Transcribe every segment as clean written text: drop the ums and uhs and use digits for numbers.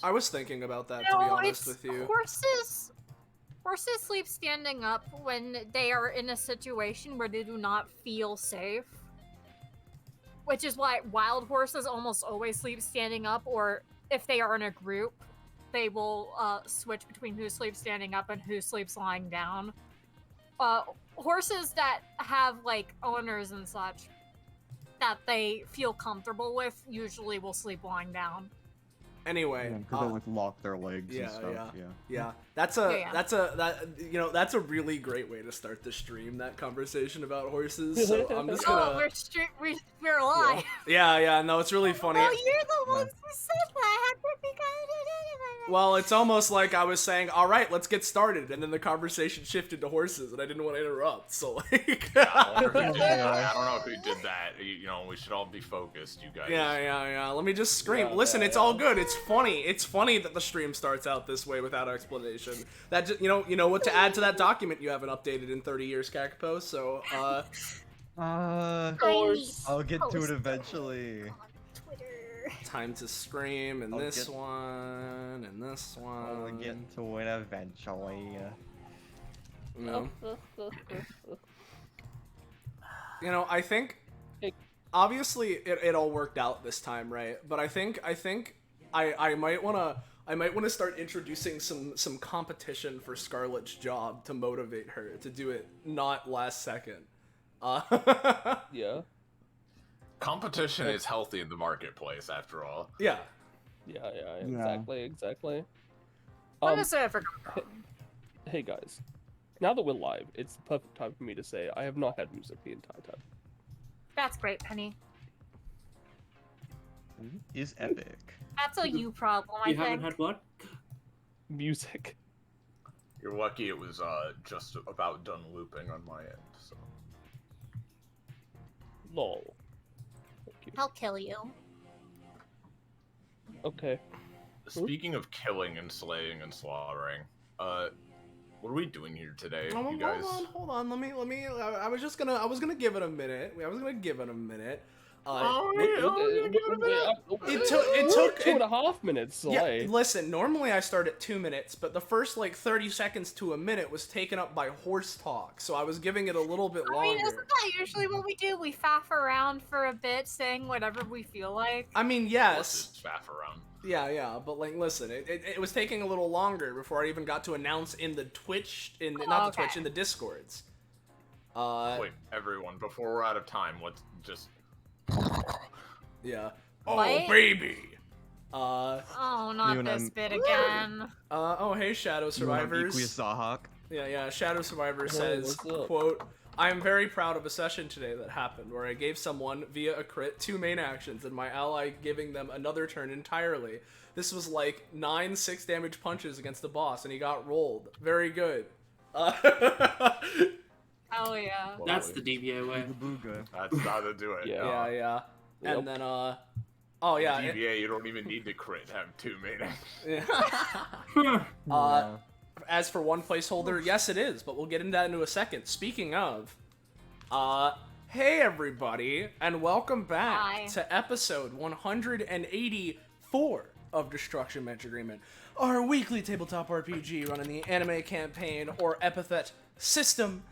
I was thinking about that, to be No, honest it's with you. Horses sleep standing up when they are in a situation where they do not feel safe. Which is why wild horses almost always sleep standing up, or if they are in a group, they will switch between who sleeps standing up and who sleeps lying down. Horses that have, like, owners and such that they feel comfortable with usually will sleep lying down. Anyway, because they like lock their legs and stuff. Yeah. That's a really great way to start the stream. That conversation about horses. So I'm just gonna. Oh, we're alive. Yeah. No, it's really funny. Oh, you're the ones who said that. Well, it's almost like I was saying, all right, let's get started, and then the conversation shifted to horses, and I didn't want to interrupt. So like. I don't know who did that. You know, we should all be focused, you guys. Yeah. Let me just scream. Listen, it's all good. It's funny. It's funny that the stream starts out this way without explanation. That just, you know what to add to that document you haven't updated in 30 years, Kakapo. So I'll get to it eventually. Time to scream, and this one, and this one. I'll get to it eventually. You know, I think obviously it all worked out this time, right? But I think I might wanna start introducing some competition for Scarlett's job to motivate her to do it not last second. Yeah. Competition is healthy in the marketplace, after all. Yeah. Yeah, exactly. I'm gonna say I forgot. Hey guys, now that we're live, it's the perfect time for me to say I have not had music the entire time. That's great, Penny. Is epic. That's a you problem, I think. You haven't had what? Music. You're lucky it was just about done looping on my end, so. Lol. I'll kill you. Okay. Speaking of killing and slaying and slaughtering, what are we doing here today, you guys? Hold on. Let me. I was gonna give it a minute. It took 2.5 minutes. Yeah, listen, normally I start at 2 minutes, but the first like 30 seconds to a minute was taken up by horse talk, so I was giving it a little bit longer. I mean, isn't that usually what we do? We faff around for a bit, saying whatever we feel like. I mean, yes. Faff around. Yeah, but like, listen, it was taking a little longer before I even got to announce in the Twitch, in the Discords. Wait, everyone, before we're out of time, let's just... Yeah. What? Oh, baby! Oh, not this bit again. Oh, hey, Shadow Survivors. Yeah, Shadow Survivor says, quote, I am very proud of a session today that happened where I gave someone, via a crit, 2 main actions, and my ally giving them another turn entirely. This was like 9 6-damage punches against the boss, and he got rolled. Very good. Oh yeah. That's the DBA way. That's how to do it. Yeah. Yep. And then, oh yeah. DBA, you don't even need to crit, have 2 main actions. As for one placeholder, yes it is, but we'll get into that in a second. Speaking of, hey everybody, and welcome back to episode 184 of Destruction Bench Agreement, our weekly tabletop RPG running the anime campaign, or Epithet System,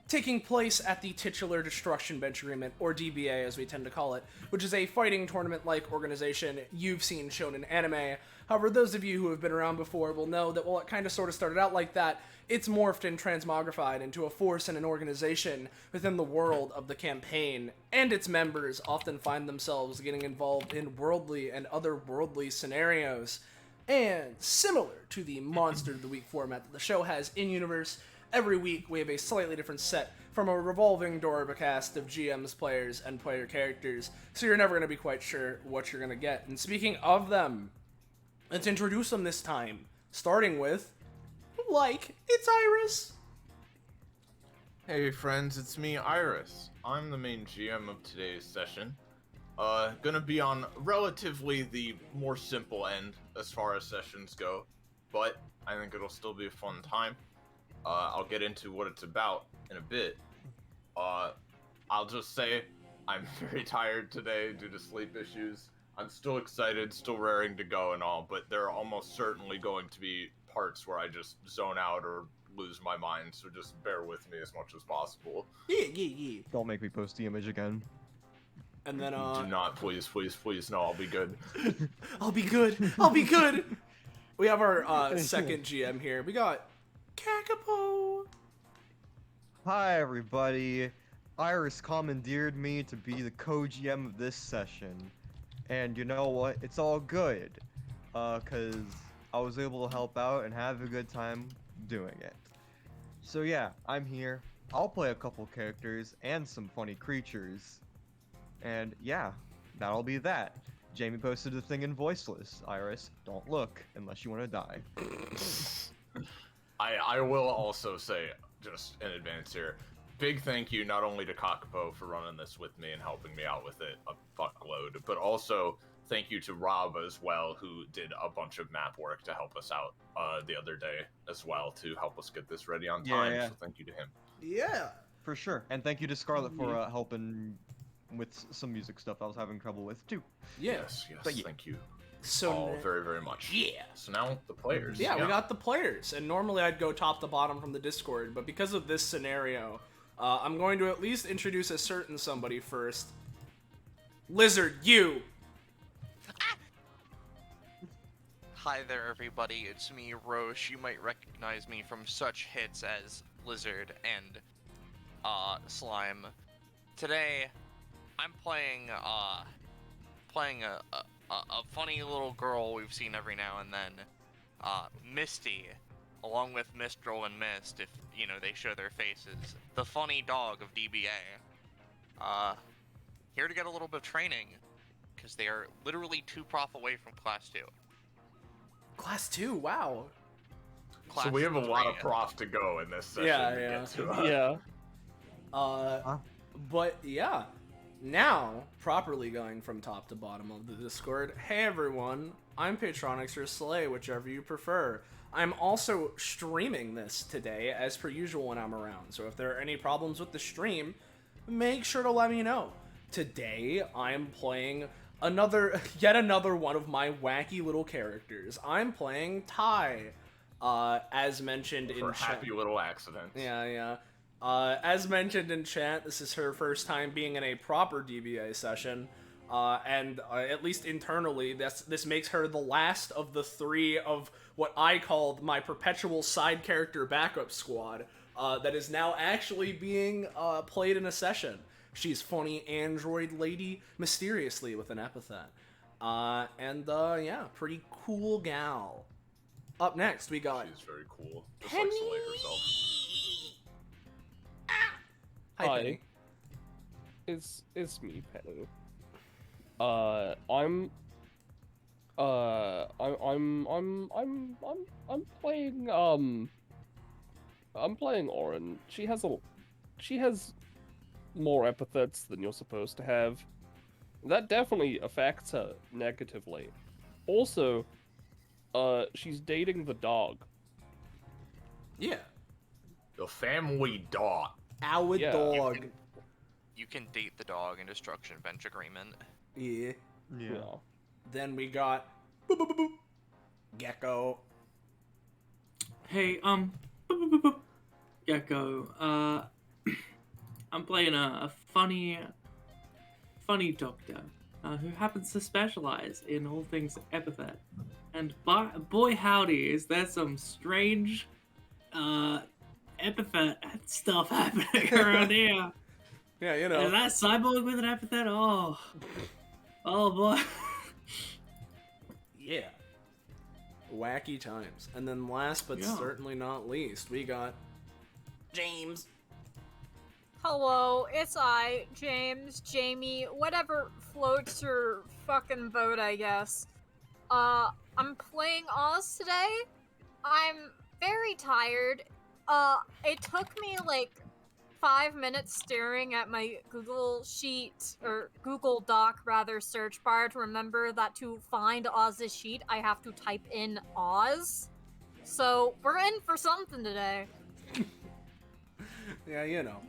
taking place at the titular Destruction Bench Agreement, or DBA as we tend to call it, which is a fighting tournament-like organization you've seen shown in anime. However, those of you who have been around before will know that while it kind of sort of started out like that, it's morphed and transmogrified into a force and an organization within the world of the campaign, and its members often find themselves getting involved in worldly and otherworldly scenarios. And similar to the Monster of the Week format that the show has in-universe, every week we have a slightly different set from a revolving door of a cast of GMs, players, and player characters, so you're never going to be quite sure what you're going to get. And speaking of them, let's introduce them this time, starting with, it's Iris. Hey friends, it's me, Iris. I'm the main GM of today's session. Gonna be on relatively the more simple end as far as sessions go, but I think it'll still be a fun time. I'll get into what it's about in a bit. I'll just say I'm very tired today due to sleep issues. I'm still excited, still raring to go and all, but there are almost certainly going to be parts where I just zone out or lose my mind, so just bear with me as much as possible. Yeah. Don't make me post the image again. And then, Do not, please. No, I'll be good. I'll be good. We have our second GM here. We got Kakapo. Hi, everybody. Iris commandeered me to be the co-GM of this session. And you know what? It's all good. Cause I was able to help out and have a good time doing it. So yeah, I'm here. I'll play a couple characters and some funny creatures. And yeah, that'll be that. Jamie posted the thing in voiceless. Iris, don't look unless you want to die. I will also say, just in advance here, big thank you not only to Kakapo for running this with me and helping me out with it a fuckload, but also thank you to Rob as well, who did a bunch of map work to help us out the other day as well to help us get this ready on time. Yeah. So thank you to him. Yeah. For sure. And thank you to Scarlett for helping with some music stuff I was having trouble with too. Yes, But yeah. thank you So all very, very much. yeah. So now the players. Yeah, we got the players. And normally I'd go top to bottom from the Discord, but because of this scenario, I'm going to at least introduce a certain somebody first. Lizard, you! Hi there, everybody. It's me, Roche. You might recognize me from such hits as Lizard and Slime. Today, I'm playing a funny little girl we've seen every now and then, Misty, along with Mistral and Mist, if you know they show their faces. The funny dog of DBA. Here to get a little bit of training, because they are literally 2 prof away from Class 2. Class 2, wow. So we have a lot of 3. prof to go in this session Yeah, to yeah. get to. Yeah. But yeah, now, properly going from top to bottom of the Discord, hey everyone, I'm Patronix or Slay, whichever you prefer. I'm also streaming this today, as per usual when I'm around, so if there are any problems with the stream, make sure to let me know. Today, I'm playing yet another one of my wacky little characters. I'm playing Ty, as mentioned For in chat. happy little accidents. Yeah. As mentioned in chat, this is her first time being in a proper DBA session, and at least internally, this makes her the last of the 3 of what I called my perpetual side character backup squad, that is now actually being played in a session. She's funny android lady, mysteriously with an epithet. Yeah, pretty cool gal. Up next, we got She's very cool. Just Penny. like Slay herself. Hi, Hi. Penny. It's me, Penny. I'm playing I'm playing Orin. She has more epithets than you're supposed to have. That definitely affects her negatively. Also, she's dating the dog. Yeah. The family dog. Our Yeah. dog. You can date the dog in Destruction Bench Agreement. Yeah. Yeah. Then we got Gecko. Hey, Gecko. I'm playing a funny doctor who happens to specialize in all things epithet. And boy howdy, is there some strange epithet stuff happening around here. Yeah, you Is know. that cyborg with an epithet? Oh boy. Yeah. Wacky times. And then last but Yeah. certainly not least, we got James. Hello, it's I, James, Jamie, whatever floats your fucking boat, I guess. I'm playing Oz today. I'm very tired. It took me like 5 minutes staring at my Google sheet, or Google Doc rather, search bar to remember that to find Oz's sheet, I have to type in Oz. So, we're in for something today. Yeah, you know.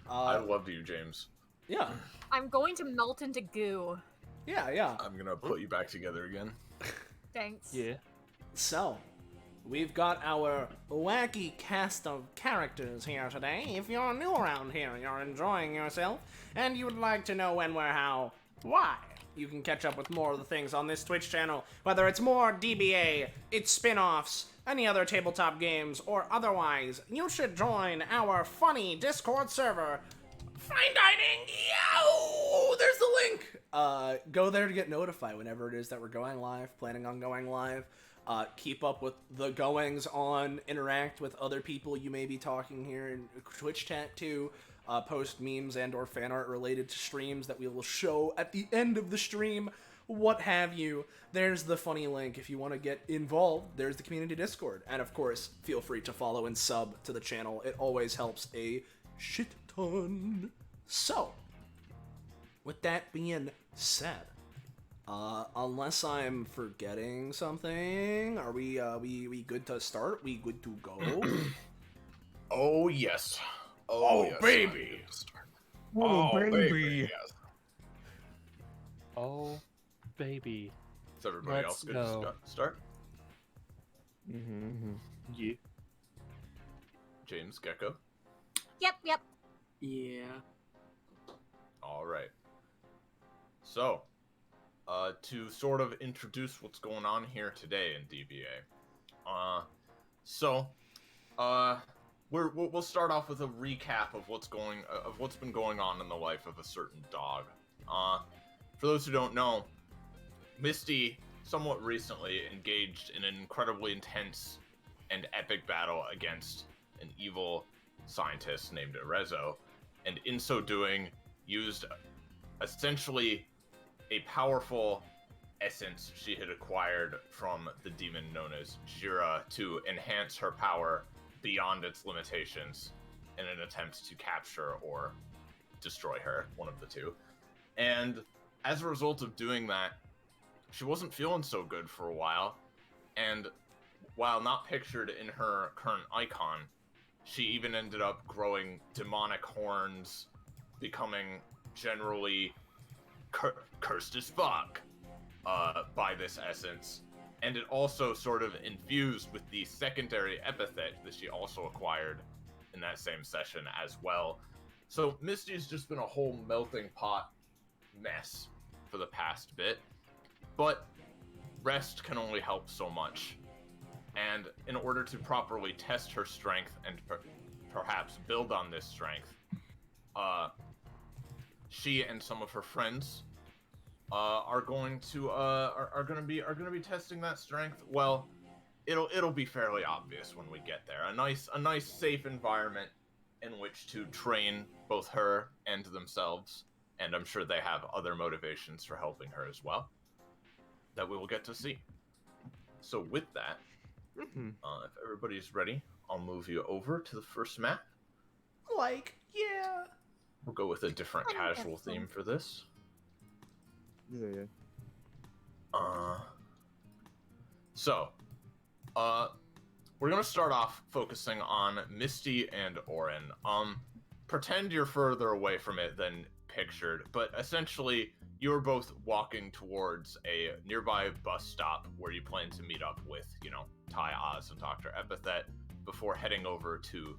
I love you, James. Yeah. I'm going to melt into goo. Yeah. I'm gonna put you back together again. Thanks. Yeah. So, we've got our wacky cast of characters here today. If you're new around here, you're enjoying yourself, and you would like to know when, where, how, why, you can catch up with more of the things on this Twitch channel, whether it's more DBA, its spin-offs, any other tabletop games, or otherwise, you should join our funny Discord server, Fine Dining. Yo! There's the link! Go there to get notified whenever it is that we're going live, planning on going live. Keep up with the goings on, interact with other people you may be talking here in Twitch chat too, post memes and or fan art related to streams that we will show at the end of the stream, what have you. There's the funny link if you want to get involved. There's the community Discord, and of course, feel free to follow and sub to the channel. It always helps a shit ton. So, with that being said, unless I'm forgetting something, are we good to start? We good to go? Oh yes. Oh, yes. baby. Oh, baby. Yes. Oh, baby. Is everybody Let's else good go. to start? Yeah. James Gecko. Yep. Yeah. All right. So, to sort of introduce what's going on here today in DBA. We'll start off with a recap of what's been going on in the life of a certain dog. For those who don't know, Misty somewhat recently engaged in an incredibly intense and epic battle against an evil scientist named Arezzo, and in so doing, used essentially a powerful essence she had acquired from the demon known as Jira to enhance her power beyond its limitations in an attempt to capture or destroy her, one of the two. And as a result of doing that, she wasn't feeling so good for a while, and while not pictured in her current icon, she even ended up growing demonic horns, becoming generally cursed as fuck by this essence. And it also sort of infused with the secondary epithet that she also acquired in that same session as well. So Misty's just been a whole melting pot mess for the past bit. But rest can only help so much. And in order to properly test her strength and perhaps build on this strength, she and some of her friends are going to be testing that strength. Well, it'll be fairly obvious when we get there. A nice safe environment in which to train both her and themselves, and I'm sure they have other motivations for helping her as well that we will get to see. So with that, if everybody's ready, I'll move you over to the first map. Yeah. We'll go with a different Wonderful. casual theme for this. Yeah. We're gonna start off focusing on Misty and Orin. Pretend you're further away from it than pictured, but essentially you're both walking towards a nearby bus stop where you plan to meet up with, Ty Oz and Dr. Epithet before heading over to,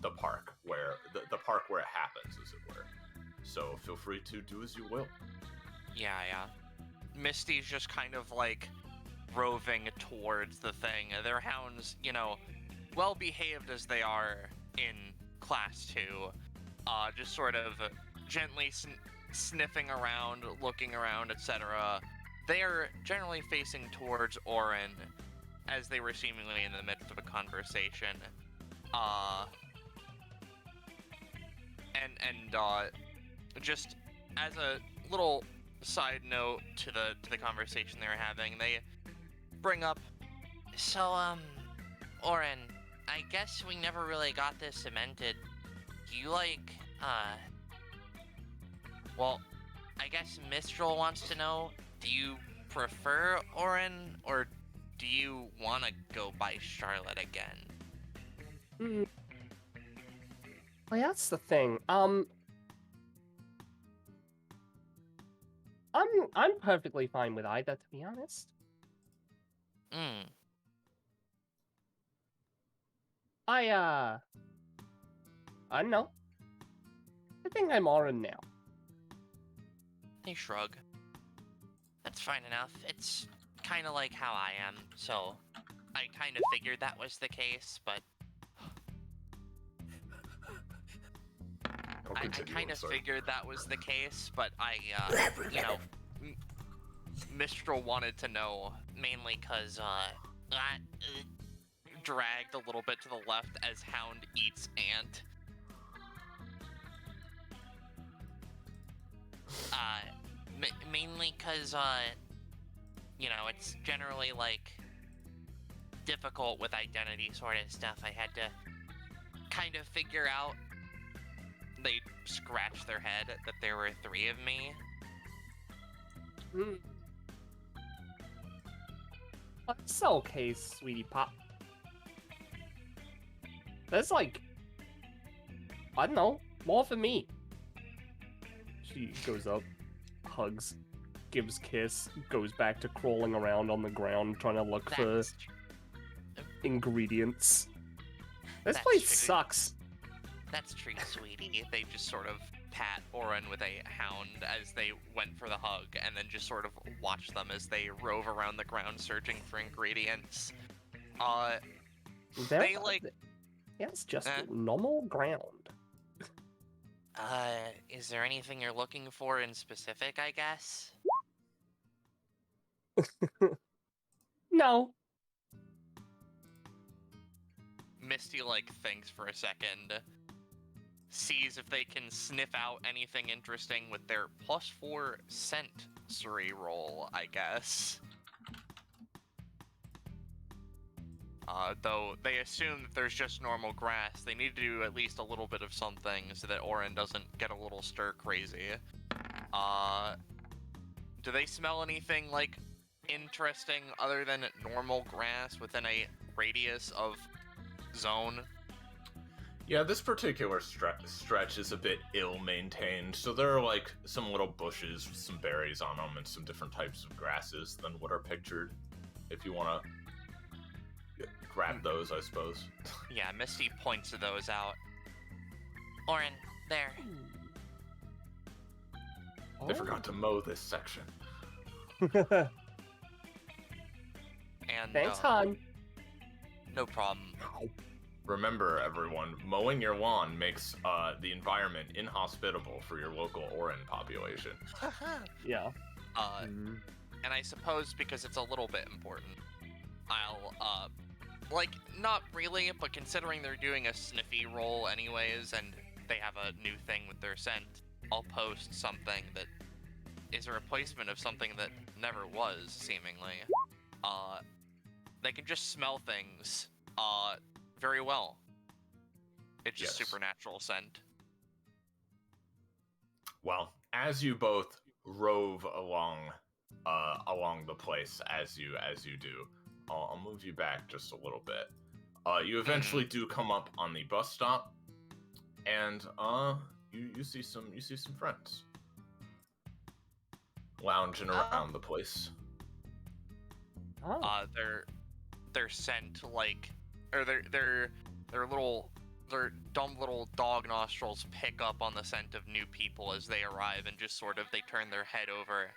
the park where the park where it happens, as it were. So feel free to do as you will. Yeah. Misty's just kind of like roving towards the thing. Their hounds, well behaved as they are in Class 2, just sort of gently sniffing around, looking around, etc. They are generally facing towards Orin as they were seemingly in the midst of a conversation. Just as a little side note to the conversation they were having, they bring up, so Orin, I guess we never really got this cemented. Do you well, I guess Mistral wants to know, do you prefer Orin, or do you want to go by Charlotte again? Well, that's the thing. I'm perfectly fine with either, to be honest. Hmm. I don't know. I think I'm Orin now. They shrug. That's fine enough. It's kind of like how I am, so I kind of figured that was the case, but I kind of figured that was the case, but you know, Mistral wanted to know mainly because, that dragged a little bit to the left as Hound eats ant. Mainly because, you know, it's generally, like, difficult with identity sort of stuff. I had to kind of figure out. They scratched their head that there were 3 of me. It's okay, sweetie pop. That's like, I don't know, more for me. She goes up, hugs, gives kiss, goes back to crawling around on the ground trying to look for ingredients. This That's place true. sucks. That's true, sweetie. They just sort of pat Oren with a hound as they went for the hug, and then just sort of watch them as they rove around the ground searching for ingredients. They like. Yeah, it's just normal ground. Is there anything you're looking for in specific, I guess? No. Misty, like, thinks for a second, sees if they can sniff out anything interesting with their +4 sensory roll, I guess. Though they assume that there's just normal grass, they need to do at least a little bit of something so that Oren doesn't get a little stir crazy. Do they smell anything, like, interesting other than normal grass within a radius of zone? Yeah, this particular stretch is a bit ill-maintained, so there are, like, some little bushes with some berries on them and some different types of grasses than what are pictured, if you want to grab those, I suppose. Yeah, Misty points to those out. Oren, there. They forgot to mow this section. And, Thanks, hon. No problem. Remember, everyone, mowing your lawn makes the environment inhospitable for your local Orin population. Yeah. And I suppose because it's a little bit important, I'll, like, not really, but considering they're doing a sniffy roll anyways, and they have a new thing with their scent, I'll post something that is a replacement of something that never was, seemingly. They can just smell things, very well. It's just supernatural scent. Well, as you both rove along the place as you do, I'll move you back just a little bit. You eventually do come up on the bus stop, and you see some friends lounging around the place. Their scent, like, or their dumb little dog nostrils pick up on the scent of new people as they arrive, and just sort of they turn their head over.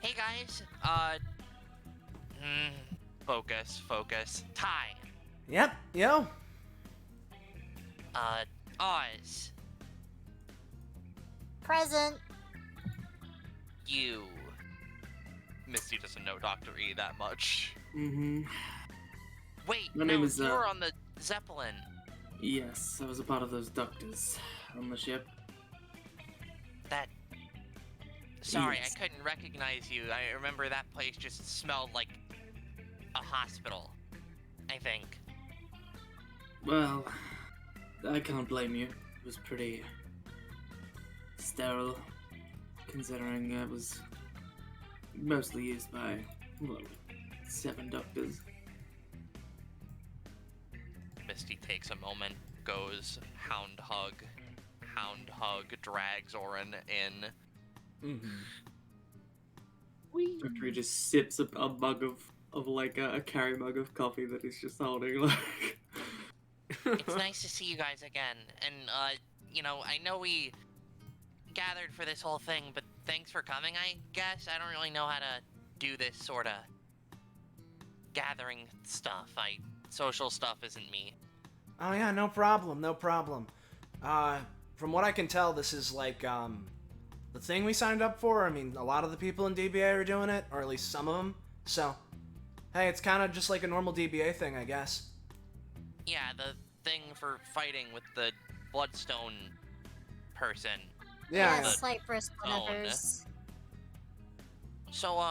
Hey guys, focus. Ty. Yep, yo. Oz. Present. You. Misty doesn't know Dr. E that much. Mm-hmm. Wait, My no, name is, you were on the Zeppelin. Yes, I was a part of those doctors on the ship. Sorry, Yes. I couldn't recognize you. I remember that place just smelled like a hospital, I think. Well, I can't blame you. It was pretty sterile, considering it was mostly used by, well, 7 doctors. Misty takes a moment, goes hound hug, hound hug drags Orin in. Dr. Reed just sips a mug of like a carry mug of coffee that he's just holding. Like, It's nice to see you guys again, and you know, I know we gathered for this whole thing, but thanks for coming, I guess. I don't really know how to do this sort of gathering stuff. Social stuff isn't me. Oh yeah, no problem, no problem. From what I can tell, this is like, the thing we signed up for. I mean, a lot of the people in DBA are doing it, or at least some of them. So, hey, it's kind of just like a normal DBA thing, I guess. Yeah, the thing for fighting with the Bloodstone person. Yeah. Cypress whatevers. So,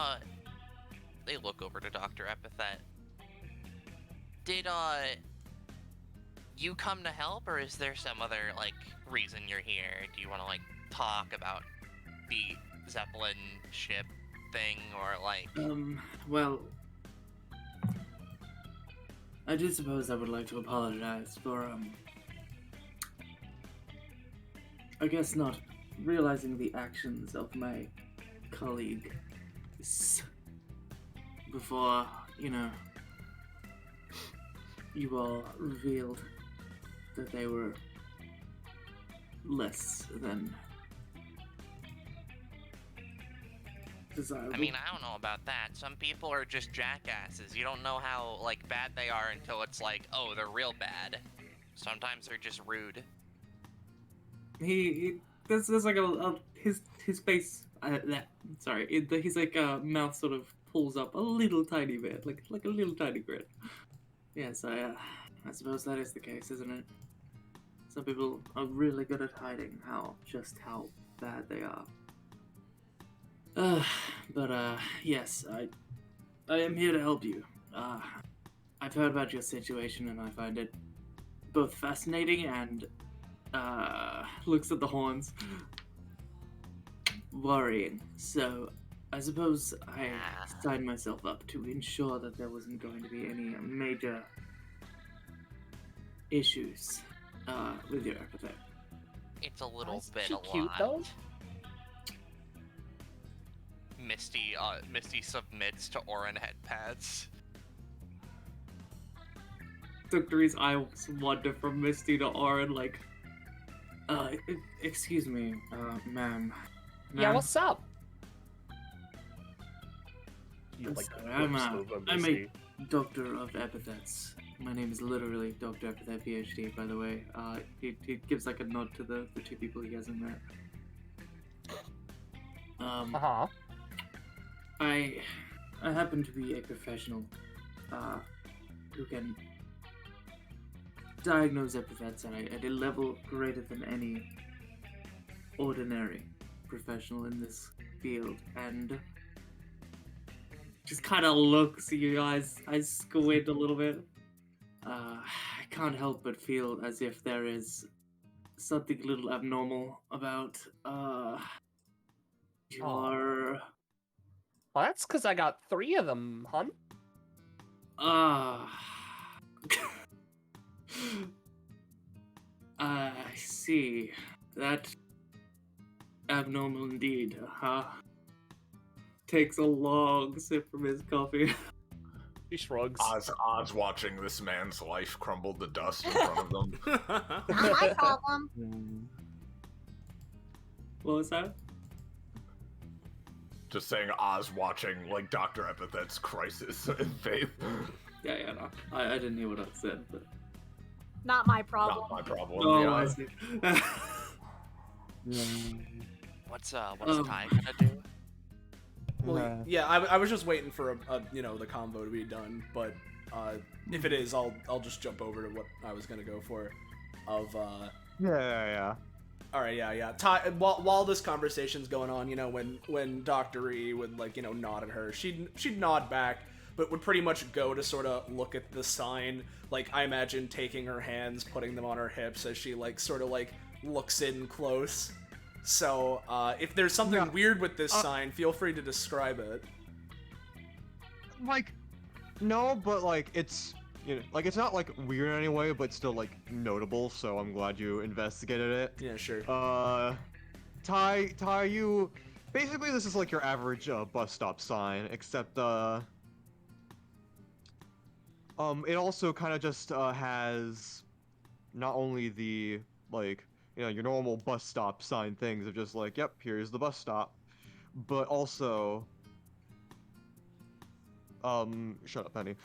they look over to Dr. Epithet. Did, you come to help, or is there some other, like, reason you're here? Do you want to, like, talk about the Zeppelin ship thing, or, like... well... I do suppose I would like to apologize for, I guess not realizing the actions of my colleague before, you know, you all revealed that they were less than desirable. I mean, I don't know about that. Some people are just jackasses. You don't know how, like, bad they are until it's like, oh, they're real bad. Sometimes they're just rude. There's like his face, his like mouth sort of pulls up a little tiny bit, like a little tiny grin. Yes, I suppose that is the case, isn't it? Some people are really good at hiding just how bad they are. But yes, I am here to help you. I've heard about your situation, and I find it both fascinating and looks at the horns, worrying. So I suppose I signed myself up to ensure that there wasn't going to be any major issues with your epithet. It's a little That's bit too a cute, lot. though. Misty submits to Orin head pads. Dr. Reed's eyes wander from Misty to Orin, like, excuse me, ma'am. Yeah, Ma'am? what's up? You, I'm like, sorry, I'm whips over a Misty. doctor of epithets. My name is literally Dr. Epithet PhD, by the way. He gives like a nod to the two people he hasn't met. Uh-huh. I happen to be a professional who can diagnose epithets at a level greater than any ordinary professional in this field, and just kind of looks at you guys. I squint a little bit. I can't help but feel as if there is something a little abnormal about your Well, that's because I got 3 of them, hun. I see. That abnormal indeed, huh? Takes a long sip from his coffee. He shrugs. Oz watching this man's life crumble to dust in front of them. Not my problem. What was that? Just saying Oz watching, like, Dr. Epithet's crisis in faith. Yeah, no. I didn't hear what I said, but... Not my problem. Not my problem. Oh, yeah. I see. What's Ty gonna do? Well, yeah, I was just waiting for the convo to be done, but if it is, I'll just jump over to what I was gonna go for. Yeah. All right, yeah. Ty, while this conversation's going on, when Dr. E would nod at her, she'd nod back, but would pretty much go to sort of look at the sign. Like, I imagine taking her hands, putting them on her hips as she looks in close. So, if there's something weird with this sign, feel free to describe it. No, but it's you know, like it's not like weird in any way, but still like notable. So I'm glad you investigated it. Yeah, sure. Ty, you basically this is like your average bus stop sign, except it also kind of just has not only the like you know your normal bus stop sign things of just like yep here's the bus stop, but also shut up, Penny.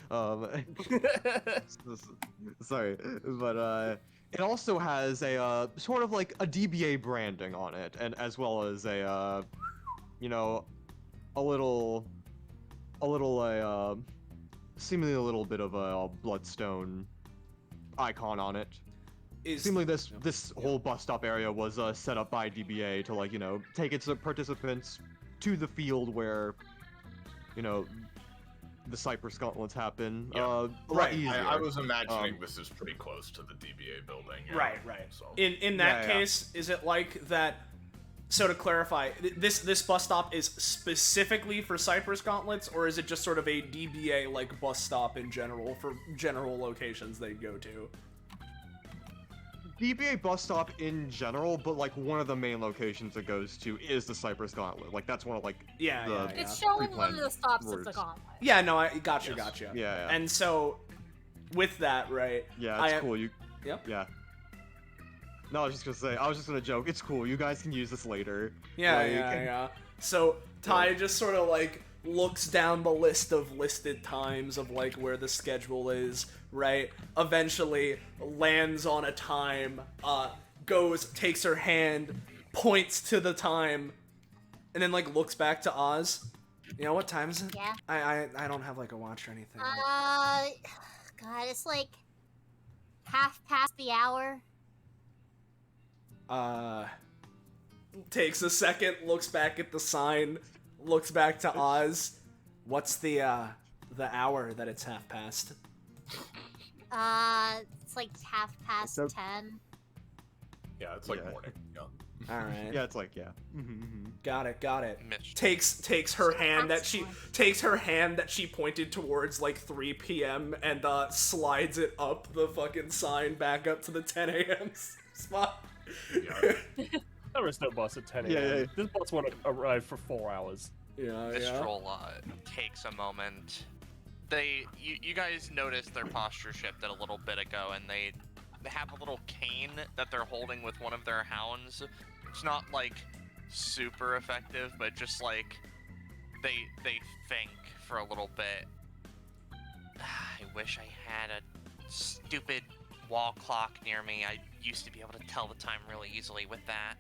Sorry, but it also has a sort of like a DBA branding on it, and as well as a you know, a little seemingly a little bit of a bloodstone icon on it. Seemingly this whole bus stop area was set up by DBA to like you know take its participants to the field where you know the Cypress Gauntlets happen. Yeah. A lot Right. easier. I was imagining this is pretty close to the DBA building. Yeah. Right. So. In that Yeah. case, is it like that? So to clarify, this bus stop is specifically for Cypress Gauntlets, or is it just sort of a DBA like bus stop in general for general locations they go to? DBA bus stop in general, but like one of the main locations it goes to is the Cypress Gauntlet. Like that's one of like Yeah, the yeah, yeah. It's showing one pre-planned of the stops of the routes. gauntlet. Yeah, no, I gotcha. Yeah. And so, with that, right? Yeah, it's cool. You. Yep. Yeah. No, I was just gonna say. I was just gonna joke. It's cool. You guys can use this later. Yeah, Like- yeah. So Ty just sort of like looks down the list of listed times of like where the schedule is, right? Eventually lands on a time, takes her hand, points to the time, and then like looks back to Oz. You know what time is it? Yeah. I don't have like a watch or anything. God, it's like half past the hour. Takes a second, looks back at the sign, looks back to Oz. What's the hour that it's half past? It's like half past So- 10. Yeah, it's like Yeah. morning. Yeah. All right. Yeah, it's like yeah. Mm-hmm. Got it. Mitch. Takes her hand that she Excellent. takes her hand that she pointed towards like 3 p.m. and slides it up the fucking sign back up to the 10 a.m. spot. Yeah. There is no bus at 10 a.m. Yeah. This bus won't arrive for 4 hours. Yeah, This yeah. troll takes a moment. You guys noticed their posture shifted a little bit ago, and they have a little cane that they're holding with one of their hounds. It's not like super effective, but just like they think for a little bit. I wish I had a stupid wall clock near me. I used to be able to tell the time really easily with that.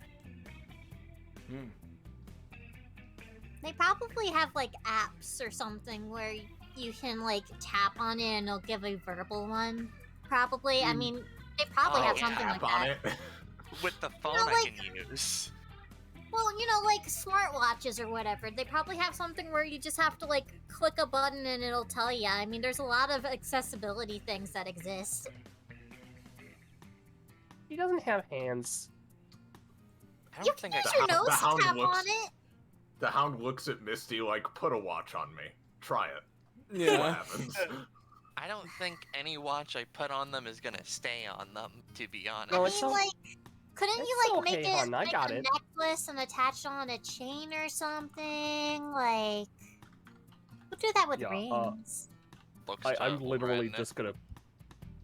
They probably have like apps or something where you can like tap on it and it'll give a verbal one. Probably. I mean, they probably have something like tap on that. it. With the phone know, I like- can use. Well, you know, like smartwatches or whatever. They probably have something where you just have to like click a button and it'll tell you. I mean, there's a lot of accessibility things that exist. He doesn't have hands. I You don't can think use I your the nose to hound tap looks- on it. The hound looks at Misty like, put a watch on me. Try it. What Yeah. happens? I don't think any watch I put on them is gonna stay on them, to be honest. No, I it's mean, so- like, couldn't you it's like make okay, it hon, I like got a it. necklace and attach it on a chain or something? Like, we'll do that with Yeah, rings. Looks I'm to literally Ren. just gonna.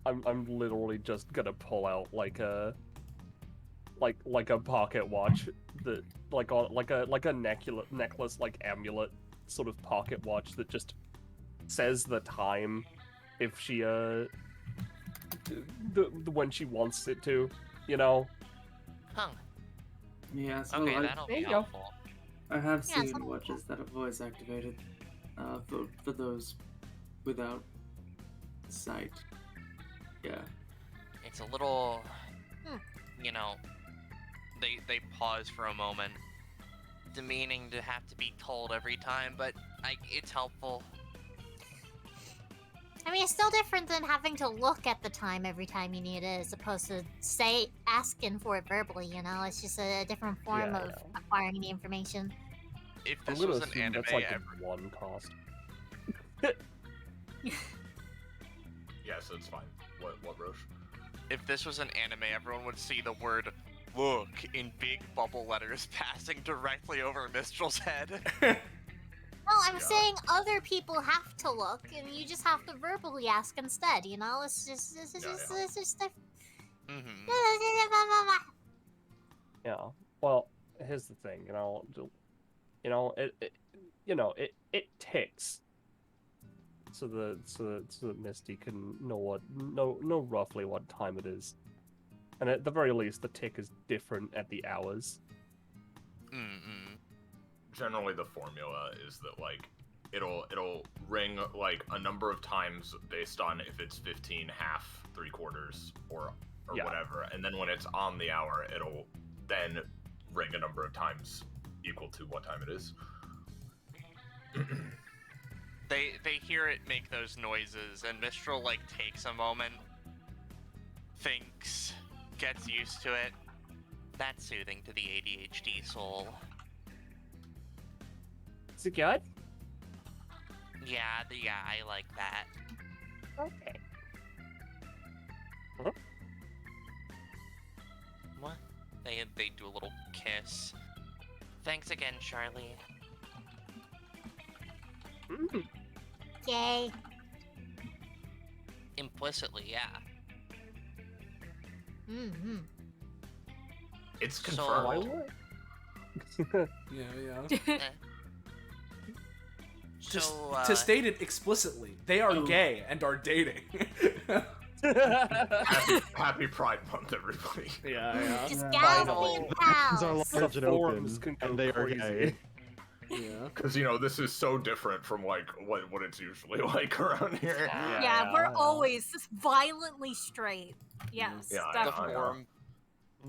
I'm literally just gonna pull out like a pocket watch that like a necklace like amulet sort of pocket watch that just says the time if she when she wants it to, you know. Huh. Yeah, so Okay, I, that'll there be you go. helpful. I have Yeah, seen something- watches that have voice activated for those without sight. Yeah. It's a little, Hmm. you know, they pause for a moment, demeaning to have to be told every time, but it's helpful. I mean, it's still different than having to look at the time every time you need it, as opposed to asking for it verbally. You know, it's just a different form Yeah, of yeah. acquiring the information. If I'm this gonna was an assume anime, that's like ever, a one cost. Yeah, guess. It's fine. What, Roche? If this was an anime, everyone would see the word "look" in big bubble letters passing directly over Mistral's head. No, I'm Yeah. saying other people have to look, and you just have to verbally ask instead. You know, it's just Mm-hmm. Yeah. Well, here's the thing, it ticks. So that Misty can know roughly what time it is. And at the very least, the tick is different at the hours. Mm-mm. Generally, the formula is that like it'll ring like a number of times based on if it's 15, half, 3/4, or Yeah. whatever, and then when it's on the hour, it'll then ring a number of times equal to what time it is. They hear it make those noises, and Mistral like takes a moment, thinks, gets used to it. That's soothing to the ADHD soul. Is it good? Yeah, I like that. Okay. What? They do a little kiss. Thanks again, Charlie. Mm. Yay. Implicitly, yeah. Mm-hmm. It's So- Why confirmed. what? Yeah. So, To state it explicitly, they are Oh. gay and are dating. Happy Pride Month, everybody. yeah. Just Yeah. gals Final. being These are pals. large and forums open, can and go they are crazy. gay. Yeah. Because this is so different from like what it's usually like around here. Yeah, we're always just violently straight. Yes, Yeah, I know. the definitely. forum,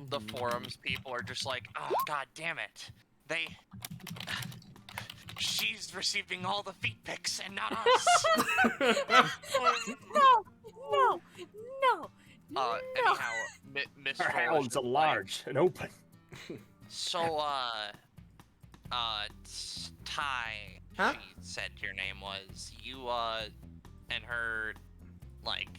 the Mm-hmm. forums people are just like, oh god damn it, she's receiving all the feet pics and not us. No. Anyhow, Mr. Her hounds are large and open. So, Ty, Huh? she said your name was. You, and her, like,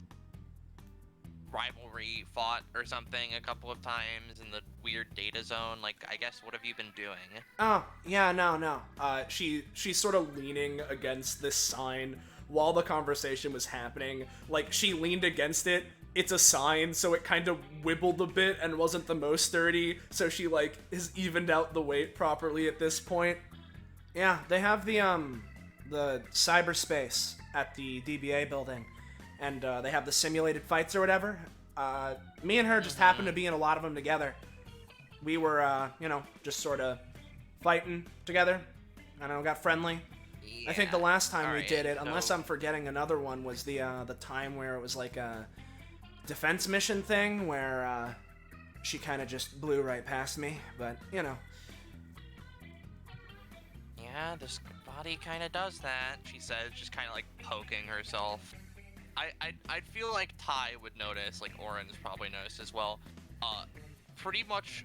rivalry fought or something a couple of times in the weird data zone. Like, I guess, what have you been doing? Oh, yeah, no. She's sort of leaning against this sign while the conversation was happening. Like, she leaned against it. It's a sign, so it kind of wibbled a bit and wasn't the most sturdy, so she, like, has evened out the weight properly at this point. Yeah, they have the cyberspace at the DBA building, and they have the simulated fights or whatever. Me and her just happened to be in a lot of them together. We were, just sort of fighting together. I don't know, got friendly. I think the last time we Alright, did it, unless so- I'm forgetting another one, was the time where it was like a defense mission thing where she kind of just blew right past me. But Yeah, this body kind of does that, she says, just kind of like poking herself. I'd feel like Ty would notice, like Oren's probably noticed as well. Pretty much,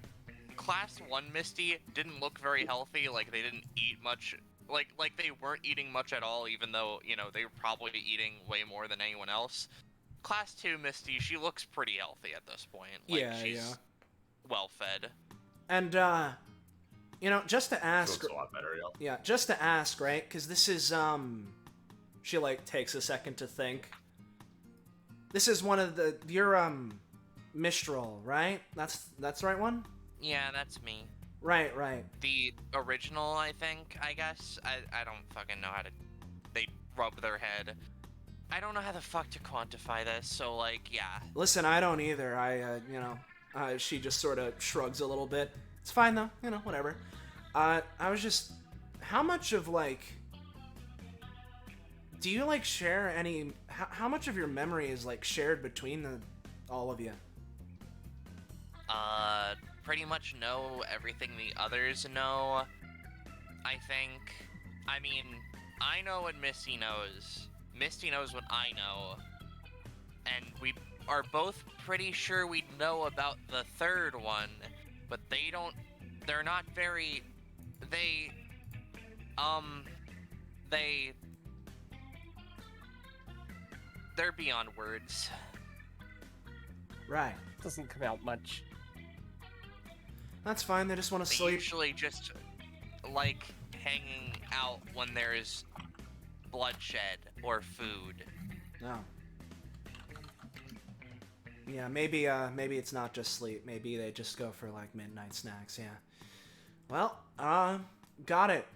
Class 1 Misty didn't look very healthy, like they didn't eat much, like they weren't eating much at all, even though, they were probably eating way more than anyone else. Class 2 Misty, she looks pretty healthy at this point. Like, Yeah, she's yeah. well fed. And just to ask, Looks a lot better, yeah. yeah, just to ask, right? Because this is she like takes a second to think. This is one of your Mistral, right? That's the right one. Yeah, that's me. Right. The original, I think, I guess. I don't fucking know how to... They rub their head. I don't know how the fuck to quantify this, so, like, yeah. Listen, I don't either. She just sort of shrugs a little bit. It's fine though, whatever. I was just, how much of like, do you like share any? How much of your memory is like shared between all of you? Pretty much know everything the others know. I think. I mean, I know what Misty knows. Misty knows what I know. And we are both pretty sure we know about the third one, but they're not very, they're beyond words. Right. Doesn't come out much. That's fine. They just want to They sleep. usually just like hanging out when there's bloodshed or food. No. Yeah, maybe it's not just sleep. Maybe they just go for like midnight snacks. Yeah. Well, got it.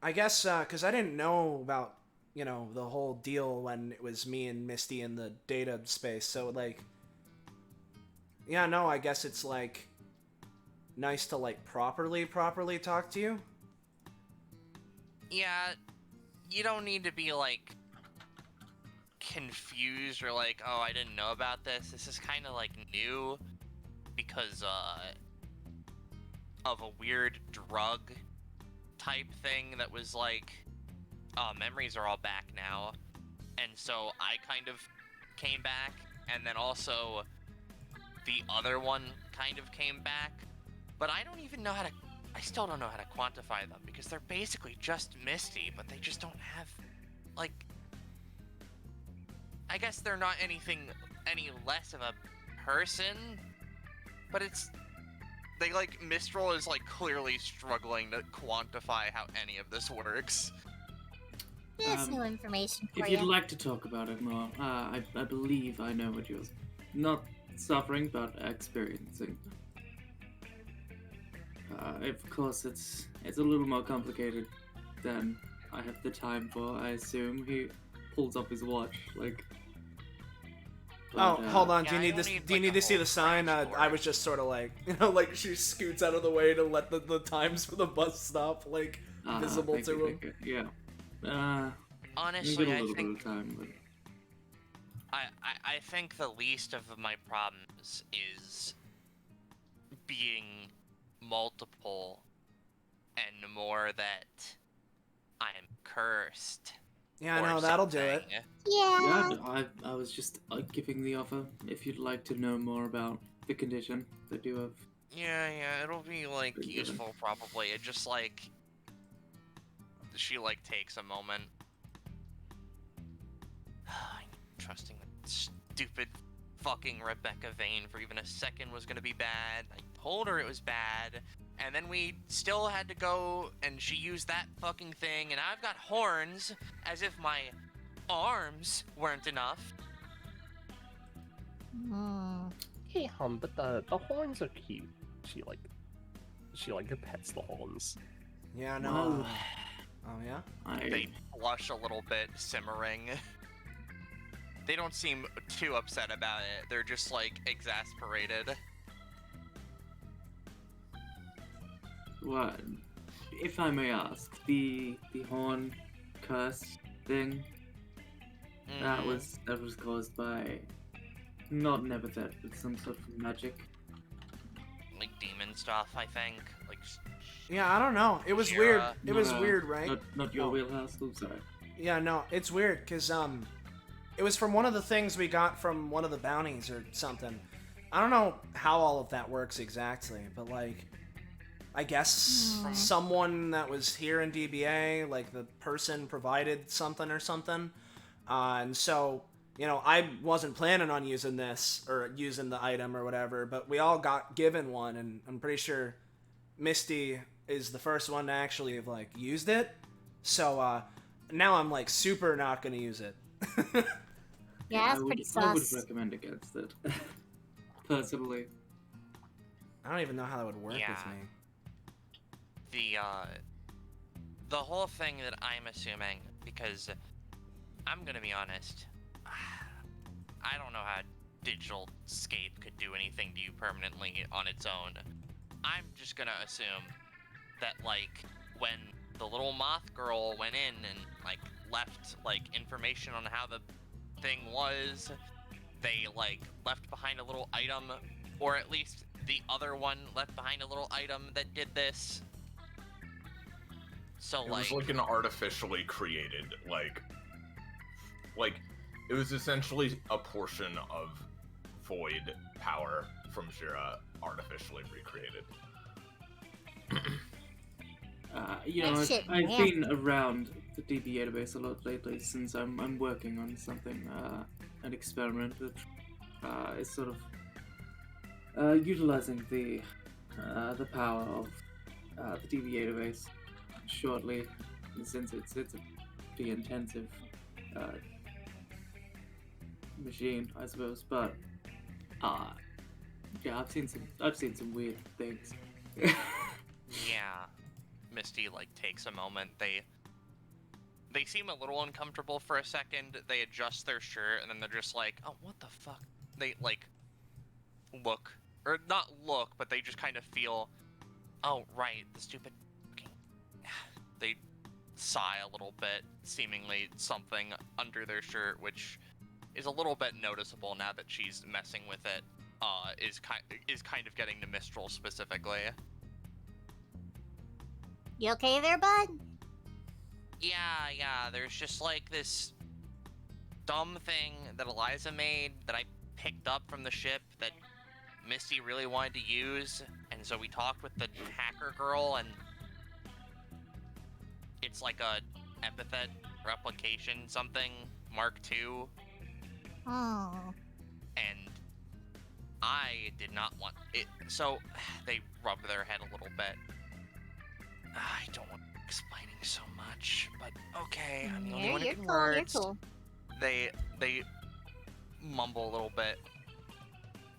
I guess because I didn't know about the whole deal when it was me and Misty in the data space. So like, yeah, no, I guess it's like nice to like properly talk to you. Yeah, you don't need to be like confused or like, oh, I didn't know about this. This is kind of like new because of a weird drug type thing that was like, memories are all back now, and so I kind of came back, and then also the other one kind of came back, but I still don't know how to quantify them because they're basically just Misty, but they just don't have like, I guess they're not any less of a person, but they like, Mistral is like clearly struggling to quantify how any of this works. There's new information for If you. you'd like to talk about it more, I believe I know what you're not suffering, but experiencing. Of course, it's a little more complicated than I have the time for, I assume. He pulls up his watch, like... Oh, But, hold on. yeah, Do you I need don't this? need, Do you like, need a to see whole the sign? crash I board. was just sort of like, like she scoots out of the way to let the times for the bus stop like visible thank to you, him. thank you. Yeah. You Honestly, get a I little bit think of time, but... I think the least of my problems is being multiple and more that I'm cursed. Yeah, I or know that'll do it. something. Yeah. Yeah, I was just giving the offer. If you'd like to know more about the condition, I do have... Yeah, it'll be like Pretty good. useful probably. It just like she like takes a moment. I'm trusting that stupid fucking Rebecca Vane for even a second was gonna be bad. I told her it was bad, and then we still had to go and she used that fucking thing, and I've got horns as if my arms weren't enough. Hey, but the horns are cute. She pets the horns. Yeah, no. Well, Oh yeah. They blush a little bit, simmering. They don't seem too upset about it. They're just like exasperated. What? If I may ask, the horn curse thing, that was caused by not an epithet, but some sort of magic. Like demon stuff, I think. Like Yeah, I don't know. It was Shira. weird. It Not, was weird, right? Not your Oh. wheelhouse. Oh, sorry. Yeah, no, it's weird because it was from one of the things we got from one of the bounties or something. I don't know how all of that works exactly, but like, I guess someone that was here in DBA, like the person provided something or something, and so I wasn't planning on using this or using the item or whatever, but we all got given one, and I'm pretty sure Misty is the first one to actually have like used it. So now I'm like super not gonna use it. Yeah, that's I pretty I would sus. recommend against it. Personally. I don't even know how that would work Yeah. with me. The whole thing that I'm assuming, because I'm gonna be honest, I don't know how digital scape could do anything to you permanently on its own. I'm just gonna assume that like when the little moth girl went in and like left like information on how the thing was, they like left behind a little item, or at least the other one left behind a little item that did this. So It was like an artificially created, like it was essentially a portion of void power from Shira artificially recreated. You know, That shit I've nasty. been around the DBA database a lot lately since I'm working on something, an experiment that is sort of utilizing the power of the DBA database shortly, since it's a pretty intensive machine, I suppose. But yeah, I've seen some weird things. Yeah. Misty takes a moment. They seem a little uncomfortable for a second. They adjust their shirt and then they're just like, "Oh, what the fuck?" They look, or not look, but they just kind of feel, "Oh, right, the stupid fucking." They sigh a little bit, seemingly something under their shirt, which is a little bit noticeable now that she's messing with it. Is kind of getting to Mistral specifically. You okay there, bud? Yeah, there's just this dumb thing that Eliza made that I picked up from the ship that Misty really wanted to use, and so we talked with the hacker girl, and it's like a epithet replication something, Mark II, Oh. and I did not want it, so they rubbed their head a little bit. I don't want explaining so much, but okay, I'm the only one who You're can cool, you're words. cool. They mumble a little bit.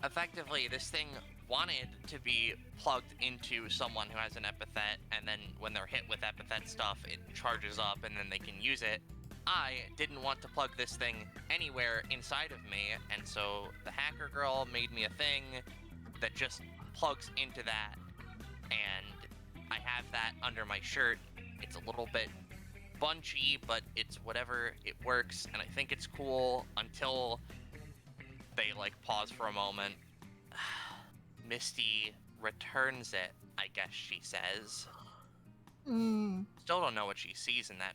Effectively, this thing wanted to be plugged into someone who has an epithet, and then when they're hit with epithet stuff, it charges up and then they can use it. I didn't want to plug this thing anywhere inside of me, and so the hacker girl made me a thing that just plugs into that, and I have that under my shirt. It's a little bit bunchy, but it's whatever, it works, and I think it's cool until they pause for a moment. Misty returns it, I guess she says. Mm. Still don't know what she sees in that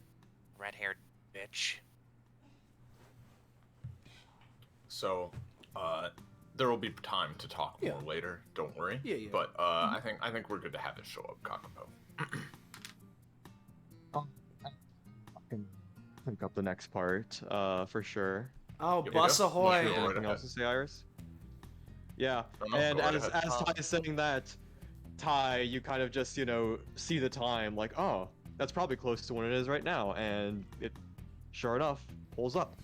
red-haired bitch. So, there will be time to talk more Yeah. later. Don't worry. Yeah. But I think we're good to have it show up, Kakapo. I can think up the next part, for sure. Oh, Yeah, bus yeah. ahoy! Sure. Anything else to say, Iris? Yeah, No, and go right as ahead. Ty is saying that, Ty, you kind of just, see the time, like, oh, that's probably close to when it is right now, and it, sure enough, pulls up.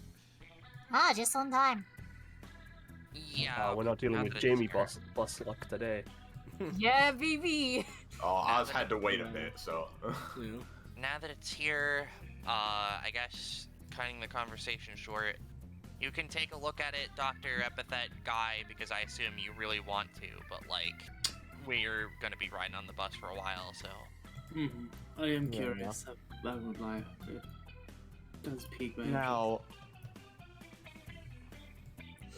Ah, just on time. Yeah. We're not dealing now with that Jamie it's bus luck today. Yeah, BB. Oh, Oz had to wait a bit, so. Yeah. Now that it's here, I guess cutting the conversation short, you can take a look at it, Dr. Epithet Guy, because I assume you really want to, but we're gonna be riding on the bus for a while, so. I am Yeah. curious. I won't lie. It does pique my interest. Now,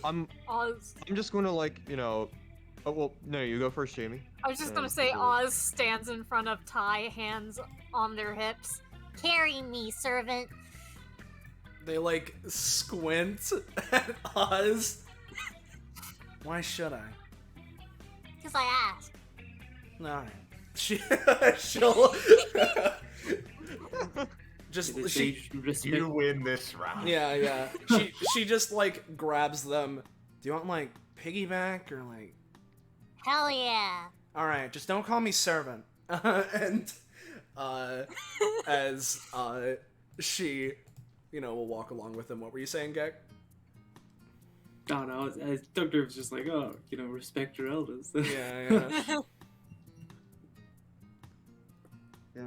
I'm Oz. just gonna oh well, no, you go first, Jamie. I was just gonna And say we'll- Oz stands in front of Ty, hands on their hips. Carry me, servant. They squint at Oz. Why should I? Because I asked. Alright. She'll just Respect. You win this round. yeah. She just grabs them. Do you want piggyback or Hell yeah. Alright, just don't call me servant. And as she will walk along with him. What were you saying, Gek? Oh no, Doctor was just like, oh, respect your elders. Yeah. Yeah,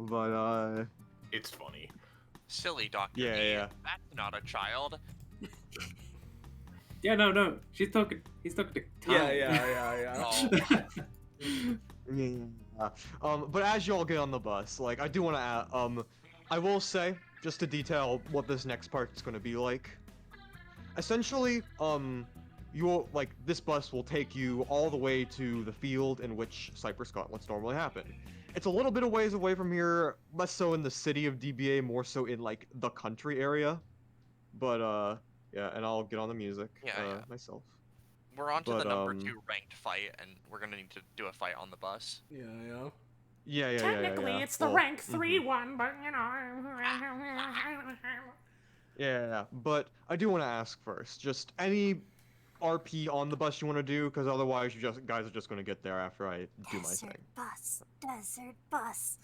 but It's funny. Silly Dr. Yeah, D. yeah. That's not a child. Yeah, no. He's talking to Ty. Yeah. Oh, but as you all get on the bus, I do want to add, I will say, just to detail what this next part is going to be like. Essentially, you'll, this bus will take you all the way to the field in which Cypress Gauntlets normally happen. It's a little bit of ways away from here, less so in the city of DBA, more so in, the country area. But, yeah, and I'll get on the music, Yeah. myself. we're on to But, the number 2 ranked fight, and we're gonna need to do a fight on the bus. Yeah. Yeah. Technically, it's the Well, rank 3 one, but you know. Yeah, but I do want to ask first, just any RP on the bus you want to do, because otherwise you guys are just going to get there after I do my Desert thing. bus. Desert bus.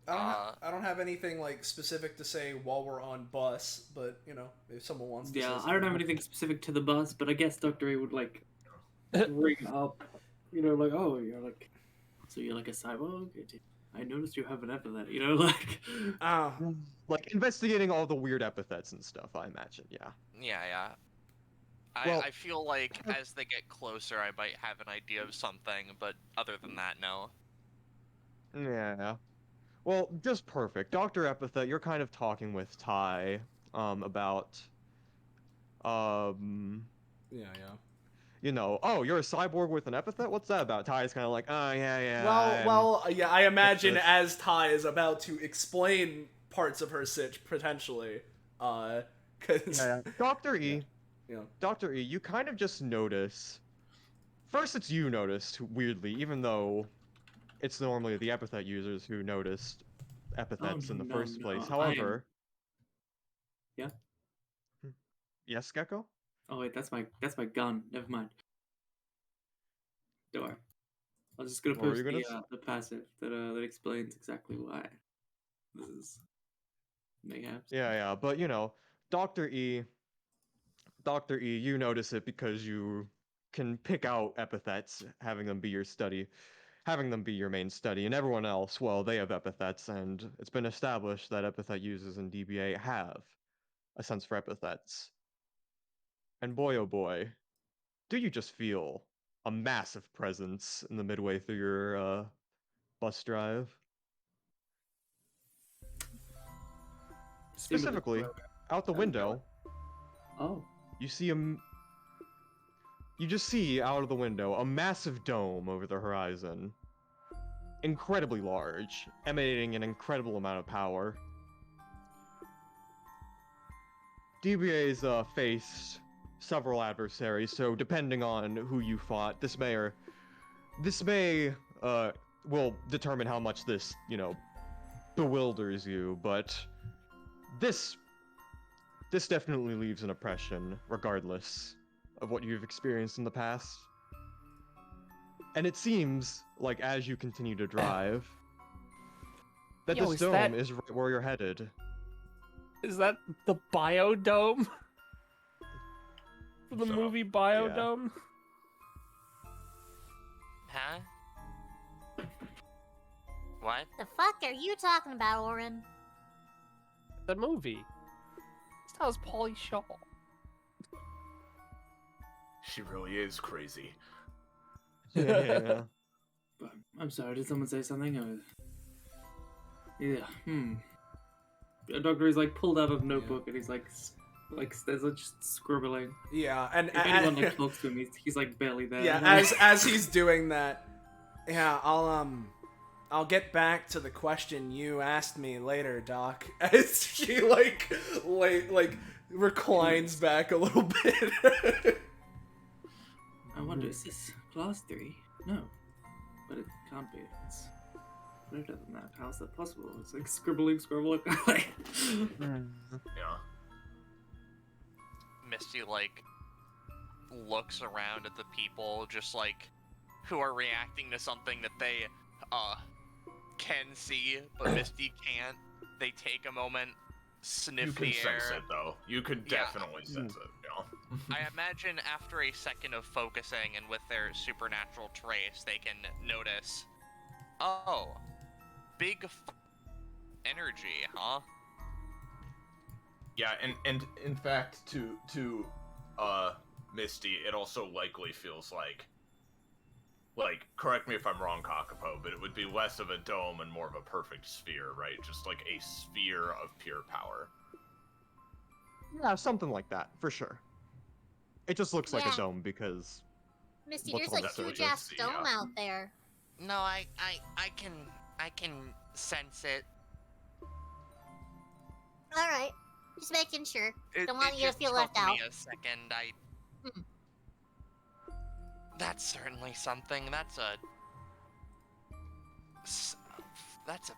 I don't have anything like specific to say while we're on bus, but you know, if someone wants to. Yeah, say I don't have something. anything specific to the bus, but I guess Dr. A would like bring up, you know, like, oh, so you're like a cyborg? I noticed you have an epithet, you know, like. Oh, Like investigating all the weird epithets and stuff, I imagine. Yeah. Yeah. Well- I feel like as they get closer, I might have an idea of something, but other than that, no. Yeah. Well, just perfect. Dr. Epithet, you're kind of talking with Ty, about, yeah. you know, oh, you're a cyborg with an epithet? What's that about? Ty's kind of like, oh, yeah. Yeah. I imagine this. as Ty is about to explain parts of her sitch potentially, cause Yeah. Dr. E, yeah. Dr. E, you kind of just notice. First, it's you noticed, weirdly, even though it's normally the epithet users who noticed epithets in the first place. I am- However. Yeah? Yes, Gecko? Oh wait, that's my gun. Never mind. Don't worry. I was just gonna What were post you gonna the passive that explains exactly why this is mayhaps. Yeah, but you know, Dr. E, you notice it because you can pick out epithets, having them be your main study, and everyone else, well, they have epithets, and it's been established that epithet users in DBA have a sense for epithets. And boy, oh boy, do you just feel a massive presence in the midway through your bus drive? Specifically, out the window, Oh. you see you just see out of the window a massive dome over the horizon. Incredibly large, emanating an incredible amount of power. DBA's faced several adversaries, so depending on who you fought, this may will determine how much this, you know, bewilders you, but this definitely leaves an impression, regardless of what you've experienced in the past. And it seems like as you continue to drive, that Yo, this is dome that- is right where you're headed. Is that the Biodome? From the Shut up. movie Biodome? Huh? What? The fuck are you talking about, Orin? The movie. Stars Polly Shaw. She really is crazy. Yeah. But I'm sorry, did someone say something? Or... Yeah, The doctor is like pulled out a notebook and he's like there's just scribbling. Yeah, and If anyone like talks to him, he's like barely there. yeah, as he's doing that, yeah, I'll get back to the question you asked me later, Doc. As she like reclines back a little bit. I wonder, is this class 3? No, but it can't be. It's better than that. How's that possible? It's like scribbling. Yeah. Misty like looks around at the people just like who are reacting to something that they can see but Misty can't. They take a moment, sniff You can the air. sense it though. You could Yeah. definitely sense it. Yeah. I imagine after a second of focusing and with their supernatural trace, they can notice, oh, big energy, huh? Yeah, and in fact, to Misty, it also likely feels like, correct me if I'm wrong, Kakapo, but it would be less of a dome and more of a perfect sphere, right? Just like a sphere of pure power. Yeah, something like that, for sure. It just looks like a Yeah. dome because Misty, What's there's on a the huge surface? ass dome Yeah. out there. No, I can sense it. Alright, just making sure. It Don't want you to just feel took left out. me a second. Hmm. That's certainly something. That's a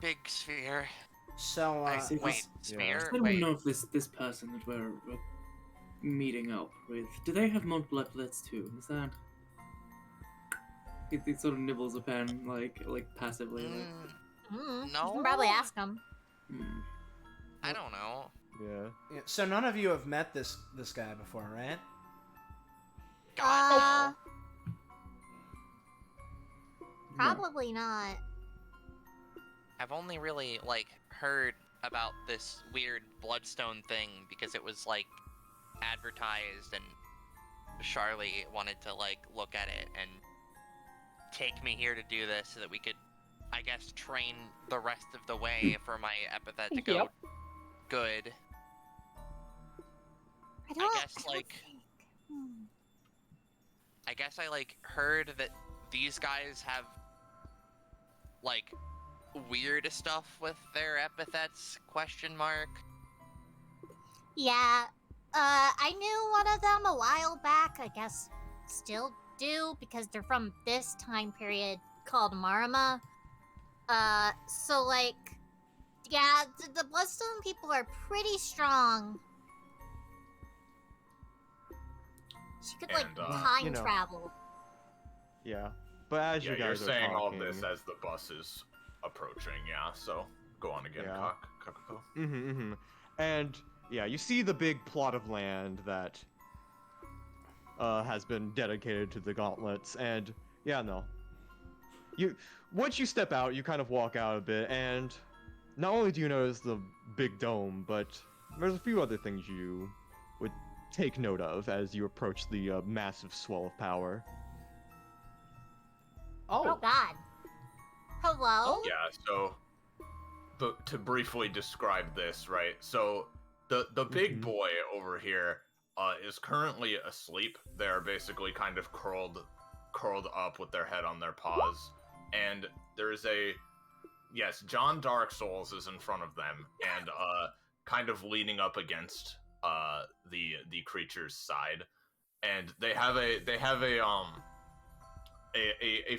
big sphere. So, see, Wait, this- sphere? I don't Wait. know if this person that we're meeting up with, do they have multiple episodes too? Is that? He sort of nibbles a pen, like passively. Like, You No. can probably ask him. hmm. I don't know. Yeah. yeah, so none of you have met this guy before, right? God, Probably not. I've only really, like, heard about this weird bloodstone thing because it was, like, advertised and Charlie wanted to, like, look at it and take me here to do this so that we could, I guess, train the rest of the way for my epithet to go Yep. good. I don't. guess, I don't like- think. Hmm. I guess I, like, heard that these guys have, like, weird stuff with their epithets, question mark. Yeah. I knew one of them a while back. I guess still do because they're from this time period called Marama. So like, yeah, the Bloodstone people are pretty strong. She could like And, time you know. travel. Yeah. But as Yeah, you you're guys are saying all talking, this as the bus is approaching, yeah, so go on again, Yeah. Kakapo. And yeah, you see the big plot of land that has been dedicated to the gauntlets, and yeah, no. Once you step out, you kind of walk out a bit, and not only do you notice the big dome, but there's a few other things you would take note of as you approach the massive swell of power. Oh God. Hello. Yeah, so to briefly describe this, right? So the big Mhm. boy over here is currently asleep. They're basically kind of curled up with their head on their paws, and there's John Dark Souls is in front of them and kind of leaning up against the creature's side, and they have a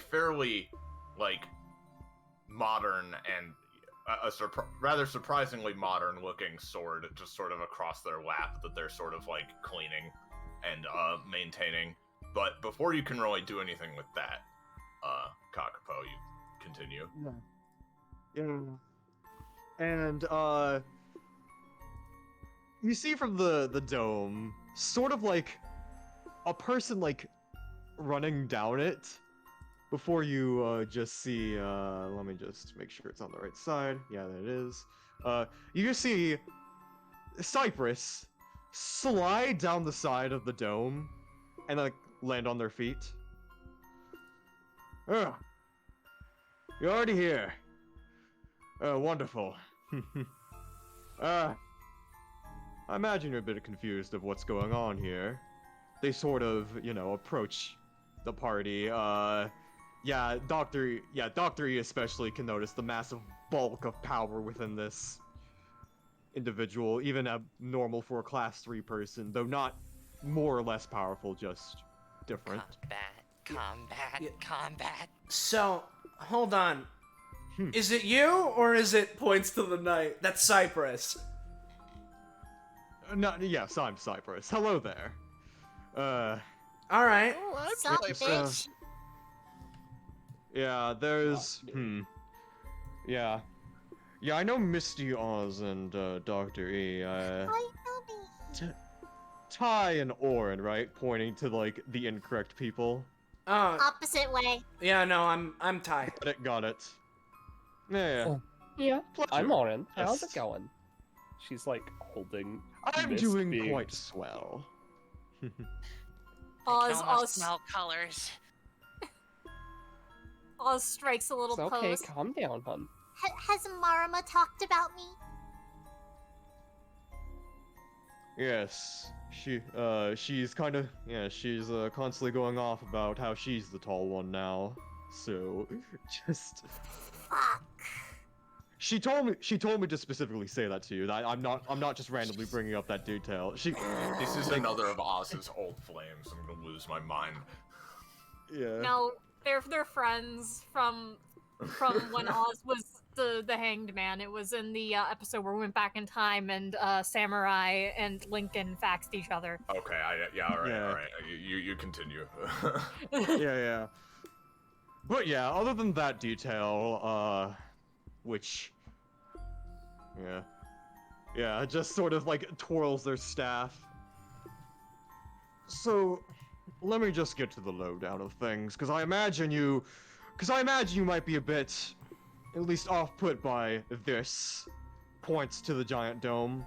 fairly like modern and rather surprisingly modern looking sword just sort of across their lap that they're sort of like cleaning and maintaining. But before you can really do anything with that, Kakapo, you continue. Yeah. And you see from the dome sort of like a person like running down it before you just see let me just make sure it's on the right side. Yeah, that it is. You just see Cypress slide down the side of the dome and like land on their feet. Ugh. You're already here. Wonderful. I imagine you're a bit confused of what's going on here. They sort of, approach the party. Dr. E especially can notice the massive bulk of power within this individual, even abnormal for a class 3 person, though not more or less powerful, just different. Combat. So, hold on. Hmm. Is it you, or is it points to the night? That's Cypress. Yes, I'm Cypress. Hello there. Alright. Oh, Sup, Just, bitch. Yeah, there's... Yeah. Yeah, I know Misty Oz and, Dr. E, Hi, Toby. Ty and Orin, right? Pointing to, like, the incorrect people. Opposite way. Yeah, no, I'm Ty. Got it. Yeah. Oh. Yeah, Pleasure. I'm Orin. How's it Yes. going? She's like holding. I'm this doing big- quite swell. I Oz, can almost Oz, smell colors. Oz strikes a little It's okay, pose. calm down, hon. Has Marama talked about me? Yes. She's kind of... Yeah, she's, constantly going off about how she's the tall one now. So, just... Fuck. She told me to specifically say that to you. That I'm not just randomly bringing up that detail. This is another of Oz's old flames. I'm gonna lose my mind. Yeah. No, they're friends from from when Oz was the hanged man. It was in the episode where we went back in time and Samurai and Lincoln faxed each other. Okay, all right, Yeah. all right. You continue. Yeah. But yeah, other than that detail, which, yeah, just sort of like twirls their staff. So, let me just get to the lowdown of things, because I imagine you might be a bit, at least off-put by this. Points to the giant dome.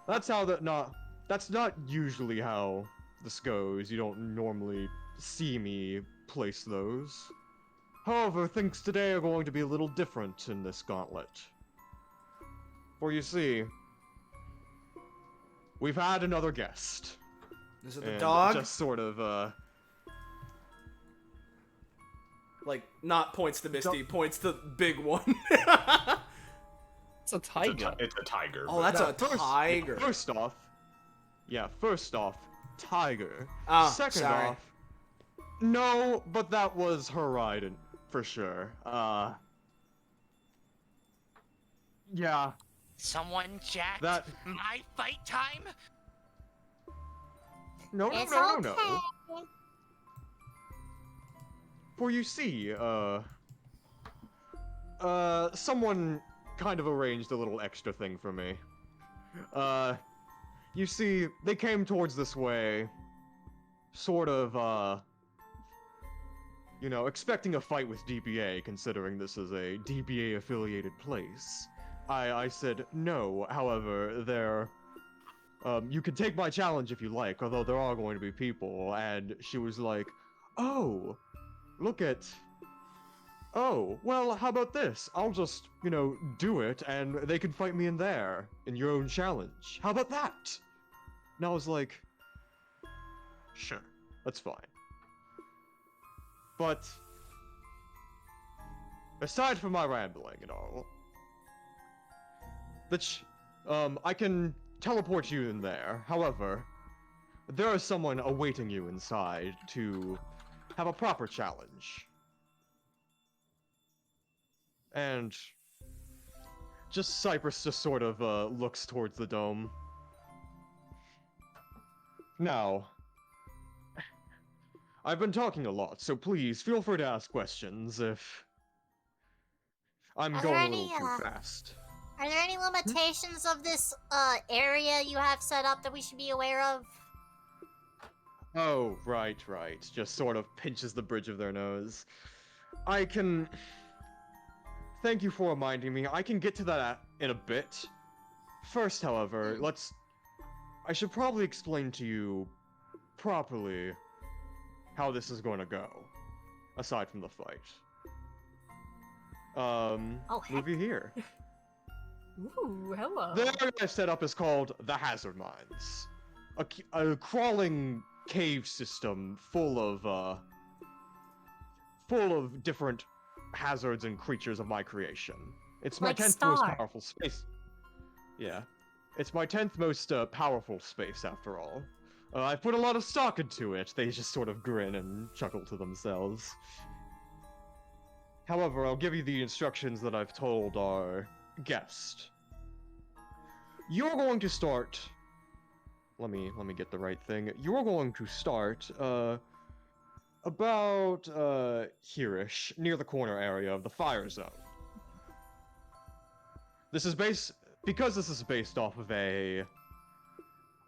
That's not usually how this goes. You don't normally see me place those. However, things today are going to be a little different in this gauntlet. For you see, we've had another guest. Is it the And dog? Just sort of, Like, not points to Misty, points to big one. It's a tiger. It's a tiger. Oh, but- that's a First- tiger. First off, tiger. Ah, Second sorry. off, no, but that was her riding, for sure. Yeah, Someone jacked that. my fight time? No. It's okay. For you see, someone kind of arranged a little extra thing for me. You see, they came towards this way, sort of, expecting a fight with DBA, considering this is a DBA-affiliated place. I said no, however, you can take my challenge if you like, although there are going to be people, and she was like, oh, oh, well, how about this? I'll just, do it, and they can fight me in there, in your own challenge. How about that? And I was like, sure, that's fine. But, aside from my rambling and all, I can teleport you in there. However, there is someone awaiting you inside to have a proper challenge. And Cypress just sort of looks towards the dome. Now, I've been talking a lot, so please feel free to ask questions if I'm Are there going a little any, too fast. Are there any limitations of this area you have set up that we should be aware of? Oh, right. Just sort of pinches the bridge of their nose. Thank you for reminding me. I can get to that in a bit. First, however, I should probably explain to you properly how this is going to go, aside from the fight. heck. Movie here. Ooh, hello. The area I set up is called the Hazard Mines. A crawling cave system full of different hazards and creatures of my creation. It's my Like 10th Star. most powerful space. Yeah. It's my 10th most powerful space, after all. I've put a lot of stock into it. They just sort of grin and chuckle to themselves. However, I'll give you the instructions that I've told our guest. You're going to start... Let me get the right thing. You're going to start, about, here-ish, near the corner area of the fire zone. Because this is based off of a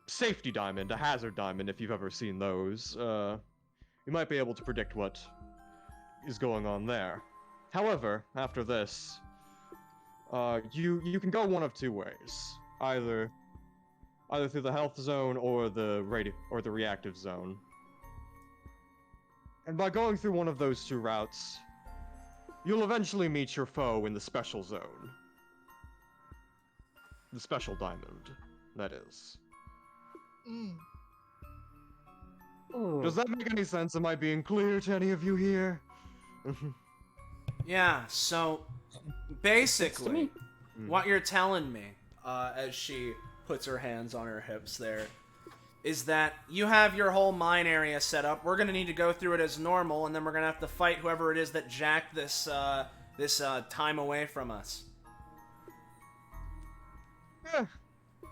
safety diamond, a hazard diamond, if you've ever seen those, you might be able to predict what is going on there. However, after this, you can go one of two ways. Either through the health zone or the reactive zone. And by going through one of those two routes, you'll eventually meet your foe in the special zone. The special diamond, that is. Does that make any sense? Am I being clear to any of you here? Yeah, so basically, what you're telling me, as she puts her hands on her hips there, is that you have your whole mine area set up. We're gonna need to go through it as normal, and then we're gonna have to fight whoever it is that jacked this this time away from us. Eh,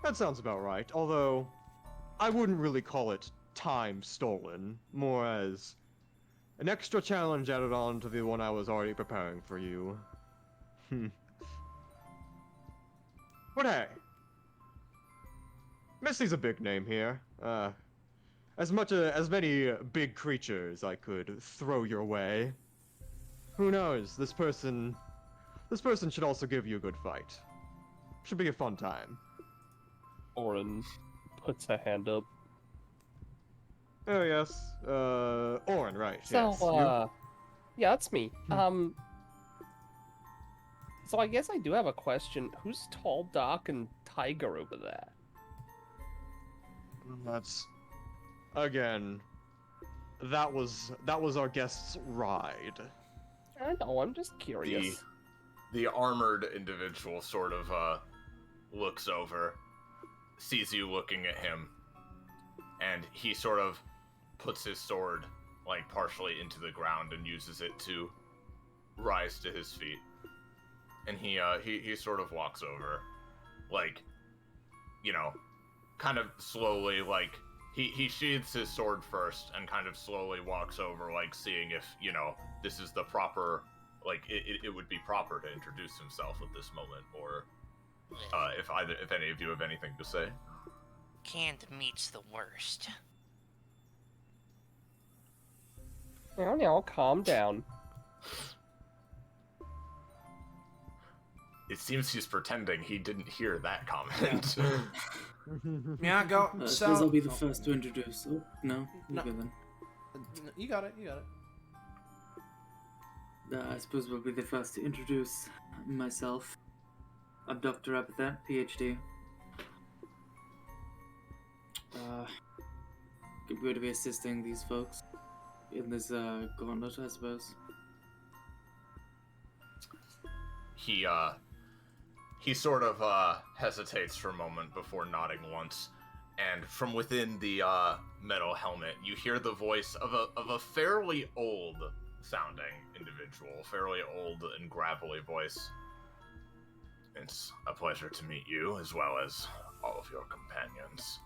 that sounds about right. Although, I wouldn't really call it time stolen, more as an extra challenge added on to the one I was already preparing for you. But hey, Missy's a big name here. As many big creatures I could throw your way. Who knows? This person should also give you a good fight. Should be a fun time. Orin puts a hand up. Oh yes, Orin, right? So, yes. You? yeah, that's me. So I guess I do have a question. Who's Tall Doc and Tiger over there? That's again. That was our guest's ride. I know. I'm just curious. The armored individual sort of looks over, sees you looking at him, and he sort of puts his sword like partially into the ground and uses it to rise to his feet. And he sort of walks over, like, you know, kind of slowly, like, he sheathes his sword first and kind of slowly walks over, like, seeing if, you know, this is the proper, like, it would be proper to introduce himself at this moment, or if any of you have anything to say. Canned meat's the worst. Now, calm down. It seems he's pretending he didn't hear that comment. Yeah, go. I So suppose I'll be the first to introduce. Oh, no. No. Okay, then. you got it. I suppose we'll be the first to introduce myself. I'm Dr. Epithet, PhD. Going to be assisting these folks in this gauntlet, I suppose. He sort of hesitates for a moment before nodding once, and from within the metal helmet, you hear the voice of a fairly old sounding individual, fairly old and gravelly voice. It's a pleasure to meet you, as well as all of your companions.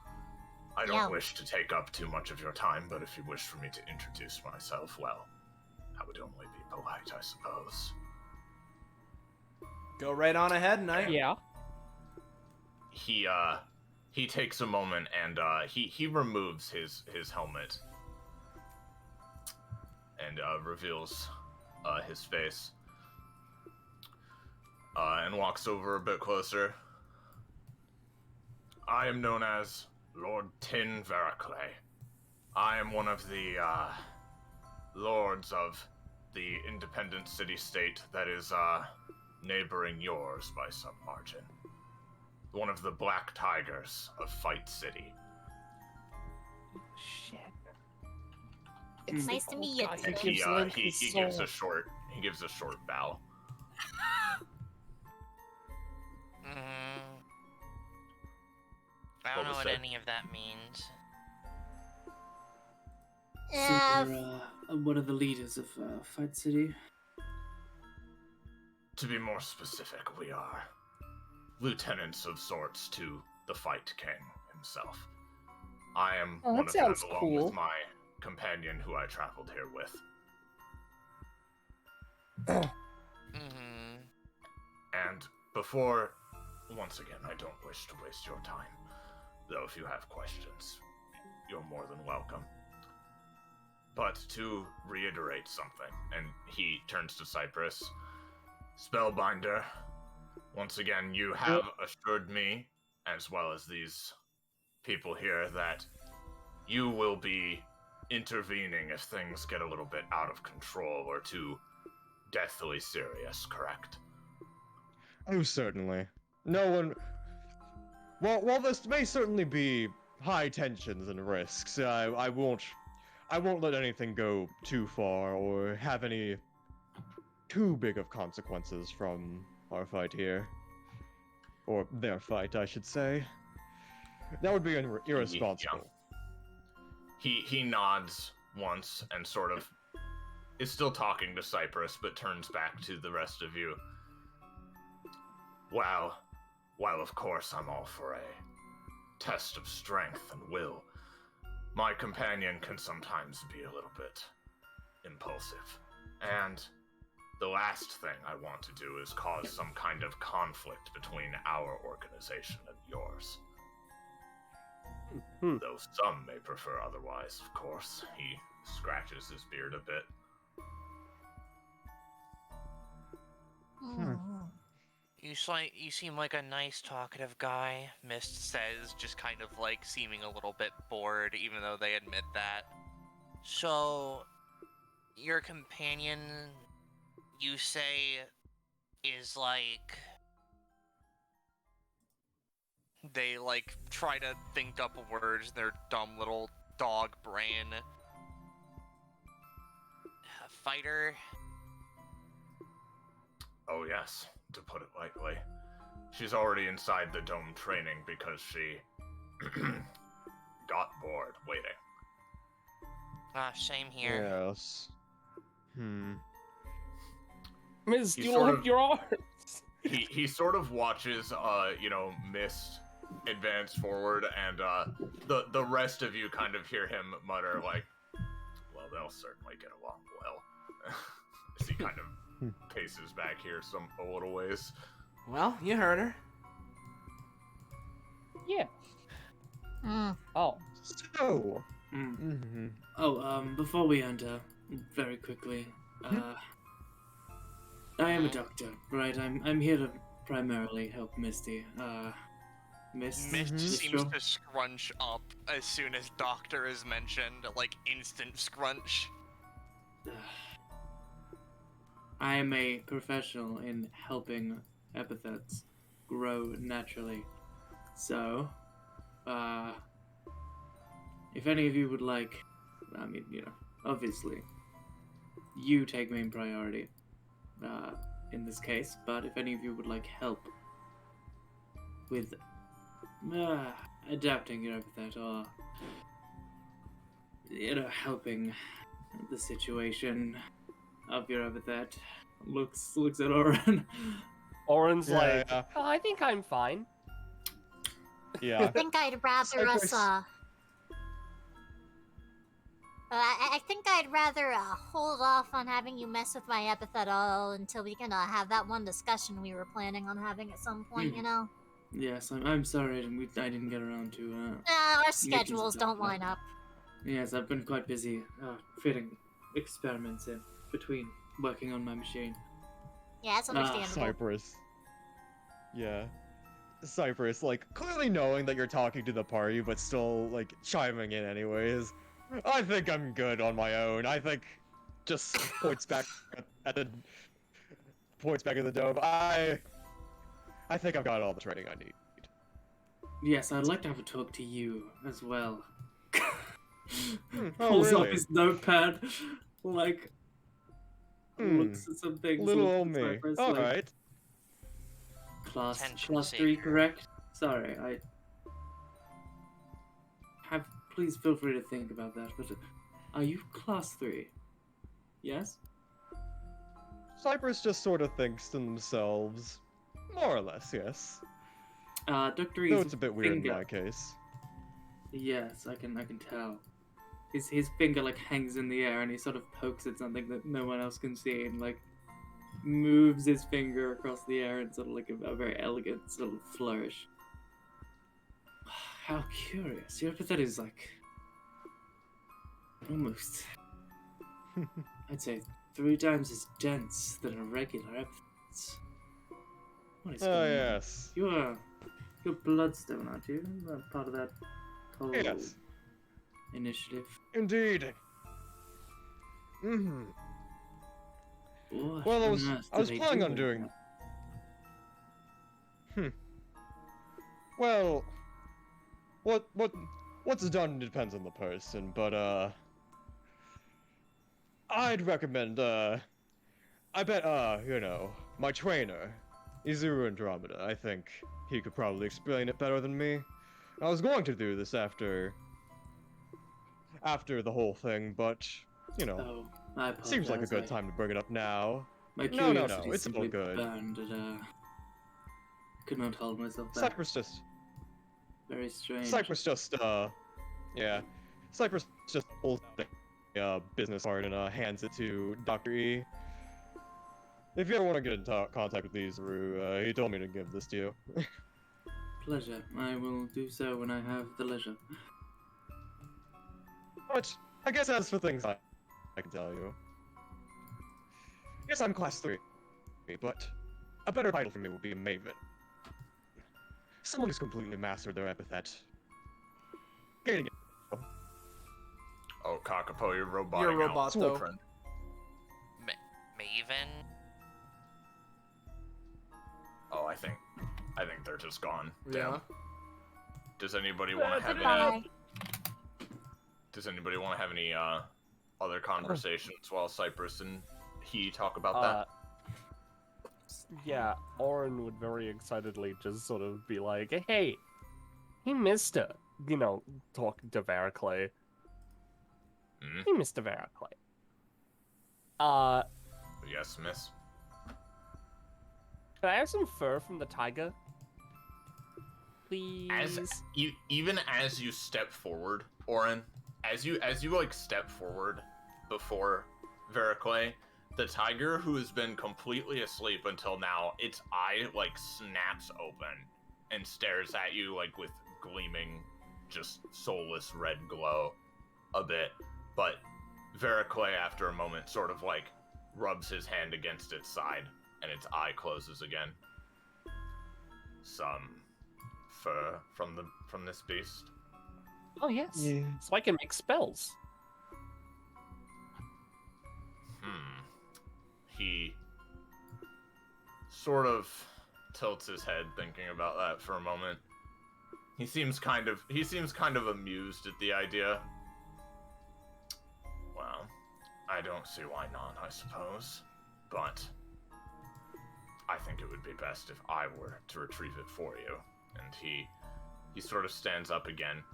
I don't wish to take up too much of your time, but if you wish for me to introduce myself, well, I would only be polite, I suppose. Go right on ahead, Knight. Yeah. He takes a moment and he removes his helmet and reveals his face and walks over a bit closer. I am known as Lord Tin Veraclay. I am one of the lords of the independent city-state that is neighboring yours by some margin. One of the Black Tigers of Fight City. Shit. It's nice to meet you. guy who He gives Link his gives soul. a short bow. I don't know was what that? any of that means. So you're one of the leaders of Fight City. To be more specific, we are lieutenants of sorts to the Fight King himself. I am Oh, one that of them, sounds along cool. with my companion who I traveled here with. And before, once again, I don't wish to waste your time. Though if you have questions, you're more than welcome. But to reiterate something, and he turns to Cypress, Spellbinder, once again, you have assured me, as well as these people here, that you will be intervening if things get a little bit out of control or too deathly serious, correct? Oh, certainly. No one. Well, while this may certainly be high tensions and risks, I won't let anything go too far or have any too big of consequences from our fight here, or their fight, I should say. That would be irresponsible. He nods once and sort of is still talking to Cypress, but turns back to the rest of you. Well, of course I'm all for a test of strength and will. My companion can sometimes be a little bit impulsive, and the last thing I want to do is cause some kind of conflict between our organization and yours. Though some may prefer otherwise, of course. He scratches his beard a bit. You seem like a nice talkative guy, Mist says, just kind of like seeming a little bit bored, even though they admit that. So, your companion, you say, is like... They like try to think up words, their dumb little dog brain. Fighter? Oh yes, to put it lightly. She's already inside the dome training because she got bored waiting. Same here. Yes. Miss, He you sort left of- your arms. He sort of watches, Mist advance forward, and the rest of you kind of hear him mutter like, "Well, they'll certainly get along well." As he kind of paces back here a little ways. Well, you heard her. Yeah. Hmm. Oh. So. Mm. Oh, before we enter, very quickly, I am a doctor, right? I'm here to primarily help Misty. Mist Seems to scrunch up as soon as doctor is mentioned, like instant scrunch. I am a professional in helping epithets grow naturally. So, if any of you would like, obviously, you take main priority in this case, but if any of you would like help with adapting your epithet or, helping the situation of your epithet, looks at Oren. Oren's Yeah, like, yeah. "Oh, I think I'm fine." Yeah. I think I'd rather us, Cypress. I think I'd rather hold off on having you mess with my epithet all until we can have that one discussion we were planning on having at some point, you know? Yes, I'm sorry, I didn't get around to, Our schedules don't line up. Yes, I've been quite busy fitting experiments in between working on my machine. Yeah, that's understandable. Cypress. Yeah. Cypress, like, clearly knowing that you're talking to the party, but still, like, chiming in anyways. I think I'm good on my own. I think just points back at the dome. I think I've got all the training I need. Yes, I'd like to have a talk to you as well. Oh, Pulls up really? his notepad, like, looks at some things. Little looks old at me. Cypress, All like, right. Class Attention 3, seeker. correct? Sorry, please feel free to think about that, but are you class 3? Yes? Cypress just sort of thinks to themselves. More or less, yes. Dr. Though E's it's a bit weird finger. in my case. Yes, I can tell. His finger like hangs in the air and he sort of pokes at something that no one else can see and like moves his finger across the air in sort of like a very elegant sort of flourish. How curious. Your epithet is like almost I'd say 3 times as dense than a regular epithet. What is Oh, going on? yes. You're Bloodstone, aren't you? Part of that whole Yes. initiative. Indeed. Mm-hmm. What Well, I on was earth I was do they planning do on with doing. that? Well, what's done depends on the person, but I'd recommend I bet my trainer, Izuru Andromeda. I think he could probably explain it better than me. I was going to do this after the whole thing, but you know. I apologize. Seems like a good time to bring it up now. My No, curiosity it's all simply good. burned and could not hold myself back. Cypress just, Very strange. yeah. Cypress just pulls the business card and hands it to Dr. E. If you ever want to get in contact with Izuru, he told me to give this to you. Pleasure. I will do so when I have the leisure. But I guess as for things I can tell you. Yes, I'm class 3, but a better title for me would be a Maven. Someone who's completely mastered their epithet. Getting it. Oh, Kakapo, you're roboting You're a out. robot, Cool, though. friend. Maven? Oh, I think they're just gone. Yeah. Damn. Does anybody want to have any? Bye. Does anybody want to have any other conversations while Cypress and he talk about that? Yeah, Oren would very excitedly just sort of be like, hey, Mr. Talking to Variclay. Hmm? Hey, Mr. Variclay. Yes, miss. Can I have some fur from the tiger? Please? Even as you step forward, Oren, as you like step forward before Variclay, the tiger, who has been completely asleep until now, its eye like snaps open and stares at you like with gleaming, just soulless red glow a bit. But Variclay, after a moment, sort of like rubs his hand against its side and its eye closes again. Some fur from this beast. Oh, yes. Yeah. So I can make spells. He sort of tilts his head thinking about that for a moment. He seems kind of amused at the idea. Well, I don't see why not, I suppose. But I think it would be best if I were to retrieve it for you. And he sort of stands up again,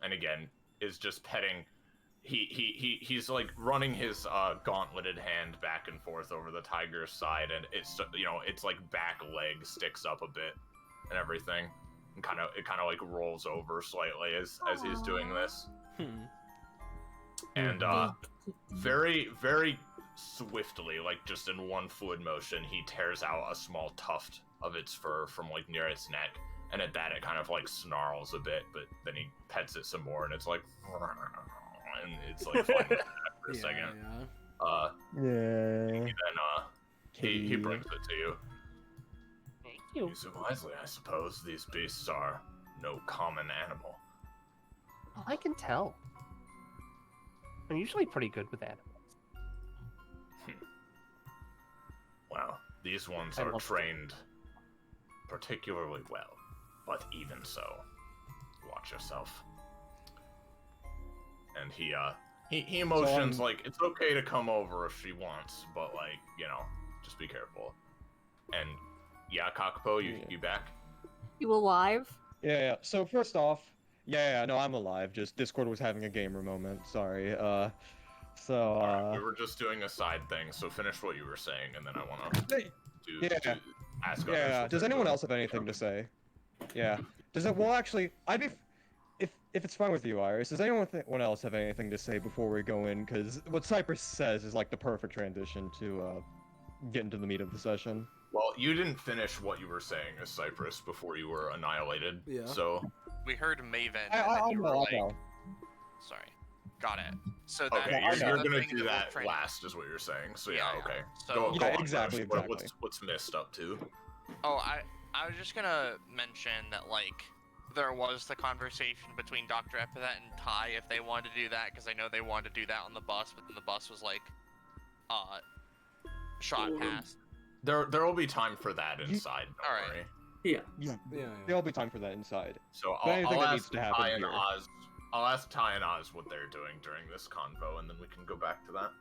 and again is just petting. He's like running his gauntleted hand back and forth over the tiger's side, and it's its like back leg sticks up a bit and everything, and it kind of like rolls over slightly as he's doing this. And very, very swiftly, like just in one fluid motion, he tears out a small tuft of its fur from like near its neck, and at that it kind of like snarls a bit, but then he pets it some more, and it's like, and it's like fine for a second. Yeah. Then he brings it to you. Thank you. Use it wisely, I suppose. These beasts are no common animal. Oh, I can tell. I'm usually pretty good with animals. Well, these ones I are love trained particularly well, but even so, watch yourself. And he motions like it's okay to come over if she wants, but like, just be careful. And yeah, Kakapo, you back? You alive? Yeah. So first off, no, I'm alive. Just Discord was having a gamer moment. Sorry. Alright, we were just doing a side thing, so finish what you were saying, and then I want to ask others. Yeah. what Does they're anyone doing. else have anything to say? Yeah. Well, actually, I'd be. If it's fine with you, Iris, does anyone else have anything to say before we go in? Because what Cypress says is like the perfect transition to get into the meat of the session. Well, you didn't finish what you were saying as Cypress before you were annihilated. Yeah. So We heard Maven, and I then you were know. like, sorry. Got it. So that okay, is you're the gonna thing do we're that training- last, is what you're saying. So yeah, Yeah, okay. so- Go Yeah, on, exactly, Rush. exactly. What's missed up to? Oh, I was just gonna mention that, like, there was the conversation between Dr. Epithet and Ty if they wanted to do that, because I know they wanted to do that on the bus, but then the bus was like, shot past. There will be time for that inside. Don't Alright. worry. Yeah. Yeah. There'll be time for that inside. So But anything I'll that ask needs to happen Ty and here. Oz. I'll ask Ty and Oz what they're doing during this convo, and then we can go back to that.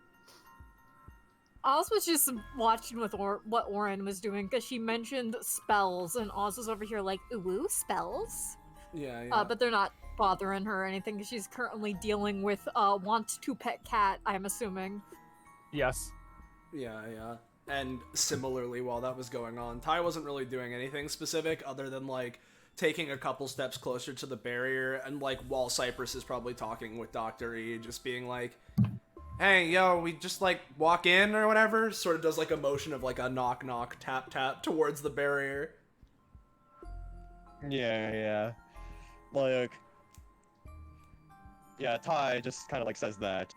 Oz was just watching with what Oren was doing because she mentioned spells, and Oz was over here like, ooh, spells? Yeah. But they're not bothering her or anything because she's currently dealing with want to pet cat, I'm assuming. Yes. Yeah. And similarly, while that was going on, Ty wasn't really doing anything specific other than, like, taking a couple steps closer to the barrier, and, like, while Cypress is probably talking with Dr. E, just being like, hey, yo, we just, like, walk in or whatever, sort of does, like, a motion of, like, a knock-knock, tap-tap towards the barrier. Yeah. Like, yeah, Ty just kind of, like, says that.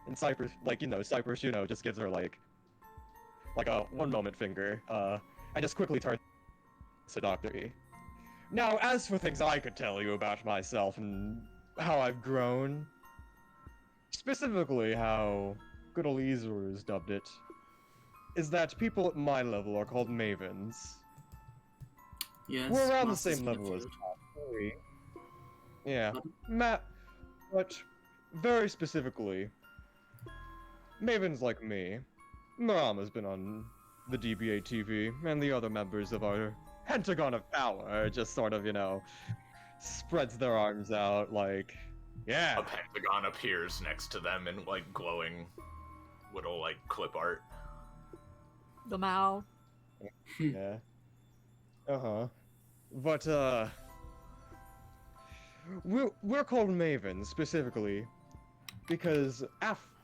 And Cypress, like, Cypress, just gives her, like a one-moment finger, and just quickly turns to Dr. E. Now, as for things I could tell you about myself and how I've grown, specifically how good old Ezra has dubbed it, is that people at my level are called mavens. Yes. We're around the Masters same in the level as field. Dr. E. Yeah, Pardon? but very specifically, mavens like me. Marama's been on the DBA TV, and the other members of our Pentagon of Power just sort of, spreads their arms out like, yeah. A pentagon appears next to them in like glowing little like clip art. The Mao. Yeah. But, we're called mavens, specifically, because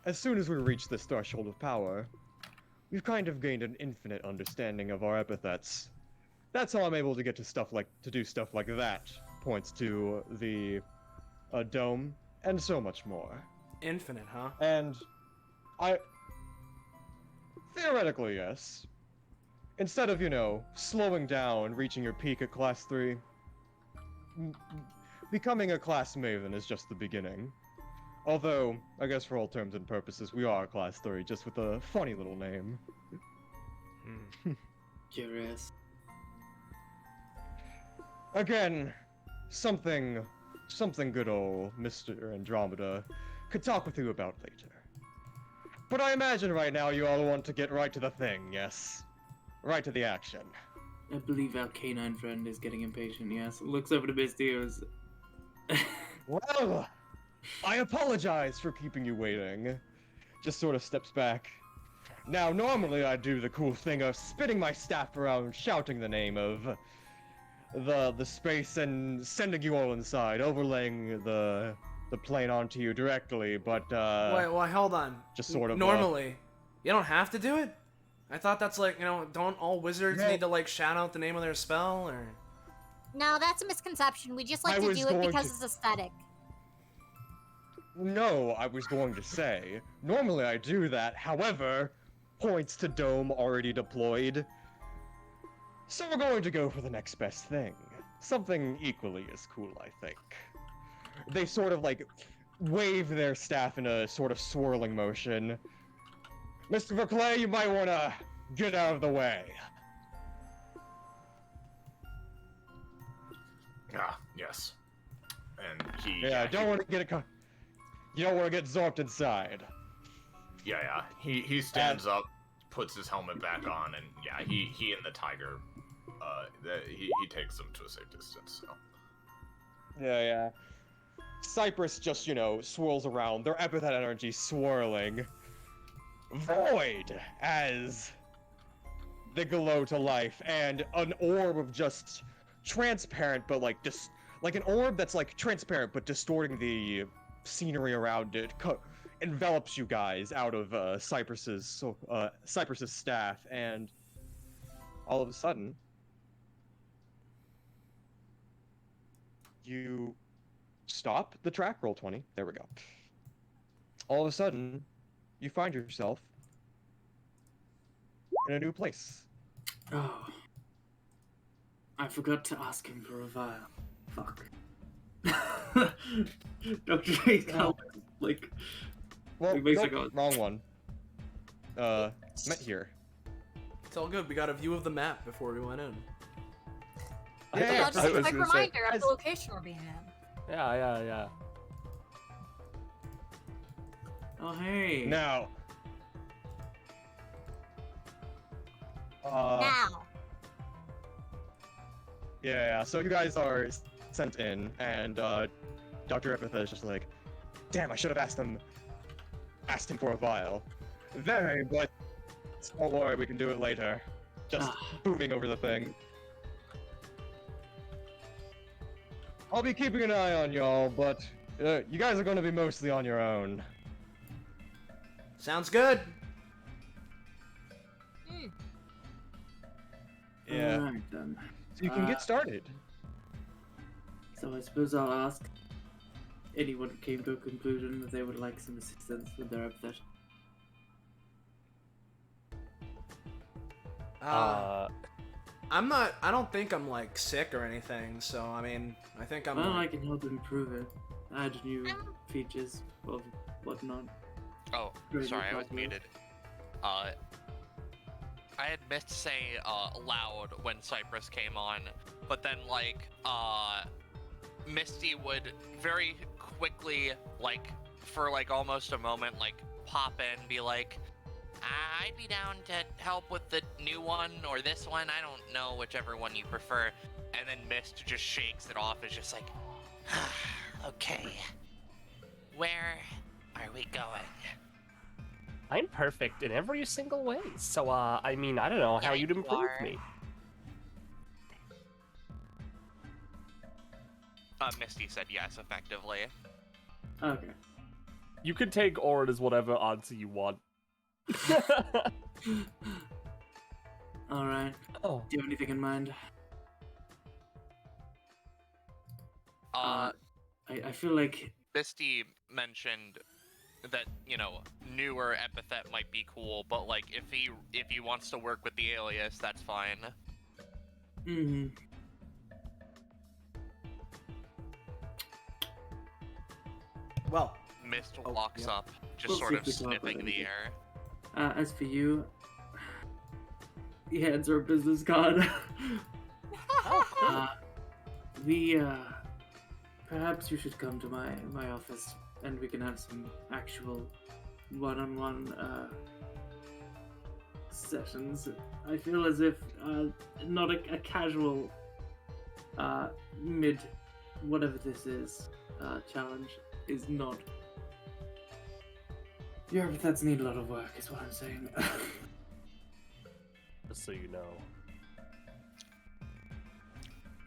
as soon as we reach this threshold of power, we've kind of gained an infinite understanding of our epithets. That's how I'm able to do stuff like that. Points to the dome, and so much more. Infinite, huh? And theoretically, yes. Instead of, slowing down, reaching your peak at Class 3, becoming a Class Maven is just the beginning. Although, I guess for all terms and purposes, we are Class 3, just with a funny little name. Curious. Again, something good old Mr. Andromeda could talk with you about later. But I imagine right now you all want to get right to the thing, yes? Right to the action. I believe our canine friend is getting impatient, yes. Looks over to Misty and is... Well, I apologize for keeping you waiting. Just sort of steps back. Now, normally I do the cool thing of spinning my staff around, shouting the name of the space and sending you all inside, overlaying the plane onto you directly, but Wait, hold on. just sort of Normally, you don't have to do it? I thought that's like, don't all wizards need to like shout out the name of their spell, or? No, that's a misconception. We just like I to was do it going because to- it's aesthetic. No, I was going to say, normally I do that, however, points to dome already deployed. So we're going to go for the next best thing. Something equally as cool, I think. They sort of like wave their staff in a sort of swirling motion. Mr. Verclay, you might want to get out of the way. Ah, yes. And he. Yeah, don't want to get you don't want to get zorped inside. Yeah. He stands up, puts his helmet back on, and yeah, he and the tiger, he takes them to a safe distance. So. Yeah. Cypress just, swirls around, their epithet energy swirling. Void as they glow to life, and an orb of just transparent, but like an orb that's like transparent but distorting the scenery around it, envelops you guys out of Cypress's staff, and all of a sudden, you stop the track. Roll 20. There we go. All of a sudden, you find yourself in a new place. Oh. I forgot to ask him for a vial. Fuck. Dr. J's Oh. like... Well, Like, basically- nope, wrong one. Met here. It's all good. We got a view of the map before we went in. Yeah, Just I a was quick gonna say- reminder of the location we're being in. Yeah. Oh, hey. Now. Now. Yeah, so you guys are sent in, and Dr. Epithet is just like, damn, I should have asked them asking for a vial. Very, but don't worry, we can do it later. Just booming over the thing. I'll be keeping an eye on y'all, but you guys are going to be mostly on your own. Sounds good. Yeah. Alright then. So you can get started. So I suppose I'll ask anyone who came to a conclusion that they would like some assistance with their epithet. I don't think I'm like sick or anything, so I mean, I think I'm Well, I like, can help improve it. Add new features of whatnot. Oh, Very sorry, I was possible. muted. I had missed to say loud when Cypress came on, but then like Misty would very quickly, like for like almost a moment, like pop in, be like, I'd be down to help with the new one or this one. I don't know, whichever one you prefer. And then Mist just shakes it off. It's just like, okay, where are we going? I'm perfect in every single way, so, I mean, I don't know how Yeah, you'd you improve are. me. Misty said yes, effectively. Okay. You can take Orin as whatever answer you want. Alright. Oh. Do you have anything in mind? I feel like Misty mentioned that, you know, newer epithet might be cool, but like if he wants to work with the alias, that's fine. well, Mist Oh, walks yeah. up, just We'll sort see of if we talk about sniffing the anything. air. As for you, he hands her a business card. Perhaps you should come to my office and we can have some actual one-on-one sessions. I feel as if not a casual mid whatever this is challenge is not. Your epithets need a lot of work, is what I'm saying. Just so you know.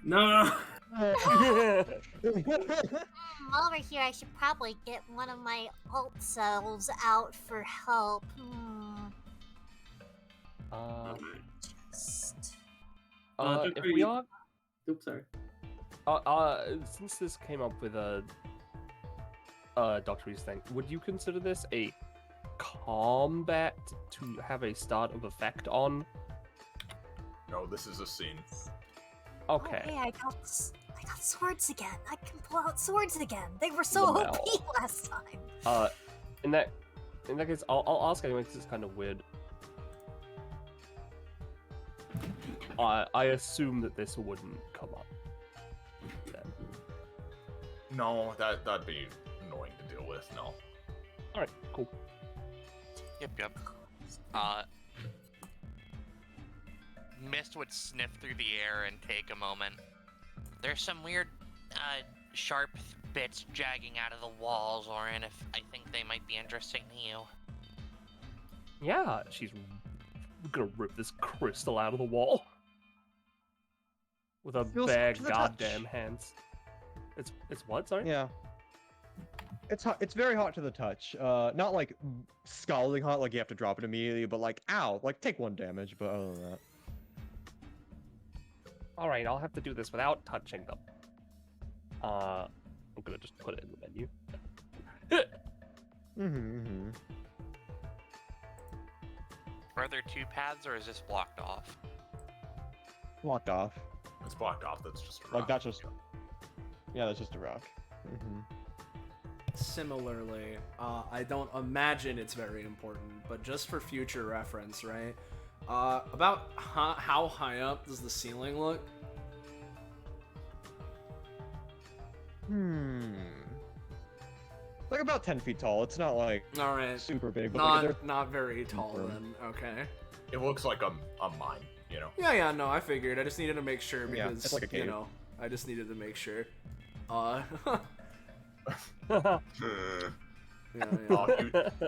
No. Over here, I should probably get one of my alt selves out for help. Just... If we are... Oops, sorry. Since this came up with Dr. Reese thing, would you consider this a combat to have a start of effect on? No, this is a scene. Okay. Oh, hey, I got swords again. I can pull out swords again. They were so Well. OP last time. In that case, I'll ask anyway because it's kind of weird. I assume that this wouldn't come up. Then. No, that'd be annoying to deal with. No. All right, cool. Yep. Mist would sniff through the air and take a moment. There's some weird, sharp bits jagging out of the walls, Orin, if I think they might be interesting to you. Yeah, she's gonna rip this crystal out of the wall with her Feels bare hot to the touch. goddamn hands. It's what? Sorry. Yeah. It's hot. It's very hot to the touch. Not like scalding hot, like you have to drop it immediately, but like, ow, like take 1 damage. But other than that, All right, I'll have to do this without touching them. I'm gonna just put it in the menu. Are there 2 paths, or is this blocked off? Blocked off. It's blocked off. That's just a rock. Like that's just. Yeah, that's just a rock. similarly, I don't imagine it's very important, but just for future reference, right? About how high up does the ceiling look? Like about 10 feet tall. It's not like All right, super big, but like, not very tall Confirm. then. Okay. It looks like a mine, you know. Yeah, no, I figured. I just needed to make sure Yeah, because it's like a you cave. know, I just needed to make sure. Yeah, Oh,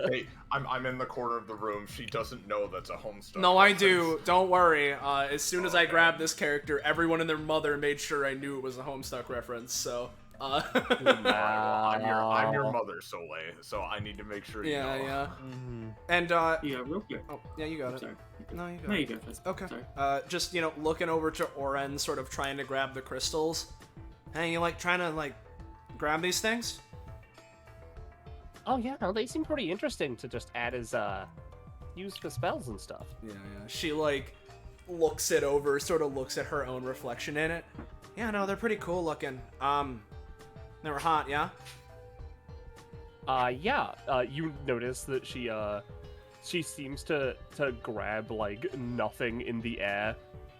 hey, I'm in the corner of the room. She doesn't know that's a Homestuck. No, I reference. do. Don't worry. As soon as I grabbed this character, everyone and their mother made sure I knew it was a Homestuck reference. So, Alright, well, I'm your mother, Soleil, so I need to make sure you know. yeah. Mhm. And Yeah, real quick. oh, yeah, you got it. Sorry. No, you got No, it. you go first. Okay. Sorry. Just looking over to Oren, sort of trying to grab the crystals. Hey, you trying to grab these things? Oh yeah, no, they seem pretty interesting to just add as used for spells and stuff. Yeah. She looks it over, sort of looks at her own reflection in it. Yeah, no, they're pretty cool looking. They were hot, yeah. You notice that she seems to grab nothing in the air,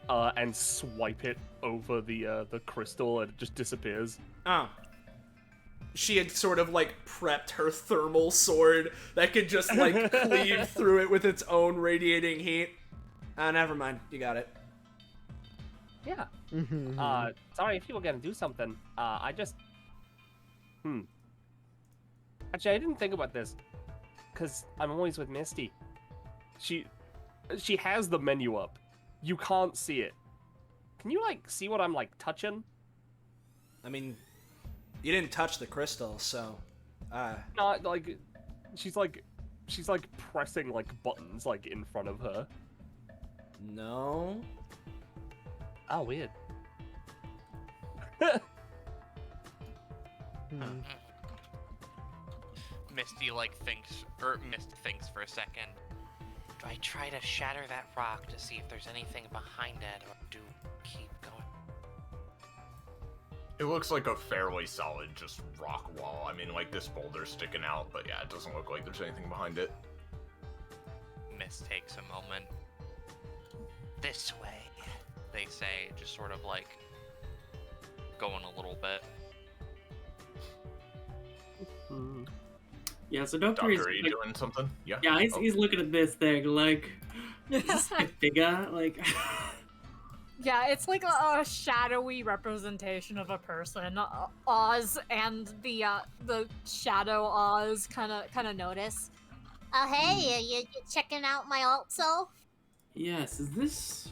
and swipe it over the crystal, and it just disappears. Oh. She had sort of prepped her thermal sword that could just cleave through it with its own radiating heat. Never mind. You got it. Yeah. Sorry if you were gonna do something. Actually, I didn't think about this, because I'm always with Misty. She has the menu up. You can't see it. Can you see what I'm touching? I mean, you didn't touch the crystal, so. Not she's pressing buttons in front of her. No. Oh, weird. Misty thinks for a second. Do I try to shatter that rock to see if there's anything behind it, or do keep going? It looks like a fairly solid just rock wall. I mean, this boulder's sticking out, but yeah, it doesn't look like there's anything behind it. Miss takes a moment. This way, they say, just sort of going a little bit. Yeah, so Doctor is Doctor, are you doing something? Yeah. Yeah, he's looking at this thing is this a figure? Yeah, it's like a shadowy representation of a person. Oz and the shadow Oz kind of notice. Oh, hey, you checking out my alt self? Yes, is this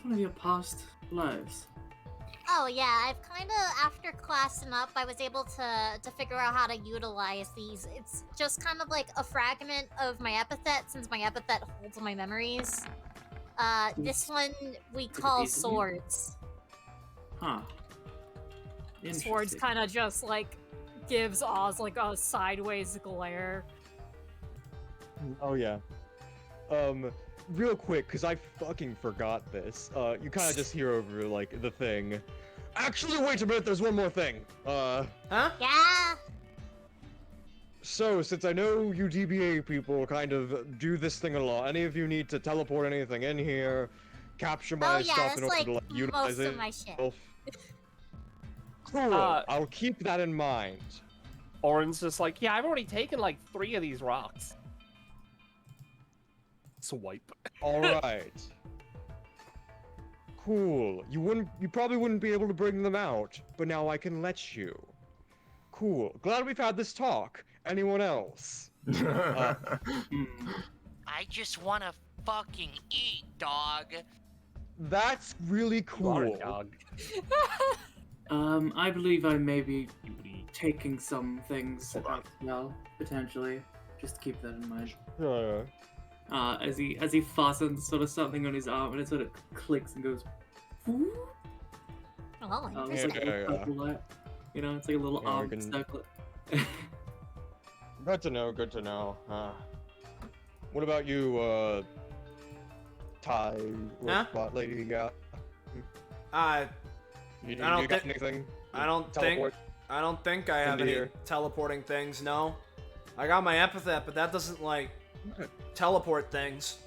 one of your past lives? Oh yeah, I've kinda, after classing up, I was able to figure out how to utilize these. It's just kind of like a fragment of my epithet, since my epithet holds my memories. This one we call piece of you? swords. Huh. Swords Interesting. kind of just gives Oz a sideways glare. Oh yeah. Real quick, because I fucking forgot this. You kind of just hear over the thing. Actually, wait a minute. There's one more thing. Huh? Yeah. So, since I know you DBA people kind of do this thing a lot, any of you need to teleport anything in here, capture my Oh yeah, stuff in that's order to utilize most it? of my shit. Cool. I'll keep that in mind. Oren's just yeah, I've already taken 3 of these rocks. Swipe. All right. Cool. You probably wouldn't be able to bring them out, but now I can let you. Cool. Glad we've had this talk. Anyone else? I just wanna fucking eat, dog. That's really cool. Dog. I believe I may be taking some things as well, potentially. Just keep that in mind. Yeah. As he fastens sort of something on his arm, and it sort of clicks and goes. Whoo! Oh, It's like a Yeah. little purple light. It's like a little Yeah, we arm can- circlet. Good to know. Good to know. What about you, Ty? Huh? Robot lady? Yeah. You don't got thi- anything? I don't Teleport? think I have Into any here. teleporting things. No, I got my epithet, but that doesn't teleport things.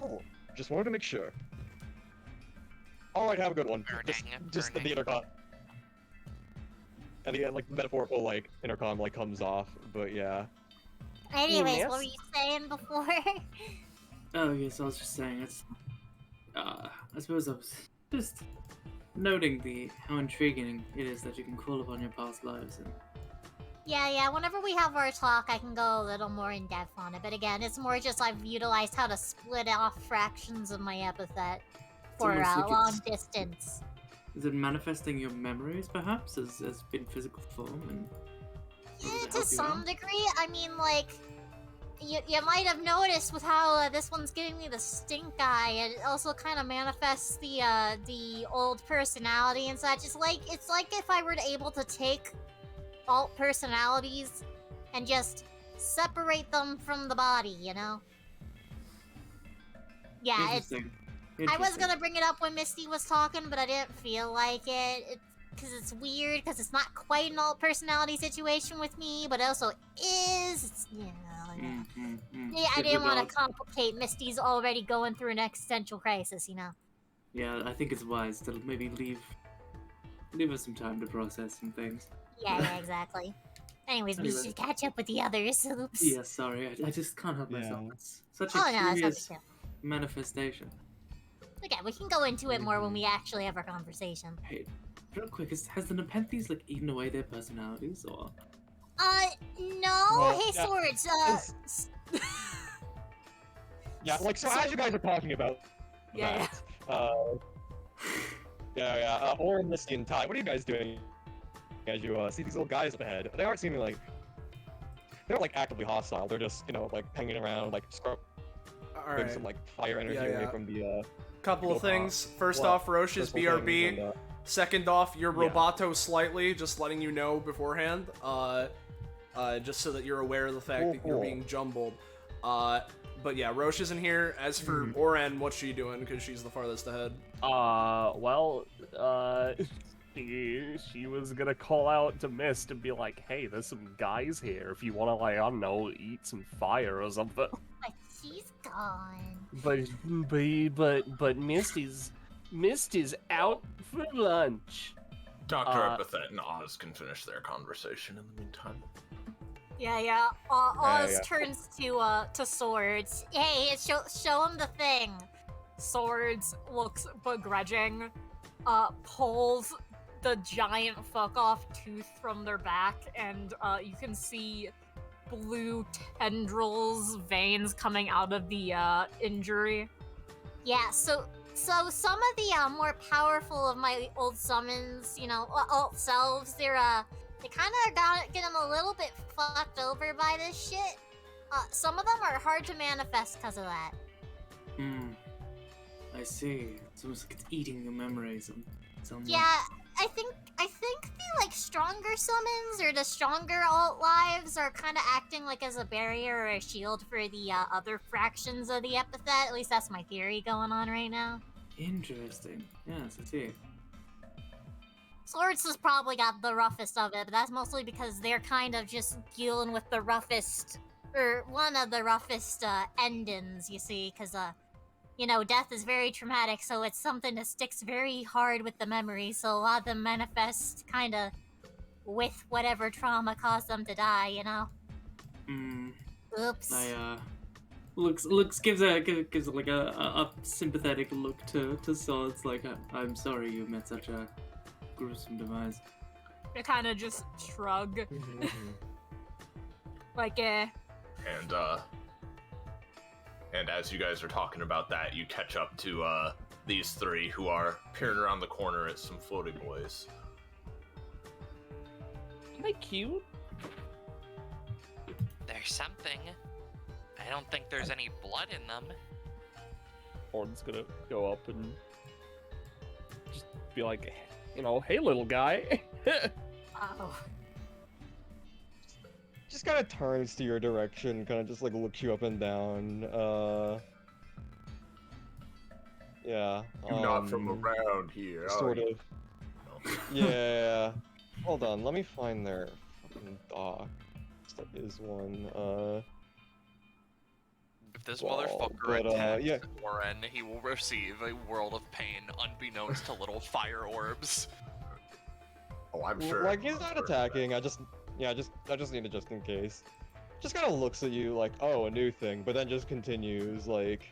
Oh, just wanted to make sure. All right, have a good one. Just the Burning. intercom. And the metaphorical intercom comes off, but yeah. Anyways, Yes. what were you saying before? Oh yes, I was just saying it's. I suppose I was just noting how intriguing it is that you can call upon your past lives. And Yeah, whenever we have our talk, I can go a little more in depth on it. But again, it's more just I've utilized how to split off fractions of my epithet for almost like long it's- distance. is it manifesting your memories, perhaps, as in physical form? And Yeah, does it to help you some out? degree. I mean, like, you might have noticed with how this one's giving me the stink eye. It also kind of manifests the old personality and such. It's like if I were able to take alt personalities and just separate them from the body, you know? Yeah, it's. Interesting. I was Interesting. gonna bring it up when Misty was talking, but I didn't feel like it. Because it's weird, because it's not quite an alt personality situation with me, but it also is. It's, you know. Yeah, I Good didn't want regard. to complicate. Misty's already going through an existential crisis, you know? Yeah, I think it's wise to maybe leave us some time to process some things. Yeah, exactly. Anyways, we Anyway. should catch up with the others. Oops. Yeah, sorry, I just can't help myself. Yeah. It's such a Oh, no, it's curious understandable. manifestation. Okay, we can go into it more when we actually have our conversation. Hey, real quick, has the Nepenthes like eaten away their personalities, or? No. Well, Hey, yeah, Swords, Yeah, like, so as you guys are talking about Yeah, that, or Misty and Ty, what are you guys doing as you see these little guys up ahead? They aren't seeming like, they're like actively hostile, they're just, you know, like hanging around, like scrubbing Alright. some like fire energy Yeah, away yeah. from the, Couple of Go things. First well, off, Roche's crystal BRB. things and, Second off, you're Yeah. Roboto slightly, just letting you know beforehand. Just so that you're aware of the fact that you're Cool. being jumbled. But yeah, Roche isn't here. As for Oren, what's she doing? Because she's the farthest ahead. She was gonna call out to Mist and be like, "Hey, there's some guys here. If you wanna, like, I don't know, eat some fire or something." but she's gone. But Mist is out for lunch. Dr. Epithet and Oz can finish their conversation in the meantime. Yeah. Oz yeah. turns to Swords. Hey, show him the thing. Swords looks begrudging, pulls the giant fuck off tooth from their back, and you can see blue tendrils, veins coming out of the injury. Yeah, so some of the more powerful of my old summons, you know, alt selves, they kind of getting a little bit fucked over by this shit. Some of them are hard to manifest because of that. I see. It's almost like it's eating your memories. Yeah, I think the like stronger summons or the stronger alt lives are kind of acting like as a barrier or a shield for the other fractions of the epithet. At least that's my theory going on right now. Interesting. Yes, I see. Swords has probably got the roughest of it, but that's mostly because they're kind of just dealing with the roughest, or one of the roughest endings, you see, because you know, death is very traumatic, so it's something that sticks very hard with the memory, so a lot of them manifest kind of with whatever trauma caused them to die, you know? Oops. Gives like a sympathetic look to Swords, like, I'm sorry you met such a gruesome demise. They kind of just shrug, like, And as you guys are talking about that, you catch up to these three who are peering around the corner at some floating boys. Are they cute? There's something. I don't think there's any blood in them. Horn's gonna go up and just be like, you know, hey, little guy. oh. Just kind of turns to your direction, kind of just like looks you up and down. Yeah. You're not from around here, are Sort you? of. Yeah. Hold on, let me find their fucking doc. There is one. If this Well, motherfucker but, attacks yeah. Warren, he will receive a world of pain unbeknownst to little fire orbs. Oh, I'm sure. Like he's not attacking. I just need it just in case. Just kind of looks at you like, oh, a new thing, but then just continues like,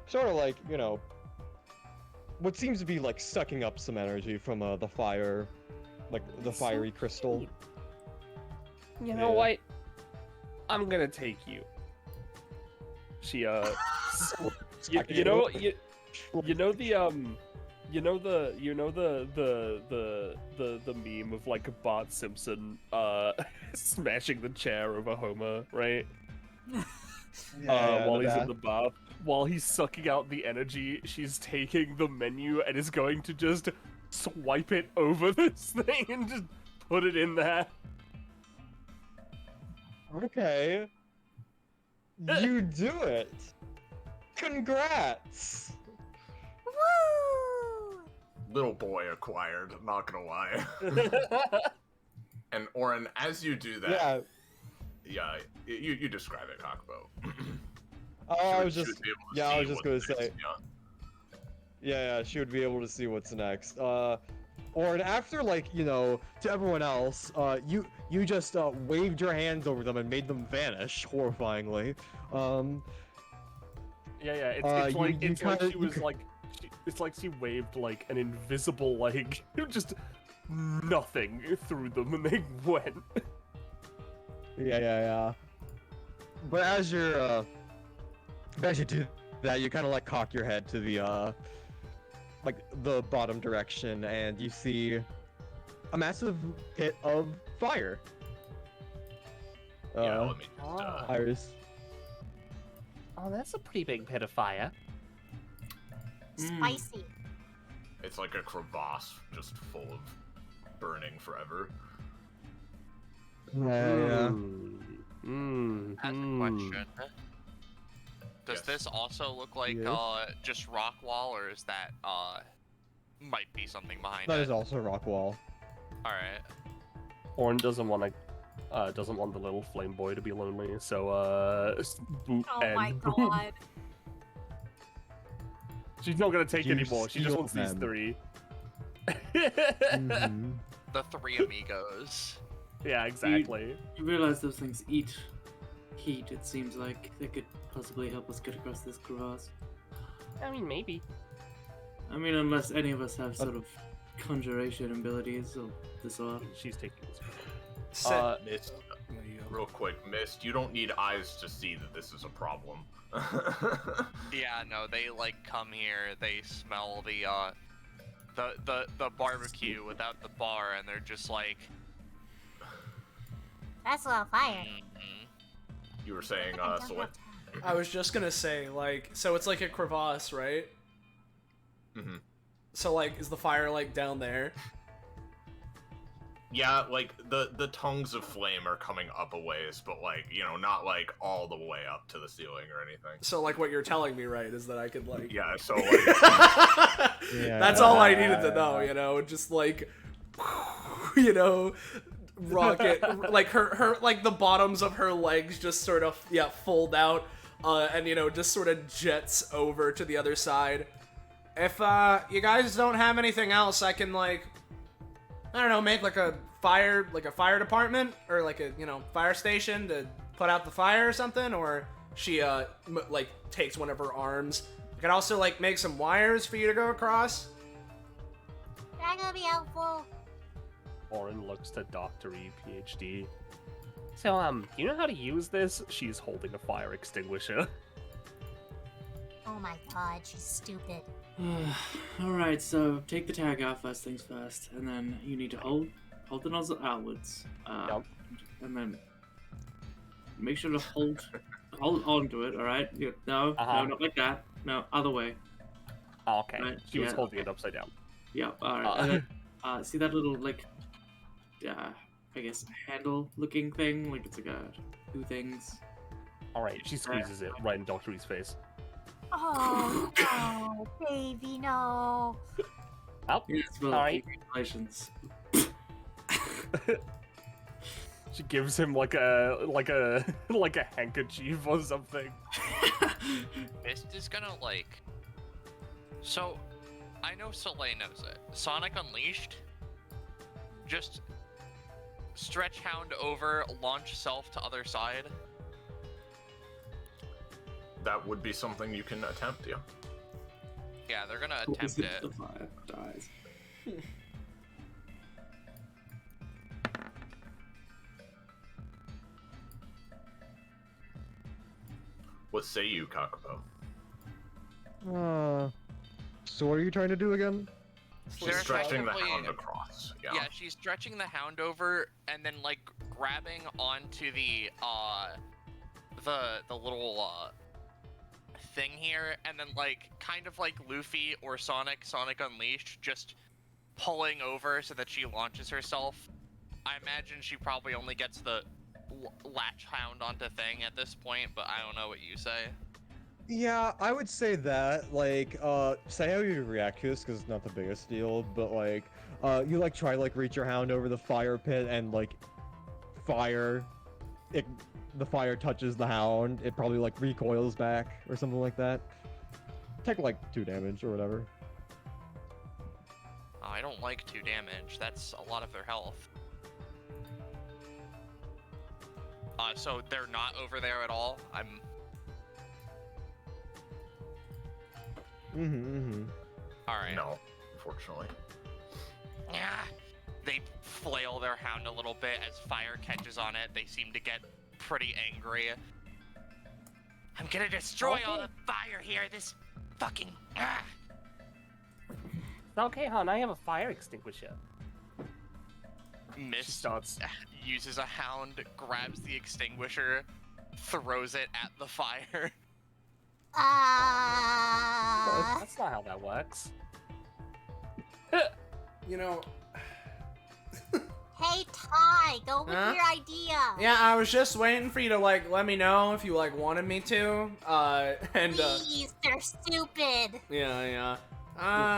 sort of like, you know, what seems to be like sucking up some energy from the fire, like the fiery crystal. You know what? I'm gonna take you. She you know the meme of like Bart Simpson smashing the chair over Homer, right? While he's in the bath, while he's sucking out the energy, she's taking the menu and is going to just swipe it over this thing and just put it in there. Okay. You do it. Congrats. Woo! Little boy acquired, not gonna lie. And Orin, as you do that, you describe it, Kakapo. I was just gonna say. Yeah, she would be able to see what's next. Or after, like, you know, to everyone else, you just waved your hands over them and made them vanish horrifyingly. It's like she waved like an invisible like just nothing through them and they went. Yeah. But as you do that, you kind of like cock your head to the like the bottom direction, and you see a massive pit of fire. Let me just, Iris. Oh, that's a pretty big pit of fire. Spicy. It's like a crevasse just full of burning forever. Yeah. As a question, does this also look like just rock wall, or is that might be something behind That it? is also rock wall. All right. Orin doesn't want the little flame boy to be lonely, so boot Oh and my boom. god. She's not gonna take You anymore. She just steal wants these them. 3. Mhm. The 3 amigos. Yeah, exactly. You realize those things eat heat, it seems like. They could possibly help us get across this crevasse. I mean, maybe. I mean, unless any of us have sort of conjuration abilities of the sort. She's taking this. Mist, real quick, Mist, you don't need eyes to see that this is a problem. Yeah, no, they like come here, they smell the barbecue without the bar, and they're just like, That's a lot of fire. You were saying, so what? I was just gonna say, like, so it's like a crevasse, right? Mm-hmm. So, like, is the fire, like, down there? Yeah, like, the tongues of flame are coming up a ways, but, like, you know, not, like, all the way up to the ceiling or anything. So, like, what you're telling me, right, is that I could, like... Yeah, so, like... That's all I needed to know, you know? Just, like, you know, rocket... like, her, like, the bottoms of her legs just sort of, fold out, and, you know, just sort of jets over to the other side. If, you guys don't have anything else, I can, like... I don't know, make like a fire department or like a, you know, fire station to put out the fire or something, or she like takes one of her arms. I could also like make some wires for you to go across. That gonna be helpful. Orin looks to doctor-y PhD. So, you know how to use this? She's holding a fire extinguisher. Oh my god, she's stupid. Alright, so take the tag out first things first, and then you need to hold the nozzle outwards. Yep. And then make sure to hold onto it, alright? No, not like that. No, other way. Oh, okay. Right, She was yeah. holding it upside down. Yeah, alright. And then, see that little, like, I guess, handle-looking thing? Like, it's like two things. Alright, she squeezes it right in Dr. E's face. Oh no, baby, no. Oh, Yes, well, alright. congratulations. She gives him like a handkerchief or something. Mist is gonna like. So, I know Soleil knows it. Sonic Unleashed. Just stretch Hound over, launch self to other side. That would be something you can attempt, yeah. Yeah, they're gonna attempt Opposite it. the fire dies. What say you, Kakapo? So what are you trying to do again? She's They're stretching the effectively- hound across. Yeah. Yeah, she's stretching the hound over and then like grabbing onto the little thing here, and then like kind of like Luffy or Sonic Unleashed, just pulling over so that she launches herself. I imagine she probably only gets the latch hound onto thing at this point, but I don't know what you say. Yeah, I would say that, like, say how you react to this, because it's not the biggest deal, but, like, you, like, try, like, reach your hound over the fire pit, and, like, the fire touches the hound, it probably, like, recoils back, or something like that. Take, like, 2 damage, or whatever. Oh, I don't like 2 damage, that's a lot of their health. So they're not over there at all? Alright. No, unfortunately. Yeah. They flail their hound a little bit as fire catches on it. They seem to get pretty angry. I'm gonna destroy all the fire here, this fucking... Okay, hon, I have a fire extinguisher. Mist Starts. uses a hound, grabs the extinguisher, throws it at the fire. That's not how that works. You know, Hey, Ty, go with Huh? your idea. yeah, I was just waiting for you to, like, let me know if you, like, wanted me to, Please, they're stupid. yeah.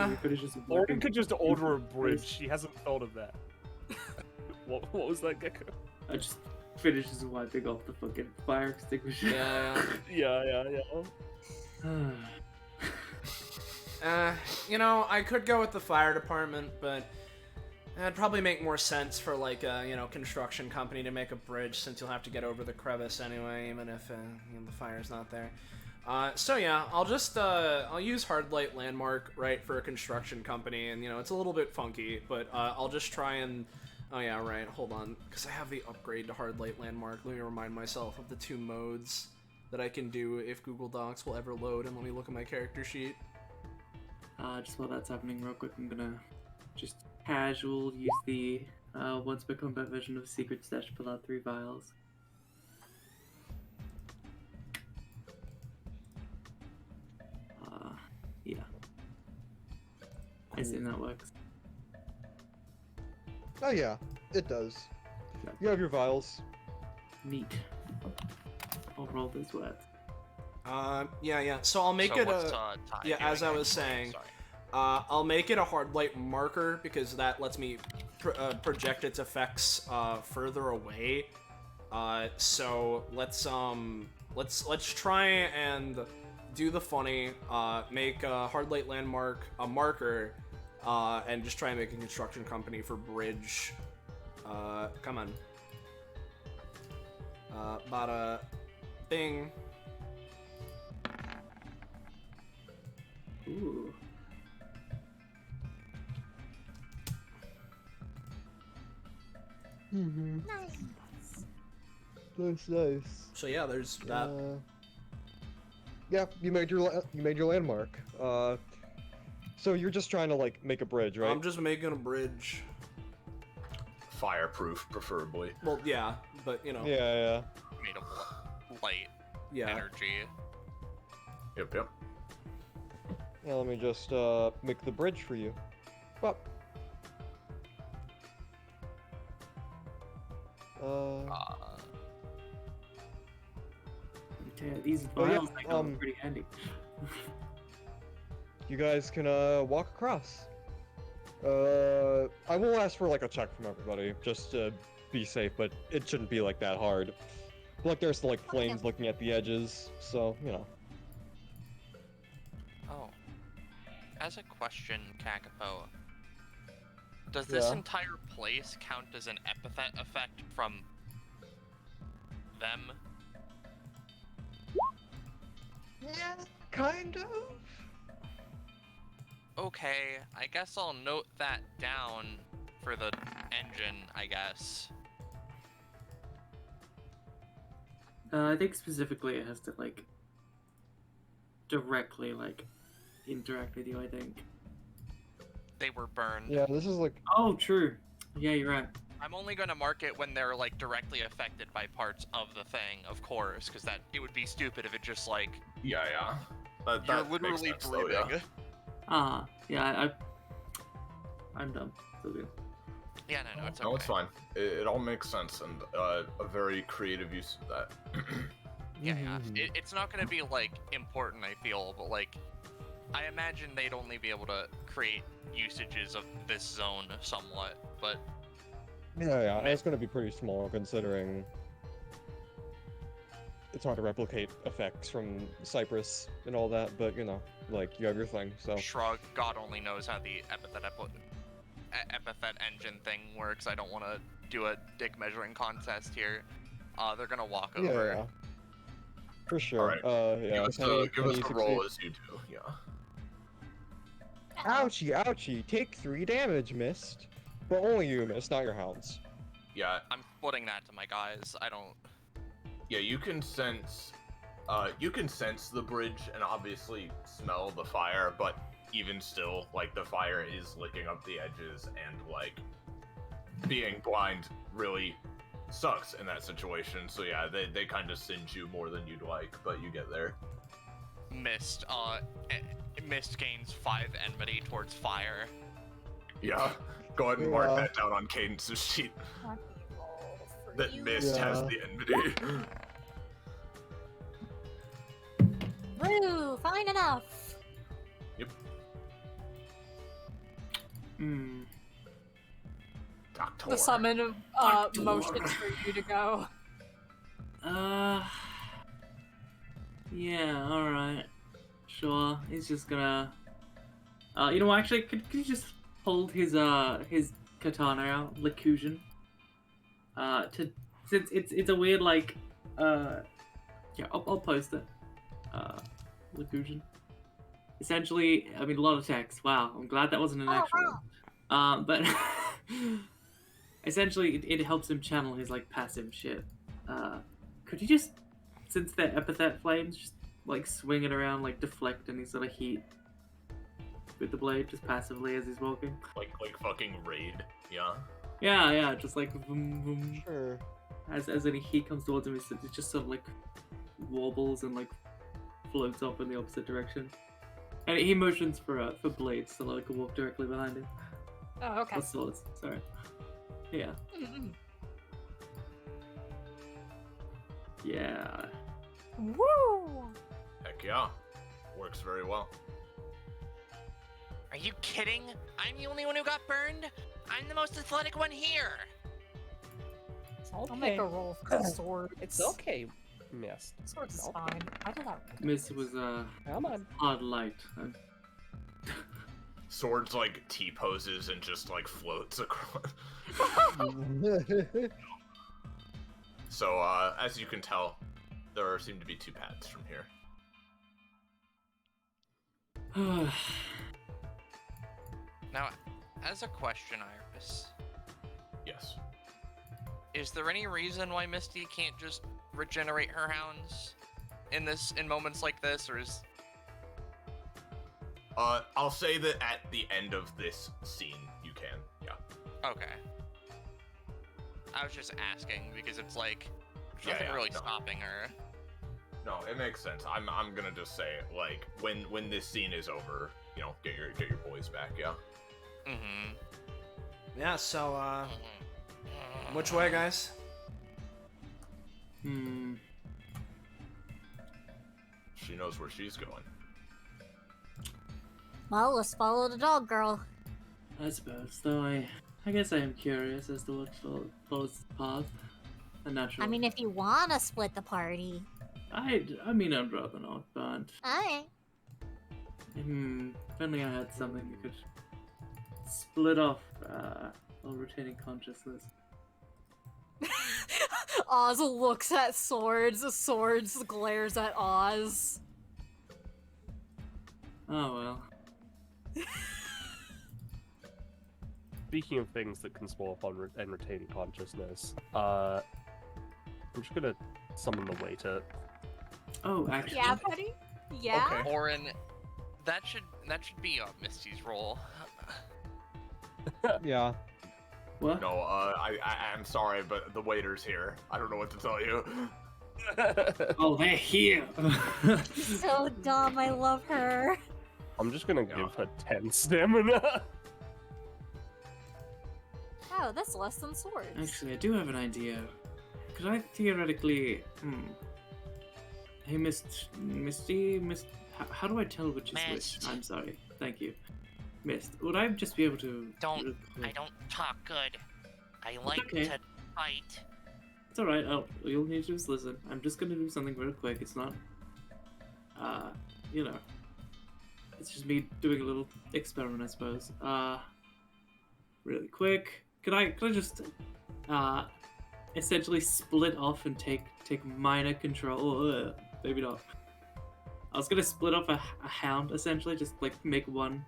We could've just Lauren could just order a bridge. She hasn't thought of that. What was that, Gecko? I just finishes wiping off the fucking fire extinguisher. Yeah. You know, I could go with the fire department, but it'd probably make more sense for, like, a, you know, construction company to make a bridge, since you'll have to get over the crevice anyway, even if, you know, the fire's not there. So yeah, I'll just, I'll use Hardlight Landmark, right, for a construction company, and, you know, it's a little bit funky, but, I'll just try and... Oh yeah, right, hold on, because I have the upgrade to Hardlight Landmark. Let me remind myself of the 2 modes that I can do if Google Docs will ever load, and let me look at my character sheet. Just while that's happening real quick, I'm gonna just casual use the once per combat version of Secret Stash to pull out 3 vials. Yeah. I assume that works. Oh yeah, it does. You have your vials. Neat. I'll roll those words. Yeah. So I'll make So it what's, a... Ty yeah, doing as I was next? saying, Sorry. I'll make it a Hardlight marker, because that lets me project its effects further away. So let's try and do the funny, make a Hardlight Landmark a marker, and just try and make a construction company for bridge. Come on. Bada bing. Ooh. Nice. So yeah, there's that. Yeah, you made your landmark. So you're just trying to, like, make a bridge, right? I'm just making a bridge. Fireproof, preferably. Well, yeah, but you know. Yeah. Made of light Yeah. energy. Yep. Yeah, let me just make the bridge for you. Well. Okay, these Oh, yeah, vials I got were pretty handy. You guys can walk across. I will ask for, like, a check from everybody, just to be safe, but it shouldn't be, like, that hard. Like, there's, like, flames looking at the edges, so, you know. Oh. As a question, Kakapo, does this Yeah. entire place count as an epithet effect from them? Yeah, kind of. Okay, I guess I'll note that down for the engine, I guess. I think specifically it has to, like, directly, like, interact with you, I think. They were burned. Yeah, this is like. Oh, true. Yeah, you're right. I'm only gonna mark it when they're, like, directly affected by parts of the thing, of course, because that it would be stupid if it just, like... Yeah, yeah. That You're makes literally sense, though, breathing. yeah. Yeah, I'm dumb. So good. Yeah, no, it's okay. No, it's fine. It all makes sense, and a very creative use of that. Yeah, yeah. It's not gonna be, like, important, I feel, but, like, I imagine they'd only be able to create usages of this zone somewhat, but... Yeah, it's gonna be pretty small considering it's hard to replicate effects from Cypress and all that, but you know, like, you have your thing, so. Shrug, God only knows how the epithet engine thing works. I don't want to do a dick measuring contest here. They're gonna walk over. Yeah. For sure. Alright. Yeah. Give us a roll as you do, yeah. Ouchie, ouchie. Take 3 damage, missed. But only you missed, not your hounds. Yeah, I'm putting that to my guys. I don't... yeah, you can sense the bridge and obviously smell the fire, but even still, like, the fire is licking up the edges, and, like, being blind really sucks in that situation. So yeah, they kind of singe you more than you'd like, but you get there. Mist, Mist gains 5 enmity towards fire. Yeah, go ahead and mark that down on Cadence's sheet. That Mist has the enmity. Woo! Fine enough. Yep. Doctor. The summon motions for you to go. Yeah, alright. Sure, he's just gonna... you know, actually, could you just hold his katana out, Lacusion? Since it's a weird, like, yeah, I'll post it. Lacusion. Essentially, I mean, a lot of text. Wow, I'm glad that wasn't an actual one. But essentially, it helps him channel his, like, passive shit. Could you just, since they're epithet flames, just, like, swing it around, like, deflect any sort of heat with the blade, just passively as he's walking? Like fucking raid, yeah. Yeah, just like boom, boom. Sure. As any heat comes towards him, it just sort of like wobbles and like floats off in the opposite direction. And he motions for blades to like walk directly behind him. Oh, okay. Or swords, sorry. Yeah. Yeah. Woo! Heck yeah, works very well. Are you kidding? I'm the only one who got burned? I'm the most athletic one here! I'll make a roll for the sword. It's okay, Mist. Sword's is fine. I do that. Mist was Come on. hard light. Swords like T-poses and just like floats across. So, as you can tell, there seem to be 2 paths from here. Now, as a question, Iris, Yes. is there any reason why Misty can't just regenerate her hounds in moments like this, or is... I'll say that at the end of this scene, you can, yeah. Okay. I was just asking, because it's like, there's Yeah, nothing yeah, really no. stopping her. No, it makes sense. I'm gonna just say, like, when this scene is over, you know, get your boys back, yeah. Mm-hmm. Yeah, so, which way, guys? She knows where she's going. Well, let's follow the dog girl. I suppose, though I guess I am curious as to what follows the path. A natural. I mean, if you wanna split the party. I mean, I'd rather not, but... Alright. If only I had something that could split off while retaining consciousness. Oz looks at Swords. Swords glares at Oz. Oh well. Speaking of things that can swallow up and retain consciousness, I'm just gonna summon the waiter. Oh, actually. Yeah, buddy. Yeah. Okay. Orin, that should be Misty's role. Yeah. What? No, I'm sorry, but the waiter's here. I don't know what to tell you. Oh, they're here. So dumb. I love her. I'm just gonna give her 10 stamina. Oh, that's less than swords. Actually, I do have an idea. Could I theoretically... Hey, Misty? How do I tell which is Mist. which? I'm sorry. Thank you. Mist. Would I just be able to... I don't talk good. I like okay. to fight. It's alright. Oh, you'll need to just listen. I'm just gonna do something real quick. It's not... you know... It's just me doing a little experiment, I suppose. Really quick. Could I just... essentially split off and take minor control? Maybe not. I was gonna split off a hound, essentially, just like make one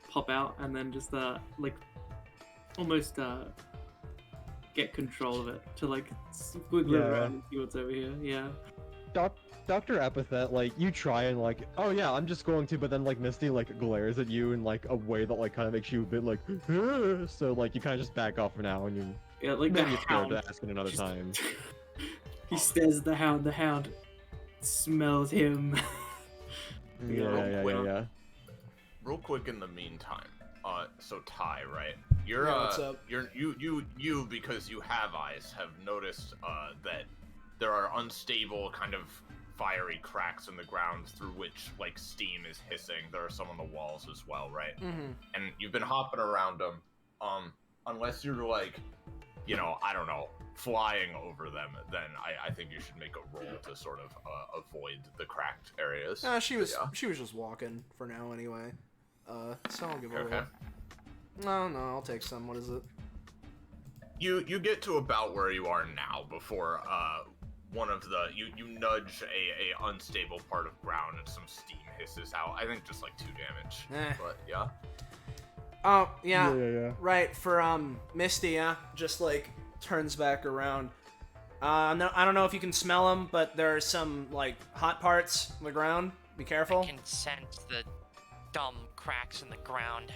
pop out and then just like almost get control of it to like squiggle around and see what's over here. Yeah. Dr. Epithet, like, you try and like, oh yeah, I'm just going to, but then like Misty like glares at you in like a way that like kind of makes you a bit like, so like you kind of just back off for now and you like maybe the you're scared hound. to ask it another time. He stares at the hound. The hound smells him. Yeah. Real quick in the meantime, so Ty, right? You're Yeah, what's up? you because you have eyes have noticed that there are unstable kind of fiery cracks in the ground through which like steam is hissing. There are some on the walls as well, right? Mm-hmm. And you've been hopping around them. Unless you're like, you know, I don't know, flying over them, then I think you should make a roll to sort of avoid the cracked areas. She was just walking for now anyway. So I'll give her a Okay. roll. No, I'll take some. What is it? You get to about where you are now before one of the you nudge a unstable part of ground and some steam hisses out. I think just like 2 damage. But yeah. Oh yeah. Yeah. Right, for Misty, yeah, just like turns back around. No, I don't know if you can smell them, but there are some like hot parts on the ground. Be careful. I can sense the dumb cracks in the ground.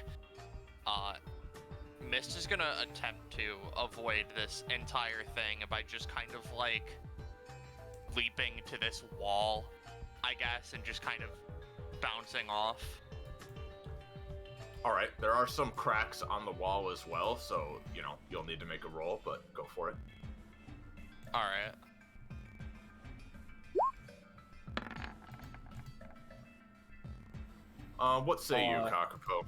Mist is gonna attempt to avoid this entire thing by just kind of like leaping to this wall, I guess, and just kind of bouncing off. Alright, there are some cracks on the wall as well, so, you know, you'll need to make a roll, but go for it. Alright. What say you, Kakapo?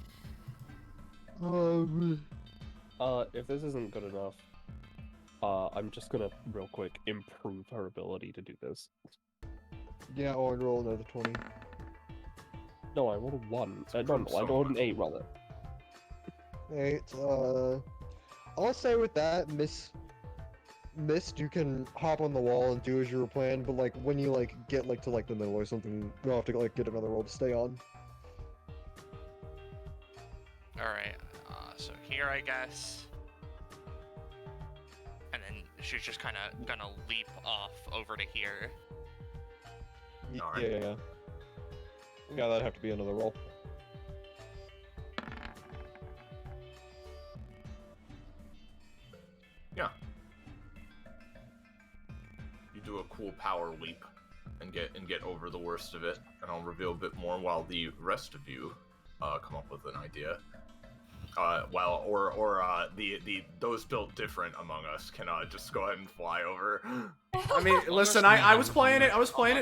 If this isn't good enough, I'm just gonna, real quick, improve her ability to do this. Yeah, or roll another 20. No, I rolled a 1. I rolled an 8, rather. 8, I'll say with that, Mist, you can hop on the wall and do as you were planned, but like, when you like, get like to like the middle or something, you'll have to like get another roll to stay on. Alright, so here, I guess. And then she's just kind of gonna leap off over to here. Alright. Yeah. Yeah, that'd have to be another roll. Yeah. You do a cool power leap and get over the worst of it, and I'll reveal a bit more while the rest of you come up with an idea. Those built different among us can just go ahead and fly over. I mean, listen, I was playing it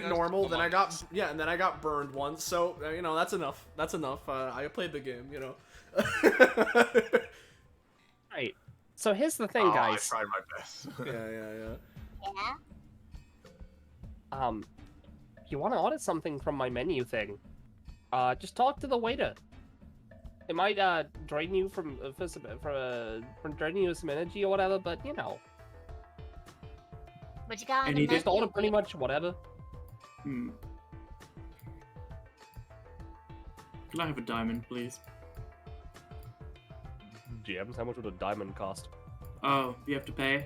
normal, then I got burned once, so you know that's enough. That's enough. I played the game, you know. Right. So here's the thing, guys. I tried my best. Yeah. Yeah? You want to order something from my menu thing? Just talk to the waiter. It might drain you from draining you some energy or whatever, but you know. What you got on And the he menu? Just order pretty much whatever. Can I have a diamond, please? GMs. How much would a diamond cost? Oh, you have to pay?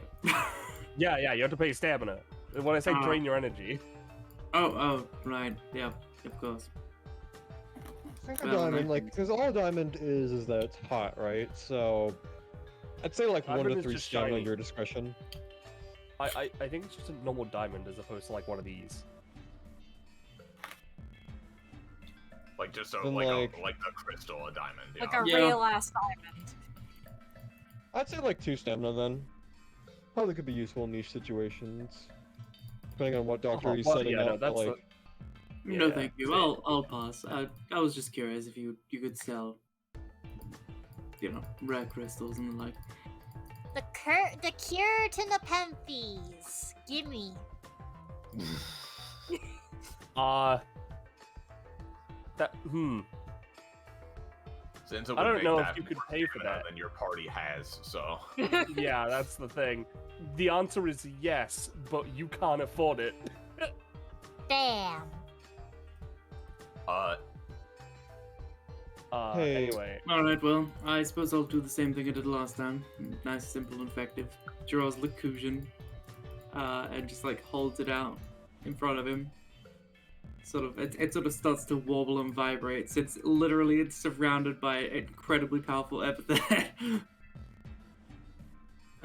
Yeah, you have to pay stamina. When I say drain your energy. Oh, right. Yeah, of course. I think a diamond, like, because all a diamond is that it's hot, right? So, I'd say like Diamond 1 to is 3 just stamina shiny. at your discretion. I think it's just a normal diamond as opposed to like one of these. Like just Then, like like- a crystal, a diamond. Like Yeah. a Yeah. real ass diamond. I'd say like 2 stamina then. Probably could be useful in niche situations. Depending on what doctor he's well, setting yeah, no, up, that's but, like... No, Yeah, thank you. same. I'll pass. I was just curious if you could sell, rare crystals and the like. The cure to Nepenthes. Gimme. Since it I would don't make know if that you could more pay for stamina that. than your party has, so. Yeah, that's the thing. The answer is yes, but you can't afford it. Damn. Hey. Anyway. Alright, well, I suppose I'll do the same thing I did last time. Nice, simple, and effective. Draws Lacusion, and just like holds it out in front of him. It sort of starts to wobble and vibrates. It's surrounded by incredibly powerful epithet.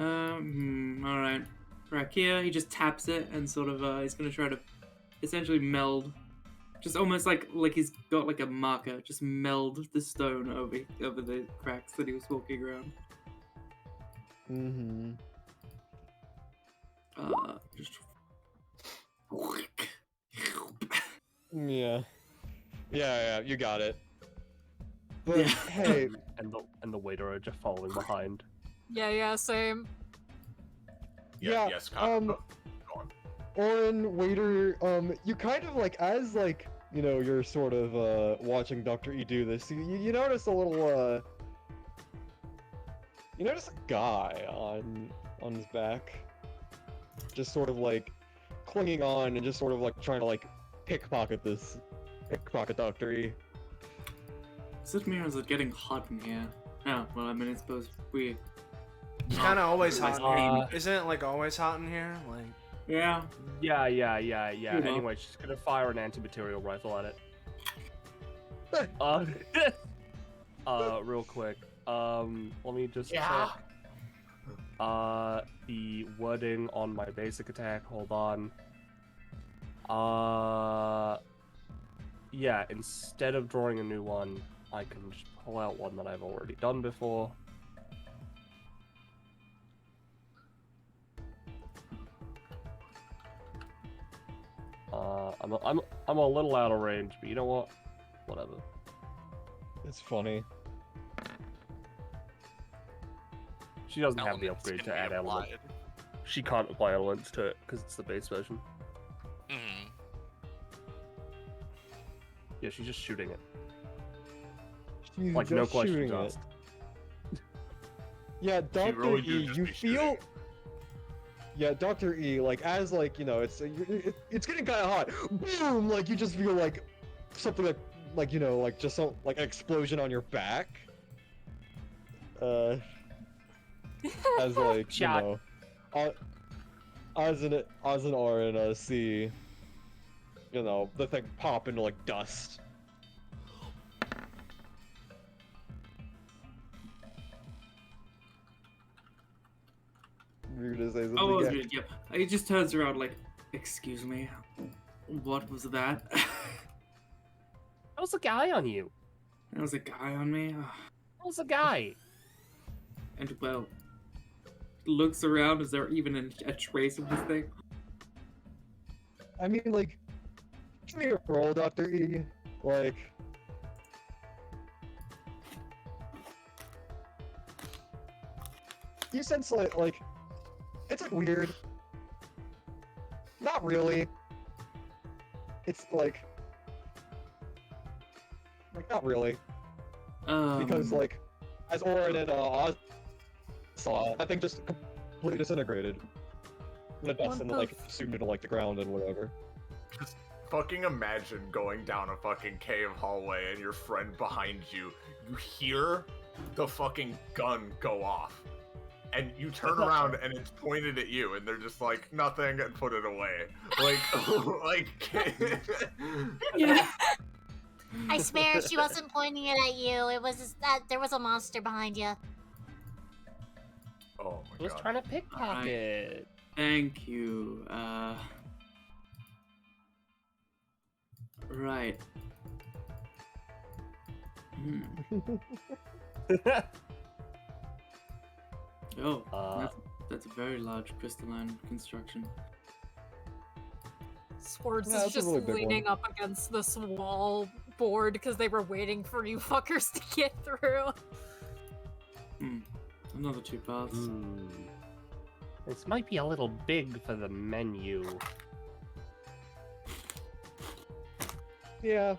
Alright. Right here, he just taps it and sort of, he's gonna try to essentially meld. Just almost like he's got like a marker, just meld the stone over the cracks that he was walking around. Mm-hmm. Just Yeah, you got it. But, Yeah. hey, And the waiter are just following behind. Yeah, same. Yeah, Yes, Kakapo. Go on. Orin, waiter, you kind of like, as like, you're sort of, watching Dr. E do this, you notice a little, you notice a guy on his back. Just sort of like, clinging on and just sort of like trying to like, pickpocket Dr. E. Is it me or is it getting hot in here? Oh, well, I mean, I suppose we... It's kind of always hot in here. Uh, Isn't it like always hot in here? Like, Yeah. Yeah. You know. Anyway, she's gonna fire an anti-material rifle at it. Real quick. Let me just check. The wording on my basic attack. Hold on. Yeah, instead of drawing a new one, I can just pull out one that I've already done before. I'm a little out of range, but you know what? Whatever. It's funny. She doesn't have the Elements upgrade can to be add element. applied. She can't apply elements to it because it's the base version. Mhm. Yeah, she's just shooting it. She's Like, no just questions shooting it. asked. Yeah, Dr. really do E, just you be feel... shooting. Yeah, Dr. E, like, as, like, it's getting kind of hot. Boom! Like, you just feel, like, something like, like, just some, like, an explosion on your back. As, like, Shot. as an Orin, see, the thing pop into, like, dust. You're gonna say something? Oh, Yeah. yeah. He just turns around like, excuse me, what was that? There was a guy on you. There was a guy on me. There was a guy. And, well, looks around, is there even a trace of this thing? I mean, like, give me a roll, Dr. E. Like, you sense, like, it's, like, weird. Not really. It's, like, not really. Because, like, as Orin and Oz saw, that thing just completely disintegrated. The dust and, like, zoomed into, like, the ground and whatever. Just fucking imagine going down a fucking cave hallway and your friend behind you. You hear the fucking gun go off. And you turn around and it's pointed at you, and they're just like, nothing, and put it away. Yeah. I swear she wasn't pointing it at you. It was just that there was a monster behind you. Oh I my was god. trying to pickpocket. Thank you. Right. Oh, that's a very large crystalline construction. Swords Yeah, is that's a just really big leaning up against this wall board because they were waiting for you fuckers to get through. Another 2 paths. This might be a little big for the menu. Yeah.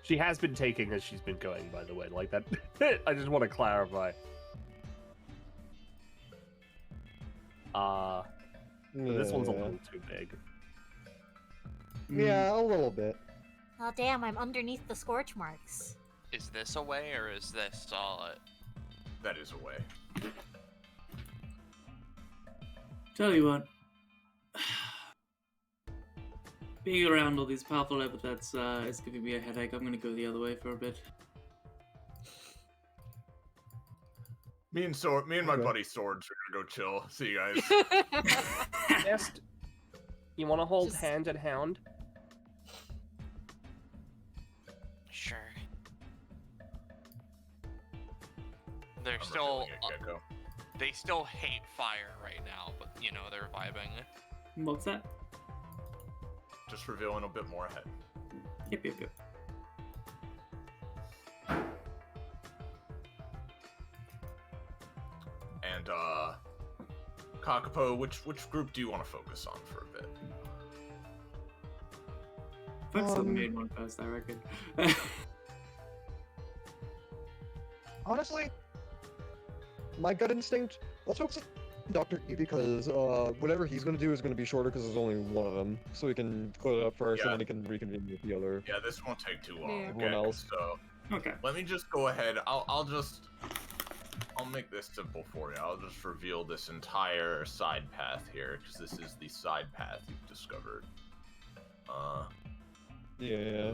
She has been taking as she's been going, by the way. Like that. I just want to clarify. This one's a little too big. Yeah, a little bit. Oh damn, I'm underneath the scorch marks. Is this a way, or is this That is a way. Tell you what. Being around all these powerful epithets is giving me a headache. I'm gonna go the other way for a bit. Me and my buddy Swords are gonna go chill. See you guys. Just, you want to hold Just- hand in hand? Sure. They're I'm still. revealing a gecko. They still hate fire right now, but you know they're vibing. What's that? Just revealing a bit more ahead. Yep. And Kakapo, which group do you want to focus on for a bit? Focus on the main one first, I reckon. Honestly, my gut instinct, let's focus on Dr. E because whatever he's gonna do is gonna be shorter because there's only one of them. So we can clear it up first and then he can reconvene with the other. Yeah, this won't take too long. Yeah. Everyone else. So Okay. let me just go ahead. I'll make this simple for you. I'll just reveal this entire side path here because this is the side path you've discovered. Yeah.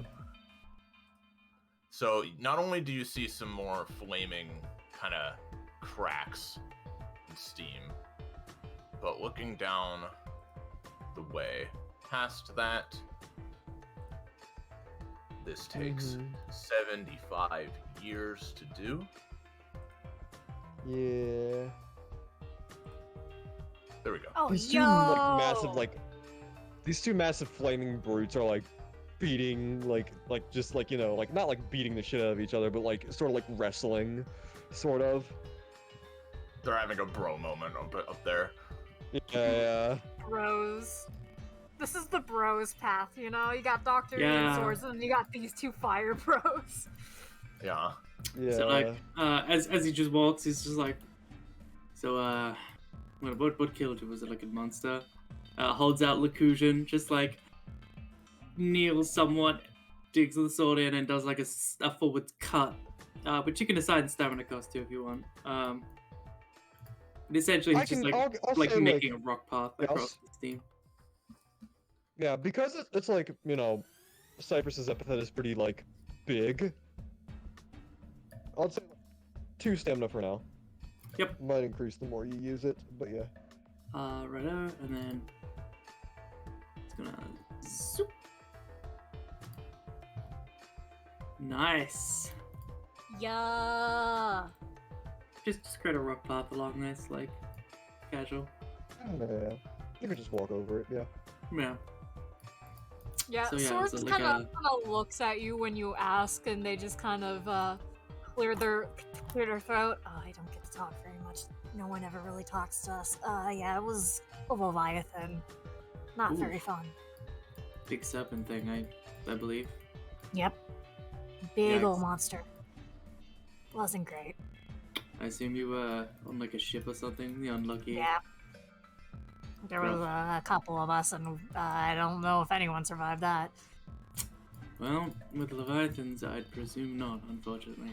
So not only do you see some more flaming kind of cracks and steam, but looking down the way past that, this takes 75 years to do. Yeah. There we go. Oh, These two these two massive flaming brutes are like beating just like not like beating the shit out of each other, but like sort of like wrestling, sort of. They're having a bro moment up there. Yeah. Bros. This is the bros path, you know? You got Dr. Yeah. and Swords, and then you got these 2 fire bros. Yeah. Yeah. So like, as he just walks, he's just like, so what killed you? Was it like a monster? Holds out Lacusion, just like kneels somewhat, digs the sword in, and does like a forward cut. But you can assign stamina cost too if you want. But essentially, he's just I'll like say, making a rock path across yes. the steam. Yeah, because it's like, Cypress's epithet is pretty, like, big. I'd say 2 stamina for now. Yep. Might increase the more you use it, but yeah. Right out, and then it's gonna zoop. Nice. Yeah. Just create a rock path along this, like casual. Yeah. You could just walk over it, yeah. Yeah. Yeah, So, yeah, Swords so, like, kind of looks at you when you ask, and they just kind of clear their throat. Oh, I don't get to talk very much. No one ever really talks to us. Yeah, it was a Leviathan. Not Ooh. very fun. Big serpent thing, I believe. Yep. Big Yikes. old monster. Wasn't great. I assume you were on like a ship or something, the unlucky. Yeah. There was a couple of us, and I don't know if anyone survived that. Well, with Leviathans, I'd presume not, unfortunately.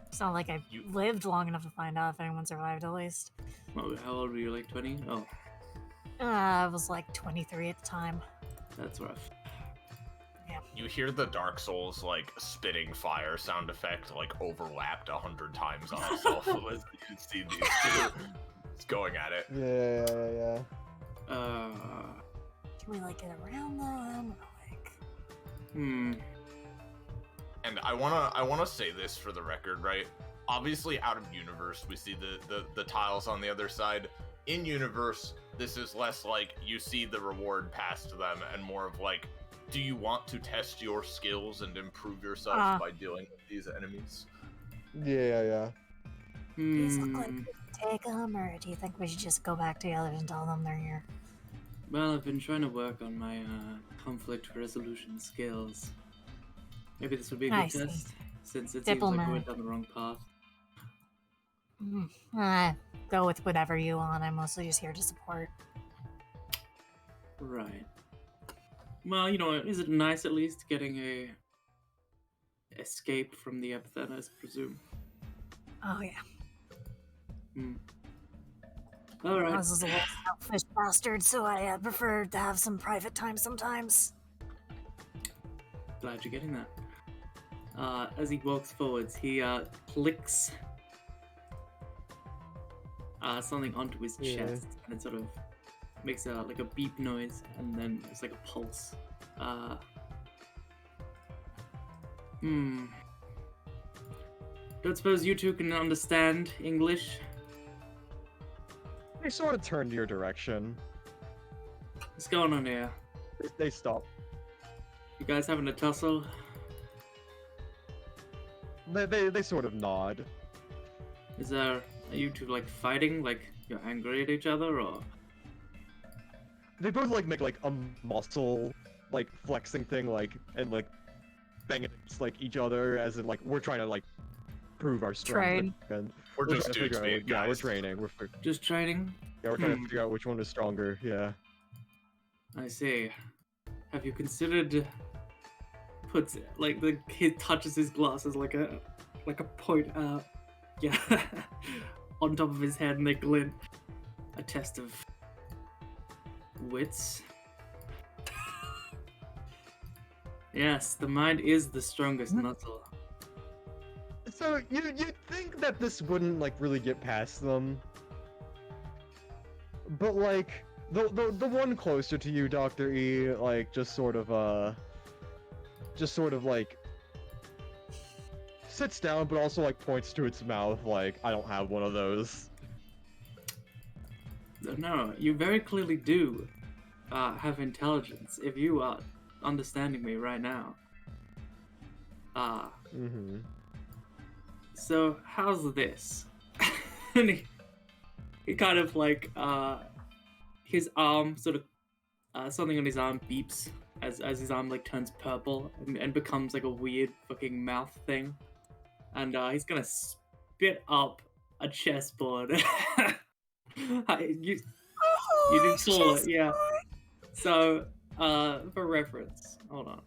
It's not like I've lived long enough to find out if anyone survived, at least. Oh, how old were you, like 20? Oh, I was like 23 at the time. that's rough. You hear the Dark Souls, like, spitting fire sound effect, like, overlapped 100 times on itself. You can see these two going at it. Yeah. Can we, like, get around them? Or, like... And I wanna say this for the record, right? Obviously, out of universe, we see the tiles on the other side. In universe, this is less like you see the reward passed to them, and more of like, do you want to test your skills and improve yourself by dealing with these enemies? Yeah. These look like we can take them, or do you think we should just go back to the others and tell them they're here? Well, I've been trying to work on my conflict resolution skills. Maybe this would be a good test, since it seems like we went down the wrong path. Go with whatever you want. I'm mostly just here to support. Right. Well, you know, is it nice at least getting a escape from the Epithet, I presume? Oh, yeah. Alright. I was a little selfish bastard, so I prefer to have some private time sometimes. Glad you're getting that. As he walks forwards, he clicks something onto his chest, and it sort of makes like a beep noise, and then it's like a pulse. Don't suppose you two can understand English? They sort of turned your direction. What's going on here? They stop. You guys having a tussle? They sort of nod. Are you two like fighting? Like you're angry at each other, or? They both like make like a muscle like flexing thing, like, and like bang against like each other, as in like we're trying to like prove our strength. Train. And We're just dudes being yeah, we're guys. training. Just training? Yeah, we're trying to figure out which one is stronger. Yeah. I see. Have you considered puts like the kid touches his glasses like a point on top of his head, and they glint. A test of wits. Yes, the mind is the strongest muscle. So you'd think that this wouldn't like really get past them, but like the one closer to you, Dr. E, like just sort of like sits down, but also like points to its mouth, like I don't have one of those. No, you very clearly do have intelligence. If you are understanding me right now. So how's this? And he kind of like his arm sort of something on his arm beeps as his arm like turns purple and becomes like a weird fucking mouth thing, and he's gonna spit up a chessboard. You did saw it, yeah. So for reference, hold on.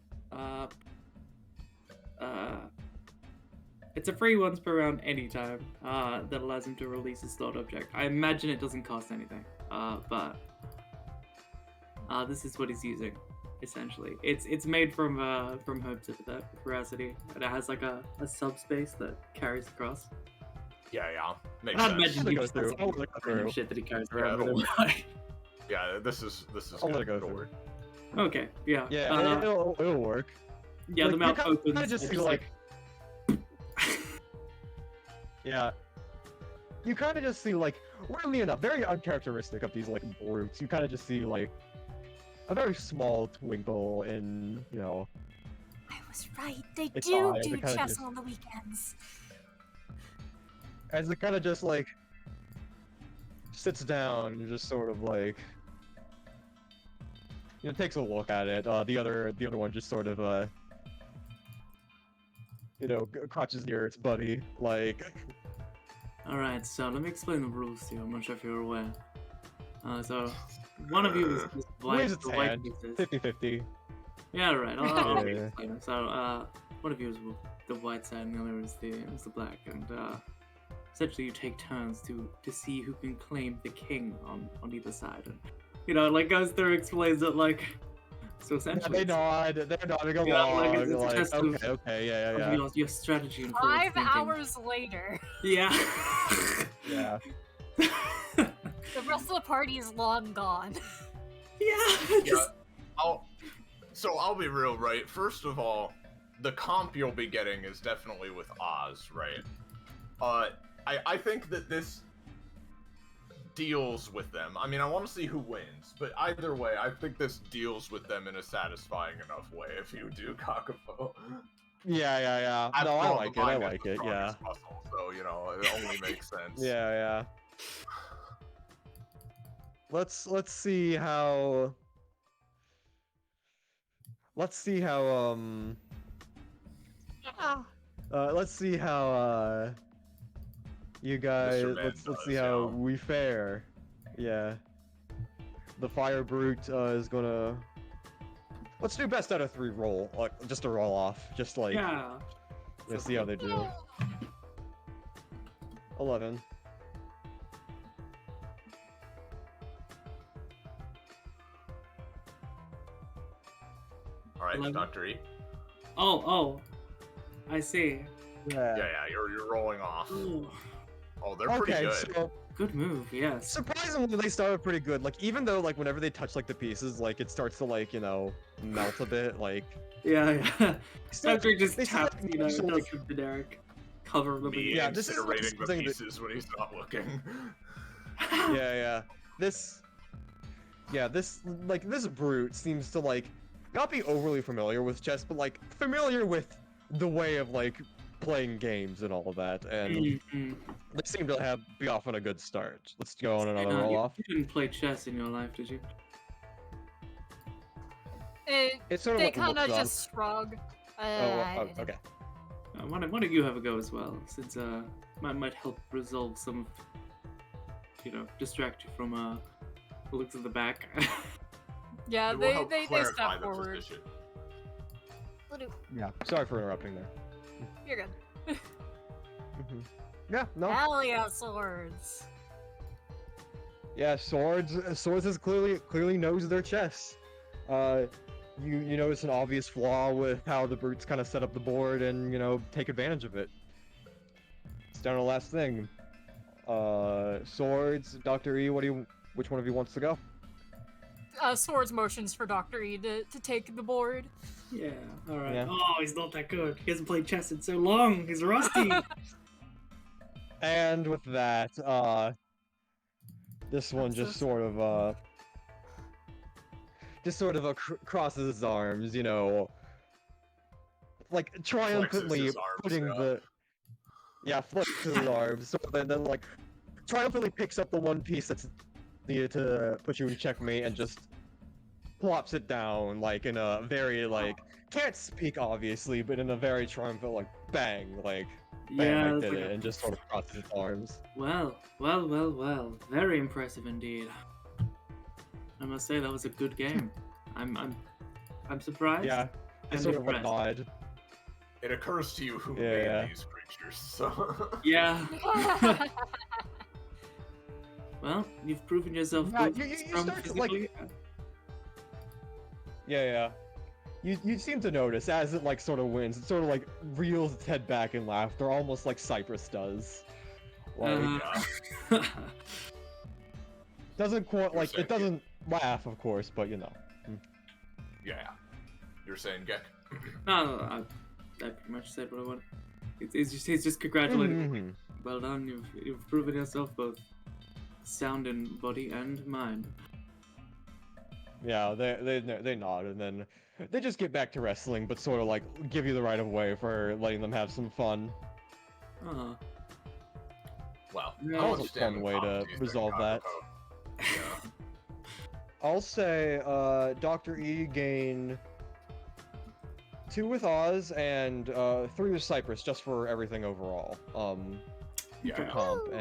It's a free once per round anytime that allows him to release a stored object. I imagine it doesn't cost anything, but this is what he's using, essentially. It's made from Hope's Epithet, Veracity, and it has like a subspace that carries across. Yeah. Makes I sense. imagine he just has like shit that he carries around with him. Yeah, this is I'll let good. it go Don't through. worry. Okay, yeah. Yeah, it'll work. Yeah, Like, the mouth you opens. kinda just and see it's like. Yeah. You kind of just see like, weirdly enough, very uncharacteristic of these like brutes. You kind of just see like a very small twinkle in, you know. I was right. They It's do odd, do it kinda chess just- on the weekends. As it kind of just like sits down and just sort of like, you know, takes a look at it. The other one just sort of you know, crotches near its buddy, like. Alright, so let me explain the rules to you. I'm not sure if you're aware. So, one of you is Waves white, its the white hand. pieces. 50-50. Yeah, right. I'll Yeah. explain it. So, one of you is the white side, and the other is the black, and essentially you take turns to see who can claim the king on either side, and like goes through, explains it like. So Yeah, essentially, they nod. They're nodding along. Yeah, like, it's a like, test of- okay, yeah. your strategy and forward 5 thinking. hours later, Yeah. Yeah. the rest of the party is long gone. Yeah, I'll be real, right? First of all, the comp you'll be getting is definitely with Oz, right? I think that this deals with them. I mean, I want to see who wins, but either way, I think this deals with them in a satisfying enough way if you do Kakapo. Yeah. No, I like it. I like it. Yeah. Muscle, so it only makes sense. Yeah. Let's see how. Let's see how you guys. Mr. Man Let's does, see how we fare. Yeah. The fire brute is gonna. Let's do best out of 3 roll, like just a roll off, just like. Yeah. Let's see how they do. 11. All right, 11. Dr. E. Oh, I see. Yeah, you're rolling off. Ooh, Oh, they're pretty Okay, good. so good move. Yes. surprisingly they started pretty good. Like even though like whenever they touch like the pieces, like it starts to like melt a bit. Like Yeah. still- After just they still, taps, like, it manage to, does some generic cover of Me Yeah, this is incinerating the something that- pieces when he's not looking. yeah. This this brute seems to like not be overly familiar with chess, but like familiar with the way of like playing games and all of that, and Mhm. they seem to be off on a good start. Let's go on another Yeah, roll you, off. you didn't play chess in your life, did you? It's sort of They what kind looks of up. just shrug. Okay. Why don't you have a go as well, since might help resolve some, distract you from the looks of the back. Yeah, It will they help they clarify step the forward. position. Yeah. Sorry for interrupting there. You're good. Yeah. No. Hell yeah, swords. Yeah, swords is clearly knows their chess. You notice an obvious flaw with how the brutes kind of set up the board and take advantage of it. It's down to the last thing. Swords, Dr. E, which one of you wants to go? Swords motions for Dr. E to take the board. Yeah, alright. Yeah. Oh, he's not that good. He hasn't played chess in so long. He's rusty. And with that, this one just sort of crosses his arms, like triumphantly his arms, putting flexes his arms, and then like triumphantly picks up the one piece that's needed to put you in checkmate and just plops it down like in a very can't speak obviously, but in a very triumphant bang, bang, Yeah, I it's did like it, and just sort of crosses his arms. Well. Very impressive indeed. I must say that was a good game. I'm surprised. Yeah, I'm it's sort of a impressed. nod. It occurs to you who Yeah. made these creatures, so... Yeah. Well, you've proven yourself Yeah, both you strong start to, physically. Yeah. You seem to notice as it sort of wins, it sort of reels its head back in laughter, almost like Cypress does. Doesn't quite You're it saying doesn't laugh, of course, but Yeah. You're saying Gek? No, I pretty much said what I wanted. He's just congratulating. Mhm. Well done, you've proven yourself both sound in body and mind. Yeah, they nod and then they just get back to wrestling, but sort of give you the right of way for letting them have some fun. Oh, Well, Yeah. how That was much a fun damage way do to you think resolve that. Kakapo? Yeah. I'll say Dr. E gain 2 with Oz and 3 with Cypress, just for everything overall. For comp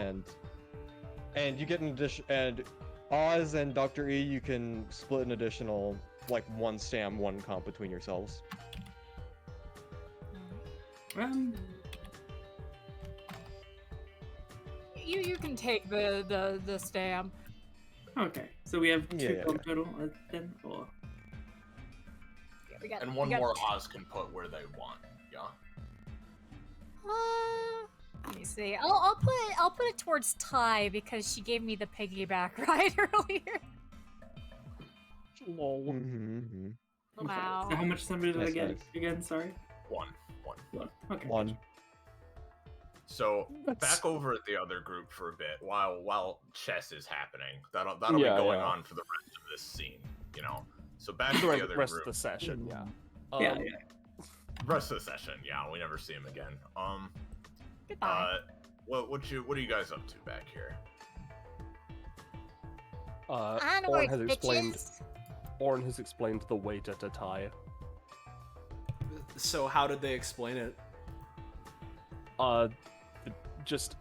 and you get an addition, and Oz and Dr. E you can split an additional like one stam, one comp between yourselves. You can take the stam. Okay, so we have two Yeah. total then, or Yeah, we got, And we one got more two. Oz can put where they want. Yeah. Let me see. I'll put it towards Ty because she gave me the piggyback ride earlier. Lol. Mm-hmm. Wow. So how much somebody did I Nice, get nice. again? Sorry. One. One. Okay. One. So That's- back over at the other group for a bit while chess is happening. That'll be Yeah, going yeah. on for the rest of this scene, you know. So back to The the other rest group. of the session, yeah. Yeah, Um, yeah. Rest of the session, yeah, we never see him again. Goodbye. What are you guys up to back here? Onward, Orn has explained. bitches. Orn has explained the way to tie. So how did they explain it? Just,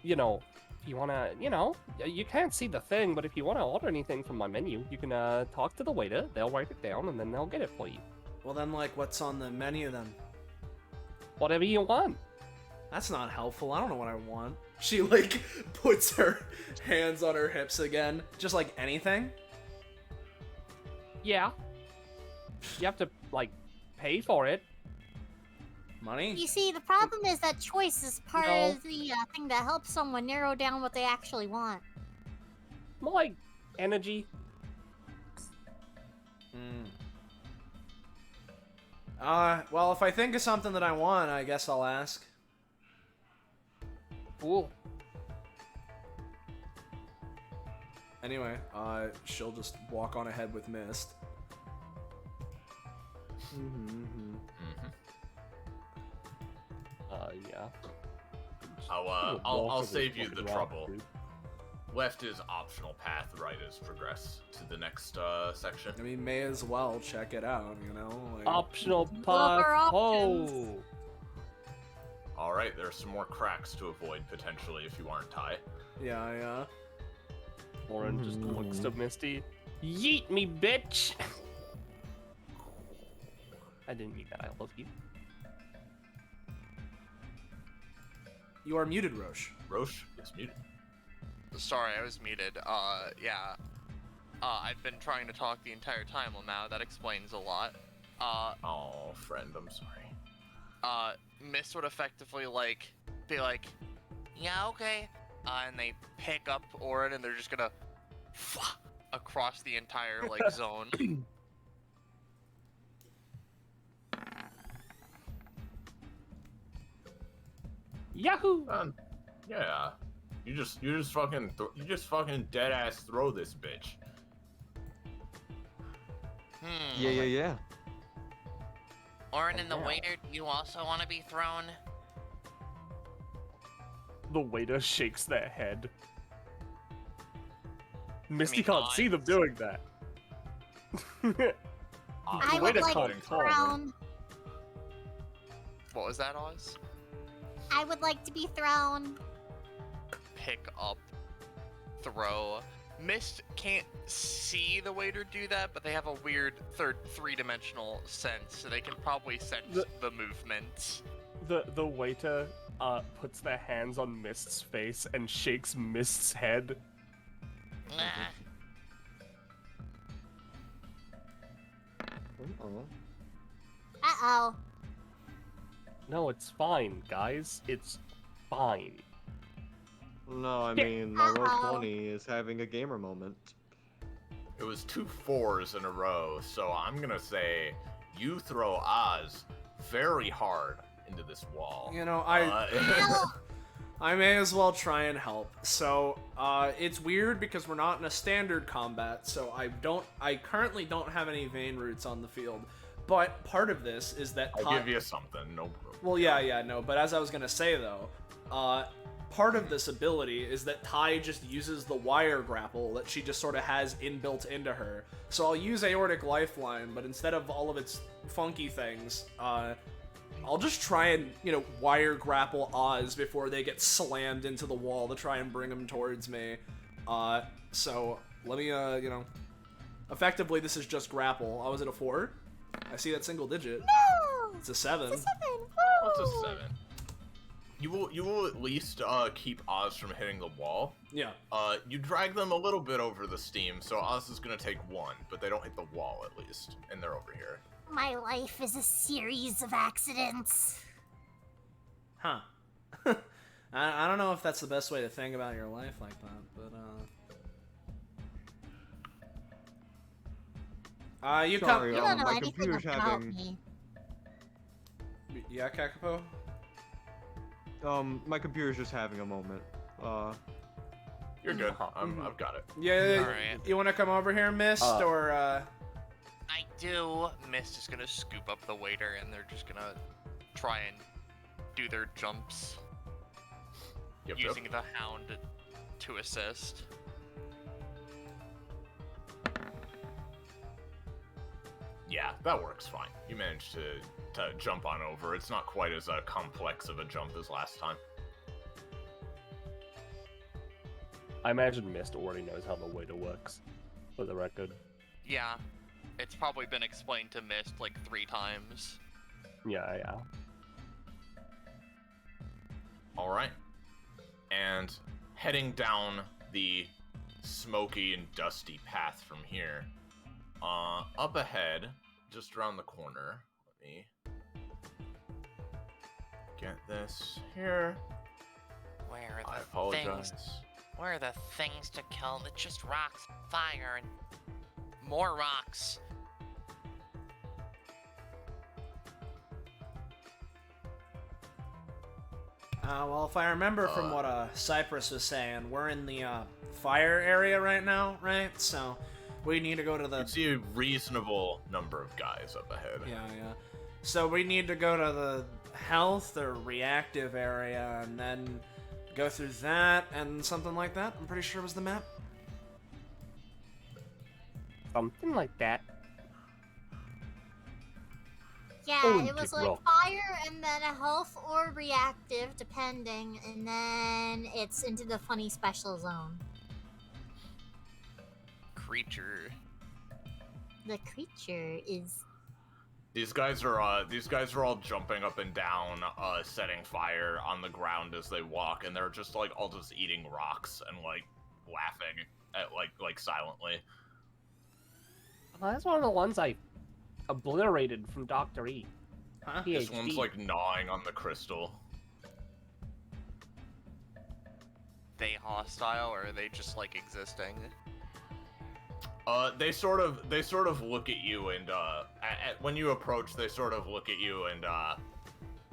you know, if you wanna, you know, you can't see the thing, but if you wanna order anything from my menu, you can talk to the waiter. They'll write it down, and then they'll get it for you. Well then, like, what's on the menu then? Whatever you want. That's not helpful. I don't know what I want. She, like, puts her hands on her hips again. Just like anything? Yeah. You have to, like, pay for it. Money? You see, the problem is that choice is part No. of the thing that helps someone narrow down what they actually want. More like energy. Well, if I think of something that I want, I guess I'll ask. Cool. Anyway, she'll just walk on ahead with Mist. Mm-hmm. Yeah. I'll save you the trouble. Left is optional path, right is progress to the next section. I mean, may as well check it out, you know? Like, Optional Love our path. options. Oh. All right, there are some more cracks to avoid potentially if you aren't Ty. yeah. Lauren just looks to Misty. Yeet me, bitch! I didn't mean that. I love you. You are muted, Roche. Roche is muted. Sorry, I was muted. Yeah. I've been trying to talk the entire time, now that explains a lot. Oh, friend, I'm sorry. Mist would effectively, be like, yeah, okay. And they pick up Orin and they're just gonna across the entire, zone. Yahoo! Yeah. You just fucking dead ass throw this bitch. Yeah. Orin and the Yeah. waiter, do you also want to be thrown? The waiter shakes their head. Misty mean, can't see them doing that. I would waiter like can't to be call them. thrown. What was that, Oz? I would like to be thrown. Pick up, throw. Mist can't see the waiter do that, but they have a weird three-dimensional sense, so they can probably sense the movement. The waiter puts their hands on Mist's face and shakes Mist's head. Nah. Uh-oh. No, it's fine, guys. It's fine. No, I Here. mean, my roll Uh-oh. 20 is having a gamer moment. It was 2 4s in a row, so I'm gonna say you throw Oz very hard into this wall. You know, Ow. I may as well try and help. So, it's weird because we're not in a standard combat, so I currently don't have any vein roots on the field. But part of this is that I'll give you something, no problem. Well, yeah, no, but as I was gonna say though, part of this ability is that Tai just uses the wire grapple that she just sort of has inbuilt into her. So I'll use Aortic Lifeline, but instead of all of its funky things, I'll just try and, wire grapple Oz before they get slammed into the wall to try and bring them towards me. So let me, Effectively, this is just grapple. I was at a 4. I see that single digit. No! It's a 7. It's a 7. What's a Woo! 7? You will at least keep Oz from hitting the wall. Yeah. You drag them a little bit over the steam, so Oz is gonna take 1, but they don't hit the wall at least, and they're over here. My life is a series of accidents. Huh. I don't know if that's the best way to think about your life like that, but you Sorry, You don't know my anything computer's about having me. Yeah, Kakapo? my computer's just having a moment. You're good. I've got it. Yeah, Alright. you want to come over here, Mist, or I do. Mist is gonna scoop up the waiter, and they're just gonna try and do their jumps Yep, using the hound to assist. Yeah, that works fine. You managed to jump on over. It's not quite as complex of a jump as last time. I imagine Mist already knows how the waiter works, for the record. Yeah, it's probably been explained to Mist like 3 times. Yeah. Alright. And heading down the smoky and dusty path from here, up ahead, just around the corner, let me get this here. Where I are the apologize. things? Where are the things to kill? It's just rocks, fire, and more rocks. well, if I remember from what Cypress was saying, we're in the fire area right now, right? So we need to go to the... You see a reasonable number of guys up ahead. Yeah. So we need to go to the health or reactive area, and then go through that, and something like that. I'm pretty sure was the map. Something like that. Yeah, Oh, it was big like rock. fire and then a health or reactive, depending, and then it's into the funny special zone. Creature. The creature is... These guys are all jumping up and down, setting fire on the ground as they walk, and they're just like all just eating rocks and like laughing at like silently. Well, that's one of the ones I obliterated from Dr. E. Huh? This PhD. one's like gnawing on the crystal. They hostile, or are they just like existing? They sort of look at you, and when you approach, they sort of look at you and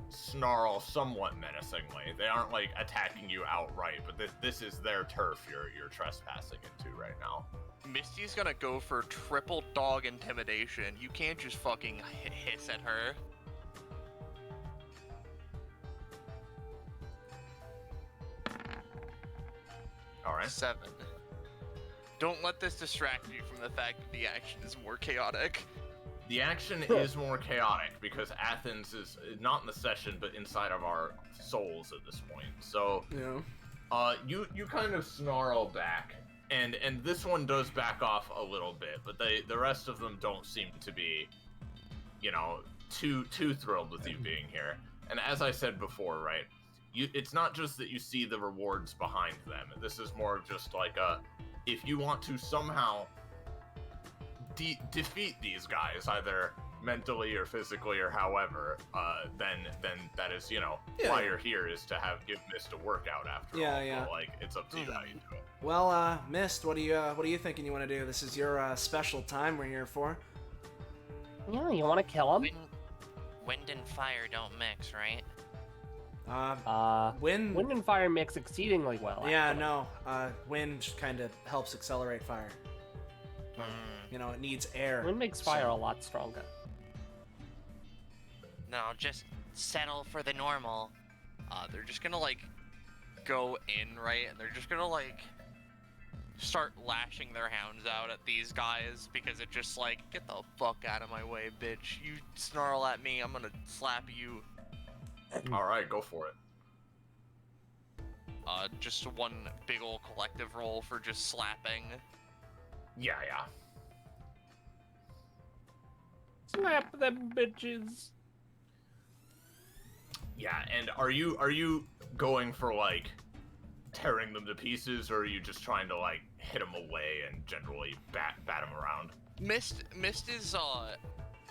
snarl somewhat menacingly. They aren't like attacking you outright, but this is their turf you're trespassing into right now. Misty's gonna go for triple dog intimidation. You can't just fucking hiss at her. All right. 7. Don't let this distract you from the fact that the action is more chaotic. The action is more chaotic because Athens is not in the session, but inside of our souls at this point. So, Yeah. you kind of snarl back, and this one does back off a little bit, but the rest of them don't seem to be, too thrilled with you being here. And as I said before, right, it's not just that you see the rewards behind them. This is more of just like if you want to somehow defeat these guys, either mentally or physically or however, then that is, why you're here, is to give Mist a workout after all. Yeah. But, like, it's up to you how you do it. Well, Mist, what are you thinking you want to do? This is your special time we're here for. Yeah, you want to kill him? Wind and fire don't mix, right? Wind and fire mix exceedingly well. Yeah, actually. no. Wind just kind of helps accelerate fire. It needs air. Wind makes fire a lot stronger. No, just settle for the normal. They're just gonna like go in, right? And they're just gonna like start lashing their hounds out at these guys, because it just like, get the fuck out of my way, bitch. You snarl at me, I'm gonna slap you. Alright, go for it. Just one big ol' collective roll for just slapping. Yeah. Slap them bitches. Yeah, and are you going for like tearing them to pieces, or are you just trying to like hit them away and generally bat them around? Mist is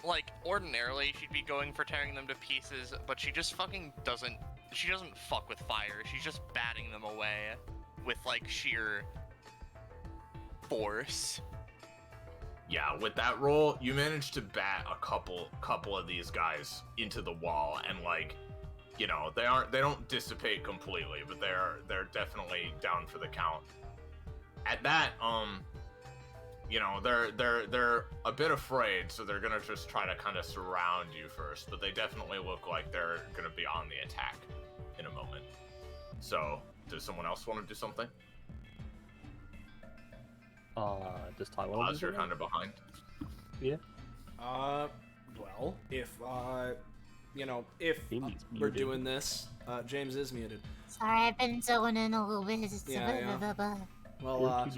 like ordinarily she'd be going for tearing them to pieces, but she just fucking doesn't. She doesn't fuck with fire. She's just batting them away with like sheer force. Yeah, with that roll, you managed to bat a couple of these guys into the wall, and like, you know, they don't dissipate completely, but they're definitely down for the count. At that, you know, they're a bit afraid, so they're gonna just try to kind of surround you first, but they definitely look like they're gonna be on the attack in a moment. So, does someone else want to do something? Does Tyler? As you're kind of behind. Yeah. Well, if you know, if Amy's we're muted. doing this, James is muted. Sorry, I've been zoning a little bit. Yeah. Well,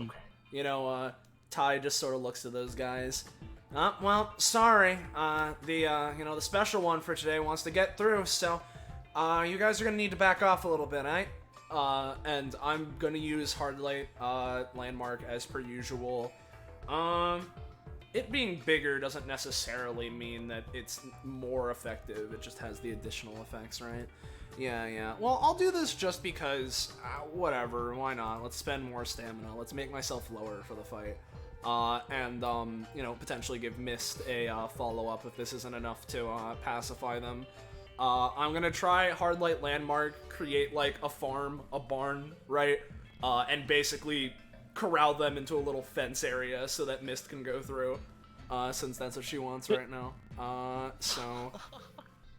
you know, Ty just sort of looks to those guys. Well, sorry. The special one for today wants to get through, so, you guys are gonna need to back off a little bit, eh? And I'm gonna use Hardlight, landmark as per usual. It being bigger doesn't necessarily mean that it's more effective, it just has the additional effects, right? Yeah. Well, I'll do this just because, whatever, why not? Let's spend more stamina, let's make myself lower for the fight. And you know, potentially give Mist a, follow-up if this isn't enough to, pacify them. I'm gonna try Hardlight Landmark, create, like, a farm, a barn, right? And basically corral them into a little fence area so that Mist can go through, since that's what she wants right now. So...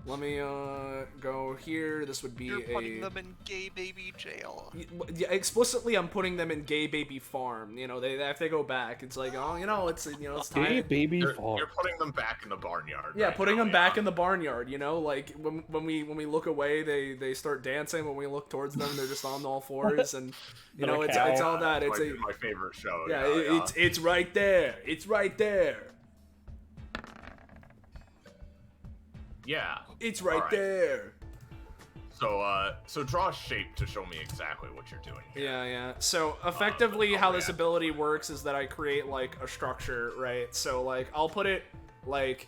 Let me, go here. This would be You're putting them in gay baby jail. Yeah, explicitly, I'm putting them in gay baby farm. You know, if they go back, it's like, oh, you know, it's time. Gay baby farm. You're putting them back in the barnyard. Yeah, right putting now, them back in the barnyard. You know, like when we look away, they start dancing. When we look towards them, they're just on all fours, and you know, it's all that. It's my favorite show. Yeah, it's right there. It's right there. Yeah. It's right there. So draw a shape to show me exactly what you're doing here. Yeah. So effectively, how this ability works is that I create like a structure, right? So like I'll put it like,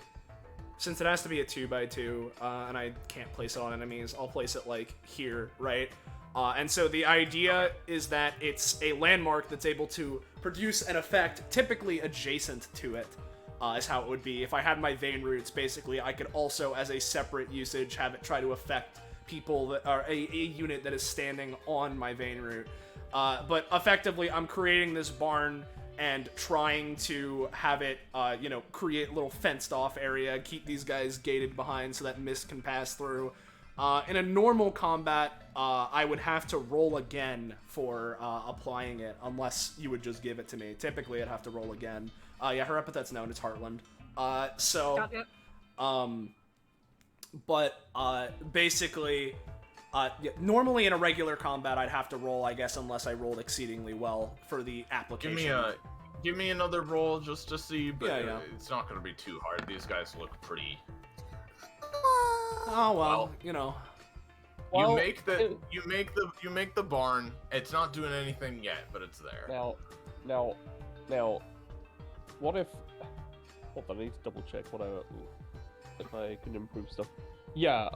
since it has to be a 2x2, and I can't place it on enemies, I'll place it like here, right? And so the idea is that it's a landmark that's able to produce an effect typically adjacent to it. Is how it would be. If I had my vein roots, basically, I could also, as a separate usage, have it try to affect people that are a unit that is standing on my vein root. But effectively, I'm creating this barn and trying to have it, you know, create a little fenced-off area, keep these guys gated behind so that Mist can pass through. In a normal combat, I would have to roll again for applying it, unless you would just give it to me. Typically, I'd have to roll again. Yeah, her epithet's known, it's Heartland. Basically, yeah, normally in a regular combat, I'd have to roll, I guess, unless I rolled exceedingly well for the application. Give me another roll just to see, but yeah. It's not going to be too hard. These guys look pretty... Oh well, you know. Well, you make the barn. It's not doing anything yet, but it's there. Now, what if? Hold on, I need to double check if I can improve stuff. Yeah.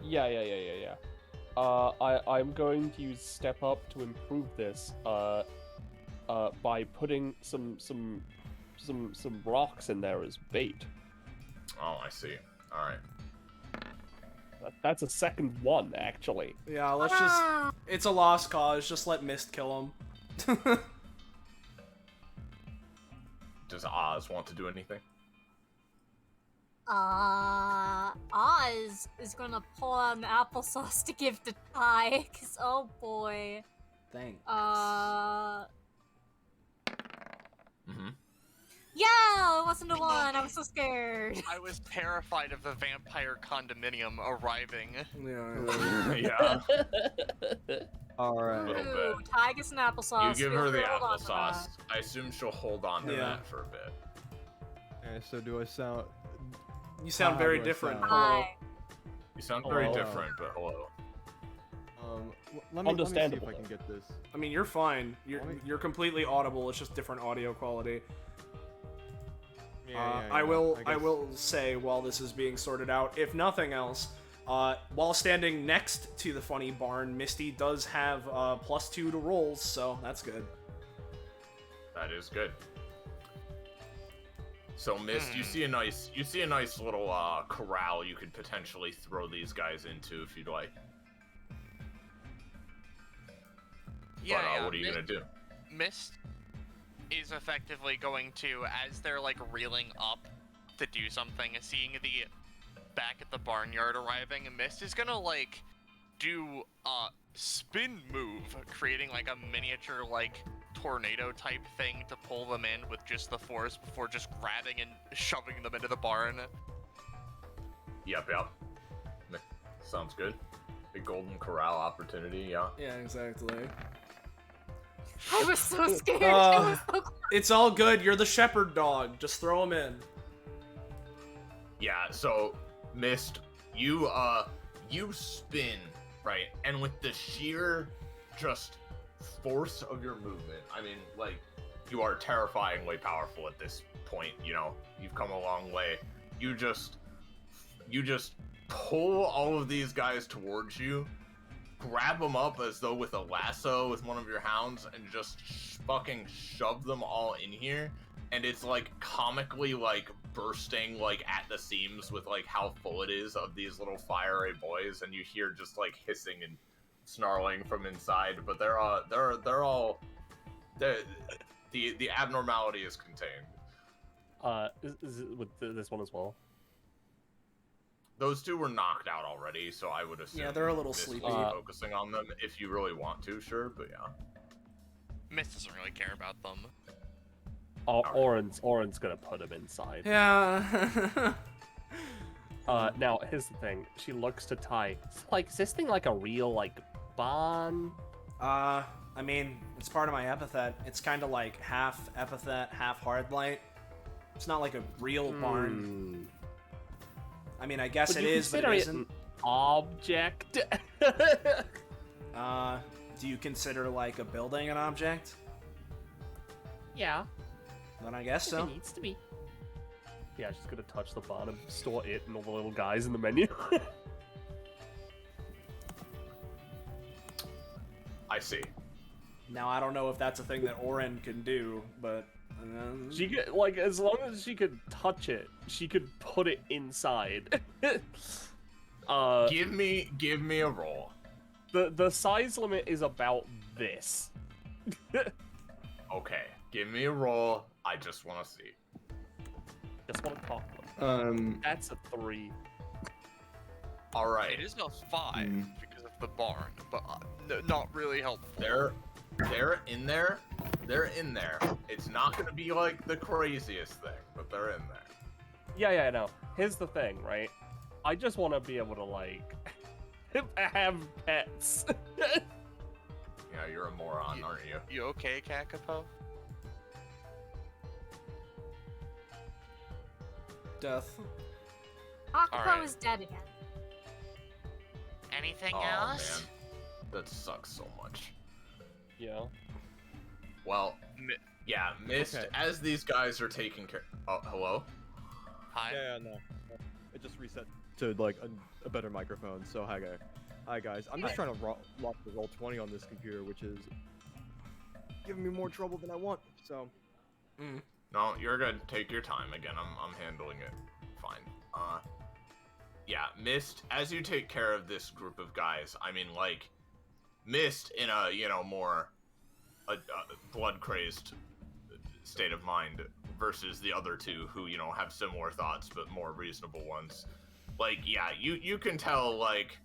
Yeah. I'm going to use step up to improve this. By putting some rocks in there as bait. Oh, I see. All right. That's a second one, actually. Yeah, let's just... It's a lost cause, just let Mist kill him. Does Oz want to do anything? Oz is gonna pull out an applesauce to give to Ty, cause oh boy. Thanks. Yeah, it wasn't a one. I was so scared. I was terrified of the vampire condominium arriving. Yeah. Alright. Ooh, Ty gets an applesauce. You give her the Hold on to applesauce. that. I assume she'll hold on to that for a bit. Okay, so do I sound... You sound How very do I different. sound? Hello. Hi. You sound very Hello. different, but hello. Let me see if Understandable. I can get this. I mean, you're fine. Let me- You're completely audible. It's just different audio quality. Yeah, I will guess- say while this is being sorted out, if nothing else, while standing next to the funny barn, Misty does have +2 to rolls, so that's good. That is good. So, Mist, you see a nice little corral you could potentially throw these guys into if you'd like. Yeah, But yeah. what are you gonna do? Mist is effectively going to, as they're like reeling up to do something, seeing the back at the barnyard arriving, Mist is gonna like do a spin move, creating like a miniature like tornado type thing to pull them in with just the force before just grabbing and shoving them into the barn. Yep. Sounds good. Big golden corral opportunity, yeah. Yeah, exactly. I was so scared. I was so close. It's all good. You're the shepherd dog. Just throw him in. Yeah, so Mist, you spin, right? And with the sheer just force of your movement, I mean, like, you are terrifyingly powerful at this point, you know. You've come a long way. You just pull all of these guys towards you, grab them up as though with a lasso with one of your hounds, and just fucking shove them all in here. And it's like comically like bursting like at the seams with like how full it is of these little fiery boys, and you hear just like hissing and snarling from inside. But they're all the abnormality is contained. Is it with this one as well? Those two were knocked out already, so I would assume. Yeah, they're a little Mist sleepy. will be focusing on them if you really want to, sure, but yeah. Mist doesn't really care about them. Oren's gonna put him inside. Yeah. Now here's the thing. She looks to Ty. Like, is this thing like a real like barn? I mean, it's part of my epithet. It's kind of like half epithet, half hard light. It's not like a real barn. I mean, I guess Would it you is, but consider it it isn't. an object? Do you consider like a building an object? Yeah. Then I guess so. It needs to be. Yeah, she's gonna touch the bottom, store it, and all the little guys in the menu. I see. Mm-hmm. Now I don't know if that's a thing that Oren can do, but She could, like, as long as she could touch it, she could put it inside. Give me a roll. The size limit is about this. Okay, give me a roll. I just want to see. Just want to talk to them. That's a 3. All right. It is a 5 because of the barn, but not really helpful. They're in there. They're in there. It's not gonna be like the craziest thing, but they're in there. Yeah, I know. Here's the thing, right? I just want to be able to, like, have pets. Yeah, you're a moron, aren't you? You okay, Kakapo? death. Kakapo Alright. is dead again. Anything Oh else? man, that sucks so much. Yeah. Well, yeah, Mist. Okay. As these guys are taking care. Oh, hello. Hi. No. It just reset to like a better microphone. So hi guys. I'm just trying to lock the roll 20 on this computer, which is giving me more trouble than I want. So No, you're good. Take your time. Again, I'm handling it fine. Yeah, Mist. As you take care of this group of guys, I mean, like, Mist in a more blood crazed state of mind versus the other two who have similar thoughts but more reasonable ones. Like, yeah, you can tell, like,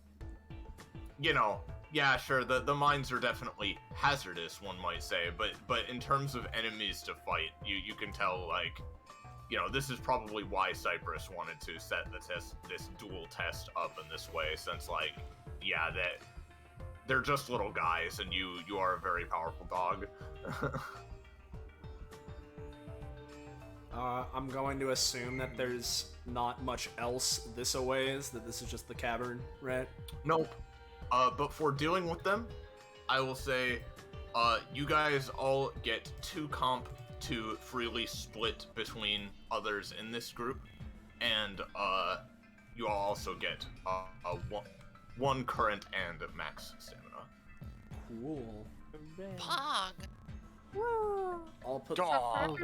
yeah, sure, the mines are definitely hazardous, one might say, but in terms of enemies to fight, you can tell, like, this is probably why Cyprus wanted to set this dual test up in this way, since, like, yeah, that they're just little guys, and you are a very powerful dog. I'm going to assume that there's not much else this a ways, that this is just the cavern, right? Nope. But for dealing with them, I will say, you guys all get 2 comp to freely split between others in this group, and you all also get one current and max stamina. Cool. Pog. Woo! I'll put Dog.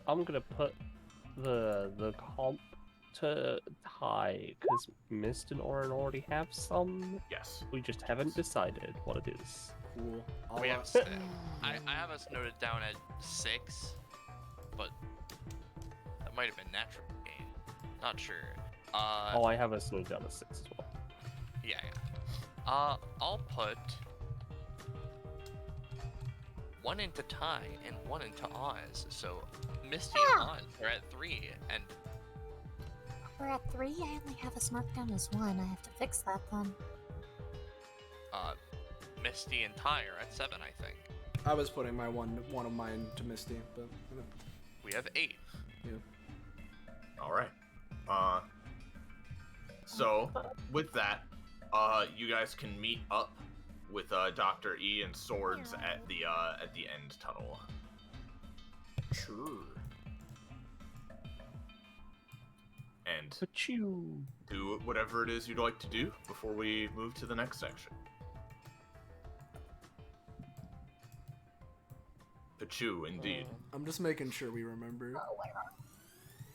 I'm gonna put the comp to high because Mist and Orin already have some. Yes. We just haven't decided what it is. cool. We have. I have us noted down at 6, but that might have been natural gain. Not sure. Oh, I have us noted down to 6 as well. Yeah. I'll put 1 into Ty and 1 into Oz. So Misty and Oz are at 3, and We're at 3? I only have us marked down as 1. I have to fix that then. Misty and Ty are at 7, I think. I was putting my one of mine to Misty, but We have 8. yeah. All right. So with that, you guys can meet up with Dr. E and Swords at the end tunnel. Sure. And Achoo. do whatever it is you'd like to do before we move to the next section. Pachu, indeed. I'm just making sure we remember.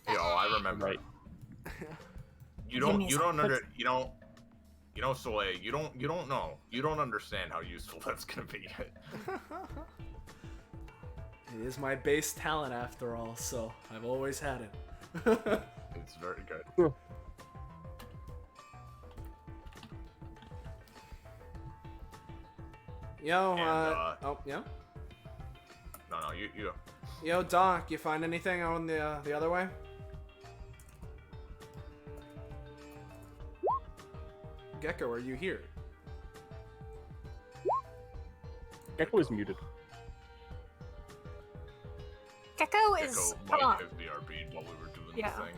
Yo, I remember. Right. You don't Soleil, you don't know. You don't understand how useful that's gonna be. It is my base talent after all, so I've always had it. It's very good. Yo, And, oh, yeah? No, you go. Yo, Doc, you find anything on the other way? Gecko, are you here? Gecko is muted. Gecko is Gecko might gone. have BRB'd while we were doing Yeah. the thing.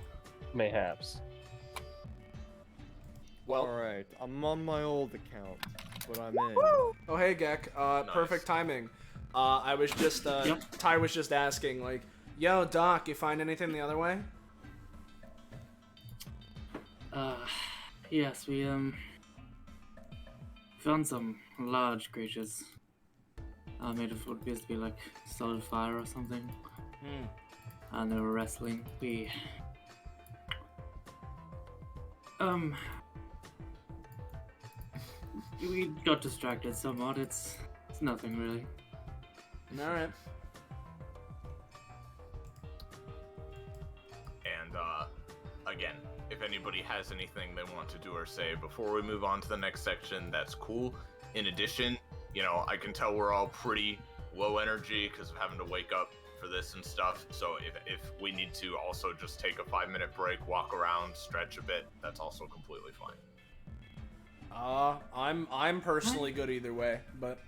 Mayhaps. Well, Alright, I'm on my old account, but I'm in. oh hey, Gek, perfect timing. I was just, Ty was just asking, like, yo, Doc, you find anything the other way? Yes, we found some large creatures. Made of what appears to be like solid fire or something. And they were wrestling. We got distracted somewhat. It's nothing really. Alright. And again, if anybody has anything they want to do or say before we move on to the next section, that's cool. In addition, you know, I can tell we're all pretty low energy because of having to wake up for this and stuff. So if we need to also just take a 5-minute break, walk around, stretch a bit, that's also completely fine. I'm personally good either way, but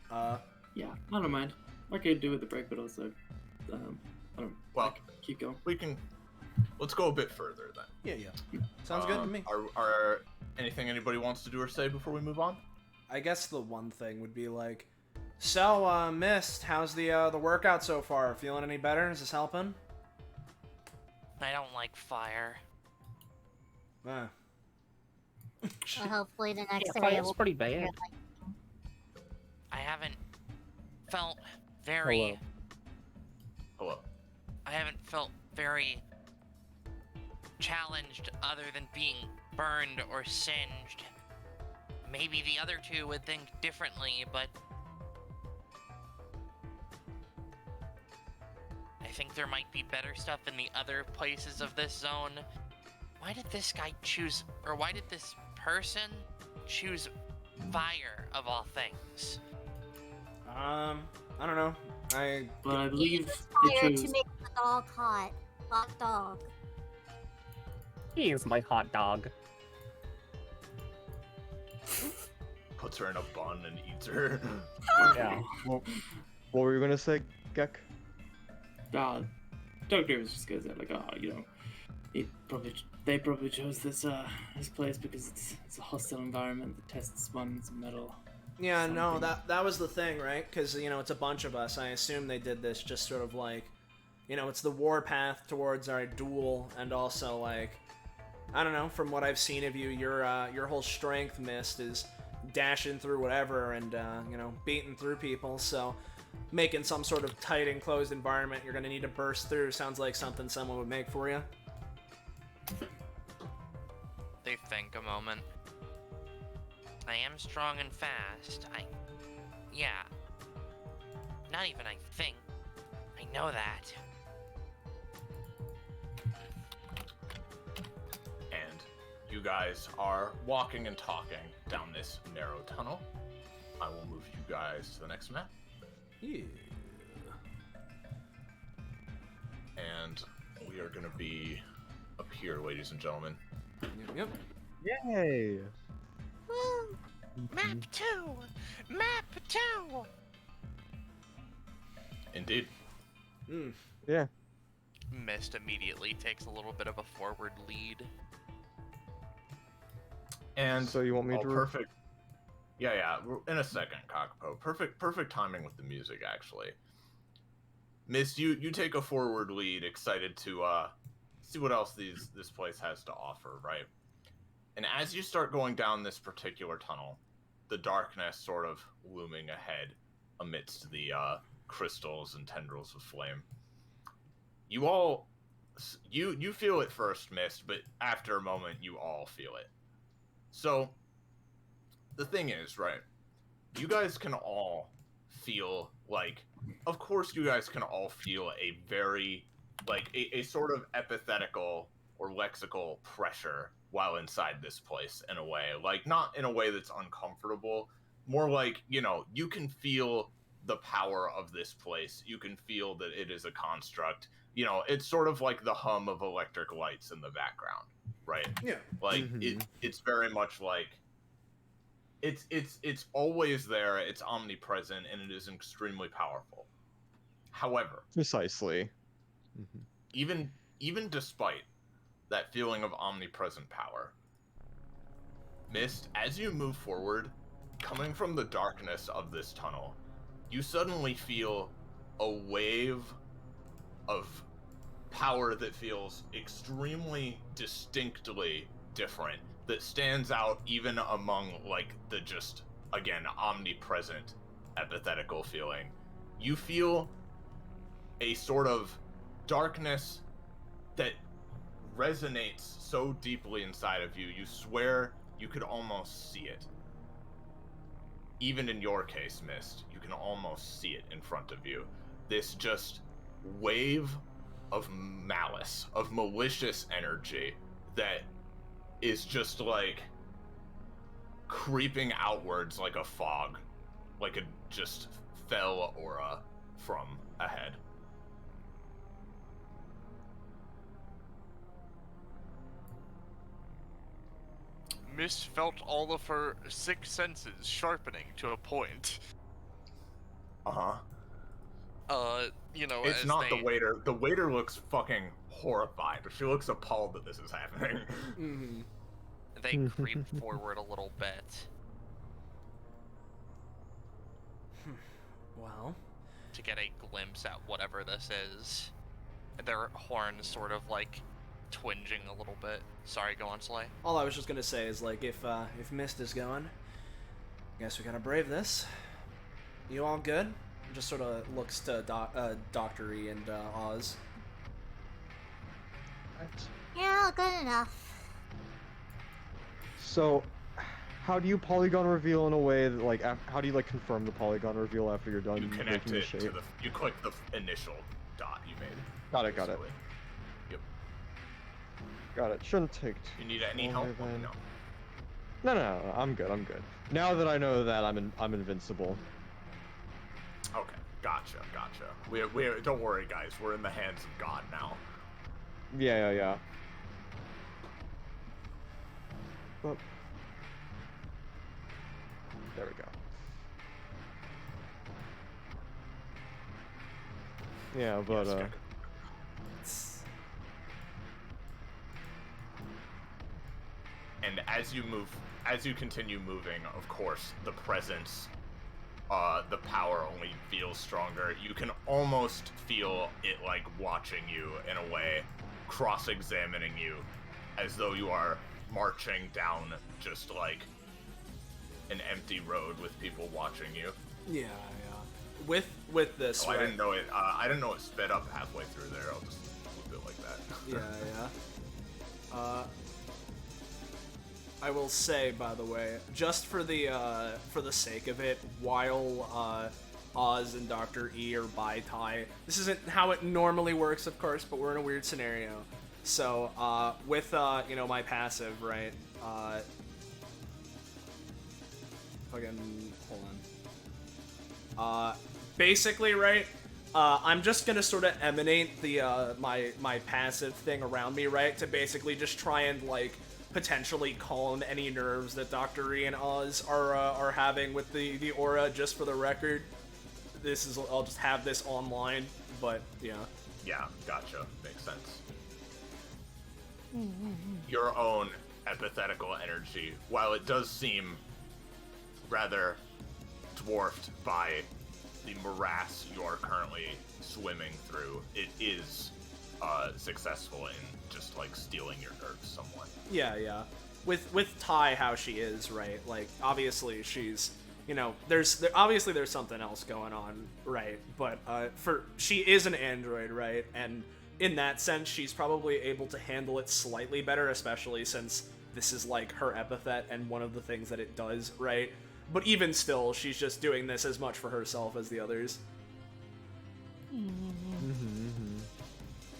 Yeah, I don't mind. I could do with the break, but also, I don't. Well, Keep going. Let's go a bit further then. yeah. Sounds good to me. Are anything anybody wants to do or say before we move on? I guess the one thing would be like, so, Mist, how's the workout so far? Feeling any better? Is this helping? I don't like fire. Ah. Well, hopefully the next Yeah, area fire's will pretty bad. I haven't felt very. Hello. I haven't felt very challenged other than being burned or singed. Maybe the other two would think differently, but I think there might be better stuff in the other places of this zone. Why did this guy choose, or why did this person choose fire of all things? I don't know. But I believe fire they to chose. make the dog hot. Hot dog. He is my hot dog. Puts her in a bun and eats her. Yeah. What were you gonna say, Gek? Dr. Davis just goes there like, oh, you know, they probably chose this place because it's a hostile environment that tests one's metal. Yeah, no, Something. that was the thing, right? Because, you know, it's a bunch of us. I assume they did this just sort of like, you know, it's the warpath towards our duel, and also, like, I don't know, from what I've seen of you, your whole strength, Mist, is dashing through whatever and, you know, beating through people, so making some sort of tight, enclosed environment you're gonna need to burst through sounds like something someone would make for you. They think a moment. I am strong and fast. Yeah. Not even I think. I know that. And you guys are walking and talking down this narrow tunnel. I will move you guys to the next map. Yeah. And we are going to be up here, ladies and gentlemen. Yep. Yay! Woo! Map 2! Map 2! Indeed. Yeah. Mist immediately takes a little bit of a forward lead. And So you want me to perfect. Yeah, we're in a second, Kakapo. Perfect timing with the music, actually. Mist, you take a forward lead, excited to see what else this place has to offer, right? And as you start going down this particular tunnel, the darkness sort of looming ahead amidst the crystals and tendrils of flame, you all you feel it first, Mist, but after a moment you all feel it. So the thing is, right, you guys can all feel like, of course you guys can all feel a very, like, a sort of epithetical or lexical pressure while inside this place, in a way. Like, not in a way that's uncomfortable, more like, you know, you can feel the power of this place. You can feel that it is a construct. You know, it's sort of like the hum of electric lights in the background, right? Yeah. Like, it's very much like, it's always there, it's omnipresent, and it is extremely powerful. However, Precisely. even despite that feeling of omnipresent power, Mist, as you move forward, coming from the darkness of this tunnel, you suddenly feel a wave of power that feels extremely distinctly different, that stands out even among, like, the just, again, omnipresent epithetical feeling. You feel a sort of darkness that resonates so deeply inside of you, you swear you could almost see it. Even in your case, Mist, you can almost see it in front of you. This just wave of malice, of malicious energy that is just, like, creeping outwards like a fog, like a just fell aura from ahead. Mist felt all of her 6 senses sharpening to a point. You know, It's as not they... the waiter. The waiter looks fucking horrified. She looks appalled that this is happening. They creep forward a little bit. Well, To get a glimpse at whatever this is. Their horns sort of, like, twinging a little bit. Sorry, go on, Slay. all I was just gonna say is, like, if Mist is going, guess we gotta brave this. You all good? Just sort of looks to Doctor-y and Oz. Yeah, good enough. So, how do you polygon reveal in a way that, like, how do you, like, confirm the polygon reveal after you're done You connect making the it shape? to the. You click the initial dot you made. Got it. basically. Yep. Got it. Shouldn't take too You need any help? longer than- No. No, I'm good. Now that I know that I'm invincible. Okay. Gotcha. We're don't worry, guys. We're in the hands of God now. Yeah. Well, there we go. Yeah, but as you continue moving, of course, the presence, the power only feels stronger. You can almost feel it like watching you in a way, cross-examining you, as though you are marching down just like an empty road with people watching you. Yeah. With this, Oh, right? I didn't know it sped up halfway through there. I'll just loop it like that. Yeah. I will say, by the way, just for the sake of it, while Oz and Dr. E are by Ty, this isn't how it normally works, of course, but we're in a weird scenario. So with my passive, right? Fucking hold on. Basically, right? I'm just gonna sort of emanate the my passive thing around me, right? To basically just try and like potentially calm any nerves that Dr. E and Oz are having with the aura. Just for the record, I'll just have this online, but yeah. Yeah, gotcha. Makes sense. Your own epithetical energy, while it does seem rather dwarfed by the morass you're currently swimming through, it is successful in just like stealing your nerves somewhat. Yeah. With Ty, how she is, right? Like, obviously she's, there's something else going on, right? But she is an android, right? And in that sense, she's probably able to handle it slightly better, especially since this is like her epithet and one of the things that it does, right? But even still, she's just doing this as much for herself as the others.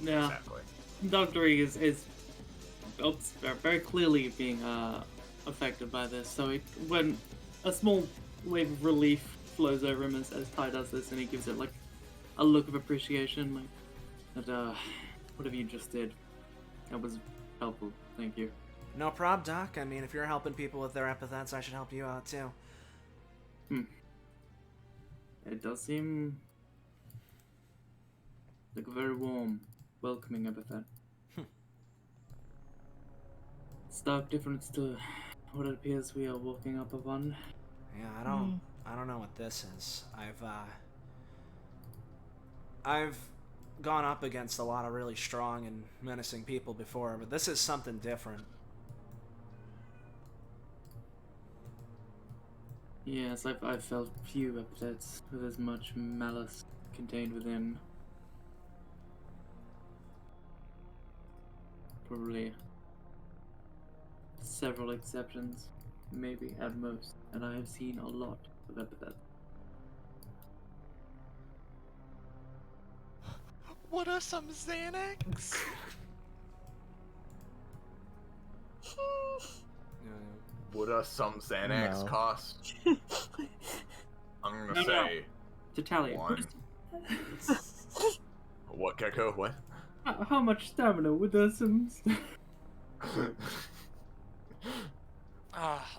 Yeah. Exactly. Dr. E is very clearly being affected by this. So when a small wave of relief flows over him as Ty does this, and he gives it like a look of appreciation, like that whatever you just did, that was helpful. Thank you. No prob, Doc. I mean, if you're helping people with their epithets, I should help you out too. It does seem like a very warm, welcoming epithet. Stark difference to what it appears we are walking up upon. Yeah, I don't know what this is. I've gone up against a lot of really strong and menacing people before, but this is something different. Yes, I've felt few epithets with as much malice contained within. Probably several exceptions, maybe at most, and I have seen a lot of epithets. What are some Xanax? What does some Xanax No. cost? I'm gonna No. say To tally, one. What, Gecko? What? how much stamina would some?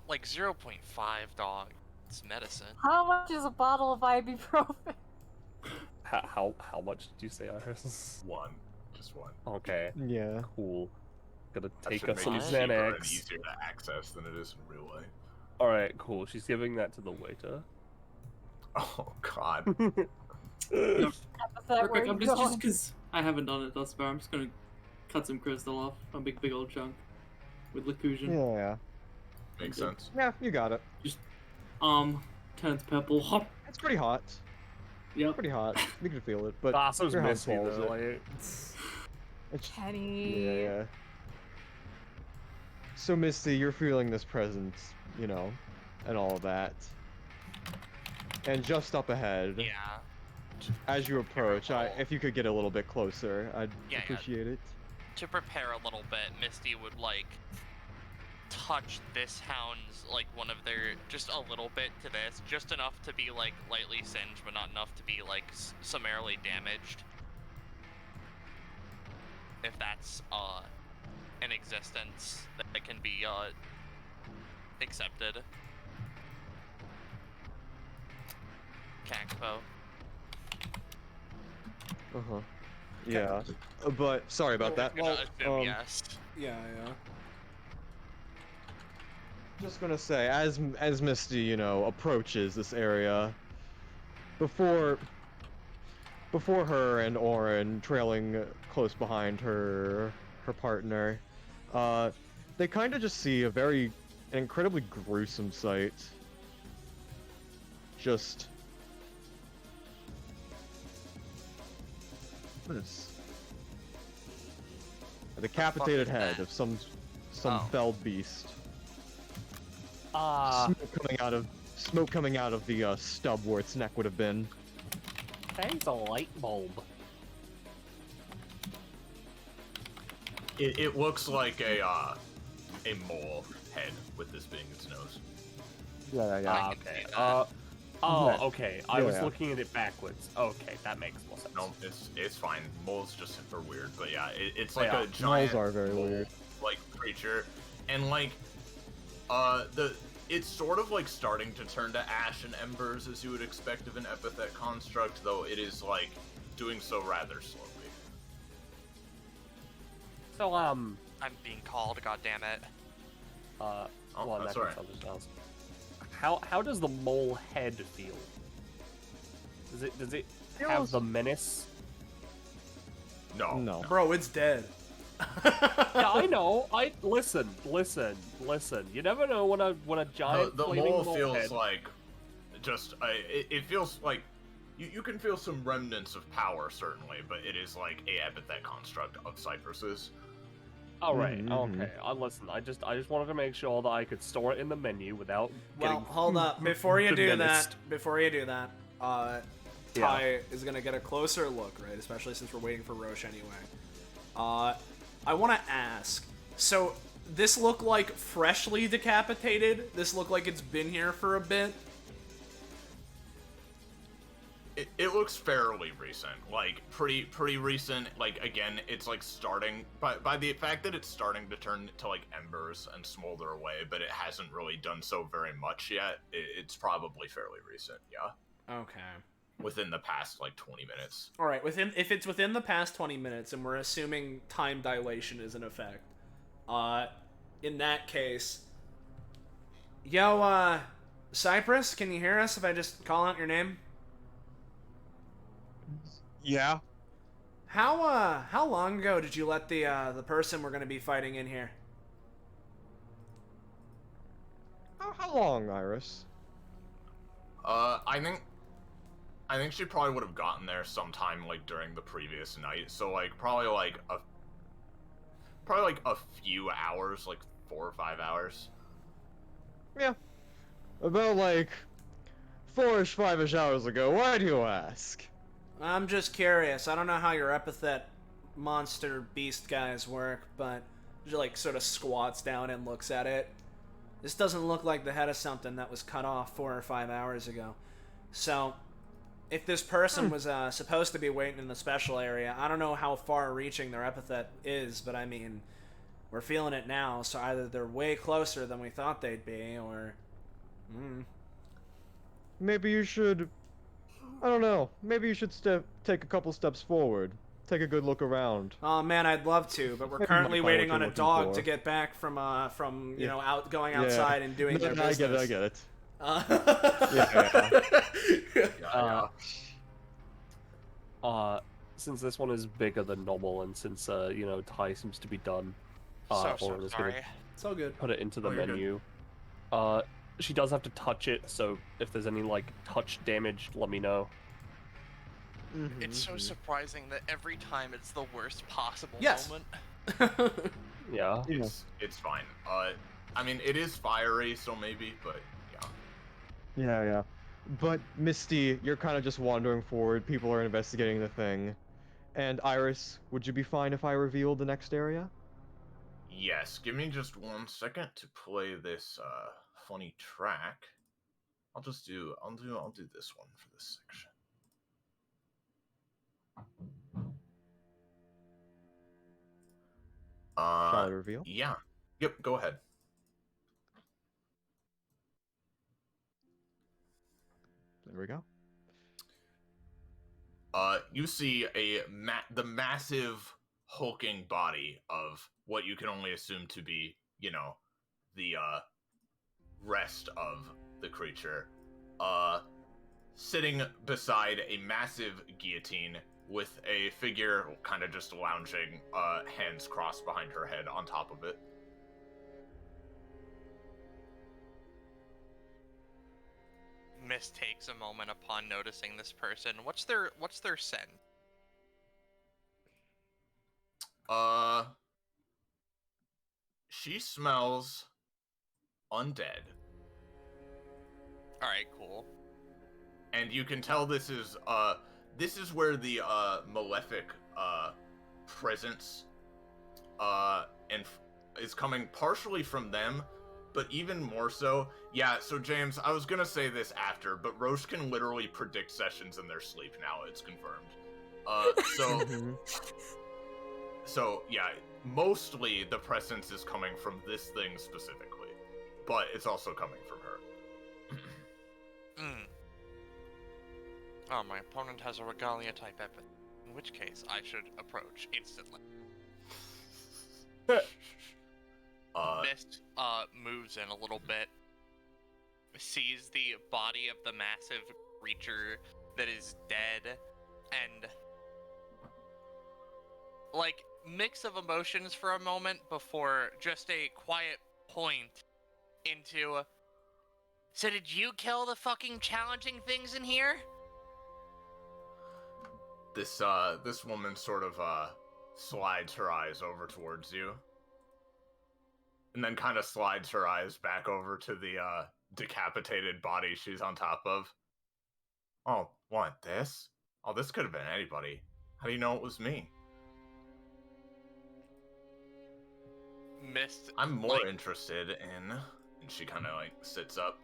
Like 0.5, dog. It's medicine. How much is a bottle of ibuprofen? How much did you say, Iris? One. Just one. Okay, Yeah. cool. Gotta That take should us make some it cheaper and Xanax. easier to access than it is in real life. Alright, cool. She's giving that to the waiter. Oh God. Epithet, where Quick, you I'm just going? because I haven't done it thus far. I'm just gonna cut some crystal off a big old chunk with Lacusion. Yeah. Makes sense. Yeah, you got it. Turns purple. Hop. It's pretty hot. Yep. Pretty hot. You can feel it, but Basso's your hand missy swallows though. it. Like, It's, Kenny. yeah. So Misty, you're feeling this presence, and all of that. And just up ahead, Yeah. as you approach, if you could get a little bit closer, I'd Yeah. appreciate it. To prepare a little bit, Misty would like touch this hound's like one of their just a little bit to this, just enough to be like lightly singed, but not enough to be like summarily damaged. If that's an existence that can be accepted. Kakapo. Uh-huh. Yeah. But sorry about that. I'm gonna assume yes. Yeah. just gonna say, as Misty, you know, approaches this area, before her and Orin trailing close behind her partner, they kind of just see an incredibly gruesome sight. Just this. A decapitated Fuck is head that? of some Oh. felled beast. Ah, Smoke coming out of the stub where its neck would have been. thanks a light bulb. It looks like a mole head with this being its nose. Yeah, I can Okay. see that. Oh, okay. I was Yeah. looking at it backwards. Okay, that makes more sense. No, it's fine. Moles just are weird, but yeah, it's like Yeah, a giant moles are very mole, weird. like creature, and like it's sort of like starting to turn to ash and embers as you would expect of an epithet construct, though it is like doing so rather slowly. So, I'm being called, goddammit. Oh, well, in that's that alright. case, I'll just ask. How does the mole head feel? Does it have Feels- the menace? No. Bro, it's dead. Yeah, I know. Listen. You never know when a giant The flaming mole mole feels head... like just it feels like you can feel some remnants of power certainly, but it is like a epithet construct of cypresses. All right. Mhm. Okay. Listen. I just wanted to make sure that I could store it in the menu without Well, getting. hold up. Before you do menaced. that, Ty is gonna get a closer look, right? Especially since we're waiting for Roche anyway. I want to ask. So, this look like freshly decapitated? This look like it's been here for a bit? It looks fairly recent, like pretty recent. Like again, it's like starting by the fact that it's starting to turn to like embers and smolder away, but it hasn't really done so very much yet. It's probably fairly recent, yeah. Okay. Within the past like 20 minutes. All right. If it's within the past 20 minutes, and we're assuming time dilation is in effect, in that case, yo, Cypress, can you hear us if I just call out your name? Yeah. How long ago did you let the person we're gonna be fighting in here? How long, Iris? I think she probably would have gotten there sometime like during the previous night. So like probably like a few hours, like 4 or 5 hours. Yeah. About like 4-ish, 5-ish hours ago. Why do you ask? I'm just curious. I don't know how your epithet monster beast guys work, but she like sort of squats down and looks at it. This doesn't look like the head of something that was cut off 4 or 5 hours ago. So, if this person was supposed to be waiting in the special area, I don't know how far-reaching their epithet is, but I mean, we're feeling it now, so either they're way closer than we thought they'd be, or... Maybe you should... I don't know. Maybe you should take a couple steps forward. Take a good look around. Oh man, I'd love to, but we're Maybe currently you might find waiting what on a you're dog looking to for. get back from you Yeah. know, going outside and doing their I business. get it. Yeah. Since this one is bigger than normal, and since you know, Ty seems to be done, So Orin is sorry. gonna It's all good. put it into the Oh, you're good. menu. She does have to touch it, so if there's any like touch damage, let me know. It's so surprising that every time it's the worst possible Yes. moment. Yeah. It's fine. I mean it is fiery, so maybe, but yeah. Yeah. But, Misty, you're kind of just wandering forward. People are investigating the thing. And, Iris, would you be fine if I revealed the next area? Yes, give me just 1 second to play this funny track. I'll do this one for this section. Shall I reveal? Yeah. Yep, go ahead. There we go. You see the massive hulking body of what you can only assume to be, you know, the rest of the creature, sitting beside a massive guillotine with a figure kind of just lounging, hands crossed behind her head on top of it. Mist takes a moment upon noticing this person. What's their scent? She smells undead. Alright, cool. And you can tell this is where the malefic presence is coming partially from them, but even more so. Yeah, so James, I was gonna say this after, but Roche can literally predict sessions in their sleep now. It's confirmed. So yeah, mostly the presence is coming from this thing specifically, but it's also coming from her. Oh, my opponent has a regalia type epithet, in which case I should approach instantly. Mist moves in a little bit, sees the body of the massive creature that is dead, and like mix of emotions for a moment before just a quiet point into, so did you kill the fucking challenging things in here? This woman sort of slides her eyes over towards you, and then kind of slides her eyes back over to the decapitated body she's on top of. Oh, what, this? Oh, this could have been anybody. How do you know it was me? Mist. I'm more interested in, and she kind of like sits up,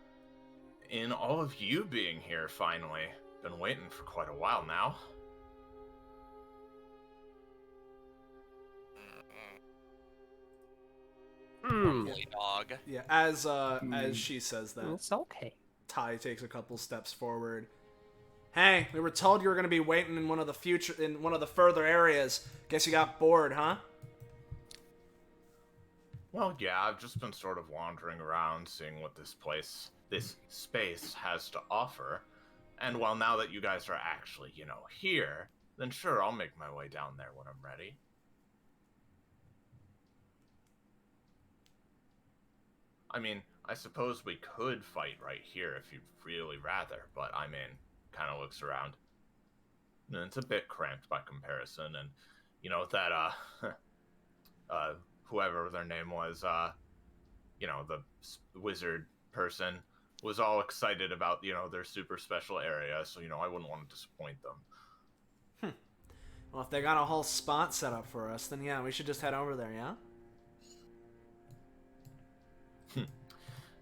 in all of you being here finally. Been waiting for quite a while now. Dog. Yeah, as she says that, It's okay. Ty takes a couple steps forward. Hey, we were told you were gonna be waiting in one of the further areas. Guess you got bored, huh? Well, yeah, I've just been sort of wandering around, seeing what this space has to offer. And well, now that you guys are actually, here, then sure, I'll make my way down there when I'm ready. I mean, I suppose we could fight right here if you'd really rather, but I mean, kind of looks around. And it's a bit cramped by comparison, and, that, whoever their name was, the wizard person, was all excited about, their super special area, so, I wouldn't want to disappoint them. Well, if they got a whole spot set up for us, then yeah, we should just head over there, yeah?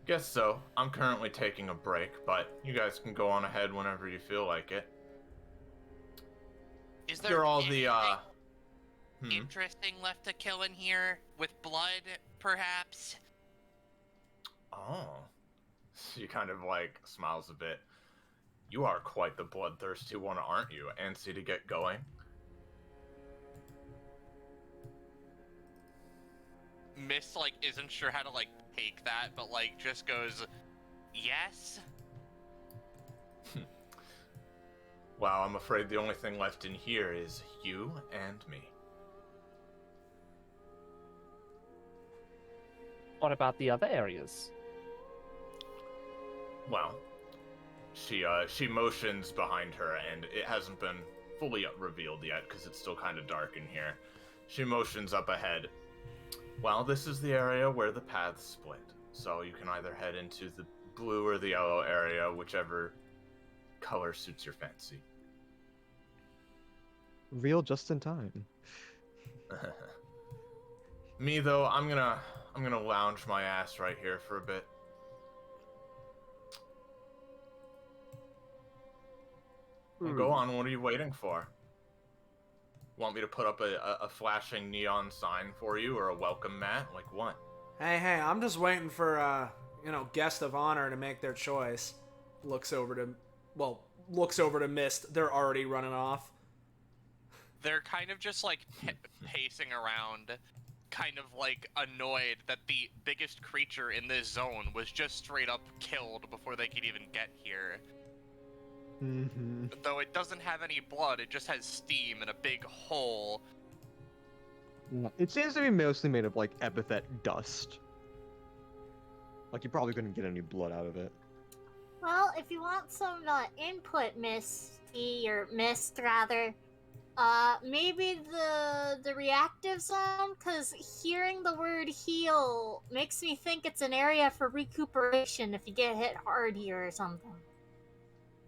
Guess so. I'm currently taking a break, but you guys can go on ahead whenever you feel like it. Is there You're all anything the, interesting left to kill in here? With blood, perhaps? Oh. She kind of, smiles a bit. You are quite the bloodthirsty one, aren't you? Antsy to get going? Mist, isn't sure how to, take that, but, just goes, yes? Well, I'm afraid the only thing left in here is you and me. What about the other areas? Well, she motions behind her, and it hasn't been fully revealed yet, because it's still kind of dark in here. She motions up ahead. Well, this is the area where the paths split, so you can either head into the blue or the yellow area, whichever color suits your fancy. Real just in time. Me though, I'm gonna lounge my ass right here for a bit. Well, go on, what are you waiting for? Want me to put up a flashing neon sign for you, or a welcome mat? Like what? Hey, I'm just waiting for, guest of honor to make their choice. Looks over to Mist. They're already running off. They're kind of just, pacing around, kind of like annoyed that the biggest creature in this zone was just straight up killed before they could even get here. Mm-hmm. Though it doesn't have any blood, it just has steam and a big hole. It seems to be mostly made of like epithet dust. Like you probably couldn't get any blood out of it. Well, if you want some input, Misty, or Mist rather, maybe the reactive zone, because hearing the word heal makes me think it's an area for recuperation if you get hit hard here or something.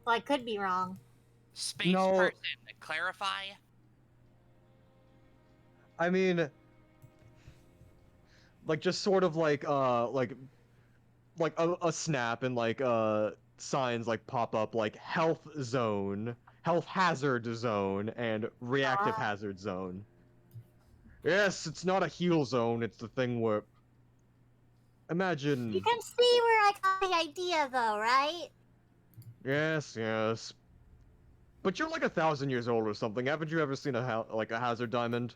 Well, I could be wrong. Space No. person, clarify? I mean, like just sort of like a snap and like signs like pop up like health zone, health hazard zone, and reactive hazard zone. Yes, it's not a heal zone. It's the thing where. Imagine. You can see where I got the idea, though, right? Yes, yes. But you're like 1,000 years old or something. Haven't you ever seen a hazard diamond?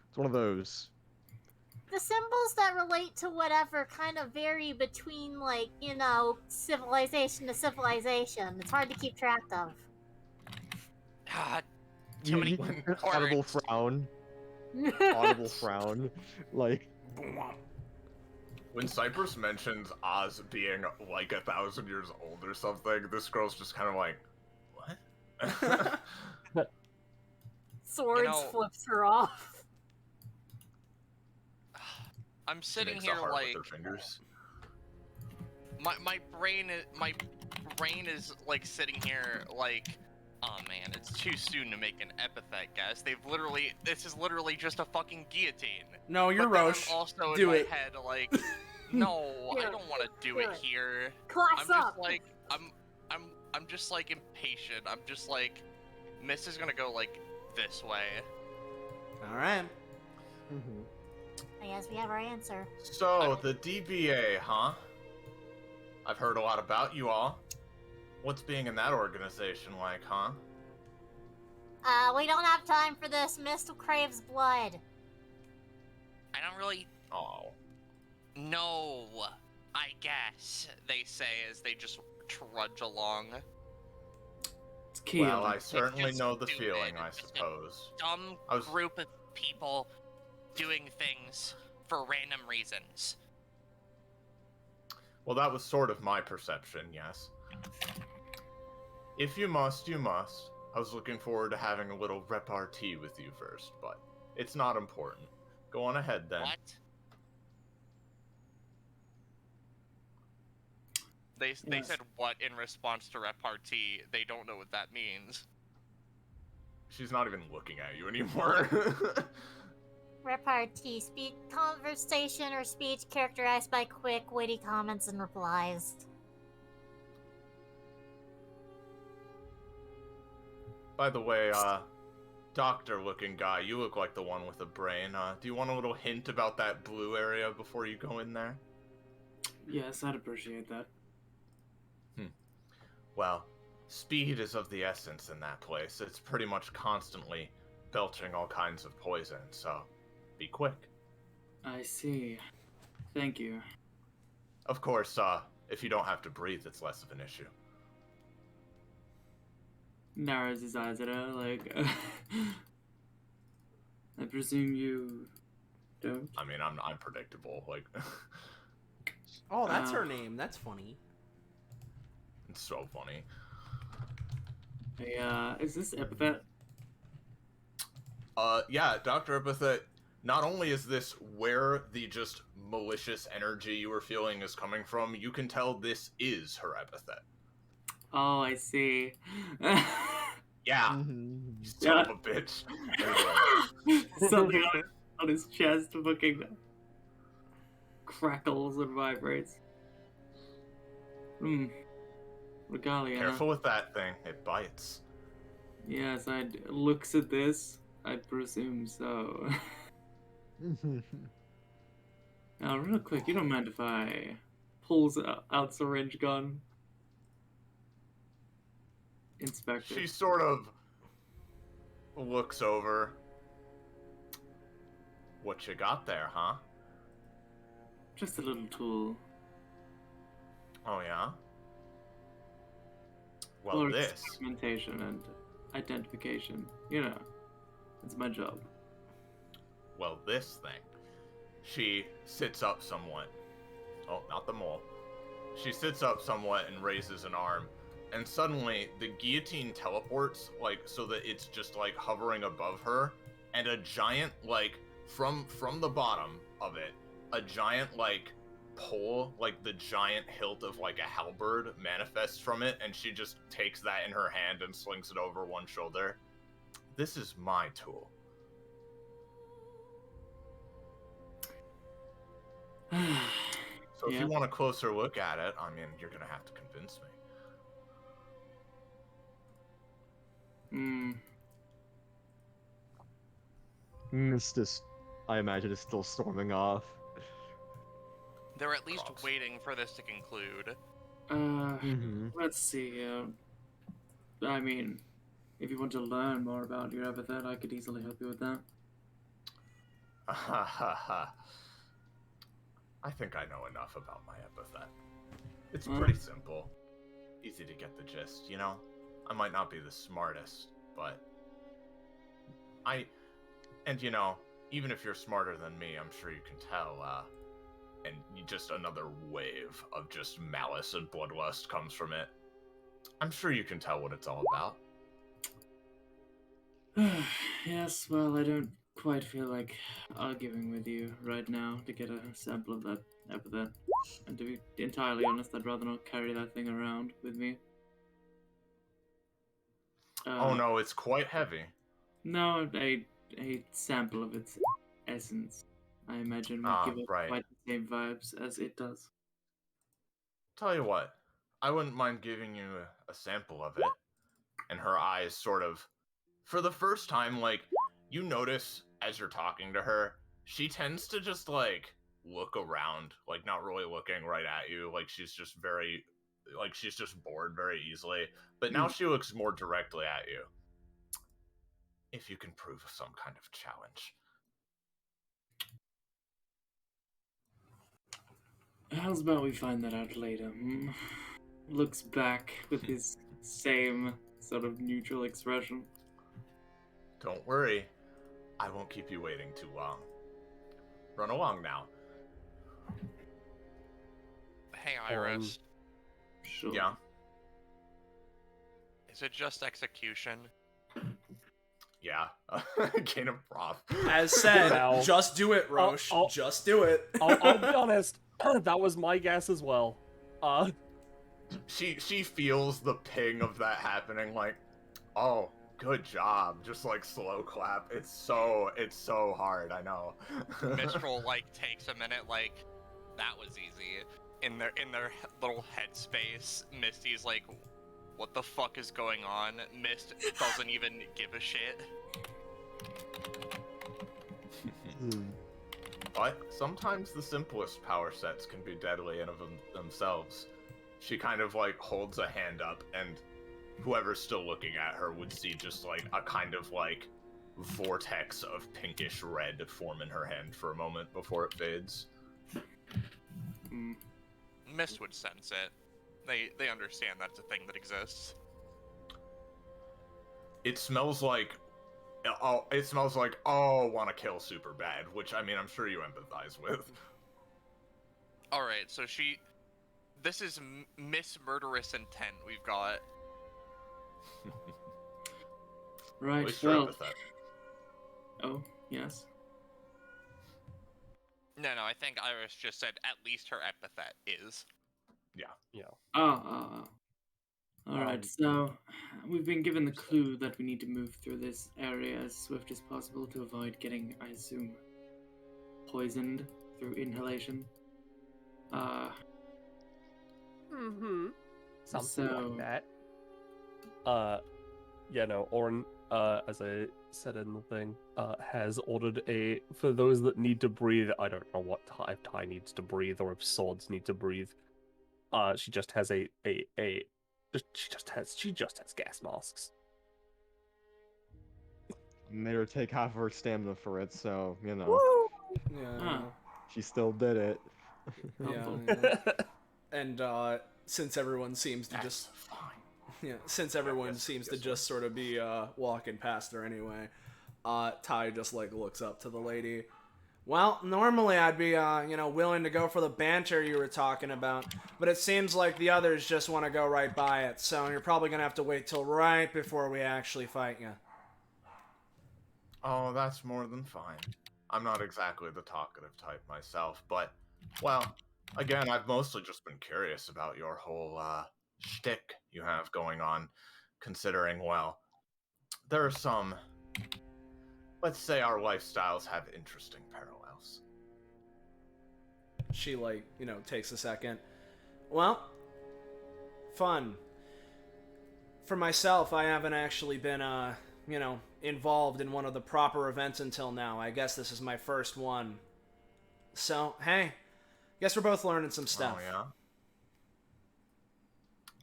It's one of those. The symbols that relate to whatever kind of vary between, like, you know, civilization to civilization. It's hard to keep track of. Too many Audible words. frown. Audible frown. Like. When Cypress mentions Oz being like 1,000 years old or something, this girl's just kind of like, what? Swords You know- flips her off. I'm sitting Makes here a heart like with her fingers. my brain is like sitting here like, oh man, it's too soon to make an epithet guess. This is literally just a fucking guillotine. No, you're But then I'm Roche. also Do in it. my head like, no, Do I it. don't want to do Do it it. here. Class I'm up. just like I'm just like impatient. I'm just like, Miss is gonna go like this way. All right. Mm-hmm. I guess we have our answer. So, the DBA, huh? I've heard a lot about you all. What's being in that organization like, huh? We don't have time for this. Mist craves blood. I don't really Oh. know, I guess, they say as they just trudge along. It's chaos. Well, I certainly just know the stupid. feeling, I It's just suppose. Some I was- group of people doing things for random reasons. Well, that was sort of my perception, yes. If you must, you must. I was looking forward to having a little repartee with you first, but it's not important. Go on ahead, then. What? They Yes. said what in response to repartee. They don't know what that means. She's not even looking at you anymore. Repartee. Conversation or speech characterized by quick, witty comments and replies. By the way, doctor-looking guy, you look like the one with a brain. Do you want a little hint about that blue area before you go in there? Yes, I'd appreciate that. Well, speed is of the essence in that place. It's pretty much constantly belching all kinds of poison, so be quick. I see. Thank you. Of course, if you don't have to breathe, it's less of an issue. Narrows his eyes at her, like, I presume you don't? I mean, I'm predictable, like, Oh, that's her name. That's funny. it's so funny. Hey, is this Epithet? Yeah, Dr. Epithet, not only is this where the just malicious energy you were feeling is coming from, you can tell this is her epithet. Oh, I see. Yeah, Mm-hmm. you son of a bitch. Something on his chest fucking crackles and vibrates. Regalia. Careful with that thing, it bites. Yes, looks at this. I presume so. Now, real quick, you don't mind if I pulls out syringe gun? Inspector. She sort of looks over. What you got there, huh? Just a little tool. Oh, yeah? Well, For this... experimentation and identification. You know, it's my job. Well, this thing. She sits up somewhat. Oh, not the mole. She sits up somewhat and raises an arm. And suddenly, the guillotine teleports, like, so that it's just, like, hovering above her. And a giant, like, from the bottom of it, a giant, like, pole, like the giant hilt of, like, a halberd manifests from it. And she just takes that in her hand and slings it over one shoulder. This is my tool. So if you want a closer look at it, I mean, you're gonna have to convince me. Mist is, I imagine, is still storming off. They're at least waiting for this to conclude. Let's see. I mean, if you want to learn more about your epithet, I could easily help you with that. I think I know enough about my epithet. It's pretty simple. Easy to get the gist, you know? I might not be the smartest, but... And, you know, even if you're smarter than me, I'm sure you can tell, and just another wave of just malice and bloodlust comes from it. I'm sure you can tell what it's all about. Yes, well, I don't quite feel like arguing with you right now to get a sample of that epithet. And to be entirely honest, I'd rather not carry that thing around with me. Oh no, it's quite heavy. No, a sample of its essence, I imagine, would give it quite the same vibes as it does. Tell you what, I wouldn't mind giving you a sample of it. And her eyes sort of, for the first time, like, you notice as you're talking to her, she tends to just, like, look around, like, not really looking right at you, like, she's just very, like, she's just bored very easily, but now she looks more directly at you. If you can prove some kind of challenge. How's about we find that out later, Looks back with his same sort of neutral expression. Don't worry. I won't keep you waiting too long. Run along now. Hey, Iris. Sure. Yeah? Is it just execution? Yeah. Gain of prof. As said, just do it, Roche. Just do it. I'll be honest. That was my guess as well. She feels the ping of that happening, like, oh, good job. Just like slow clap. It's so hard, I know. Mistral like takes a minute, like, that was easy. In their little headspace, Misty's like, what the fuck is going on? Mist doesn't even give a shit. But sometimes the simplest power sets can be deadly in of themselves. She kind of like holds a hand up, and whoever's still looking at her would see just like a kind of like vortex of pinkish red form in her hand for a moment before it fades. Mist would sense it. They understand that's a thing that exists. It smells like, want to kill super bad, which, I mean, I'm sure you empathize with. Alright, so this is Miss Murderous Intent we've got. Right, well... Oh, yes? No, I think Iris just said at least her epithet is. Yeah. Alright, so we've been given the clue that we need to move through this area as swift as possible to avoid getting, I assume, poisoned through inhalation. Something like that. Yeah, no, Orin, as I said in the thing, has ordered for those that need to breathe, I don't know what if Ty needs to breathe or if swords need to breathe. She just has she just has gas masks. Made her take half of her stamina for it, so, you know. Woo! Yeah. She still did it. Yeah. And since everyone seems to just sort of be walking past her anyway, Ty just like looks up to the lady. Well, normally I'd be willing to go for the banter you were talking about, but it seems like the others just want to go right by it, so you're probably gonna have to wait till right before we actually fight you. Oh, that's more than fine. I'm not exactly the talkative type myself, but, well, again, I've mostly just been curious about your whole, shtick you have going on, considering, well, there are some, let's say our lifestyles have interesting parallels. She, takes a second. Well, fun. For myself, I haven't actually been, involved in one of the proper events until now. I guess this is my first one. So, hey, guess we're both learning some stuff. Oh, yeah?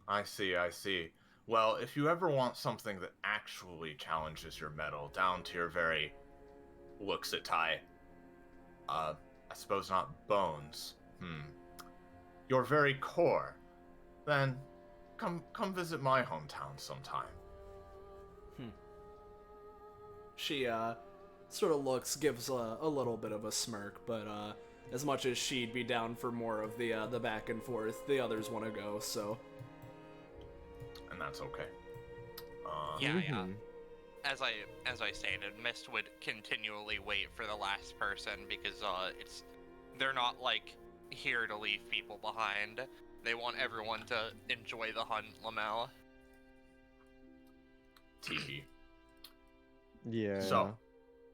I see. Well, if you ever want something that actually challenges your mettle down to your very looks at Ty, I suppose not bones, your very core, then come visit my hometown sometime. She sort of gives a little bit of a smirk, but as much as she'd be down for more of the back and forth, the others want to go, so. And that's okay. Yeah. As I stated, Mist would continually wait for the last person because they're not here to leave people behind. They want everyone to enjoy the hunt, Lamel. Teehee. Yeah. So,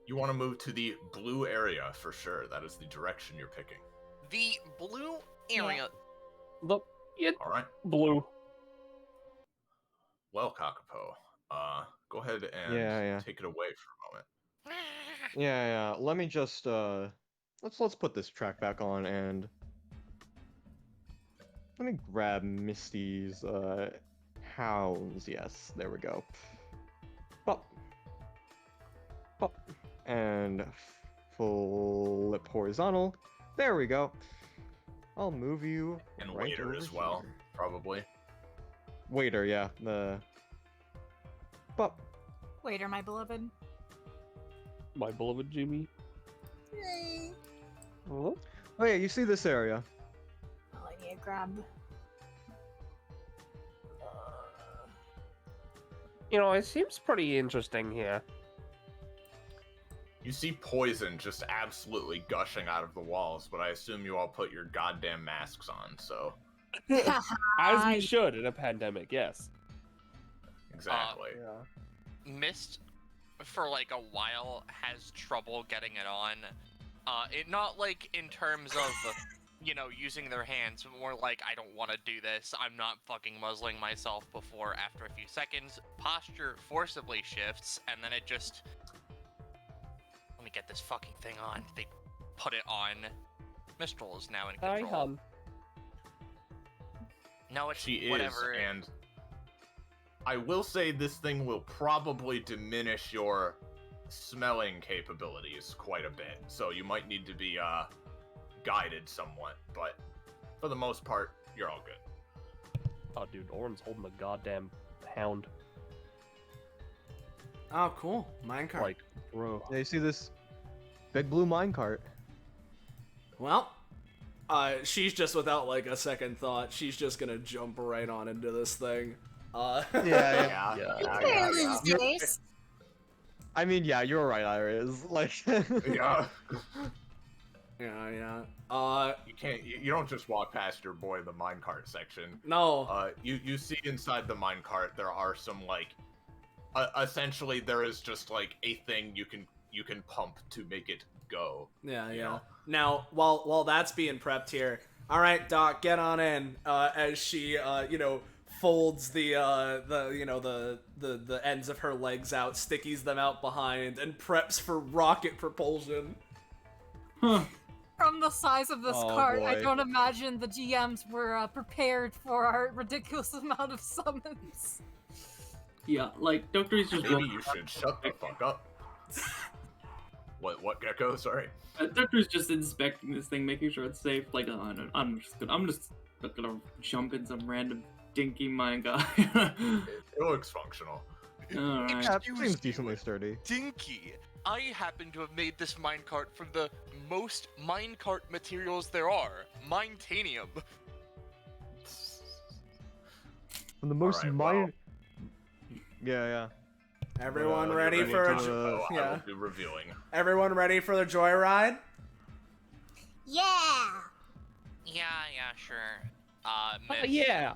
you want to move to the blue area for sure. That is the direction you're picking. The blue area. Look, All right. Blue. Well, Kakapo, go ahead and take it away for a moment. Yeah. Let me just let's put this track back on and let me grab Misty's hounds. Yes, there we go. Pop. And flip horizontal. There we go. I'll move you. And right waiter over as well, here. probably. Waiter, yeah. Pop. Waiter, my beloved. My beloved Jimmy. Oh, Oh yeah, you see this area. Oh, I need to grab. it seems pretty interesting here. You see poison just absolutely gushing out of the walls, but I assume you all put your goddamn masks on, so... As we should in a pandemic, yes. Exactly. Mist, for a while, has trouble getting it on. It not in terms of, using their hands, but more I don't want to do this. I'm not fucking muzzling myself before. After a few seconds, posture forcibly shifts, and then it just... Let me get this fucking thing on. They put it on. Mistral is now in control. Hi, hum. No, it's She whatever. is, and I will say this thing will probably diminish your smelling capabilities quite a bit, so you might need to be guided somewhat, but for the most part, you're all good. Oh, dude, Orin's holding the goddamn hound. Oh, cool. Minecart. Bro. Yeah, you see this big blue minecart. Well, she's just without a second thought. She's just gonna jump right on into this thing. Yeah. Losers. I mean, yeah, you're right, Iris. Yeah. Yeah. You don't just walk past your boy in the minecart section. No. You see inside the minecart there are some essentially there is just a thing you can pump to make it go. Yeah. Now, while that's being prepped here, all right, Doc, get on in. As she, folds the ends of her legs out, stickies them out behind, and preps for rocket propulsion. Huh. From the size of this Oh, cart, I boy. don't imagine the GMs were prepared for our ridiculous amount of summons. Yeah, Doctor is just Maybe you should shut the fuck up. What Gecko? Sorry. Tucker's just inspecting this thing, making sure it's safe. Like, I'm just gonna jump in some random dinky mine guy. It looks functional. All right. Yeah, it Excuse seems me, decently sturdy. Dinky. I happen to have made this minecart from the most minecart materials there are, Minetanium. From the most Alright, minor. Yeah. Everyone You're ready for to, a I yeah? will be reviewing. Everyone ready for the joyride? Yeah. Yeah, sure. Yeah.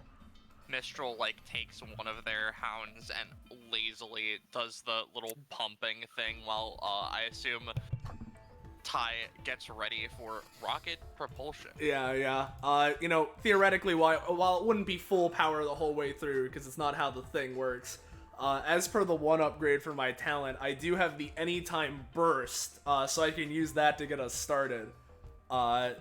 Mistral takes one of their hounds and lazily does the little pumping thing while I assume Ty gets ready for rocket propulsion. Yeah. Theoretically, while it wouldn't be full power the whole way through, because it's not how the thing works, as per the one upgrade for my talent, I do have the anytime burst, so I can use that to get us started. Of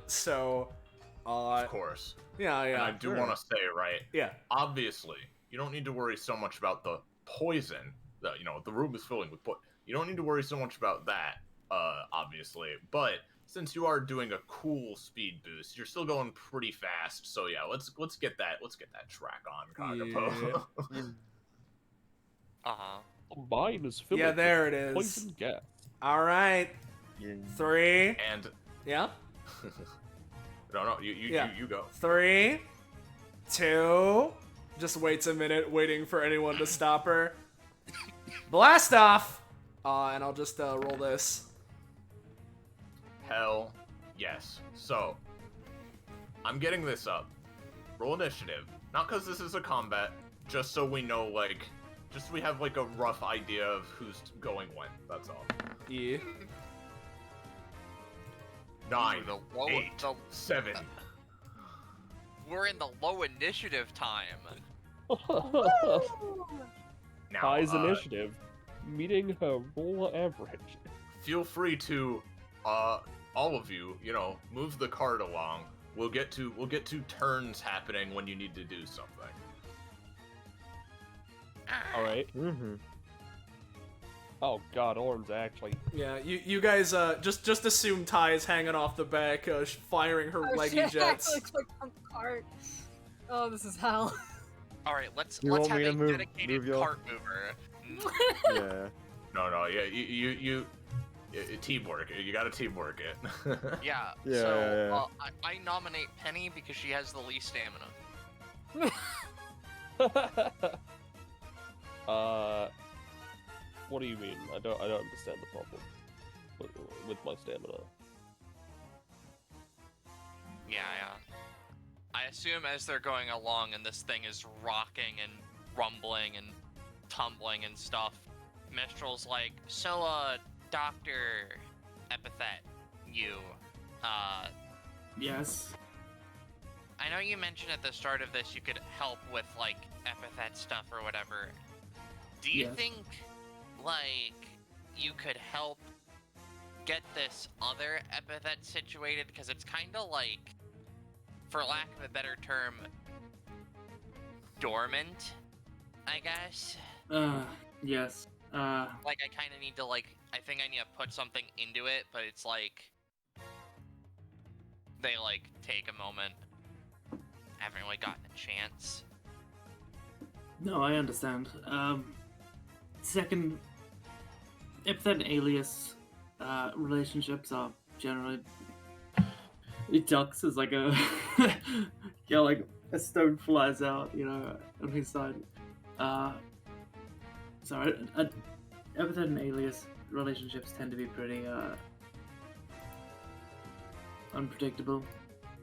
course. Yeah. And I do want to say, right? Yeah. Obviously, you don't need to worry so much about the poison. The room is filling with poison. You don't need to worry so much about that, obviously. But since you are doing a cool speed boost, you're still going pretty fast. So yeah, let's get that track on, Kakapo. Yeah. Uh-huh. Mine is filled Yeah, with there it is. poison gas. All right. 3. And Yeah. no, you go. 3, 2. Just waits a minute, waiting for anyone to stop her. Blast off! And I'll just roll this. Hell yes. So I'm getting this up. Roll initiative. Not because this is a combat, just so we know, just so we have a rough idea of who's going when. That's all. Yeah. 9, The low, 8, the, 7. we're in the low initiative time. Now, Ty's initiative, meeting her roll average. feel free to, all of you, move the cart along. We'll get to turns happening when you need to do something. All right. Mm-hmm. Oh God, Oran's actually. Yeah, you guys just assume Ty is hanging off the back, firing her leggy jets. Oh, this is hell. All right, let's You have want me a to move dedicated your- cart mover. Yeah. No, yeah, you teamwork. You gotta teamwork it. Yeah. Yeah, So yeah. I nominate Penny because she has the least stamina. What do you mean? I don't understand the problem with my stamina. Yeah. I assume as they're going along and this thing is rocking and rumbling and tumbling and stuff, Mistral's like, so, Dr. Epithet, Yes. I know you mentioned at the start of this you could help with, Epithet stuff or whatever. Do you Yes. think, you could help get this other Epithet situated? Because it's kind of for lack of a better term, dormant, I guess. Yes. I kind of need to, I think I need to put something into it, but it's they, take a moment. Haven't really gotten a chance. No, I understand. Second, Epithet and Alias relationships are generally. It ducks as a a stone flies out, on his side. Sorry, Epithet and Alias relationships tend to be pretty unpredictable.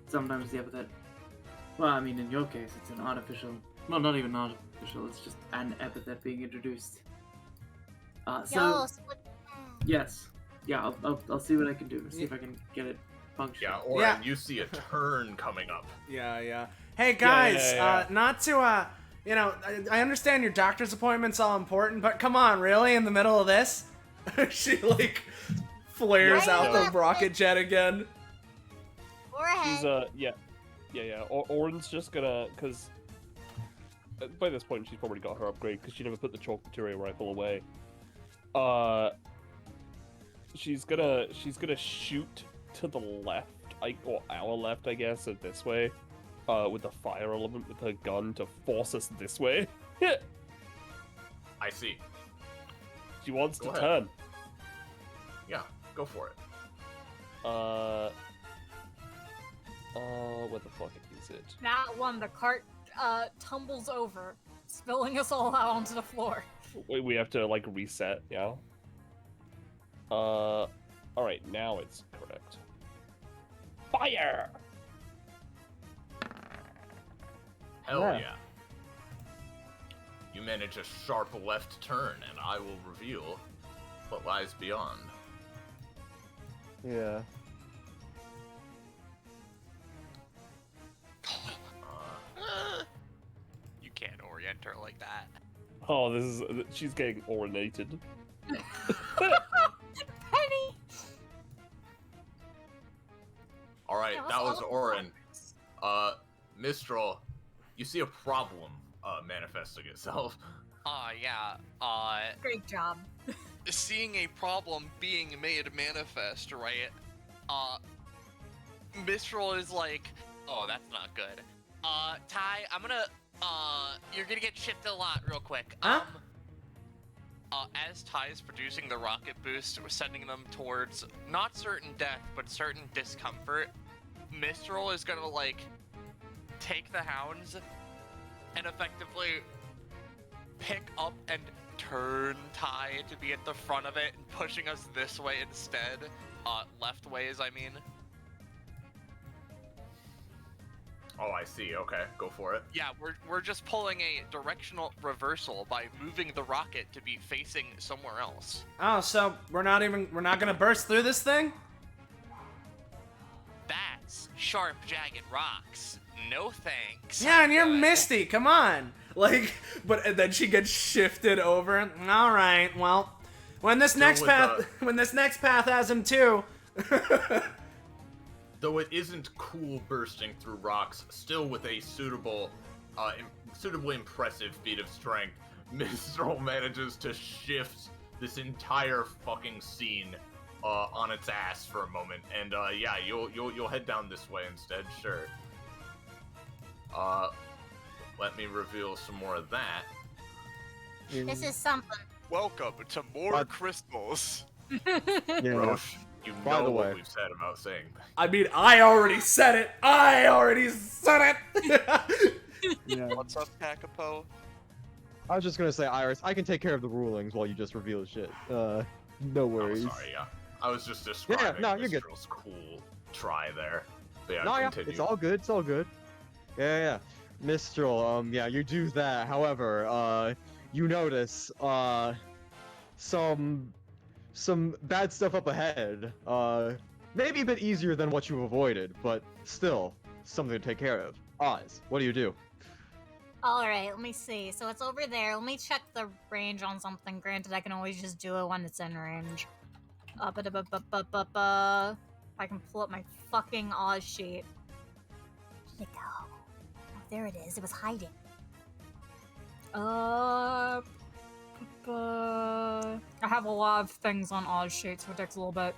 Sometimes the Epithet. Well, I mean, in your case, it's an artificial. Well, not even artificial. It's just an Epithet being introduced. Yes. Yeah, I'll see what I can do. See if I can get it functioning. Yeah, or you see a turn coming up. Yeah. Hey guys, Yeah. not to I understand your doctor's appointment's all important, but come on, really, in the middle of this? She flares Yeah, out yeah. the rocket jet again. She's yeah. Oran's just gonna, cause by this point she's probably got her upgrade because she never put the chalk material rifle away. she's gonna shoot to the left, or our left, I guess, or this way, with the fire element with her gun to force us this way. I see. She wants Go to ahead. turn. Yeah, go for it. What the fuck is it? That one, the cart tumbles over, spilling us all out onto the floor. Wait, we have to like reset, yeah? Alright, now it's correct. Fire! Hell Yeah. yeah. You manage a sharp left turn, and I will reveal what lies beyond. Yeah. You can't orient her like that. Oh, she's getting ornated. Penny! Alright, Yeah, that what's was all Orin. Mistral, you see a problem manifesting itself. Yeah, Great job. seeing a problem being made manifest, right? Mistral is like, oh, that's not good. Ty, you're gonna get shifted a lot real quick. Huh? As Ty is producing the rocket boost, we're sending them towards not certain death, but certain discomfort. Mistral is gonna, like, take the hounds and effectively pick up and turn Ty to be at the front of it and pushing us this way instead. Left ways, I mean. Oh, I see. Okay, go for it. Yeah, we're just pulling a directional reversal by moving the rocket to be facing somewhere else. Oh, so we're not gonna burst through this thing? That's sharp, jagged rocks. No thanks. Yeah, and you're Good. Misty, come on. Like, and then she gets shifted over. Alright, well, when this next with, path has him too. Though it isn't cool bursting through rocks, still with a suitably impressive feat of strength, Mistral manages to shift this entire fucking scene on its ass for a moment, and yeah, you'll head down this way instead, sure. Let me reveal some more of that. This is something. Welcome to more crystals. Yeah. Roche, you By know the what way. we've said about saying things. I mean, I already said it. Yeah. What's up, Kakapo? I was just gonna say, Iris, I can take care of the rulings while you just reveal shit. No worries. I'm sorry, yeah. I was just describing no, you're good. Mistral's cool try there. But yeah, No, yeah, continue. it's all good. It's all good. Yeah. Mistral, yeah, you do that. However, you notice, some bad stuff up ahead. Maybe a bit easier than what you've avoided, but still something to take care of. Oz, what do you do? Alright, let me see. So it's over there. Let me check the range on something. Granted, I can always just do it when it's in range. I can pull up my fucking Oz sheet. Where'd it go? Oh, there it is. It was hiding. I have a lot of things on Oz sheets, so it takes a little bit.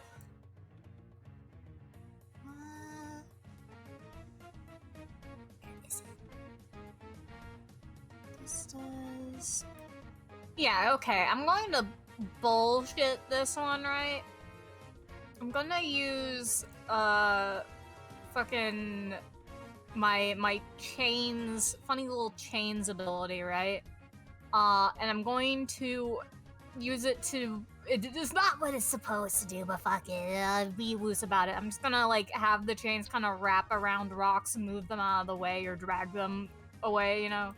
Where is it? This does... Yeah, okay. I'm going to bullshit this one, right? I'm gonna use fucking my chains, funny little chains ability, right? And I'm going to use it to. It is not what it's supposed to do, but fuck it, be loose about it. I'm just gonna like have the chains kind of wrap around rocks and move them out of the way or drag them away, you know.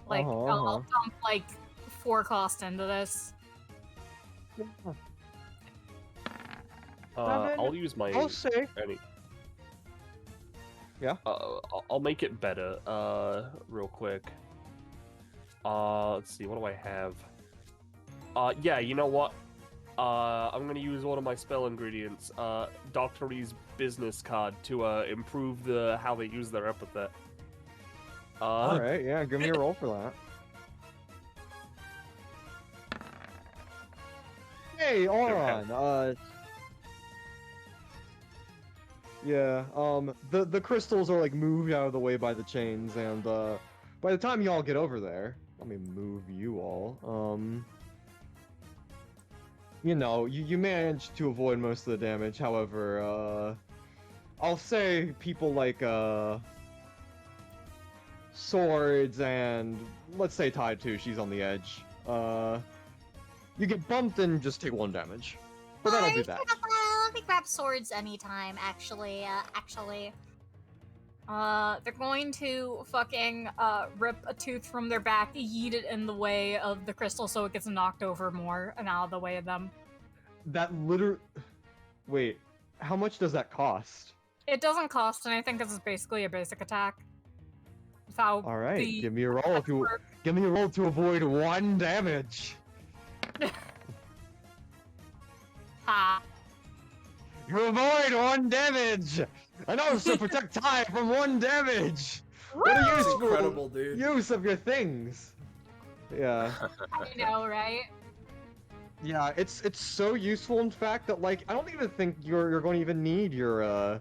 Like I'll dump like 4 cost into this. I'll use my. I'll say. Yeah. I'll make it better. Real quick. Let's see. What do I have? Yeah. You know what? I'm gonna use one of my spell ingredients. Dr. E's business card to improve how they use their epithet. All right. Yeah. Give me a roll for that. Hey, Auron. Yeah. The crystals are like moved out of the way by the chains, and by the time y'all get over there, let me move you all. You know, you manage to avoid most of the damage. However, I'll say people like swords and let's say Tide too. She's on the edge. You get bumped and just take 1 damage. But that'll be that. Let me grab swords anytime, actually. They're going to fucking rip a tooth from their back, yeet it in the way of the crystal so it gets knocked over more and out of the way of them. That Wait, how much does that cost? It doesn't cost anything because it's basically a basic attack. Without All right, the give me a roll if you give me a roll to avoid 1 damage. Ha. You avoid 1 damage, and also protect Ty from 1 damage. What a useful Incredible, dude. use of your things. Yeah. I know, right? Yeah, it's so useful in fact that like I don't even think you're going to even need your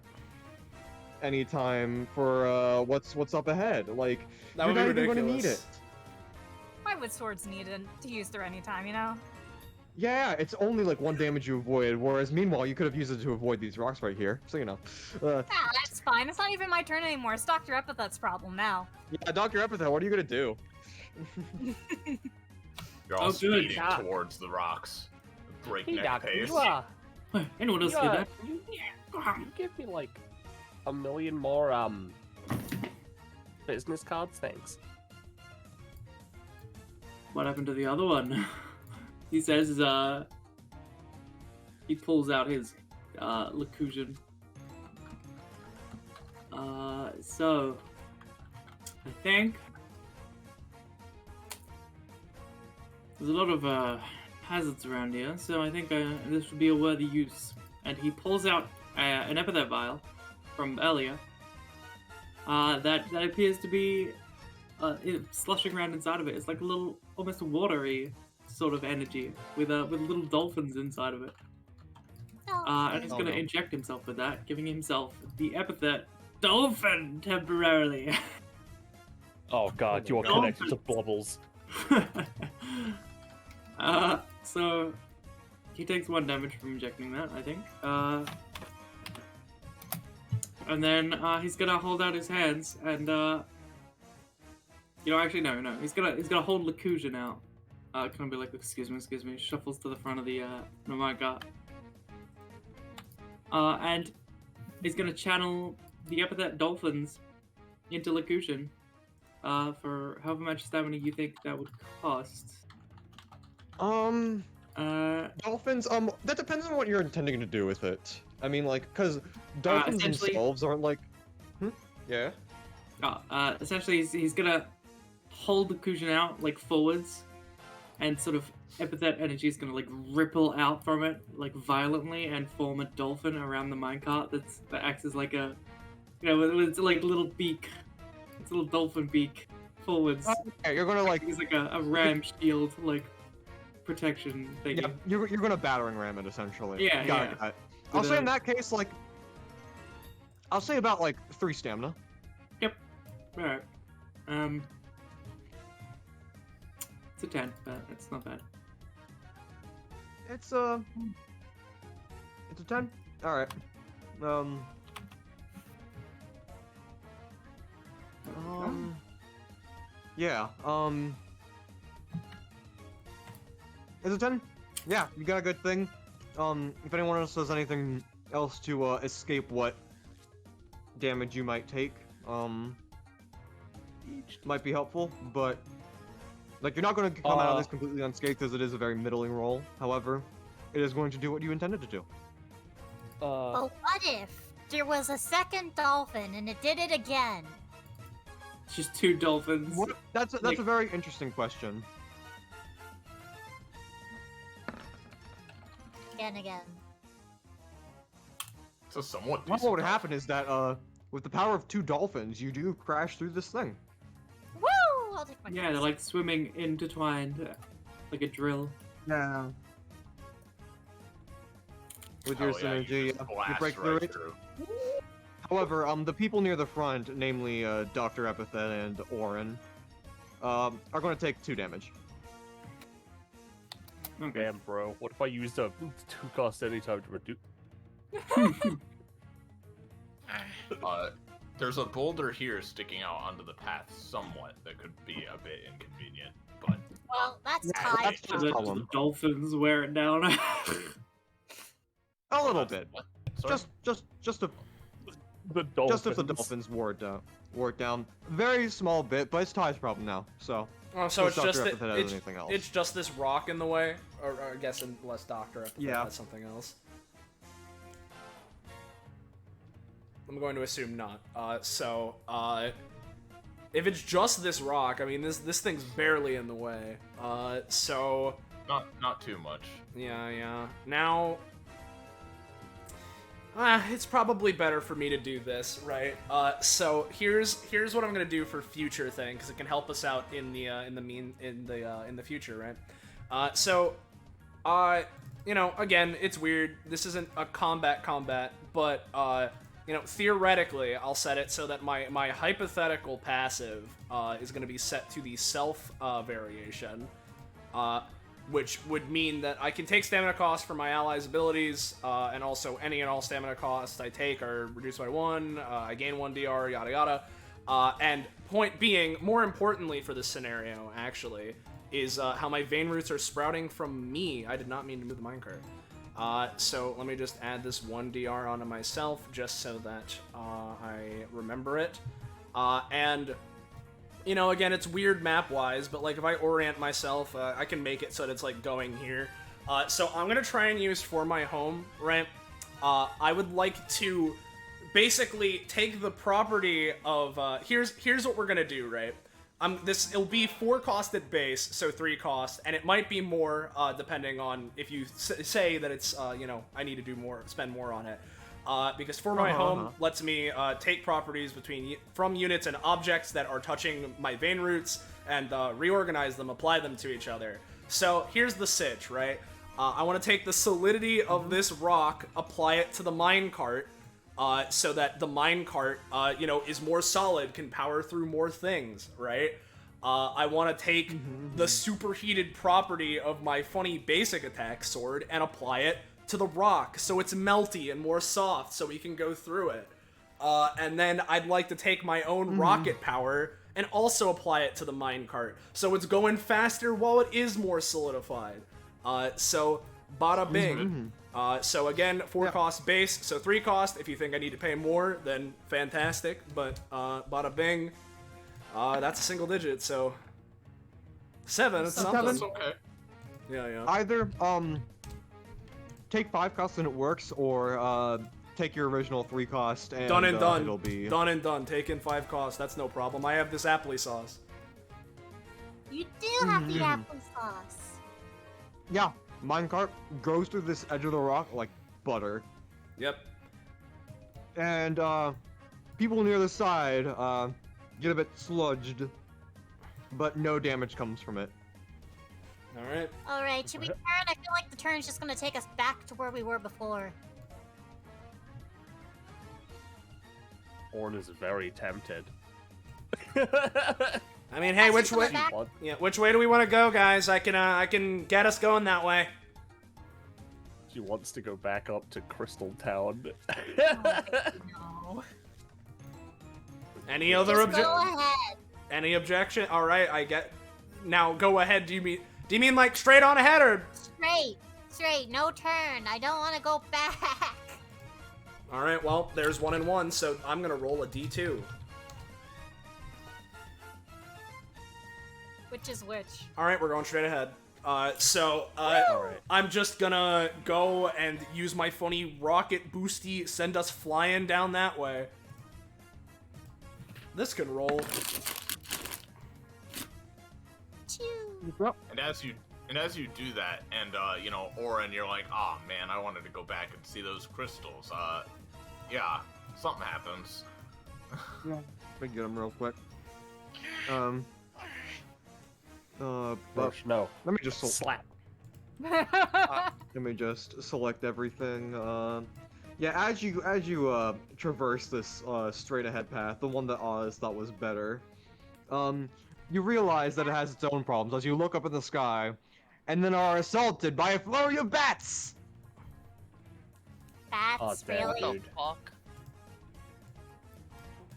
any time for what's up ahead. Like That you're would not be even going to need ridiculous. it. Why would swords need it to use their anytime, you know? Yeah, it's only like 1 damage you avoid, whereas meanwhile you could have used it to avoid these rocks right here. So you know. Yeah, that's fine. It's not even my turn anymore. It's Dr. Epithet's problem now. Yeah, Dr. Epithet, what are you gonna do? You're all Oh, good. speeding Yeah. towards the rocks. Hey, Breakneck Doctor, pace. Anyone else you, do uh, that? you give me like 1 million more business cards, thanks. What happened to the other one? He says, he pulls out his, Lacusion. So, I think there's a lot of, hazards around here, so I think, this would be a worthy use. And he pulls out, an Epithet vial from earlier, that appears to be, slushing around inside of it. It's like a little, almost watery sort of energy with little dolphins inside of it. And he's Oh, gonna no. inject himself with that, giving himself the epithet Dolphin temporarily. Oh god, you are Oh, connected to Blubbles. So he takes 1 damage from injecting that, I think. And then he's gonna hold out his hands and actually no. He's gonna hold Lacusion out. Kind of be like, excuse me. Shuffles to the front of the my god. And he's gonna channel the epithet Dolphins into Lacusion. For however much stamina you think that would cost. Dolphins, that depends on what you're intending to do with it. I mean, like, because dolphins essentially- themselves aren't like... Yeah? Essentially, he's gonna hold the Lacusion out, like, forwards, and sort of epithet energy is gonna, like, ripple out from it, like, violently, and form a dolphin around the minecart that acts as, like, a... with its, like, little beak. It's a little dolphin beak forwards. Okay, you're gonna, like... It's like a ram shield, like, protection thing. Yeah, you're gonna battering ram it, essentially. Yeah, Got yeah. it. I'll With say a- in that case, like... I'll say about, like, 3 stamina. Alright. It's a 10, but it's not bad. It's a 10? Alright. Yeah, Is it 10? Yeah, you got a good thing. If anyone else does anything else to, escape what damage you might take, might be helpful, but... Like, you're not gonna come out of this completely unscathed, as it is a very middling roll. However, it is going to do what you intended to do. But what if there was a second dolphin and it did it again? It's just 2 dolphins. What? That's a very interesting question. Again. So somewhat What decent would time. happen is that, with the power of 2 dolphins, you do crash through this thing. Woo! I'll take my Yeah, they're like swimming intertwined, like a drill. Yeah. with your Oh, yeah, synergy. just You blast break right through it. through. However, the people near the front, namely Dr. Epithet and Orin, are going to take 2 damage. Okay. Damn, bro. What if I used a 2-cost anytime to reduce? There's a boulder here sticking out onto the path somewhat that could be a bit inconvenient, but Well, that's Yeah, tied. that's just a The problem. dolphins wear it down. A little bit. What? Sorry? Just The if the dolphins wore it down. Very small bit, but it's Ty's problem now, so. Oh, so it's Dr. just Epithet that, has anything else. it's just this rock in the way, or I guess unless Doctor Epithet Yeah. has something else. I'm going to assume not. If it's just this rock, I mean, this thing's barely in the way. So Not too much. yeah. Now, it's probably better for me to do this, right? So here's what I'm gonna do for future thing, because it can help us out in the future, right? You know, again, it's weird. This isn't a combat, but theoretically, I'll set it so that my hypothetical passive is going to be set to the self variation, which would mean that I can take stamina cost from my allies' abilities, and also any and all stamina costs I take are reduced by 1, I gain 1 DR, yada yada. And point being, more importantly for this scenario, actually, is how my vein roots are sprouting from me. I did not mean to move the minecart. So let me just add this 1 DR onto myself, just so that I remember it. And, you know, again, it's weird map-wise, but, like, if I orient myself, I can make it so that it's, like, going here. So I'm gonna try and use for my home, right? I would like to basically take the property of, here's what we're gonna do, right? It'll be 4 cost at base, so 3 cost, and it might be more, depending on if you say that it's, I need to do more, spend more on it. Because for my home lets me take properties from units and objects that are touching my vein roots and reorganize them, apply them to each other. So here's the sitch, right? I want to take the solidity of this rock, apply it to the minecart, so that the minecart, is more solid, can power through more things, right? I want to take the superheated property of my funny basic attack sword and apply it to the rock, so it's melty and more soft, so we can go through it. And then I'd like to take my own rocket power and also apply it to the minecart, so it's going faster while it is more solidified. So bada bing. So again, 4 cost base, so 3 cost. If you think I need to pay more, then fantastic. But bada bing, that's a single digit, so 7. It's something. That's okay. Yeah. Either take 5 costs and it works, or take your original 3 cost and Done and done. it'll be Done and done. Taking 5 cost. That's no problem. I have this applesauce. You do have the applesauce. Yeah. Minecart goes through this edge of the rock like butter. Yep. And people near the side get a bit sludged, but no damage comes from it. Alright. Alright, should we turn? I feel like the turn's just gonna take us back to where we were before. Orn is very tempted. I mean, hey, which way? Yeah, which way do we want to go, guys? I can get us going that way. She wants to go back up to Crystal Town. No. Any other Just go ahead. Any objection? All right, I get. Now go ahead. Do you mean like straight on ahead or? Straight, no turn. I don't want to go back. All right, well, there's 1 and 1, so I'm gonna roll a D2. Which is which? All right, we're going straight ahead. I'm just gonna go and use my funny rocket boosty, send us flying down that way. This can roll. And as you do that, and Orin, you're like, oh man, I wanted to go back and see those crystals. Yeah, something happens. Yeah, let me get them real quick. Rush, no. Let me just Slap. Let me just select everything. Yeah, as you traverse this straight ahead path, the one that Oz thought was better, you realize that it has its own problems as you look up in the sky, and then are assaulted by a flurry of bats. Bats, damn, What really? the fuck?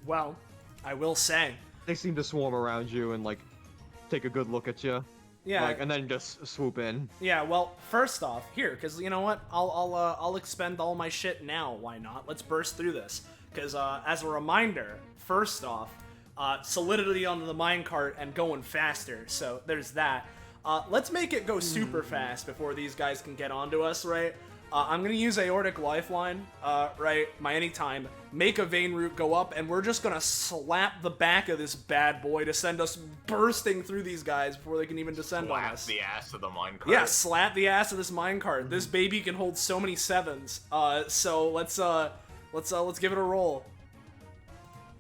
Well, I will say, They seem to swarm around you and like take a good look at you, yeah, like, and then just swoop in. yeah. Well, first off, here, because you know what, I'll expend all my shit now. Why not? Let's burst through this. Because as a reminder, first off, solidity onto the minecart and going faster. So there's that. Let's make it go super fast before these guys can get onto us, right? I'm gonna use Aortic Lifeline, right, my anytime, make a Vein Root go up, and we're just gonna slap the back of this bad boy to send us bursting through these guys before they can even descend on us. the ass of the minecart. Yeah, slap the ass of this minecart. This baby can hold so many sevens. So let's give it a roll.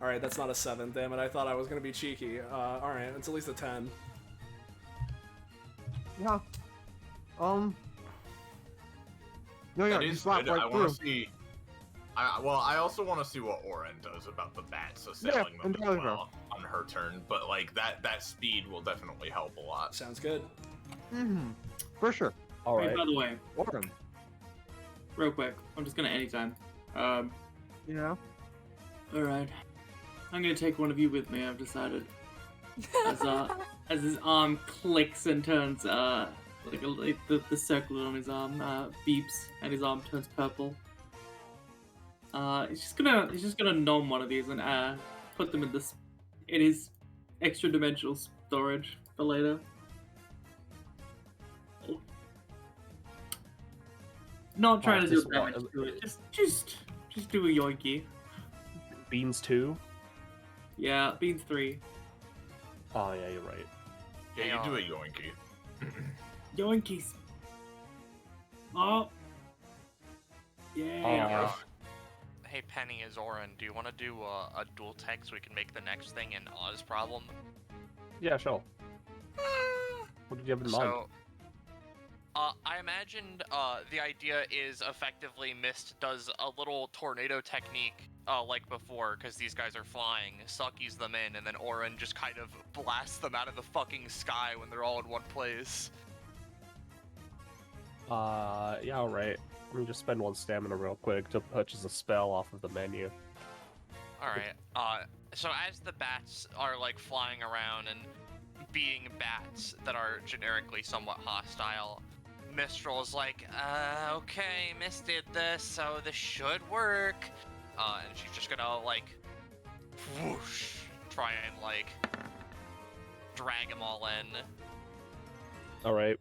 All right, that's not a 7. Damn it! I thought I was gonna be cheeky. All right, it's at least a 10. Yeah. No, yeah, That you is slap good. right I through. want to see. I also want to see what Oren does about the bats assailing them as entirely well on her turn. But like that speed will definitely help a lot. Sounds good. For sure. All Hey, right. by the way, Warren. real quick, I'm just gonna anytime. Yeah. Alright. I'm gonna take one of you with me, I've decided. As his arm clicks and turns, the circle on his arm beeps and his arm turns purple. He's just gonna nom one of these and put them in his extra dimensional storage for later. Not trying to do just damage what? to it. Just do a yoinky. Beans 2? Yeah, beans 3. Oh, yeah, you're right. Yeah, you do a yoinky. Yoinkies. Oh. Yeah. Hey Penny, is Oren, do you want to do a dual tech so we can make the next thing an Oz problem? Yeah, sure. What did you have in mind? So, I imagined the idea is effectively Mist does a little tornado technique like before, because these guys are flying, suckies them in, and then Oren just kind of blasts them out of the fucking sky when they're all in one place. Yeah, alright. Let me just spend 1 stamina real quick to purchase a spell off of the menu. Alright, so as the bats are like flying around and being bats that are generically somewhat hostile, Mistral's like, okay, Mist did this, so this should work. And she's just gonna, like, whoosh, try and, like, drag them all in. Alright.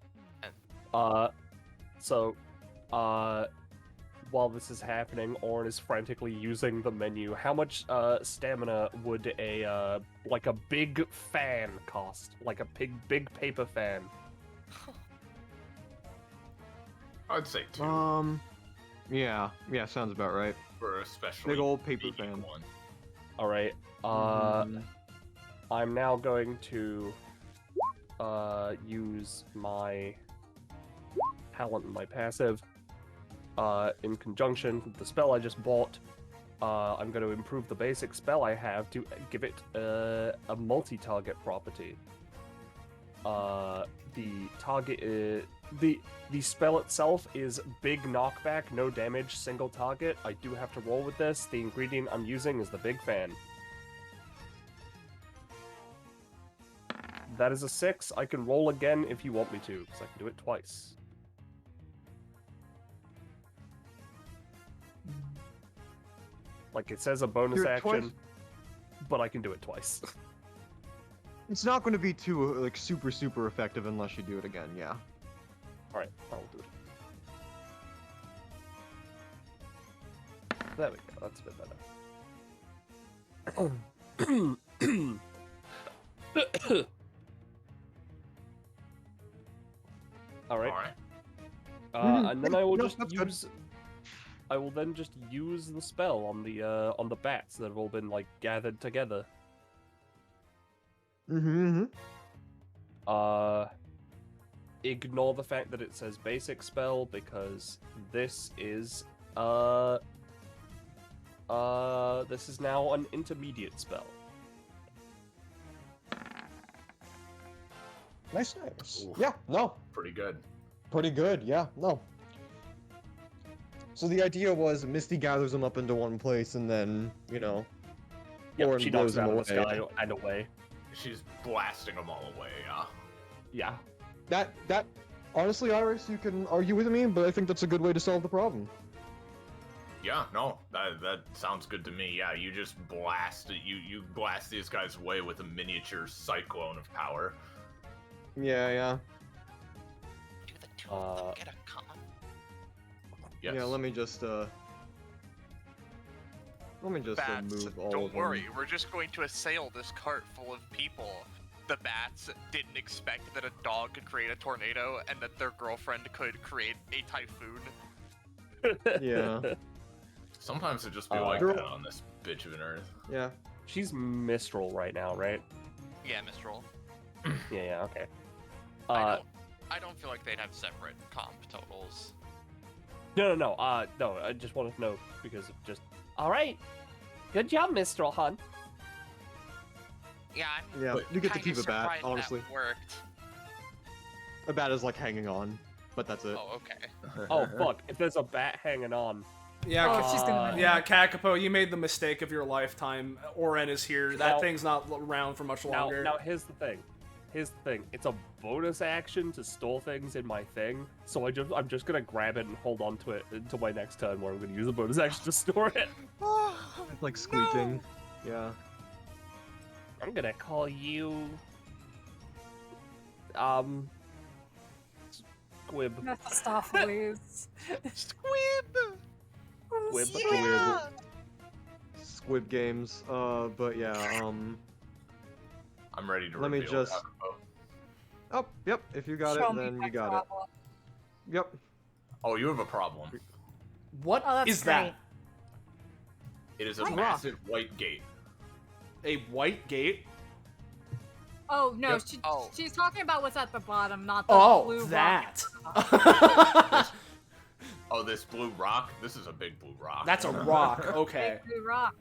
While this is happening, Orin is frantically using the menu. How much, stamina would a, like a big fan cost? Like a big paper fan? I'd say 2 Yeah, sounds about right. for a special. Big old paper fan. one. Alright, I'm now going to, use my talent and my passive, in conjunction with the spell I just bought. I'm going to improve the basic spell I have to give it, a multi-target property. The target, the spell itself is big knockback, no damage, single target. I do have to roll with this. The ingredient I'm using is the big fan. That is a 6. I can roll again if you want me to, because I can do it twice. Like, it says a bonus Do it action, twice? but I can do it twice. It's not going to be too like super effective unless you do it again. Yeah. Alright, I'll do it. There we go, that's a bit better. Alright. And then I will No, just that's good. use... I will then just use the spell on the bats that have all been, like, gathered together. ignore the fact that it says basic spell because this is this is now an intermediate spell. Nice. Oof. Yeah, no. Pretty good. Pretty good, yeah, no. So the idea was Misty gathers them up into one place and then, you know, Yep, Orin she blows knocks them them out of the away. sky and away. She's blasting them all away, yeah. Yeah. That, honestly, Iris, you can argue with me, but I think that's a good way to solve the problem. Yeah, no, that sounds good to me. Yeah, you just blast you blast these guys away with a miniature cyclone of power. Yeah. Do the two of them get a comp? Yes. Yeah, let me just Bats, move all don't of them. worry, we're just going to assail this cart full of people. The bats didn't expect that a dog could create a tornado and that their girlfriend could create a typhoon. Yeah. Sometimes it just be like Girl- that on this bitch of an earth. Yeah. She's Mistral right now, right? Yeah, Mistral. Yeah, okay. I don't feel like they'd have separate comp totals. No, no, I just wanted to know because of just. All right, good job, Mistral, hon. Yeah, Yeah, But you get to kinda keep a bat, surprised honestly. That worked. A bat is like hanging on, but that's it. Oh, okay. Oh fuck! If there's a bat hanging on, Yeah, Oh, she's gonna. yeah, Kakapo, you made the mistake of your lifetime. Oren is here. That Now- thing's not around for much now, longer. now here's the thing. It's a bonus action to store things in my thing, so I'm just gonna grab it and hold on to it until my next turn, where I'm gonna use a bonus action to store it. It's like squeaking. Yeah. I'm gonna call you. Squib. Mephistopheles. Squib! Squib. Yeah! Squib games. But yeah. I'm ready to Let me reveal just- Kakapo. Oh, yep. If you got Show it, me then my you got problem. it. Yep. Oh, you have a problem. What Oh, that's is that? It is a What? massive white gate. A white gate? Oh no, Yep. she's talking about what's at the bottom, not the Oh, blue rock that. at the top. Oh, this blue rock? This is a big blue rock. That's a rock. Okay. Big blue rock.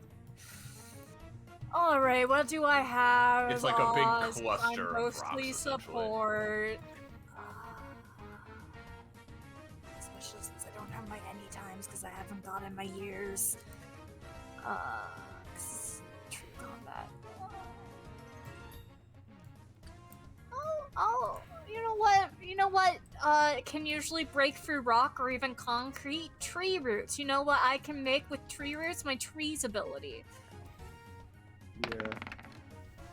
All right, what do I have? It's like a big I'm cluster of rocks, mostly essentially. support. Especially since I don't have my any times because I haven't gotten my years. 'Cause true combat. Oh, you know what? Can usually break through rock or even concrete. Tree roots. You know what I can make with tree roots? My trees ability. Yeah.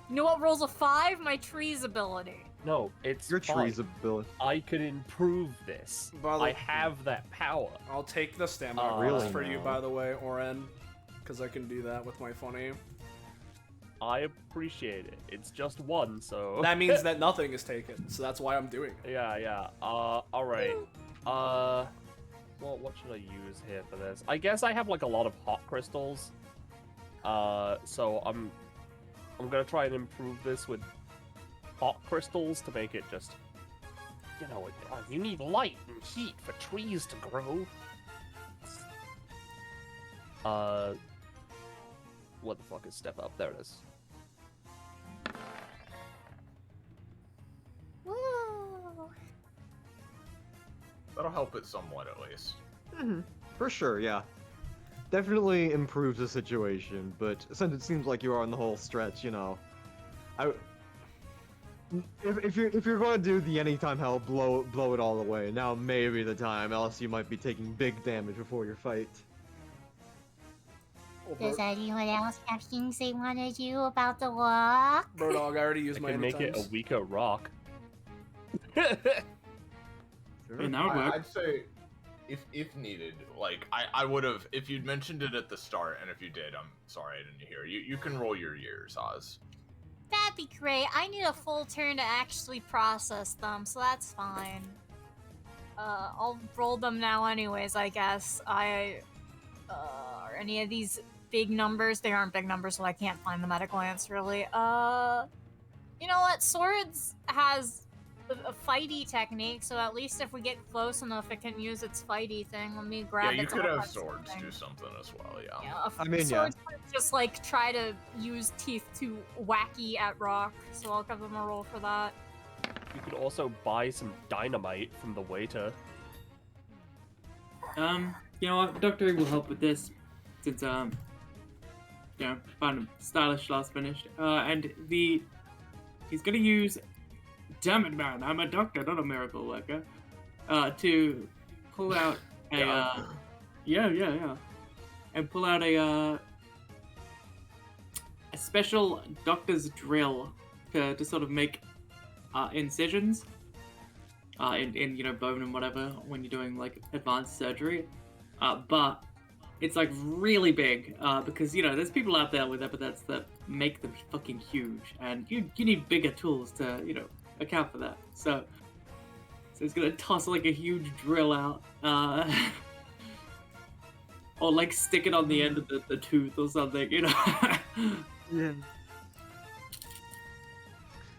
You know what rolls a 5? My trees ability. No, it's Your fine. tree's ability. I can improve this. By the- I have that power. I'll take the stamina Really cost for you, now? by the way, Oren. Because I can do that with my funny. I appreciate it. It's just one, so. That means that nothing is taken, so that's why I'm doing it. Yeah. Alright. Well, what should I use here for this? I guess I have like a lot of hot crystals. So I'm gonna try and improve this with hot crystals to make it just, you need light and heat for trees to grow. What the fuck is step up? There it is. Woo. That'll help it somewhat, at least. For sure, yeah. Definitely improves the situation, but since it seems like you are on the whole stretch, if you're going to do the anytime hell, blow it all away. Now maybe the time, else you might be taking big damage before your fight. Does anyone else have things they want to do about the walk? Brodog, I already used I my can make it a anytimes. weaker rock. I mean, that would work. I'd say, if needed, like, I would have, if you'd mentioned it at the start, and if you did, I'm sorry I didn't hear. You can roll your years, Oz. That'd be great. I need a full turn to actually process them, so that's fine. I'll roll them now anyways, I guess. Are any of these big numbers? They aren't big numbers, so I can't find them at a glance, really. You know what? Swords has a fighty technique, so at least if we get close enough, it can use its fighty thing. Let me grab Yeah, you its could have offensive swords thing. do something as well, yeah. Yeah, I mean, swords just like try to use teeth to wacky at rock, so I'll give them a roll for that. You could also buy some dynamite from the waiter. You know what? Dr. will help with this, since you know, found a stylish last finished. And he's gonna use. Damn it, man! I'm a doctor, not a miracle worker. To pull out a yeah, and pull out a special doctor's drill to sort of make incisions in you know, bone and whatever when you're doing like advanced surgery. But it's like really big because you know there's people out there with epithets that make them fucking huge, and you need bigger tools to, you know, account for that. So it's gonna toss like a huge drill out, or like stick it on the end of the tooth or something, you know.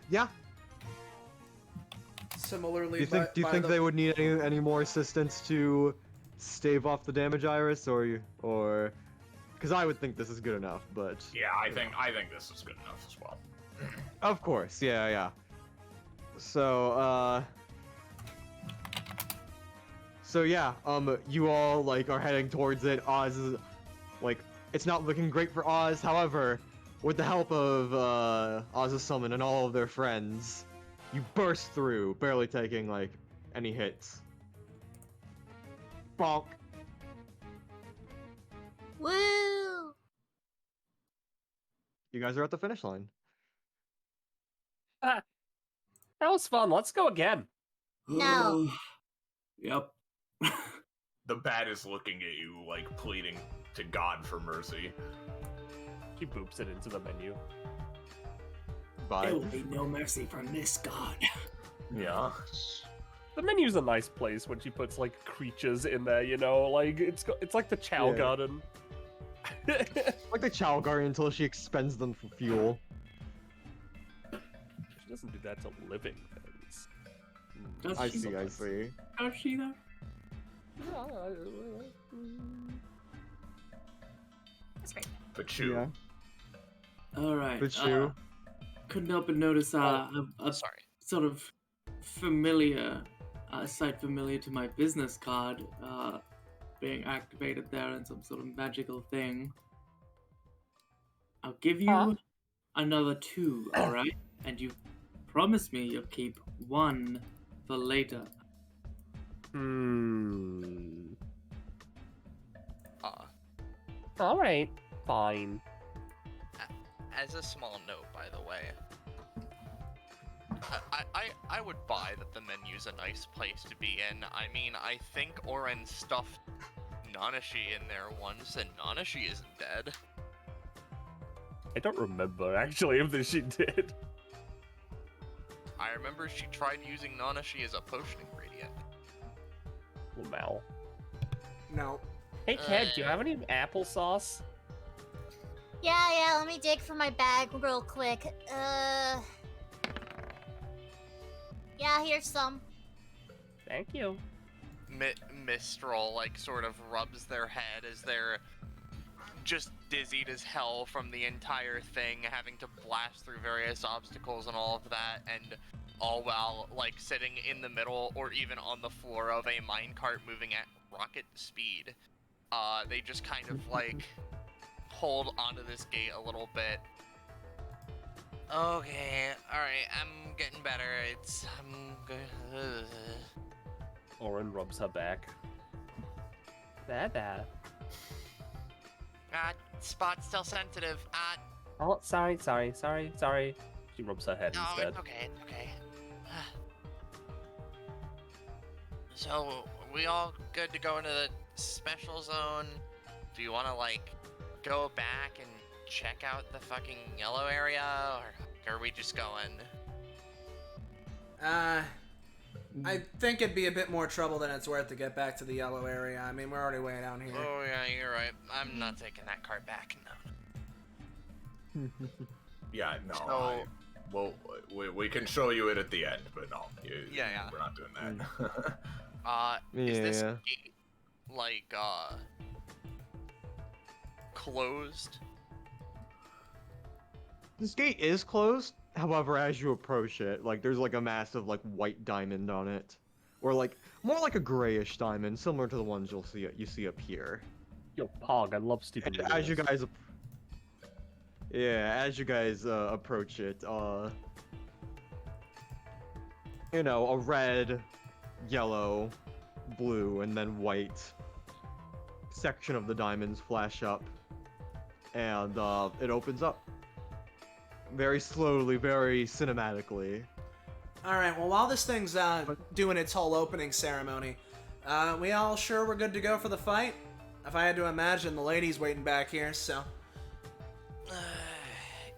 Yeah. Similarly, Do you think they would need any more assistance to stave off the damage, Iris, or because I would think this is good enough, but Yeah, I think this is good enough as well. of course, yeah. So yeah, you all like are heading towards it. Oz is like, it's not looking great for Oz. However, with the help of Oz's summon and all of their friends, you burst through, barely taking like any hits. Bonk. Woo! You guys are at the finish line. That was fun. Let's go again. No. Yep. The bat is looking at you, like, pleading to God for mercy. She boops it into the menu. Bye. There will be no mercy from this god. Yeah. The menu's a nice place when she puts like creatures in there, you know, like it's like the Chow Yeah. Garden. Like the Chow Garden until she expends them for fuel. She doesn't do that to living things. Does I she? see. Does she though? That's great. But you. All right. But you. Couldn't help but notice a Sorry. sort of familiar, sight familiar to my business card being activated there and some sort of magical thing. I'll give you another 2, alright? And you promise me you'll keep 1 for later. Alright, fine. As a small note, by the way, I would buy that the menu's a nice place to be in. I mean, I think Oren stuffed Nanashi in there once, and Nanashi isn't dead. I don't remember actually if she did. I remember she tried using Nanashi as a potion ingredient. Wow. No. Hey Ted, do you have any applesauce? Yeah, let me dig for my bag real quick. Yeah, here's some. Thank you. Mistral, like, sort of rubs their head as they're just dizzied as hell from the entire thing, having to blast through various obstacles and all of that, and all while, like, sitting in the middle or even on the floor of a minecart moving at rocket speed. They just kind of, like, hold onto this gate a little bit. Okay, alright, I'm getting better. I'm good. Oren rubs her back. There. Spot's still sensitive. Oh, sorry. She rubs her head No, instead. it's okay. So, we all good to go into the special zone? Do you want to, like, go back and check out the fucking yellow area, or are we just going? I think it'd be a bit more trouble than it's worth to get back to the yellow area. I mean, we're already way down here. Oh yeah, you're right. I'm not taking that cart back, no. Yeah, no. So, well, we can show you it at the end, but no, Yeah. we're not doing that. Is this Yeah. gate, like, closed? This gate is closed. However, as you approach it, like there's like a massive like white diamond on it, or like more like a grayish diamond, similar to the ones you see up here. Yo, Pog, I love Stephen. And as you guys, as you guys approach it, you know, a red, yellow, blue, and then white section of the diamonds flash up, and it opens up. Very slowly, very cinematically. All right. Well, while this thing's doing its whole opening ceremony, we all sure we're good to go for the fight? If I had to imagine, the lady's waiting back here, so.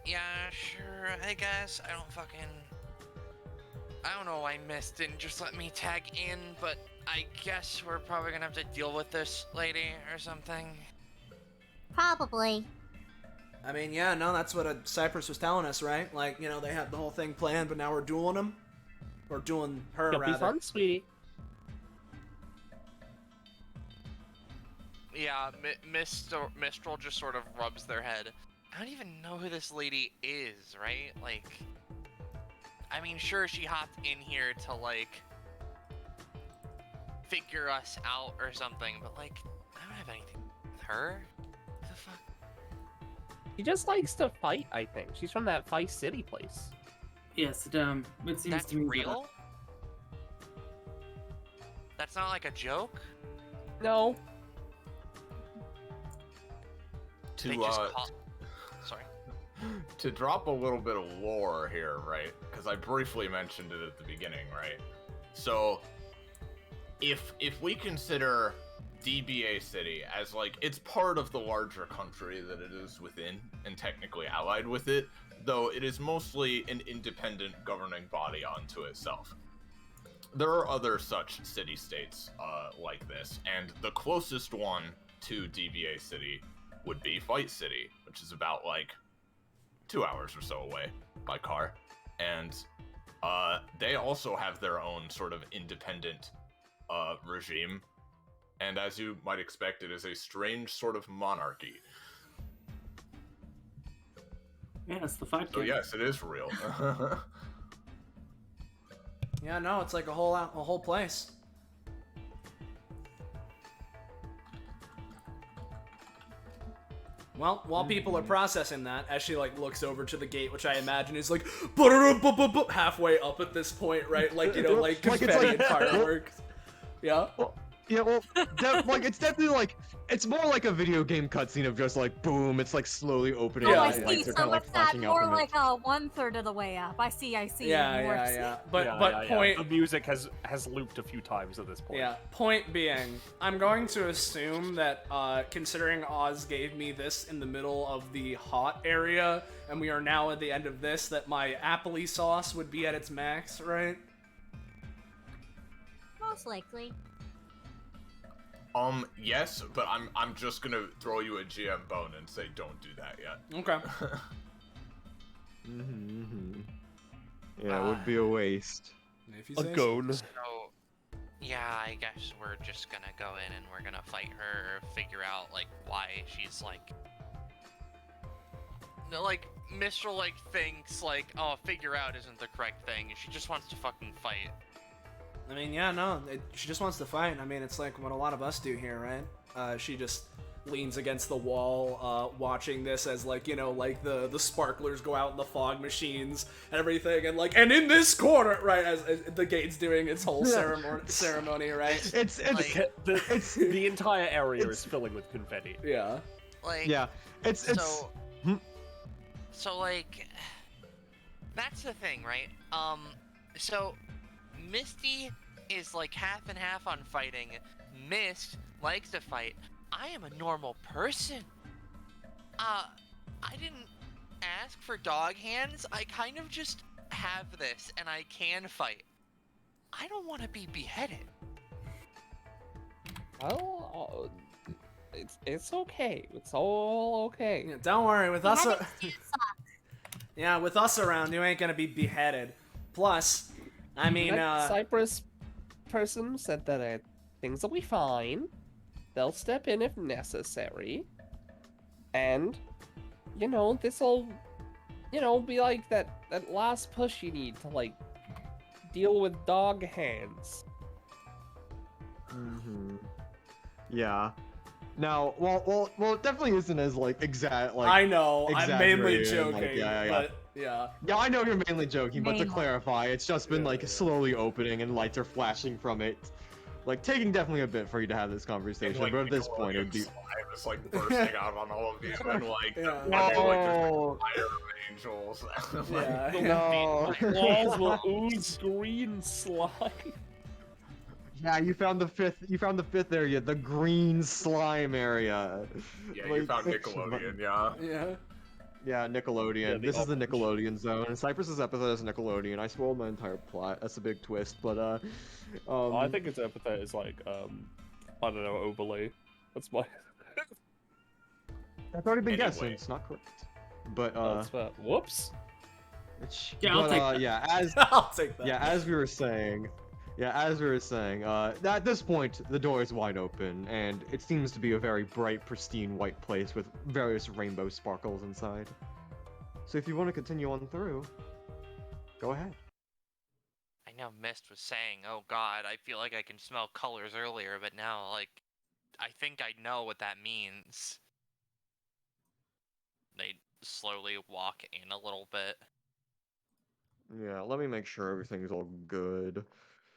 Yeah, sure, I guess. I don't know why Miss didn't just let me tag in, but I guess we're probably gonna have to deal with this lady or something. Probably. I mean, yeah, no, that's what Cypress was telling us, right? Like, you know, they had the whole thing planned, but now we're dueling them. Or dueling her, It'll rather. be fun, sweetie. Yeah, Mistral just sort of rubs their head. I don't even know who this lady is, right? Like, I mean, sure, she hopped in here to, like, figure us out or something, but, like, I don't have anything with her. What the fuck? She just likes to fight, I think. She's from that Vice City place. Yes, it seems That's to me real? That's not like a joke? No. They just Sorry. To drop a little bit of lore here, right? Because I briefly mentioned it at the beginning, right? So, if we consider DBA City as like it's part of the larger country that it is within and technically allied with it, though it is mostly an independent governing body unto itself. There are other such city-states like this, and the closest one to DBA City would be Fight City, which is about like 2 hours or so away by car. And they also have their own sort of independent regime. And as you might expect, it is a strange sort of monarchy. Yeah, it's the fight So game. yes, it is real. Yeah, no, it's like a whole place. Well, while people are processing that, as she like looks over to the gate, which I imagine is like halfway up at this point, right? Like, you know, like confetti and fireworks. Yeah. Yeah, well, like it's definitely like it's more like a video game cutscene of just like boom, it's like slowly opening. Oh, Yeah, I and see. lights are So kind of like it's that flashing out more from it. like a 1/3 of the way up. I see. Yeah. But Yeah. point. The music has looped a few times at this point. Yeah, point being, I'm going to assume that, considering Oz gave me this in the middle of the hot area, and we are now at the end of this, that my appley sauce would be at its max, right? Most likely. Yes, but I'm just gonna throw you a GM bone and say don't do that yet. Okay. Yeah, it would be a waste. If you A say so. gone. So, yeah, I guess we're just gonna go in and we're gonna fight her, figure out, like, why she's, like... No, like, Mistral, like, thinks, like, oh, figure out isn't the correct thing, and she just wants to fucking fight. I mean, yeah, no, she just wants to fight. I mean, it's like what a lot of us do here, right? She just leans against the wall, watching this as, like, you know, like the sparklers go out in the fog machines and everything, and like, and in this corner, right, as the gate's doing its whole ceremony, right? It's Like, The entire area is filling with confetti. Yeah. like, yeah, it's so, like, that's the thing, right? So, Misty is, like, half and half on fighting. Mist likes to fight. I am a normal person. I didn't ask for dog hands. I kind of just have this, and I can fight. I don't want to be beheaded. Well, it's okay. It's all okay. Yeah, don't worry, with us. Beheadings do suck. Yeah, with us around, you ain't gonna be beheaded. Plus, I mean, That Cypress person said that things will be fine. They'll step in if necessary. And, you know, this'll, you know, be like that last push you need to, like, deal with dog hands. Mm-hmm. Yeah. Now, well, it definitely isn't as like exact. Like I know, I'm mainly exaggerated, joking, like, but yeah. Yeah, I know you're mainly joking, but to Mainly. clarify, it's just been like Yeah. slowly opening and lights are flashing from it. Like taking definitely a bit for you to have this conversation, And, like, but at this point it'd be. Nickelodeon slime is like bursting out on all of you, and like, Yeah. like, No. fire angels. Like, Yeah. No. Walls will ooze green slime. Yeah, you found the fifth area, the green slime area. yeah, you found Nickelodeon, yeah. Yeah. Yeah, Nickelodeon. Yeah, the This is the orange. Nickelodeon zone. Cypress's Epithet is Nickelodeon. I spoiled my entire plot. That's a big twist, but I think its epithet is like, I don't know, overlay. That's my. that's already been guessed, and Anyway. it's not correct. But That's fair. Whoops. Yeah, I'll take that. yeah, as I'll take that. as we were saying, at this point the door is wide open, and it seems to be a very bright, pristine white place with various rainbow sparkles inside. So if you want to continue on through, go ahead. I know Mist was saying, oh god, I feel like I can smell colors earlier, but now, like, I think I know what that means. They slowly walk in a little bit. Yeah, let me make sure everything's all good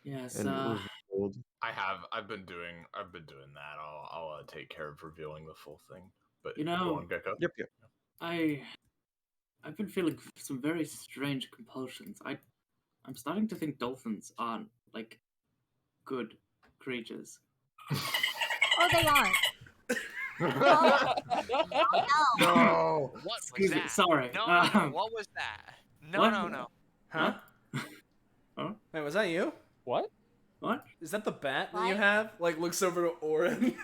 Yes, and revealed. I've been doing that. I'll take care of revealing the full thing. But You know- go on, Gecko. Yep. I've been feeling some very strange compulsions. I'm starting to think dolphins aren't like good creatures. Oh, they aren't. Oh, no. No. What was Excuse me, that? sorry. No, what was that? No, what? no. Huh? Huh? Wait, was that you? What? What? Is that the bat that you What? have? Like, looks over to Orin.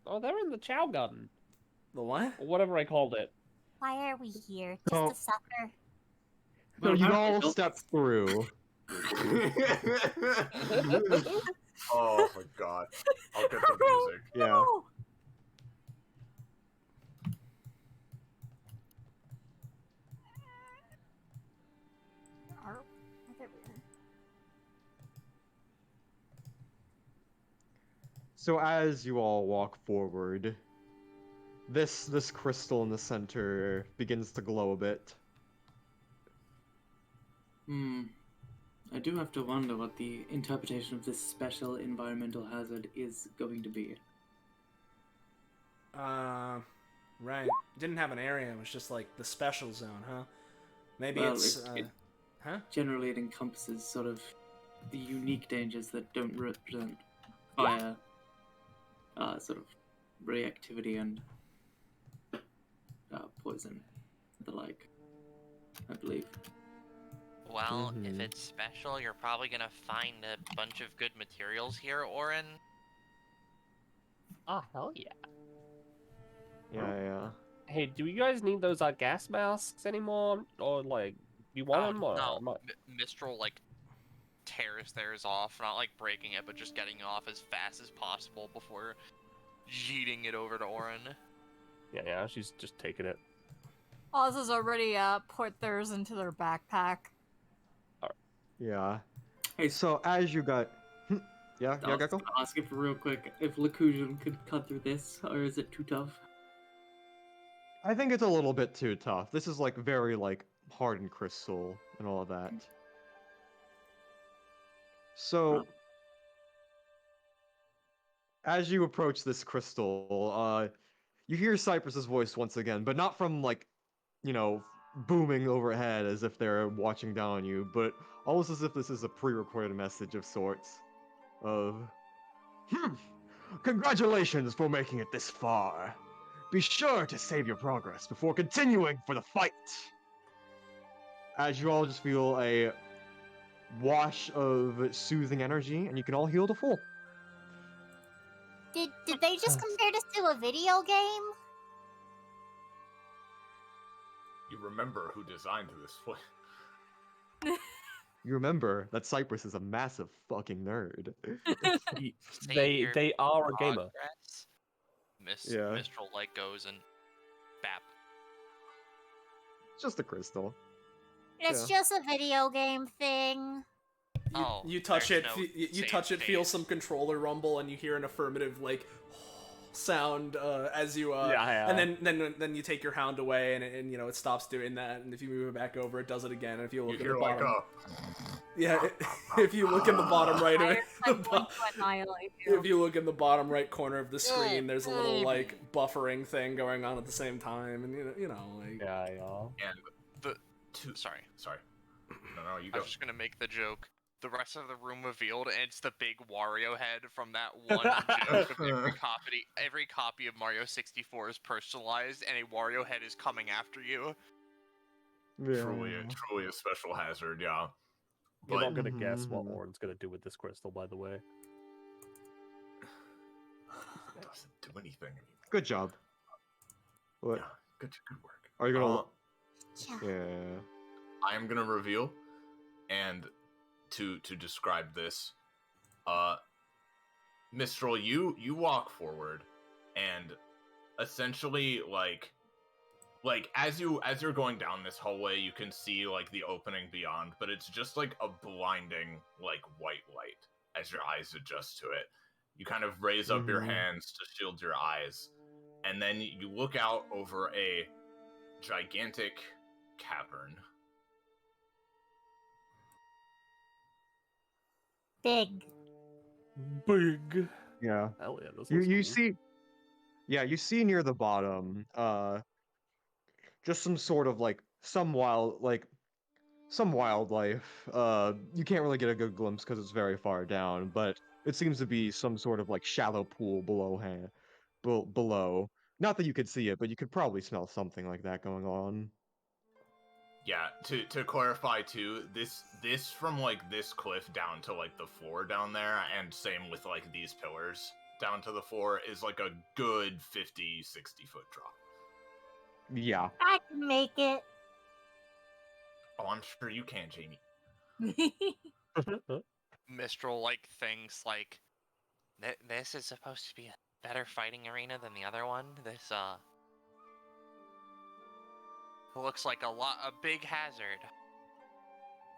Oh, they're in the chow garden. The what? Or whatever I called it. Why are we here? Just Oh. a sucker? So you apparently all dolphins- step through. Oh my god. I'll get the music. Yeah. No. There we go. So as you all walk forward, this crystal in the center begins to glow a bit. I do have to wonder what the interpretation of this special environmental hazard is going to be. Right. Didn't have an area, it was just like the special zone, huh? Maybe Well, it's, it- huh? Generally, it encompasses sort of the unique dangers that don't represent fire, sort of reactivity and poison, the like, I believe. Well, if Mhm. it's special, you're probably gonna find a bunch of good materials here, Orin. Oh, hell yeah. Yeah. Hey, do you guys need those gas masks anymore? Or, like, you want them? Or No, am I- Mistral, like, tears theirs off, not like breaking it, but just getting it off as fast as possible before yeeting it over to Orin. Yeah, she's just taking it. Oz has already put theirs into their backpack. Yeah. Hey, So as you got, yeah, I was Gecko. gonna ask if real quick if Lacusion could cut through this, or is it too tough? I think it's a little bit too tough. This is like very like hardened crystal and all of that. So as you approach this crystal, you hear Cypress's voice once again, but not from like, booming overhead as if they're watching down on you, but almost as if this is a pre-recorded message of sorts. Congratulations for making it this far. Be sure to save your progress before continuing for the fight. As you all just feel a wash of soothing energy, and you can all heal to full. Did they just compare this to a video game? You remember who designed this place. You remember that Cypress is a massive fucking nerd. They are a gamer. Progress. Yeah. Mistral light goes and bap. It's just a crystal. It's just a video game thing. You touch there's it, no you save touch it, feel phase. some controller rumble, and you hear an affirmative like sound as you Yeah. and then you take your hound away, and it stops doing that, and if you move it back over, it does it again. And if you look You at hear the like bottom, a... if you look in the bottom right of it, I'm going to annihilate you. if you look in the bottom right corner of the screen, there's a little like buffering thing going on at the same time, and like Yeah. And The sorry. No, you I go. was just gonna make the joke. The rest of the room revealed, and it's the big Wario head from that one joke of every copy of Mario 64 is personalized, and a Wario head is coming after you. Yeah. Truly a special hazard, yeah. You're But not gonna guess what Mhm. Orin's gonna do with this crystal, by the way. it doesn't do anything anymore. Good job. What? Yeah, good work. Are you gonna? Yeah. Yeah. I am gonna reveal, and to describe this, Mistral, you walk forward, and essentially like as you're going down this hallway, you can see like the opening beyond, but it's just like a blinding like white light as your eyes adjust to it. You kind of raise up your Mhm. hands to shield your eyes, and then you look out over a gigantic cavern. Big. Big. Yeah. Hell yeah, this You looks you cool. see. Yeah, you see near the bottom, just some sort of like some wildlife. You can't really get a good glimpse because it's very far down, but it seems to be some sort of like shallow pool below. Not that you could see it, but you could probably smell something like that going on. Yeah, to clarify too, this from like this cliff down to like the floor down there, and same with like these pillars down to the floor, is like a good 50-60 foot drop. Yeah. I can make it. Oh, I'm sure you can, Jamie. Mistral like thinks like this is supposed to be a better fighting arena than the other one. This looks like a big hazard.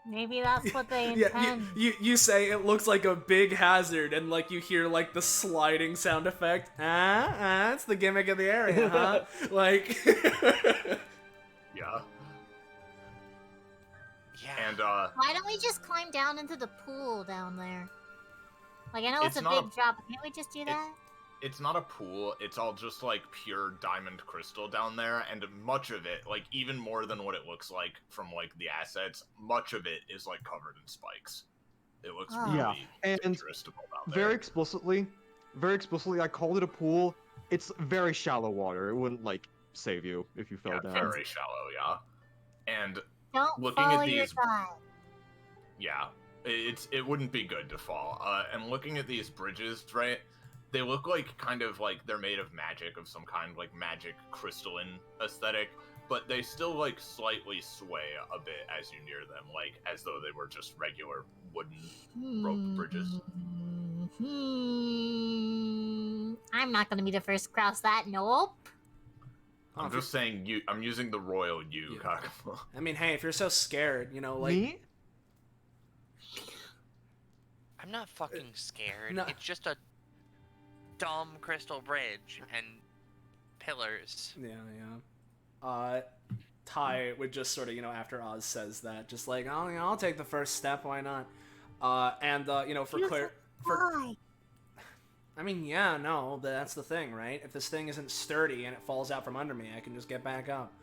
Maybe that's what they yeah, intend. you say it looks like a big hazard, and like you hear like the sliding sound effect. It's the gimmick of the area, huh? Like, Yeah. Yeah. And Why don't we just climb down into the pool down there? Like, I know it's It's a not big drop, but can't we just do that? it's not a pool, it's all just like pure diamond crystal down there, and much of it, like even more than what it looks like from like the assets, much of it is like covered in spikes. It looks Oh. really Yeah, and dangerous to go down there. Very explicitly, I called it a pool. It's very shallow water. It wouldn't like save you if you fell Yeah, down. very shallow, yeah. And Don't looking follow at your these- gut. yeah, it wouldn't be good to fall. And looking at these bridges, right? They look like kind of like they're made of magic of some kind, like magic crystalline aesthetic, but they still like slightly sway a bit as you near them, like as though they were just regular wooden rope bridges. I'm not gonna be the first to cross that. Nope. I'm just saying I'm using the royal you, Yeah. Kakapo. I mean, hey, if you're so scared, like Me? I'm not fucking scared. no. It's just a dumb crystal bridge and pillars. Yeah. Ty would just sort of, after Oz says that, just like, oh, I'll take the first step, why not? For Claire, Why? I mean, yeah, no, that's the thing, right? If this thing isn't sturdy and it falls out from under me, I can just get back up.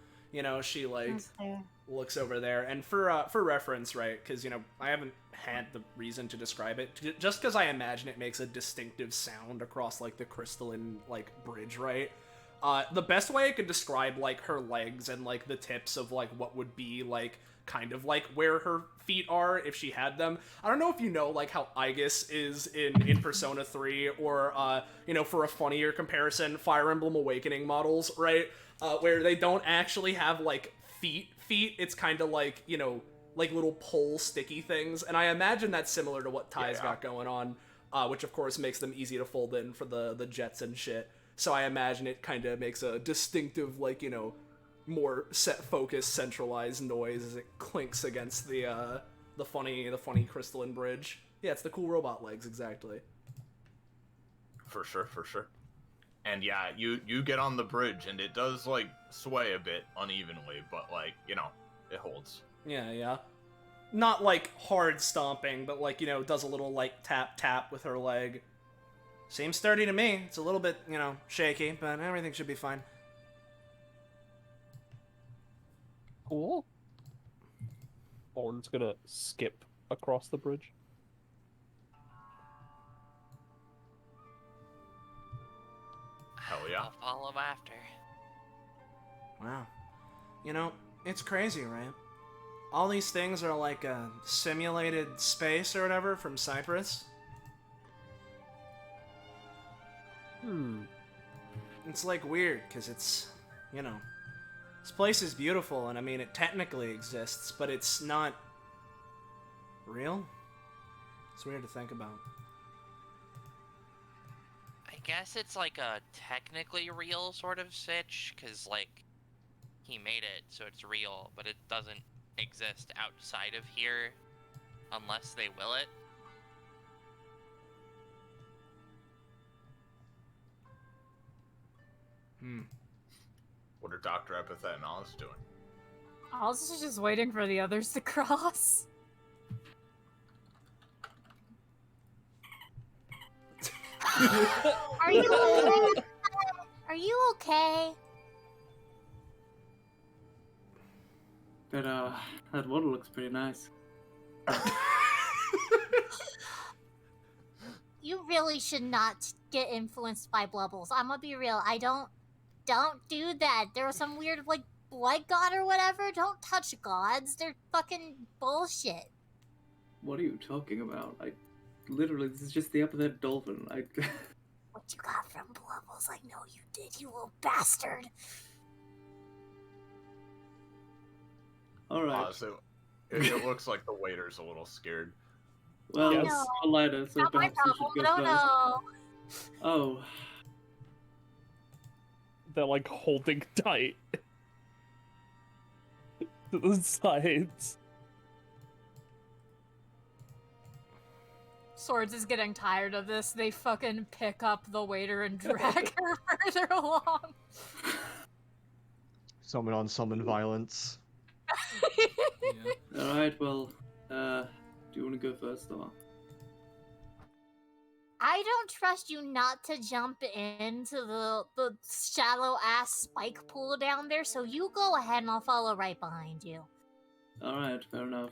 She like That's fair. looks over there, and for reference, right? Because I haven't had the reason to describe it. Just because I imagine it makes a distinctive sound across like the crystalline like bridge, right? The best way I could describe like her legs and like the tips of like what would be like kind of like where her feet are if she had them. I don't know if you know like how Aegis is in Persona 3, or for a funnier comparison, Fire Emblem Awakening models, right? Where they don't actually have like feet, it's kind of like, you know, like little pole sticky things, and I imagine that's similar to what Ty's got going on, which of course makes them easy to fold in for the jets and shit. So I imagine it kind of makes a distinctive, like, you know, more set focused, centralized noise as it clinks against the funny crystalline bridge. Yeah, it's the cool robot legs, exactly. For sure. And yeah, you get on the bridge, and it does, like, sway a bit unevenly, but, like, you know, it holds. Yeah. Not, like, hard stomping, but, like, you know, does a little, like, tap with her leg. Seems sturdy to me. It's a little bit, you know, shaky, but everything should be fine. Cool. Orin's gonna skip across the bridge. Hell yeah. I'll follow after. Wow. You know, it's crazy, right? All these things are like a simulated space or whatever from Cyprus. It's like weird, because it's, you know, this place is beautiful, and I mean, it technically exists, but it's not real. It's weird to think about. I guess it's like a technically real sort of sitch, because, like, he made it, so it's real, but it doesn't exist outside of here unless they will it. What are Dr. Epithet and Oz doing? Oz is just waiting for the others to cross. Are you okay? Are you okay? That water looks pretty nice. You really should not get influenced by blubbles. I'm gonna be real. Don't do that. There was some weird, like, blood god or whatever. Don't touch gods. They're fucking bullshit. What are you talking about? Literally, this is just the Epithet dolphin. What you got from blubbles? I know you did, you little bastard. Alright. So it looks like the waiter's a little scared. Well, Yes. it's a lighter, so Not my perhaps you problem. should go No, first. no. Oh. They're like holding tight to the sides. Swords is getting tired of this. They fucking pick up the waiter and drag her further along. Summon on summon violence. Yeah. Alright, well, do you want to go first, or? I don't trust you not to jump into the shallow ass spike pool down there, so you go ahead and I'll follow right behind you. Alright, fair enough.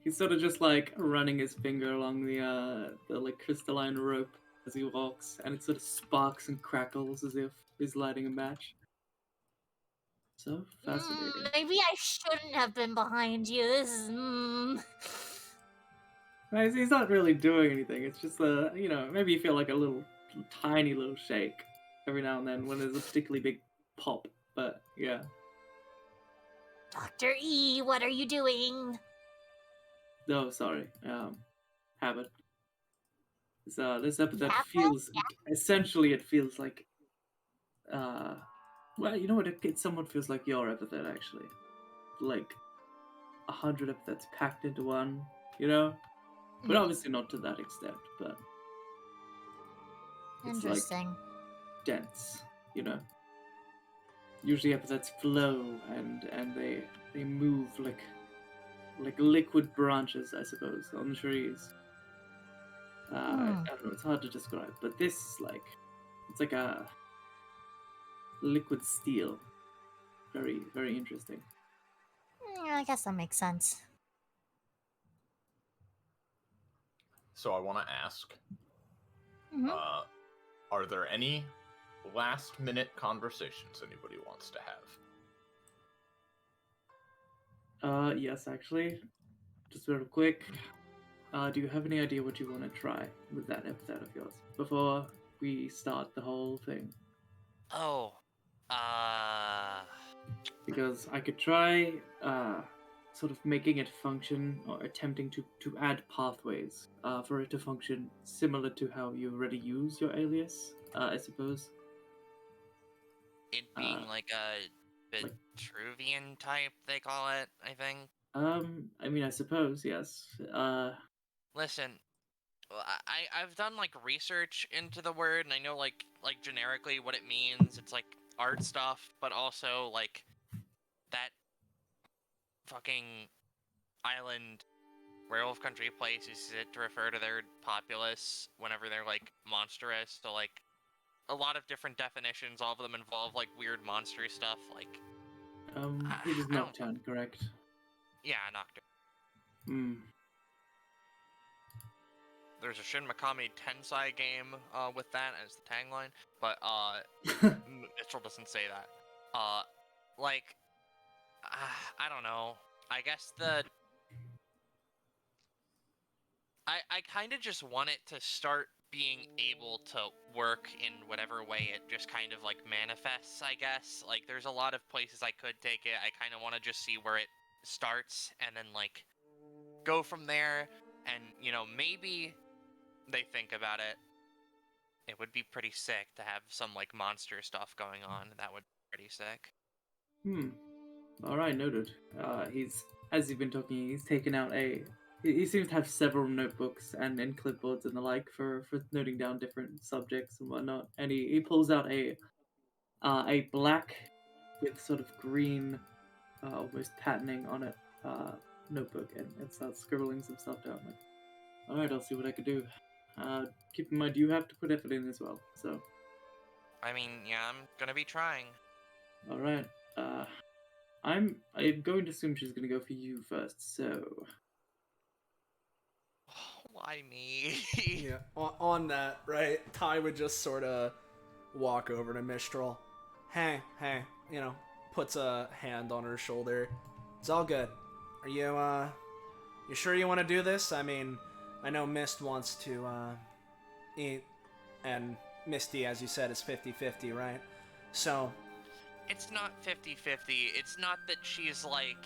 He's sort of just like running his finger along the like crystalline rope as he walks, and it sort of sparks and crackles as if he's lighting a match. So fascinating. Maybe I shouldn't have been behind you. This is Right, he's not really doing anything. It's just you know, maybe you feel like a little tiny little shake every now and then when there's a particularly big pop. But yeah. Dr. E, what are you doing? No, sorry. Habit. This epithet Habit? feels essentially it feels like well, you know what? It somewhat feels like your epithet actually, like 100 epithets packed into one. You know, but obviously not to that extent. But it's like Interesting. dense. You know. Usually epithets flow and they move like liquid branches, I suppose, on trees. I don't know, it's hard to describe, but this is like, it's like a liquid steel. Very, very interesting. I guess that makes sense. So I want to ask, Mhm. are there any last-minute conversations anybody wants to have? Yes, actually. Just real quick. Do you have any idea what you want to try with that epithet of yours? Before we start the whole thing? Oh, Because I could try sort of making it function or attempting to add pathways for it to function similar to how you already use your alias, I suppose. it being like a Vitruvian type, they call it, I think. I mean, I suppose, yes. Listen, I've done like research into the word, and I know like generically what it means. It's like art stuff, but also like that fucking island werewolf country place uses it to refer to their populace whenever they're like monstrous. So like a lot of different definitions, all of them involve like weird monster stuff. Like It is I don't- Nocturne, correct? yeah, Nocturne. Hmm. There's a Shin Megami Tensei game with that as the tagline, but Mitchell doesn't say that. Like I don't know. I guess I kind of just want it to start being able to work in whatever way it just kind of like manifests, I guess. Like there's a lot of places I could take it. I kind of want to just see where it starts and then like go from there, and you know, maybe they think about it. It would be pretty sick to have some like monster stuff going on. That would be pretty sick. Alright, noted. As you've been talking, he's taken out he seems to have several notebooks and clipboards and the like for noting down different subjects and whatnot. And he pulls out a black with sort of green, almost patterning on it, notebook and starts scribbling some stuff down. Like, alright, I'll see what I can do. Keep in mind, you have to put effort in as well, so. I mean, yeah, I'm gonna be trying. Alright, I'm going to assume she's gonna go for you first, so. Why me? Yeah, on that, right? Ty would just sort of walk over to Mistral. Hey, you know, puts a hand on her shoulder. It's all good. Are you sure you want to do this? I mean, I know Mist wants to, eat, and Misty, as you said, is 50-50, right? So... It's not 50-50. It's not that she's, like,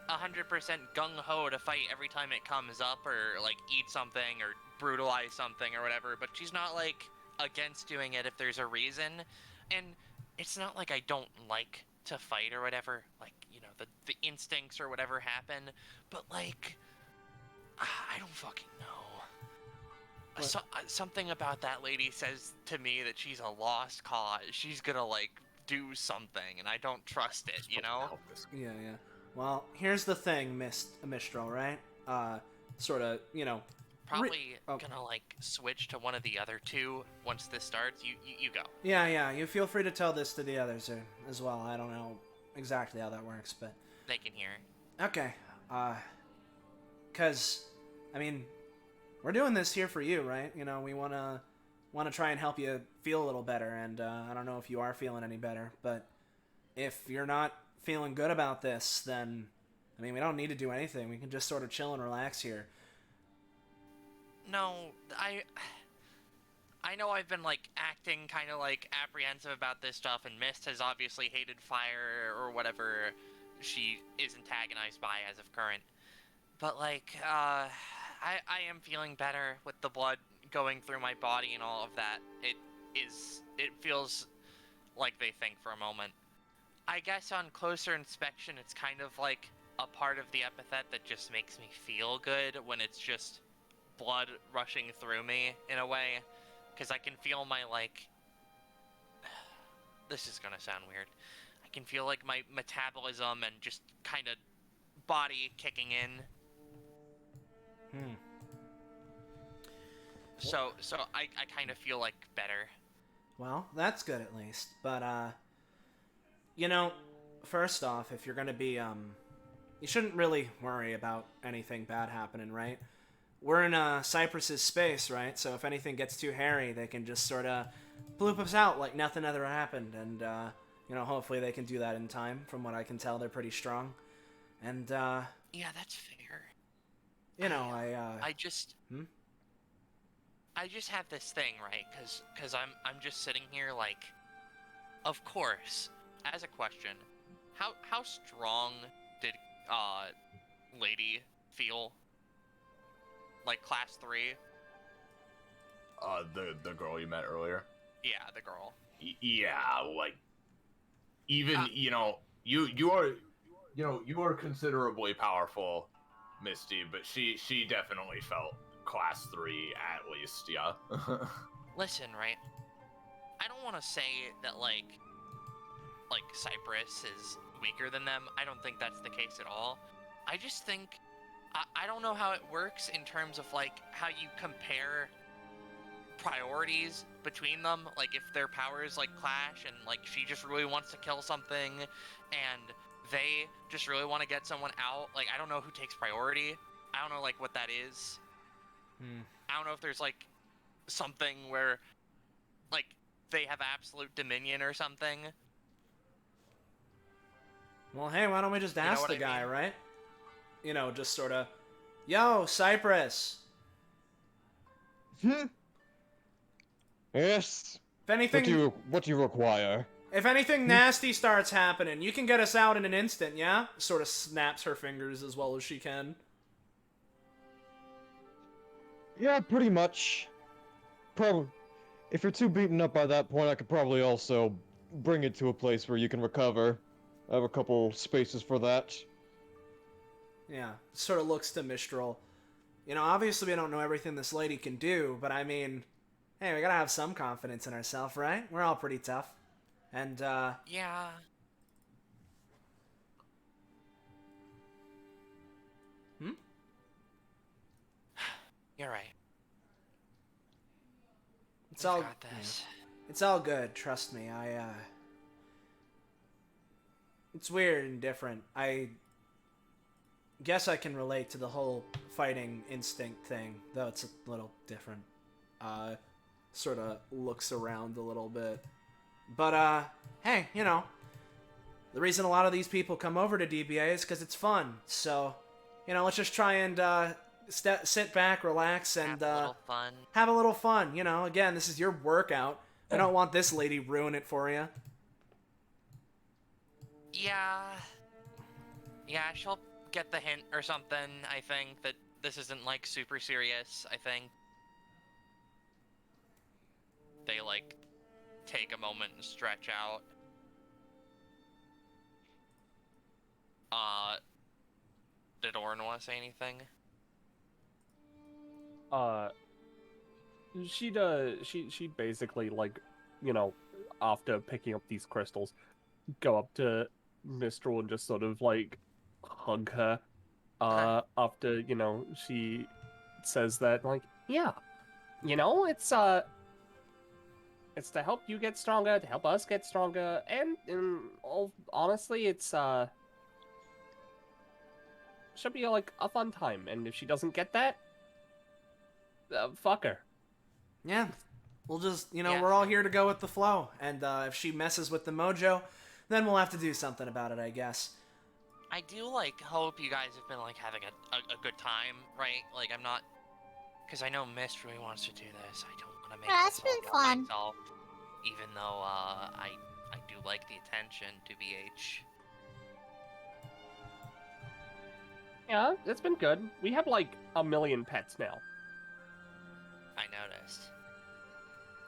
100% gung-ho to fight every time it comes up, or, like, eat something, or brutalize something, or whatever, but she's not, like, against doing it if there's a reason. And it's not like I don't like to fight or whatever, like, you know, the instincts or whatever happen, but, like... I don't fucking know. Something about that lady says to me that she's a lost cause. She's gonna, like, do something, and I don't trust it, you know? Yeah. Well, here's the thing, Mistral, right? Sort of, you know... Probably gonna, like, switch to one of the other two once this starts. You go. Yeah, you feel free to tell this to the others as well. I don't know exactly how that works, but... They can hear. Okay, because, I mean, we're doing this here for you, right? You know, we want to try and help you feel a little better, and I don't know if you are feeling any better, but if you're not feeling good about this, then, I mean, we don't need to do anything. We can just sort of chill and relax here. No, I know I've been, like, acting kind of, like, apprehensive about this stuff, and Mist has obviously hated fire or whatever she is antagonized by as of current. But, like, I am feeling better with the blood going through my body and all of that. It feels like they think for a moment. I guess on closer inspection, it's kind of like a part of the epithet that just makes me feel good when it's just blood rushing through me in a way. Because I can feel my, like... This is gonna sound weird. I can feel, like, my metabolism and just kind of body kicking in. So I kind of feel like better. Well, that's good at least. But, you know, first off, if you're gonna be, you shouldn't really worry about anything bad happening, right? We're in, Cypress's space, right? So if anything gets too hairy, they can just sort of bloop us out like nothing ever happened. And, you know, hopefully they can do that in time. From what I can tell, they're pretty strong. And, Yeah, that's fair. you know, I just... I just have this thing, right? Cause I'm just sitting here like, of course. As a question, how strong did lady feel? Like class 3? The girl you met earlier. Yeah, the girl. Yeah, like even you are considerably powerful, Misty, but she definitely felt class 3 at least, yeah. Listen, right? I don't want to say that like Cypress is weaker than them. I don't think that's the case at all. I just think I don't know how it works in terms of like how you compare priorities between them, like if their powers like clash and like she just really wants to kill something and they just really want to get someone out. Like I don't know who takes priority. I don't know like what that is. I don't know if there's like something where like they have absolute dominion or something. Well, hey, why don't we just ask the guy, mean? right? You know, just sort of, yo, Cypress. Yes. If anything, What do you require? if anything nasty starts happening, you can get us out in an instant, yeah? Sort of snaps her fingers as well as she can. Yeah, pretty much. Probably. If you're too beaten up by that point, I could probably also bring it to a place where you can recover. I have a couple spaces for that. Yeah, sort of looks to Mistral. You know, obviously we don't know everything this lady can do, but I mean, hey, we gotta have some confidence in ourselves, right? We're all pretty tough. And, Yeah. You're right. It's all got this. It's all good, trust me. It's weird and different. I guess I can relate to the whole fighting instinct thing, though it's a little different. Sort of looks around a little bit. But, hey, you know, the reason a lot of these people come over to DBA is because it's fun. So, you know, let's just try and, sit back, relax, and, have a little fun. have a little fun. You know, again, this is your workout. I don't want this lady ruin it for you. Yeah, she'll get the hint or something, I think, that this isn't, like, super serious, I think. They, like, take a moment and stretch out. Did Orin want to say anything? She basically, like, you know, after picking up these crystals, go up to Mistral and just sort of, like, hug her. After, you know, she says that, like, yeah, you know, it's to help you get stronger, to help us get stronger, and honestly, it's, should be, like, a fun time, and if she doesn't get that, fuck her. Yeah. We'll just, you know, Yeah. we're all here to go with the flow. And if she messes with the mojo, then we'll have to do something about it, I guess. I do, like, hope you guys have been, like, having a good time, right? Like, I'm not... Because I know Mist really wants to do this. I don't want to make It's this all been about fun. myself, even though, I do like the attention, to BH. Yeah, it's been good. We have, like, 1 million pets now. I noticed.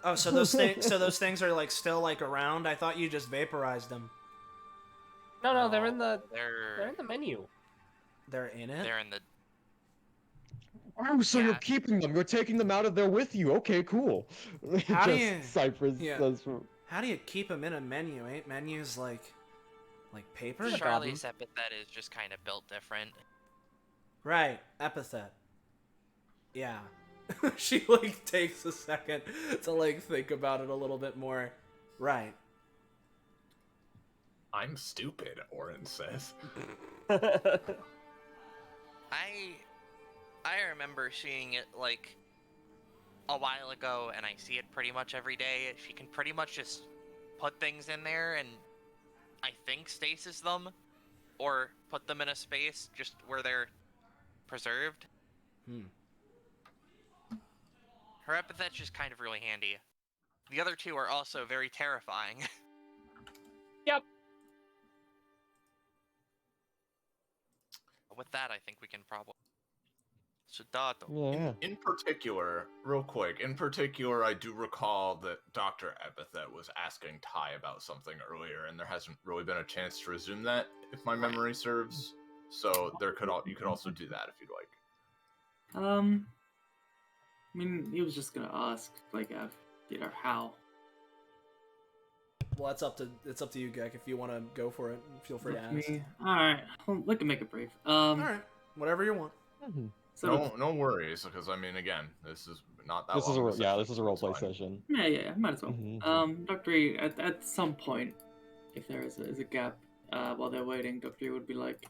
Oh, so those things are like still like around? I thought you just vaporized them. No, they're in the They're menu. They're in it? in the... Oh, so Yeah. you're keeping them. You're taking them out of there with you. Okay, cool. How do Just you- Cypress yeah. says... How do you keep them in a menu? Ain't menus like paper? Charlie's epithet is just kind of built different. Right, epithet. Yeah. She like takes a second to like think about it a little bit more. Right. I'm stupid, Orin says. I remember seeing it, like, a while ago, and I see it pretty much every day. She can pretty much just put things in there and, I think, stasis them, or put them in a space just where they're preserved. Her epithet's just kind of really handy. The other two are also very terrifying. Yep. With that, I think we can probably... Sudato. Yeah. In particular, real quick, I do recall that Dr. Epithet was asking Ty about something earlier, and there hasn't really been a chance to resume that, if my memory serves. So you could also do that if you'd like. I mean, he was just gonna ask, like, how. Well, it's up to you, Gek. If you want to go for it, feel free to ask. Me? Alright, we can make it brief. All right, whatever you want. So No worries, because I mean, again, this is not that This is long. this is a roleplay session. Yeah, might as well. Mhm. Dr. E, at some point, if there is a gap while they're waiting, Dr. E would be like,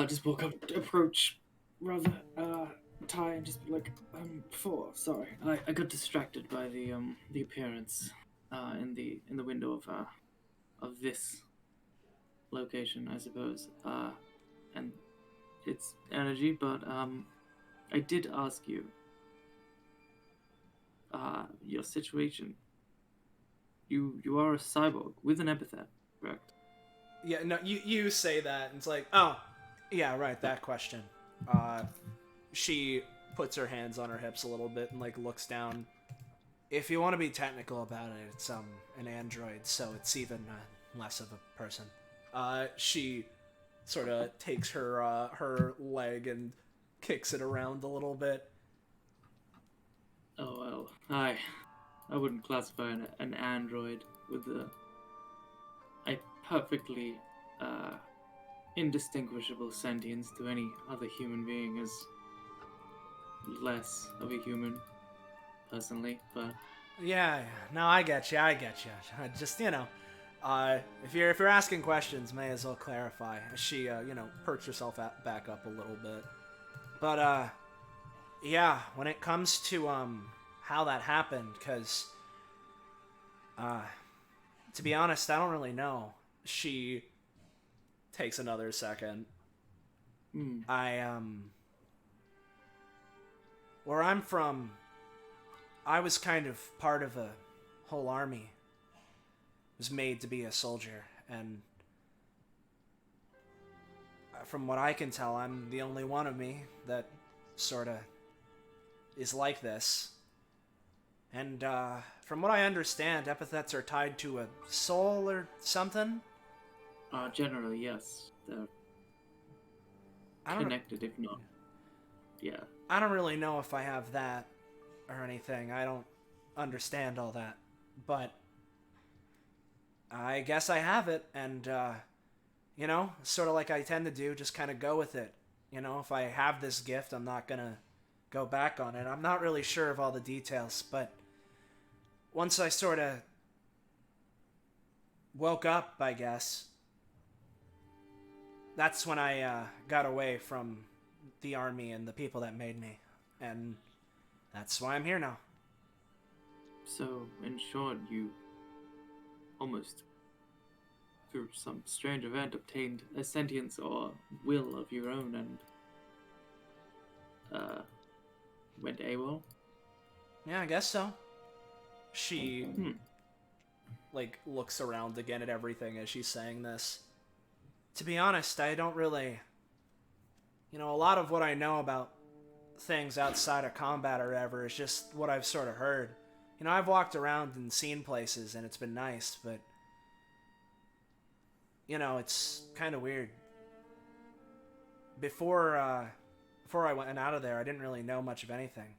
just walk up, approach, rather, Ty, and just be like, sorry, I got distracted by the appearance, in the window of this location, I suppose, and it's energy, but, I did ask you, your situation. You are a cyborg with an epithet, correct? Yeah, no, you say that, and it's like, oh, yeah, right, that question. She puts her hands on her hips a little bit and, like, looks down. If you want to be technical about it, it's, an android, so it's even, less of a person. She sort of takes her leg and kicks it around a little bit. Oh well, I wouldn't classify an android with a perfectly indistinguishable sentience to any other human being as less of a human, personally, but... Yeah, no, I get you. Just, if you're asking questions, may as well clarify. She, perks herself back up a little bit. But, yeah, when it comes to, how that happened, because, to be honest, I don't really know. She takes another second. Where I'm from, I was kind of part of a whole army. Was made to be a soldier, and from what I can tell, I'm the only one of me that sorta is like this. And from what I understand, epithets are tied to a soul or something? Generally, yes. They're connected, if not. Yeah. I don't really know if I have that or anything. I don't understand all that. But I guess I have it, and, sort of like I tend to do, just kind of go with it. If I have this gift, I'm not gonna go back on it. I'm not really sure of all the details, but once I sort of woke up, I guess, that's when I got away from the army and the people that made me, and that's why I'm here now. So, in short, you almost, through some strange event, obtained a sentience or will of your own and went AWOL? Yeah, I guess so. She looks around again at everything as she's saying this. To be honest, I don't really, a lot of what I know about things outside of combat or whatever is just what I've sort of heard. I've walked around and seen places and it's been nice, but it's kind of weird. Before I went out of there, I didn't really know much of anything.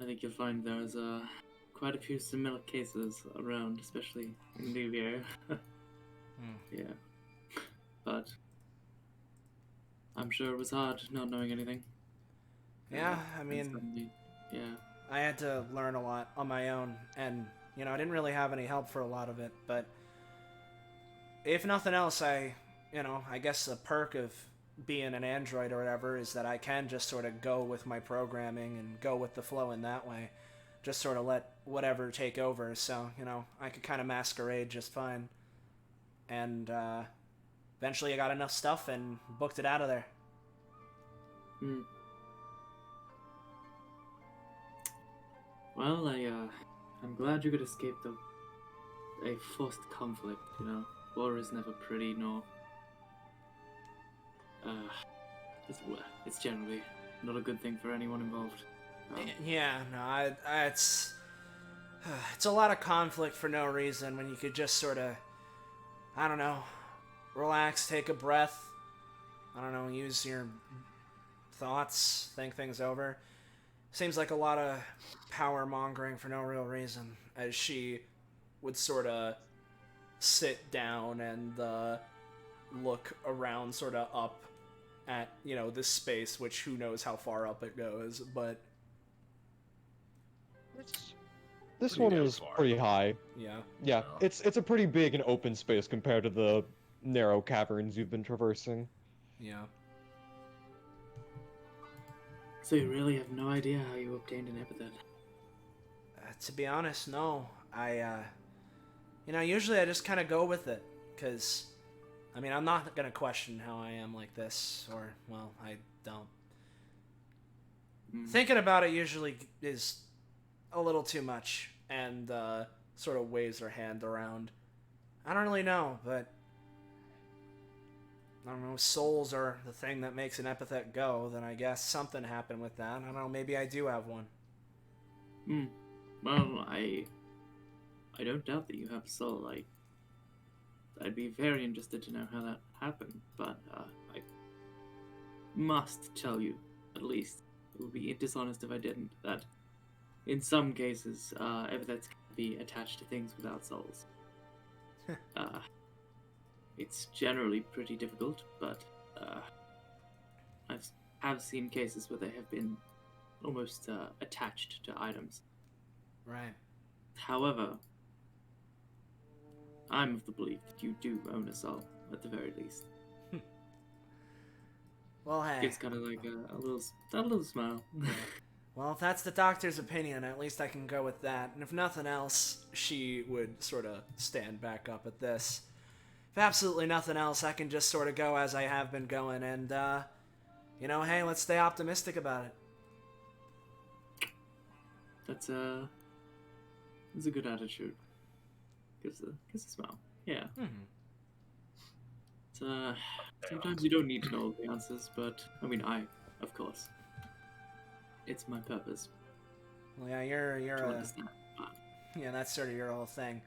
I think you'll find there's quite a few similar cases around, especially in DBA. Yeah. But I'm sure it was hard not knowing anything. Yeah, I mean, yeah. I had to learn a lot on my own, and, I didn't really have any help for a lot of it, but if nothing else, I guess a perk of being an android or whatever is that I can just sort of go with my programming and go with the flow in that way. Just sort of let whatever take over, so, I could kind of masquerade just fine. And, eventually I got enough stuff and booked it out of there. Hmm. Well, I'm glad you could escape a forced conflict, you know. War is never pretty, nor... it's generally not a good thing for anyone involved. Yeah, no, it's a lot of conflict for no reason when you could just sort of, I don't know, relax, take a breath, I don't know, use your thoughts, think things over. Seems like a lot of power mongering for no real reason, as she would sort of sit down and look around, sort of up at, you know, this space, which who knows how far up it goes, but This Pretty one damn is far. pretty high. yeah. Yeah, it's a pretty big and open space compared to the narrow caverns you've been traversing. Yeah. So you really have no idea how you obtained an epithet? To be honest, no. Usually I just kind of go with it, because, I mean, I'm not going to question how I am like this, or, well, I don't. Thinking about it usually is a little too much, and sort of waves her hand around. I don't really know, but I don't know, souls are the thing that makes an epithet go, then I guess something happened with that. I don't know, maybe I do have one. Well, I don't doubt that you have a soul. I'd be very interested to know how that happened, but I must tell you, at least, it would be dishonest if I didn't, that in some cases, epithets can be attached to things without souls. It's generally pretty difficult, but have seen cases where they have been almost attached to items. Right. However, I'm of the belief that you do own a soul, at the very least. Well, hey. It's kind of like a little smile. Well, if that's the doctor's opinion, at least I can go with that. And if nothing else, she would sort of stand back up at this. If absolutely nothing else, I can just sort of go as I have been going and, hey, let's stay optimistic about it. That's a good attitude. Gives a smile. Yeah. Sometimes you don't need to know all the answers, but I mean, of course. It's my purpose. Well, yeah, you're to understand. Yeah, that's sort of your whole thing.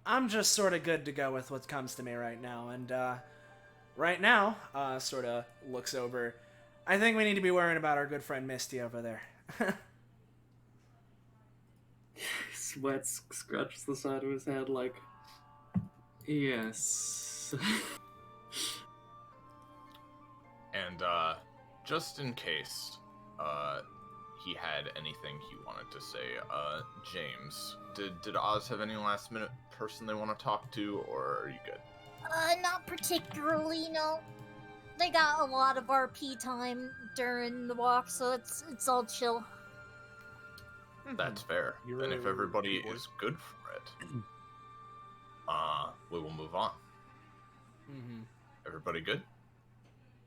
I'm just sort of good to go with what comes to me right now, and right now, sort of looks over. I think we need to be worrying about our good friend Misty over there. Sweat scratches the side of his head like, yes. And just in case he had anything he wanted to say, James, did Oz have any last minute person they want to talk to, or are you good? Not particularly, no. They got a lot of RP time during the walk, so it's all chill. That's fair. Then if everybody is good for it, we will move on. Everybody good?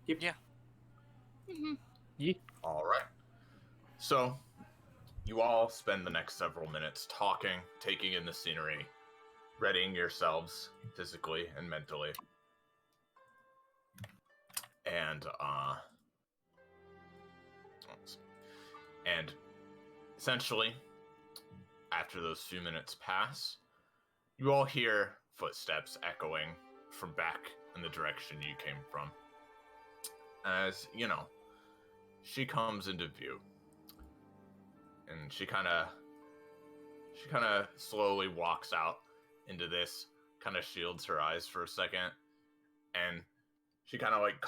Yep. Yeah. Yeah. All right. So, you all spend the next several minutes talking, taking in the scenery, readying yourselves physically and mentally. And essentially, after those few minutes pass, you all hear footsteps echoing from back in the direction you came from. As, she comes into view. And she kind of slowly walks out into this, kind of shields her eyes for a second, and she kind of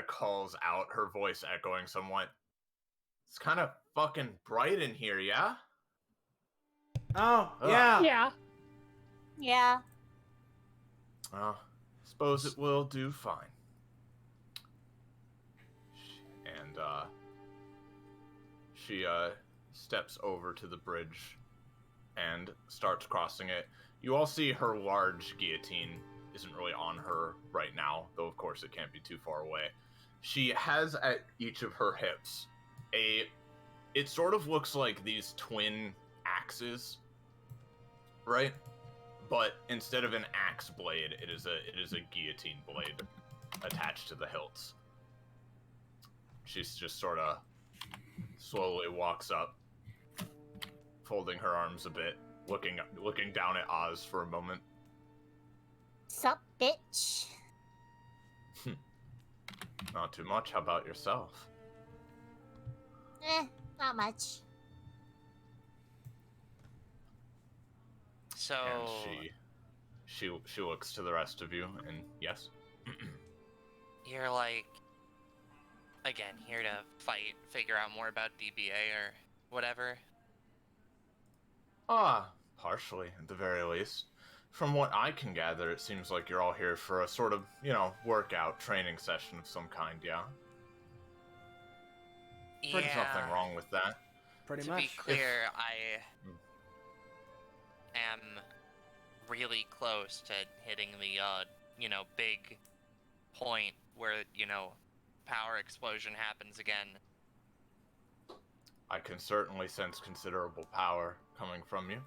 calls out, her voice echoing somewhat. It's kind of fucking bright in here, yeah? Oh, Ugh. yeah. Yeah. Well, suppose it will do fine. And, she, steps over to the bridge and starts crossing it. You all see her large guillotine isn't really on her right now, though of course it can't be too far away. she has at each of her hips it sort of looks like these twin axes, right? But instead of an axe blade, it is a guillotine blade attached to the hilts. She's just sort of slowly walks up, folding her arms a bit, looking down at Oz for a moment. Sup, bitch? Not too much. How about yourself? Not much. So And she looks to the rest of you, and yes. you're like, again, here to fight, figure out more about DBA or whatever. Partially, at the very least. From what I can gather, it seems like you're all here for a sort of, workout, training session of some kind, yeah? There's nothing wrong with that. Pretty To much. be clear, I am really close to hitting the, big point where, power explosion happens again. I can certainly sense considerable power coming from you.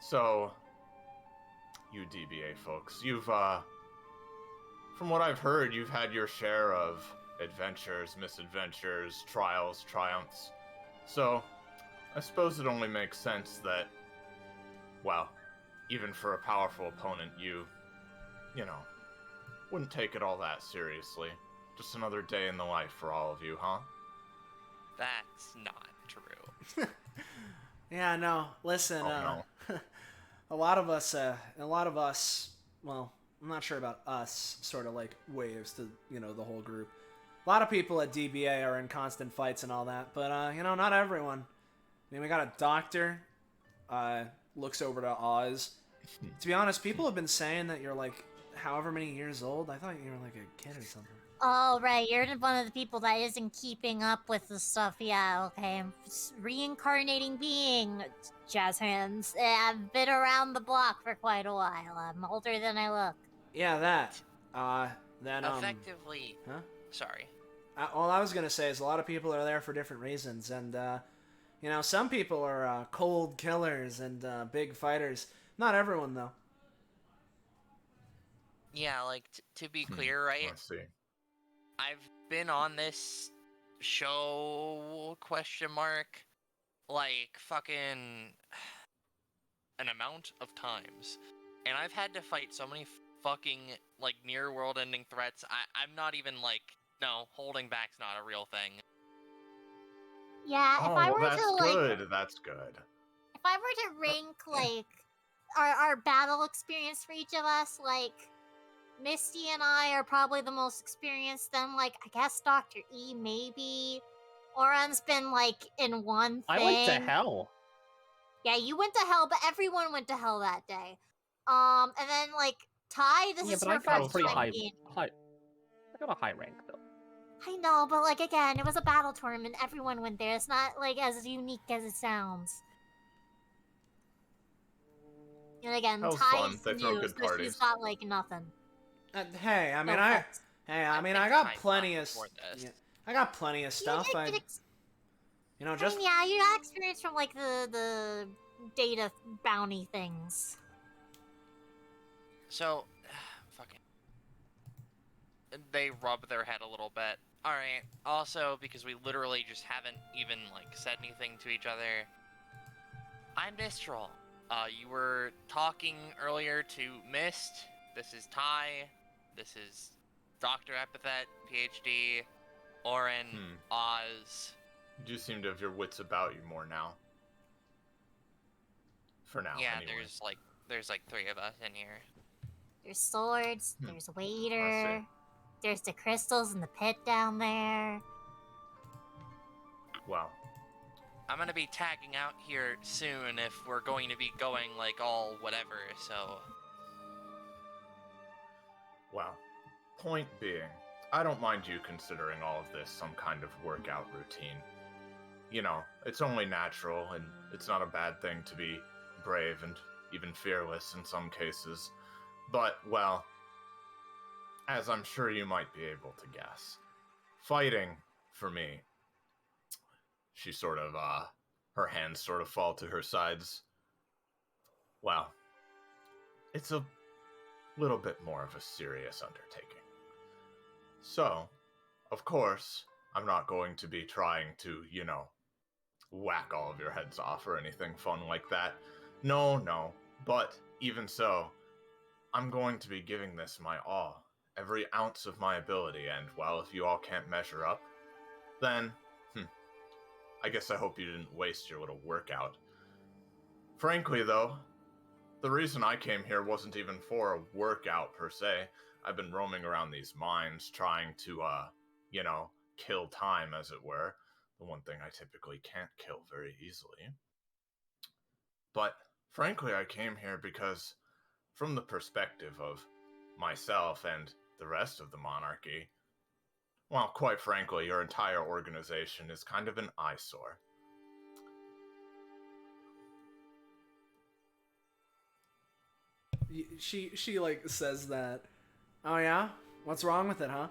So, you DBA folks, you've, from what I've heard, you've had your share of adventures, misadventures, trials, triumphs. So, I suppose it only makes sense that, well, even for a powerful opponent, you wouldn't take it all that seriously. Just another day in the life for all of you, huh? That's not true. Yeah, no. Listen, Oh, no. a lot of us, well, I'm not sure about us, sort of like waves to, the whole group. A lot of people at DBA are in constant fights and all that, but, not everyone. I mean, we got a doctor, looks over to Oz. To be honest, people have been saying that you're, like, however many years old. I thought you were, like, a kid or something. Oh, right, you're one of the people that isn't keeping up with the stuff. Yeah, okay, I'm reincarnating being, jazz hands. I've been around the block for quite a while. I'm older than I look. Yeah, that. Then, Effectively. Huh? Sorry. All I was gonna say is a lot of people are there for different reasons, and, some people are, cold killers and, big fighters. Not everyone, though. Yeah, like, to be clear, right? Let's see. I've been on this show, like, fucking an amount of times. And I've had to fight so many fucking, like, near world-ending threats. I'm not even, like, no, holding back's not a real thing. Yeah, if I were that's to, like... good. That's good. If I were to rank, like, our battle experience for each of us, like... Misty and I are probably the most experienced. Then, like, I guess Dr. E, maybe. Oren's been, like, in one thing. I went to hell. Yeah, you went to hell, but everyone went to hell that day. And then, like, Ty, this is her first time being... I got a high rank, though. I know, but, like, again, it was a battle tournament. Everyone went there. It's not, like, as unique as it sounds. And again, That was Ty's fun. They throw new, good so parties. she's got, like, nothing. Hey, I mean, No offense. I got plenty of, I got plenty of stuff. Yeah, just. I mean, yeah, you got experience from, like, the data bounty things. So, fucking, they rub their head a little bit. Alright, also, because we literally just haven't even, like, said anything to each other, I'm Mistral. You were talking earlier to Mist. This is Ty. This is Dr. Epithet, PhD, Oren, Oz. You do seem to have your wits about you more now. For now, yeah, anyway. there's like 3 of us in here. There's swords, there's Waiter, there's the crystals in the pit down there. Wow. I'm gonna be tagging out here soon if we're going to be going, like, all whatever, so... Well, point being, I don't mind you considering all of this some kind of workout routine. It's only natural, and it's not a bad thing to be brave and even fearless in some cases. But, well, as I'm sure you might be able to guess, fighting, for me, she sort of, her hands sort of fall to her sides. Well, it's a little bit more of a serious undertaking. So, of course, I'm not going to be trying to, whack all of your heads off or anything fun like that. No. But, even so, I'm going to be giving this my all, every ounce of my ability, and, well, if you all can't measure up, then, I guess I hope you didn't waste your little workout. Frankly, though, the reason I came here wasn't even for a workout per se. I've been roaming around these mines trying to, kill time, as it were. The one thing I typically can't kill very easily. But, frankly, I came here because, from the perspective of myself and the rest of the monarchy, well, quite frankly, your entire organization is kind of an eyesore. She like says that. Oh yeah? What's wrong with it, huh?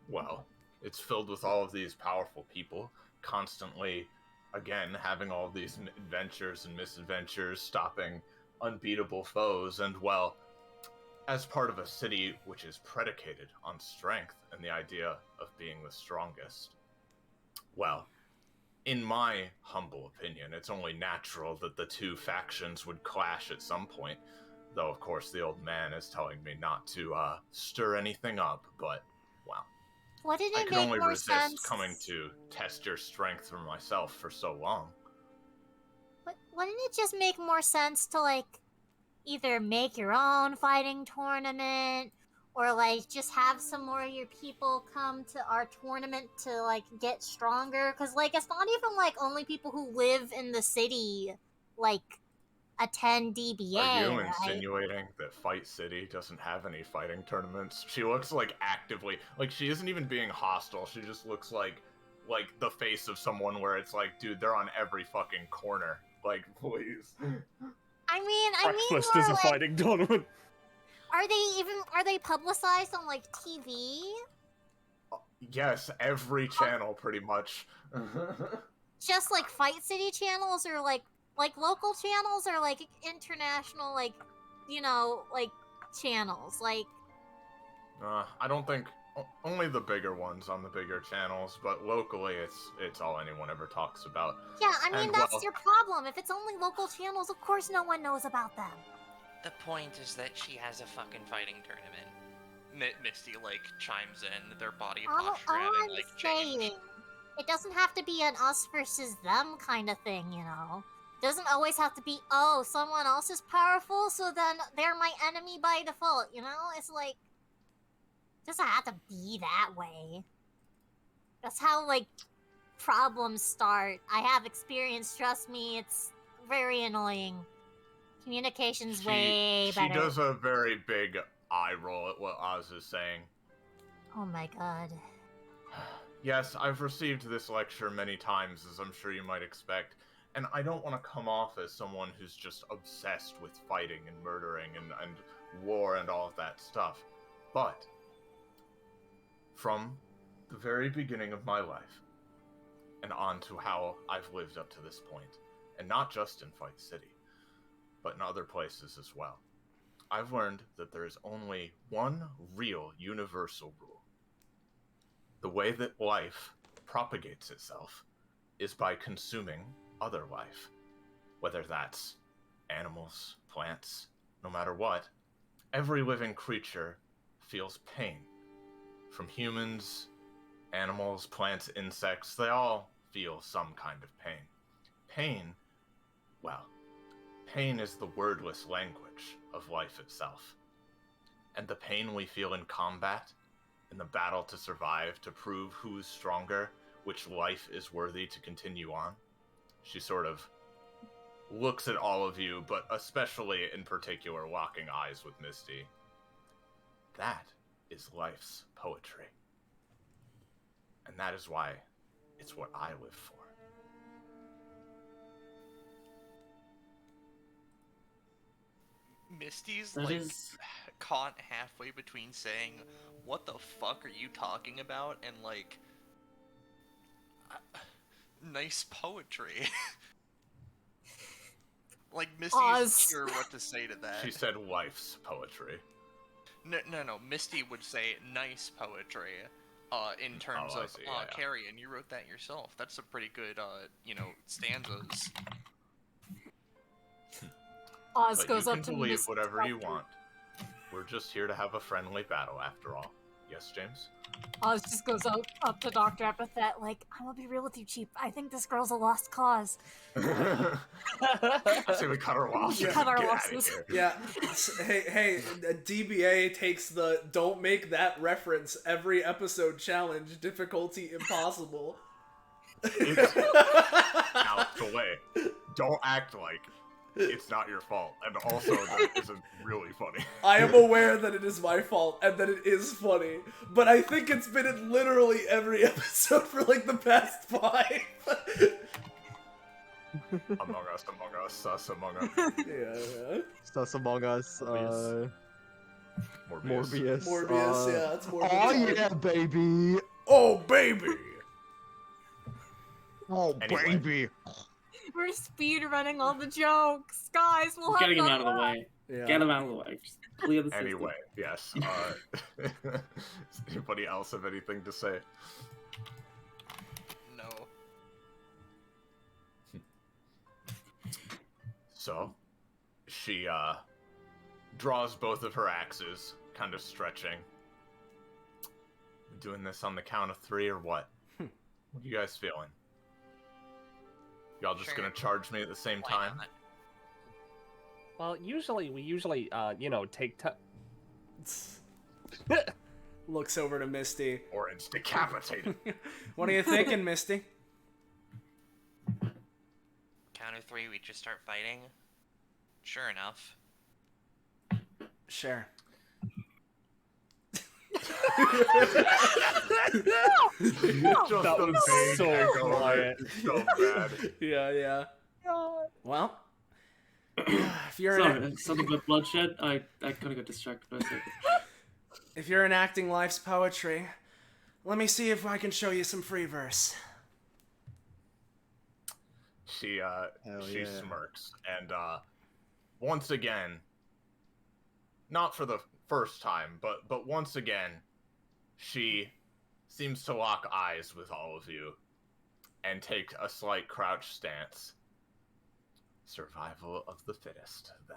Well, it's filled with all of these powerful people, constantly, again, having all of these adventures and misadventures, stopping unbeatable foes, and, well, as part of a city which is predicated on strength and the idea of being the strongest, well, in my humble opinion, it's only natural that the two factions would clash at some point, though, of course, the old man is telling me not to, stir anything up, but, well, Wouldn't I it can make only more resist sense? coming to test your strength for myself for so long. Wouldn't it just make more sense to, like, either make your own fighting tournament, or, like, just have some more of your people come to our tournament to, like, get stronger? Because, like, it's not even, like, only people who live in the city, like, attend DBA, Are you right? insinuating that Fight City doesn't have any fighting tournaments? She looks like actively, like she isn't even being hostile. She just looks like the face of someone where it's like, dude, they're on every fucking corner. Like, please. I mean, Breakfast more is a like, fighting tournament. are they publicized on, like, TV? Yes, every channel pretty much. Just, like, Fight City channels, or, like local channels, or, like, international, like, like, channels? Like, I don't think only the bigger ones on the bigger channels, but locally it's all anyone ever talks about. yeah, I mean, And, that's well, your problem. If it's only local channels, of course no one knows about them. The point is that she has a fucking fighting tournament. Misty, like, chimes in, their body posture All having, I'm like, saying, changed. it doesn't have to be an us versus them kind of thing, Doesn't always have to be, oh, someone else is powerful, so then they're my enemy by default, It's like, doesn't have to be that way. That's how, like, problems start. I have experience, trust me, it's very annoying. Communication's way better. She does a very big eye roll at what Oz is saying. Oh my god. Yes, I've received this lecture many times, as I'm sure you might expect, and I don't want to come off as someone who's just obsessed with fighting and murdering and war and all of that stuff, but from the very beginning of my life, and on to how I've lived up to this point, and not just in Fight City, but in other places as well, I've learned that there is only one real universal rule. The way that life propagates itself is by consuming other life. Whether that's animals, plants, no matter what, every living creature feels pain. From humans, animals, plants, insects, they all feel some kind of pain. Pain, well, pain is the wordless language of life itself. And the pain we feel in combat, in the battle to survive, to prove who's stronger, which life is worthy to continue on. She sort of looks at all of you, but especially in particular locking eyes with Misty. That is life's poetry. And that is why it's what I live for. Misty's, That like, is caught halfway between saying, "What the fuck are you talking about?" and like, nice poetry. Like, Misty isn't sure what to say to that. She said wife's poetry. No. Misty would say nice poetry. In terms of Carrie, and you wrote that yourself. That's a pretty good, stanzas. Oz But goes you up can to believe Misty. whatever you want. We're just here to have a friendly battle, after all. Yes, James? Oz just goes up to Dr. Epithet, like, I'm gonna be real with you, Chief. I think this girl's a lost cause. I say we cut our losses. We cut our Get losses. Out of here. Yeah. Hey, DBA takes the don't make that reference every episode challenge, difficulty impossible. Out the way. Don't act like it's not your fault. And also, that isn't really funny. I am aware that it is my fault and that it is funny, but I think it's been in literally every episode for like the past 5. Among Us, sus Among Us. Yeah. Sus Among Us. Morbius. Morbius, yeah, it's Morbius. Oh yeah, baby. Oh baby. Oh Anyway. baby. We're speed running all the jokes. Guys, we'll have Getting him none out of the left. way. Yeah. Get him out of the way. Just clear the system. Anyway, yes. Does anybody else have anything to say? No. So, she, draws both of her axes, kind of stretching. Doing this on the count of 3 or what? What are you guys feeling? Y'all just gonna charge me at the same Why time? not? Well, we take Looks over to Misty. Or it's decapitated. What are you thinking, Misty? Count of 3, we just start fighting? Sure enough. Sure. Just That a was big so echo of quiet. it. So bad. Yeah. Well, if you're Sorry, something about bloodshed. I kind of got distracted for a second. if you're enacting life's poetry, let me see if I can show you some free verse. She Hell she yeah. smirks and once again, not for the first time, but once again, she seems to lock eyes with all of you and take a slight crouch stance. Survival of the fittest, then.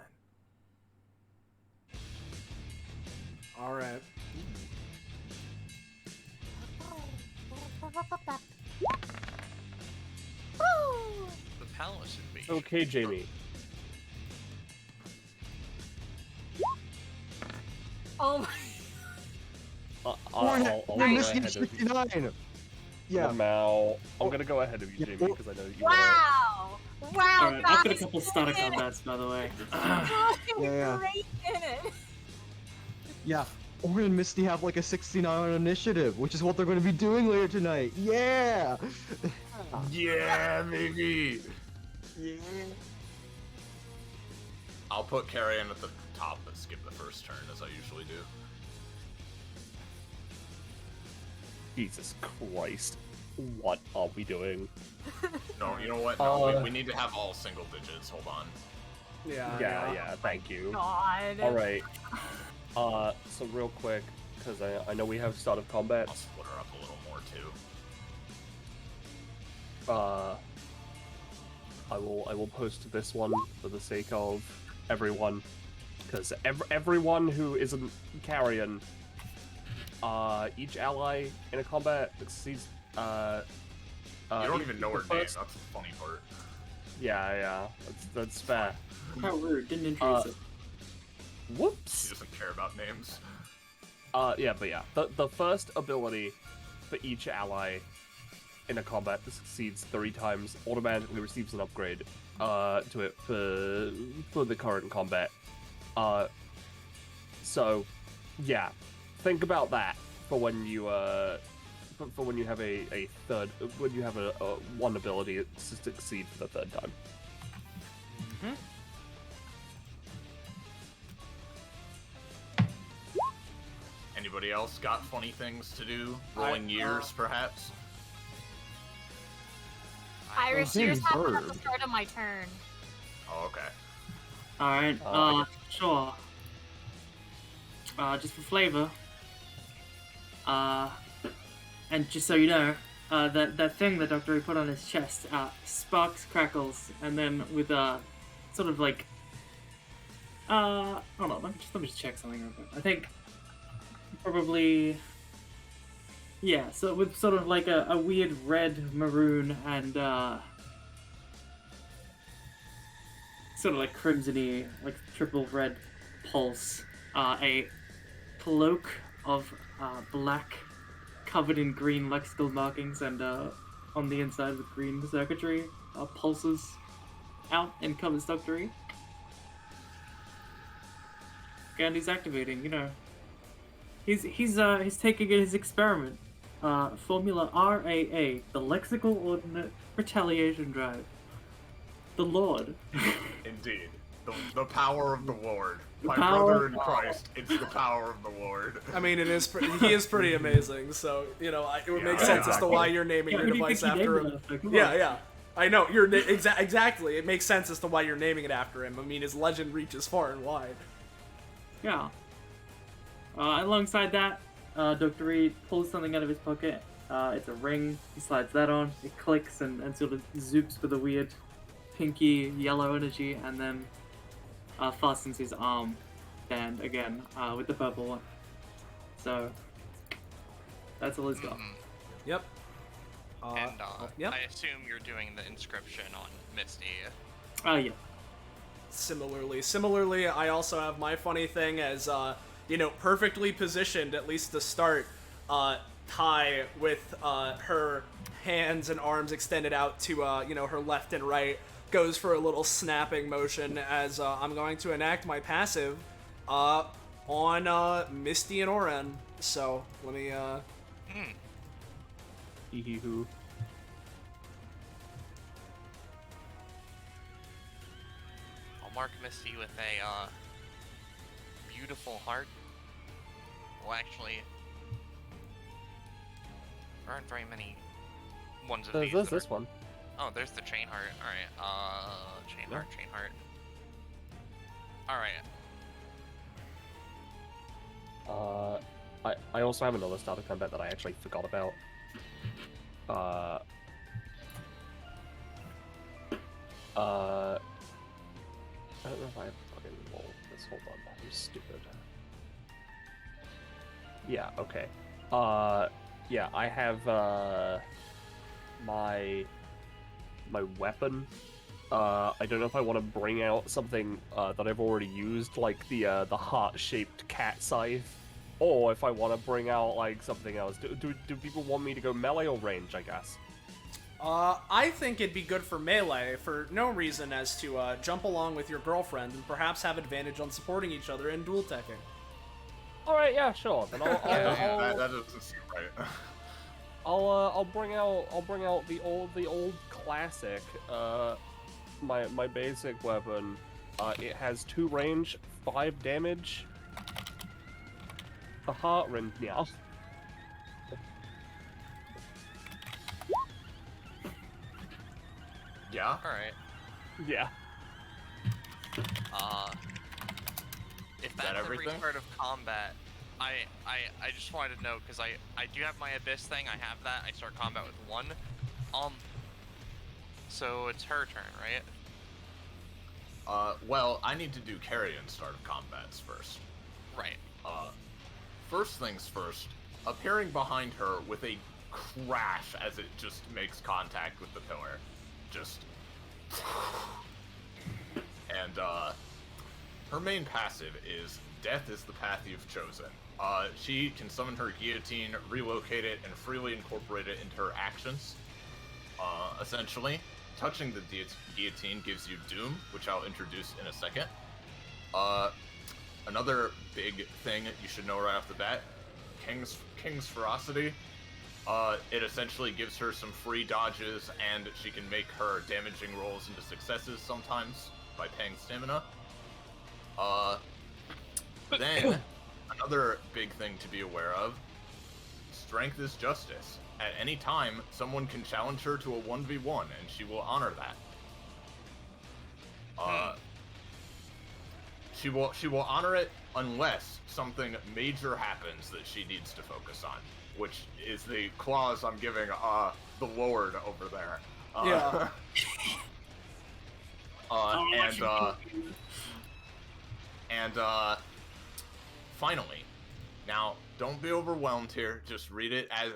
All right. The palace would be. Okay, Jamie. Oh my. I'll go Misty ahead of you. 69. Yeah. Now, I'm gonna go ahead of you, Yeah, Jamie, well- because I know that you wanna... Wow! Wow, Alright, I've got a guys, couple static combats, by the way. Yeah. Great in it. Yeah. Orin and Misty have like a 69 on initiative, which is what they're going to be doing later tonight. Yeah. Yeah, baby. Yeah. I'll put Carrion at the top but skip the first turn as I usually do. Jesus Christ. What are we doing? No, you know what? No, we need to have all single digits. Hold on. Yeah. Thank you. God. Alright. So real quick, because I know we have start of combat. I'll split her up a little more too. I will post this one for the sake of everyone, because everyone who isn't carrion, each ally in a combat succeeds. You don't even know her name. first- That's the funny part. Yeah, that's fair. How rude, didn't introduce it. She Whoops. doesn't care about names. The first ability for each ally in a combat that succeeds 3 times automatically receives an upgrade to it for the current combat. So yeah, think about that for when you for when you have a third, when you have a one ability to succeed for the 3rd time. Anybody else got funny things to do? Rolling years, perhaps? Irish, I'm yours getting happened at the burned. start of my turn. Oh, okay. Alright, sure. Just for flavor. And just so you know, that thing that Dr. E put on his chest, sparks, crackles, and then with sort of like, hold on, let me just check something real quick. I think probably, yeah. So with sort of like a weird red, maroon, and sort of like crimsony, like triple red pulse, a cloak of black, covered in green lexical markings, and on the inside with green circuitry, pulses out and covers Dr. E. And he's activating, you know. He's taking his experiment. Formula RAA, the lexical ordinate retaliation drive. The Lord. Indeed. The power of the Lord. My power brother of in Christ, it's the power of the Lord. I mean, he is pretty amazing. So you know, it would make sense as to why you're naming your device after him. Yeah. I know exactly. It makes sense as to why you're naming it after him. I mean, his legend reaches far and wide. Yeah. Alongside that, Dr. Reed pulls something out of his pocket. It's a ring. He slides that on. It clicks and sort of zoops with a weird pinky yellow energy, and then fastens his arm band again with the purple one. So that's all he's got. Yep. And yep. I assume you're doing the inscription on Misty. Oh yeah. Similarly, I also have my funny thing as, you know, perfectly positioned, at least to start, Ty with her hands and arms extended out to, you know, her left and right, goes for a little snapping motion as I'm going to enact my passive on Misty and Oren. So, let me, Hee-hee-hoo. I'll mark Misty with a beautiful heart. Well, actually, there aren't very many ones of these. There's this one. Oh, there's the chain heart. Alright, chain heart. Alright. I also have another start of combat that I actually forgot about. I don't know if I fucking rolled this. Hold on, I'm stupid. Yeah, okay. Yeah, I have, my weapon. I don't know if I want to bring out something, that I've already used, like the heart-shaped cat scythe, or if I want to bring out, like, something else. Do people want me to go melee or range, I guess? I think it'd be good for melee for no reason as to jump along with your girlfriend and perhaps have advantage on supporting each other in dual teching. All right, yeah, sure. Then That doesn't seem right. I'll bring out the old classic. My basic weapon. It has 2 range, 5 damage. The heart ring, yeah. Yeah? Alright. Yeah. If that that's every everything? part of combat, I just wanted to know, because I do have my Abyss thing, I have that, I start combat with 1. So it's her turn, right? Well, I need to do carry and start of combats first. Right. First things first, appearing behind her with a crash as it just makes contact with the pillar. Just... And, her main passive is Death is the Path You've Chosen. She can summon her guillotine, relocate it, and freely incorporate it into her actions. Essentially, touching the guillotine gives you Doom, which I'll introduce in a second. Another big thing you should know right off the bat, King's Ferocity. It essentially gives her some free dodges, and she can make her damaging rolls into successes sometimes by paying stamina. Then, another big thing to be aware of, strength is justice. At any time, someone can challenge her to a 1v1, and she will honor that. She will honor it unless something major happens that she needs to focus on, which is the clause I'm giving the Lord over there. Yeah. Finally, now don't be overwhelmed here. Just read it as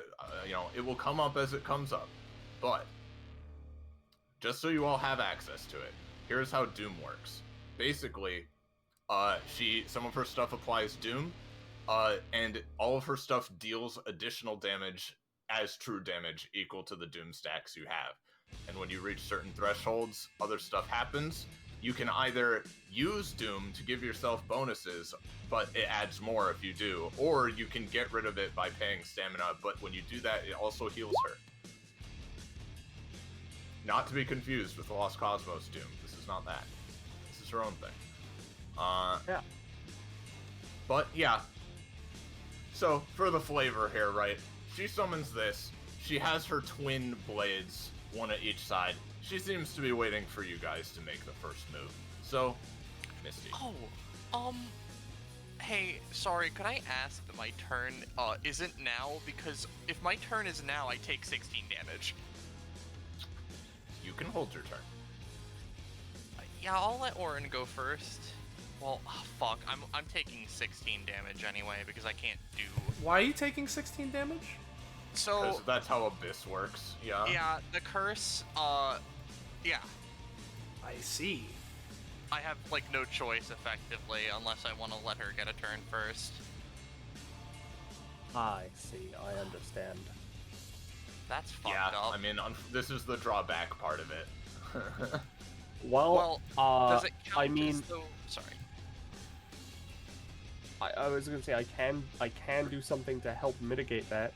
it will come up as it comes up. But just so you all have access to it, here's how Doom works. Basically, some of her stuff applies Doom, and all of her stuff deals additional damage as true damage equal to the Doom stacks you have. And when you reach certain thresholds, other stuff happens. You can either use Doom to give yourself bonuses, but it adds more if you do, or you can get rid of it by paying stamina, but when you do that, it also heals her. Not to be confused with the Lost Cosmos Doom. This is not that. This is her own thing. Yeah. But, yeah. So, for the flavor here, right? She summons this. She has her twin blades, one at each side. She seems to be waiting for you guys to make the first move. So, Misty. Hey, sorry, could I ask that my turn isn't now? Because if my turn is now, I take 16 damage. You can hold your turn. Yeah, I'll let Orin go first. Well, fuck, I'm taking 16 damage anyway, because I can't do... Why are you taking 16 damage? So... Because that's how Abyss works, yeah? Yeah, the curse, yeah. I see. I have, like, no choice, effectively, unless I want to let her get a turn first. I see, I understand. That's fucked up. I mean, this is the drawback part of it. Well, does it count I mean... Sorry. I was gonna say, I can do something to help mitigate that.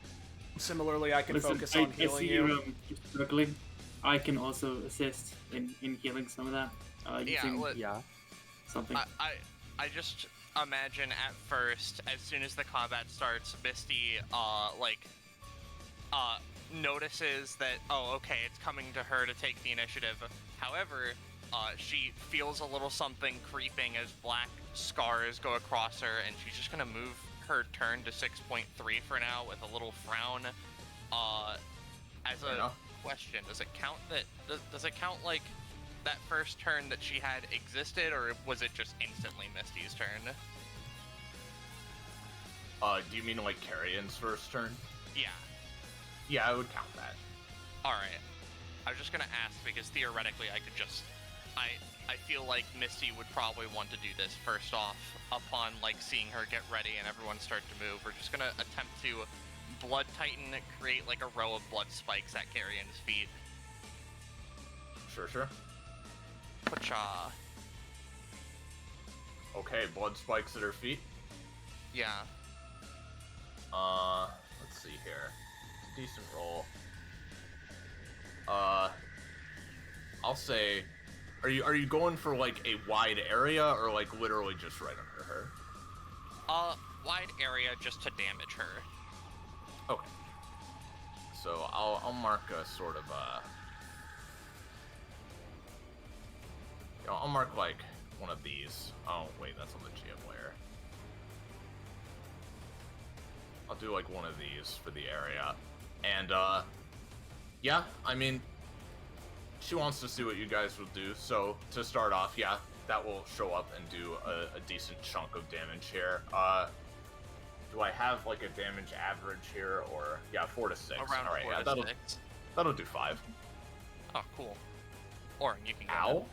Similarly, I can focus on healing I see you. You're struggling. I can also assist in healing some of that. Using something. I just imagine at first, as soon as the combat starts, Misty, notices that, oh, okay, it's coming to her to take the initiative. However, she feels a little something creeping as black scars go across her, and she's just gonna move her turn to 6.3 for now with a little frown. As a question, does it count does it count like that first turn that she had existed, or was it just instantly Misty's turn? Do you mean like Carrion's first turn? Yeah. Yeah, I would count that. Alright. I was just gonna ask because theoretically I could just... I feel like Misty would probably want to do this first off upon like seeing her get ready and everyone start to move. We're just gonna attempt to Blood Titan, create like a row of blood spikes at Carrion's feet. Sure. Pacha. Okay, blood spikes at her feet. Yeah. Let's see here. It's a decent roll. I'll say, are you going for like a wide area or like literally just right under her? Wide area just to damage her. Okay. So I'll mark a sort of I'll mark like one of these. Oh wait, that's on the GM layer. I'll do like one of these for the area. And yeah, I mean, she wants to see what you guys will do. So to start off, yeah, that will show up and do a decent chunk of damage here. Do I have like a damage average here, or yeah, 4 to 6? Around all right, 4 yeah, to 6. That'll do 5. Oh, cool. Orin, you can go. Ow!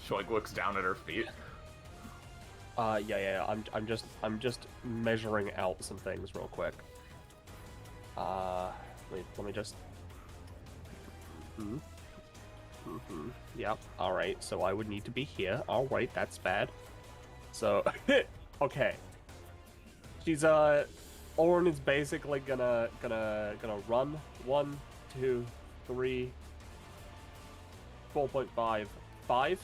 She like looks down at her feet. Yeah. I'm just measuring out some things real quick. Let me just. Yep. All right. So I would need to be here. All right. That's bad. So, okay. She's Orin is basically gonna run 1, 2, 3, 4.5, 5.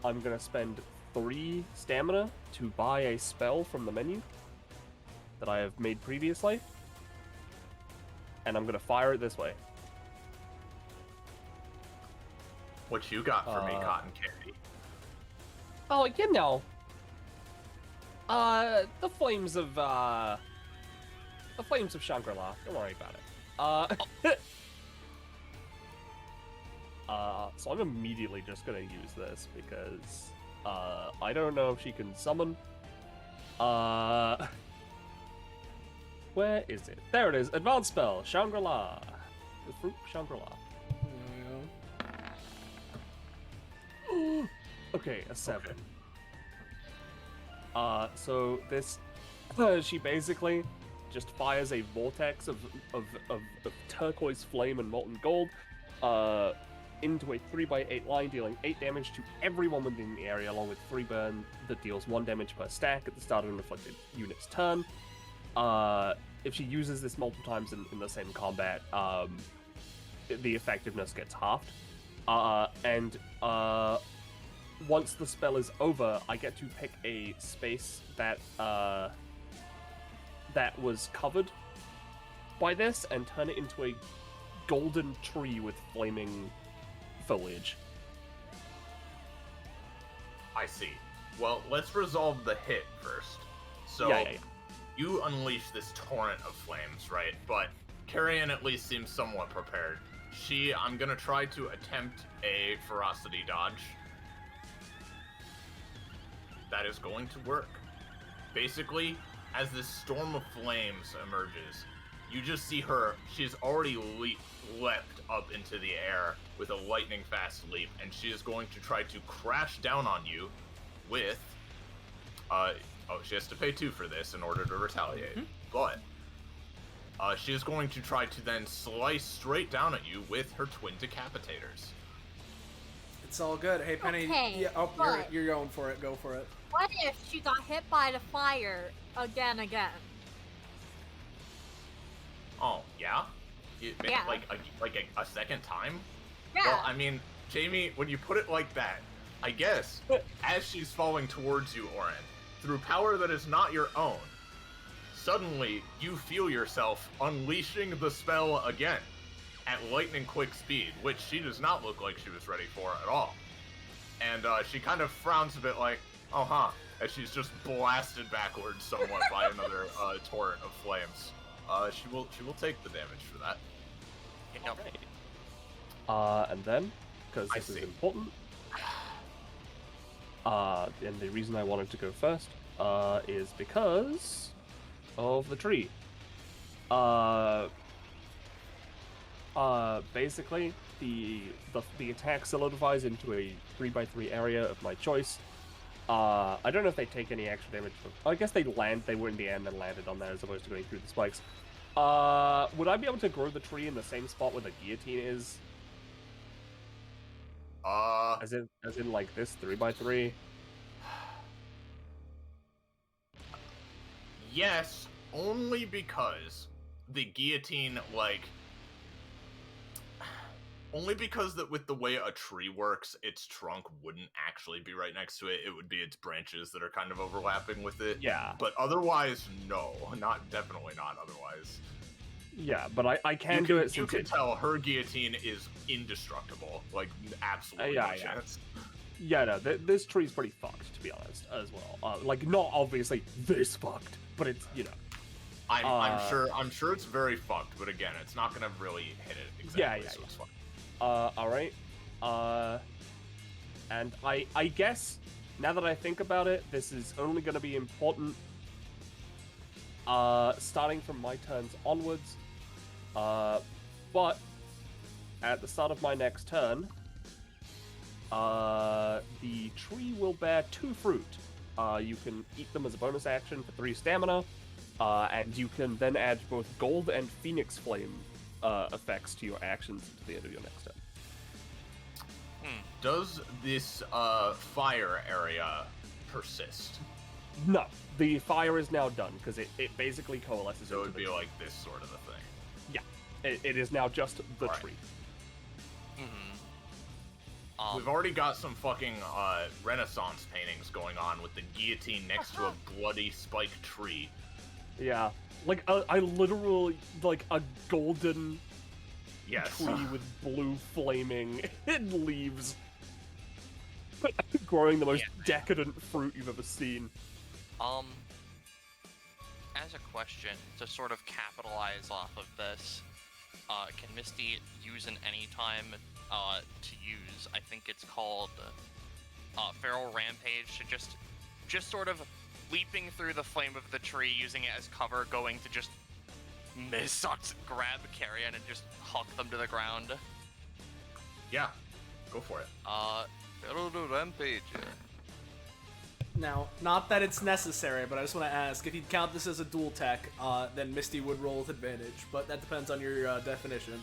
I'm gonna spend 3 stamina to buy a spell from the menu that I have made previously. And I'm gonna fire it this way. What you got for me, Cotton Candy? Oh, you know. The flames of Shangri-La. Don't worry about it. So I'm immediately just gonna use this because, I don't know if she can summon. Where is it? There it is. Advanced spell, Shangri-La. The fruit Shangri-La. Okay, a 7. Okay. So this, she basically just fires a vortex of turquoise flame and molten gold, into a 3x8 line, dealing 8 damage to everyone within the area, along with 3 burn that deals 1 damage per stack at the start of an afflicted unit's turn. If she uses this multiple times in the same combat, the effectiveness gets halved. Once the spell is over, I get to pick a space that was covered by this and turn it into a golden tree with flaming foliage. I see. Well, let's resolve the hit first. So, Yeah. you unleash this torrent of flames, right? But Carrion at least seems somewhat prepared. I'm gonna try to attempt a ferocity dodge. That is going to work. Basically, as this storm of flames emerges, you just see her, she's already leapt up into the air with a lightning fast leap, and she is going to try to crash down on you with, she has to pay 2 for this in order to retaliate, but she is going to try to then slice straight down at you with her twin decapitators. It's all good. Hey, Penny. Okay, Yeah, but- you're going for it. Go for it. What if she got hit by the fire again? Oh, yeah? Yeah. Like a second time? Yeah. Well, I mean, Jamie, when you put it like that, I guess, as she's falling towards you, Oren, through power that is not your own, suddenly you feel yourself unleashing the spell again at lightning quick speed, which she does not look like she was ready for at all. And she kind of frowns a bit like, oh, huh, as she's just blasted backwards somewhat by another torrent of flames. She will take the damage for that. And then, because this is important, and the reason I wanted to go first, is because of the tree. Basically, the attack solidifies into a 3x3 area of my choice. I don't know if they take any extra damage from... I guess they were in the end and landed on there as opposed to going through the spikes. Would I be able to grow the tree in the same spot where the guillotine is? As in like this 3x3? Yes, only because the guillotine, only because that with the way a tree works, its trunk wouldn't actually be right next to it. It would be its branches that are kind of overlapping with it. Yeah. But otherwise, no. Definitely not otherwise. Yeah, but I can do it. You can tell her guillotine is indestructible. Absolutely no chance. Yeah, no, this tree's pretty fucked, to be honest, as well. Not obviously this fucked, but it's, I'm sure it's very fucked, but again, it's not gonna really hit it exactly, so it's fine. Alright. And I guess, now that I think about it, this is only gonna be important, starting from my turns onwards. But, at the start of my next turn, the tree will bear 2 fruit. You can eat them as a bonus action for 3 stamina, and you can then add both gold and phoenix flame effects to your actions at the end of your next turn. Does this fire area persist? No, the fire is now done because it basically coalesces. So it would be like this sort of a thing. Yeah, it is now just the tree. We've already got some fucking Renaissance paintings going on with the guillotine next to a bloody spiked tree. Yeah, like I literally like a golden Yes. tree with blue flaming leaves, growing the most decadent fruit you've ever seen. As a question to sort of capitalize off of this, can Misty use an anytime to use? I think it's called Feral Rampage, to just sort of leaping through the flame of the tree, using it as cover, going to just grab Carrion and just huck them to the ground. Yeah, go for it. Feral Rampage. Now, not that it's necessary, but I just want to ask, if you'd count this as a dual tech, then Misty would roll with advantage, but that depends on your definition.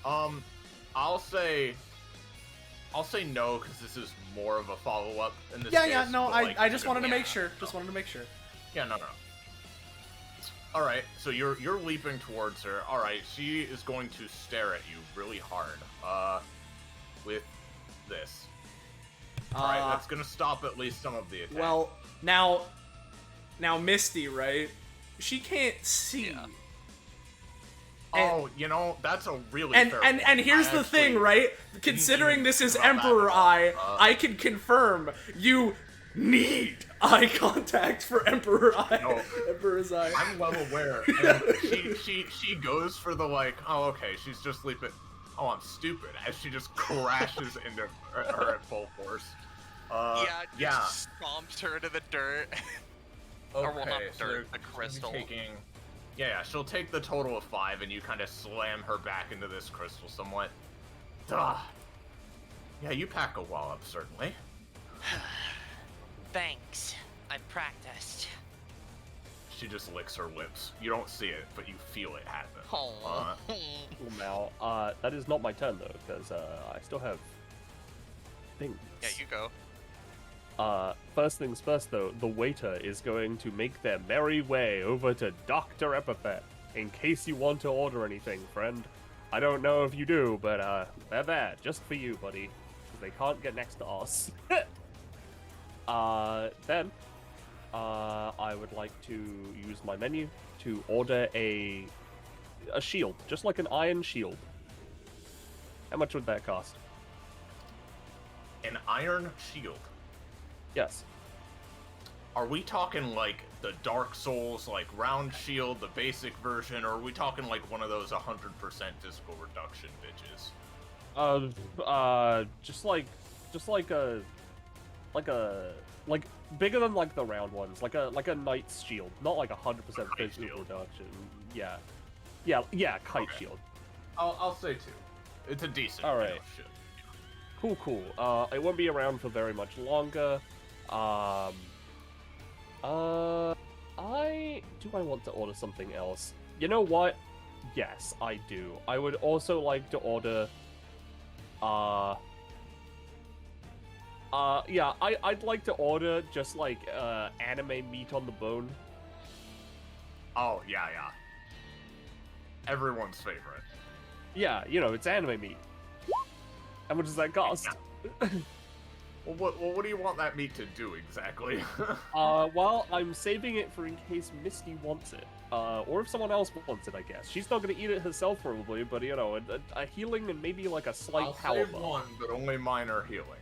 I'll say no, because this is more of a follow-up in this Yeah, case. yeah, no, but, like, I just wanted to yeah, make sure. no. Just wanted to make sure. Yeah, no. Alright, so you're leaping towards her. Alright, she is going to stare at you really hard. With this. Alright, that's gonna stop at least some of the attack. Well, now Misty, right? She can't see. Yeah. Oh, you know, that's a really And fair and point. here's the thing, right? Considering this is Emperor Eye, I can confirm you need eye contact for Emperor Eye. No. Emperor's Eye. I'm well aware. And she goes for the like, oh okay, she's just leaping. Oh, I'm stupid. As she just crashes into her at full force. Just stomps her to the dirt. Okay, Or well, not so dirt, the she'll be crystal. She'll take the total of 5, and you kind of slam her back into this crystal somewhat. Duh. Yeah, you pack a wallop, certainly. Thanks. I practiced. She just licks her lips. You don't see it, but you feel it happen. Oh. Now, that is not my turn though, because I still have things. Yeah, you go. First things first though, the waiter is going to make their merry way over to Dr. Epithet, in case you want to order anything, friend. I don't know if you do, but they're there, just for you, buddy, because they can't get next to us. Then, I would like to use my menu to order a shield, just like an iron shield. How much would that cost? An iron shield. Yes. Are we talking like the Dark Souls, like round shield, the basic version, or are we talking like one of those 100% physical reduction bitches? Just like bigger than like the round ones, like a knight's shield, not like 100% physical shield. reduction. Yeah, kite Okay. shield. I'll say 2. It's a decent. All right. you know, shield. Cool. It won't be around for very much longer. I want to order something else. You know what? Yes, I do. I would also like to order. I'd like to order just like anime meat on the bone. Oh yeah. Everyone's favorite. Yeah, it's anime meat. How much does that cost? Well, what do you want that meat to do exactly? Well, I'm saving it for in case Misty wants it. Or if someone else wants it, I guess. She's not gonna eat it herself, probably, but, a healing and maybe, like, a slight I'll power save buff. one, but only mine are healing.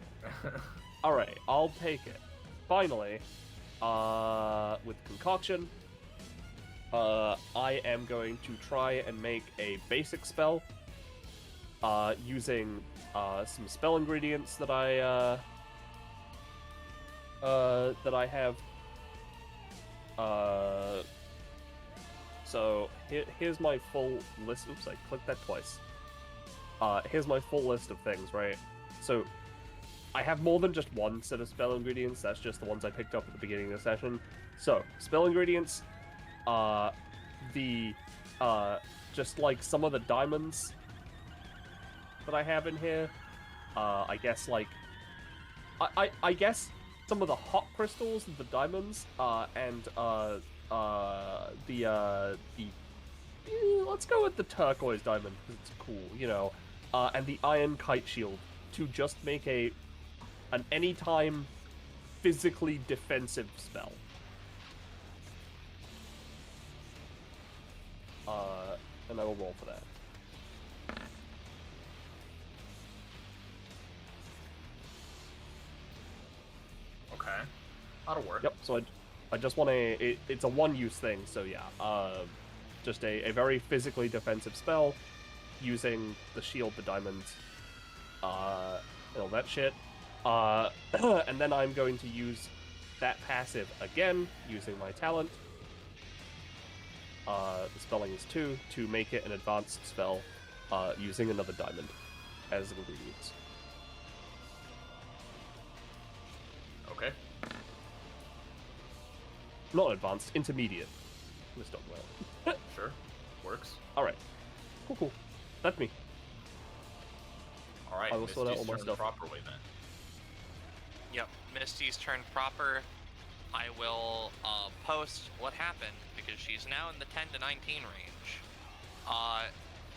Alright, I'll take it. Finally, with concoction, I am going to try and make a basic spell, using, some spell ingredients that I have. So here's my full list. Oops, I clicked that twice. Here's my full list of things, right? So I have more than just one set of spell ingredients. That's just the ones I picked up at the beginning of the session. So spell ingredients, just like some of the diamonds that I have in here. I guess like I guess some of the hot crystals, the diamonds, and let's go with the turquoise diamond because it's cool, and the iron kite shield to just make an anytime physically defensive spell. And I will roll for that. Okay. That'll work. Yep, so I just want it's a one-use thing, so yeah. Just a very physically defensive spell, using the shield, the diamonds, and all that shit. And then I'm going to use that passive again, using my talent. The spelling is 2, to make it an advanced spell, using another diamond as ingredients. Okay. Not advanced, intermediate. Let's talk about it. Sure. Works. Alright. Cool. That's me. Alright, I will sort out all Misty's my turn stuff. properly then. Yep, Misty's turn proper. I will post what happened because she's now in the 10 to 19 range.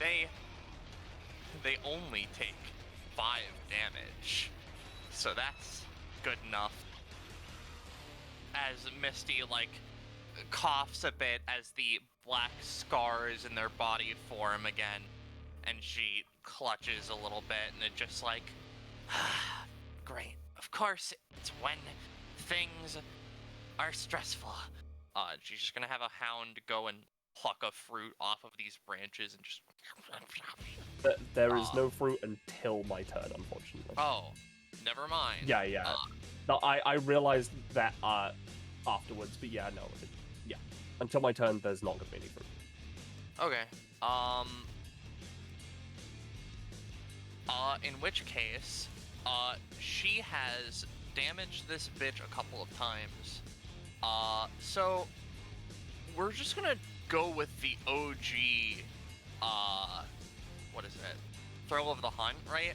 They only take 5 damage, so that's good enough. As Misty coughs a bit as the black scars in their body form again, and she clutches a little bit, and it just great. Of course, it's when things are stressful. She's just gonna have a hound go and pluck a fruit off of these branches and just. There is no fruit until my turn, unfortunately. Oh, never mind. Yeah. No, I realized that afterwards, but yeah, no. Yeah. Until my turn, there's not gonna be any fruit. Okay. In which case, she has damaged this bitch a couple of times. So we're just gonna go with the OG, what is it? Throw of the Hunt, right?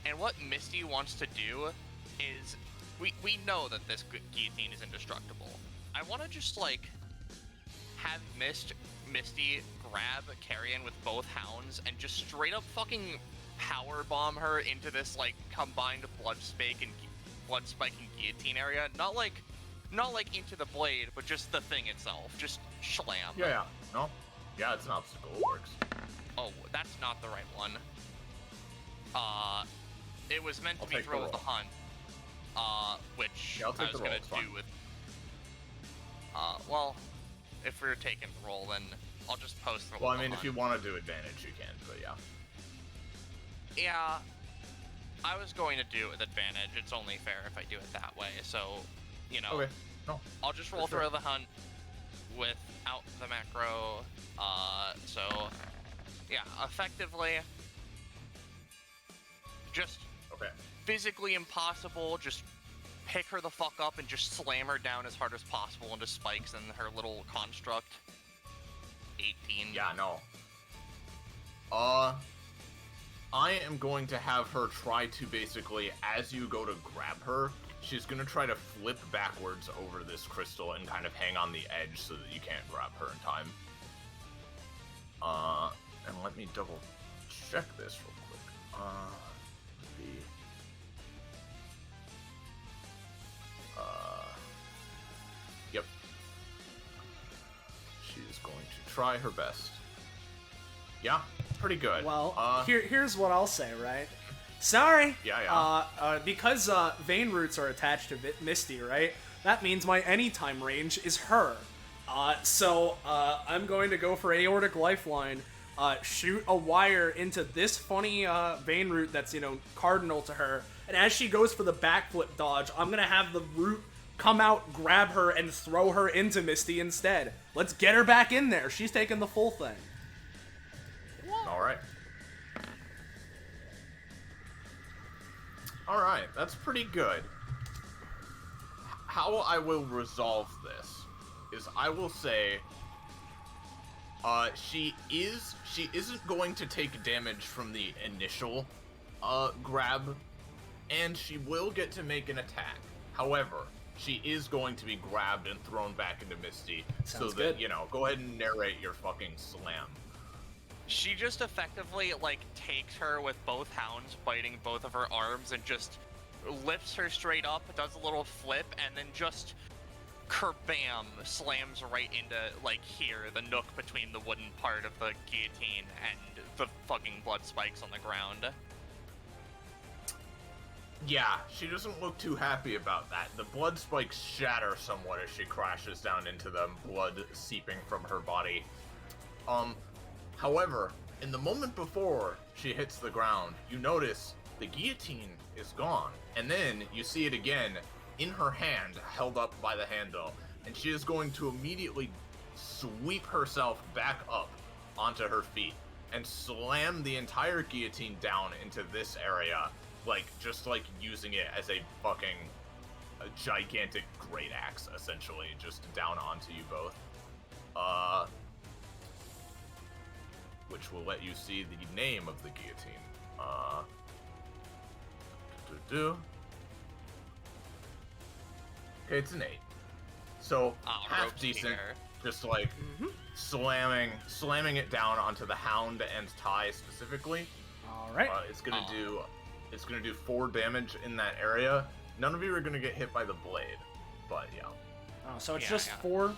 And what Misty wants to do is, we know that this guillotine is indestructible. I want to just, have Misty grab Carrion with both hounds and just straight up fucking power bomb her into this, combined blood spike and guillotine area. Not into the blade, but just the thing itself. Just slam. Yeah. No? Yeah, it's an obstacle. It works. Oh, that's not the right one. It was meant to be take the Throw of the roll. Hunt. Which Yeah, I'll I take was the roll, gonna it's do fine. with. Well, if we're taking the roll, then I'll just post Throw Well, of I the mean, if Hunt. you want to do advantage, you can, but yeah. Yeah, I was going to do it with advantage. It's only fair if I do it that way. So, Okay. No. I'll just roll sure. Throw of the Hunt without the macro. So, yeah, effectively, just Okay. physically impossible. Just pick her the fuck up and just slam her down as hard as possible into spikes and her little construct. 18. Yeah, no. I am going to have her try to basically, as you go to grab her, she's going to try to flip backwards over this crystal and kind of hang on the edge so that you can't grab her in time. And let me double check this real quick. Yep. She is going to try her best. Yeah, pretty good. Well, here's what I'll say, right? Sorry. Yeah. Because vein roots are attached to Misty, right? That means my anytime range is her. So I'm going to go for aortic lifeline. Shoot a wire into this funny vein root that's cardinal to her, and as she goes for the backflip dodge, I'm gonna have the root come out, grab her, and throw her into Misty instead. Let's get her back in there. She's taking the full thing. Alright, that's pretty good. How I will resolve this is I will say she isn't going to take damage from the initial grab, and she will get to make an attack. However, she is going to be grabbed and thrown back into Misty. Sounds so that, good. go ahead and narrate your fucking slam. she just effectively, like, takes her with both hounds biting both of her arms and just lifts her straight up, does a little flip, and then just kerbam slams right into, like, here, the nook between the wooden part of the guillotine and the fucking blood spikes on the ground. Yeah, she doesn't look too happy about that. The blood spikes shatter somewhat as she crashes down into them, blood seeping from her body. However, in the moment before she hits the ground, you notice the guillotine is gone, and then you see it again in her hand, held up by the handle, and she is going to immediately sweep herself back up onto her feet and slam the entire guillotine down into this area, like, just like using it as a gigantic great axe, essentially, just down onto you both. Which will let you see the name of the guillotine. Okay, it's an 8. So, half decent, just like slamming it down onto the hound and tie specifically. Alright. It's gonna do 4 damage in that area. None of you are gonna get hit by the blade, but yeah. Oh, so it's just 4.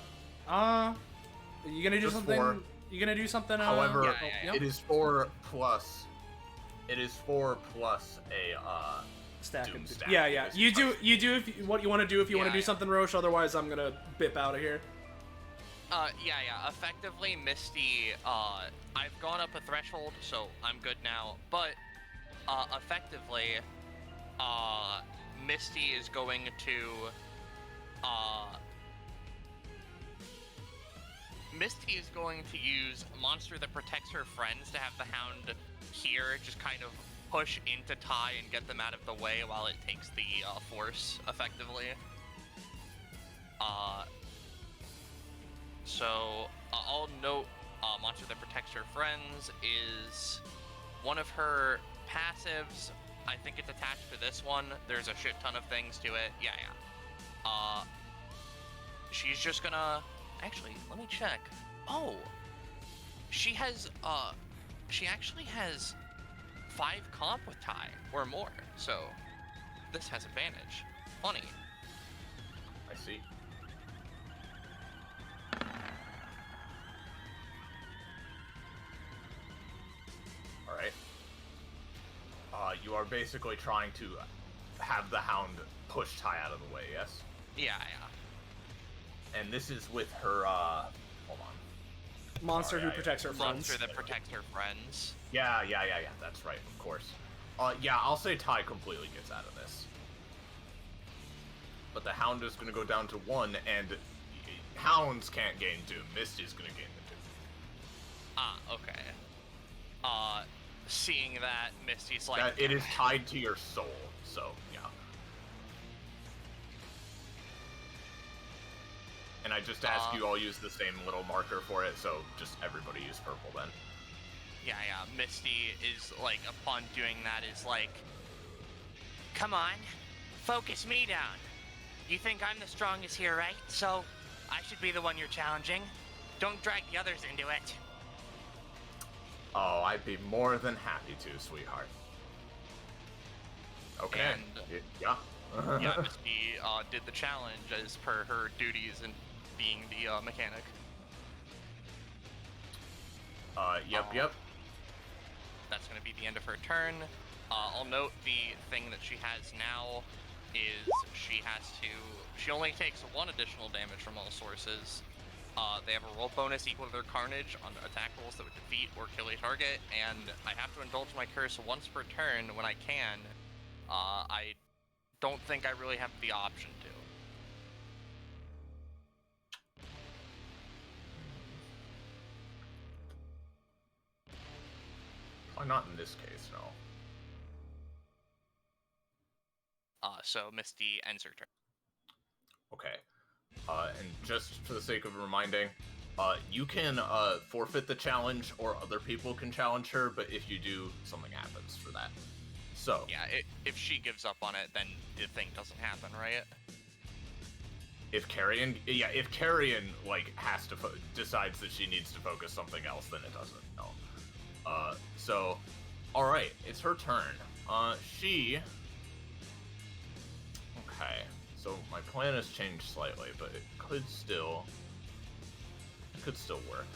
You gonna do Just something? 4. You gonna do something? However, Yep. it is 4 plus. It is 4 plus a stack. doom stack. Yeah. You do what you want to do if you want to do something, Roche. Otherwise, I'm gonna bip out of here. Yeah. Effectively, Misty, I've gone up a threshold, so I'm good now. But, effectively, Misty is going to, use Monster that Protects Her Friends to have the Hound here just kind of push into Ty and get them out of the way while it takes the, force, effectively. So, I'll note, Monster that Protects Her Friends is one of her passives. I think it's attached to this one. There's a shit ton of things to it. Yeah. She's just gonna... Actually, let me check. Oh! She actually has 5 comp with Ty, or more, so this has advantage. Funny. I see. Alright. You are basically trying to have the hound push Ty out of the way, yes? Yeah. And this is with her, hold on. Monster who protects her friends. Monster that protects her friends. Yeah, that's right, of course. Yeah, I'll say Ty completely gets out of this. But the hound is gonna go down to 1, and hounds can't gain Doom. Misty's gonna gain the Doom. Okay. Seeing that, Misty's like... That it is tied to your soul, so, yeah. And I just ask you all use the same little marker for it, so just everybody use purple then. Yeah. Misty is, like, upon doing that, is like, come on, focus me down. You think I'm the strongest here, right? So, I should be the one you're challenging. Don't drag the others into it. Oh, I'd be more than happy to, sweetheart. Okay. And, yeah. Yeah, Misty did the challenge as per her duties and being the mechanic. Yep. That's going to be the end of her turn. I'll note the thing that she has now is she only takes 1 additional damage from all sources. They have a roll bonus equal to their carnage on attack rolls that would defeat or kill a target, and I have to indulge my curse once per turn when I can. I don't think I really have the option to. Why not in this case, no. So Misty ends her turn. Okay. And just for the sake of reminding, you can forfeit the challenge, or other people can challenge her, but if you do, something happens for that. So... Yeah, if she gives up on it, then the thing doesn't happen, right? If Carrion, like, has to decides that she needs to focus something else, then it doesn't, no. So, alright, it's her turn. She... Okay, so my plan has changed slightly, but it could still work.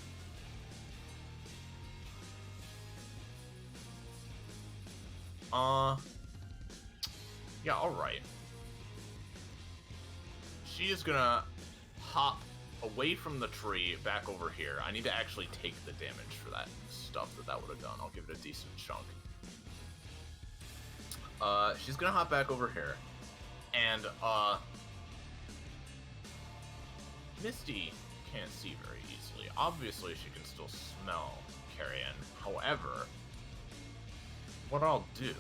Yeah, alright. She is gonna hop away from the tree back over here. I need to actually take the damage for that stuff that would have done. I'll give it a decent chunk. She's gonna hop back over here. And, Misty can't see very easily. Obviously, she can still smell carrion. However, what I'll do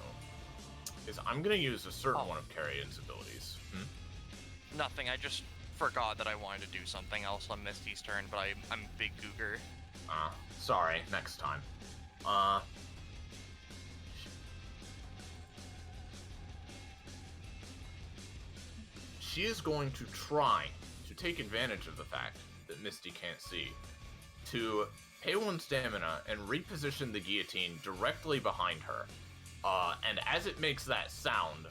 is I'm gonna use a certain one of Carrion's abilities. Nothing, I just forgot that I wanted to do something else on Misty's turn, but I'm big googer. Sorry, next time. She is going to try to take advantage of the fact that Misty can't see, to pay 1 stamina and reposition the guillotine directly behind her. And as it makes that sound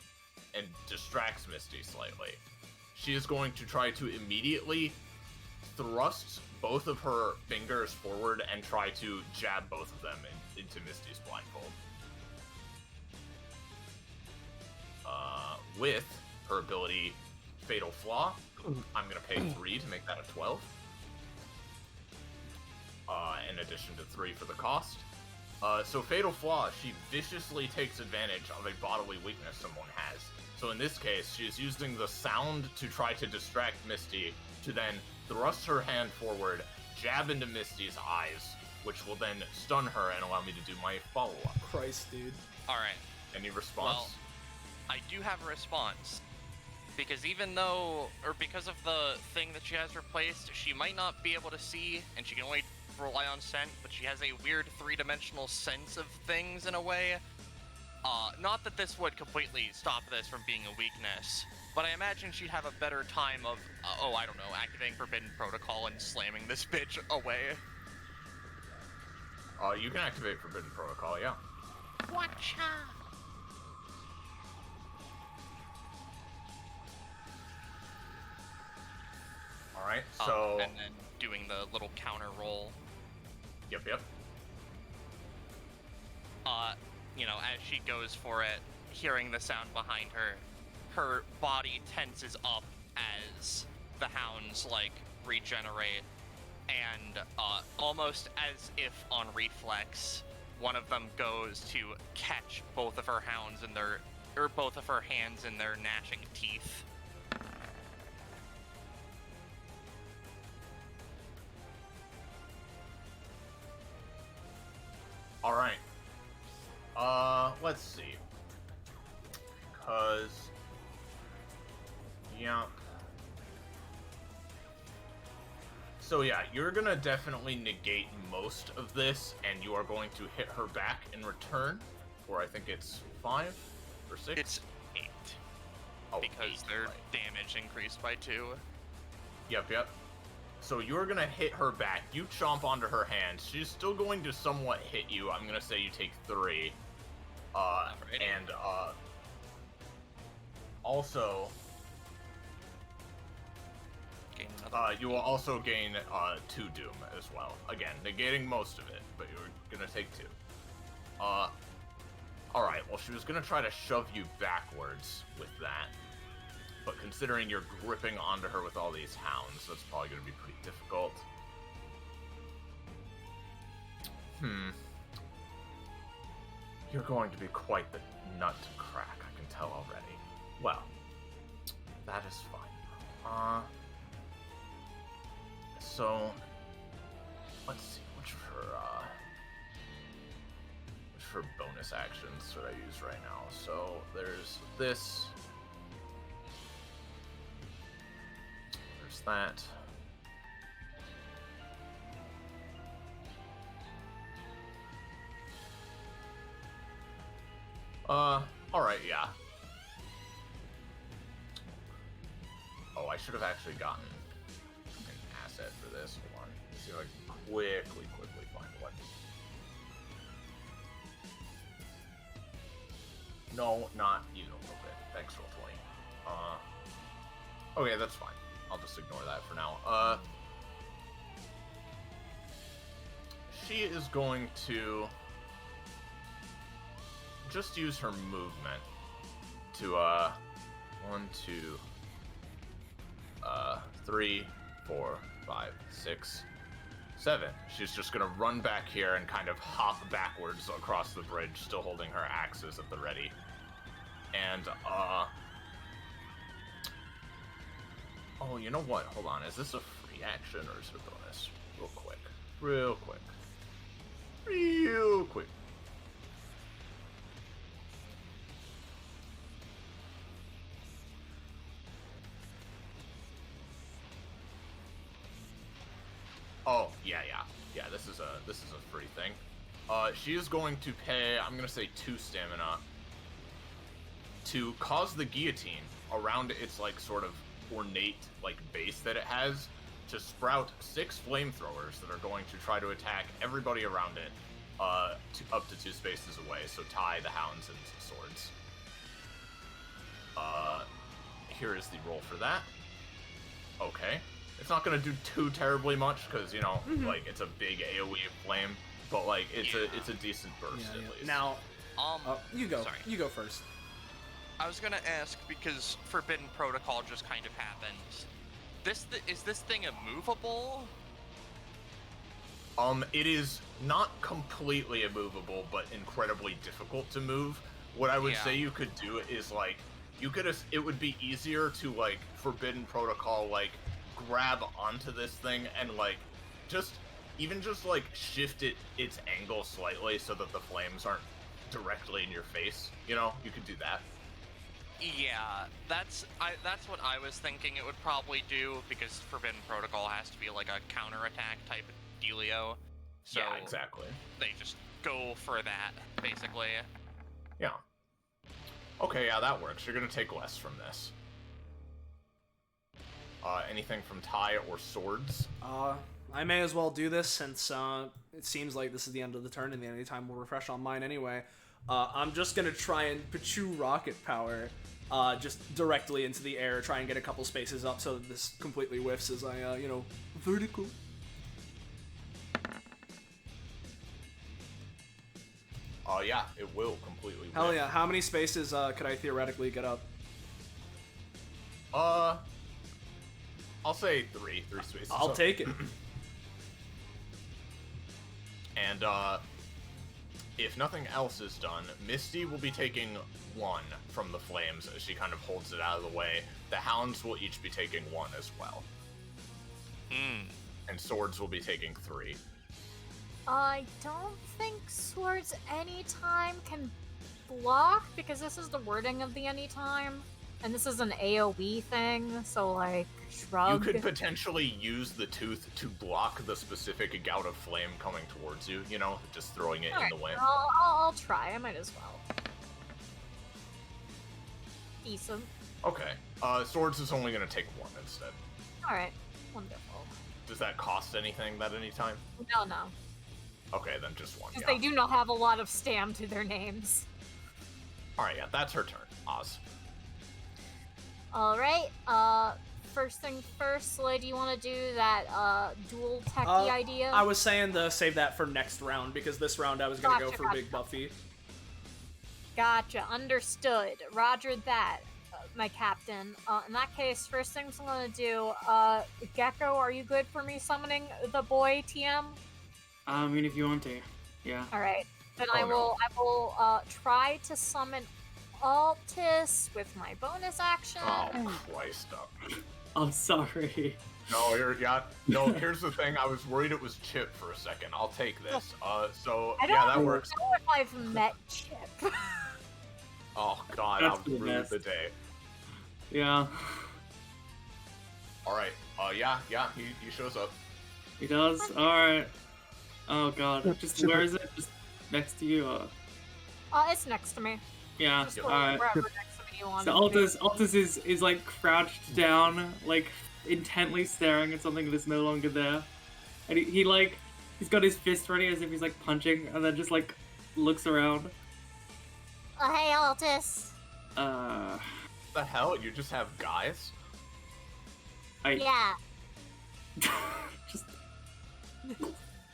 and distracts Misty slightly, she is going to try to immediately thrust both of her fingers forward and try to jab both of them into Misty's blindfold. With her ability Fatal Flaw, I'm going to pay 3 to make that a 12. In addition to 3 for the cost. So Fatal Flaw, she viciously takes advantage of a bodily weakness someone has. So in this case, she is using the sound to try to distract Misty, to then thrust her hand forward, jab into Misty's eyes, which will then stun her and allow me to do my follow-up. Christ, dude. Alright. Any response? Well, I do have a response. Because because of the thing that she has replaced, she might not be able to see, and she can only rely on scent, but she has a weird 3-dimensional sense of things in a way. Not that this would completely stop this from being a weakness, but I imagine she'd have a better time of, I don't know, activating Forbidden Protocol and slamming this bitch away. You can activate Forbidden Protocol, yeah. Watcha! Alright, so... and then doing the little counter roll. Yep. As she goes for it, hearing the sound behind her, her body tenses up as the hounds, regenerate, and, almost as if on reflex, one of them goes to catch both of her hands in their gnashing teeth. Alright. Let's see. Yeah. So yeah, you're gonna definitely negate most of this, and you are going to hit her back in return, for I think it's 5 or 6? It's 8. Oh, because 8, their right. damage increased by 2. Yep. So you're gonna hit her back. You chomp onto her hand. She's still going to somewhat hit you. I'm gonna say you take 3. And also, you will also gain 2 Doom as well. Again, negating most of it, but you're gonna take 2. Alright, well, she was gonna try to shove you backwards with that. But considering you're gripping onto her with all these hounds, that's probably gonna be pretty difficult. You're going to be quite the nut to crack, I can tell already. Well, that is fine. So, let's see, which of her bonus actions should I use right now? So, there's this. There's that. Alright, yeah. Oh, I should have actually gotten an asset for this. Hold on. Let's see if I can quickly find one. No, not even a little bit. Thanks, roll 20. Okay, that's fine. I'll just ignore that for now. She is going to just use her movement to 1, 2, 3, 4, 5, 6, 7. She's just gonna run back here and kind of hop backwards across the bridge, still holding her axes at the ready. And oh, you know what? Hold on. Is this a free action or is it a bonus? Real quick. Real quick. Real quick. Oh, yeah. This is a free thing. She is going to pay, I'm gonna say 2 stamina to cause the guillotine around its like sort of ornate like base that it has to sprout 6 flamethrowers that are going to try to attack everybody around it, up to 2 spaces away. So tie the hounds and swords. Here is the roll for that. Okay. It's not gonna do too terribly much because like it's a big AOE flame, but like it's a decent burst at least. Now, you go. Sorry. You go first. I was gonna ask because Forbidden Protocol just kind of happened. Is this thing immovable? It is not completely immovable, but incredibly difficult to move. What I would say you could do is like it would be easier to like Forbidden Protocol like grab onto this thing and like just like shift its angle slightly so that the flames aren't directly in your face. You could do that. Yeah, that's what I was thinking it would probably do, because Forbidden Protocol has to be like a counterattack type of dealio. So yeah, exactly. They just go for that, basically. Yeah. Okay, yeah, that works. You're gonna take less from this. Anything from tie or swords? I may as well do this since it seems like this is the end of the turn and the only time we'll refresh on mine anyway. I'm just gonna try and Pichu rocket power just directly into the air, try and get a couple spaces up so that this completely whiffs as I, vertical. Yeah, it will completely whiff. Hell yeah, how many spaces could I theoretically get up? I'll say 3 spaces. I'll take it. And if nothing else is done, Misty will be taking 1 from the flames as she kind of holds it out of the way. The hounds will each be taking 1 as well. And swords will be taking 3. I don't think swords anytime can block, because this is the wording of the anytime. And this is an AoE thing, so like, shrug. You could potentially use the tooth to block the specific gout of flame coming towards you, just throwing it in the way. I'll try, I might as well. Decent. Okay. Swords is only going to take 1 instead. Alright, wonderful. Does that cost anything that any time? No. Okay, then just 1, Because yeah. they do not have a lot of stam to their names. Alright, yeah, that's her turn. Oz. Alright, first thing first, Slay, do you want to do that, dual techie idea? I was saying to save that for next round, because this round I was gonna go for Big Buffy. Gotcha, understood. Roger that, my captain. In that case, first things I'm gonna do, Gecko, are you good for me summoning the boy TM? I mean, if you want to, yeah. Alright, then Oh, I will try to summon Altis with my bonus action. Oh, Christ. I'm sorry. No, here's the thing. I was worried it was Chip for a second. I'll take this. So, I yeah, that don't works. know if I've met Chip. Oh, God, That's I'll the ruin best. the day. Yeah. Alright, he shows up. He does? Alright. Oh god. Just where is it? Just next to you? It's next to me. Yeah, Just alright. wherever next to me you want So it to be. Altus is like crouched down, like intently staring at something that's no longer there. And he's got his fist ready as if he's like punching, and then just like looks around. Hey, Altus. The hell? You just have guys? Yeah. Just...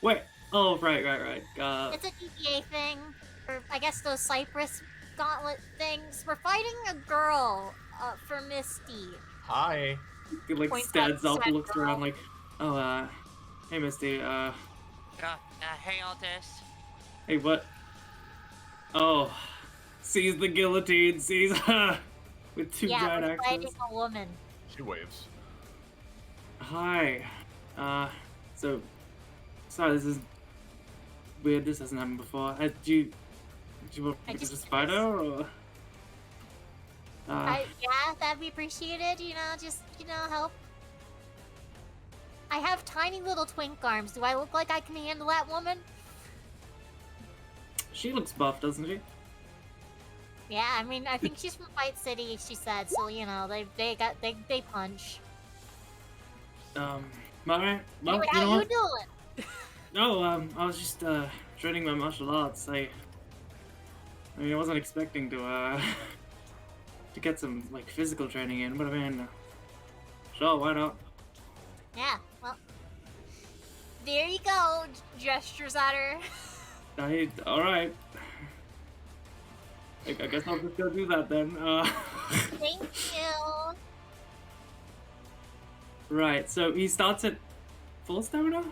Wait. Oh, right. It's a DBA thing. Or I guess those Cypress gauntlet things. We're fighting a girl for Misty. Hi. He, like, Points stands at up, said looks girl. around like, oh, hey, Misty, Hey, Altus. hey, what? Oh, sees the guillotine, sees with two Yeah, giant we're axes. fighting a woman. She waves. Hi. So, sorry, this is weird. This hasn't happened before. Do you want I me to just- just fight her, or? Yeah, that'd be appreciated, just, help. I have tiny little twink arms. Do I look like I can handle that woman? She looks buff, doesn't she? Yeah, I mean, I think she's from Fight City, she said, so, they punch. Alright, well, Anyway, you know how you what? doing? No, I was just, training my martial arts. I mean, I wasn't expecting to get some, like, physical training in, but I mean, sure, why not? Yeah, well, there you go, gestures at her. Alright. I guess I'll just go do that then. Thank you. Right, so he starts at full stamina?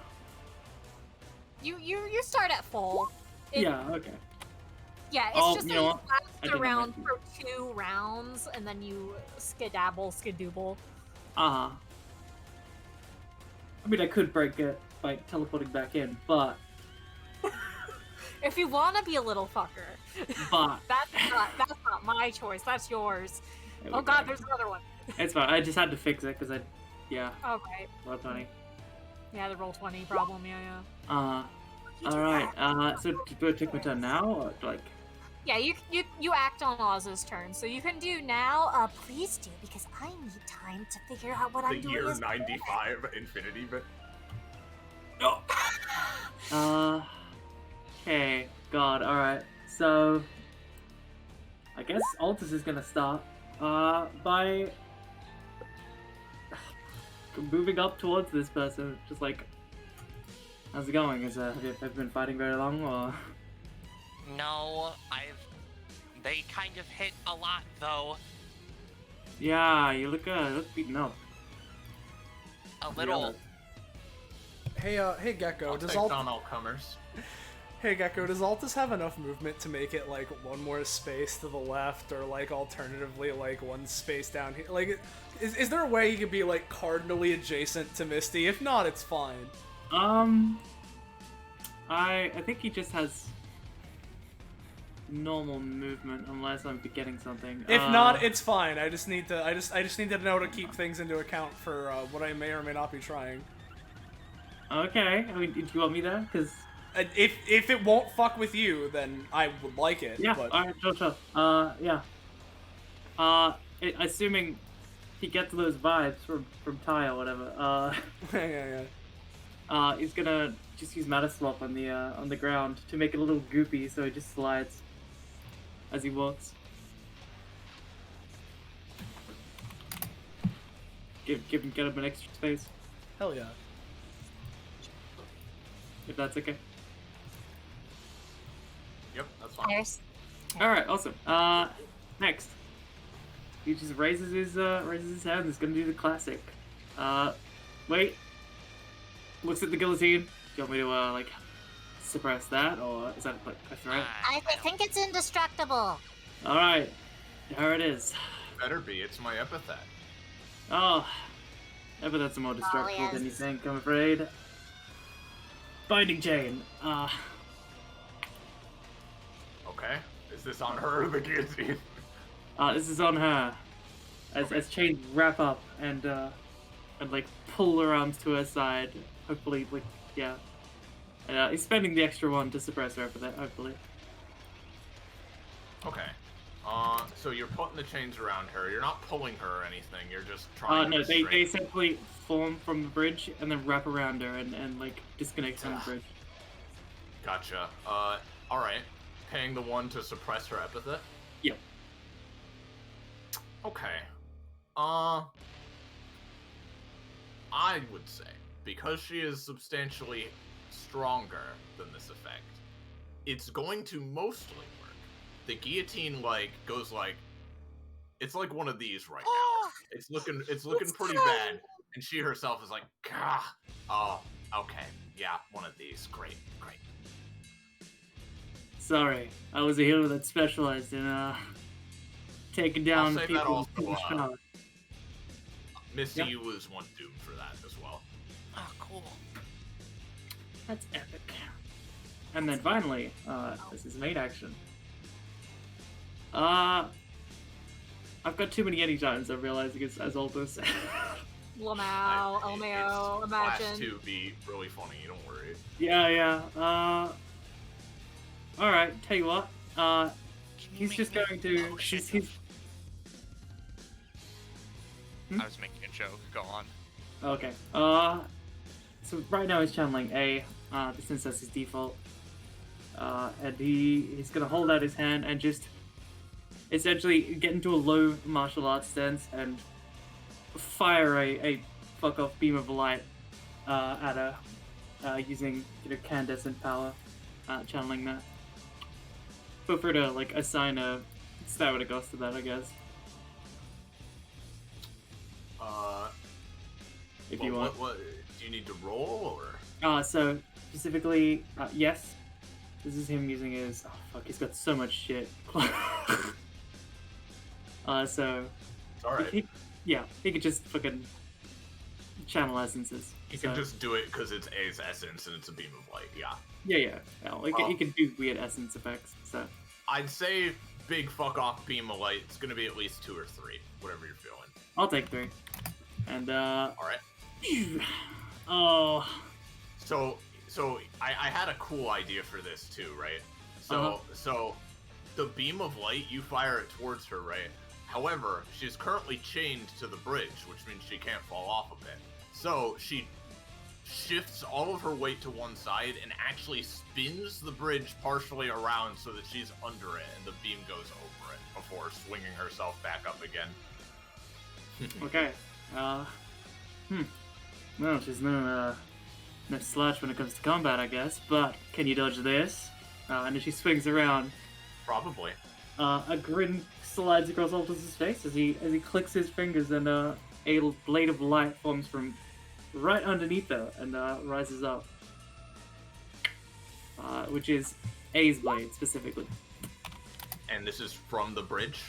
You start at full. Yeah, okay. Yeah, it's Oh, just you that know you what? I last didn't around mention. for 2 rounds, and then you skadooble. I mean, I could break it by teleporting back in, but If you want to be a little fucker, but that's not my choice. That's yours. there we Oh go. god, there's another one. It's fine. I just had to fix it because Okay. well, funny. Yeah, the roll 20 problem. Yeah. All right. So do I take my turn now, or like? Yeah, you act on Oz's turn, so you can do now. Please do, because I need time to figure out what The I'm doing. year as- 95 infinity bit. Okay. God. All right. So, I guess Altus is gonna start by moving up towards this person, just like, how's it going? Have you been fighting very long, or? No, they kind of hit a lot though. Yeah, you look beaten up. A little. Hey Gecko, I'll does take on all comers. Hey Gecko, does Altus have enough movement to make it like one more space to the left, or like alternatively like one space down here? Like, is there a way you could be like cardinally adjacent to Misty? If not, it's fine. I think he just has normal movement, unless I'm forgetting something. If not, it's fine. I just need to know to keep things into account for what I may or may not be trying. Okay. I mean, do you want me there? Because if it won't fuck with you, then I would like it. yeah. But... All right. Sure. Yeah. Assuming he gets those vibes from Ty or whatever. yeah. He's gonna just use Matter Swap on the ground to make it a little goopy, so he just slides as he walks. Get him an extra space, Hell yeah. if that's okay. Yep, that's fine. There's- All right, awesome. Next, he just raises his hand. He's gonna do the classic. Wait. Looks at the guillotine. Do you want me to like suppress that, or is that like a threat? I think it's indestructible. All right, there it is. Better be. It's my epithet. Oh, Epithets are more destructible than you yes. think, I'm afraid. Binding chain. Okay. Is this on her or the guillotine? This is on her. As chains wrap up and like pull her arms to her side. Hopefully, like, yeah. And he's spending the extra one to suppress her for that, hopefully. Okay. So you're putting the chains around her. You're not pulling her or anything. You're just trying No, to they restrain. simply form from the bridge and then wrap around her and like disconnect from the bridge. Gotcha. Alright. Paying the one to suppress her epithet? Okay. I would say, because she is substantially stronger than this effect, it's going to mostly work. The guillotine, like, goes like... It's like one of these right now. It's looking pretty bad. And she herself is like, Gah! Oh, okay. Yeah, one of these. Great. Sorry, I was a healer that specialized in taking down I'll say people that with also, shot. Missy Yep. was one doomed for that as well. Oh, cool. That's epic. And then finally, this is main action. I've got too many anytimes. I'm realizing it's as old as. Lamau, Elmeo, Last imagine. two be really funny. Don't worry. Yeah. All right. Tell you what. Can you He's make just me going to. motion? He's. I was making a joke. Go on. Okay. So right now he's channeling A. Since that's his default. And he's gonna hold out his hand and just essentially get into a low martial arts stance and fire a fuck off beam of light at her using Candace power, channeling that. Feel free to like assign a stat with a ghost to that, I guess. If you want. What do you need to roll or? So specifically, yes. This is him using his. Oh fuck, he's got so much shit. So. It's alright. He could just fucking channel essences. He can just do it because it's A's essence and it's a beam of light. Yeah. Yeah. Like he can do weird essence effects. So. I'd say big fuck off beam of light. It's gonna be at least 2 or 3, whatever you're feeling. I'll take 3. And All right. Oh. So I had a cool idea for this too, right? Uh-huh. So the beam of light, you fire it towards her, right? However, she's currently chained to the bridge, which means she can't fall off of it. So she shifts all of her weight to one side and actually spins the bridge partially around so that she's under it and the beam goes over it before swinging herself back up again. Okay. Well, she's no slouch when it comes to combat, I guess. But can you dodge this? And as she swings around, Probably. a grin slides across Altus's face as he clicks his fingers, and a blade of light forms from right underneath her and rises up, which is A's blade specifically. And this is from the bridge?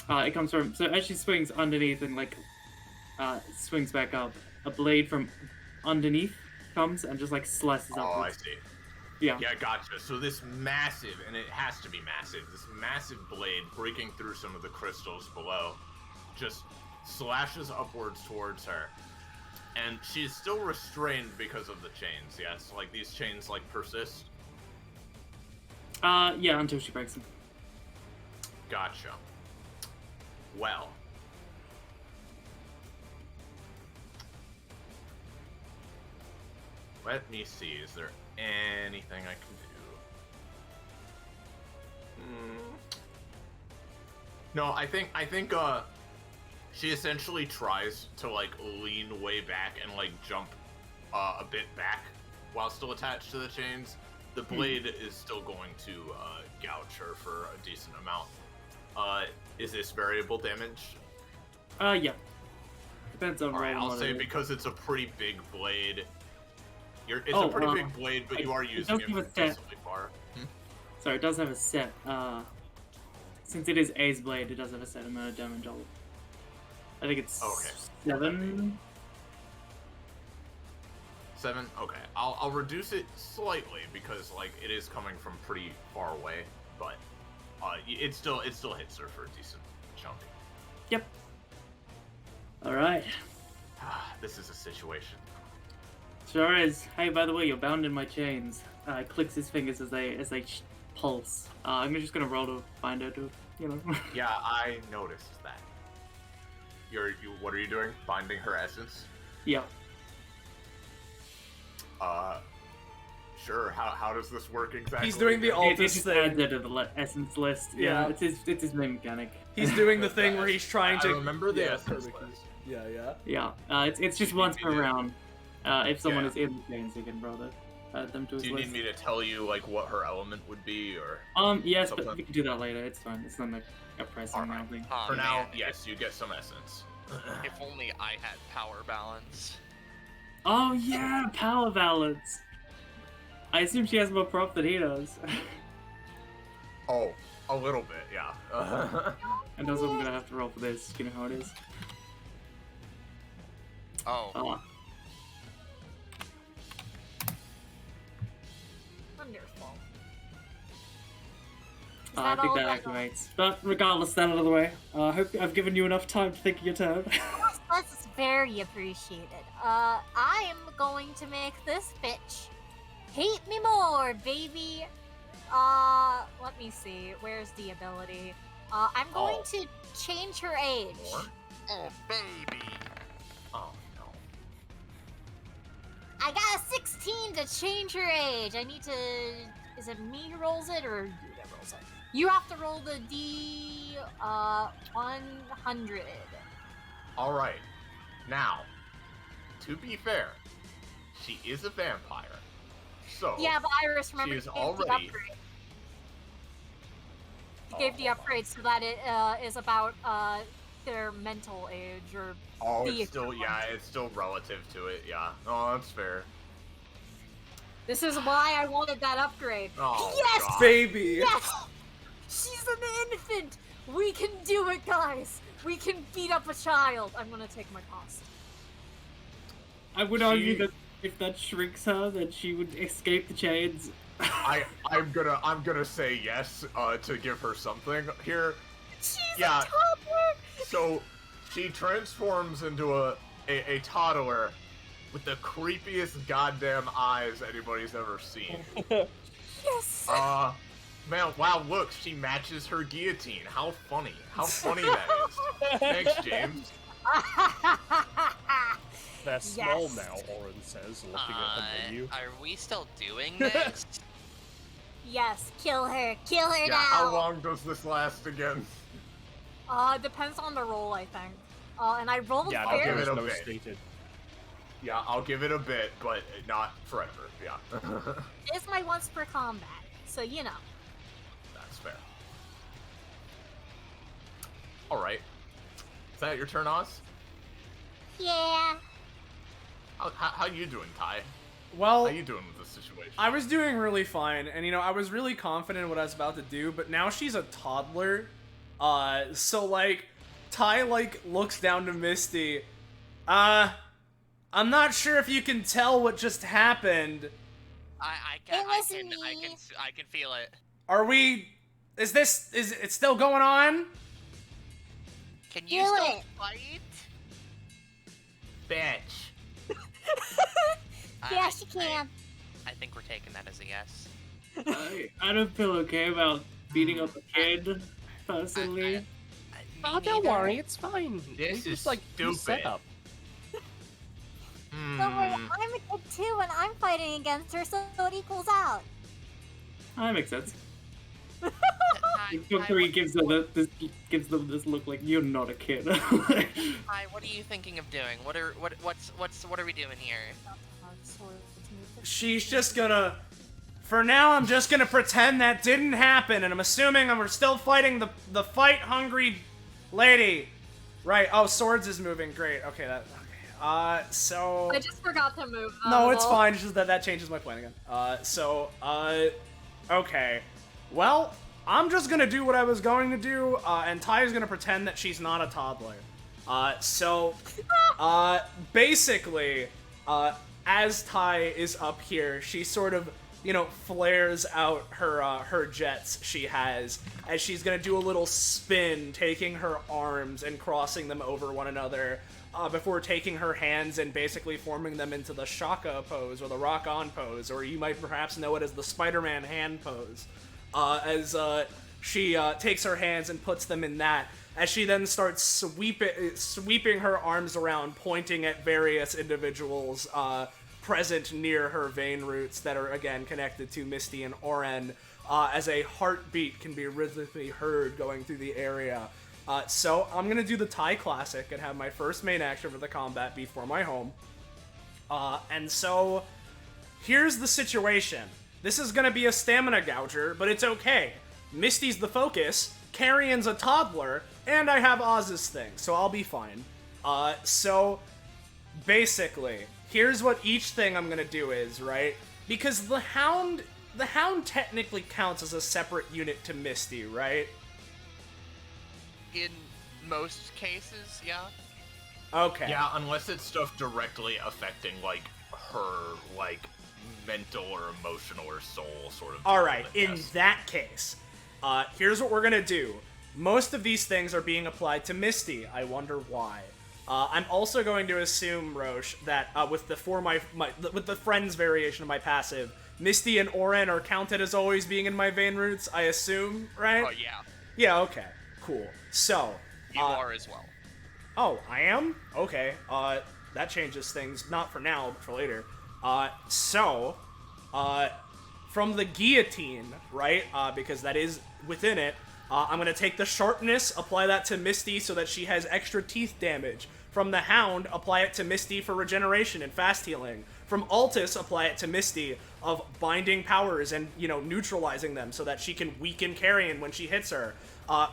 It comes from, so as she swings underneath and like swings back up, a blade from underneath comes and just like slices up. Oh, I see. Yeah. Yeah, gotcha. So this massive, and it has to be massive, this massive blade breaking through some of the crystals below just slashes upwards towards her. And she's still restrained because of the chains, yes? Like, these chains, like, persist? Yeah, until she breaks them. Gotcha. Well. Let me see, is there anything I can do? No, I think, she essentially tries to, like, lean way back and, like, jump a bit back while still attached to the chains. The blade is still going to gouge her for a decent amount. Is this variable damage? Yeah. Depends on Alright, roll I'll and say whether- because it's a pretty big blade. It's Oh, a pretty big blade, but you are using it does from have a set. decently far. Sorry, it does have a set. Since it is A's blade, it does have a set amount of damage. I think it's Okay. 7. 7? Okay. I'll reduce it slightly because, like, it is coming from pretty far away, but it still hits her for a decent chunk. Yep. All right. This is a situation. Sure is. Hey, by the way, you're bound in my chains. Clicks his fingers as they pulse. I'm just gonna roll to find her to, Yeah, I noticed that. What are you doing? Binding her essence? Yeah. Sure. How does this work exactly? He's doing the It Altus just adds thing. it to the essence list. Yeah. Yeah, it's his main mechanic. He's doing the thing where he's trying to. I remember the yeah, essence perfect. list. Yeah. Yeah, it's just once per round. If someone Yeah. is in the chains, he can roll it. Add them to his Do you list. need me to tell you like what her element would be, or Yes, but something? we can do that later. It's fine. It's not like a pressing Alright. thing. Oh, for now, man, yes, you get some essence. If only I had power balance. Oh yeah, power balance. I assume she has more prop than he does. Oh, a little bit, yeah. And also, I'm gonna have to roll for this. You know how it is. Oh. Wonderful. Is I that think all that that- activates. But regardless, that out of the way. I hope I've given you enough time to think of your turn. That's very appreciated. I am going to make this bitch hate me more, baby. Let me see. Where's the ability? I'm going to change her age. More? Oh, baby. Oh no. I got a 16 to change her age. I need to. Is it me who rolls it or you that rolls it? You have to roll the D 100. All right. Now, to be fair, she is a vampire. So Yeah, but Iris, remember, she is you gave the already. upgrade. You gave the upgrade so that it is about their mental age or. Oh, the it's still it's still relative to it. Yeah. Oh, that's fair. This is why I wanted that upgrade. Oh, Yes! God. Baby. Yes! She's an infant! We can do it, guys! We can beat up a child! I'm gonna take my cost. I would argue that if that shrinks her, that she would escape the chains. I'm gonna say yes to give her something here. She's Yeah. a toddler! So she transforms into a toddler with the creepiest goddamn eyes anybody's ever seen. Yes! Man, wow, look, she matches her guillotine. How funny. How funny that is. Thanks, James. They're small Yes. now, Oren says, looking at the menu. Are we still doing this? Yes, kill her. Kill her Yeah, now. how long does this last again? Depends on the roll, I think. And I rolled Yeah, I'll give very... it there's a no bit. stated. Yeah, I'll give it a bit, but not forever. Yeah. It's my once per combat, so you know. That's fair. Alright. Is that your turn, Oz? Yeah. How you doing, Ty? Well, How you doing with this situation? I was doing really fine, and I was really confident in what I was about to do, but now she's a toddler. So like, Ty looks down to Misty. I'm not sure if you can tell what just happened. I was can me. I can feel it. Are we? Is it still going on? Can you Do still it. fight? Bitch. Yeah, she can. I think we're taking that as a yes. I don't feel okay about beating up a kid, personally. Me Oh, don't neither. worry, it's fine. This We is just like stupid. set up. Don't worry, I'm a kid too, and I'm fighting against her, so it equals out. That makes sense. Ty, Book 3 gives them this look like you're not a kid. Ty, what are you thinking of doing? What are we doing here? She's just gonna. For now, I'm just gonna pretend that didn't happen, and I'm assuming we're still fighting the fight-hungry lady. Right. Oh, Swords is moving. Great. Okay. So. I just forgot to move them. No, it's all. fine. It's just that changes my plan again. Okay. Well, I'm just gonna do what I was going to do, and Ty's gonna pretend that she's not a toddler. Basically, as Ty is up here, she sort of, flares out her jets she has, as she's gonna do a little spin, taking her arms and crossing them over one another, before taking her hands and basically forming them into the Shaka pose, or the Rock-On pose, or you might perhaps know it as the Spider-Man hand pose. As she takes her hands and puts them in that, as she then starts sweeping her arms around, pointing at various individuals, present near her vein roots that are, again, connected to Misty and Oren, as a heartbeat can be rhythmically heard going through the area. So I'm going to do the Thai Classic and have my first main action for the combat be for my home. And so, here's the situation. This is going to be a stamina gouger, but it's okay. Misty's the focus, Carrion's a toddler, and I have Oz's thing, so I'll be fine. So, basically, here's what each thing I'm going to do is, right? Because the Hound technically counts as a separate unit to Misty, right? In most cases, yeah. Okay. Yeah, unless it's stuff directly affecting, like, her, like, mental or emotional or soul sort of. Alright, in that case, here's what we're gonna do. Most of these things are being applied to Misty. I wonder why. I'm also going to assume, Roche, that with the friends variation of my passive, Misty and Oren are counted as always being in my vein roots, I assume, right? Oh, yeah. Yeah, okay. Cool. So, You are as well. oh, I am? Okay. That changes things. Not for now, but for later. From the guillotine, right? Because that is within it, I'm gonna take the sharpness, apply that to Misty so that she has extra teeth damage. From the Hound, apply it to Misty for regeneration and fast healing. From Altus, apply it to Misty of binding powers and, neutralizing them so that she can weaken Carrion when she hits her.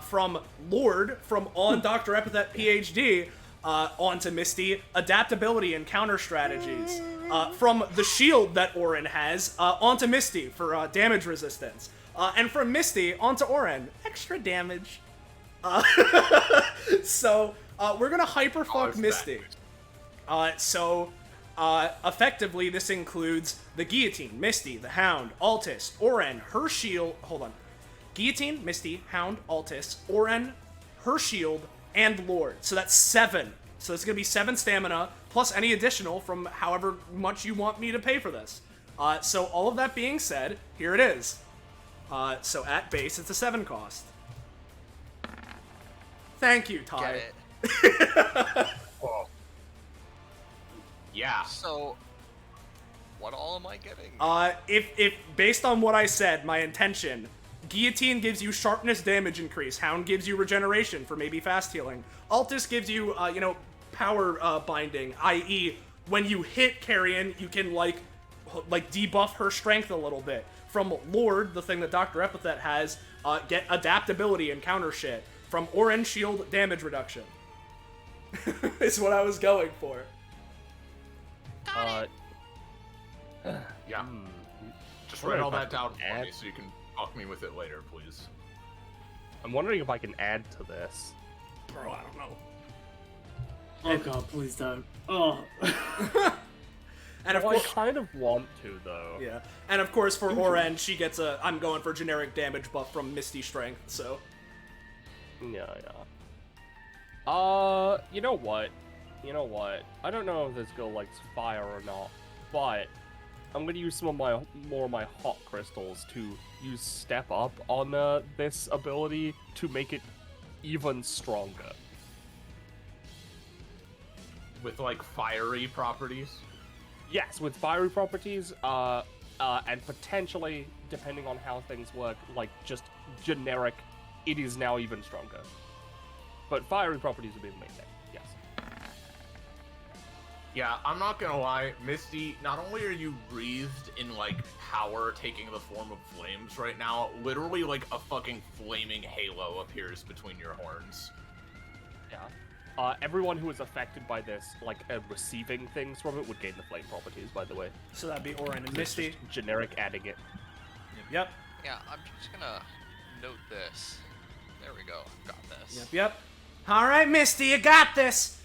From Lord, from on Dr. Epithet PhD, onto Misty, adaptability and counter strategies. From the shield that Oren has, onto Misty for damage resistance. And from Misty, onto Oren, extra damage. So, we're gonna hyperfuck Misty. Effectively, this includes the Guillotine, Misty, the Hound, Altus, Oren, her shield, Guillotine, Misty, Hound, Altus, Oren, her shield, and Lord. So that's 7. So it's gonna be 7 stamina, plus any additional from however much you want me to pay for this. So all of that being said, here it is. So at base, it's a 7 cost. Thank you, Ty. Get it. Oh. Yeah. So, what all am I getting? If based on what I said, my intention, Guillotine gives you sharpness damage increase. Hound gives you regeneration for maybe fast healing. Altus gives you, power binding, i.e., when you hit Carrion, you can, like debuff her strength a little bit. From Lord, the thing that Dr. Epithet has, get adaptability and counter shit. From Orange Shield, damage reduction. Is what I was going for. Yeah. Just write all that down for me so you can talk me with it later, please. I'm wondering if I can add to this. Bro, I don't know. Oh god, please don't. Oh. And of Well, course, I kind of want to, though. yeah. And of course, for Oren, she gets I'm going for generic damage buff from Misty Strength, so. Yeah. You know what? I don't know if this girl likes fire or not, but I'm gonna use some of more of my hot crystals to use step up on this ability to make it even stronger. With, like, fiery properties? Yes, with fiery properties, and potentially, depending on how things work, like just generic, it is now even stronger. But fiery properties would be the main thing, yes. Yeah, I'm not gonna lie, Misty, not only are you wreathed in, like, power taking the form of flames right now, literally, like, a fucking flaming halo appears between your horns. Yeah. Everyone who is affected by this, like, receiving things from it, would gain the flame properties, by the way. So that'd be Oren and It's Misty. just generic adding it. Yep. Yeah, I'm just gonna note this. There we go. Got this. Yep. All right, Misty, you got this.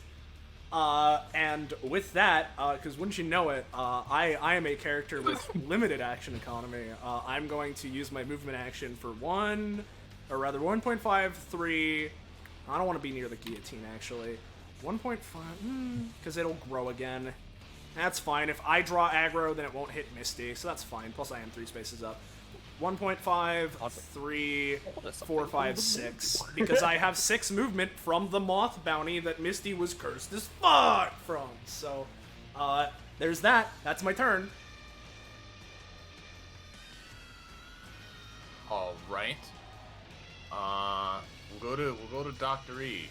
And with that, because wouldn't you know it, I am a character with limited action economy. I'm going to use my movement action for 1.5, 3. I don't want to be near the guillotine, actually. 1.5, because it'll grow again. That's fine. If I draw aggro, then it won't hit Misty, so that's fine. Plus, I am 3 spaces up. 1.5, 3, 4, 5, 6. Because I have 6 movement from the moth bounty that Misty was cursed as fuck from. So, there's that. That's my turn. All right. We'll go to Dr. E.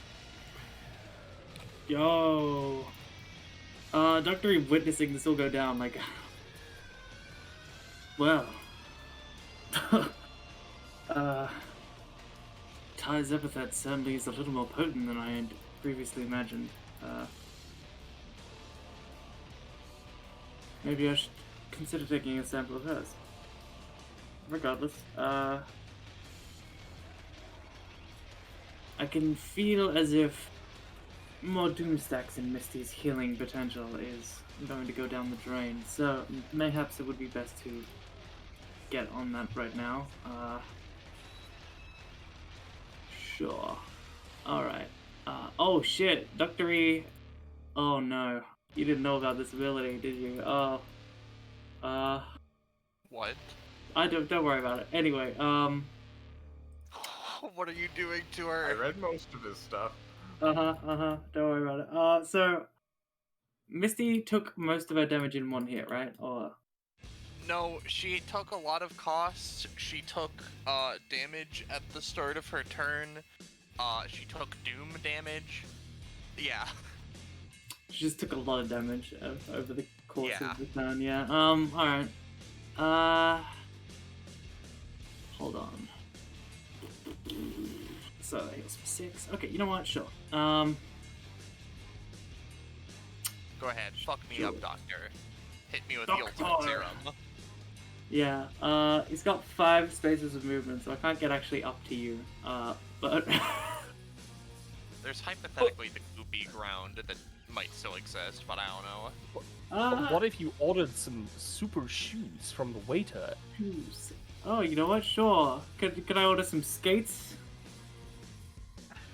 Yo. Dr. E witnessing this all go down, like, well. Ty's epithet certainly is a little more potent than I had previously imagined. Maybe I should consider taking a sample of hers. Regardless, I can feel as if more doomstacks in Misty's healing potential is going to go down the drain, so mayhaps it would be best to get on that right now. Sure. Alright. Oh shit, Dr. E. Oh no. You didn't know about this ability, did you? Oh. What? Don't worry about it. Anyway, What are you doing to her? I read most of his stuff. Don't worry about it. So Misty took most of her damage in one hit, right? Or No, she took a lot of costs. She took damage at the start of her turn. She took doom damage. Yeah. she just took a lot of damage over the course Yeah. of the turn, yeah. Alright. Hold on. So that heals for 6. Okay, you know what? Sure. Go ahead, fuck me up, Doctor. Hit me with the ultimate Doctor. serum. Yeah, he's got 5 spaces of movement, so I can't get actually up to you. But There's hypothetically the goopy ground that might still exist, but I don't know. But what if you ordered some super shoes from the waiter? shoes. Oh, you know what? Sure. Could I order some skates?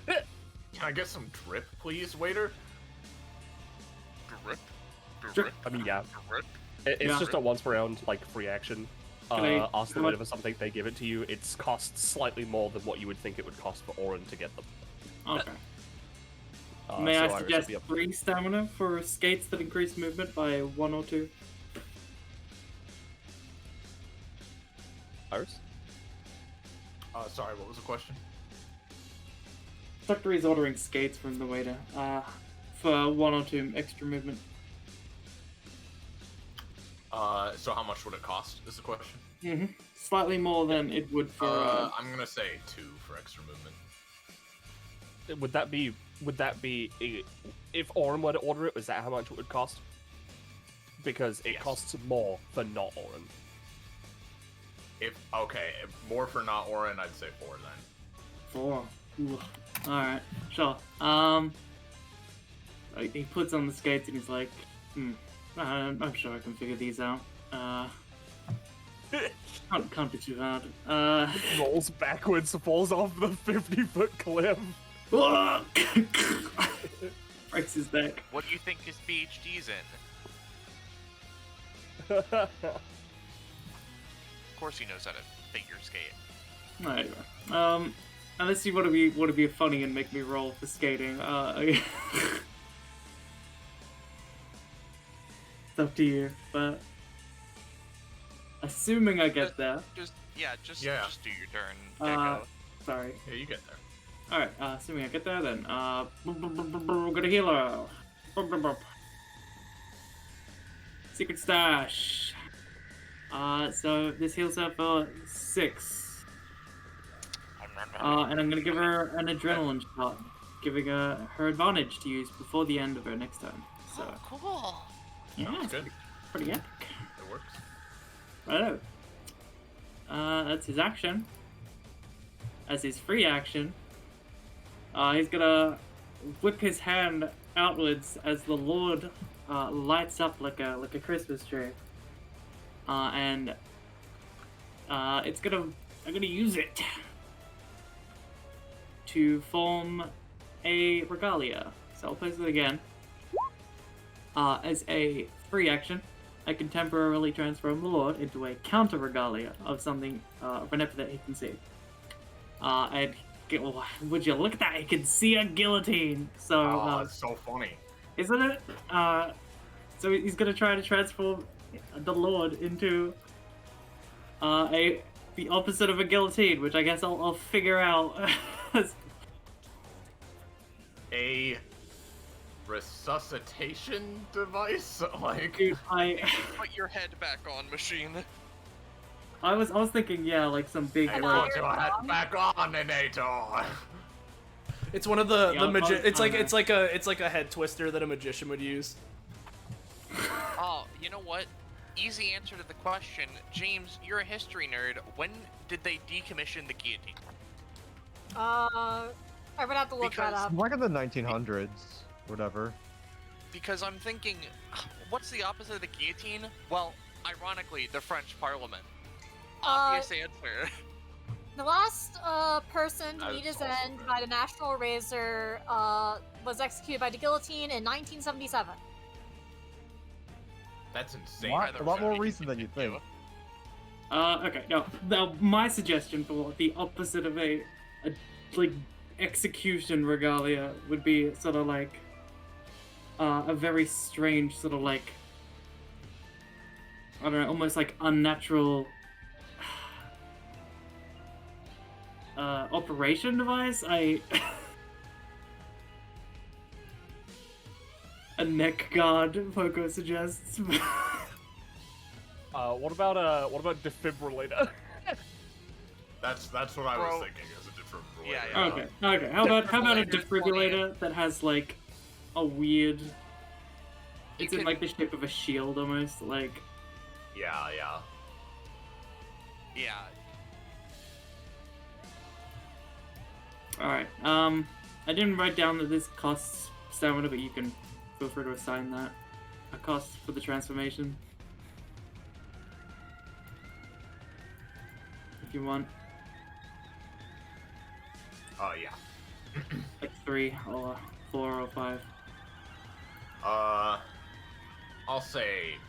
Can I get some drip, please, waiter? Drip? Drip. I mean, yeah. Drip? It's Yeah. just a once per round, like, free action. Can I- Ask the how waiter much- for something, they give it to you. It costs slightly more than what you would think it would cost for Orin to get them. Okay. Uh, May so I Iris would suggest be up- 3 stamina for skates that increase movement by 1 or 2? Iris? Sorry, what was the question? Dr. is ordering skates from the waiter, for 1 or 2 extra movement. So how much would it cost, is the question? Mm-hmm. Slightly more than it would for, I'm gonna say 2 for extra movement. Would that be if Orin were to order it, is that how much it would cost? Because it Yes. costs more for not Orin. If more for not Orin, I'd say 4 then. 4. Ooh. Alright, sure. He puts on the skates and he's like, I'm sure I can figure these out. Can't be too hard. Rolls backwards, falls off the 50-foot cliff. Breaks his neck. What do you think his PhD's in? Of course he knows how to figure skate. Anyway, unless you want to be funny and make me roll for skating, it's up to you. But assuming I get there, Just do your turn. Gecko. sorry. Yeah, you get there. All right, assuming I get there, then we're gonna heal her. Secret stash. So this heals her for 6. And I'm gonna give her an adrenaline shot, giving her advantage to use before the end of her next turn. So Cool. yeah, Sounds it's good. pretty epic. It works. Righto. That's his action. As his free action, he's gonna whip his hand outwards as the Lord lights up like a Christmas tree, and I'm gonna use it to form a regalia. So I'll place it again. As a free action, I can temporarily transform the Lord into a counter regalia of something, of an epithet he can see. Would you look at that? He can see a guillotine. So, It's so funny. isn't it? So he's gonna try to transform the Lord into the opposite of a guillotine, which I guess I'll figure out. A resuscitation device? Like, Dude, Put your head back on, machine. I was thinking, yeah, like some big. I like, put your head back on, Inator. It's one of the Yeah, it's like a head twister that a magician would use. Oh, you know what? Easy answer to the question. James, you're a history nerd. When did they decommission the guillotine? I would have to look that up. Like in the 1900s, whatever. Because I'm thinking, what's the opposite of the guillotine? Well, ironically, the French Parliament. Obvious answer. The last person to That meet is his also end right. by the National Razor was executed by the guillotine in 1977. That's insane. What? A lot more recent than you think. Okay, now my suggestion for the opposite of a like execution regalia would be sort of like a very strange sort of like, I don't know, almost like unnatural operation device. A neck guard, Poco suggests. What about defibrillator? That's what I was Bro. thinking as a defibrillator. Yeah. Okay. How about a Defibrillators, defibrillator that has like a weird? It's in could- like the shape of a shield almost, like. Yeah. Yeah. All right. I didn't write down that this costs stamina, but you can feel free to assign that a cost for the transformation if you want, Yeah. like 3 or 4 or 5. I'll say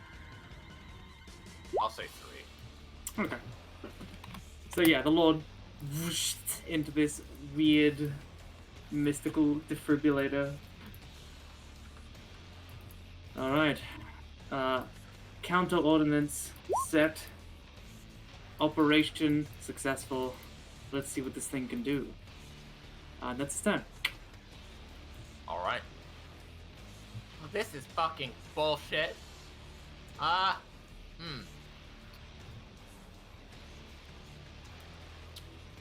3. Okay. So yeah, the Lord whooshed into this weird mystical defibrillator. Alright. Counter ordnance set. Operation successful. Let's see what this thing can do. That's its turn. Alright. This is fucking bullshit.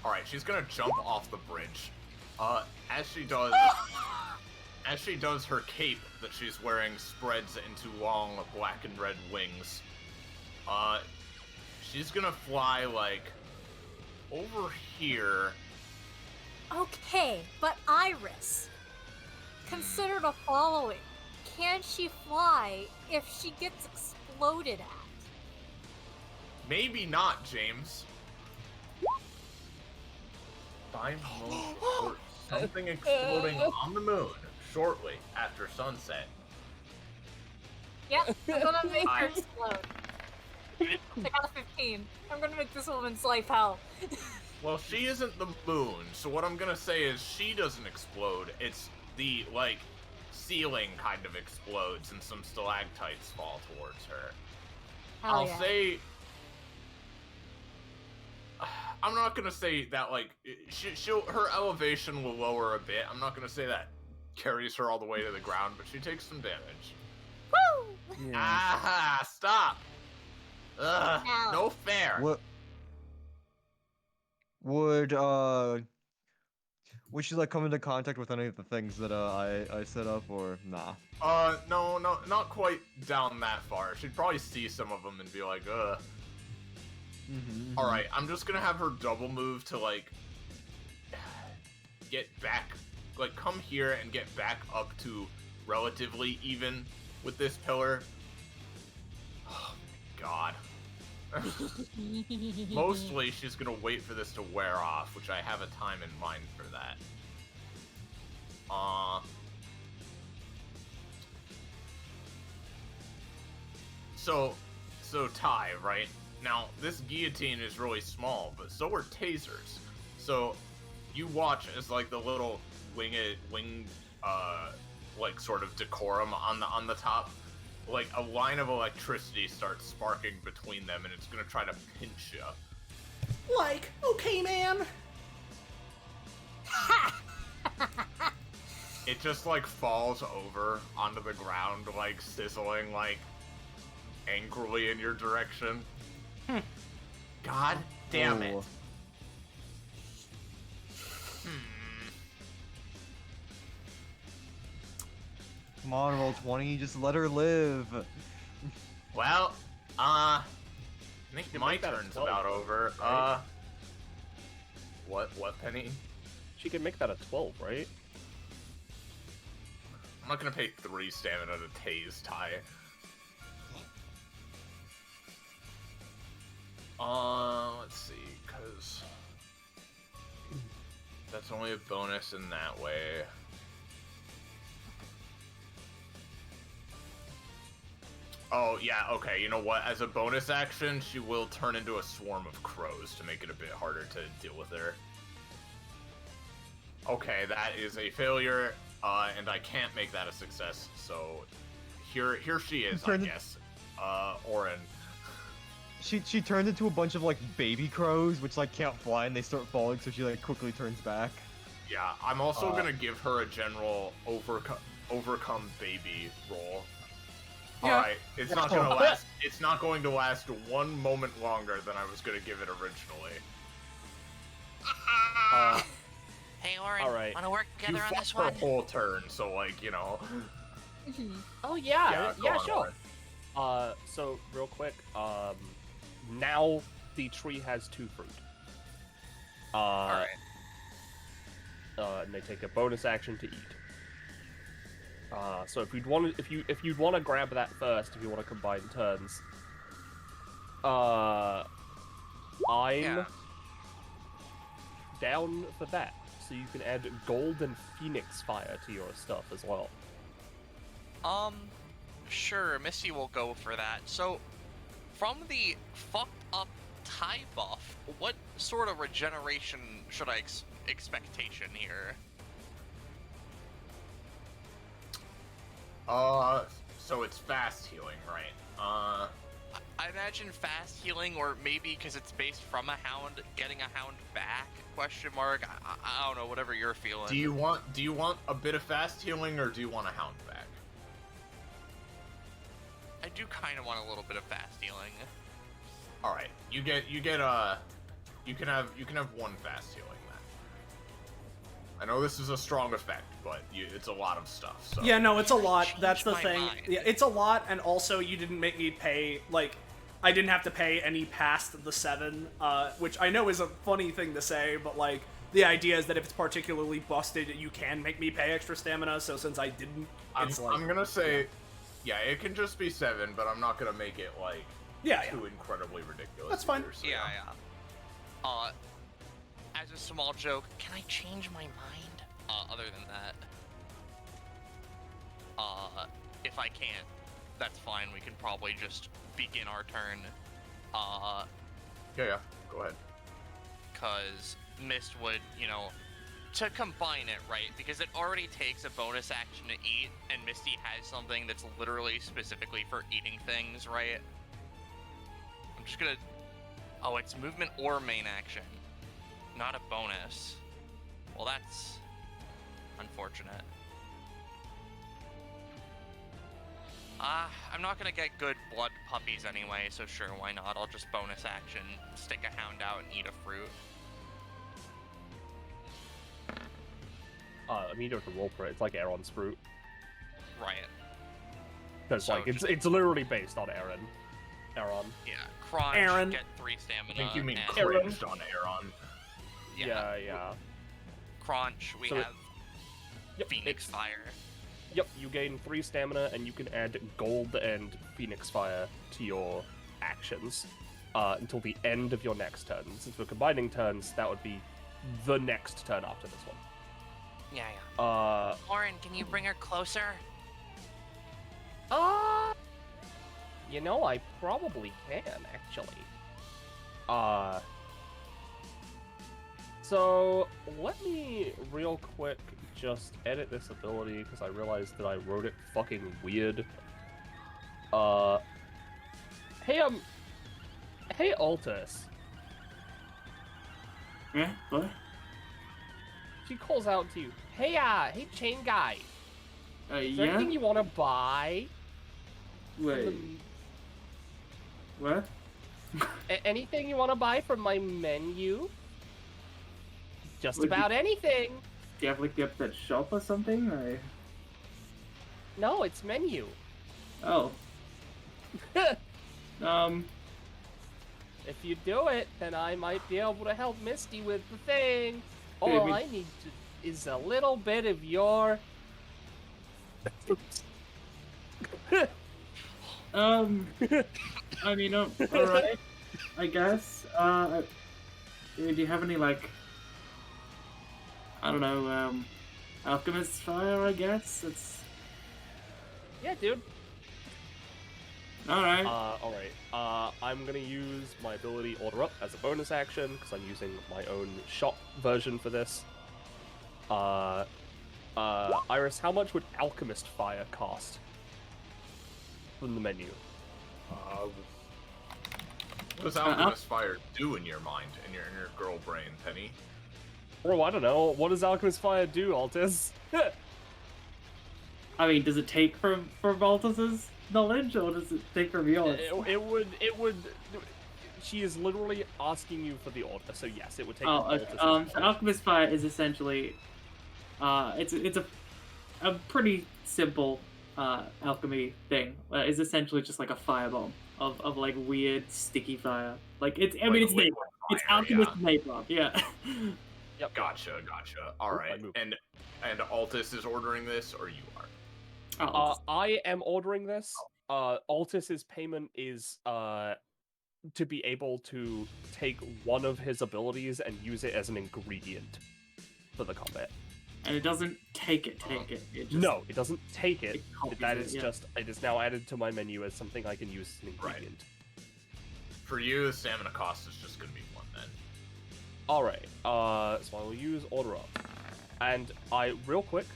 Alright, she's gonna jump off the bridge. As she does, her cape that she's wearing spreads into long black and red wings. She's gonna fly, like, over here. Okay, but Iris, consider the following. Can she fly if she gets exploded at? Maybe not, James. Time for something exploding on the moon shortly after sunset. Yep, I'm gonna make her explode. I got a 15. I'm gonna make this woman's life hell. Well, she isn't the moon, so what I'm gonna say is she doesn't explode. It's the, like, ceiling kind of explodes and some stalactites fall towards her. Hell I'll yeah. say... I'm not gonna say that, like, her elevation will lower a bit. I'm not gonna say that carries her all the way to the ground, but she takes some damage. Woo! Yeah. Ah, stop! Ugh, no fair. What? Would she like come into contact with any of the things that I set up, or nah? No, not quite down that far. She'd probably see some of them and be like, ugh. Alright, I'm just gonna have her double move to, like, get back, like, come here and get back up to relatively even with this pillar. Oh my god. Mostly, she's gonna wait for this to wear off, which I have a time in mind for that. So Ty, right? Now, this guillotine is really small, but so are tasers. So, you watch as, like, the little wing, like, sort of decorum on the top like a line of electricity starts sparking between them, and it's gonna try to pinch you. Like, okay, man. It just like falls over onto the ground, like sizzling, like angrily in your direction. God damn it. Ooh. Come on, roll 20, just let her live. Well, I think can my make that a turn's 12, about over. right? What, Penny? She can make that a 12, right? I'm not gonna pay 3 stamina to tase Ty. Let's see, cause that's only a bonus in that way. Oh, yeah, okay, you know what? As a bonus action, she will turn into a swarm of crows to make it a bit harder to deal with her. Okay, that is a failure, and I can't make that a success, so here she is, I guess. Orin. She turned into a bunch of like baby crows, which like can't fly and they start falling, so she like quickly turns back. Yeah, I'm also gonna give her a general overcome baby roll. Yeah. Alright, it's not gonna last. It's not going to last 1 moment longer than I was gonna give it originally. Hey, Orin, Alright. wanna work You together on fought this her one? whole turn, so like, you know. Oh yeah, go on, sure. Orin. So real quick, now the tree has 2 fruit. Alright. And they take a bonus action to eat. So if you'd want to grab that first, if you want to combine turns, I'm Yeah. down for that. So you can add gold and phoenix fire to your stuff as well. Sure, Misty will go for that. So, from the fucked up tie buff, what sort of regeneration should I expectation here? So it's fast healing, right? I imagine fast healing, or maybe because it's based from a hound, getting a hound back? Question mark. I don't know. Whatever you're feeling. Do you want a bit of fast healing, or do you want a hound back? I do kind of want a little bit of fast healing. All right, you can have 1 fast healing then. I know this is a strong effect, but it's a lot of stuff. So. Yeah, no, it's a lot. Change That's the my thing. mind. Yeah, it's a lot, and also you didn't make me pay, like, I didn't have to pay any past the 7, which I know is a funny thing to say, but, like, the idea is that if it's particularly busted, you can make me pay extra stamina, so since I didn't, it's like... I'm gonna say, yeah, it can just be 7, but I'm not gonna make it, like, too incredibly ridiculous. That's fine. Either, so Yeah. As a small joke, can I change my mind? Other than that, if I can't, that's fine. We can probably just begin our turn. Yeah, go ahead. Cause Mist would, to combine it, right? Because it already takes a bonus action to eat, and Misty has something that's literally specifically for eating things, right? I'm just gonna... Oh, it's movement or main action. Not a bonus. Well, that's unfortunate. I'm not gonna get good blood puppies anyway, so sure, why not? I'll just bonus action, stick a hound out, and eat a fruit. I mean, you don't have to roll for it. It's like Aaron's fruit. Right. Because So like it's literally based on Aaron. Yeah, Crunch, Aaron. get 3 stamina. I think you mean and cringed on Aaron. Yeah. Crunch, we So have Yep, Phoenix Fire. Yep, you gain 3 stamina, and you can add gold and phoenix fire to your actions until the end of your next turn. Since we're combining turns, that would be the next turn after this one. Yeah. Lauren, can you bring her closer? You know, I probably can, actually. So, let me real quick just edit this ability, because I realized that I wrote it fucking weird. Hey, Altus. Yeah, what? She calls out to you. Hey, chain guy. Is there Yeah? anything you want to buy? Wait. What? Anything you want to buy from my menu? Just Would about anything. Do you have like the Epithet shop or something? Or... No, it's menu. Oh. If you do it, then I might be able to help Misty with the thing. Wait, All we- I need is a little bit of your... I mean, alright. I guess. Do you have any, like... I don't know, Alchemist's Fire, I guess? It's... Yeah, dude. Alright. Alright. I'm gonna use my ability Order Up as a bonus action, because I'm using my own shop version for this. Iris, how much would Alchemist Fire cost? From the menu. What does Alchemist Fire do in your mind, in your girl brain, Penny? Bro, I don't know. What does Alchemist Fire do, Altus? I mean, does it take from Altus's knowledge, or does it take from yours? It would... She is literally asking you for the order, so yes, it would take Oh, from okay. Altus's So Alchemist Fire is essentially... it's a pretty simple alchemy thing. It's essentially just like a firebomb of like weird sticky fire. Like it's I mean it's napalm. It's alchemist napalm. Yeah. Yep. Gotcha. All right. And Altus is ordering this, or you are? I am ordering this. Altus's payment is to be able to take one of his abilities and use it as an ingredient for the combat. And it doesn't take it. It just, no, it doesn't take it. That is yeah. just it is now added to my menu as something I can use as an ingredient. Right. For you, the stamina cost is just gonna be 1 then. Alright, so I will use Order Up. And real quick,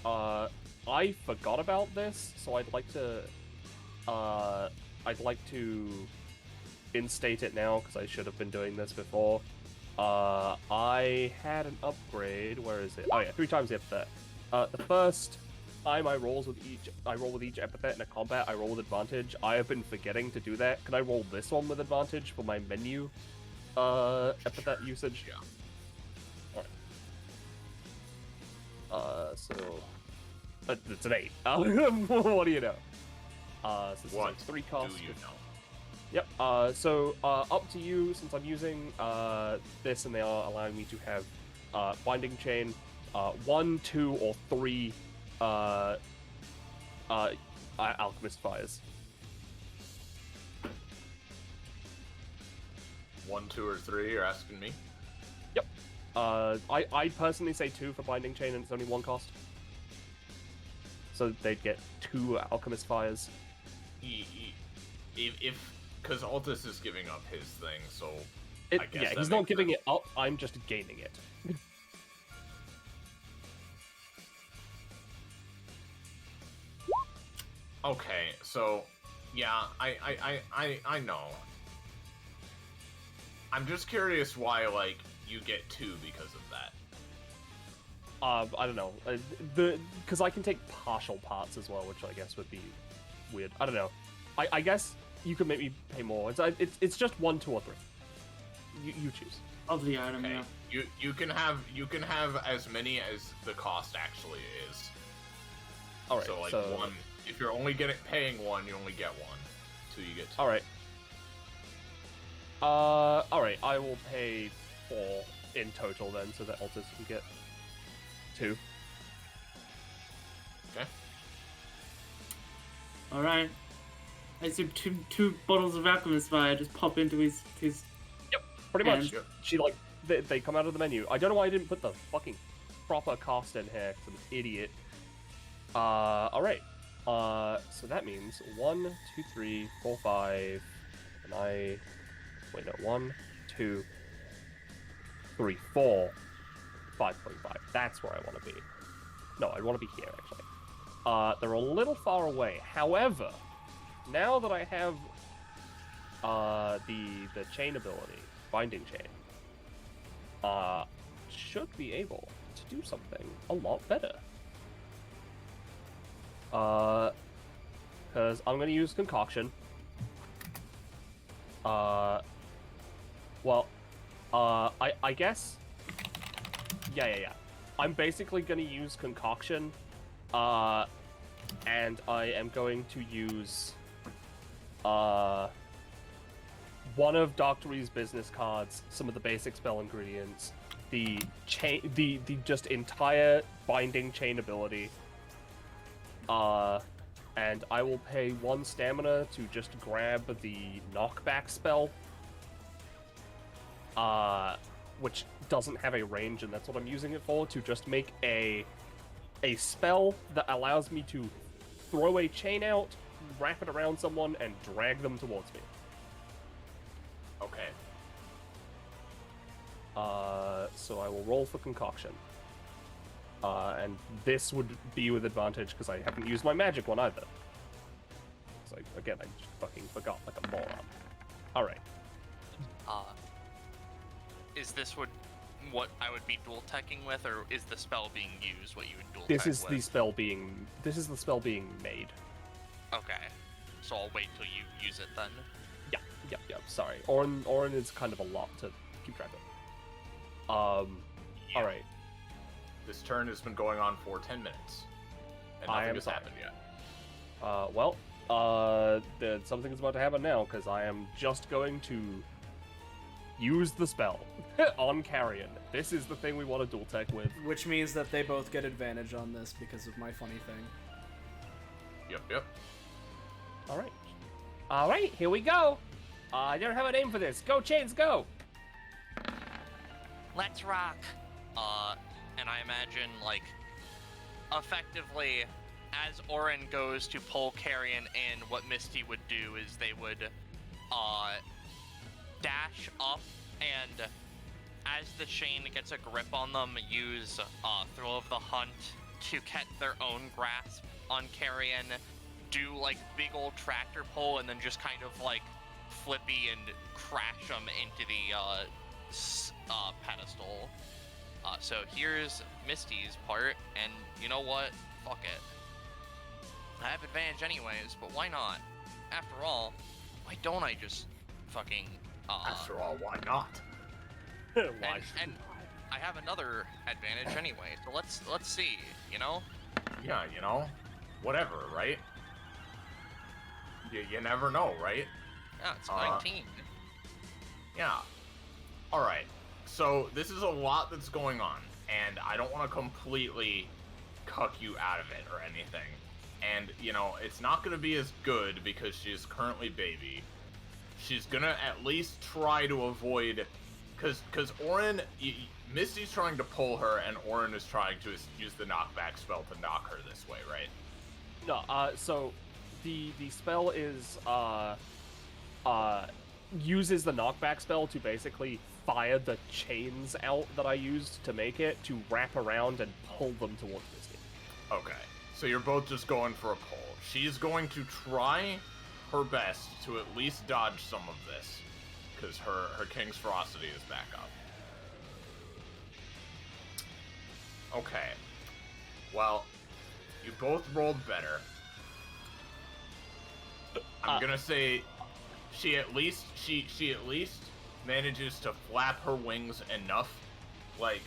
I forgot about this, so I'd like to instate it now, because I should have been doing this before. I had an upgrade, where is it? Oh yeah, 3 times the epithet. The first time I roll with each epithet in a combat, I roll with advantage. I have been forgetting to do that. Can I roll this one with advantage for my menu epithet usage? Yeah. Alright. It's an 8. What do you know? So this What is like 3 costs. do you know? Yep, up to you, since I'm using this and they are allowing me to have binding chain, 1, 2, or 3 alchemist fires. 1, 2, or 3, you're asking me? Yep. I personally say 2 for binding chain and it's only 1 cost. So they'd get 2 alchemist fires. Because Altus is giving up his thing, so I guess yeah, that he's not makes giving sense. it up, I'm just gaining it. Okay, so yeah, I know. I'm just curious why like you get 2 because of that. I don't know. Because I can take partial parts as well, which I guess would be weird. I don't know. I guess you could make me pay more. It's just 1, 2, or 3. You choose. Of the item, Okay. yeah. You can have as many as the cost actually is. All right. So like 1, if you're only paying 1, you only get 1. 2, you get 2. All right. All right. I will pay 4 in total then, so that Altus can get 2. Okay. All right. I assume two bottles of alchemist fire just pop into his. Yep. Pretty much. Yep. She they come out of the menu. I don't know why I didn't put the fucking proper cost in here, 'cause I'm an idiot. All right. So that means 1, 2, 3, 4, 5, and wait, no, 1, 2, 3, 4, 5.5. That's where I want to be. No, I want to be here, actually. They're a little far away. However, now that I have the chain ability, binding chain, should be able to do something a lot better. Because I'm gonna use concoction. I guess. Yeah. I'm basically gonna use concoction, and I am going to use one of Dr. E's business cards, some of the basic spell ingredients, the just entire binding chain ability, and I will pay 1 stamina to just grab the knockback spell, which doesn't have a range, and that's what I'm using it for, to just make a spell that allows me to throw a chain out, wrap it around someone, and drag them towards me. Okay. So I will roll for concoction. And this would be with advantage because I haven't used my magic one either. So again, I just fucking forgot like a moron. Alright. Is this what I would be dual teching with, or is the spell being used what you would dual This tech is with? the spell being made. Okay. So I'll wait till you use it then. Yep, sorry. Orin is kind of a lot to keep track of. Yeah. Alright. This turn has been going on for 10 minutes, and nothing has happened yet. Something's about to happen now, because I am just going to use the spell on Carrion. This is the thing we want to dual tech with. Which means that they both get advantage on this because of my funny thing. Yep. Alright, here we go. I don't have a name for this. Go, Chains, go! Let's rock. And I imagine, like, effectively, as Orin goes to pull Carrion in, what Misty would do is they would, dash up, and as the chain gets a grip on them, use, Thrill of the Hunt to get their own grasp on Carrion, do, like, big old tractor pull, and then just kind of, like, flippy and crash them into the, pedestal. So here's Misty's part, and you know what? Fuck it. I have advantage anyways, but why not? After all, why don't I just fucking, After all, why not? Why? And I have another advantage anyway, so let's see, you know? Yeah, whatever, right? You never know, right? Yeah, it's 19. Yeah. Alright. So, this is a lot that's going on, and I don't want to completely cuck you out of it or anything. And, it's not going to be as good because she's currently baby. She's going to at least try to avoid... Because Orin... Misty's trying to pull her, and Orin is trying to use the knockback spell to knock her this way, right? No, so... The spell is, uses the knockback spell to basically fire the chains out that I used to make it, to wrap around and pull them towards Misty. Okay, so you're both just going for a pull. She's going to try her best to at least dodge some of this, because her King's Ferocity is back up. Okay. Well, you both rolled better. I'm gonna say she at least manages to flap her wings enough, like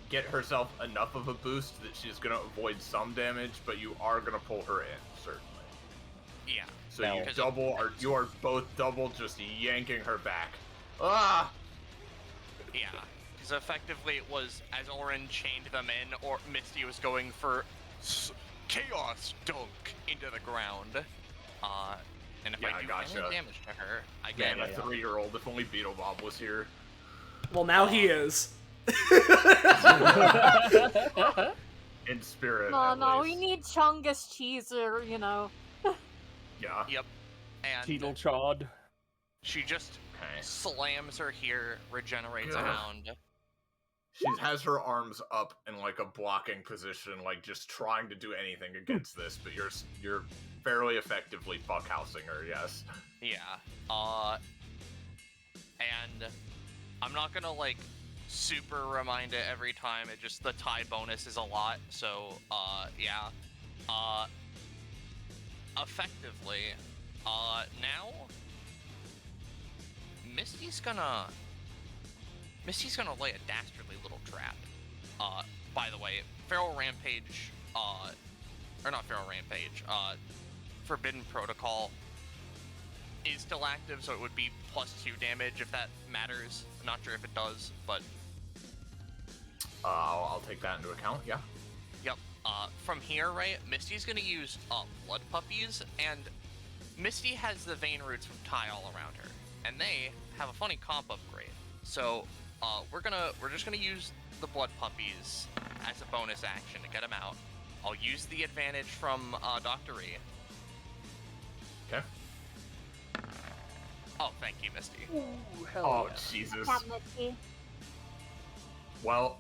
get herself enough of a boost that she's gonna avoid some damage, but you are gonna pull her in, certainly. Yeah. So No. you are both double just yanking her back. Ah! Yeah. Because effectively it was, as Orin chained them in, or Misty was going for Chaos Dunk into the ground. And if I do any damage to her, I get a 3-year-old. If only Beetlebob was here. Well, now he is. In spirit. No, we need Chungus Cheeser, Yeah. Yep. And Teetle Chod. she just slams her here, regenerates a hound. She has her arms up in like a blocking position, like just trying to do anything against this, but you're fairly effectively fuckhousing her, yes. Yeah. And I'm not gonna like super remind it every time. It just the tie bonus is a lot, so yeah. Effectively, now Misty's gonna lay a dastardly little trap. By the way, Feral Rampage, or not Feral Rampage, Forbidden Protocol is still active, so it would be +2 damage if that matters. I'm not sure if it does, but I'll take that into account, yeah. Yep. From here, right, Misty's gonna use Blood Puppies, and Misty has the Vein Roots from Ty all around her, and they have a funny comp upgrade. So, we're just gonna use the Blood Puppies as a bonus action to get them out. I'll use the advantage from Dr. E. Okay. Oh, thank you, Misty. Ooh, hell Oh, yeah. Jesus. Cat Misty. Well,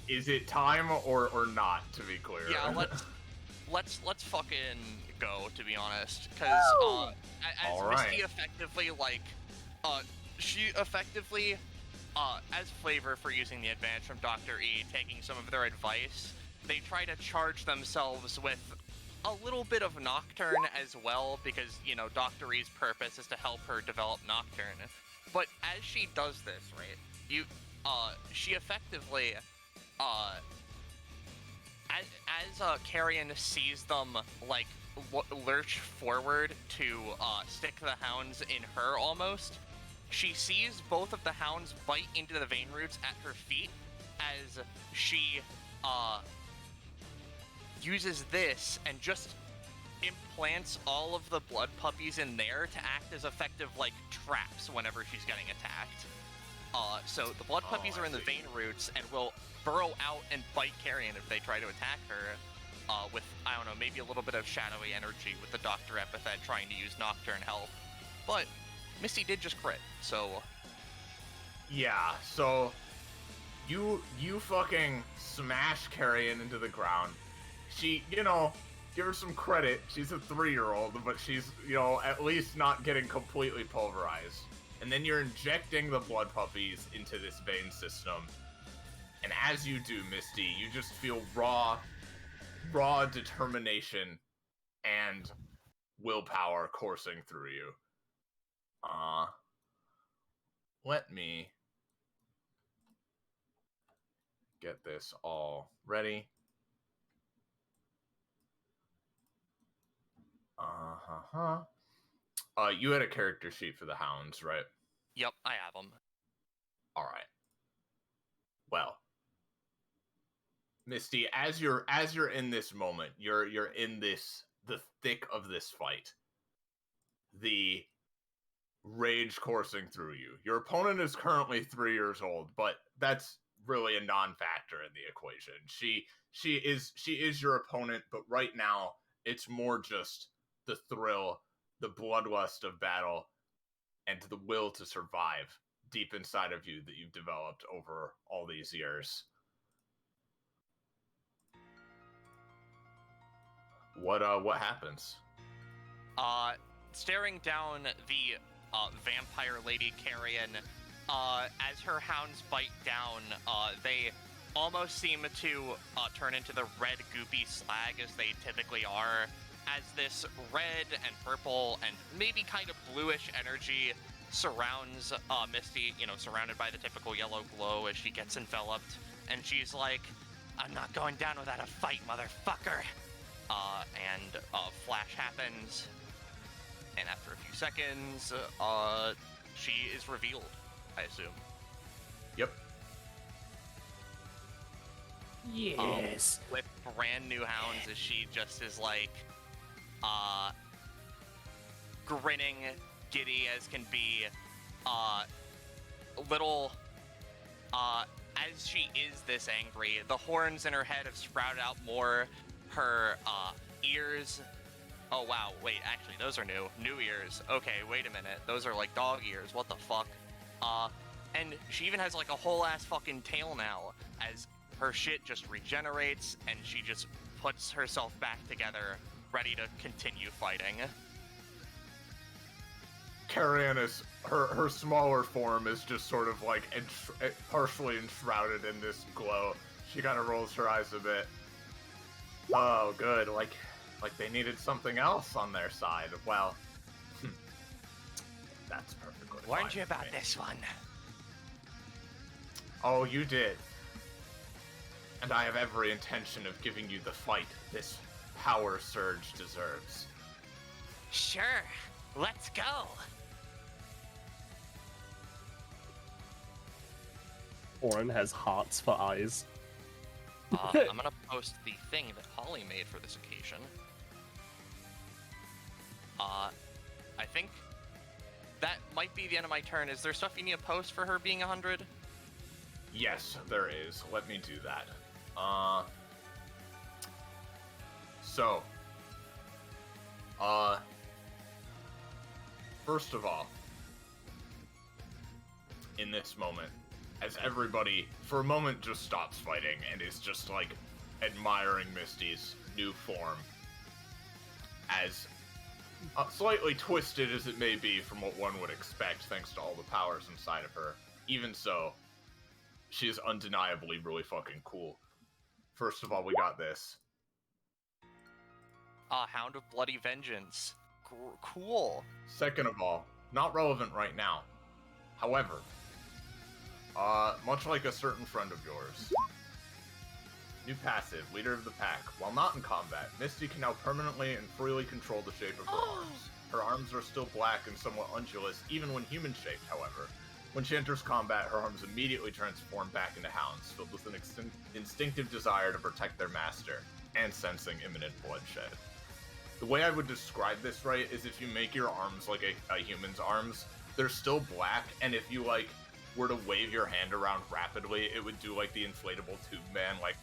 is it time or not, to be clear? Yeah, let's fucking go, to be honest, because as Alright. Misty effectively as flavor for using the advantage from Dr. E, taking some of their advice, they try to charge themselves with a little bit of Nocturne as well, because, you know, Dr. E's purpose is to help her develop Nocturne. But as she does this, right, she effectively, as Carrion sees them, like, lurch forward to, stick the hounds in her almost, she sees both of the hounds bite into the vein roots at her feet as she, uses this and just implants all of the blood puppies in there to act as effective, like, traps whenever she's getting attacked. So the blood puppies are in the vein roots and will burrow out and bite Carrion if they try to attack her, with, I don't know, maybe a little bit of shadowy energy with the Doctor Epithet trying to use Nocturne help. But Misty did just crit, so... Yeah, so you fucking smash Carrion into the ground. She, you know, give her some credit. She's a 3-year-old, but she's, you know, at least not getting completely pulverized. And then you're injecting the blood puppies into this vein system. And as you do, Misty, you just feel raw determination and willpower coursing through you. Let me get this all ready. You had a character sheet for the hounds, right? Yep, I have them. Alright. Well, Misty, as you're in this moment, you're in the thick of this fight. The rage coursing through you. Your opponent is currently 3 years old, but that's really a non-factor in the equation. She is your opponent, but right now it's more just the thrill, the bloodlust of battle, and the will to survive deep inside of you that you've developed over all these years. What happens? Staring down the vampire lady Carrion, as her hounds bite down, they almost seem to turn into the red goopy slag as they typically are, as this red and purple and maybe kind of bluish energy surrounds Misty, you know, surrounded by the typical yellow glow as she gets enveloped, and she's like, "I'm not going down without a fight, motherfucker!" And flash happens, and after a few seconds, she is revealed, I assume. Yep. Yes. With brand new hounds, as she just is like, grinning, giddy as can be, little, as she is this angry, the horns in her head have sprouted out more, her, ears, oh wow, wait, actually, those are new ears, okay, wait a minute, those are like dog ears, what the fuck, And she even has like a whole ass fucking tail now, as her shit just regenerates and she just puts herself back together, ready to continue fighting. Carrion is her smaller form is just sort of like partially enshrouded in this glow. She kind of rolls her eyes a bit. Oh, good. Like they needed something else on their side. Well, that's perfectly fine. Warned you about this one. Oh, you did. And I have every intention of giving you the fight this power surge deserves. Sure, let's go. Orin has hearts for eyes. I'm gonna post the thing that Holly made for this occasion. I think that might be the end of my turn. Is there stuff you need to post for her being 100? Yes, there is. Let me do that. First of all, in this moment, as everybody, for a moment, just stops fighting and is just, like, admiring Misty's new form, as slightly twisted as it may be from what one would expect, thanks to all the powers inside of her, even so, she is undeniably really fucking cool. First of all, we got this. Hound of Bloody Vengeance. Cool. Second of all, not relevant right now. However, much like a certain friend of yours, new passive, Leader of the Pack. While not in combat, Misty can now permanently and freely control the shape of her arms. Her arms are still black and somewhat undulous, even when human-shaped, however. When she enters combat, her arms immediately transform back into hounds, filled with an instinctive desire to protect their master, and sensing imminent bloodshed. The way I would describe this, right, is if you make your arms like a human's arms, they're still black, and if you, like, were to wave your hand around rapidly, it would do, like, the inflatable tube man, like...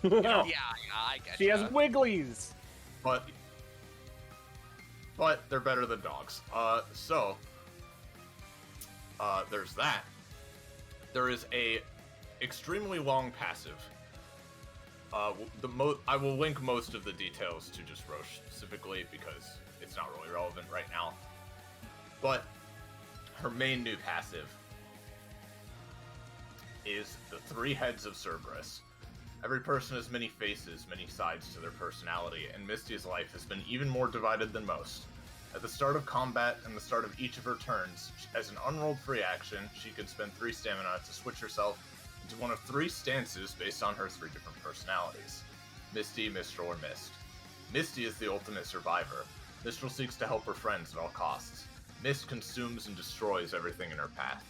Yeah, I get She has wigglies! But they're better than dogs. There's that. There is a extremely long passive. I will link most of the details to just Roche specifically because it's not really relevant right now. But her main new passive is the 3 heads of Cerberus. Every person has many faces, many sides to their personality, and Misty's life has been even more divided than most. At the start of combat and the start of each of her turns, as an unrolled free action, she can spend 3 stamina to switch herself into one of 3 stances based on her 3 different personalities. Misty, Mistral, or Mist. Misty is the ultimate survivor. Mistral seeks to help her friends at all costs. Mist consumes and destroys everything in her path.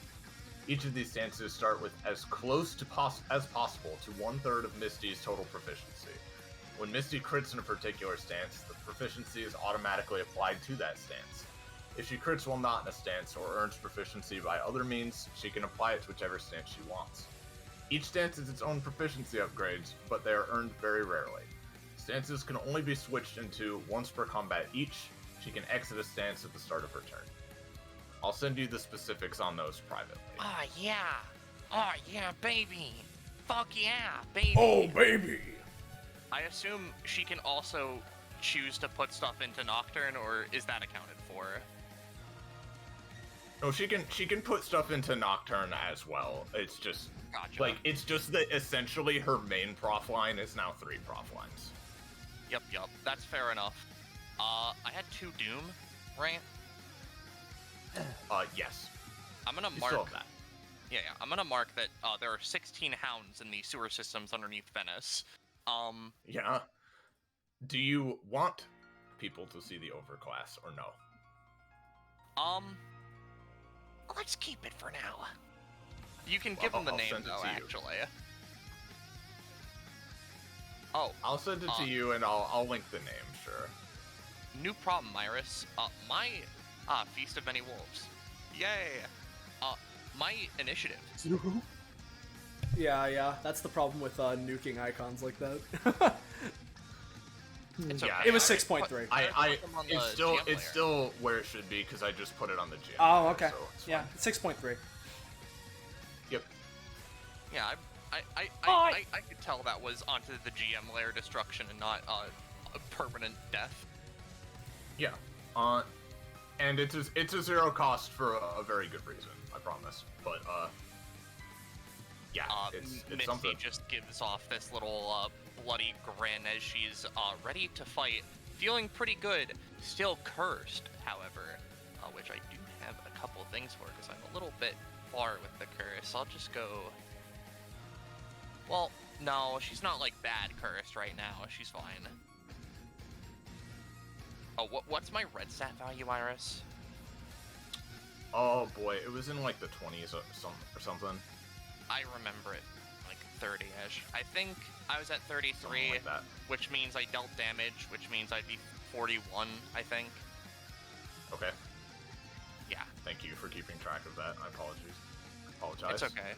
Each of these stances start with as close to as possible to 1/3 of Misty's total proficiency. When Misty crits in a particular stance, the proficiency is automatically applied to that stance. If she crits while not in a stance or earns proficiency by other means, she can apply it to whichever stance she wants. Each stance has its own proficiency upgrades, but they are earned very rarely. Stances can only be switched into once per combat each. She can exit a stance at the start of her turn. I'll send you the specifics on those privately. Oh yeah, baby. Fuck yeah, baby. Oh, baby. I assume she can also choose to put stuff into Nocturne, or is that accounted for? No, she can put stuff into Nocturne as well. It's just Gotcha. like it's just that essentially her main prof line is now 3 prof lines. Yep. That's fair enough. I had 2 Doom, right? Yes. I'm gonna You mark still have that. Yeah. I'm gonna mark that there are 16 hounds in the sewer systems underneath Venice. Yeah. Do you want people to see the overclass or no? Let's keep it for now. You can give them the I'll name send it though, to you. actually. Oh, I'll send it to you and I'll link the name, sure. new problem, Iris. My Feast of Many Wolves. Yay! My initiative. Yeah, that's the problem with nuking icons like that. It's Yeah, okay. It was I 6.3. put them on the It's GM layer. still where it should be because I just put it on the GM. Oh, layer, okay. so it's Yeah, fine. 6.3. Yeah, I could tell that was onto the GM layer destruction and not a permanent death. Yeah. And it's a zero cost for a very good reason, I promise. But yeah, it's Misty something. just gives off this little bloody grin as she's ready to fight, feeling pretty good. Still cursed, however, which I do have a couple things for because I'm a little bit far with the curse. I'll just go. Well, no, she's not like bad cursed right now. She's fine. Oh, what's my red stat value, Iris? Oh boy, it was in like the 20s or something. I remember it like 30-ish. I think I was at 33, Like that. which means I dealt damage, which means I'd be 41, I think. Okay. Yeah, Thank you for keeping track of that. I apologize. it's okay.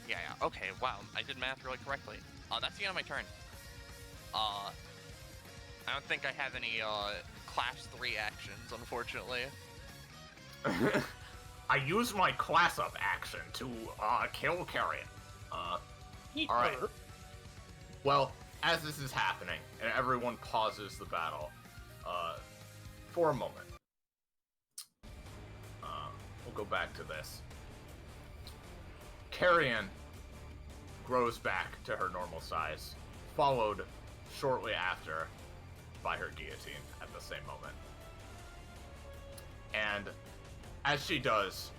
Yeah. Okay, wow, I did math really correctly. That's the end of my turn. I don't think I have any class 3 actions, unfortunately. I used my class up action to kill Carrion. Alright. Well, as this is happening, and everyone pauses the battle, for a moment. We'll go back to this. Carrion grows back to her normal size, followed shortly after by her guillotine at the same moment. And as she does,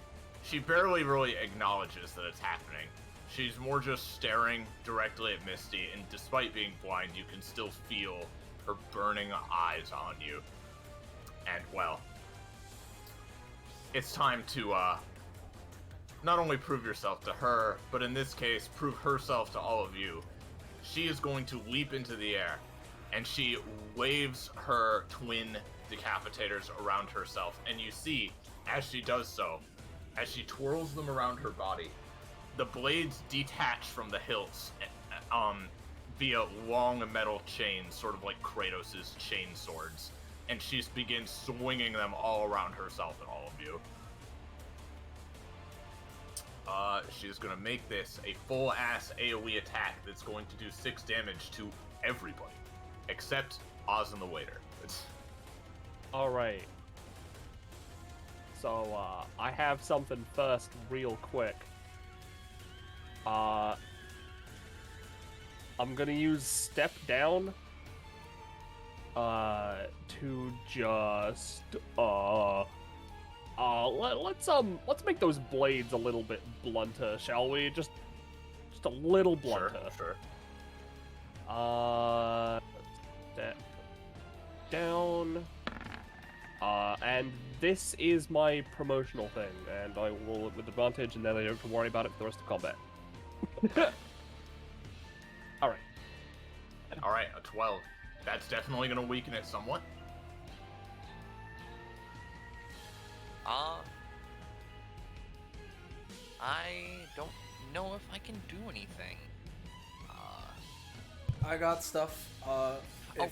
she barely really acknowledges that it's happening. She's more just staring directly at Misty, and despite being blind, you can still feel her burning eyes on you. And, well, it's time to, not only prove yourself to her, but in this case, prove herself to all of you. She is going to leap into the air, and she waves her twin decapitators around herself, and you see, as she does so, as she twirls them around her body, the blades detach from the hilts, via long metal chains, sort of like Kratos' chain swords, and she begins swinging them all around herself and all of you. She's gonna make this a full-ass AoE attack that's going to do 6 damage to everybody, except Oz and the Waiter. Alright. So, I have something first real quick. I'm gonna use Step Down, to just, let's make those blades a little bit blunter, shall we? Just a little blunter. Sure. Step down. And this is my promotional thing, and I will roll it with advantage, and then I don't have to worry about it for the rest of combat. Alright. Alright, a 12. That's definitely gonna weaken it somewhat. I don't know if I can do anything. I got stuff.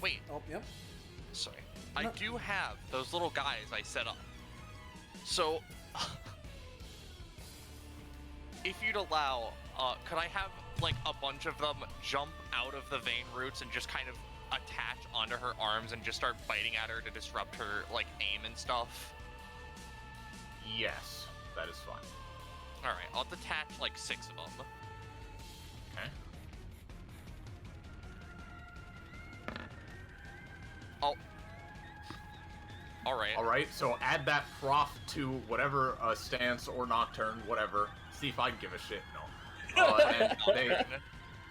Wait. Oh, yep. Sorry. I do have those little guys I set up. So, if you'd allow, could I have, like, a bunch of them jump out of the vein roots and just kind of attach onto her arms and just start biting at her to disrupt her, like, aim and stuff? Yes, that is fine. Alright, I'll detach, like, 6 of them. Okay. Alright, so add that prof to whatever stance or nocturne, whatever. See if I give a shit. No. And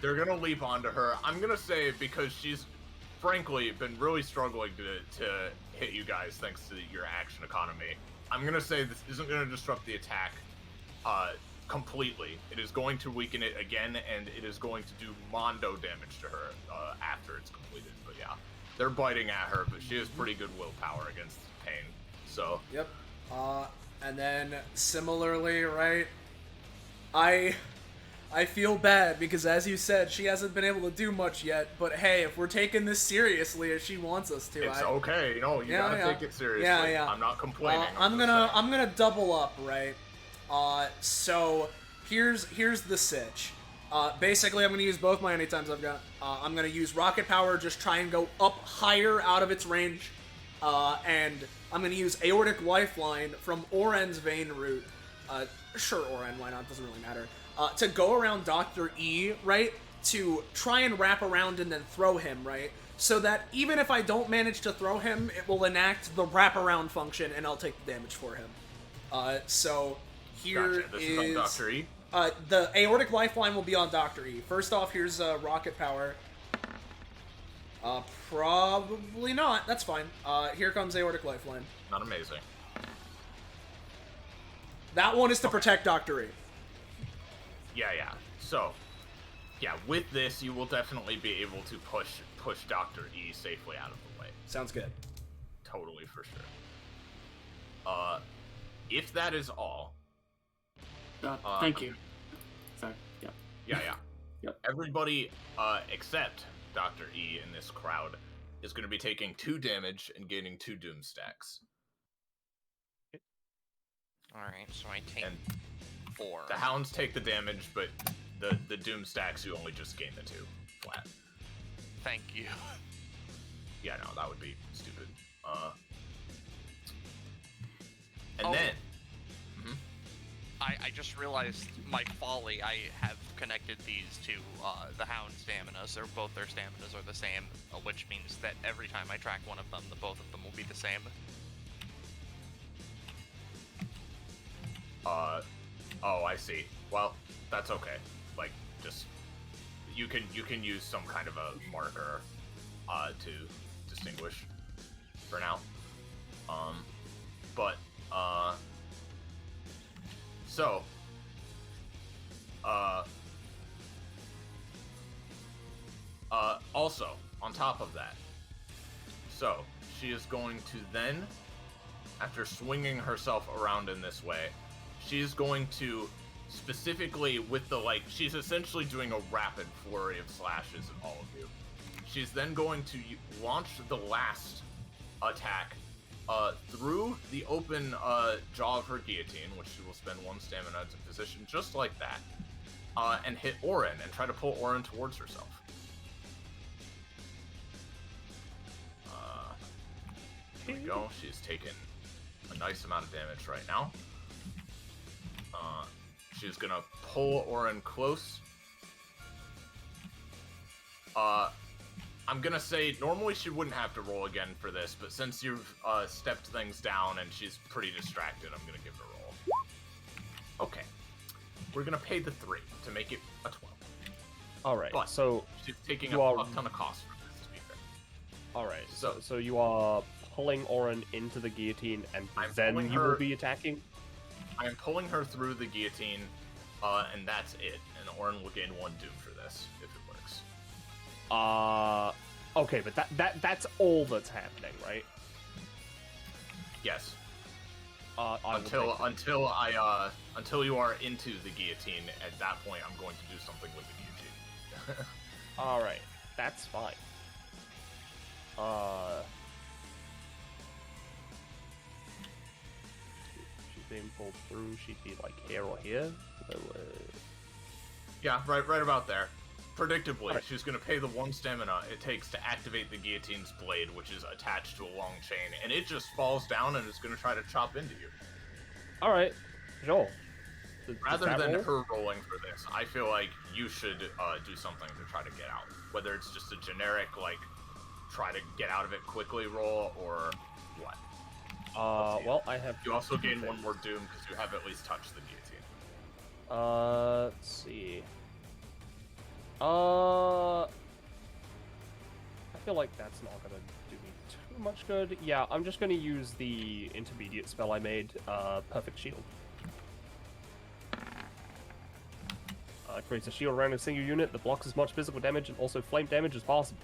they're gonna leap onto her. I'm gonna say, because she's frankly been really struggling to hit you guys thanks to your action economy, I'm gonna say this isn't gonna disrupt the attack completely. It is going to weaken it again, and it is going to do mondo damage to her after it's completed. But yeah, they're biting at her, but she has pretty good willpower against pain. So Yep. And then similarly, right? I feel bad because, as you said, she hasn't been able to do much yet. But hey, if we're taking this seriously as she wants us to, it's okay. You know, you gotta take it seriously. Yeah. I'm not complaining. I'm gonna double up, right? So here's the sitch. Basically, I'm going to use both my anytimes I've got. I'm going to use Rocket Power, just try and go up higher out of its range. And I'm going to use Aortic Lifeline from Oren's Vein Root. Sure, Oren, why not? Doesn't really matter. To go around Dr. E, right? To try and wrap around and then throw him, right? So that even if I don't manage to throw him, it will enact the wraparound function and I'll take the damage for him. So here Gotcha. This is on Dr. E? The Aortic Lifeline will be on Dr. E. First off, here's Rocket Power. Probably not. That's fine. Here comes Aortic Lifeline. Not amazing. That one is to protect Dr. E. Yeah. So, yeah, with this, you will definitely be able to push Dr. E safely out of the way. Sounds good. Totally, for sure. If that is all... Thank you. Sorry. Yeah. Yeah. Yep. Everybody, except Dr. E in this crowd, is going to be taking 2 damage and gaining 2 doom stacks. Alright, so I take And 4. the hounds take the damage, but the doom stacks, you only just gain the 2 flat. Thank you. Yeah, no, that would be stupid. Oh. Then... I just realized my folly. I have connected these to the hound stamina, so both their staminas are the same, which means that every time I track one of them, the both of them will be the same. Oh, I see. Well, that's okay. Like, just you can use some kind of a marker to distinguish for now. So also on top of that, so she is going to then, after swinging herself around in this way, she's going to specifically with the, like, she's essentially doing a rapid flurry of slashes at all of you. She's then going to launch the last attack through the open jaw of her guillotine, which she will spend 1 stamina to position just like that, and hit Oren and try to pull Oren towards herself. Here we go. She's taken a nice amount of damage right now. She's gonna pull Oren close. I'm gonna say normally she wouldn't have to roll again for this, but since you've stepped things down and she's pretty distracted, I'm gonna give her a roll. Okay. We're gonna pay the 3 to make it a 12. Alright, But so she's taking you a are... ton of cost for this, to be fair. Alright, so you are pulling Oren into the guillotine, and then you will be attacking? I am pulling her through the guillotine, and that's it. And Oren will gain 1 doom for this, if it works. Okay, but that's all that's happening, right? Yes. Until you are into the guillotine, at that point I'm going to do something with the guillotine. Alright, that's fine. She's being pulled through, she'd be like here or here. So, yeah, right about there. Predictably, right. She's going to pay the 1 stamina it takes to activate the guillotine's blade, which is attached to a long chain, and it just falls down and is going to try to chop into you. Alright, sure. Rather than her rolling for this, I feel like you should do something to try to get out. Whether it's just a generic, like, try to get out of it quickly roll, or what. Well, I have... You also gain 1 more doom because you have at least touched the guillotine. Let's see. I feel like that's not gonna do me too much good. Yeah, I'm just gonna use the intermediate spell I made, Perfect Shield. Creates a shield around a single unit that blocks as much physical damage and also flame damage as possible.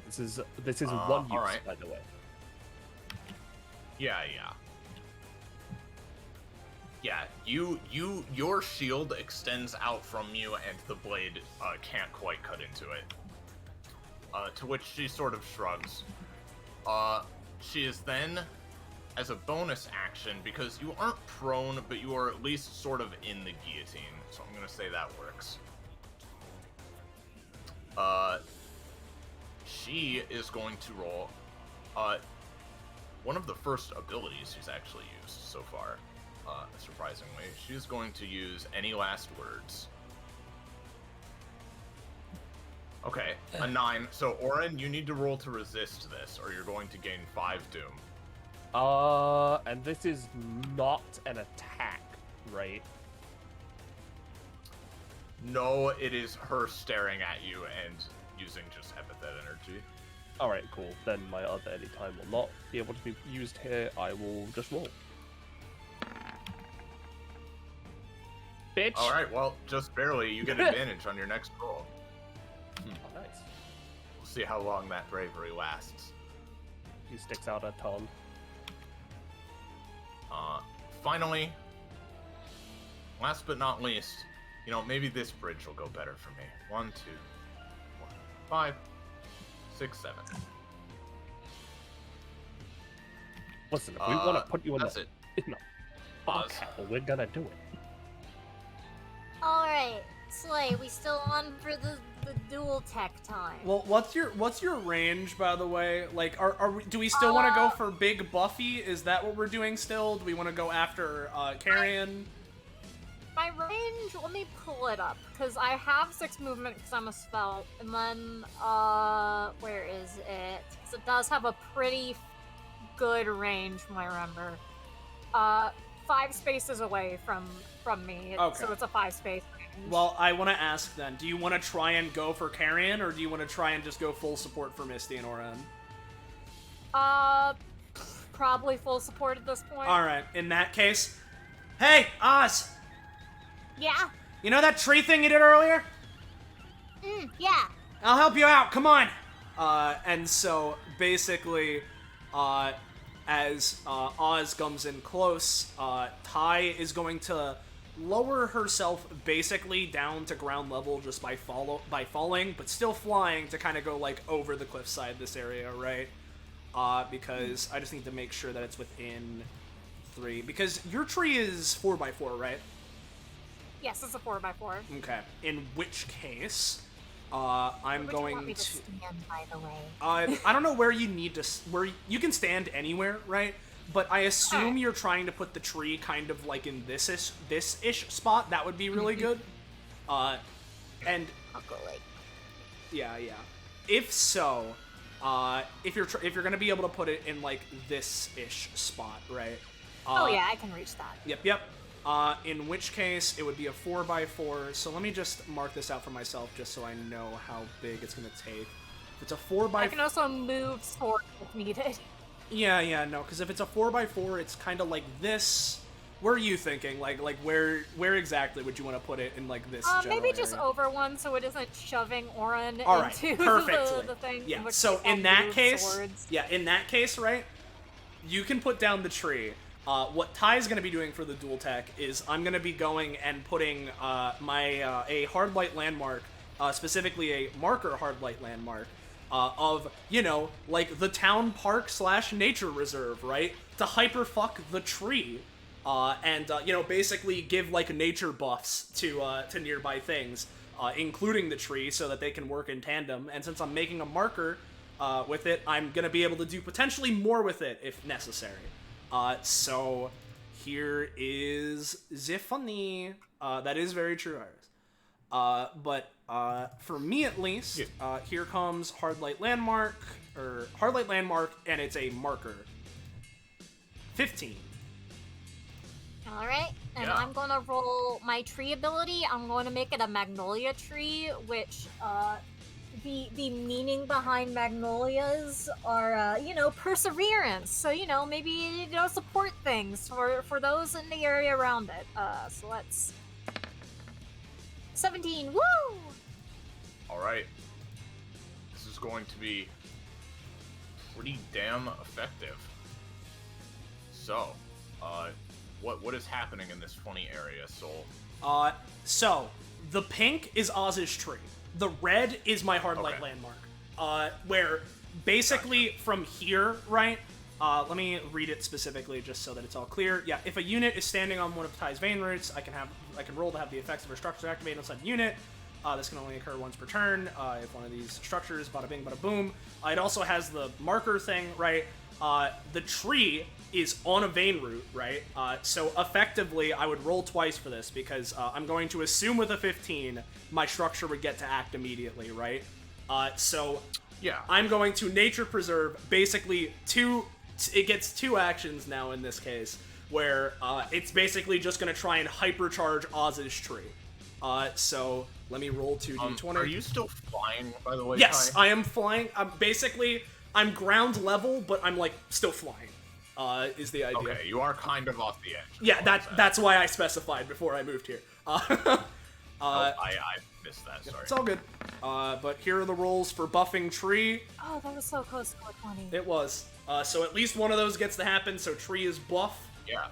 This is 1 use, right. by the way. Yeah. Your shield extends out from you, and the blade can't quite cut into it. To which she sort of shrugs. She is then as a bonus action, because you aren't prone, but you are at least sort of in the guillotine. So I'm gonna say that works. She is going to roll one of the first abilities she's actually used so far, surprisingly. She's going to use Any Last Words. Okay, a 9. So, Orin, you need to roll to resist this, or you're going to gain 5 Doom. And this is not an attack, right? No, it is her staring at you and using just epithet energy. Alright, cool. Then my other anytime will not be able to be used here. I will just roll. Bitch! Alright, well, just barely. You get advantage on your next roll. Oh, nice. We'll see how long that bravery lasts. He sticks out a tongue. Finally, last but not least, you know, maybe this bridge will go better for me. 1, 2, 4, 5, 6, 7. Listen, if we want to put you in that's the... it. In the fuck hell, we're gonna do it. Alright, Slay, we still on for the dual tech time. Well, what's your range, by the way? Like, do we still want to go for Big Buffy? Is that what we're doing still? Do we want to go after Carrion? My range, let me pull it up, because I have 6 movement because I'm a spell, and then, where is it? Because it does have a pretty good range from what I remember. 5 spaces away from me, Okay. so it's a 5 space range. Well, I want to ask then, do you want to try and go for Carrion, or do you want to try and just go full support for Misty and Oren? Probably full support at this point. Alright, in that case... Hey, Oz! Yeah? You know that tree thing you did earlier? Yeah. I'll help you out, come on! And so, basically, as Oz comes in close, Tai is going to lower herself basically down to ground level just by falling, but still flying to kind of go, like, over the cliffside this area, right? Because I just need to make sure that it's within 3. Because your tree is 4x4, right? Yes, it's a 4x4. Okay. In which case, I'm Where going would you want me to to... stand, by the way? I don't know where you need to... Where you can stand anywhere, right? But I assume you're trying to put the tree kind of like in this-ish spot. That would be really good. And... I'll go like... Yeah. If so, if you're gonna be able to put it in like this-ish spot, right? Oh yeah, I can reach that. Yep. In which case, it would be a 4x4. So let me just mark this out for myself just so I know how big it's gonna take. If it's a 4x4... I can also move sword if needed. Yeah, no, because if it's a 4x4, it's kind of like this. Where are you thinking? Like where exactly would you want to put it in like this general maybe just area? over one so it isn't shoving Oren into perfectly. the thing. Yeah, in which so they in that case, swords. right, you can put down the tree. What Ty's going to be doing for the dual tech is I'm going to be going and putting a hard light landmark, specifically a marker hard light landmark, of, you know, like the town park / nature reserve, right? To hyperfuck the tree, and you know, basically give like nature buffs to nearby things, including the tree, so that they can work in tandem. And since I'm making a marker with it, I'm gonna be able to do potentially more with it if necessary. So here is the funny. That is very true, Iris. But for me at least, here comes Hard Light Landmark, and it's a marker. 15. Alright, and I'm gonna roll my tree ability. I'm going to make it a magnolia tree, which, the meaning behind magnolias are, you know, perseverance. So, you know, maybe, you know, support things for those in the area around it. So let's... 17, woo! Alright. This is going to be pretty damn effective. So, what is happening in this funny area, Soul? So, the pink is Oz's tree. The red is my hard light landmark. Where, basically, from here, right, Let me read it specifically just so that it's all clear. Yeah, if a unit is standing on one of Ty's vein roots, I can roll to have the effects of her structure activated inside the unit. This can only occur once per turn. If one of these structures, bada bing, bada boom. It also has the marker thing, right? The tree is on a vein root, right? So effectively, I would roll twice for this because I'm going to assume with a 15, my structure would get to act immediately, right? So Yeah. I'm going to nature preserve basically it gets 2 actions now in this case, where it's basically just going to try and hypercharge Oz's tree. So let me roll 2d20. Are you still flying, by the way? Yes, Ty? I am flying. I'm ground level, but I'm like still flying. Is the idea? Okay, you are kind of off the edge. Yeah, that's why I specified before I moved here. I missed that. Sorry. It's all good. But here are the rolls for buffing tree. Oh, that was so close to a 20. It was. So at least one of those gets to happen. So tree is buff. Yeah.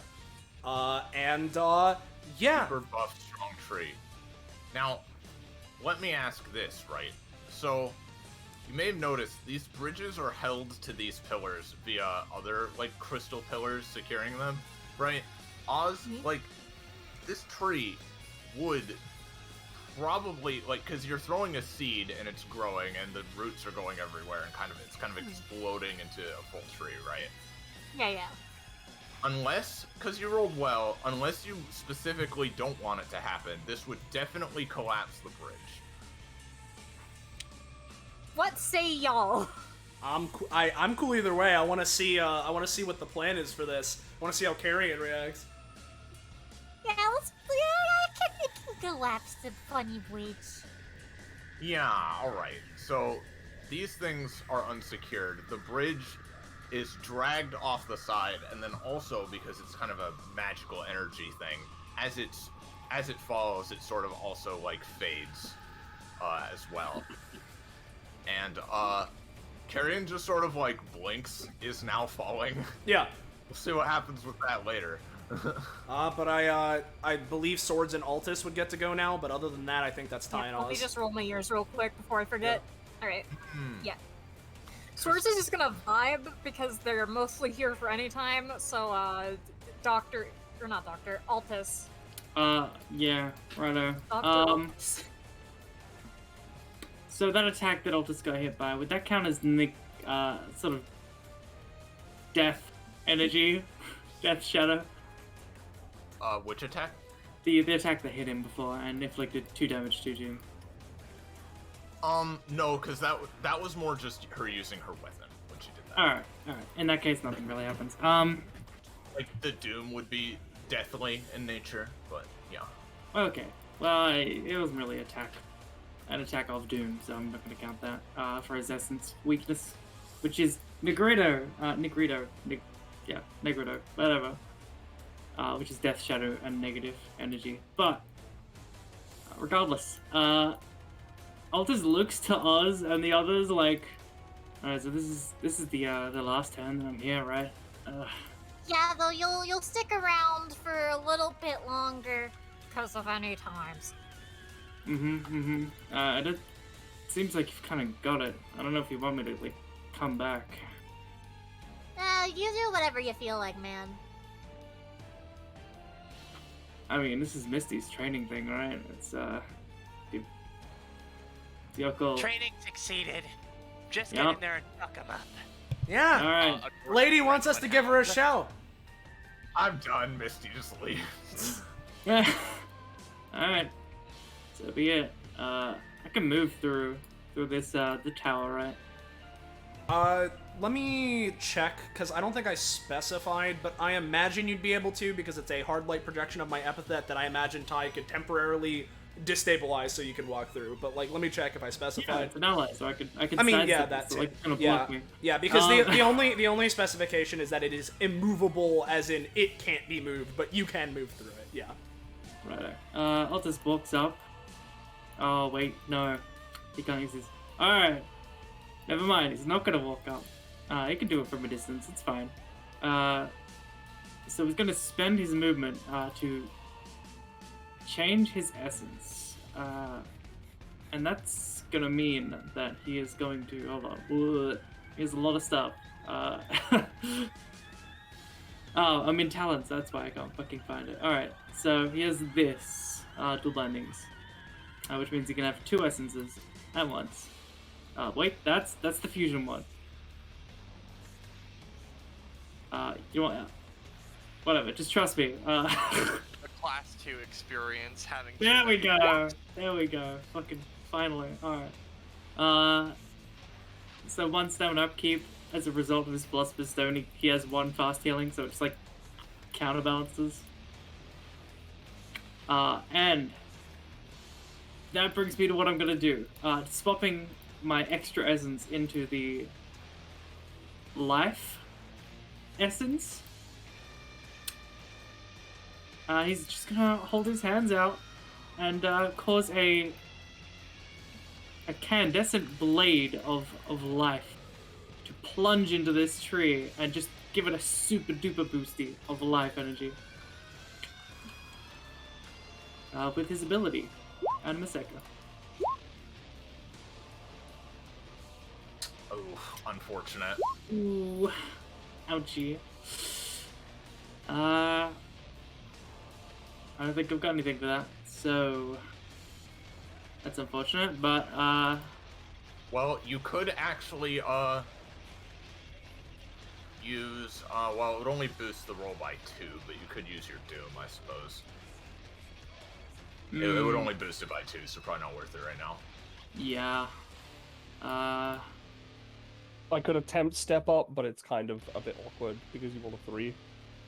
Yeah. Super buff, strong tree. Now, let me ask this, right? So, you may have noticed these bridges are held to these pillars via other, like, crystal pillars securing them, right? Oz, like, this tree would probably, like, because you're throwing a seed and it's growing and the roots are going everywhere and it's kind of exploding into a full tree, right? Yeah. Unless, because you rolled well, unless you specifically don't want it to happen, this would definitely collapse the bridge. What say y'all? I'm cool either way. I want to see what the plan is for this. I want to see how Carrion reacts. Yeah, can collapse the funny bridge. Yeah, alright. So, these things are unsecured. The bridge is dragged off the side, and then also, because it's kind of a magical energy thing, as it falls, it sort of also, like, fades, as well. And, Carrion just sort of, like, blinks, is now falling. Yeah. We'll see what happens with that later. But I believe Swords and Altus would get to go now, but other than that, I think that's Ty and Let me Oz. just roll my ears real quick before I forget. Yeah. Alright. Yeah. Swords is just gonna vibe because they're mostly here for any time, so, Altus. Yeah, righto. Dr. So that attack that Altus got hit by, would that count as sort of death energy? Death shadow? Which attack? The attack that hit him before and inflicted 2 damage to you. No, because that was more just her using her weapon when she did that. Alright. In that case, nothing really happens. Like, the Doom would be deathly in nature, but, yeah. Okay. Well, it wasn't really an attack of Doom, so I'm not gonna count that, for his essence weakness, which is Negrito, whatever. Which is Death Shadow and negative energy. But, regardless, Altus looks to Oz and the others like, alright, so this is the last turn that I'm here, right? Yeah, though you'll stick around for a little bit longer because of any times. It seems like you've kind of got it. I don't know if you want me to, like, come back. You do whatever you feel like, man. I mean, this is Misty's training thing, right? It's, Yoko. Training succeeded. Just get in there and fuck him up. Yeah. Alright. Lady wants us to give her a show. I'm done, Misty, just leave. Alright. So be it. I can move through this, the tower, right? Let me check, because I don't think I specified, but I imagine you'd be able to, because it's a hard light projection of my epithet that I imagine Ty could temporarily destabilize so you can walk through. But, like, let me check if I specified. Yeah, it's an ally, so I could I mean, yeah, sidestep that's it, so, it. like, kind of Yeah, block me. yeah, because the only specification is that it is immovable, as in it can't be moved, but you can move through it. Yeah. Right. Altus walks up. Oh wait, no, he can't use his. All right, never mind. He's not gonna walk up. He can do it from a distance. It's fine. So he's gonna spend his movement to change his essence, and that's gonna mean that he is going to. Hold on. Here's a lot of stuff. Oh, I'm in talents, that's why I can't fucking find it. Alright, so he has this, dual bindings. Which means he can have 2 essences at once. Wait, that's the fusion one. You know what? Whatever, just trust me. A class 2 experience having. There we go! There we go. Fucking finally. Alright. So 1 stamina upkeep. As a result of his Philosopher's Stone, he has 1 fast healing, so it's like counterbalances. And that brings me to what I'm gonna do. Swapping my extra essence into the life essence. He's just gonna hold his hands out and cause a candescent blade of life to plunge into this tree and just give it a super duper boosty of life energy. With his ability, Animaseka. Oh, unfortunate. Ooh, ouchie. I don't think I've got anything for that, so that's unfortunate, but well, you could actually use well, it would only boost the roll by 2, but you could use your Doom, I suppose. It would only boost it by 2, so probably not worth it right now. Yeah. I could attempt step up, but it's kind of a bit awkward because you roll a 3.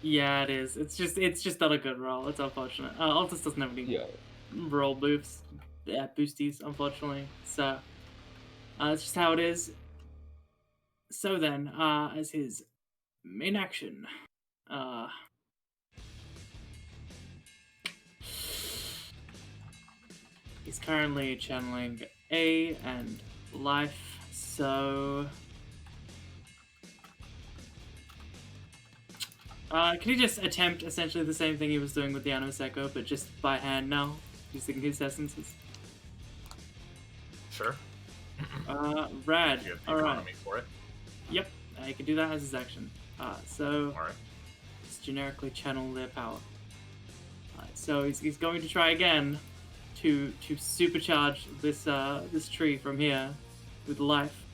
Yeah, it is. It's just not a good roll. It's unfortunate. Altus doesn't have any roll boosts. Yeah, boosties, unfortunately. So, it's just how it is. So then, as his main action, he's currently channeling A and life, so can he just attempt essentially the same thing he was doing with the Animaseka, but just by hand now, using his essences? Sure. Rad. You have the Alright. economy for it. Yep, he can do that as his action. So Alright. just generically channel their power. So he's going to try again to supercharge this this tree from here with life,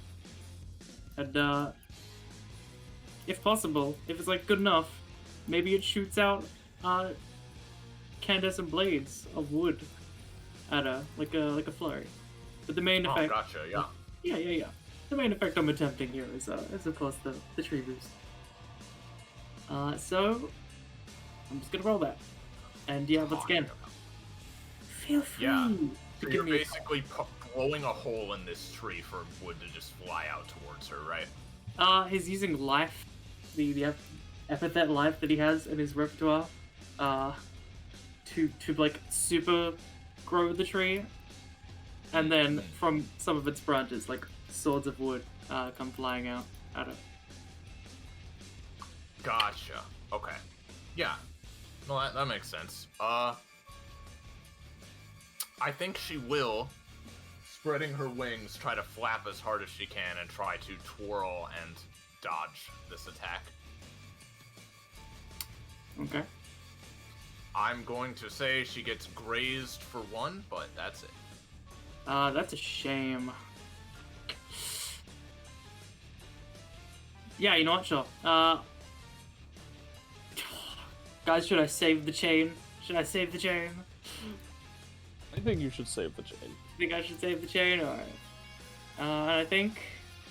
and if possible, if it's like good enough, maybe it shoots out incandescent blades of wood at like a flurry. But the main effect. Oh, gotcha. Yeah. Yeah. The main effect I'm attempting here is of course the tree boost. So I'm just gonna roll that, and yeah, once again, feel free to So give you're me a basically blowing a hole in this tree for wood to just fly out towards her, right? He's using life, the epithet life that he has in his repertoire, to like super grow the tree, and then from some of its branches, like swords of wood, come flying out at it. Gotcha. Okay. Yeah. No, that makes sense. I think she will, spreading her wings, try to flap as hard as she can and try to twirl and dodge this attack. Okay. I'm going to say she gets grazed for 1, but that's it. That's a shame. Yeah, you know what? Sure. Guys, should I save the chain? Should I save the chain? I think you should save the chain. Think I should save the chain? Alright. And I think,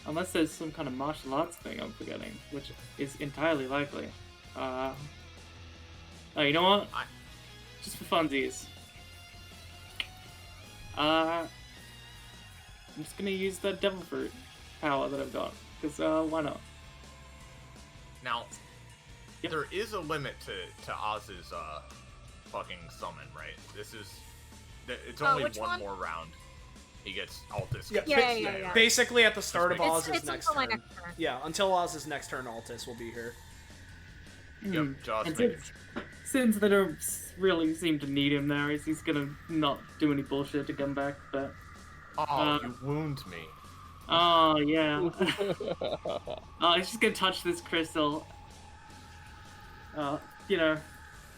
unless there's some kind of martial arts thing I'm forgetting, which is entirely likely. Oh, you know what? Just for funsies. I'm just gonna use that devil fruit power that I've got, because why not? Now, Yep. there is a limit to Oz's fucking summon, right? It's only which one one? more round. He gets Altus. Yeah, Yeah. Basically, at the start of It's- Oz's it's next until my turn. next turn. Yeah, until Oz's next turn, Altus will be here. Yep, just And making since they don't really seem to need him there, he's gonna not do any bullshit to come back, but Oh, you wound me. Oh, yeah. He's just gonna touch this crystal. You know,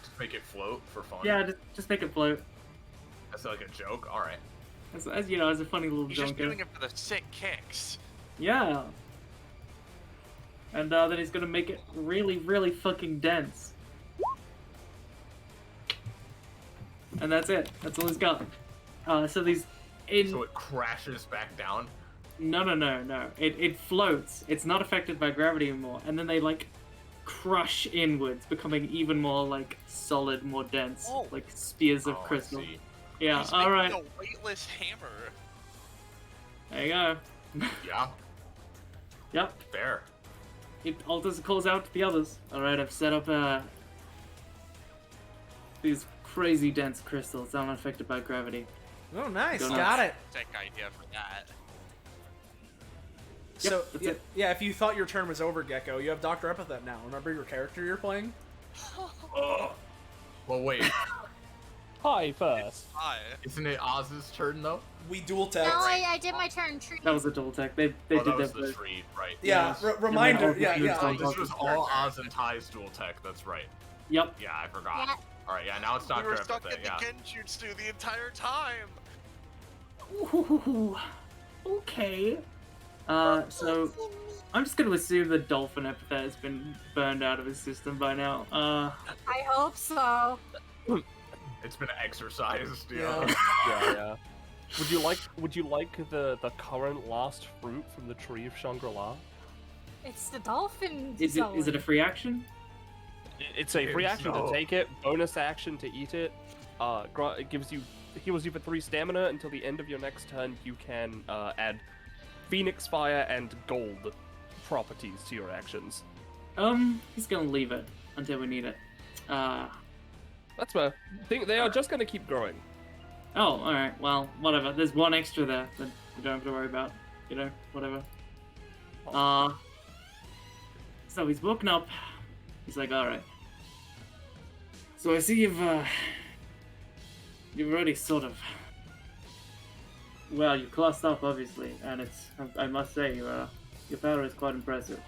Just make it float for fun. yeah, just make it float. That's like a joke. All right. As you know, as a funny little He's just junker. doing it for the sick kicks. Yeah. And then he's gonna make it really, really fucking dense. And that's it. That's all he's got. So these... So it crashes back down? No. It floats. It's not affected by gravity anymore. And then they, like, crush inwards, becoming even more, like, solid, more dense. Oh. Like spears of Oh, I crystal. see. Yeah, He's making alright. a weightless hammer. There you go. Yeah, Yep. fair. It alters and calls out to the others. Alright, I've set up these crazy dense crystals that aren't affected by gravity. Oh, nice. Go Got nuts. it. Sick idea for that. So, Yep, that's it. yeah, if you thought your turn was over, Gecko, you have Dr. Epithet now. Remember your character you're playing? Oh. Well, wait. Hi first. Hi. Isn't it Oz's turn though? We dual No, text. I did my turn. Tree. That was a double tech. They Oh, did that was that. the tree, right? Yeah, Yeah. reminder. And then Yeah, all yeah. the This was all Oz and Ty's dual tech. That's right. Yep. Yeah, I forgot. Yeah. All right, yeah. Now it's We Dr. were stuck Epithet, in the yeah. Genjutsu the entire time. Ooh, okay. So I'm just gonna assume the dolphin epithet has been burned out of his system by now. I hope so. It's been exercised. Yeah. Yeah. Would you like the current last fruit from the tree of Shangri-La? It's the dolphin. Is it a free action? It's a free action No. to take it, bonus action to eat it. It heals you for 3 stamina until the end of your next turn. You can add Phoenix Fire and Gold properties to your actions. He's gonna leave it until we need it. That's fair. They are just gonna keep growing. Oh, alright, well, whatever. There's one extra there that you don't have to worry about. You know, whatever. So he's woken up. He's like, alright. So I see you've already sort of... Well, you've classed up, obviously, and I must say, your power is quite impressive.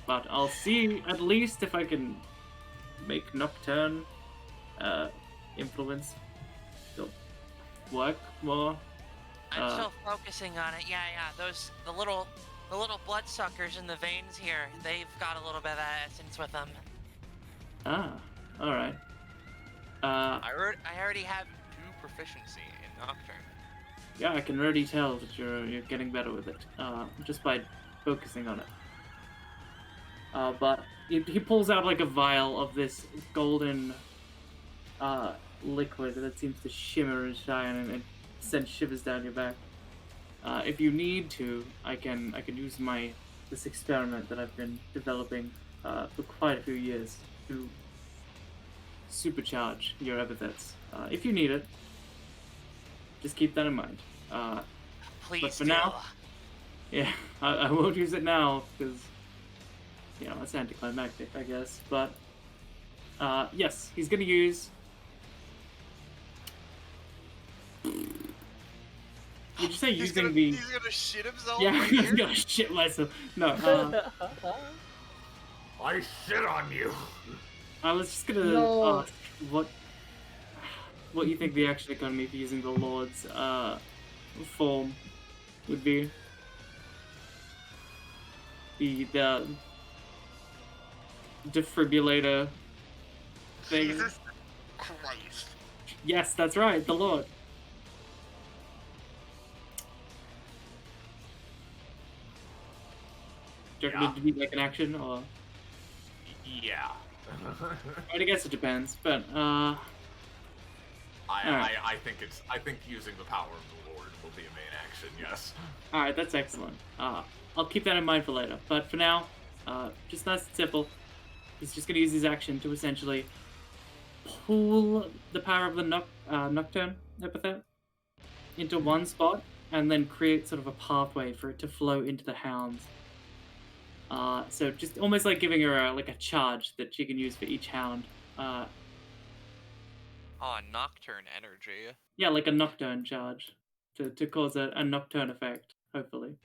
But I'll see, at least, if I can make Nocturne, influence work more. I'm still focusing on it. Yeah. The little bloodsuckers in the veins here, they've got a little bit of that essence with them. Alright. I already have 2 proficiency in Nocturne. Yeah, I can already tell that you're getting better with it, just by focusing on it. But he pulls out like a vial of this golden liquid that seems to shimmer and shine and send shivers down your back. If you need to, I can use this experiment that I've been developing for quite a few years to supercharge your epithets. If you need it, just keep that in mind. Please but for do. now, yeah, I won't use it now because, you know, it's anticlimactic, I guess. But yes, he's gonna use. Would you say He's using the? He's gonna shit himself Yeah, right I'm here? gonna shit myself. No, I shit on you. I was just gonna No. ask what you think the action economy for using the Lord's form would be. The defibrillator thing. Jesus Christ. Yes, that's right, the Lord. Do you reckon Yeah. it would be like an action or? Yeah. I guess it depends, but I think using the power of the Lord will be a main action. Yes. all right, that's excellent. I'll keep that in mind for later. But for now, just nice and simple. He's just gonna use his action to essentially pull the power of the Nocturne epithet into one spot, and then create sort of a pathway for it to flow into the hounds. So just almost like giving her a charge that she can use for each hound. Nocturne energy. Yeah, like a Nocturne charge to cause a Nocturne effect. hopefully,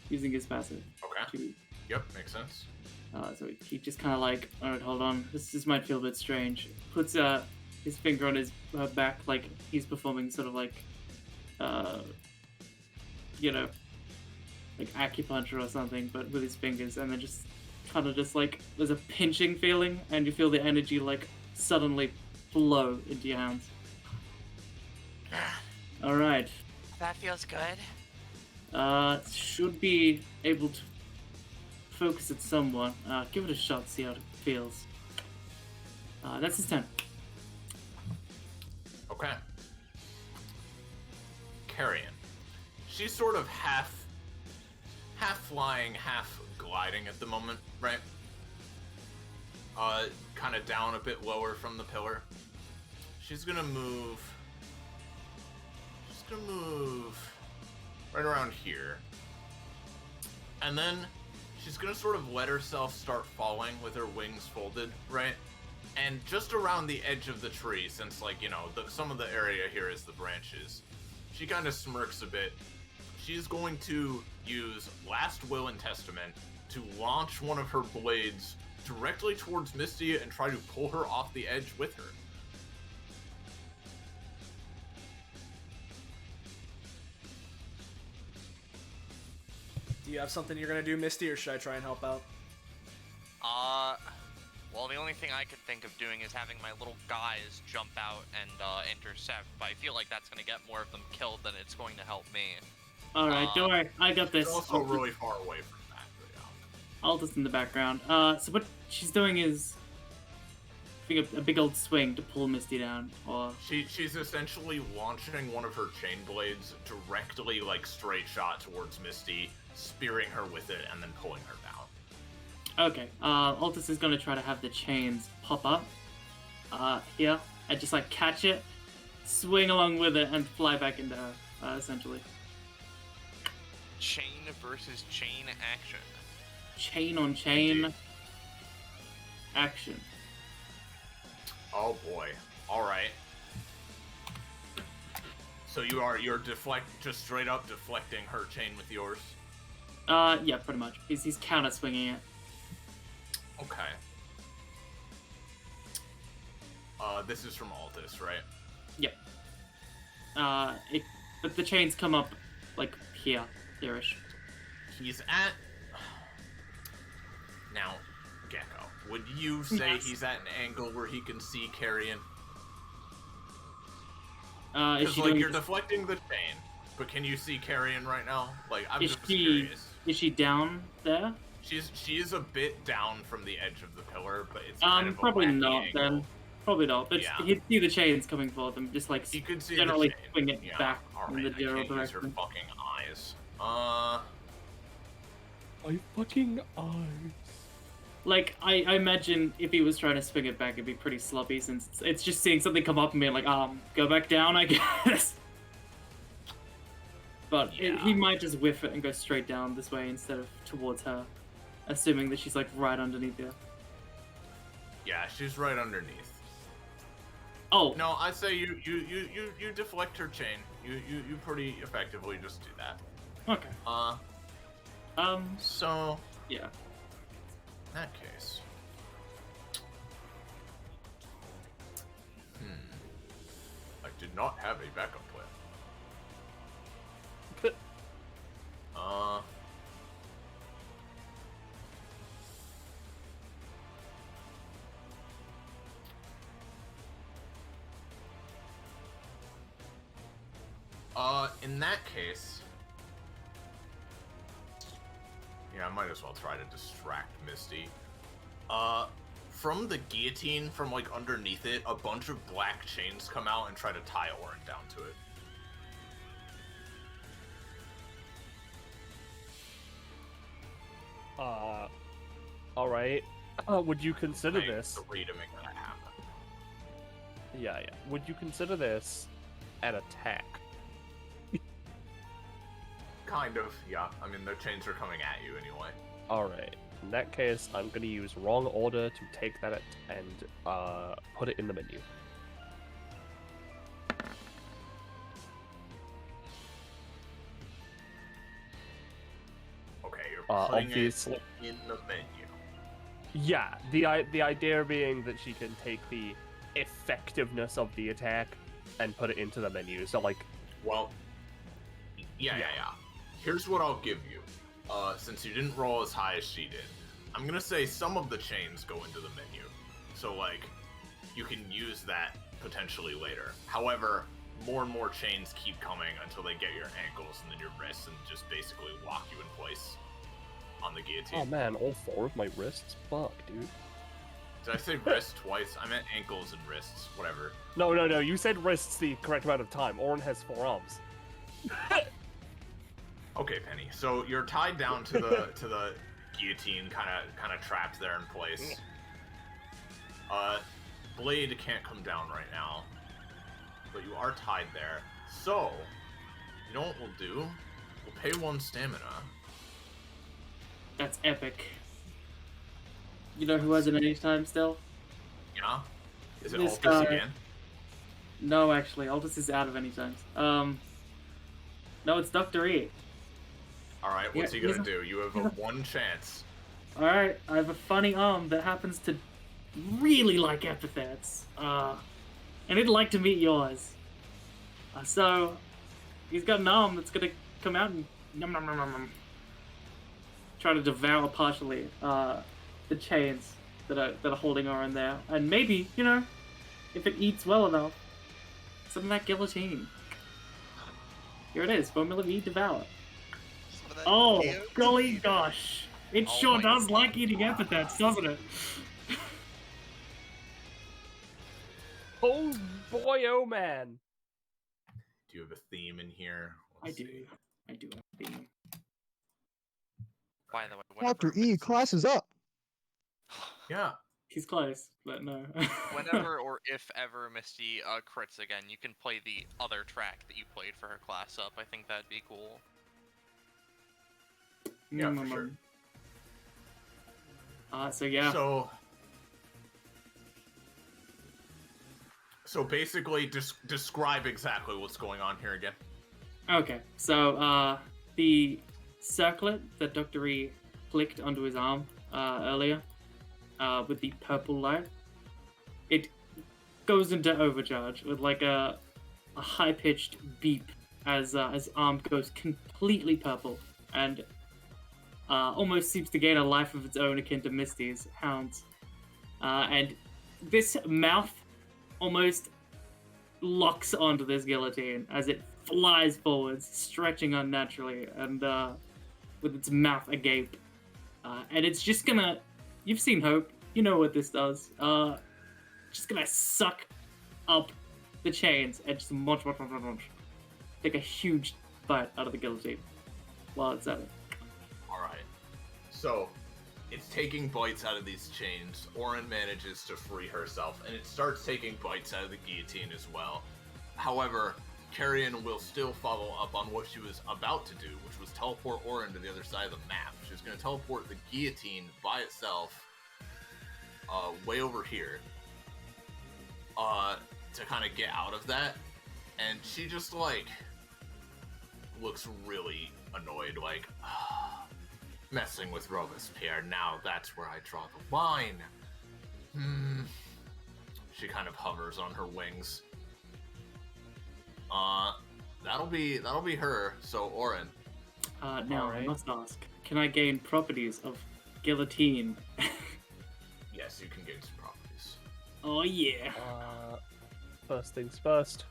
using his passive. Okay. To, Yep, makes sense. so he just kind of like, alright, hold on, this might feel a bit strange. Puts his finger on his back like he's performing sort of like, you know, like acupuncture or something, but with his fingers, and then just kind of just like there's a pinching feeling, and you feel the energy like suddenly flow into your hands. All right. That feels good. Should be able to focus it somewhat. Give it a shot, see how it feels. That's his turn. Okay. Carrion. She's sort of half flying, half gliding at the moment, right? Kind of down a bit lower from the pillar. She's gonna move right around here. And then she's gonna sort of let herself start falling with her wings folded, right? And just around the edge of the tree, since, like, you know, some of the area here is the branches, she kind of smirks a bit. She's going to use Last Will and Testament to launch one of her blades directly towards Misty and try to pull her off the edge with her. Do you have something you're gonna do, Misty, or should I try and help out? Well, the only thing I could think of doing is having my little guys jump out and intercept, but I feel like that's gonna get more of them killed than it's going to help me. Alright, don't worry, I got this. It's also really far away from that, but yeah. Alta's in the background. So what she's doing is doing a big old swing to pull Misty down, or... She's essentially launching one of her chain blades directly, like, straight shot towards Misty, spearing her with it, and then pulling her down. Okay, Altus is gonna try to have the chains pop up, here, and just, like, catch it, swing along with it, and fly back into her, essentially. Chain versus chain action. Chain on chain Indeed. action. Oh boy. Alright. So you're just straight up deflecting her chain with yours? Yeah, pretty much. He's counter swinging it. Okay. This is from Altus, right? Yep. But the chains come up, like, here-ish. He's at... Now, Gecko, would you say Yes. he's at an angle where he can see Carrion? Is Because, she like, doing... you're deflecting the chain, but can you see Carrion right now? Like, I'm Is just she- curious. Is she down there? She is a bit down from the edge of the pillar, but it's kind of a Probably wacky not, angle. then. Probably not, but Yeah. he'd see the chains coming for them, just, like, He could see generally the chain. swing it Yeah, back alright, in the I general can't use her direction. fucking eyes. My fucking eyes. Like, I imagine if he was trying to swing it back, it'd be pretty sloppy, since it's just seeing something come up and being like, go back down, I guess. But Yeah. he might just whiff it and go straight down this way instead of towards her, assuming that she's, like, right underneath her. Yeah, she's right underneath. Oh, No, I say you deflect her chain. You pretty effectively just do that. okay. So Yeah. in that case, I did not have a backup plan. In that case, yeah, I might as well try to distract Misty. From the guillotine, from, like, underneath it, a bunch of black chains come out and try to tie Orin down to it. Alright. Would you consider Like, this? three to make that happen. Yeah. Would you consider this an attack? Kind of, yeah. I mean, the chains are coming at you anyway. Alright. In that case, I'm gonna use wrong order to take that and put it in the menu. Putting Obviously, it in the menu. yeah. The idea being that she can take the effectiveness of the attack and put it into the menu. So like, Well, yeah. Here's what I'll give you. Since you didn't roll as high as she did, I'm gonna say some of the chains go into the menu. So like, you can use that potentially later. However, more and more chains keep coming until they get your ankles and then your wrists and just basically lock you in place on the guillotine. oh man, all 4 of my wrists. Fuck, dude. Did I say wrist twice? I meant ankles and wrists. Whatever. No. You said wrists the correct amount of time. Orin has 4 arms. Okay, Penny. So you're tied down to the guillotine, kind of trapped there in place. Blade can't come down right now, but you are tied there. So, you know what we'll do? We'll pay 1 stamina. That's epic. You know who has it anytime still? Yeah? Is it This Altus guy. again? No, actually, Aldous is out of anytimes. No, it's Dr. E. Alright, what's Yeah, he gonna he's do? You have a 1 chance. Alright, I have a funny arm that happens to really like epithets. And it'd like to meet yours. So, he's got an arm that's gonna come out and nom nom nom nom nom. Try to devour partially the chains that are holding her in there. And maybe, you know, if it eats well enough, some of that guillotine. Here it is, Formula V Devour. Some of that Oh, guillotine. golly gosh. It Oh sure my does like eating epithets, doesn't it? Oh boy, oh man. Do you have a theme in here? I Let's do. see. I do. have a theme. By the way, Dr. E, class is up. Yeah. He's close, but no. whenever or if ever Misty crits again, you can play the other track that you played for her class up. I think that'd be cool. Yeah, for sure. So yeah. So basically, describe exactly what's going on here again. Okay, so the circlet that Dr. E clicked onto his arm earlier with the purple light, it goes into overcharge with like a high-pitched beep as his arm goes completely purple and almost seems to gain a life of its own akin to Misty's hounds. And this mouth almost locks onto this guillotine as it flies forwards, stretching unnaturally, and with its mouth agape. And it's just gonna... You've seen Hope. You know what this does. Just gonna suck up the chains and just munch, take a huge bite out of the guillotine while it's at it. Alright. So, it's taking bites out of these chains. Orin manages to free herself, and it starts taking bites out of the guillotine as well. However, Carrion will still follow up on what she was about to do, which was teleport Orin to the other side of the map. She was going to teleport the guillotine by itself way over here to kind of get out of that. And she just, like, looks really annoyed, like, messing with Robespierre, now that's where I draw the line. She kind of hovers on her wings. That'll be her. So Orin. Now I must ask, can I gain properties of guillotine? Yes, you can gain some properties. Oh yeah. First things first.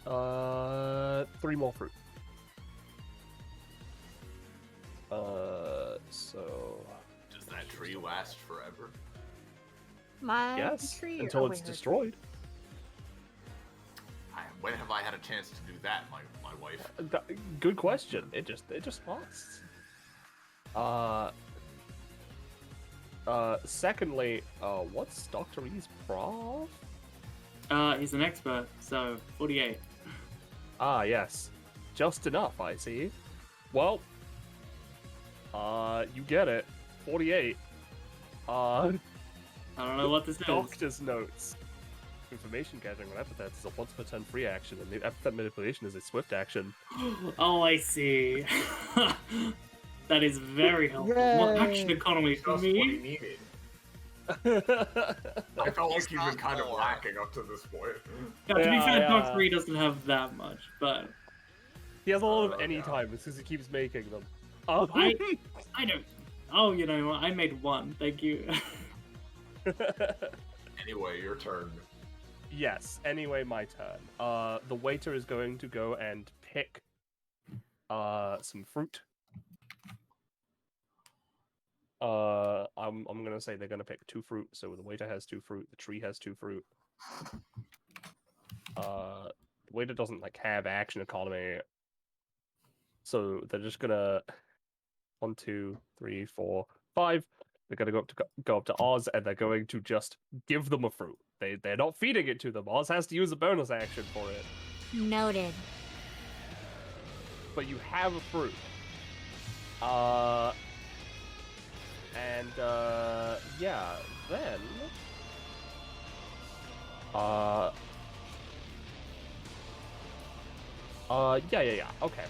3 more fruit. So... Does that tree last forever? My Yes, tree. until oh, it's wait, destroyed. When have I had a chance to do that, my wife? Good question. It just lasts. Secondly, what's Dr. E's prof? He's an expert, so 48. Ah, yes. Just enough, I see. Well, you get it. 48. I don't know what this is. Doctor's notes. Information gathering on epithets is a once per turn free action, and the epithet manipulation is a swift action. Oh, I see. That is very helpful. More action Yay. economy for Just what he me. needed. I felt like you've been kind of lacking up to this point. Yeah, to be Yeah, fair, yeah. Dog 3 doesn't have that much, but He has a lot of Oh, any yeah. time because he keeps making them. Oh, I don't. Oh, you know what? I made one. Thank you. Anyway, your turn. Yes, anyway, my turn. The waiter is going to go and pick some fruit. I'm gonna say they're gonna pick 2 fruit, so the waiter has 2 fruit, the tree has 2 fruit. The waiter doesn't like have action economy. So they're just gonna 1, 2, 3, 4, 5. They're gonna go up to Oz, and they're going to just give them a fruit. They're not feeding it to them. Oz has to use a bonus action for it. Noted. But you have a fruit. Yeah, then yeah, okay.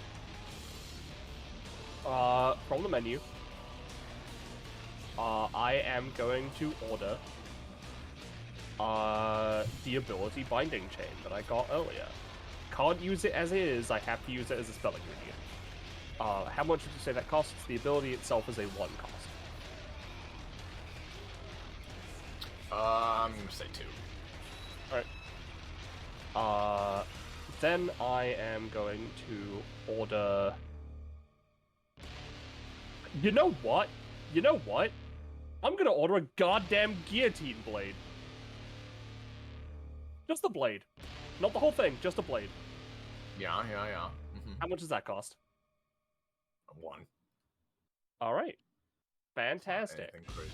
From the menu, I am going to order the ability Binding Chain that I got earlier. Can't use it as is, I have to use it as a spell ingredient. How much would you say that costs? The ability itself is a 1 cost. I'm gonna say 2. Alright. Then I am going to order... You know what? I'm gonna order a goddamn guillotine blade. Just the blade. Not the whole thing, just a blade. Yeah. Mm-hmm. How much does that cost? 1. Alright. Fantastic. Anything crazy.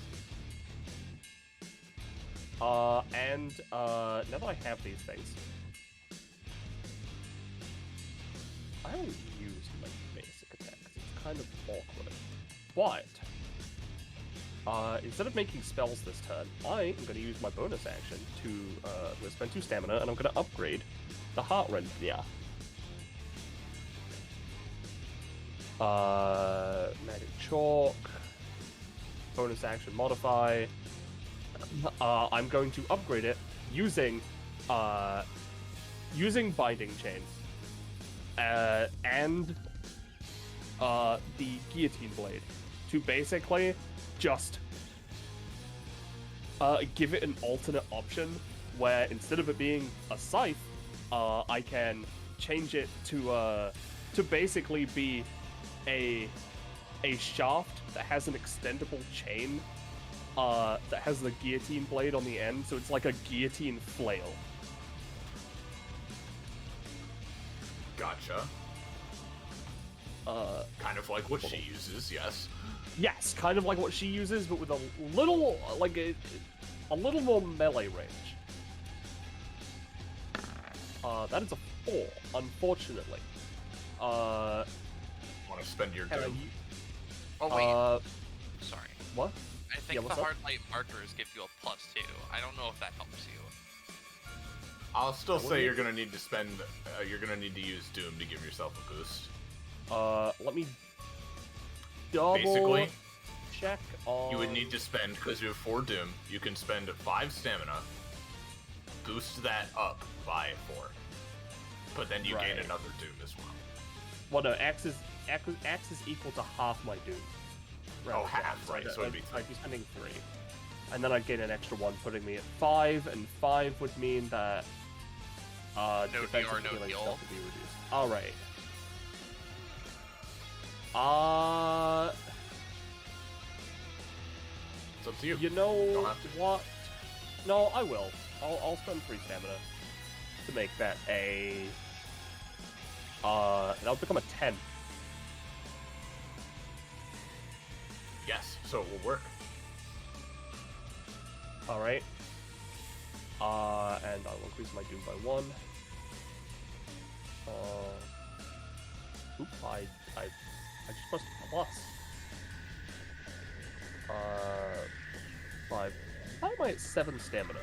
Now that I have these things, I don't use my basic attack because it's kind of awkward. But instead of making spells this turn, I am going to use my bonus action to I'm going to spend 2 stamina, and I'm going to upgrade the Heart Render. Magic Chalk, bonus action modify. I'm going to upgrade it using Binding Chain and the Guillotine Blade to basically just give it an alternate option where instead of it being a scythe, I can change it to basically be a shaft that has an extendable chain that has the guillotine blade on the end, so it's like a guillotine flail. Gotcha. Kind of like what she uses, yes. Yes, kind of like what she uses, but with a little, like, a little more melee range. That is a 4, unfortunately. Want to spend your doom? Oh wait. Sorry. What? I think Yeah, the what's up? hard light markers give you a +2. I don't know if that helps you. I'll still say you're gonna need to spend. You're gonna need to use doom to give yourself a boost. Let me double Basically, check on... you would need to spend, because you have 4 doom, you can spend 5 stamina, boost that up by 4, but then you gain Right. another doom as well. Well, no, X is equal to half my doom. Oh, half, right, so it'd be I'd be spending 3. And then I'd gain an extra 1, putting me at 5, and 5 would mean that No defensive DR, no healing heal. stuff would be reduced. Alright. It's up to you. You know Don't have to. what? No, I will. I'll spend 3 stamina to make that a... that'll become a 10. Yes, so it will work. Alright. And I will increase my doom by 1. Oop, I just pressed plus. 5. Why am I at 7 stamina?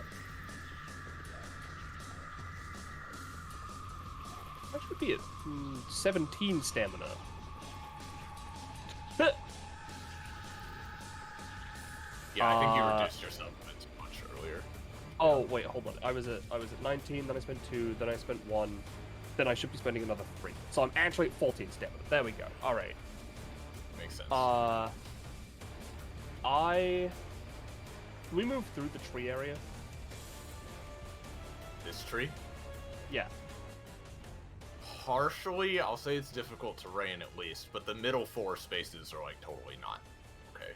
I should be at 17 stamina. Yeah, I think you reduced your supplements much earlier. Oh wait, hold on. I was at 19, then I spent 2, then I spent 1, then I should be spending another 3. So I'm actually at 14 stamina. There we go. All right. Makes sense. Can we move through the tree area? This tree? Yeah. Partially, I'll say it's difficult terrain at least, but the middle 4 spaces are like totally not okay.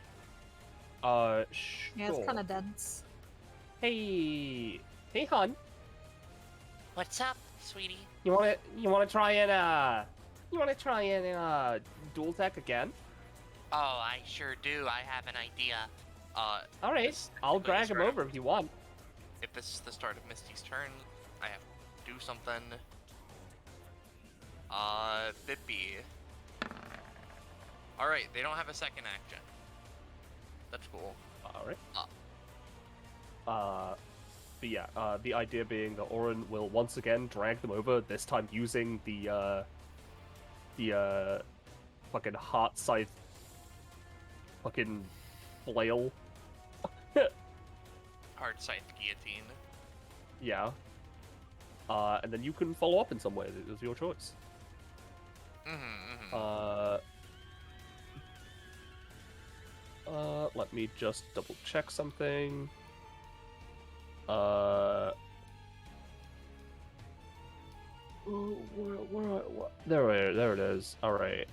Sure. Yeah, it's kind of dense. Hey, hon. What's up, sweetie? You wanna try and dual tech again? Oh, I sure do. I have an idea. All right, I'll drag him over if you want. If this is the start of Misty's turn, I have to do something. Bippy. Alright, they don't have a second action. That's cool. All right. But yeah, the idea being that Orin will once again drag them over, this time using the fucking heart scythe fucking flail. Hard scythe guillotine. Yeah. And then you can follow up in some way. It was your choice. Let me just double check something. There it is. All right.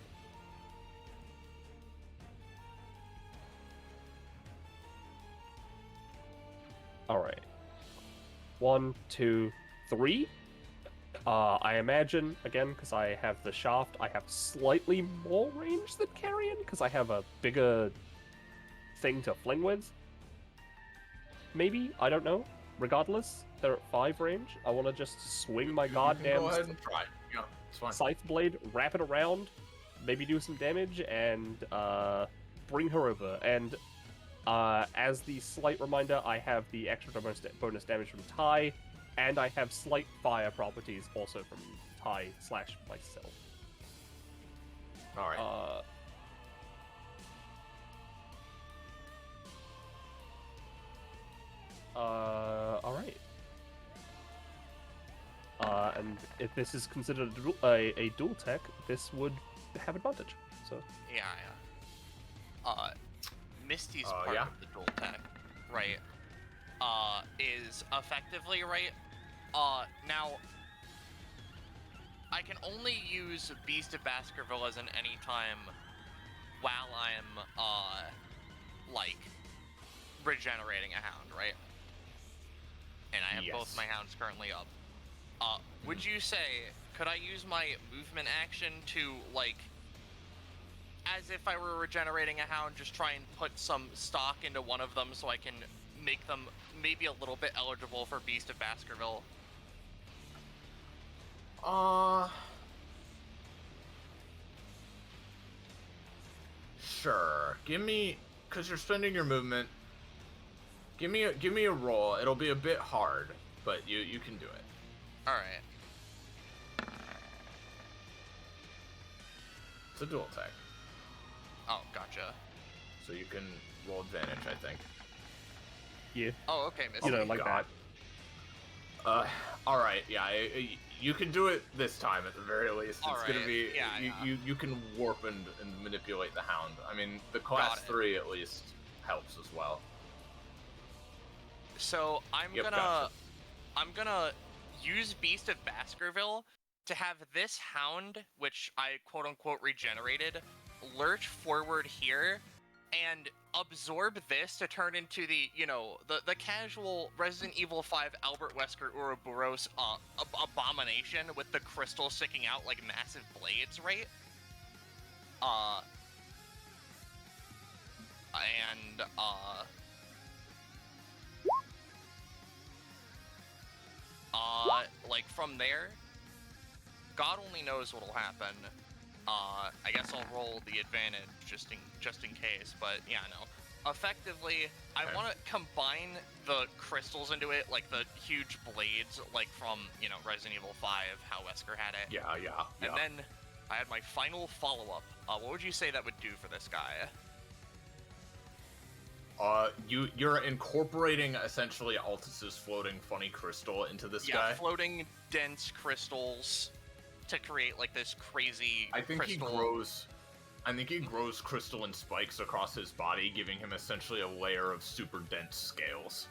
All right. 1, 2, 3. I imagine, again, because I have the shaft, I have slightly more range than Carrion, because I have a bigger thing to fling with. Maybe? I don't know. Regardless, they're at 5 range. I want to just swing my goddamn Go ahead and try. Yeah, it's fine. scythe blade, wrap it around, maybe do some damage, and bring her over. And as the slight reminder, I have the extra bonus damage from Ty, and I have slight fire properties also from Ty / myself. Alright. Alright. And if this is considered a dual tech, this would have advantage. So Yeah. Misty's part yeah. of the dual tech, right? Is effectively right. Now I can only use Beast of Baskerville as an anytime while I'm like regenerating a hound, right? And I have both my hounds currently up. Would you say, could I use my movement action to, like, as if I were regenerating a hound, just try and put some stock into one of them so I can make them maybe a little bit eligible for Beast of Baskerville? Sure. Give me, because you're spending your movement. Give me a roll. It'll be a bit hard, but you can do it. All right. It's a dual attack, Oh, gotcha. so you can roll advantage, I think. yeah, Oh, okay, Misty. you know, like God. that. All right. Yeah, you can do it this time at the very least. All It's gonna right, be yeah. you can warp and manipulate the hound. I mean, the class Got it. 3 at least helps as well. So Yep, gotcha. I'm gonna use Beast of Baskerville to have this hound, which I quote unquote regenerated, lurch forward here and absorb this to turn into the, you know, the casual Resident Evil 5 Albert Wesker Ouroboros abomination with the crystal sticking out like massive blades, right? Like from there, God only knows what'll happen. I guess I'll roll the advantage just in case, but yeah, no. Effectively, I Okay. want to combine the crystals into it, like the huge blades, like from, you know, Resident Evil 5, how Wesker had it. Yeah. And then I had my final follow-up. What would you say that would do for this guy? You're incorporating essentially Altus's floating funny crystal into this guy. Yeah, floating dense crystals to create like this crazy I think crystal. he grows crystalline spikes across his body, giving him essentially a layer of super dense scales.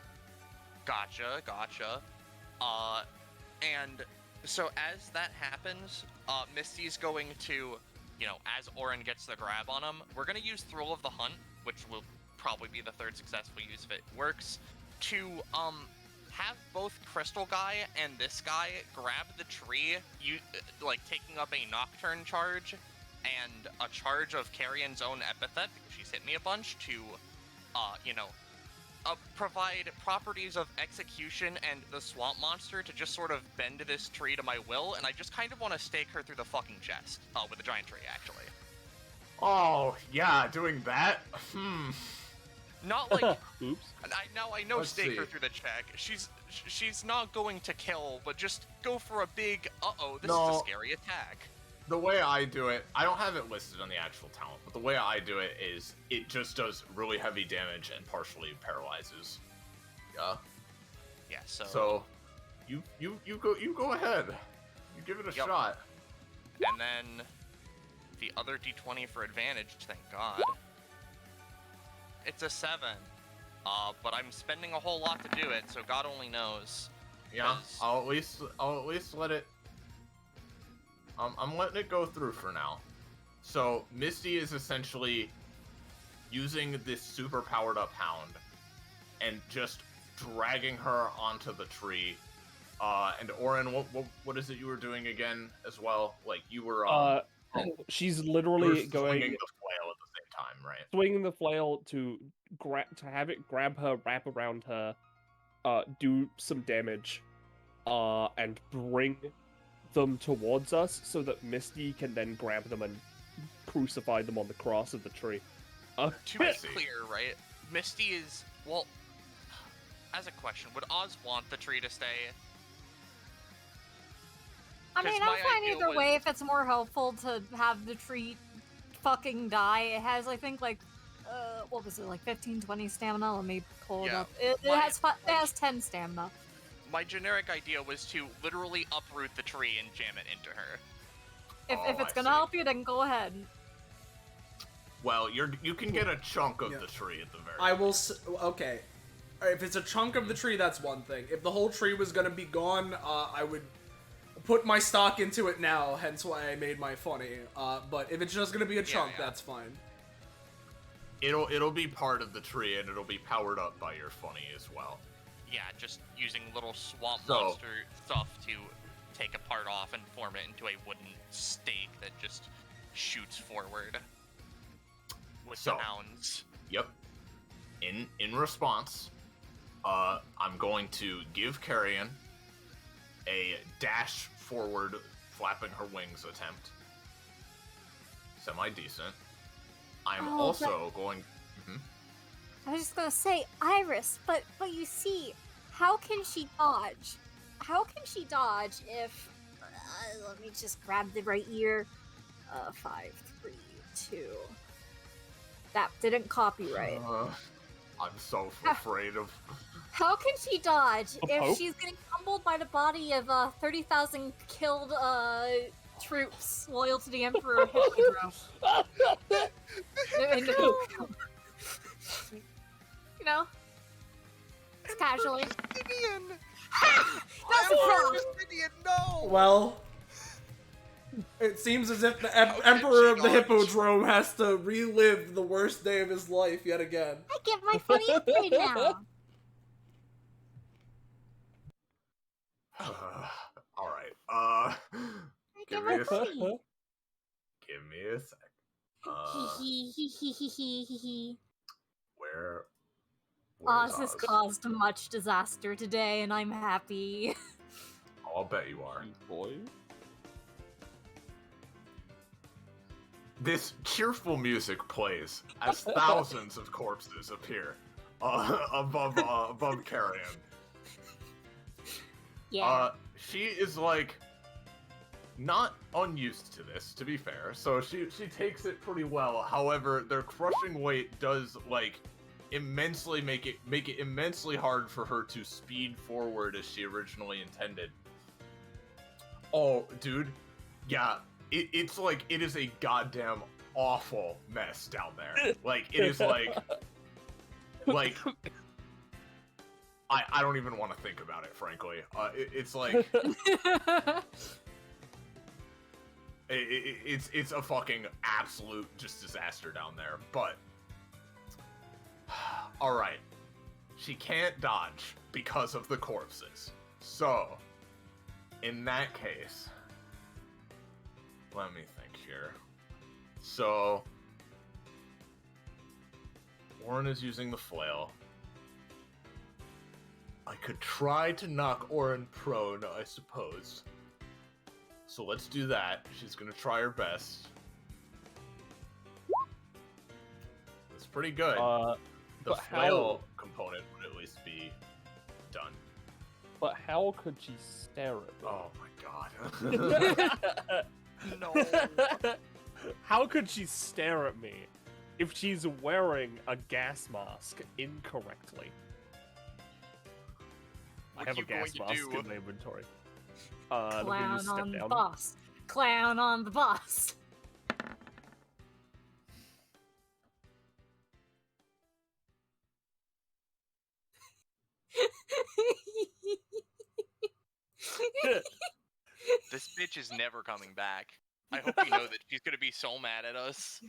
Gotcha. And so as that happens, Misty's going to, as Orin gets the grab on him, we're gonna use Thrill of the Hunt, which will probably be the third successful use if it works, to have both Crystal Guy and this guy grab the tree, taking up a Nocturne charge and a charge of Carrion's own Epithet, because she's hit me a bunch, to, provide properties of Execution and the Swamp Monster to just sort of bend this tree to my will, and I just kind of want to stake her through the fucking chest, with a giant tree, actually. Oh, yeah, doing that? Not like... Oops. I know Let's stake see. her through the check. She's not going to kill, but just go for a big, this is a scary attack. The way I do it, I don't have it listed on the actual talent, but the way I do it is it just does really heavy damage and partially paralyzes. Yeah. Yeah, So you go ahead. You give it a shot. And then the other d20 for advantage, thank God. It's a 7. But I'm spending a whole lot to do it, so God only knows. Yeah, I'll at least let it. I'm letting it go through for now. So Misty is essentially using this super powered up hound and just dragging her onto the tree. And Orin, what is it you were doing again as well? Like you were she's you literally were going swinging the flail at the same time, right? swinging the flail to have it grab her, wrap around her, do some damage, and bring them towards us so that Misty can then grab them and crucify them on the cross of the tree. To be clear, right? Misty is, well, as a question, would Oz want the tree to stay? I mean, 'Cause I'm my fine idea either was- way if it's more helpful to have the tree fucking die. It has, I think, like, what was it, like 15, 20 stamina? Let me pull it Yeah, up. It has 10 stamina. My generic idea was to literally uproot the tree and jam it into her. If it's I gonna see. help you, then go ahead. Well, you can get a chunk of the tree at the very. I will. Okay, if it's a chunk of the tree, that's one thing. If the whole tree was gonna be gone, I would put my stock into it now. Hence why I made my funny. But if it's just gonna be a chunk, that's fine. It'll be part of the tree and it'll be powered up by your funny as well. Yeah, just using little swamp So- monster stuff to take a part off and form it into a wooden stake that just shoots forward with the hounds. Yep. In response, I'm going to give Carrion a dash forward, flapping her wings attempt. Semi-decent. I'm Oh, also going. I was just gonna say, Iris, but you see, how can she dodge? How can she dodge if... let me just grab the right ear. 5, 3, 2... That didn't copyright. I'm so afraid of. How can she dodge A if poke? she's getting pummeled by the body of 30,000 killed troops loyal to the Emperor Hippodrome? You know? Just casually. That's no! Well, it seems as if the Emperor of the Hippodrome has to relive the worst day of his life yet again. I get my funny upgrade now. All right. I Give get me my a sec. funny. Give me a sec. Where? Oz has caused much disaster today, and I'm happy. I'll bet you are. Boy. This cheerful music plays as thousands of corpses appear above Carrion. Yeah. She is like not unused to this, to be fair. So she takes it pretty well. However, their crushing weight does like make it immensely hard for her to speed forward as she originally intended. Oh, dude, yeah, it's like it is a goddamn awful mess down there. Like it is like I don't even want to think about it, frankly. It's like it's a fucking absolute just disaster down there. But all right, she can't dodge because of the corpses. So in that case, let me think here. So Warren is using the flail. I could try to knock Orin prone, I suppose. So let's do that. She's gonna try her best. That's pretty good. The flail component would at least be done. But how could she stare at me? Oh my god. No. How could she stare at me if she's wearing a gas mask incorrectly? I have a gas mask in my inventory. Let me Clown just step on the down. boss. Clown on the boss. This bitch is never coming back. I hope you know that she's gonna be so mad at us.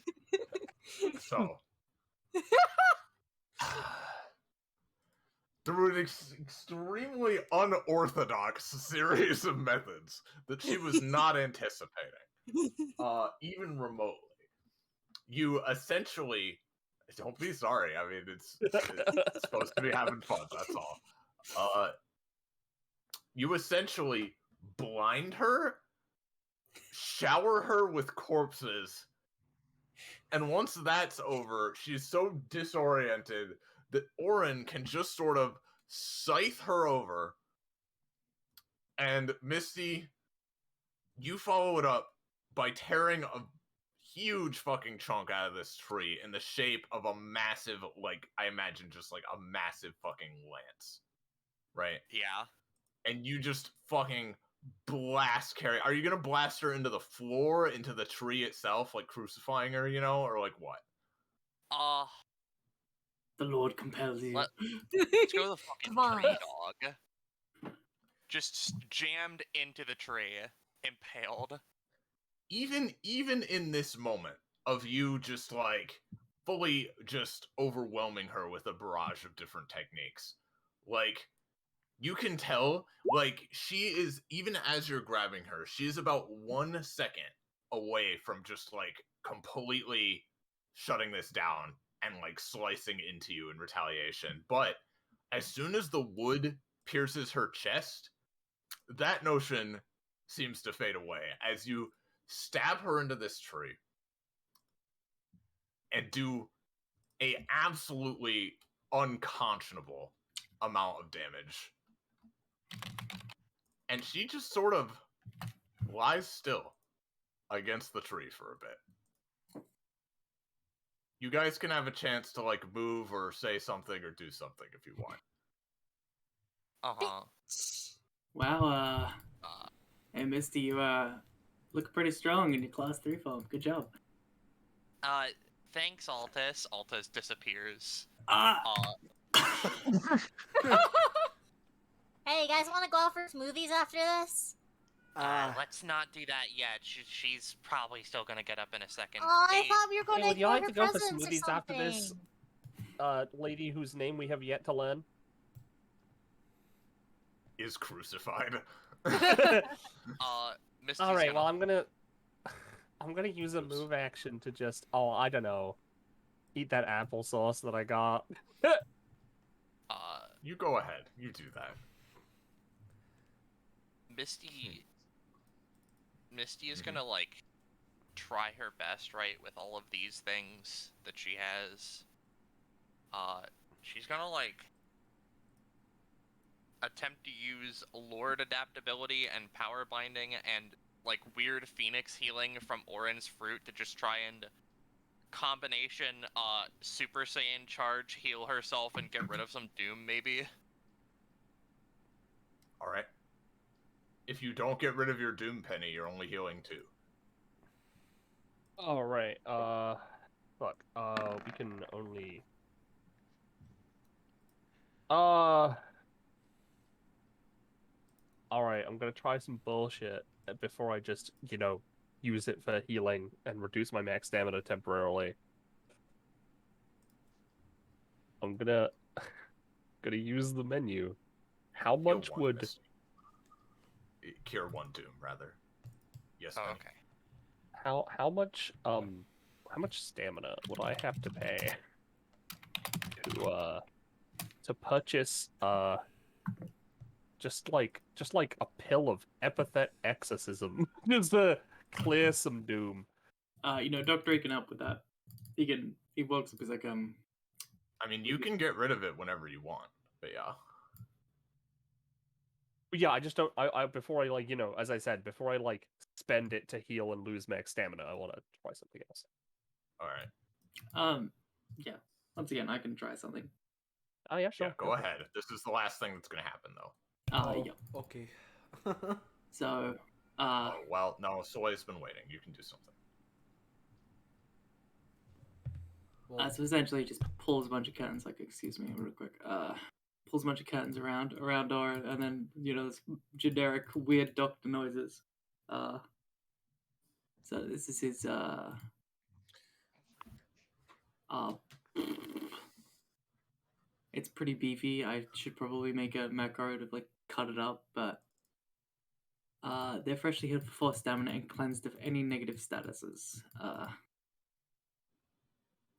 So through an extremely unorthodox series of methods that she was not anticipating, even remotely, you essentially, don't be sorry, I mean, it's supposed to be having fun, that's all. You essentially blind her, shower her with corpses, and once that's over, she's so disoriented that Orin can just sort of scythe her over, and Misty, you follow it up by tearing a huge fucking chunk out of this tree in the shape of a massive, like, I imagine just like a massive fucking lance, right? Yeah. And you just fucking blast Carrie. Are you gonna blast her into the floor, into the tree itself, like crucifying her, you know, or like what? The Lord compels you. Let's go to the fucking Fine. tree, dog. Just jammed into the tree, impaled. Even in this moment of you just like fully just overwhelming her with a barrage of different techniques, like you can tell, like she is, even as you're grabbing her, she is about 1 second away from just like completely shutting this down and like slicing into you in retaliation. But as soon as the wood pierces her chest, that notion seems to fade away as you stab her into this tree and do a absolutely unconscionable amount of damage. And she just sort of lies still against the tree for a bit. You guys can have a chance to like move or say something or do something if you want. Uh-huh. Wow, hey Misty, you look pretty strong in your class 3 form. Good job. Thanks, Altus. Altus disappears. Hey, you guys want to go out for smoothies after this? Let's not do that yet. She's probably still gonna get up in a second. Oh, I Hey, thought we were going Hey, to would you ignore like her to go for presence or smoothies after this? something. Lady whose name we have yet to learn. Is crucified. Misty's All right, gonna... well I'm gonna use a move action to just, I don't know, eat that applesauce that I got. You go ahead. You do that. Misty is gonna like try her best, right, with all of these things that she has. She's gonna like attempt to use Lord adaptability and power binding and like weird phoenix healing from Orin's fruit to just try and combination Super Saiyan charge, heal herself, and get rid of some doom, maybe? Alright. If you don't get rid of your doom penny, you're only healing 2. Alright, fuck. We can only... Alright, I'm gonna try some bullshit before I just, use it for healing and reduce my max stamina temporarily. I'm gonna use the menu. How much would... Cure 1 doom, rather. Yes, Oh, penny. okay. How much stamina would I have to pay to purchase just like a pill of epithet exorcism just to clear some doom? Dr. Dre can help with that. He works up. He's like, I mean, you can get rid of it whenever you want, but yeah. Yeah, I just don't. Before I as I said, before I spend it to heal and lose max stamina, I want to try something else. All right. Yeah. Once again, I can try something. Oh yeah, sure. Yeah, go ahead. This is the last thing that's gonna happen, though. Yeah. Okay. So, Oh, well, no, Soy's been waiting. You can do something. Well, so essentially, just pulls a bunch of curtains. Like, excuse me, real quick. Pulls a bunch of curtains around door, and then this generic weird doctor noises. So this is his it's pretty beefy. I should probably make a macro to cut it up, but they're freshly healed for 4 stamina and cleansed of any negative statuses.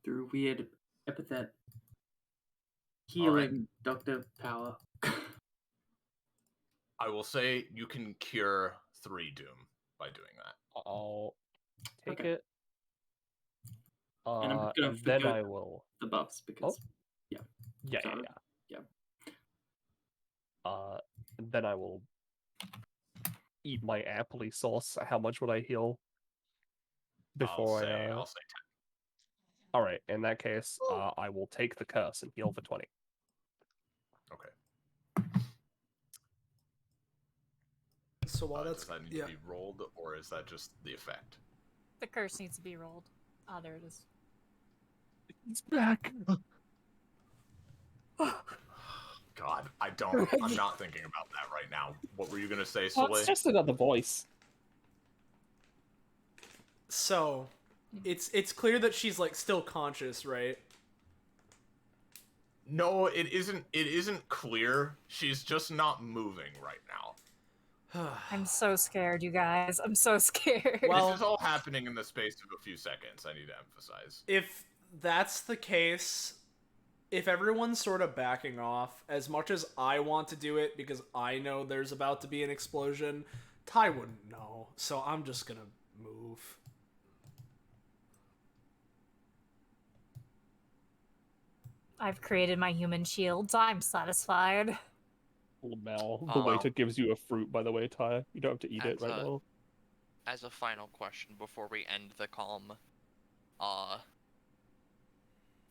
Through weird epithet healing doctor power. I will say you can cure 3 doom by doing that. I'll take Okay. it. And I'm gonna and then forget I will. the buffs because Yeah. And then I will eat my apple sauce. How much would I heal? Before I'll say 10. All right. In that case, I will take the curse and heal for 20. Okay. so while that's does that need to be rolled, or is that just the effect? The curse needs to be rolled. Ah, there it is. It's back. God, I'm not thinking about that right now. What were you gonna say, Soleil? It's just another voice. So, it's clear that she's still conscious, right? No, it isn't. It isn't clear. She's just not moving right now. I'm so scared, you guys. I'm so scared. Well, this is all happening in the space of a few seconds. I need to emphasize. If that's the case, if everyone's sort of backing off, as much as I want to do it because I know there's about to be an explosion, Ty wouldn't know, so I'm just gonna move. I've created my human shields. I'm satisfied. Lamel, the waiter gives you a fruit, by the way, Ty. You don't have to eat it right now. As a final question before we end the calm,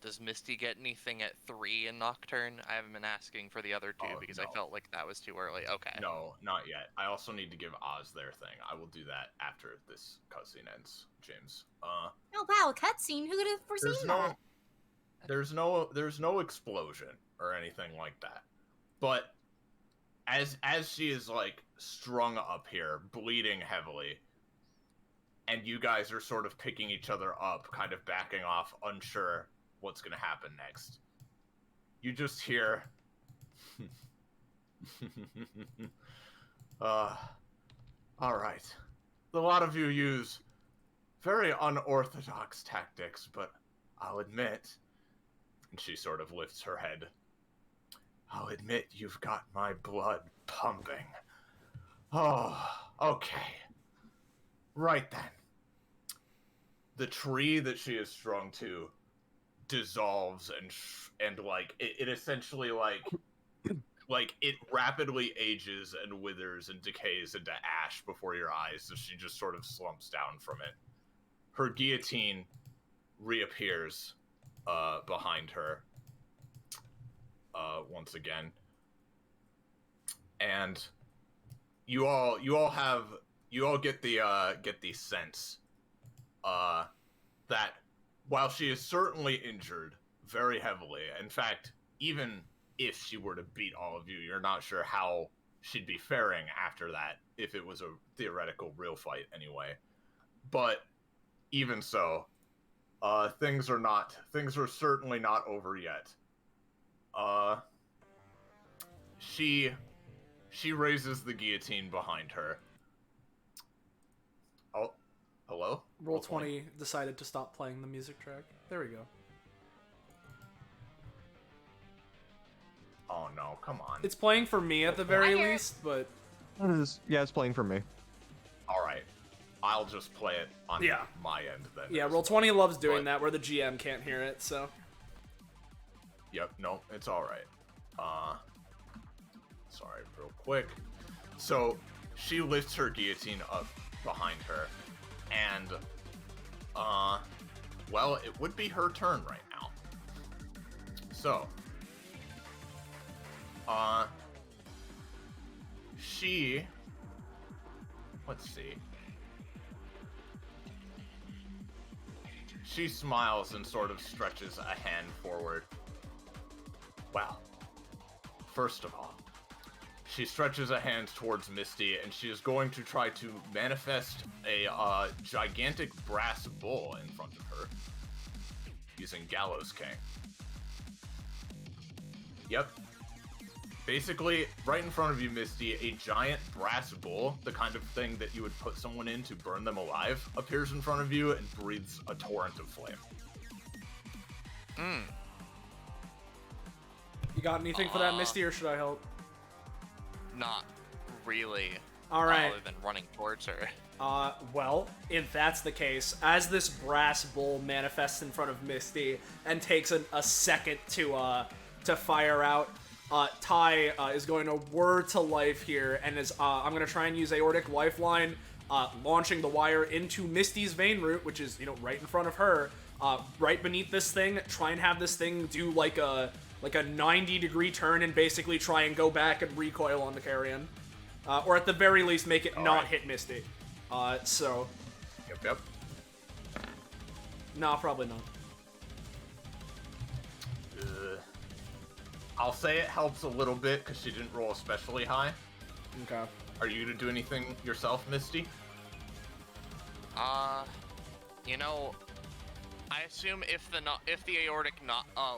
does Misty get anything at 3 in Nocturne? I haven't been asking for the other 2 because I felt like that was too early. Okay. No, not yet. I also need to give Oz their thing. I will do that after this cutscene ends, James. Oh wow, a cutscene. Who would have foreseen that? There's no explosion or anything like that. But as she is strung up here, bleeding heavily, and you guys are sort of picking each other up, kind of backing off, unsure what's gonna happen next. You just hear alright. A lot of you use very unorthodox tactics, but I'll admit, and she sort of lifts her head, I'll admit you've got my blood pumping. Oh, okay. Right then. The tree that she is strung to dissolves and it essentially it rapidly ages and withers and decays into ash before your eyes as she just sort of slumps down from it. Her guillotine reappears behind her once again, and you all get the sense that while she is certainly injured very heavily, in fact, even if she were to beat all of you, you're not sure how she'd be faring after that, if it was a theoretical real fight anyway. But even so, things are certainly not over yet. She raises the guillotine behind her. Oh, hello? Roll 20 decided to stop playing the music track. There we go. Oh no, come on. It's playing for me at the very least, but... It is. Yeah, it's playing for me. Alright. I'll just play it on my end then. Yeah, Roll20 loves doing that where the GM can't hear it, so... Yep, no, it's alright. Sorry, real quick. So, she lifts her guillotine up behind her, and, well, it would be her turn right now. So, let's see. She smiles and sort of stretches a hand forward. Well, first of all, she stretches a hand towards Misty, and she is going to try to manifest a gigantic brass bull in front of her, using Gallows King. Yep. Basically, right in front of you, Misty, a giant brass bull, the kind of thing that you would put someone in to burn them alive, appears in front of you and breathes a torrent of flame. You got anything for that, Misty, or should I help? Not really. Alright. Other than running towards her. Well, if that's the case, as this brass bull manifests in front of Misty and takes a second to fire out, Ty is going to whir to life here, and I'm going to try and use Aortic Lifeline, launching the wire into Misty's vein root, which is, right in front of her, right beneath this thing, try and have this thing do like a 90-degree turn and basically try and go back and recoil on the Carrion. Or at the very least, make it hit Misty. So... Yep. Nah, probably not. I'll say it helps a little bit, because she didn't roll especially high. Okay. Are you going to do anything yourself, Misty? I assume if the aortic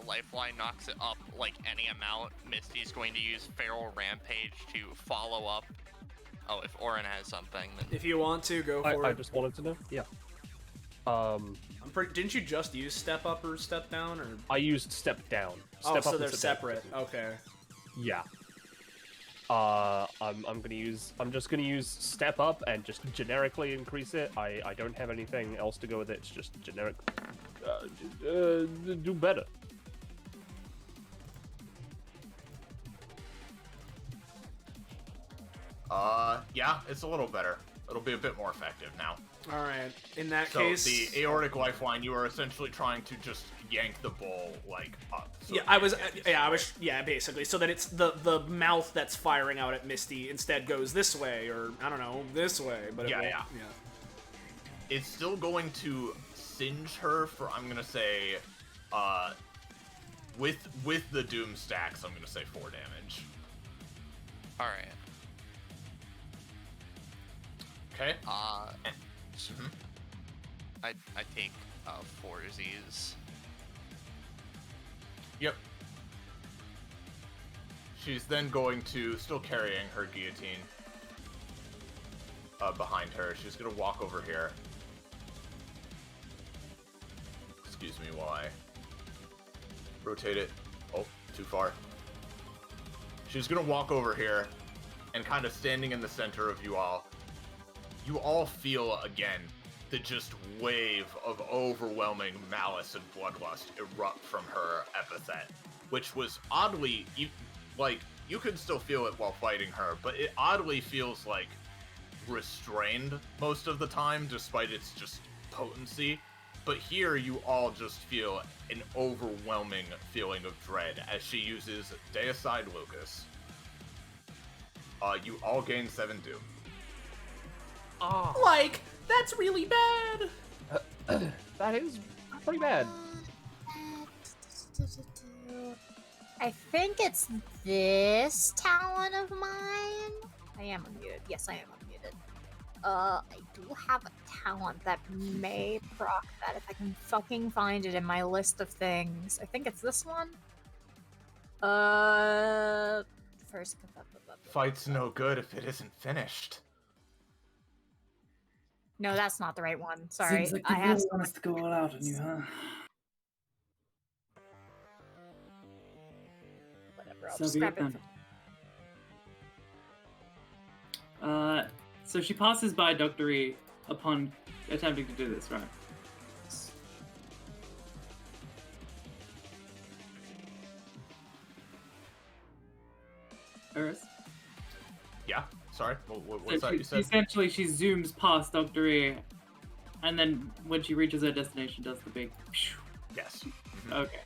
lifeline knocks it up like any amount, Misty's going to use Feral Rampage to follow up. Oh, if Orin has something, then... If you want to, go for it. I just wanted to know. Yeah. Didn't you just use Step Up or Step Down, or...? I used Step Down. Step up so they're separate. Okay. Yeah. I'm just gonna use Step Up and just generically increase it. I don't have anything else to go with it. It's just generic. Do better. Yeah, it's a little better. It'll be a bit more effective now. Alright, in that so case... the aortic lifeline, you are essentially trying to just yank the bull, like, up. So basically. So that it's the mouth that's firing out at Misty instead goes this way, or, I don't know, this way. But yeah. It's still going to singe her for, I'm gonna say, with the Doom stacks, I'm gonna say 4 damage. Alright. Okay. I take 4 Z's. Yep. She's then going to, still carrying her guillotine behind her, she's gonna walk over here. Excuse me while I rotate it. Oh, too far. She's gonna walk over here and kind of standing in the center of you all. You all feel, again, the just wave of overwhelming malice and bloodlust erupt from her epithet, which was oddly, you could still feel it while fighting her, but it oddly feels, restrained most of the time, despite its just potency. But here you all just feel an overwhelming feeling of dread as she uses Deicide Locus. You all gain 7 doom. Oh. Like, that's really bad! That is pretty bad. I think it's this talent of mine. I am unmuted. Yes, I am unmuted. I do have a talent that may proc that if I can fucking find it in my list of things. I think it's this one. First. Fight's no good if it isn't finished. No, that's not the right one. Sorry. Seems like you really want us to go all out on you, huh? Whatever, I'll So just be grab it it. then. So she passes by Dr. E upon attempting to do this, right? Eris? Yeah? Sorry? What's that you said? Essentially, she zooms past Dr. E, and then when she reaches her destination, does the big... Yes. Okay.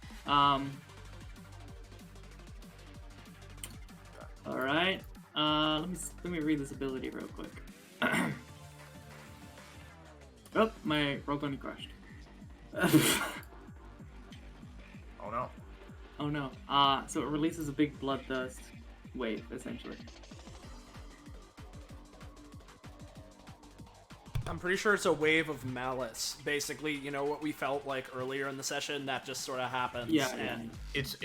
Alright. Let me read this ability real quick. Oh, my roll bunny crashed. Oh no. Oh no. So it releases a big bloodthirst wave, essentially. I'm pretty sure it's a wave of malice. Basically, you know what we felt like earlier in the session? That just sort of happens. Yeah, and... It's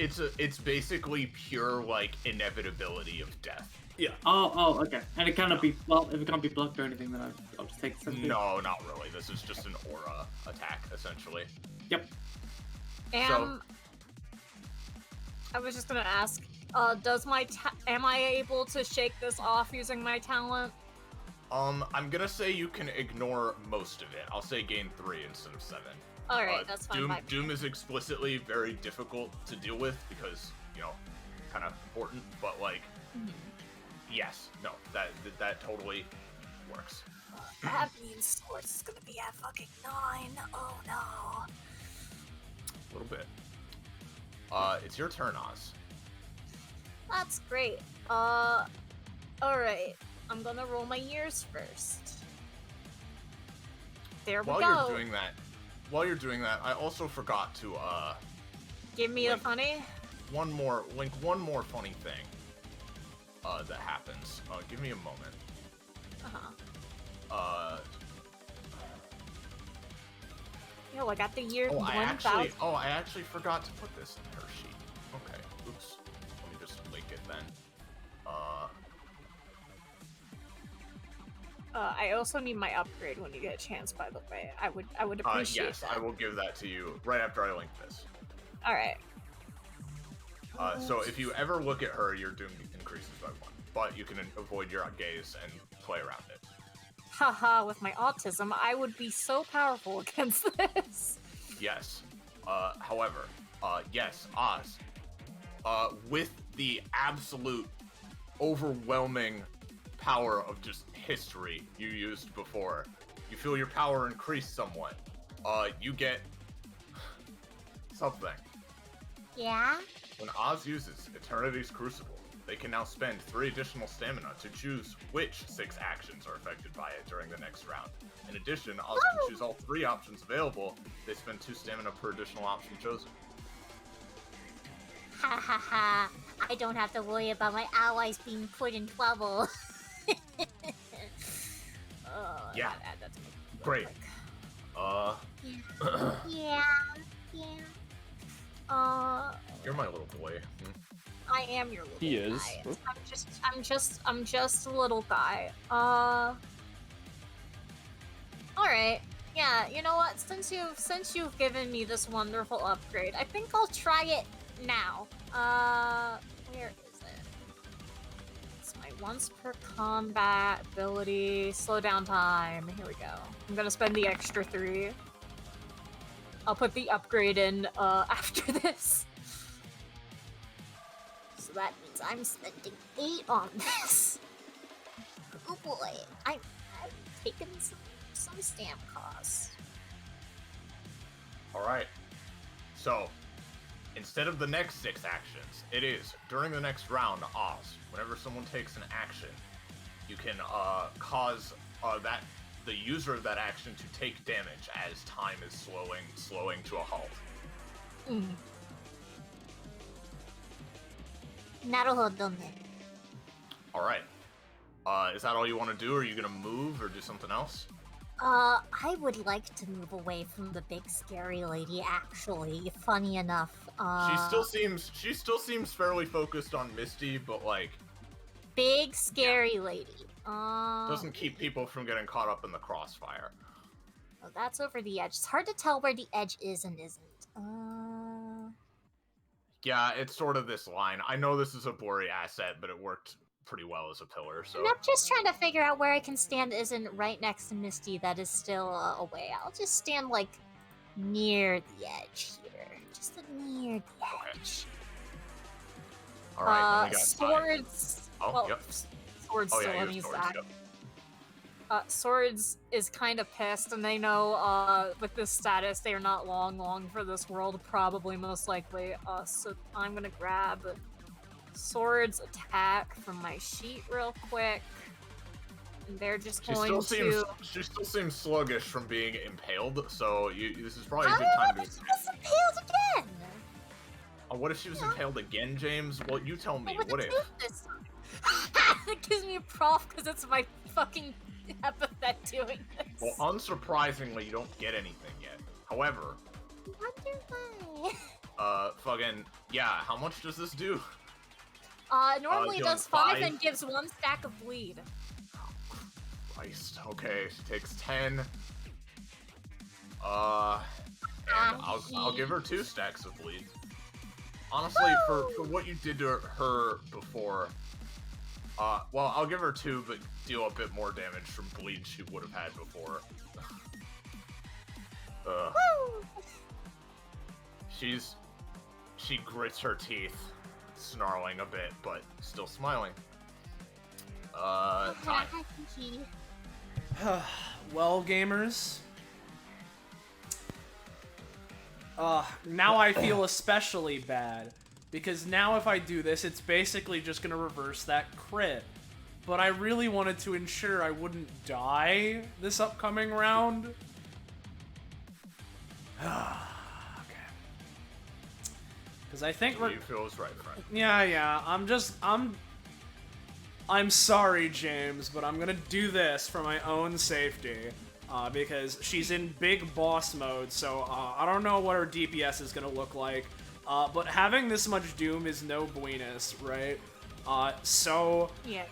basically pure, like, inevitability of death. Yeah. Oh, okay. And it cannot be, well, if it can't be blocked or anything, then I'll just take something. No, not really. This is just an aura attack, essentially. Yep. So- I was just gonna ask, am I able to shake this off using my talent? I'm gonna say you can ignore most of it. I'll say gain 3 instead of 7. Alright, that's fine. Doom is explicitly very difficult to deal with because, you know, kind of important, but, like, yes, no, that totally works. That means Sports is gonna be at fucking 9. Oh no. A little bit. It's your turn, Oz. That's great. Alright. I'm gonna roll my ears first. There we go. While you're doing that, I also forgot to Give me a funny. one more funny thing that happens. Give me a moment. Yo, I got the year I 1000. actually forgot to put this in her sheet. Okay, oops. Let me just link it then. I also need my upgrade when you get a chance, by the way. I would appreciate yes, that. I will give that to you right after I link this. Alright. So if you ever look at her, your doom increases by 1, but you can avoid your gaze and play around it. Haha, with my autism, I would be so powerful against this. Yes. However, yes, Oz. With the absolute overwhelming power of just history you used before, you feel your power increase somewhat. You get something. Yeah? When Oz uses Eternity's Crucible, they can now spend 3 additional stamina to choose which 6 actions are affected by it during the next round. In addition, Oz can choose all 3 options available. They spend 2 stamina per additional option chosen. Ha ha ha. I don't have to worry about my allies being put in trouble. Yeah. Add that to my Great. Yeah. You're my little boy. I am your little He is. guy. I'm just a little guy. Alright. Yeah, you know what? Since you've given me this wonderful upgrade, I think I'll try it now. Where is it? It's my once per combat ability, slow down time. Here we go. I'm gonna spend the extra 3. I'll put the upgrade in after this. So that means I'm spending 8 on this. Oh boy, I've taken some stamp costs. Alright. So, instead of the next 6 actions, it is, during the next round, Oz, whenever someone takes an action, you can cause the user of that action to take damage as time is slowing to a halt. Naruhodo. Alright. Is that all you want to do, or are you gonna move, or do something else? I would like to move away from the big scary lady, actually. Funny enough. She still seems fairly focused on Misty, but like... Big scary lady. Doesn't keep people from getting caught up in the crossfire. Oh, that's over the edge. It's hard to tell where the edge is and isn't. Yeah, it's sort of this line. I know this is a Bori asset, but it worked pretty well as a pillar, so... And I'm just trying to figure out where I can stand that isn't right next to Misty that is still away. I'll just stand, like, near the edge here. Just near the edge. Alright, then we got Swords... Oh, well, yep. Swords still on his back. Swords is kind of pissed, and they know, with this status, they are not long for this world, probably, most likely. So I'm gonna grab Swords attack from my sheet real quick. And they're just She going She still seems sluggish from being impaled, so this is probably a good time to... She was impaled again! What if she was impaled again, James? Well, you tell me, what if? This time. It gives me a prof because it's my fucking epithet doing this. Well, unsurprisingly, you don't get anything yet. However... Wonder why. Fucking... Yeah, how much does this do? Normally does 5 and gives 1 stack of bleed. Christ, okay, she takes 10. And I'll give her 2 stacks of bleed. Honestly, for what you did to her before, well, I'll give her 2, but deal a bit more damage from bleed she would have had before. She grits her teeth, snarling a bit, but still smiling. Time. Well, gamers. Now I feel especially bad. Because now if I do this, it's basically just gonna reverse that crit. But I really wanted to ensure I wouldn't die this upcoming round. Okay. Because I think You feel is right, friend. Yeah, I'm sorry, James, but I'm gonna do this for my own safety. Because she's in big boss mode, so I don't know what her DPS is gonna look like. But having this much Doom is no buenos, right? So... Yeah.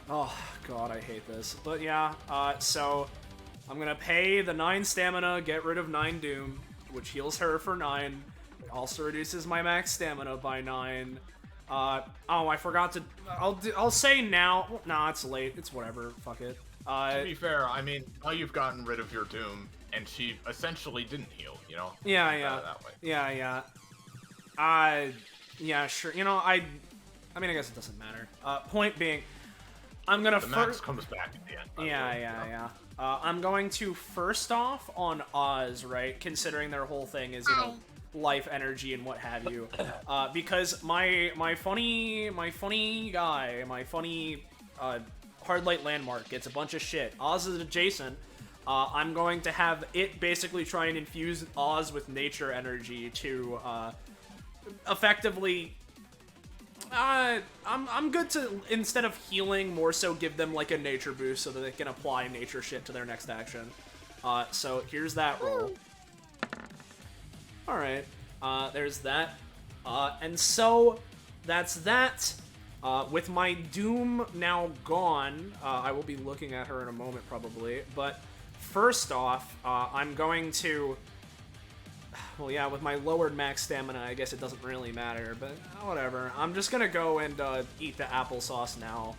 Oh, God, I hate this. But yeah, so I'm gonna pay the 9 stamina, get rid of 9 Doom, which heals her for 9. It also reduces my max stamina by 9. Oh, I forgot to... I'll say now... Nah, it's late. It's whatever. Fuck it. To be fair, I mean, now you've gotten rid of your Doom, and she essentially didn't heal, you know? Yeah. That way. Yeah. Yeah, sure. You know, I mean, I guess it doesn't matter. Point being, I'm gonna The max comes back at the end. Yeah. I'm going to first off on Oz, right? Considering their whole thing is, you know, life energy and what have you. Because my funny guy, my funny hard light landmark gets a bunch of shit. Oz is adjacent. I'm going to have it basically try and infuse Oz with nature energy to effectively. I'm good to, instead of healing, more so give them like a nature boost so that they can apply nature shit to their next action. So here's that roll. Alright, there's that. And so that's that. With my Doom now gone, I will be looking at her in a moment probably, but first off, I'm going to... Well, yeah, with my lowered max stamina, I guess it doesn't really matter, but whatever. I'm just gonna go and eat the applesauce now,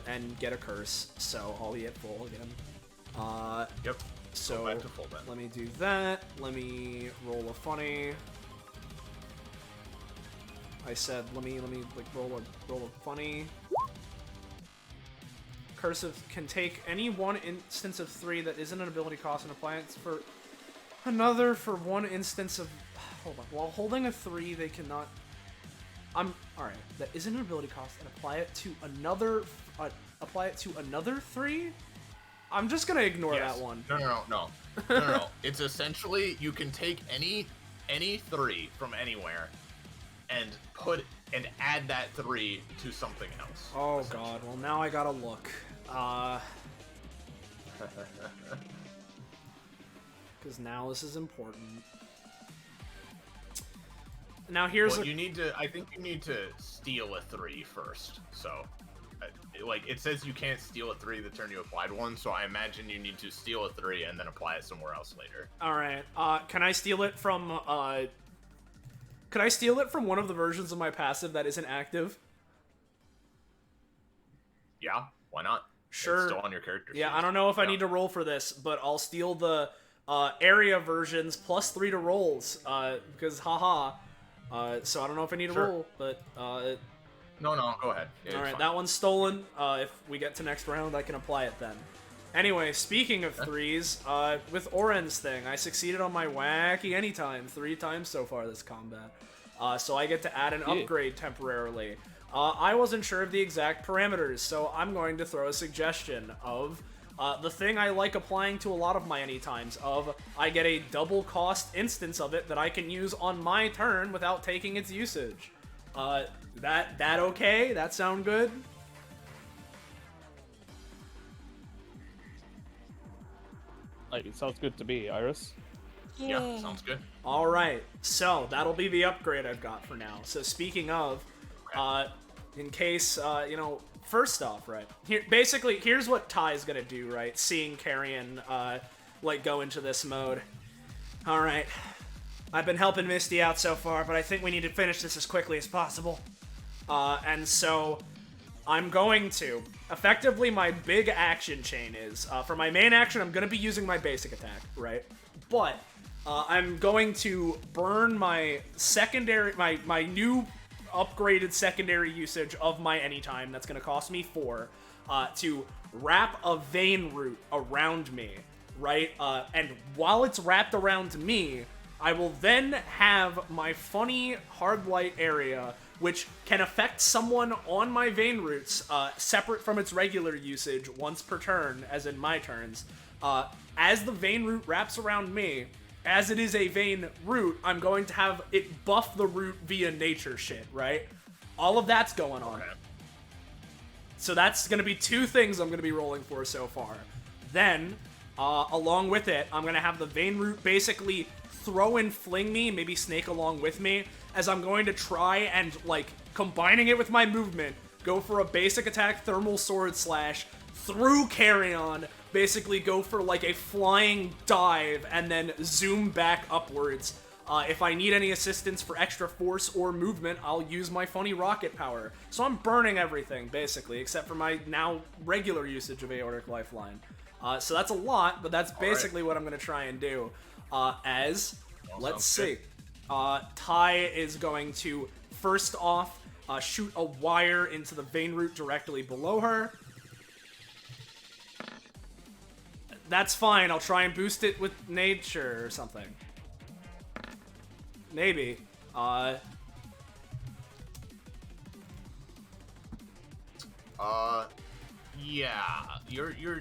and get a curse, so I'll be at full again. Yep. So, back to full then. Let me do that. Let me roll a funny. I said, let me like roll a funny. Cursive can take any one instance of 3 that isn't an ability cost and apply it for... Another for one instance of... Hold on. While holding a 3, they cannot... Alright, that is an ability cost, and apply it to another... apply it to another 3? I'm just gonna ignore that one. No. It's essentially, you can take any 3 from anywhere, and add that 3 to something else. Oh god, well now I gotta look. Because now this is important. Now here's I think you need to steal a 3 first, so... like, it says you can't steal a 3 the turn you applied one, so I imagine you need to steal a 3 and then apply it somewhere else later. Alright, can I steal it from, one of the versions of my passive that isn't active? Yeah, why not? Sure. It's still on your character sheet. Yeah, I don't know if I need to roll for this, but I'll steal the, area versions plus 3 to rolls, because haha. So I don't know if I need to roll, but, No, go ahead. Yeah, Alright, that one's stolen. If we get to next round, I can apply it then. Anyway, speaking of 3s, with Oren's thing, I succeeded on my wacky anytime 3 times so far this combat. So I get to add an upgrade temporarily. I wasn't sure of the exact parameters, so I'm going to throw a suggestion of the thing I like applying to a lot of my anytimes, of I get a double cost instance of it that I can use on my turn without taking its usage. That okay? That sound good? It sounds good to me, Iris. Yeah, sounds good. Alright, so that'll be the upgrade I've got for now. So speaking of, in case, first off, right, here's what Ty's gonna do, right, seeing Carrion, go into this mode. Alright, I've been helping Misty out so far, but I think we need to finish this as quickly as possible. And so, I'm going to, effectively my big action chain is, for my main action, I'm gonna be using my basic attack, right? But, I'm going to burn my secondary, my new upgraded secondary usage of my anytime, that's gonna cost me 4, to wrap a vein root around me, right? And while it's wrapped around me, I will then have my funny hard light area, which can affect someone on my vein roots, separate from its regular usage once per turn, as in my turns. As the vein root wraps around me, as it is a vein root, I'm going to have it buff the root via nature shit, right? All of that's going on. So that's going to be 2 things I'm going to be rolling for so far. Then, along with it, I'm going to have the vein root basically throw and fling me, maybe snake along with me, as I'm going to try and, combining it with my movement, go for a basic attack thermal sword slash through Carrion, basically go for, a flying dive, and then zoom back upwards. If I need any assistance for extra force or movement, I'll use my funny rocket power. So I'm burning everything, basically, except for my now regular usage of Aortic Lifeline. So that's a lot, but that's basically what I'm going to try and do. Let's see. Ty is going to, first off, shoot a wire into the vein root directly below her. That's fine, I'll try and boost it with nature or something. Maybe. Yeah.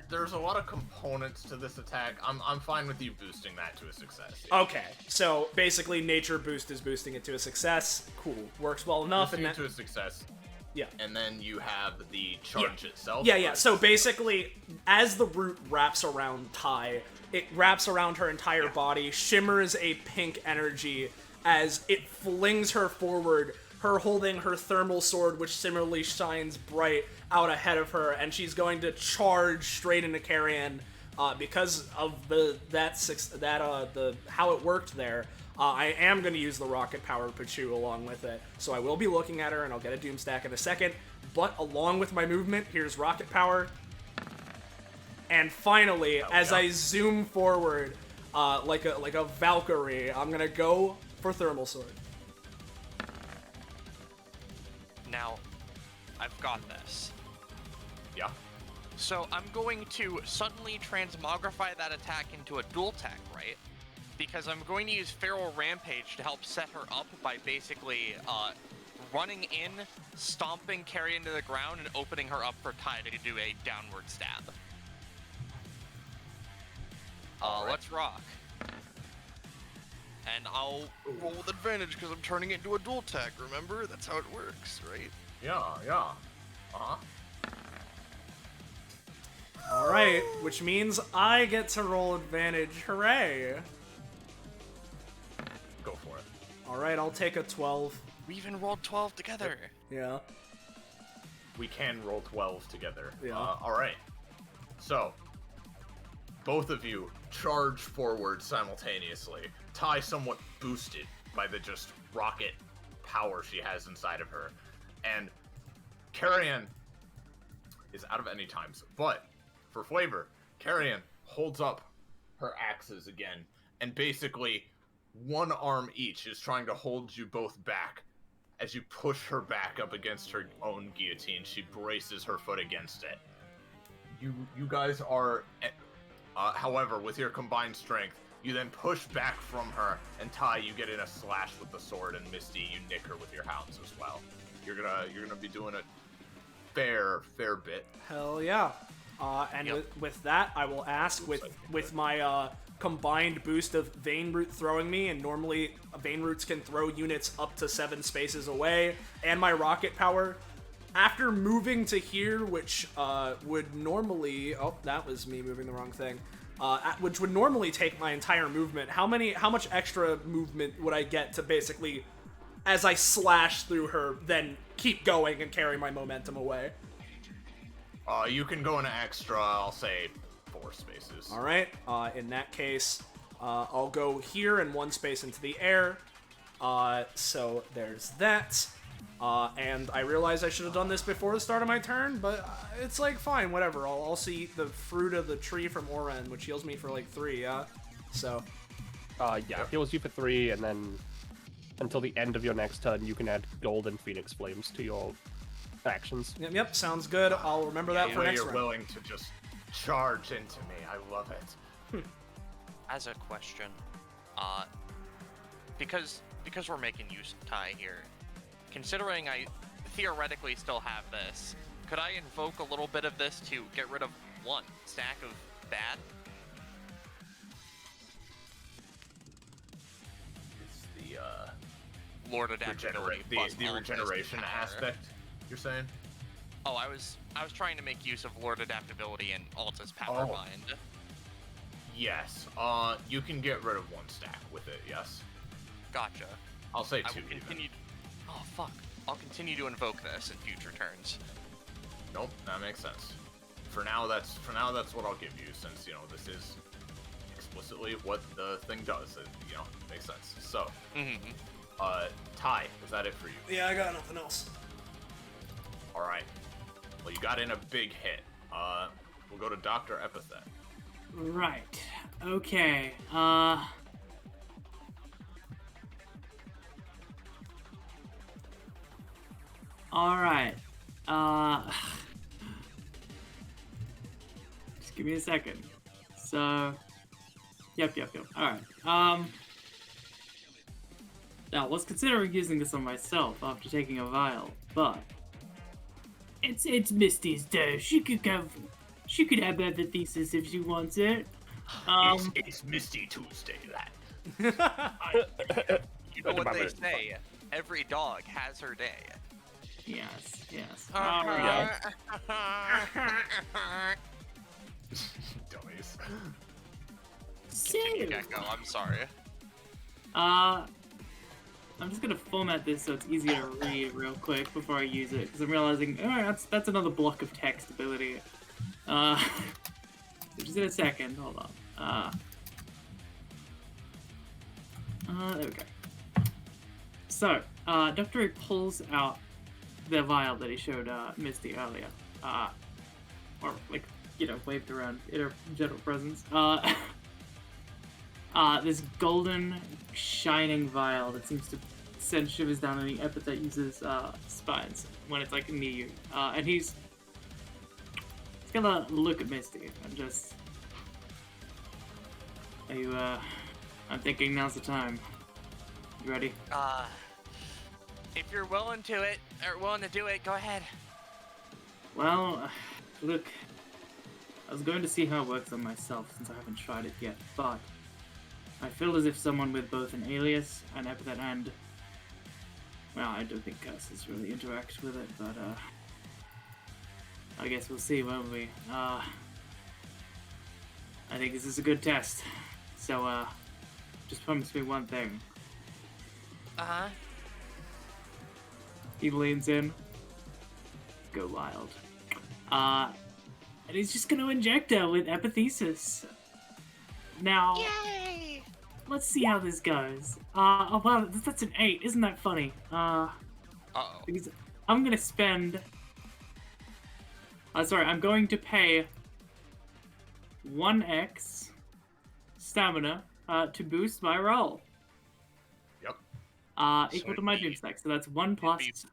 There's a lot of components to this attack. I'm fine with you boosting that to a success. Yeah. Okay, so basically nature boost is boosting it to a success. Cool, works well enough. Boosting it to a success. Yeah. And then you have the charge itself. Yeah. So basically, as the root wraps around Ty, it wraps around her entire body, shimmers a pink energy as it flings her forward, her holding her thermal sword, which similarly shines bright out ahead of her, and she's going to charge straight into Carrion. Because of how it worked there, I am going to use the rocket power Pachu along with it. So I will be looking at her, and I'll get a Doom Stack in a second. But along with my movement, here's rocket power. And finally, as I zoom forward, like a Valkyrie, I'm going to go for thermal sword. Now, I've got this. Yeah. So I'm going to suddenly transmogrify that attack into a dual attack, right? because I'm going to use Feral Rampage to help set her up by basically running in, stomping Carrie into the ground, and opening her up for Ty to do a downward stab. Let's rock. And I'll roll with advantage because I'm turning it into a dual attack, remember? That's how it works, right? Yeah. Uh-huh. Alright, which means I get to roll advantage. Hooray! Go for it. Alright, I'll take a 12. We even rolled 12 together. Yeah. We can roll 12 together. Yeah. Alright. So, both of you charge forward simultaneously. Ty somewhat boosted by the just rocket power she has inside of her. And Carrion is out of any times. But, for flavor, Carrion holds up her axes again. And basically, one arm each is trying to hold you both back. As you push her back up against her own guillotine, she braces her foot against it. You guys are... however, with your combined strength, you then push back from her, and Ty, you get in a slash with the sword, and Misty, you nick her with your hounds as well. You're gonna be doing a fair bit. Hell yeah. And Yep. with that, I will ask, with my combined boost of Vein Root throwing me, and normally Vein Roots can throw units up to 7 spaces away, and my rocket power, after moving to here, which would normally... Oh, that was me moving the wrong thing. Which would normally take my entire movement. How much extra movement would I get to basically, as I slash through her, then keep going and carry my momentum away? You can go an extra, I'll say, 4 spaces. Alright, in that case, I'll go here and 1 space into the air. So there's that. And I realize I should have done this before the start of my turn, but it's like, fine, whatever. I'll also eat the fruit of the tree from Oren, which heals me for like 3, yeah? So. Yeah, it heals you for 3, and then until the end of your next turn, you can add Golden Phoenix Flames to your actions. Yep, sounds good. I'll remember that for next you're round. willing to just charge into me. I love it. As a question, because we're making use of Ty here, considering I theoretically still have this, could I invoke a little bit of this to get rid of 1 stack of bad? It's the Lord Adaptability. the regeneration aspect, you're saying? Oh, I was trying to make use of Lord Adaptability and Alta's Power Bind. Yes. You can get rid of 1 stack with it, yes. Gotcha. I'll say 2. I will continue. Oh fuck! I'll continue to invoke this in future turns. Nope, that makes sense. For now, that's what I'll give you, since this is explicitly what the thing does. It makes sense. So, Ty, is that it for you? Yeah, I got nothing else. All right. Well, you got in a big hit. We'll go to Dr. Epithet. Right. Okay. Alright. Just give me a second. So... Yep. Alright. Now, I was considering using this on myself after taking a vial, but... It's Misty's day. She could have Epithet if she wants it. It's Misty Tuesday, that. You know what they say, every dog has her day. Yes. Alright. Dummies. Continue, Gecko, I'm sorry. I'm just gonna format this so it's easier to read real quick before I use it, because I'm realizing, that's another block of text ability. So just in a second, hold on. There we go. So, Dr. A pulls out the vial that he showed Misty earlier. Or, waved around in her general presence. This golden, shining vial that seems to send shivers down any Epithet uses spines when it's, near you. And he's gonna look at Misty and just... Are you I'm thinking now's the time. You ready? If you're willing to do it, go ahead. Well, look, I was going to see how it works on myself since I haven't tried it yet, but I feel as if someone with both an alias, an epithet, and... Well, I don't think curses really interact with it, but, I guess we'll see, won't we? I think this is a good test. So, just promise me one thing. Uh-huh. He leans in. Go wild. And he's just gonna inject her with Epithesis. Now, Yay! let's see how this goes. Oh wow, that's an 8. Isn't that funny? Uh-oh. Because I'm gonna spend... I'm going to pay 1x stamina to boost my roll. Yep. Equal to my doom stack, so that's 1 plus...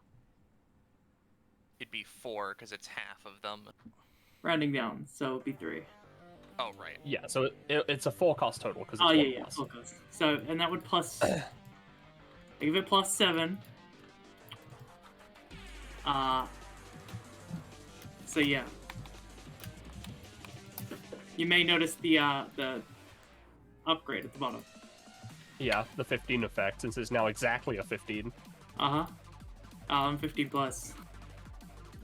It'd be 4 because it's half of them. Rounding down, so it'd be 3. Oh, right. Yeah, so it's a 4 cost total because it's Oh, 1 yeah, plus. 4 cost. So, and that would plus... I give it plus 7. So yeah. You may notice the upgrade at the bottom. Yeah, the 15 effect, since it's now exactly a 15. Uh-huh. 15 plus.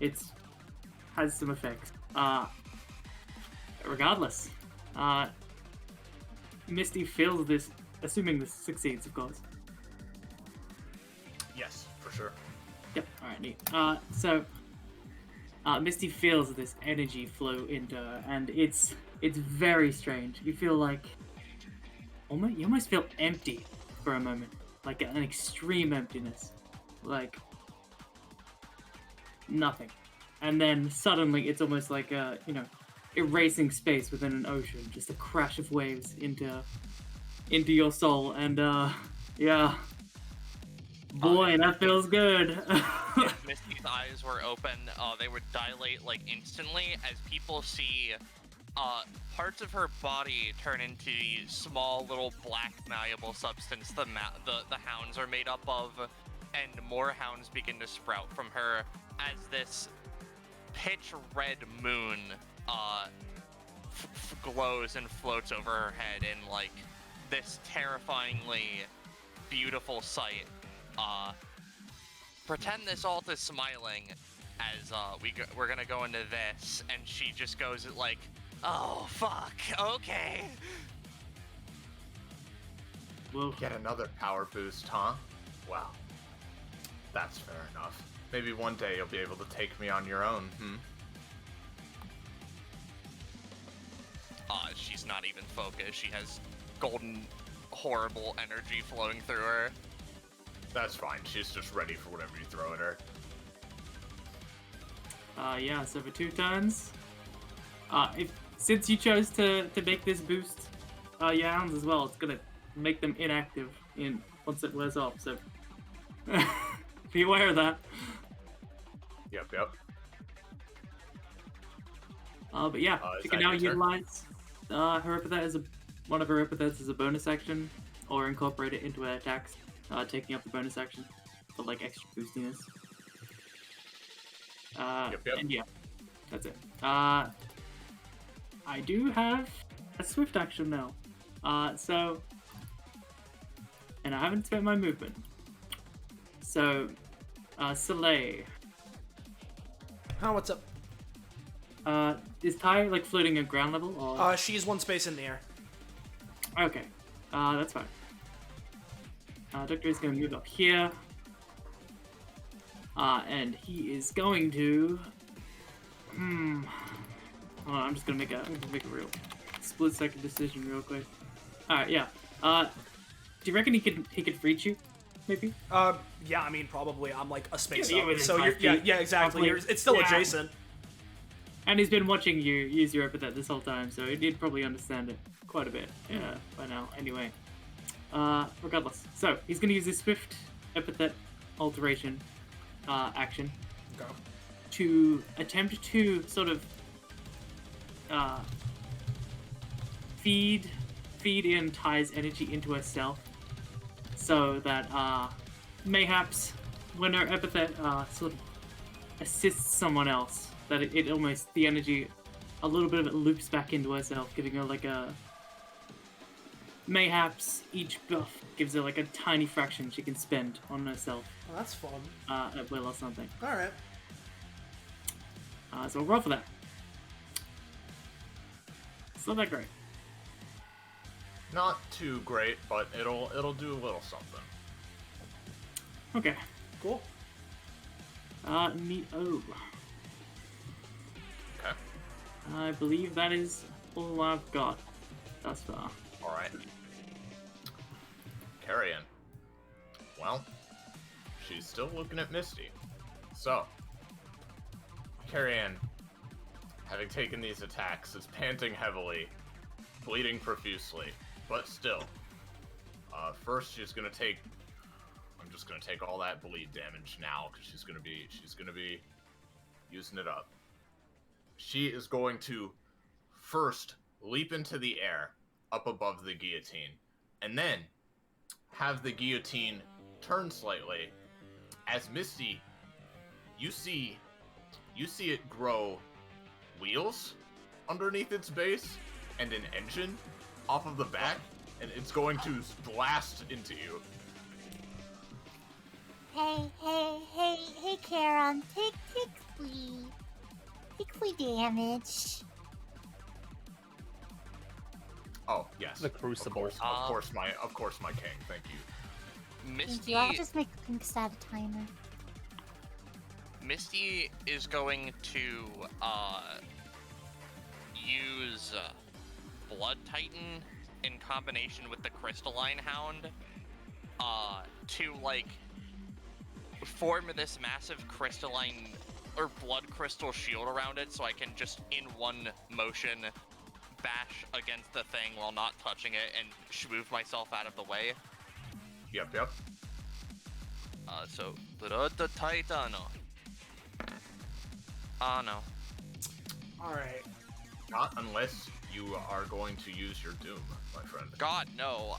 It's... has some effects. Regardless. Misty feels this, assuming this succeeds, of course. Yes, for sure. Yep, alright, neat. Misty feels this energy flow into her, and it's very strange. You feel like... you almost feel empty for a moment. Like an extreme emptiness. Like... nothing. And then suddenly it's almost like a, erasing space within an ocean. Just a crash of waves into your soul, and yeah. Boy, that feels good. If Misty's eyes were open, they would dilate like instantly as people see parts of her body turn into the small little black malleable substance the hounds are made up of, and more hounds begin to sprout from her as this pitch red moon glows and floats over her head in like this terrifyingly beautiful sight. Pretend this alt is smiling as we're gonna go into this, and she just goes like, oh fuck, okay. Well, Get another power boost, huh? Wow. That's fair enough. Maybe one day you'll be able to take me on your own, She's not even focused. She has golden, horrible energy flowing through her. That's fine. She's just ready for whatever you throw at her. Yeah, so for 2 turns, since you chose to make this boost, your hounds as well, it's gonna make them inactive once it wears off, so be aware of that. Yep. But yeah, you can now utilize her epithet as one of her epithets as a bonus action, or incorporate it into her attacks, taking up the bonus action for like extra boostiness. Yep. And yeah, that's it. I do have a swift action now. So, and I haven't spent my movement. So, Soleil. Oh, what's up? Is Ty like floating at ground level, or? She's 1 space in the air. Okay, that's fine. Doctor is going to move up here. And he is going to... Hold on, I'm just going to make a real split-second decision real quick. Alright, yeah. Do you reckon he could reach you? Maybe? Yeah, I mean, probably. I'm like a space Yeah, up. within So 5 you're, feet. yeah, exactly. Probably. It's still Yeah. adjacent. And he's been watching you use your epithet this whole time, so he'd probably understand it quite a bit by now. Anyway, regardless. So, he's going to use his swift epithet alteration action Okay. to attempt to sort of feed feed in Ty's energy into herself, so that mayhaps when her epithet sort of assists someone else, that it almost, the energy, a little bit of it loops back into herself, giving her like a, mayhaps each buff gives her like a tiny fraction she can spend on herself. Well, that's fun. At will or something. Alright. So we'll roll for that. It's not that great. Not too great, but it'll do a little something. Okay. Cool. Neat. Oh. Okay. I believe that is all I've got thus far. All right. Carrion. Well, she's still looking at Misty. So, Carrion, having taken these attacks, is panting heavily, bleeding profusely, but still. First, she's gonna take. I'm just gonna take all that bleed damage now because she's gonna be using it up. She is going to first leap into the air up above the guillotine, and then have the guillotine turn slightly. As Misty, you see it grow wheels underneath its base and an engine off of the back, and it's going to blast into you. Hey, Karen, take flea damage. Oh yes, The Crucible. Of course, my king. Thank you. Misty, I'll just make a quick stab timer. Misty is going to use Blood Titan in combination with the Crystalline Hound to like form this massive crystalline or blood crystal shield around it, so I can just in one motion bash against the thing while not touching it and move myself out of the way. Yep. So Blood Titan. Oh no. Alright. Not unless you are going to use your doom, my friend. God no.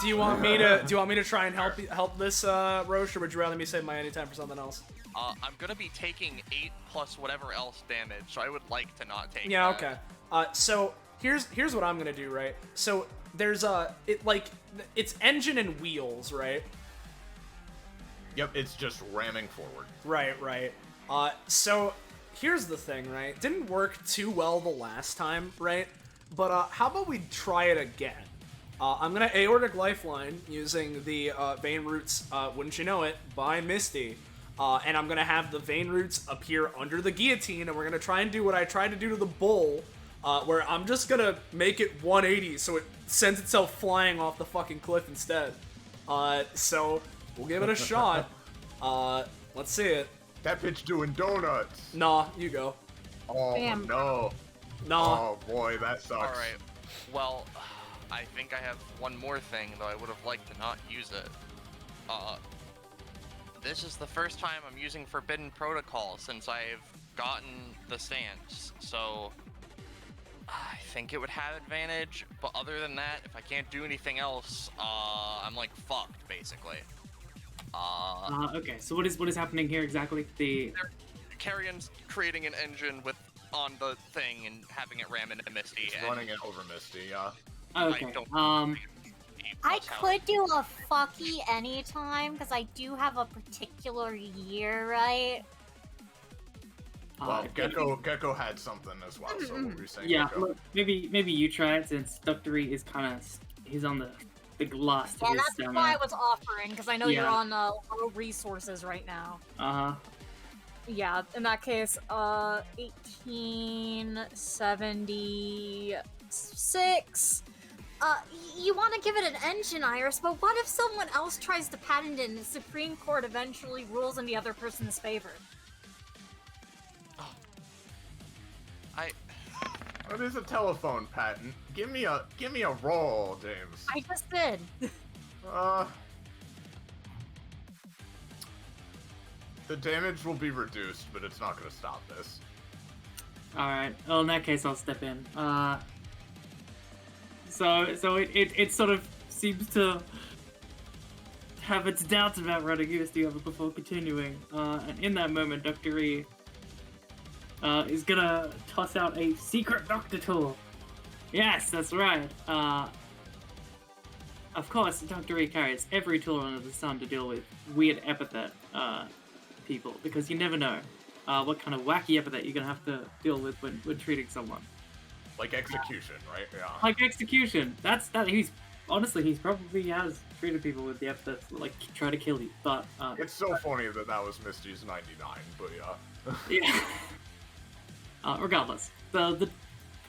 Do you want me to try and help this Roche, or would you rather me save my anytime for something else? I'm gonna be taking 8 plus whatever else damage, so I would like to not take Yeah, that. okay. So here's what I'm gonna do, right? So there's it's engine and wheels, right? Yep, it's just ramming forward. Right. So here's the thing, right? Didn't work too well the last time, right? But how about we try it again? I'm gonna Aortic Lifeline using the Vein Roots, Wouldn't You Know It, by Misty. And I'm gonna have the Vein Roots appear under the guillotine, and we're gonna try and do what I tried to do to the bull, where I'm just gonna make it 180 so it sends itself flying off the fucking cliff instead. So we'll give it a shot. Let's see it. That bitch doing donuts. Nah, you go. Oh Bam. no. Nah. Oh boy, that sucks. Alright. Well, I think I have one more thing, though I would have liked to not use it. This is the first time I'm using Forbidden Protocol since I've gotten the stance, so I think it would have advantage, but other than that, if I can't do anything else, I'm like fucked, basically. Okay, so what is happening here exactly? Carrion's creating an engine on the thing and having it ram into Misty. It's running it over Misty, yeah. Okay. I could do a fucky anytime, because I do have a particular year, right? Well, Gecko had something as well, so what were you saying? Yeah, Gecko? look, maybe you try it, since Ductory is kind of, he's on the last Yeah, of his that's stamina. why I was offering, because I know you're Yeah. on low resources right now. Yeah, in that case, 1876. You want to give it an engine, Iris, but what if someone else tries to patent it and the Supreme Court eventually rules in the other person's favor? What is a telephone patent? Give me a roll, James. I just did. The damage will be reduced, but it's not going to stop this. So it sort of seems to have its doubts about running USD over before continuing. And in that moment, Dr. E is gonna toss out a secret doctor tool. Yes, that's right. Of course, Dr. E carries every tool under the sun to deal with weird epithet people, because you never know what kind of wacky epithet you're gonna have to deal with when treating someone. Like execution, right? Yeah. Like execution. That's that. He's probably has treated people with the epithets that, like, try to kill you. But it's so funny that was Misty's 99, but yeah. yeah. Regardless, the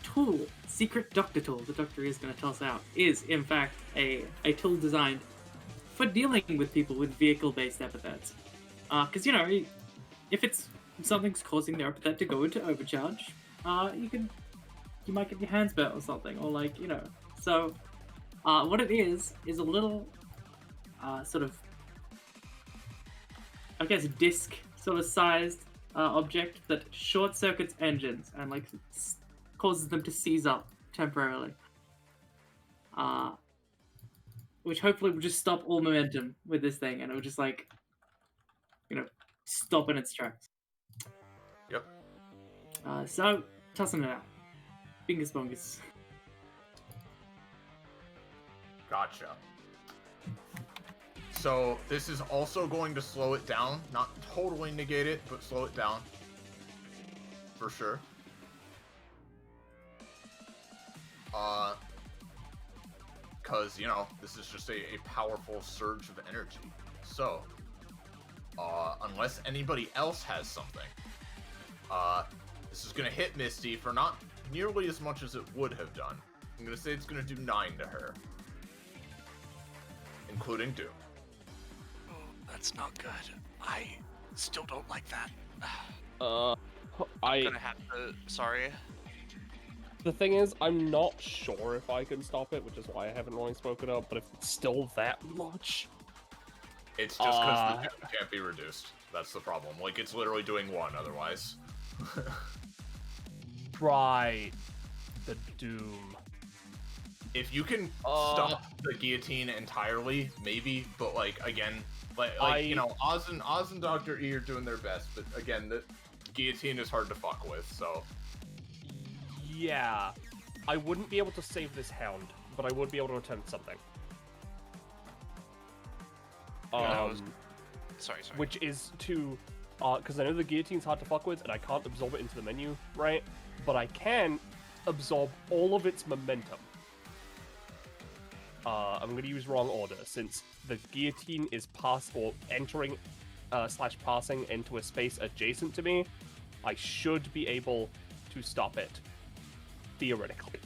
tool, secret doctor tool, the Doctor is going to toss out is in fact a tool designed for dealing with people with vehicle-based epithets. Because if it's something's causing their epithet to go into overcharge, you might get your hands burnt or something, or so. What it is a little sort of, I guess, disc sort of sized object that short circuits engines and causes them to seize up temporarily. Which hopefully will just stop all momentum with this thing, and it will just stop in its tracks. Yep. So tossing it out. Fingers bongers. Gotcha. So this is also going to slow it down, not totally negate it, but slow it down. For sure. Because, this is just a powerful surge of energy. So, unless anybody else has something, this is going to hit Misty for not nearly as much as it would have done. I'm going to say it's going to do 9 to her. Including Doom. Oh, that's not good. I still don't like that. I'm gonna have to. Sorry. The thing is, I'm not sure if I can stop it, which is why I haven't really spoken up. But if it's still that much, it's just because the Doom can't be reduced. That's the problem. Like, it's literally doing 1 otherwise. Try the Doom. If you can stop the guillotine entirely, maybe, but again, Oz and Dr. E are doing their best, but again, the guillotine is hard to fuck with, so. Yeah, I wouldn't be able to save this hound, but I would be able to attempt something. Sorry. Which is to, because I know the guillotine's hard to fuck with, and I can't absorb it into the menu, right? But I can absorb all of its momentum. I'm going to use wrong order, since the guillotine is entering / passing into a space adjacent to me. I should be able to stop it, theoretically.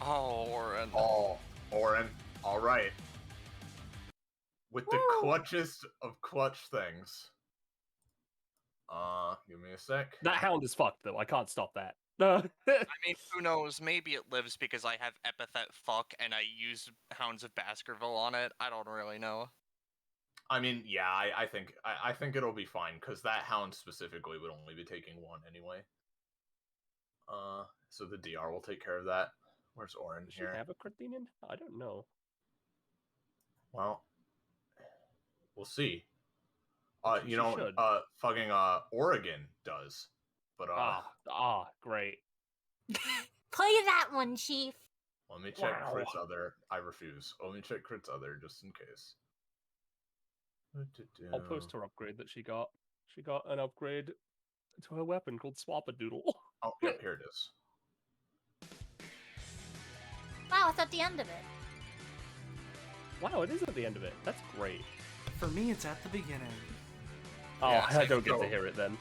Oh, Oren. Oh, Oren. Alright. With the clutchest of clutch things. Give me a sec. That hound is fucked, though. I can't stop that. I mean, who knows? Maybe it lives because I have epithet fuck and I use Hounds of Baskerville on it. I don't really know. I mean, yeah, I think it'll be fine, because that hound specifically would only be taking 1 anyway. So the DR will take care of that. Where's Oren here? Does she have a crit demon? I don't know. Well, we'll see. Fucking Oregon does. But great. Play that one, Chief. Let me check Crit's other. I refuse. Let me check Crit's other just in case. I'll post her upgrade that she got. She got an upgrade to her weapon called Swapadoodle. Oh, yep, here it is. Wow, it's at the end of it. Wow, it is at the end of it. That's great. For me, it's at the beginning. Oh, Yeah, I don't get to hear it then.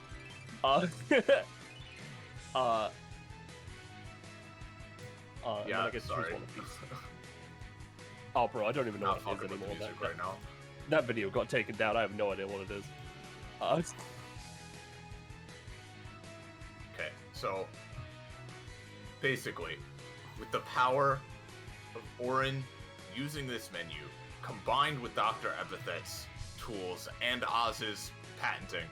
Yeah, I get to choose sorry. one of these. Oh, bro, I don't even know what it is anymore. Right now. That video got taken down. I have no idea what it is. Okay, so basically, with the power of Oren using this menu, combined with Dr. Epithet's tools and Oz's patenting,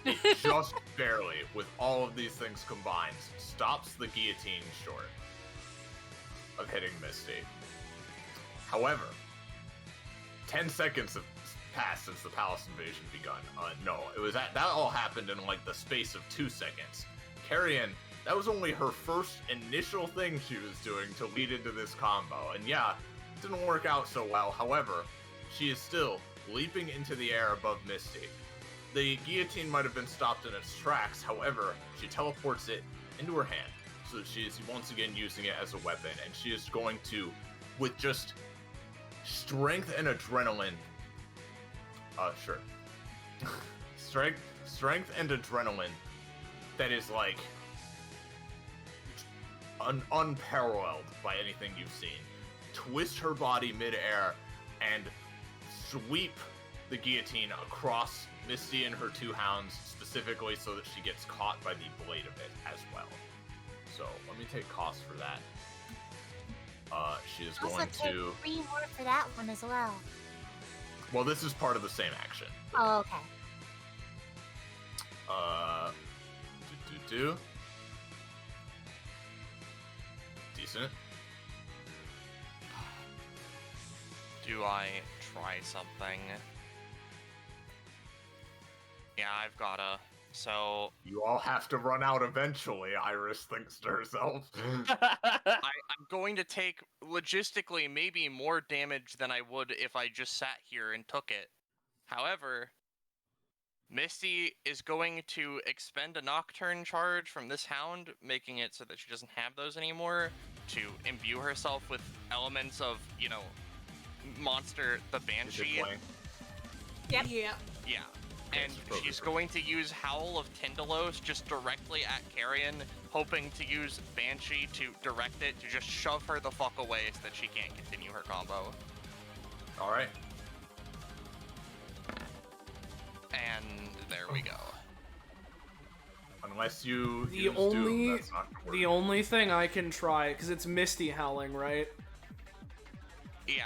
It just barely, with all of these things combined, stops the guillotine short of hitting Misty. However, 10 seconds have passed since the palace invasion begun. No, that all happened in like the space of 2 seconds. Carrion, that was only her first initial thing she was doing to lead into this combo. And yeah, it didn't work out so well. However, she is still leaping into the air above Misty. The guillotine might have been stopped in its tracks. However, she teleports it into her hand. So she is once again using it as a weapon. And she is going to, with just strength and adrenaline. Sure. Strength and adrenaline that is like unparalleled by anything you've seen. Twist her body midair and sweep the guillotine across Misty and her two hounds, specifically so that she gets caught by the blade of it as well. So let me take cost for that. She is Also going take to. 3 more for that one as well. Well, this is part of the same action. Oh, okay. Decent. Do I try something? Yeah, I've gotta. So You all have to run out eventually, Iris thinks to herself. I'm going to take logistically maybe more damage than I would if I just sat here and took it. However, Misty is going to expend a Nocturne charge from this hound, making it so that she doesn't have those anymore, to imbue herself with elements of, monster, the Banshee. Yep. Yeah. Yeah. And she's going to use Howl of Tindalos just directly at Carrion, hoping to use Banshee to direct it to just shove her the fuck away so that she can't continue her combo. Alright. And there we go. Unless you The use only Doom, that's not gonna work. the only thing I can try, because it's Misty howling, right? Yeah.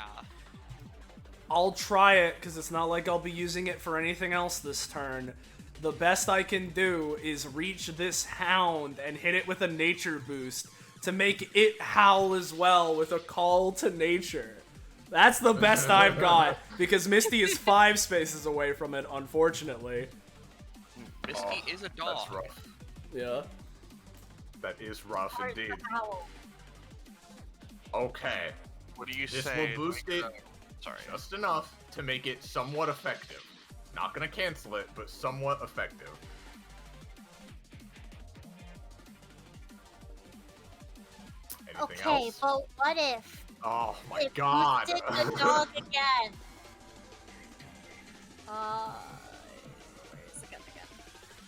I'll try it, because it's not like I'll be using it for anything else this turn. The best I can do is reach this hound and hit it with a nature boost to make it howl as well with a call to nature. That's the best I've got, because Misty is 5 spaces away from it, unfortunately. Misty is a dog. That's rough. Yeah. That is rough Alright, indeed. Howl. Okay. What do you This say? will boost it Sorry. just enough to make it somewhat effective. Not gonna cancel it, but somewhat effective. Anything Okay, else? but what if Oh my it god. boosted the dog again? Where's it gonna go?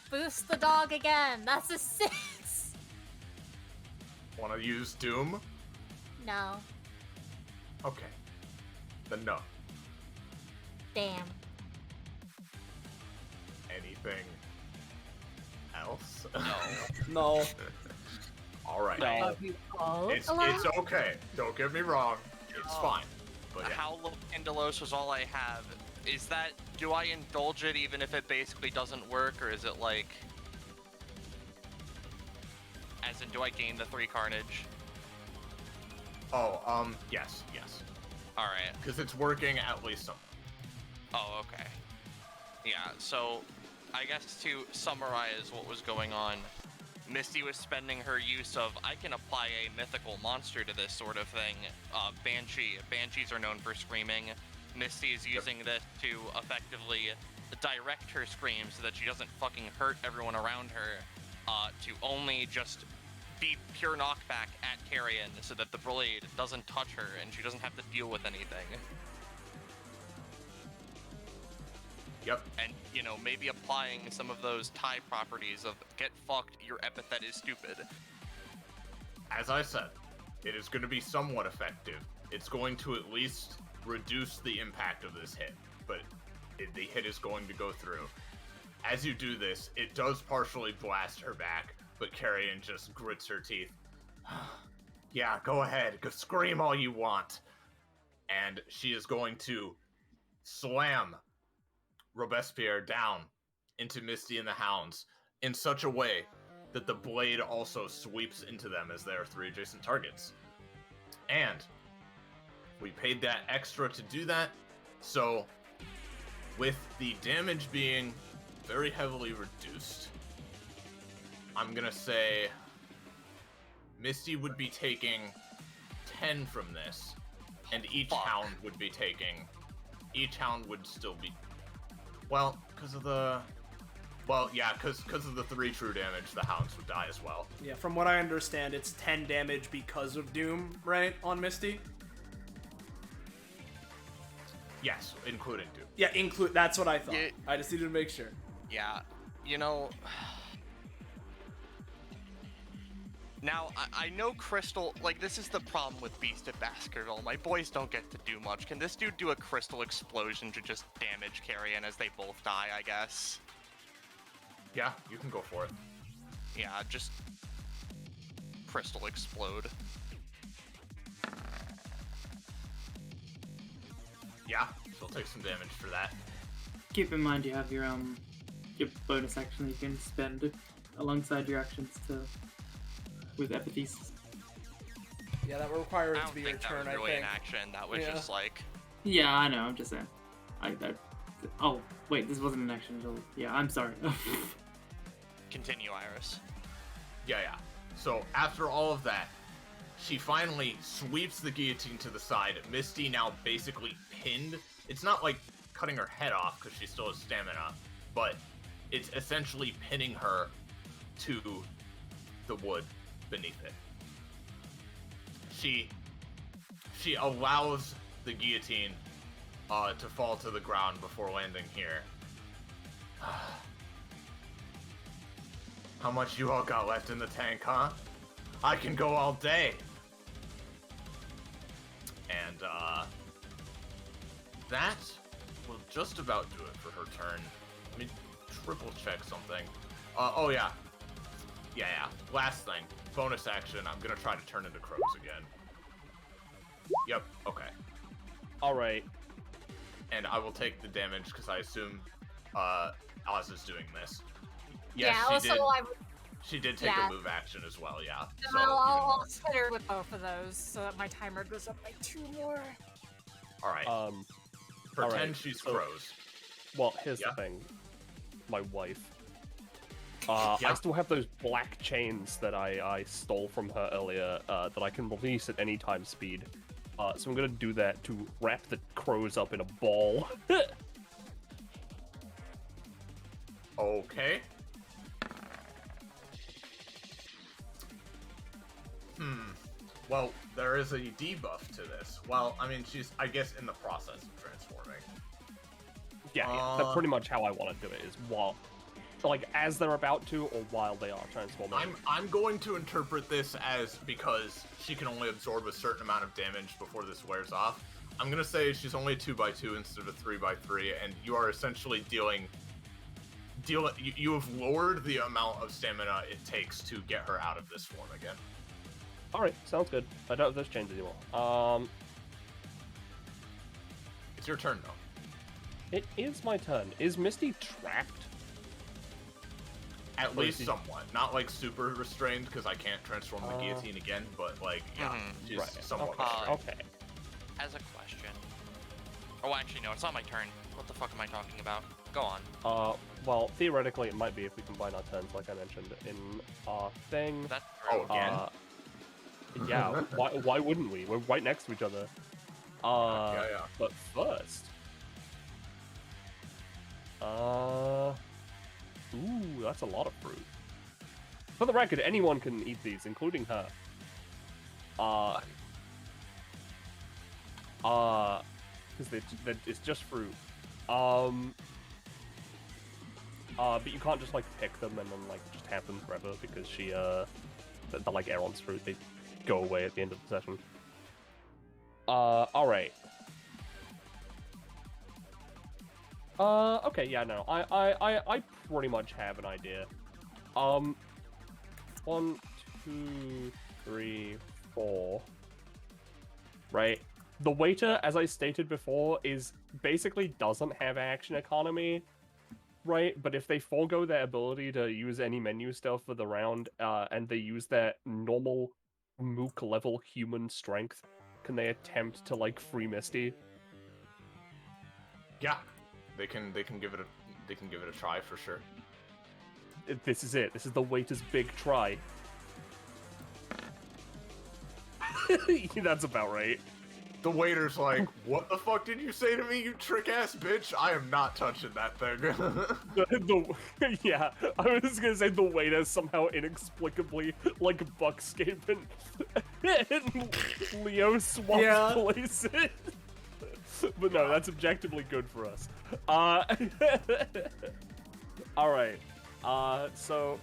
Boost the dog again. That's a 6. Wanna use Doom? No. Okay. Then no. Damn. Anything else? No. Alright. No. It's okay. Don't get me wrong. It's fine. But The yeah. Howl of Tindalos was all I have. Is that, do I indulge it even if it basically doesn't work, or is it like... As in, do I gain the 3 carnage? Oh, yes. Alright. Because it's working at least some. Oh, okay. Yeah, so I guess to summarize what was going on, Misty was spending her use of, I can apply a mythical monster to this sort of thing. Banshee. Banshees are known for screaming. Misty is using this to effectively direct her scream so that she doesn't fucking hurt everyone around her, to only just be pure knockback at Carrion so that the blade doesn't touch her and she doesn't have to deal with anything. Yep. And, maybe applying some of those tie properties of get fucked, your epithet is stupid. As I said, it is going to be somewhat effective. It's going to at least reduce the impact of this hit, but the hit is going to go through. As you do this, it does partially blast her back, but Carrion just grits her teeth. Yeah, go ahead. Go scream all you want. And she is going to slam Robespierre down into Misty and the Hounds in such a way that the blade also sweeps into them as there are 3 adjacent targets. And we paid that extra to do that, so with the damage being very heavily reduced, I'm gonna say Misty would be taking 10 from this, and each hound would be taking... Each hound would still be... Well, because of the 3 true damage, the hounds would die as well. Yeah, from what I understand, it's 10 damage because of Doom, right, on Misty? Yes, including Doom. Yeah, that's what I thought. Yeah. I just needed to make sure. Yeah, you know... Now, I know Crystal... Like, this is the problem with Beast of Baskerville. My boys don't get to do much. Can this dude do a Crystal Explosion to just damage Carrion as they both die, I guess? Yeah, you can go for it. Yeah, just... Crystal Explode. Yeah, she'll take some damage for that. Keep in mind you have your bonus action that you can spend alongside your actions with Epithet. Yeah, that would require it I to don't be your think that turn, was really I an think. action. That was Yeah. just like... Yeah, I know. I'm just saying. Oh, wait, this wasn't an action until... Yeah, I'm sorry. Continue, Iris. Yeah. So, after all of that, she finally sweeps the guillotine to the side. Misty now basically pinned. It's not like cutting her head off because she still has stamina, but it's essentially pinning her to the wood beneath it. She allows the guillotine to fall to the ground before landing here. How much you all got left in the tank, huh? I can go all day. And that will just about do it for her turn. Let me triple check something. Oh yeah. Yeah. Last thing. Bonus action. I'm gonna try to turn into crows again. Yep, okay. Alright. And I will take the damage because I assume Oz is doing this. Yes, yeah, she also did. She did take yeah. a move action as well, yeah. And So, I'll hit her with both of those so that my timer goes up by 2 more. Alright. Pretend alright, she's so- crows. Well, here's Yeah. the thing. My wife. I still have those black chains that I stole from her earlier that I can release at any time speed. So I'm gonna do that to wrap the crows up in a ball. Okay. Well, there is a debuff to this. Well, I mean, she's, I guess, in the process of transforming. Yeah, that's pretty much how I want to do it, is while... Like, as they're about to, or while they are transforming. I'm going to interpret this as because she can only absorb a certain amount of damage before this wears off. I'm gonna say she's only 2x2 instead of 3x3, and you are essentially you have lowered the amount of stamina it takes to get her out of this form again. Alright, sounds good. I don't have those chains anymore. It's your turn, though. It is my turn. Is Misty trapped? At Or least is he- somewhat. Not like super restrained because I can't transform the guillotine again, but like, yeah, she's Right. somewhat Okay. restrained. Okay. As a question. Oh, actually, no, it's not my turn. What the fuck am I talking about? Go on. Well, theoretically, it might be if we combine our turns, like I mentioned in our thing. That's Oh, true. again? Yeah, why wouldn't we? We're right next to each other. Yeah. But first... Ooh, that's a lot of fruit. For the record, anyone can eat these, including her. Because it's just fruit. But you can't just, like, pick them and then, like, just have them forever, because they're like Aaron's fruit, they go away at the end of the session. Alright. Okay, yeah, no, I pretty much have an idea. 1, 2, 3, 4. Right? The waiter, as I stated before, basically doesn't have action economy. right? But if they forego their ability to use any menu stuff for the round, and they use their normal Mook level human strength, can they attempt to like free Misty? Yeah, they can give it a try for sure. This is it. This is the waiter's big try. That's about right. The waiter's like, "What the fuck did you say to me, you trick ass bitch? I am not touching that thing." Yeah, I was gonna say the waiter somehow inexplicably like buckscape and Leo swaps places. But no, that's objectively good for us. Alright. So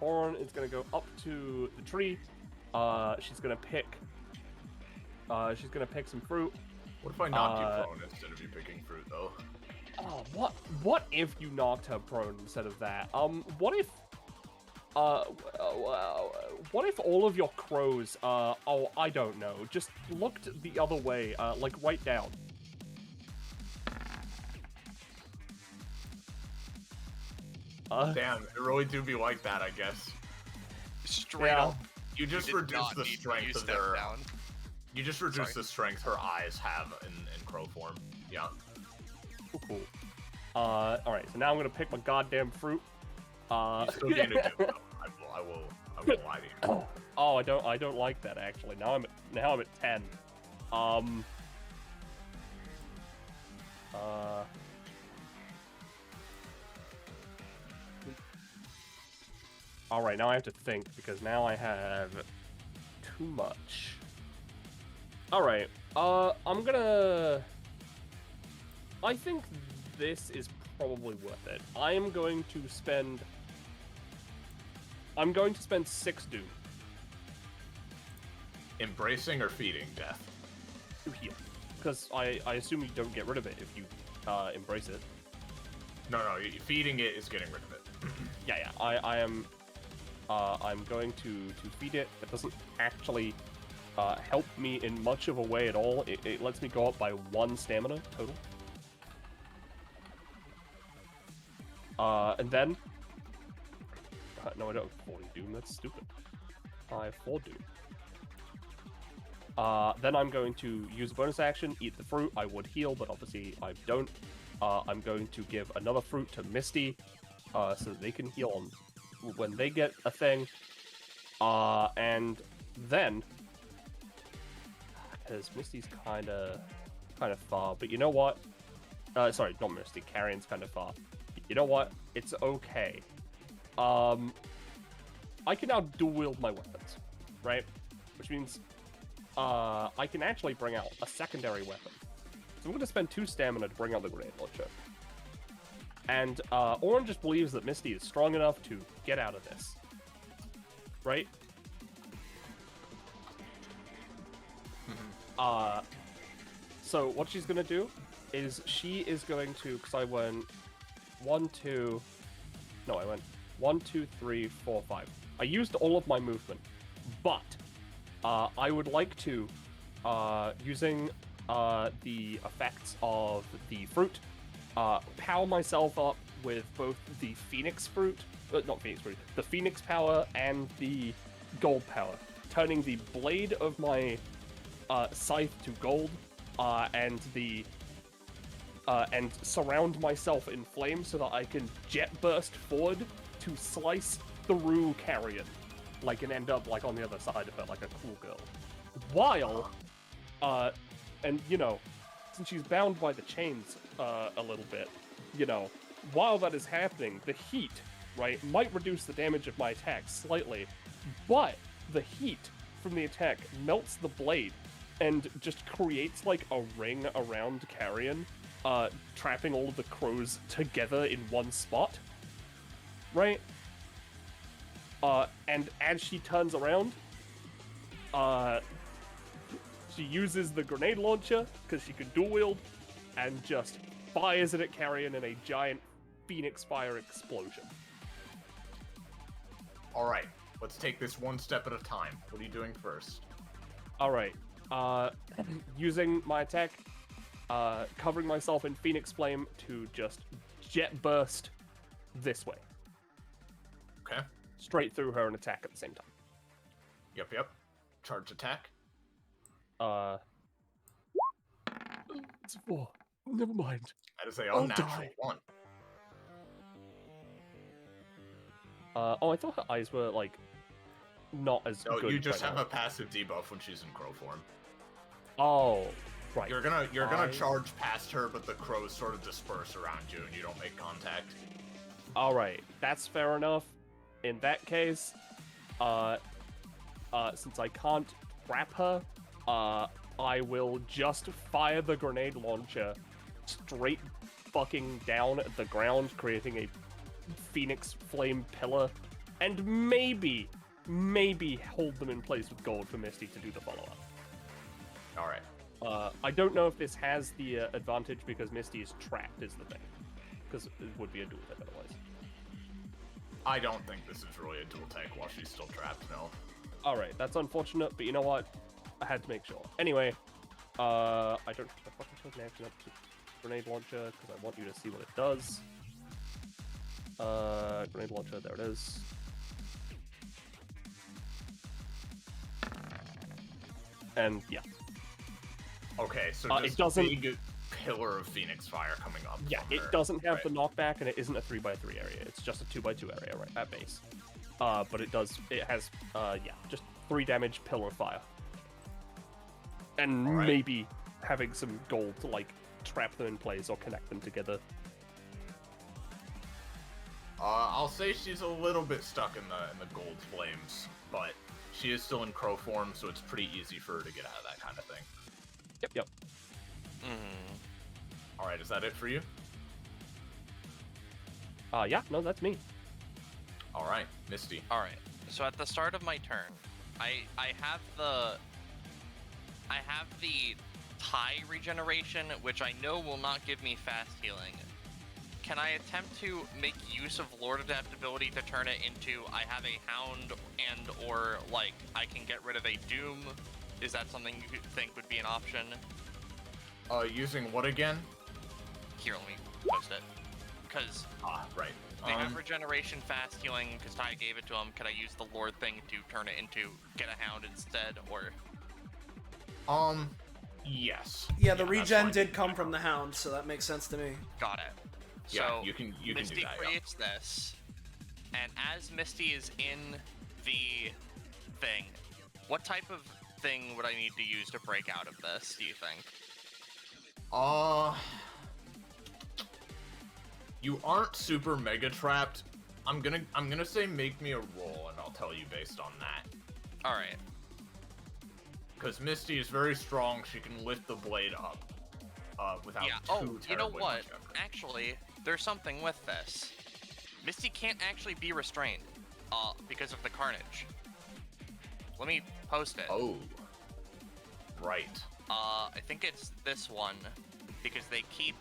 Horn is gonna go up to the tree. She's gonna pick some fruit. What if I knocked you prone instead of you picking fruit, though? Oh, what if you knocked her prone instead of that? What if all of your crows, oh, I don't know, just looked the other way, like right down? Damn, it really do be like that, I guess. Straight up. You just did reduce not the need to strength use of step their. down. You just reduce the strength her eyes have in crow form. Yeah. Cool. Alright, so now I'm gonna pick my goddamn fruit. You still gain a do. I will lie to you. Oh, I don't like that actually. Now I'm at 10. Alright, now I have to think, because now I have too much. Alright, I'm gonna... I think this is probably worth it. I'm going to spend 6 Doom. Embracing or feeding death? To heal. Because I assume you don't get rid of it if you embrace it. No, feeding it is getting rid of it. Yeah, I am... I'm going to feed it. It doesn't actually help me in much of a way at all. It lets me go up by 1 stamina total. And then... no, I don't have 40 Doom. That's stupid. I have 4 Doom. Then I'm going to use a bonus action, eat the fruit. I would heal, but obviously I don't. I'm going to give another fruit to Misty, so that they can heal on when they get a thing. And then, because Misty's kind of far, but you know what? Sorry, not Misty. Carrion's kind of far. You know what? It's okay. I can now dual wield my weapons, right? Which means I can actually bring out a secondary weapon. So I'm going to spend 2 stamina to bring out the grenade launcher. And Orin just believes that Misty is strong enough to get out of this. Right? So what she's going to do is she is going to, because I went 1, 2... No, I went 1, 2, 3, 4, 5. I used all of my movement, but I would like to, using the effects of the fruit, power myself up with both the Phoenix fruit, not Phoenix fruit, the Phoenix power and the gold power, turning the blade of my scythe to gold, and surround myself in flames so that I can jet burst forward to slice through Carrion, like, and end up like on the other side of her like a cool girl. While, and you know, since she's bound by the chains a little bit, you know, while that is happening, the heat, right, might reduce the damage of my attack slightly, but the heat from the attack melts the blade and just creates like a ring around Carrion, trapping all of the crows together in one spot, right? And as she turns around, she uses the grenade launcher, because she can dual wield, and just fires it at Carrion in a giant Phoenix Fire explosion. Alright, let's take this one step at a time. What are you doing first? Alright, using my attack, covering myself in Phoenix Flame to just jet burst this way. Okay. Straight through her and attack at the same time. Yep. Charge attack. It's a 4. Never mind. That is a I'll unnatural die. 1. Oh, I thought her eyes were, like, not as No, good. you just right have now. a passive debuff when she's in crow form. Oh, right. You're gonna charge past her, but the crows sort of disperse around you, and you don't make contact. Alright, that's fair enough. In that case, since I can't trap her, I will just fire the grenade launcher straight fucking down at the ground, creating a phoenix flame pillar, and maybe hold them in place with gold for Misty to do the follow-up. Alright. I don't know if this has the advantage because Misty is trapped is the thing. Because it would be a dual tech otherwise. I don't think this is really a dual tech while she's still trapped, no. Alright, that's unfortunate, but you know what? I had to make sure. Anyway, I don't have to fucking take an action up to grenade launcher because I want you to see what it does. Grenade launcher, there it is. And yeah. Okay, so It just doesn't- big pillar of phoenix fire coming up. Yeah, from it her. doesn't have Right. the knockback, and it isn't a 3x3 area. It's just a 2x2 area right at base. But it has, just 3 damage pillar fire. And Alright. maybe having some gold to, like, trap them in place or connect them together. I'll say she's a little bit stuck in the gold flames, but she is still in crow form, so it's pretty easy for her to get out of that kind of thing. Yep. Alright, is that it for you? Yeah, no, that's me. Alright, Misty. Alright, so at the start of my turn, I have the tie regeneration, which I know will not give me fast healing. Can I attempt to make use of Lord Adaptability to turn it into I have a Hound and or like I can get rid of a Doom? Is that something you think would be an option? Using what again? Here, let me post it. Because Right. they have regeneration, fast healing, because Ty gave it to him. Could I use the Lord thing to turn it into get a Hound instead, or? Yes. Yeah, the that's regen fine. did come from the Hound, so that makes sense to me. Got it. Yeah, So you can do Misty that. Yeah. creates this, and as Misty is in the thing, what type of thing would I need to use to break out of this, do you think? You aren't super mega trapped. I'm gonna say make me a roll, and I'll tell you based on that. All right. Because Misty is very strong. She can lift the blade up without Yeah. too Oh, you know terribly what? much effort. Actually, there's something with this. Misty can't actually be restrained, because of the carnage. Let me post it. Oh. Right. I think it's this one, because they keep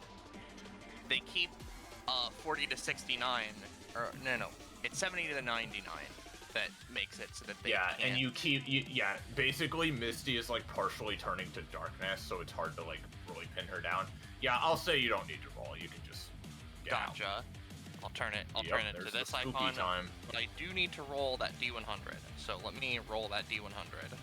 40 to 69, or no, it's 70 to 99 that makes it so that they Yeah, can't. and yeah, basically Misty is like partially turning to darkness, so it's hard to like really pin her down. Yeah, I'll say you don't need to roll. You can just get out. Gotcha. I'll turn it Yep, to there's this the spooky icon, time. but I do need to roll that D100. So let me roll that D100.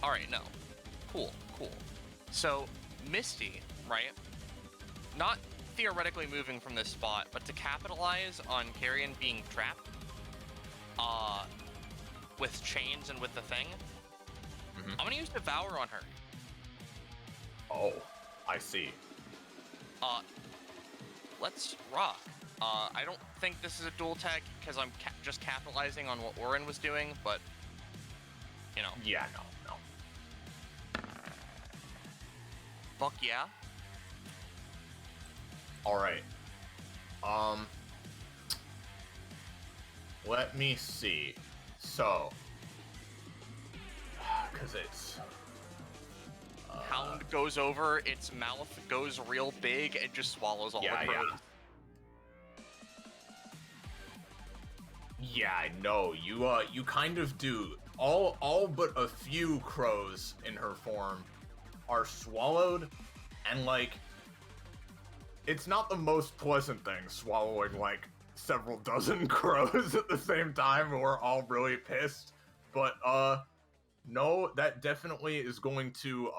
All right, no. Cool. So Misty, right? Not theoretically moving from this spot, but to capitalize on Carrion being trapped, with chains and with the thing, I'm gonna use Devour on her. Oh, I see. Let's rock. I don't think this is a dual tech because I'm just capitalizing on what Orin was doing, but you know. Yeah, no. Fuck yeah. All right. Let me see. So, because it's Hound goes over, its mouth goes real big and just swallows all the crows. Yeah, no, you kind of do. All but a few crows in her form are swallowed, and like, it's not the most pleasant thing swallowing like several dozen crows at the same time who are all really pissed. But no, that definitely is going to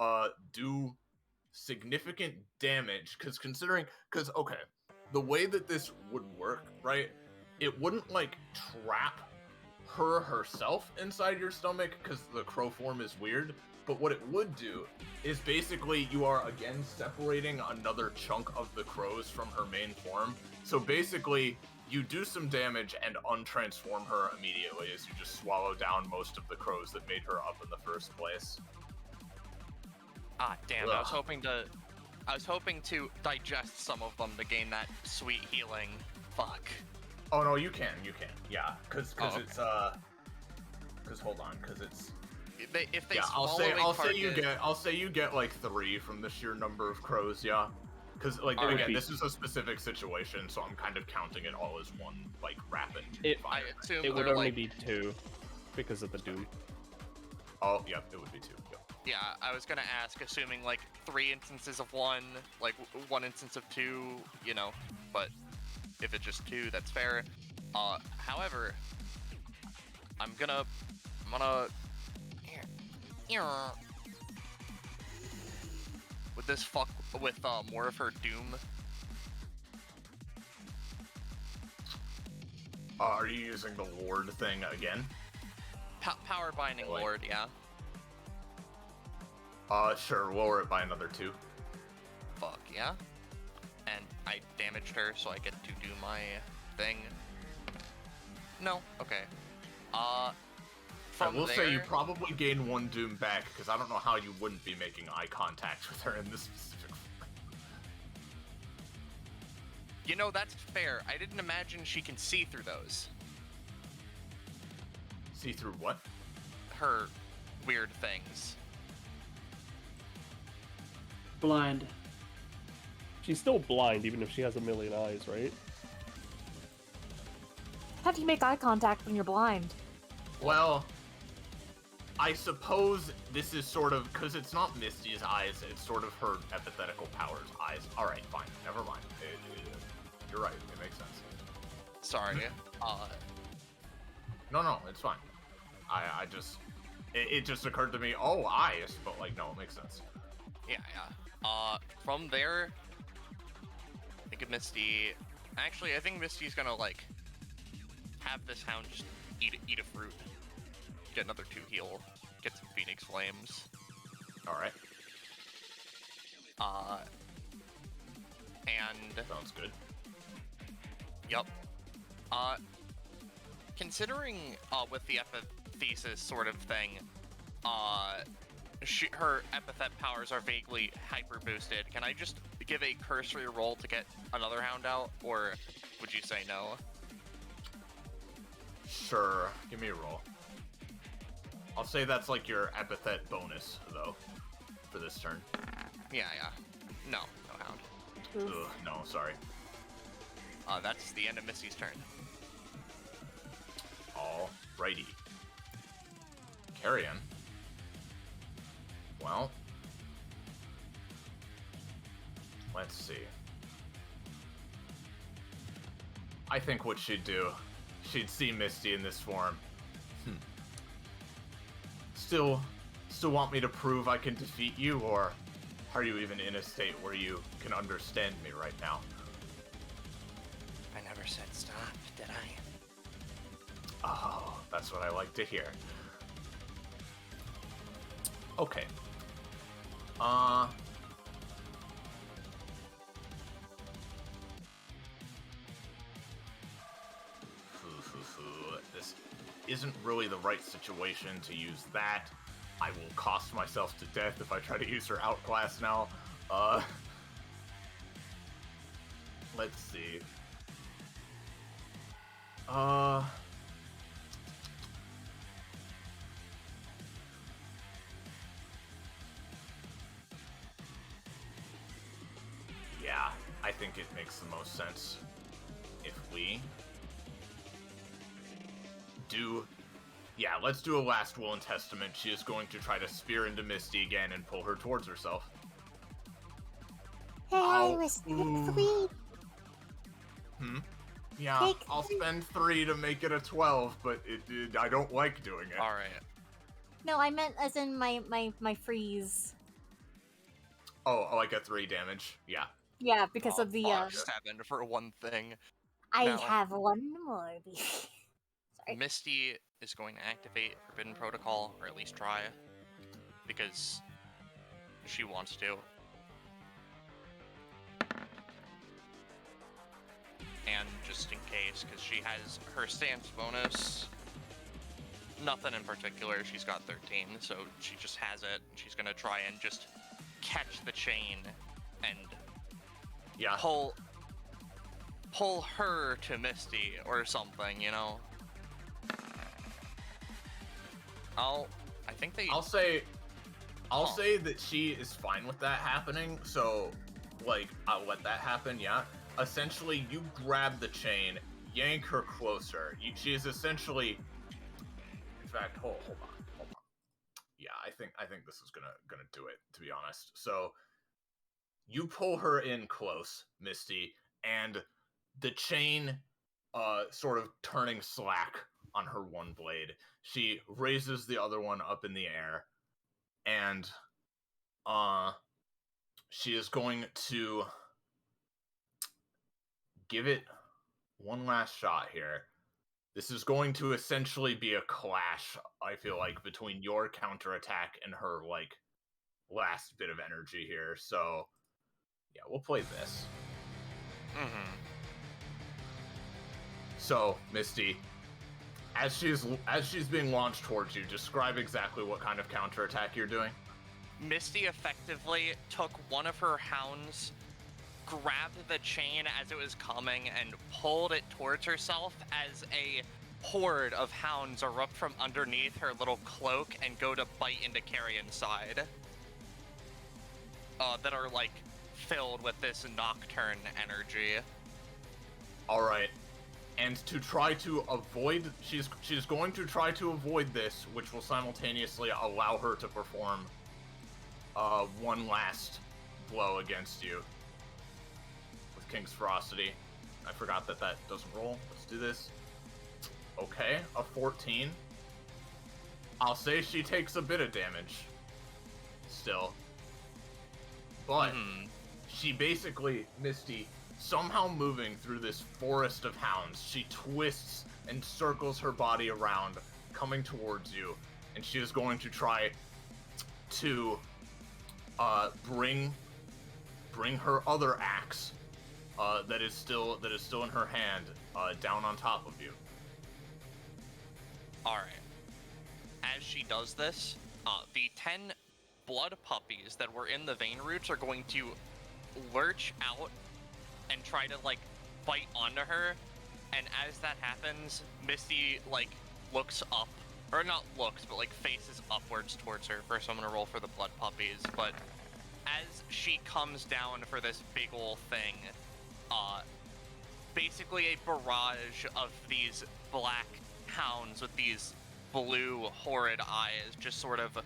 do significant damage, because okay, the way that this would work, right? It wouldn't like trap her herself inside your stomach because the crow form is weird, but what it would do is basically you are again separating another chunk of the crows from her main form. So basically you do some damage and untransform her immediately as you just swallow down most of the crows that made her up in the first place. Ah, damn! Ugh. I was hoping to digest some of them to gain that sweet healing. Fuck. Oh no, you can, yeah, because okay. it's because hold on, because it's if they yeah, I'll say you get like 3 from the sheer number of crows, yeah, because like again, this is a specific situation, so I'm kind of counting it all as one like rapid fire. I assume it would they're, only like... be 2 because of the doom. Oh, yep, it would be 2. Yep. Yeah, I was gonna ask, assuming like 3 instances of 1, like 1 instance of 2, you know, but if it's just 2, that's fair. However, I'm gonna would this fuck with more of her doom? Are you using the Lord thing again? Power binding Like... Lord, yeah. Sure, lower it by another 2. Fuck yeah. And I damaged her, so I get to do my thing. No, okay. I will there... say you probably gain 1 doom back, because I don't know how you wouldn't be making eye contact with her in this specific. You know, that's fair. I didn't imagine she can see through those. See through what? Her weird things. Blind. She's still blind, even if she has a million eyes, right? How do you make eye contact when you're blind? Well, I suppose this is sort of, because it's not Misty's eyes, it's sort of her epithetical powers eyes. Alright, fine, never mind. You're right, it makes sense. Sorry. No, it's fine. I just, it just occurred to me, oh, eyes, but like, no, it makes sense. Yeah. From there, I think of Misty. Actually, I think Misty's gonna like have this hound just eat a fruit, get another 2 heal, get some Phoenix Flames. All right. And sounds good. Yep. Considering with the Epithet sort of thing, her epithet powers are vaguely hyper boosted. Can I just give a cursory roll to get another hound out, or would you say no? Sure, give me a roll. I'll say that's like your epithet bonus, though, for this turn. Yeah. No hound. Ugh, no, sorry. That's the end of Misty's turn. Alrighty. Carrion. Well, let's see. I think what she'd do, she'd see Misty in this form. Still want me to prove I can defeat you, or are you even in a state where you can understand me right now? I never said stop, did I? Oh, that's what I like to hear. Okay. This isn't really the right situation to use that. I will cost myself to death if I try to use her outclass now. Let's see. Yeah, I think it makes the most sense if we do Yeah, let's do a last will and testament. She is going to try to spear into Misty again and pull her towards herself. Hey, Ow. Iris, Ooh. 3. Yeah, Take I'll 3. spend 3 to make it a 12, but I don't like doing it. Alright. No, I meant as in my freeze. Oh, I get 3 damage. Yeah. Yeah, because of the Fuck, 7 for one thing. I Now- have one more. Sorry. Misty is going to activate Forbidden Protocol, or at least try, because she wants to. And just in case, because she has her stance bonus. Nothing in particular, she's got 13, so she just has it. She's gonna try and just catch the chain and Yeah. pull her to Misty or something, you know? I'll say that she is fine with that happening, so, like, I'll let that happen, yeah. Essentially, you grab the chain, yank her closer. She is essentially... In fact, hold on. Yeah, I think this is gonna do it, to be honest. So, you pull her in close, Misty, and the chain, sort of turning slack on her one blade. She raises the other one up in the air, and she is going to give it one last shot here. This is going to essentially be a clash, I feel like, between your counterattack and her, like, last bit of energy here. So, yeah, we'll play this. Mm-hmm. So, Misty, as she's being launched towards you, describe exactly what kind of counterattack you're doing. Misty effectively took one of her hounds, grabbed the chain as it was coming, and pulled it towards herself as a horde of hounds erupt from underneath her little cloak and go to bite into Carrion's side. That are, like, filled with this nocturne energy. Alright. And to try to avoid... She's going to try to avoid this, which will simultaneously allow her to perform one last blow against you. With King's Ferocity. I forgot that doesn't roll. Let's do this. Okay, a 14. I'll say she takes a bit of damage. Still. But she basically, Misty, somehow moving through this forest of hounds, she twists and circles her body around, coming towards you, and she is going to try to bring her other axe that is still in her hand down on top of you. Alright. As she does this, the 10 blood puppies that were in the vein roots are going to lurch out and try to, like, bite onto her. And as that happens, Misty, like, looks up. Or not looks, but, like, faces upwards towards her. First, I'm gonna roll for the blood puppies. But as she comes down for this big ol' thing, basically a barrage of these black hounds with these blue, horrid eyes just sort of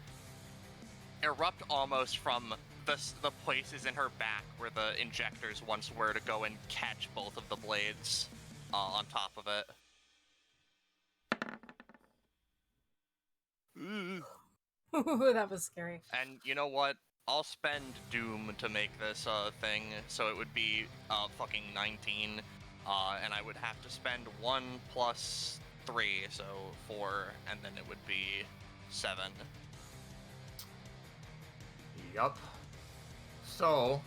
erupt almost from the places in her back where the injectors once were to go and catch both of the blades on top of it. That was scary. And you know what? I'll spend Doom to make this thing, so it would be fucking 19, and I would have to spend 1 plus 3, so 4, and then it would be 7. Yup. So,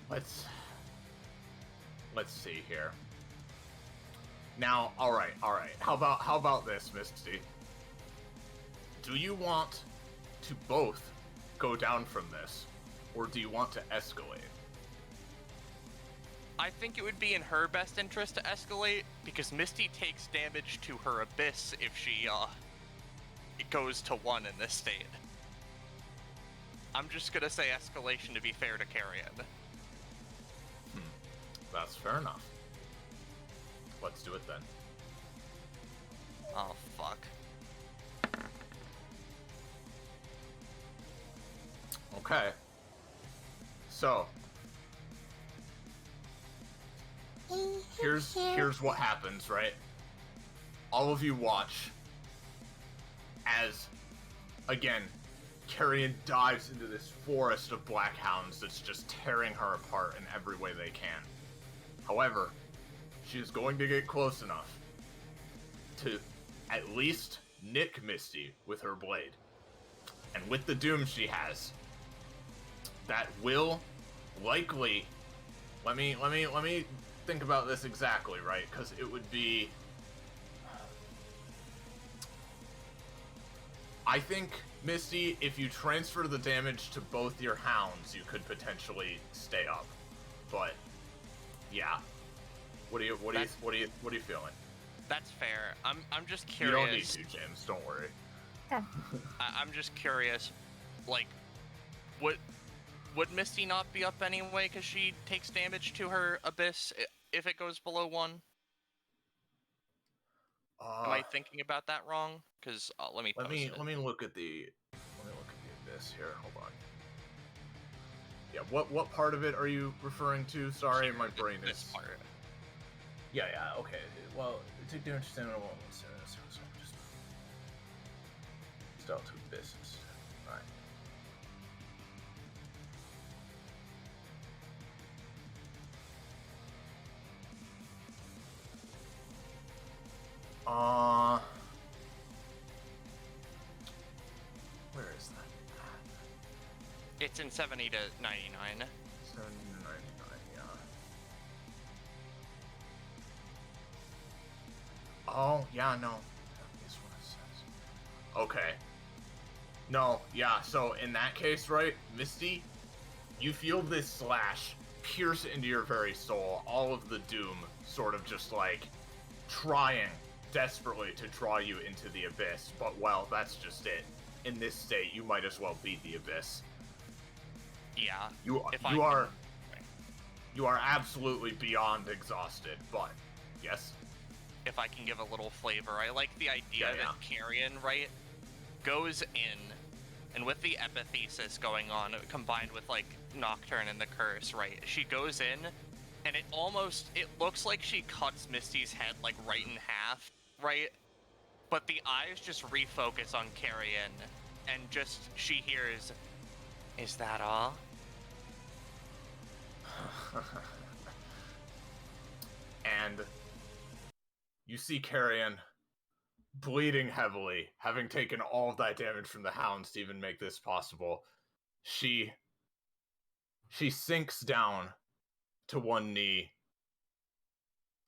let's see here. Now, all right. How about this, Misty? Do you want to both go down from this, or do you want to escalate? I think it would be in her best interest to escalate, because Misty takes damage to her abyss if she it goes to 1 in this state. I'm just gonna say escalation to be fair to Carrion. That's fair enough. Let's do it then. Oh, fuck. Okay. So, here's what happens, right? All of you watch as, again, Carrion dives into this forest of black hounds that's just tearing her apart in every way they can. However, she is going to get close enough to at least nick Misty with her blade. And with the doom she has, that will likely, let me think about this exactly, right? Because it would be, I think, Misty, if you transfer the damage to both your hounds, you could potentially stay up. But yeah, what are you feeling? That's fair. I'm just You curious. don't need to, James. Don't worry. Okay. I'm just curious, like, would Misty not be up anyway because she takes damage to her abyss if it goes below 1? Am I thinking about that wrong? Because let me Let me look at the abyss here. Hold on. Yeah, what part of it are you referring to? Sorry, my brain is. This part. Yeah, okay. Well, to do understand what just start to business. Right. Where is that? It's in 70 to 99. 799, yeah. Oh, yeah, no. That is what it says. Okay. No, yeah, so in that case, right, Misty, you feel this slash pierce into your very soul, all of the doom sort of just like trying desperately to draw you into the abyss, but well, that's just it. In this state, you might as well beat the abyss. Yeah. You are absolutely beyond exhausted, but yes. If I can give a little flavor, I like the idea that Carrion, right, goes in, and with the Epithesis going on, combined with like Nocturne and the Curse, right, she goes in, and it looks like she cuts Misty's head like right in half, right? But the eyes just refocus on Carrion, and just she hears, "Is that all?" And you see Carrion bleeding heavily, having taken all of that damage from the hounds to even make this possible. She sinks down to one knee,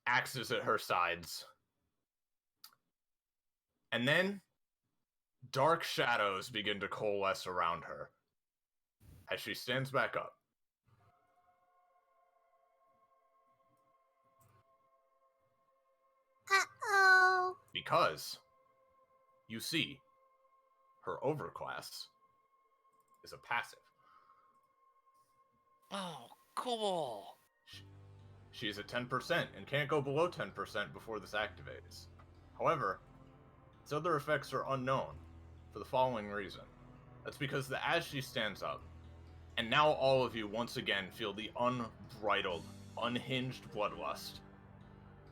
axes at her sides, and then dark shadows begin to coalesce around her as she stands back up. Uh-oh. Because you see her overclass is a passive. Oh, cool. She is at 10% and can't go below 10% before this activates. However, its other effects are unknown for the following reason. That's because as she stands up, and now all of you once again feel the unbridled, unhinged bloodlust,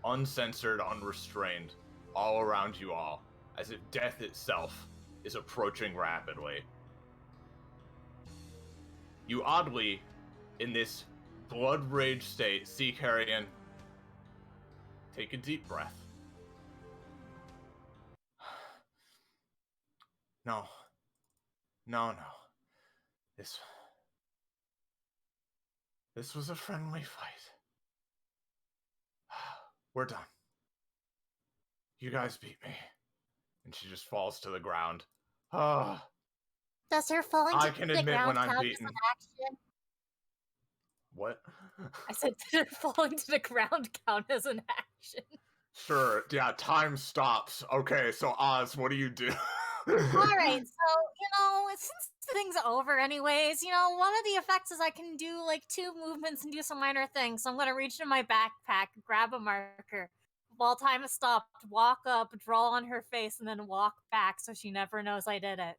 uncensored, unrestrained, all around you all, as if death itself is approaching rapidly. You oddly, in this blood rage state, see Carrion take a deep breath. No. This was a friendly fight. We're done. You guys beat me. And she just falls to the ground. Ah. Does her falling I to can the admit ground when I'm count beaten. as an action? What? I said, did her falling to the ground count as an action? Sure, yeah, time stops. Okay, so Oz, what do you do? Alright, so, since the thing's over anyways, one of the effects is I can do, 2 movements and do some minor things. So I'm gonna reach in my backpack, grab a marker. While time has stopped, walk up, draw on her face, and then walk back so she never knows I did it.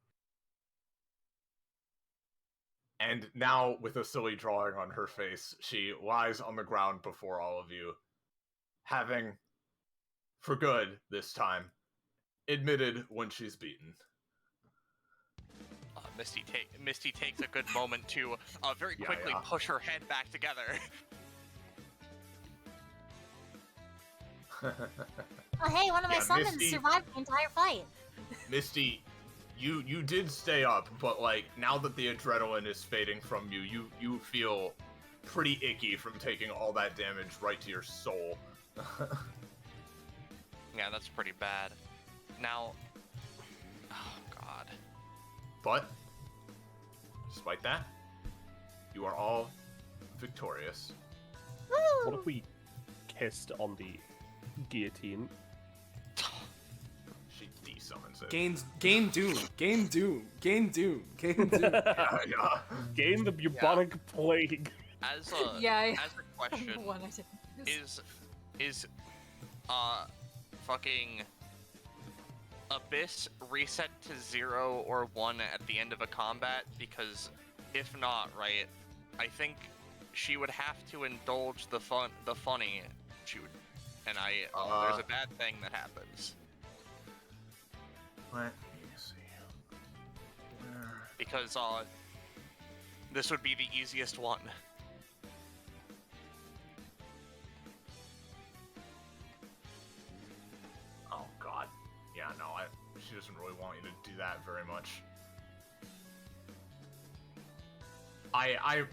And now, with a silly drawing on her face, she lies on the ground before all of you, having, for good this time, admitted when she's beaten. Misty takes a good moment to very quickly push her head back together. Oh, hey, one of my summons Misty, survived the entire fight. Misty, you did stay up, but like now that the adrenaline is fading from you, you feel pretty icky from taking all that damage right to your soul. Yeah, that's pretty bad. Now, oh god. But despite that, you are all victorious. What if we kissed on the guillotine? She de-summons it. Gain doom. Gain doom. Gain doom. Gain doom. Yeah. Gain the bubonic plague. As a Yeah, as a question, One I did. is fucking Abyss reset to 0 or 1 at the end of a combat? Because if not, right, I think she would have to indulge the funny. She would, and there's a bad thing that happens. Let me see. Where? Because this would be the easiest one. Oh god. Yeah, no, she doesn't really want you to do that very much.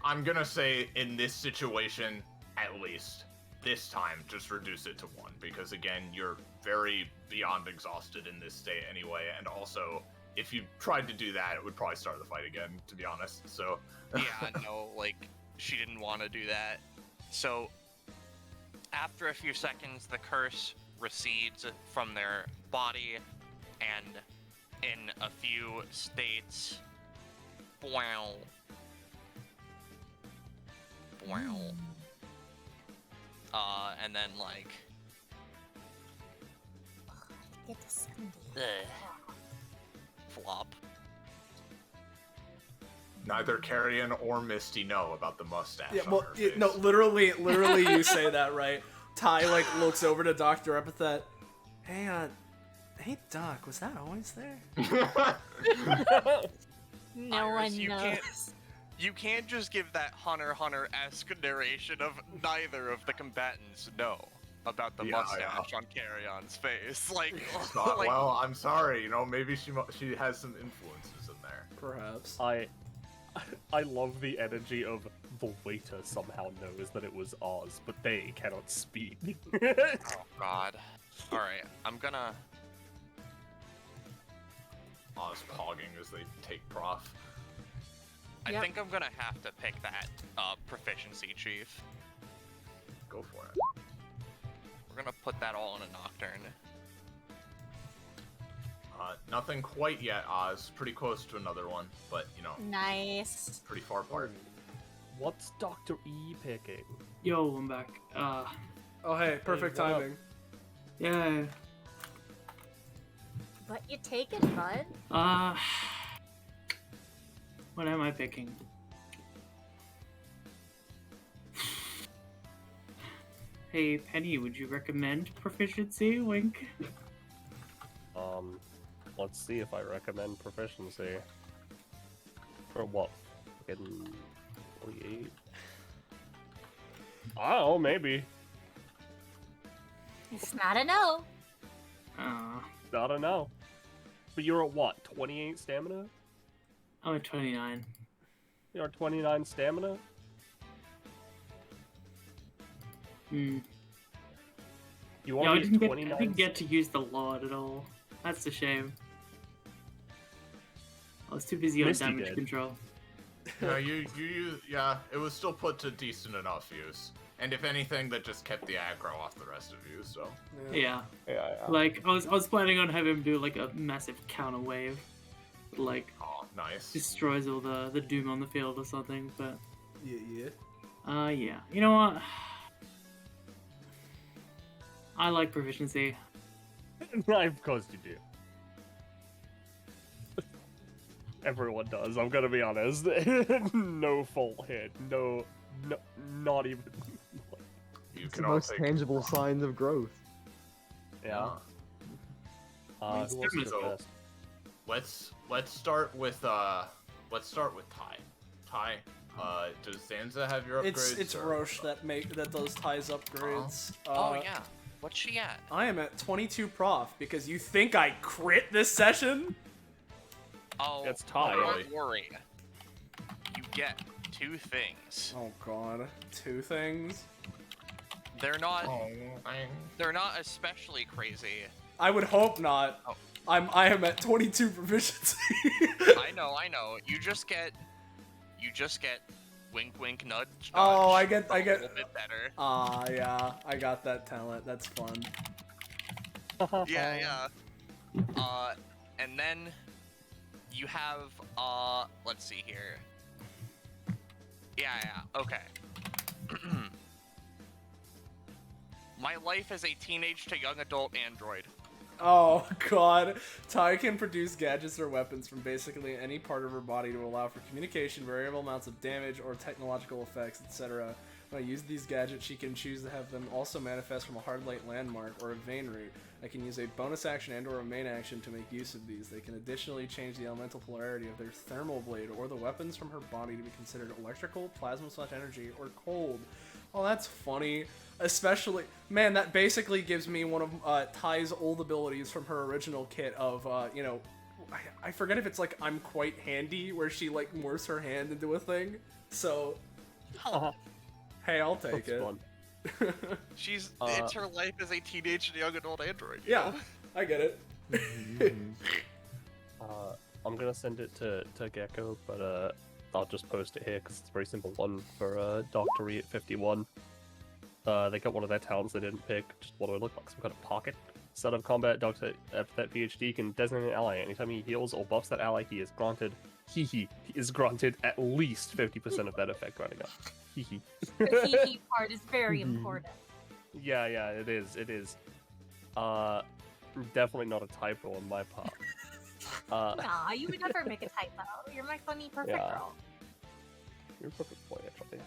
I'm gonna say in this situation, at least, this time, just reduce it to 1, because again, you're very beyond exhausted in this state anyway, and also, if you tried to do that, it would probably start the fight again, to be honest, so... Yeah, no, like, she didn't want to do that. So, after a few seconds, the curse recedes from their body, and in a few states, wow. And then, like... Get to 70. Flop. Neither Carrion or Misty know about the mustache Yeah, on well, her face. no, literally, you say that, right? Ty, like, looks over to Dr. Epithet. Hey, Doc, was that always there? No Iris, one you knows. You can't just give that Hunter x-esque narration of neither of the combatants know about the mustache on Carrion's face. Like, like, well, I'm sorry, you know, maybe she has some influences in there. Perhaps. I love the energy of the waiter somehow knows that it was Oz, but they cannot speak. oh god. Alright, I'm gonna... Oz pogging as they take prof. I think I'm gonna have to pick that proficiency, Chief. Go for it. We're gonna put that all in a nocturne. Nothing quite yet, Oz. Pretty close to another one, but, you know, Nice. pretty far apart. What's Dr. E picking? Yo, I'm back. Oh, hey, perfect Hey, what up? timing. Yeah. What you taking, bud? What am I picking? Hey, Penny, would you recommend proficiency? Wink. Let's see if I recommend proficiency. For what? Fucking 48? I don't know, maybe. It's not a no. I don't know. But you're at what? 28 stamina? I'm at 29. You're at 29 stamina? Hmm. You Yeah, I want didn't, 29? I didn't get to use the Lord at all. That's a shame. I was too busy on Misty damage did. control. Yeah, yeah, it was still put to decent enough use. And if anything, that just kept the aggro off the rest of you, so... Yeah. Yeah. Like, I was planning on having him do, like, a massive counter wave. Like, Oh, nice. destroys all the doom on the field or something, but... Yeah. Yeah. You know what? I like proficiency. Of course you do. Everyone does. I'm gonna be honest. No fault hit. No, not even. You It's can the all most take tangible signs of growth. Yeah. Who wants to go So- first? Let's start with Ty. Ty, does Zanza have your upgrades? It's or- Roche that does Ty's upgrades. Oh yeah. What's she at? I am at 22 prof because you think I crit this session? Oh, It's Ty. don't worry. You get 2 things. Oh god, 2 things. They're not. Oh, dang. They're not especially crazy. I would hope not. Oh. I am at 22 proficiency. I know. You just get wink, wink, nudge. Oh, I nudge. get. A little bit better. Yeah, I got that talent. That's fun. Yeah. And then you have let's see here. Yeah. Okay. My life as a teenage to young adult android. Oh god. Ty can produce gadgets or weapons from basically any part of her body to allow for communication, variable amounts of damage, or technological effects, etc. When I use these gadgets, she can choose to have them also manifest from a hard light landmark or a vein root. I can use a bonus action and or a main action to make use of these. They can additionally change the elemental polarity of their thermal blade or the weapons from her body to be considered electrical, plasma/energy, or cold. Oh, that's funny. Especially, man, that basically gives me one of Ty's old abilities from her original kit of, you know, I forget if it's like I'm quite handy, where she like morphs her hand into a thing. So, hey, I'll take That's it. fun. It's her life as a teenage to young adult android. you Yeah, know? I get it. I'm gonna send it to Gecko, but I'll just post it here because it's a very simple one for Dr. E at 51. They got one of their talents they didn't pick. Just what do I look like? Some kind of pocket. Start of combat, Dr. Epithet PhD can designate an ally. Anytime he heals or buffs that ally, he is granted at least 50% of that effect running up. The hee part is very important. Yeah, it is. Definitely not a typo on my part. Nah, you would never make a typo. You're my funny, perfect Yeah. girl. You're a perfect boy, actually.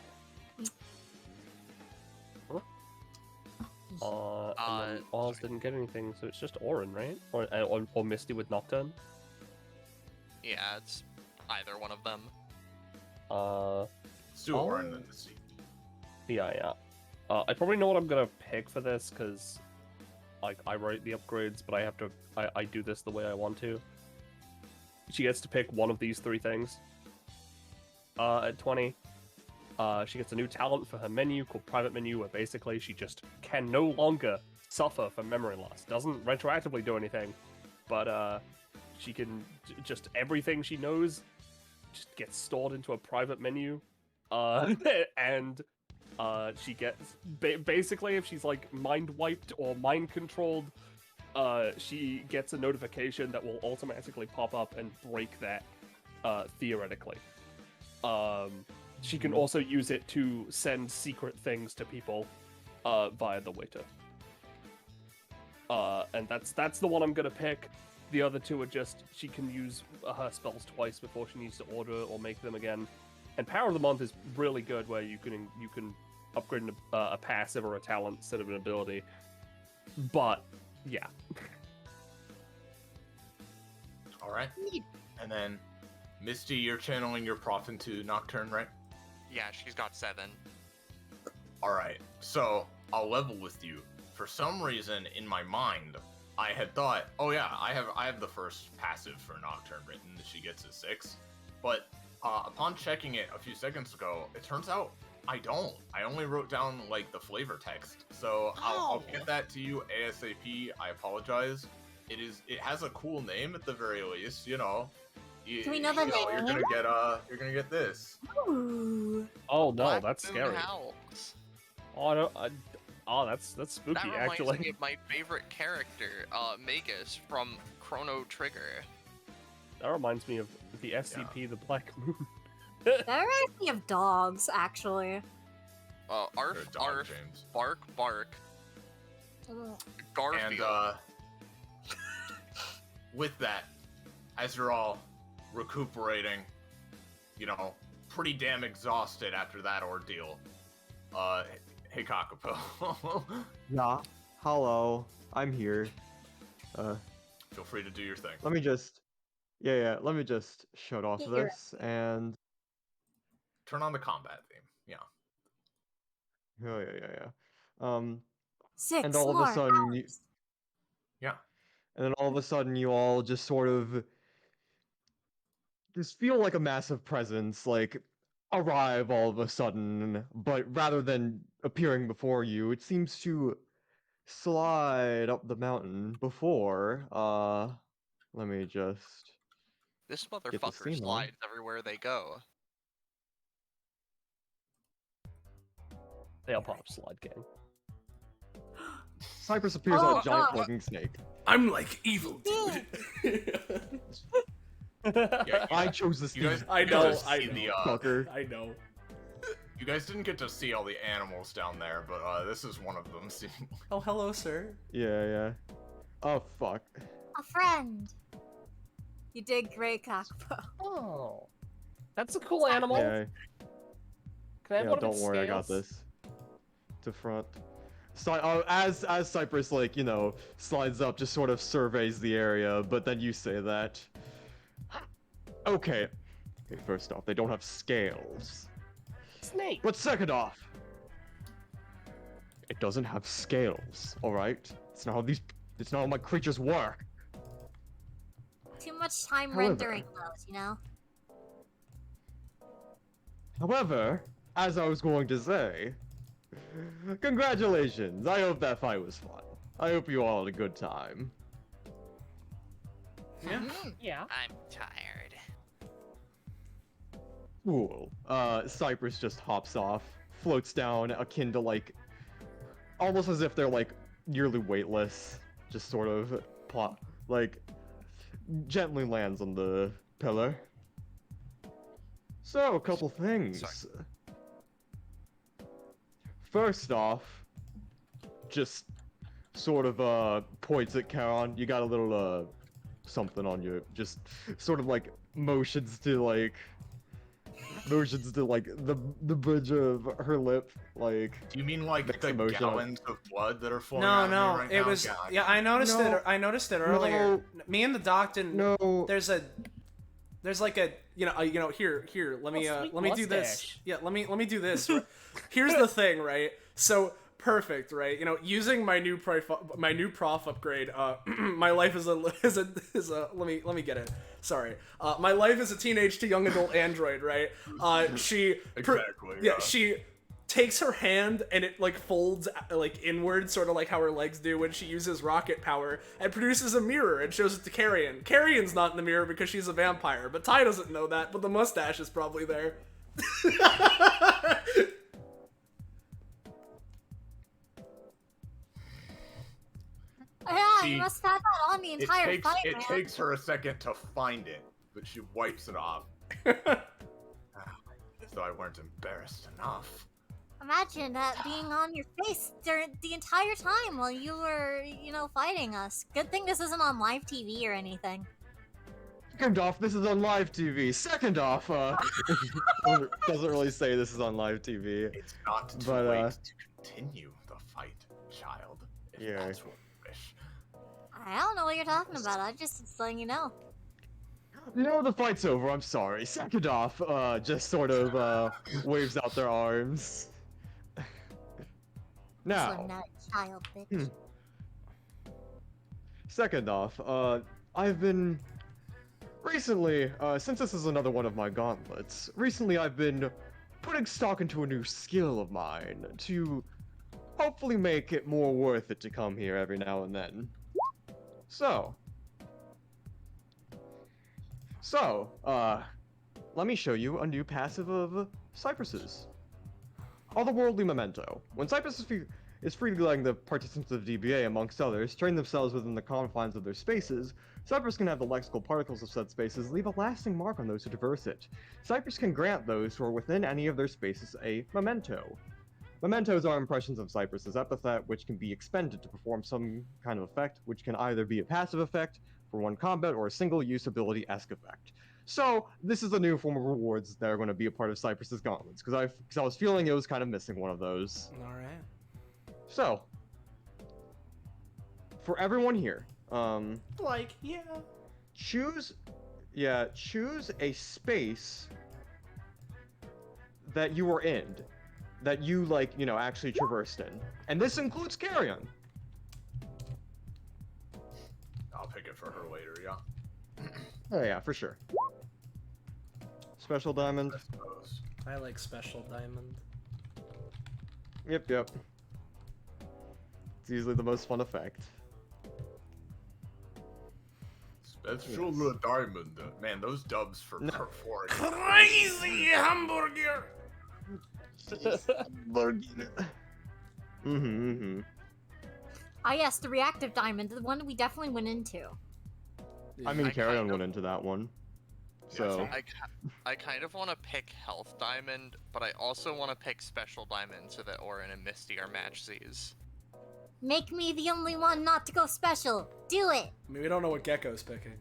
And then Oz didn't get anything, so it's just Orin, right? Or Misty with Nocturne. Yeah, it's either one of them. Let's do Orin and Misty. Yeah. I probably know what I'm gonna pick for this, because like I write the upgrades, but I do this the way I want to. She gets to pick one of these 3 things. At 20. She gets a new talent for her menu called Private Menu, where basically she just can no longer suffer from memory loss. Doesn't retroactively do anything, but she can just everything she knows just gets stored into a private menu, and she gets basically if she's like mind wiped or mind controlled, she gets a notification that will automatically pop up and break that theoretically. She can also use it to send secret things to people via the waiter. And that's the one I'm gonna pick. The other 2 are just she can use her spells twice before she needs to order or make them again. And Power of the Month is really good, where you can upgrade a passive or a talent instead of an ability. But yeah. All right. And then Misty, you're channeling your prof into Nocturne, right? Yeah, she's got 7. All right. So I'll level with you. For some reason, in my mind, I had thought, oh yeah, I have the first passive for Nocturne written. She gets a 6, but upon checking it a few seconds ago, it turns out I don't. I only wrote down like the flavor text, so I'll get that to you ASAP. I apologize. It has a cool name at the very least, you know. Do we know the name? You're gonna get this. Ooh. Oh no, Black that's Moon scary. Howls. That's spooky That reminds actually. me of my favorite character, Magus from Chrono Trigger. That reminds me of the SCP, the Black Moon. That reminds me of dogs, actually. Arf, Or dog, arf, James. bark, bark. Garfield. And with that, as you're all recuperating, you know, pretty damn exhausted after that ordeal. Hey Kakapo. Yeah. Hello. I'm here. Feel free to do your thing. Let me just... Yeah, let me just shut off Get your- this, and... Turn on the combat theme. Yeah. Yeah. 6 And all of more a sudden, you, hours. Yeah. and then all of a sudden, you all just sort of just feel like a massive presence, like arrive all of a sudden. But rather than appearing before you, it seems to slide up the mountain before. Let me just This get the motherfucker scene on. slides everywhere they go. Tail pop slide gang. Cypress appears on Oh, a giant God. fucking snake. I'm like evil, dude. Yeah, I chose this. you guys, I you know, guys I see know. the, Fucker. I know. you guys didn't get to see all the animals down there, but this is one of them. Oh, hello, sir. Yeah. Oh fuck. A friend. You did great, Kakapo. Oh, that's a cool animal. Yeah. Can I have Yeah, one of don't its worry, I got scales? this. To front. So, as Cypress, like, you know, slides up, just sort of surveys the area, but then you say that. Okay. First off, they don't have scales. Snake. But second off, it doesn't have scales, alright? It's not how my creatures work. Too much time However- rendering those, you know? However, as I was going to say, congratulations! I hope that fight was fun. I hope you all had a good time. Yeah. Yeah. I'm tired. Cool. Cypress just hops off, floats down, akin to like, almost as if they're like nearly weightless, just sort of plop, like, gently lands on the pillar. So, a couple things. Sorry. First off, just sort of points at Charon. You got a little something on you. Just sort of like motions to like the bridge of her lip, like. Do you mean like Mixed the emotion. gallons of blood that are flowing No, out of no, me right it now? was. God. Yeah, I noticed No. it. I noticed it earlier. No. Me and the doc didn't. No. There's like a here. Let me sweet let me do this. mustache. Yeah, let me do this. Here's the thing, right? So perfect, right? You know, using my new prof upgrade. My life is a let me get it. Sorry. My life is a teenage to young adult android, right? She Exactly, yeah, yeah. she takes her hand and it like folds like inward, sort of like how her legs do when she uses rocket power, and produces a mirror and shows it to Carrion. Carrion's not in the mirror because she's a vampire, but Ty doesn't know that, but the mustache is probably there. Yeah, See, you must have had that on the entire fight, it man. takes her a second to find it, but she wipes it off. So I weren't embarrassed enough. Imagine that being on your face during the entire time while you were, you know, fighting us. Good thing this isn't on live TV or anything. Second off, this is on live TV. Second off, doesn't really say this is on live TV. It's not too But, late to continue the fight, child. If Yeah. that's what you wish. I don't know what you're talking about. I'm just letting you know. No, the fight's over. I'm sorry. Second off, just sort of waves out their arms. So Now, I'm not a child, bitch. second off, I've been recently, since this is another one of my gauntlets, recently I've been putting stock into a new skill of mine to hopefully make it more worth it to come here every now and then. So, let me show you a new passive of Cypress's. Otherworldly Memento. When Cypress is freely letting the participants of DBA, amongst others, train themselves within the confines of their spaces, Cypress can have the lexical particles of said spaces leave a lasting mark on those who traverse it. Cypress can grant those who are within any of their spaces a memento. Mementos are impressions of Cypress's epithet, which can be expended to perform some kind of effect, which can either be a passive effect for one combat or a single-use ability-esque effect. So this is a new form of rewards that are going to be a part of Cypress's gauntlets, because I was feeling it was kind of missing one of those. All right. So, for everyone here, choose a space that you were in, that you actually traversed in, and this includes carrion. I'll pick it for her later, yeah. Oh yeah, for sure. Special diamond. I suppose. I like special diamond. Yep. It's usually the most fun effect. Special diamond. Man, those dubs for part 4. Crazy hamburger. Ah, yes, the reactive diamond, the one we definitely went into. I mean, carrion went into that one. So I kind of want to pick health diamond, but I also want to pick special diamond so that Orin and Misty are match Z's. Make me the only one not to go special. Do it. I mean, we don't know what Gecko's picking.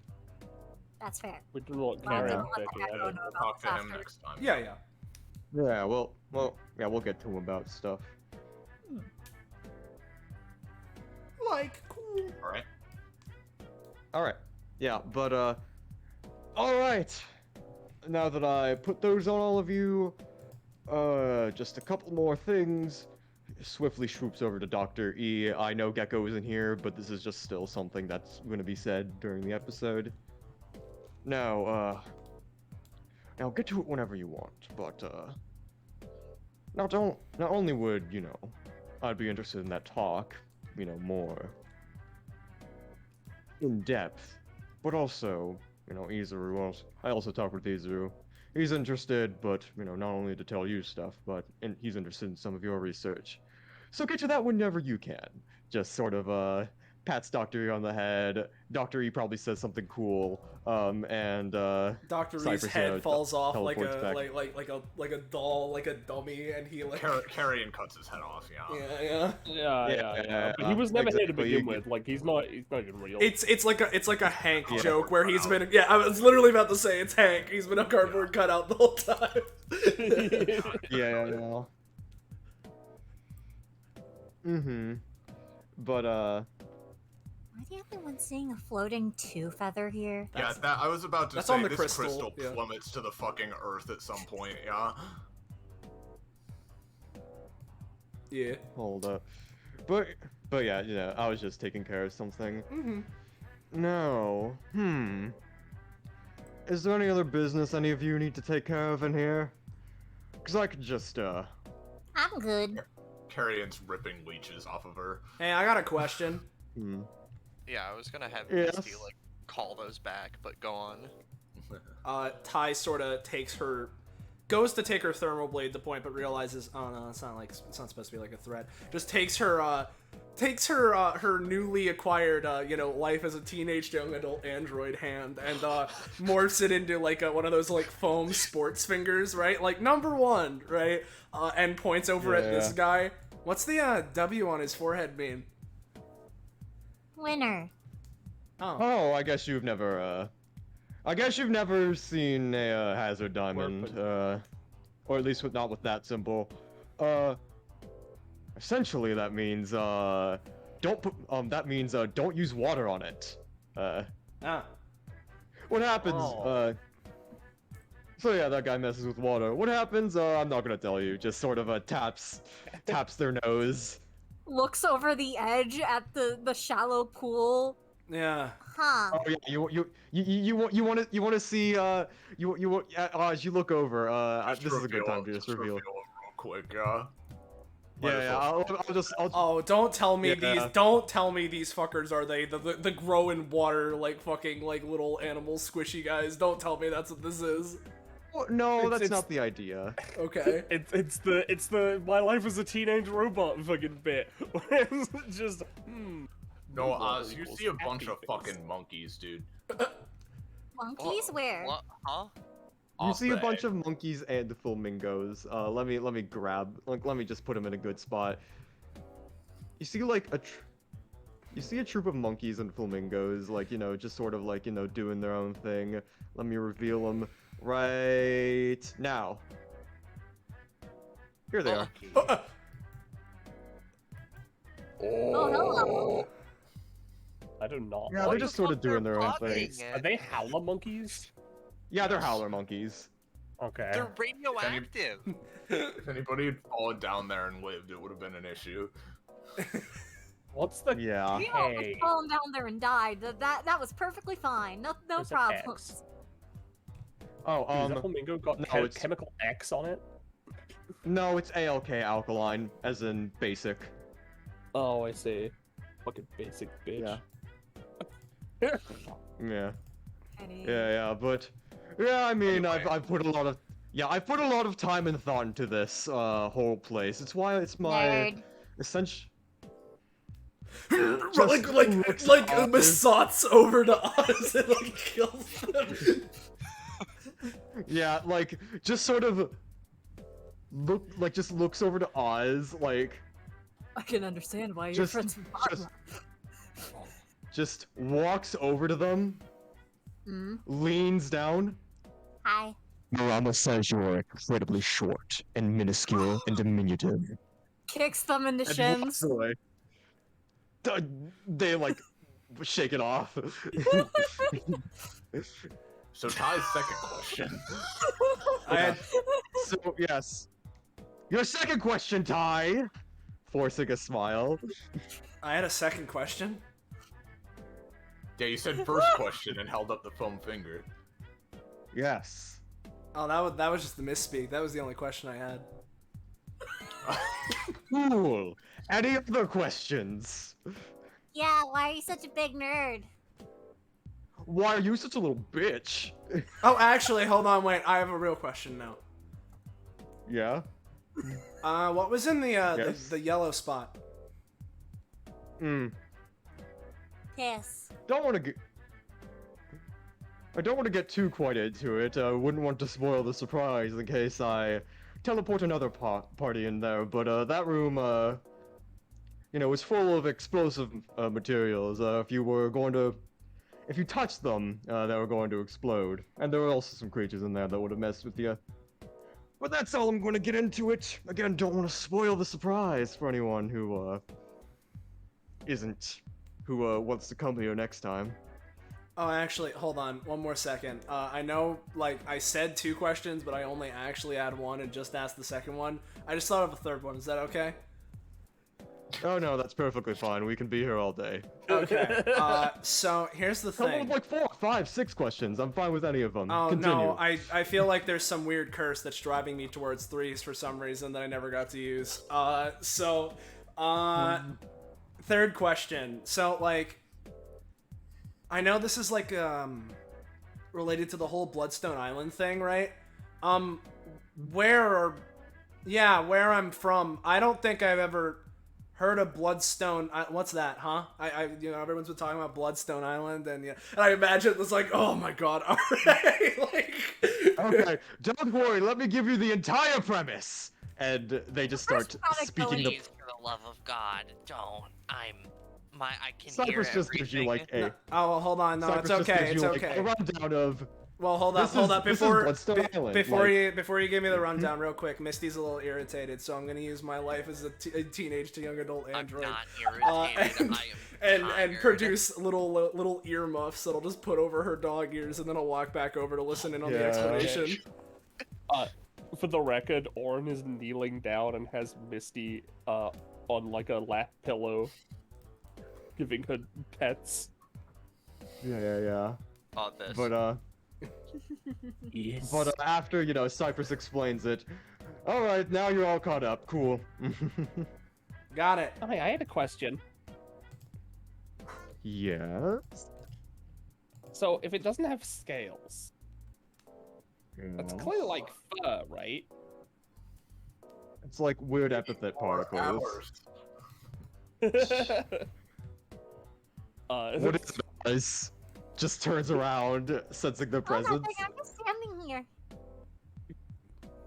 That's fair. We do not Well, carry then on let the picking. Gecko I know don't- about Talk to this him after. next time. Yeah. yeah, we'll get to him about stuff. Cool. Alright. All right. Yeah, but all right. Now that I put those on all of you, just a couple more things. Swiftly swoops over to Dr. E. I know Gecko isn't here, but this is just still something that's going to be said during the episode. Now get to it whenever you want, but not only would, I'd be interested in that talk, more in depth, but also, Izuru, I also talked with Izuru. He's interested, but, not only to tell you stuff, but he's interested in some of your research. So get to that whenever you can. Just sort of, pats Dr. E on the head. Dr. E probably says something cool, and, Dr. E's Cypress, head falls off like teleports a back. like a doll, like a dummy, and he like. Carrion cuts his head off, Yeah. Yeah. But he was never here to exactly. begin with. Like he's not even real. It's like a Hank joke where he's been. Yeah, I was literally about to say it's Hank. He's been a cardboard cutout the whole time. Yeah. But, Am I the only one seeing a floating two feather here? Yeah, I was about to that's say on the this crystal, yeah. plummets to the fucking earth at some point, yeah? Yeah. hold up. But yeah, I was just taking care of something. Mm-hmm. No. Is there any other business any of you need to take care of in here? Because I could just, I'm good. Carrion's ripping leeches off of her. Hey, I got a question. Yeah, I was gonna have Yes. Misty call those back, but go on. Ty sort of goes to take her thermal blade to point, but realizes, oh no, it's not supposed to be like a threat. Just takes her newly acquired, life as a teenage young adult android hand and morphs it into like one of those like foam sports fingers, right? Like number 1, right? And points over at this guy. What's the W on his forehead mean? Winner. Oh, I guess you've never seen a hazard diamond, or at least not with that symbol. Essentially that means don't use water on it. What happens? So yeah, that guy messes with water. What happens? I'm not gonna tell you. Just sort of taps their nose. Looks over the edge at the shallow pool. Yeah. Huh. Oh yeah, you want to see as you look over. This is a good time to just reveal. Real quick, Oh, don't tell me these fuckers are the grow in water like fucking like little animal squishy guys. Don't tell me that's what this is. Well, no, that's not the idea. Okay. It's the my life as a teenage robot fucking bit. It's just No, you see a bunch of fucking monkeys, dude. Monkeys where? What? Huh? You Off see a the bunch of monkeys and flamingos. Let me grab. Let me just put them in a good spot. You see like You see a troop of monkeys and flamingos, like, you know, just sort of like, you know, doing their own thing. Let me reveal them right now. Here they are. Oh, hello. I do not. Yeah, they're just sort of doing their own thing. Are they howler monkeys? Yeah, they're howler monkeys. Okay. They're radioactive. If anybody had fallen down there and lived, it would have been an issue. What's the Yeah. You know, if fallen down there and died. That was perfectly fine. No There's an problems. X. Oh, Is the flamingo got no, it's- chemical X on it? No, it's ALK alkaline, as in basic. Oh, I see. Fucking basic bitch. Yeah. Yeah. Yeah, but yeah, I mean, Anyway. I've put a lot of I put a lot of time and thought into this whole place. It's why it's my Nerd. essential. like Masat's over to us and like kills them. Yeah, like just sort of just looks over to Oz, like I can understand why you're Just- friends with Marla. just walks over to them, leans down. Hi. Marama says you're incredibly short and minuscule and diminutive. Kicks them in the And shins. walks away. They like shake it off. So Ty's second question. I had So yes, your second question, Ty. Forcing a smile. I had a second question. Yeah, you said first question and held up the foam finger. Yes. Oh, that was just the misspeak. That was the only question I had. Cool. Any other questions? Yeah, why are you such a big nerd? Why are you such a little bitch? Oh, actually, hold on, wait. I have a real question now. Yeah. What was in the Yes? the yellow spot? Piss. Don't want to get. I don't want to get too quite into it. I wouldn't want to spoil the surprise in case I teleport another party in there. But that room, you know, is full of explosive materials. If you touched them, they were going to explode. And there were also some creatures in there that would have messed with you. But that's all I'm going to get into it. Again, don't want to spoil the surprise for anyone who wants to come here next time. Oh, actually, hold on, one more second. I know, like, I said 2 questions, but I only actually had 1 and just asked the second one. I just thought of a third one. Is that okay? Oh no, that's perfectly fine. We can be here all day. Okay. So here's the Come up thing. with like 4, 5, 6 questions. I'm fine with any of them. Oh Continue. no, I feel like there's some weird curse that's driving me towards 3s for some reason that I never got to use. Third question. So like, I know this is like related to the whole Bloodstone Island thing, right? Where I'm from, I don't think I've ever heard of Bloodstone. What's that, huh? You know, everyone's been talking about Bloodstone Island, and yeah, and I imagine it's like, oh my god, alright, like. Okay, don't worry. Let me give you the entire premise. And they just start speaking the. Please, for the love of God, don't. I can Cypress hear just gives you like a. No, oh well, hold on. No, Cypress it's just okay. gives It's you, like, okay. a rundown of. Well, hold up. This is Bloodstone Island, Before you give me the rundown, real quick, Misty's a little irritated, so I'm gonna use my life as a teenage to young adult android. I'm not irritated. And produce little earmuffs that I'll just put over her dog ears, and then I'll walk back over to listen in on the Yeah. explanation. For the record, Orin is kneeling down and has Misty on like a lap pillow, giving her pets. Yeah. On this. But Yes. But after, you know, Cypress explains it. Alright, now you're all caught up. Cool. Got it. Hi, I had a question. Yes? So, if it doesn't have scales, that's clearly like fur, right? It's like weird epithet particles. What is it, guys? Just turns around, sensing their Oh, presence. nothing. I'm just standing here.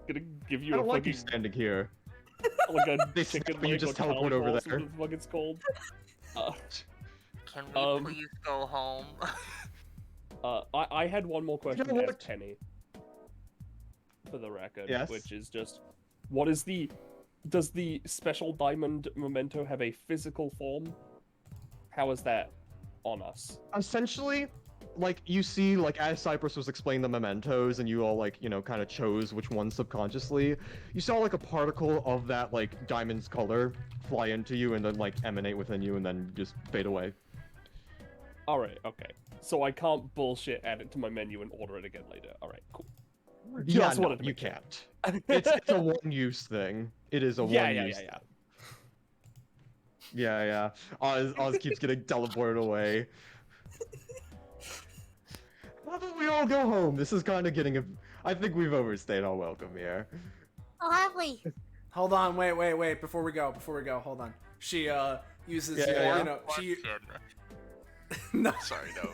Gonna give I you a don't like you fucking standing here. like a They chicken snap and you leg just or teleport over balls, there. what the fuck it's called. Can we please go home? I had one more question You know to what? ask Penny. For the record, Yes? which is just, does the special diamond memento have a physical form? How is that on us? Essentially, like, you see, like, as Cypress was explaining the mementos, and you all, like, you know, kind of chose which one subconsciously, you saw, like, a particle of that, like, diamond's color fly into you and then, like, emanate within you and then just fade away. Alright, okay. So I can't bullshit add it to my menu and order it again later. Alright, cool. Yeah, Just no, wanted to you make sure. can't. It's a one-use thing. It is a one-use thing. Yeah. Oz keeps getting teleported away. How about we all go home? This is kind of getting a... I think we've overstayed our welcome here. Oh, have we? Hold on, wait, before we go, hold on. She, uses, you know, she... No. Sorry, no.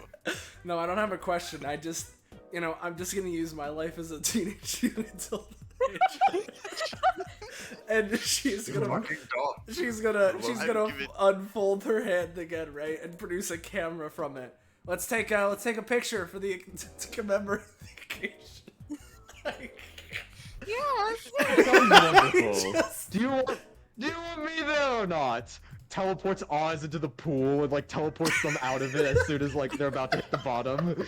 No, I don't have a question, I just, you know, I'm just gonna use my life as a teenage until and she's gonna unfold her hand again, right, and produce a camera from it. Let's take a picture for the to commemorate the occasion. Yes. Do you want me there or not? Teleports Oz into the pool and, like, teleports them out of it as soon as, like, they're about to hit the bottom.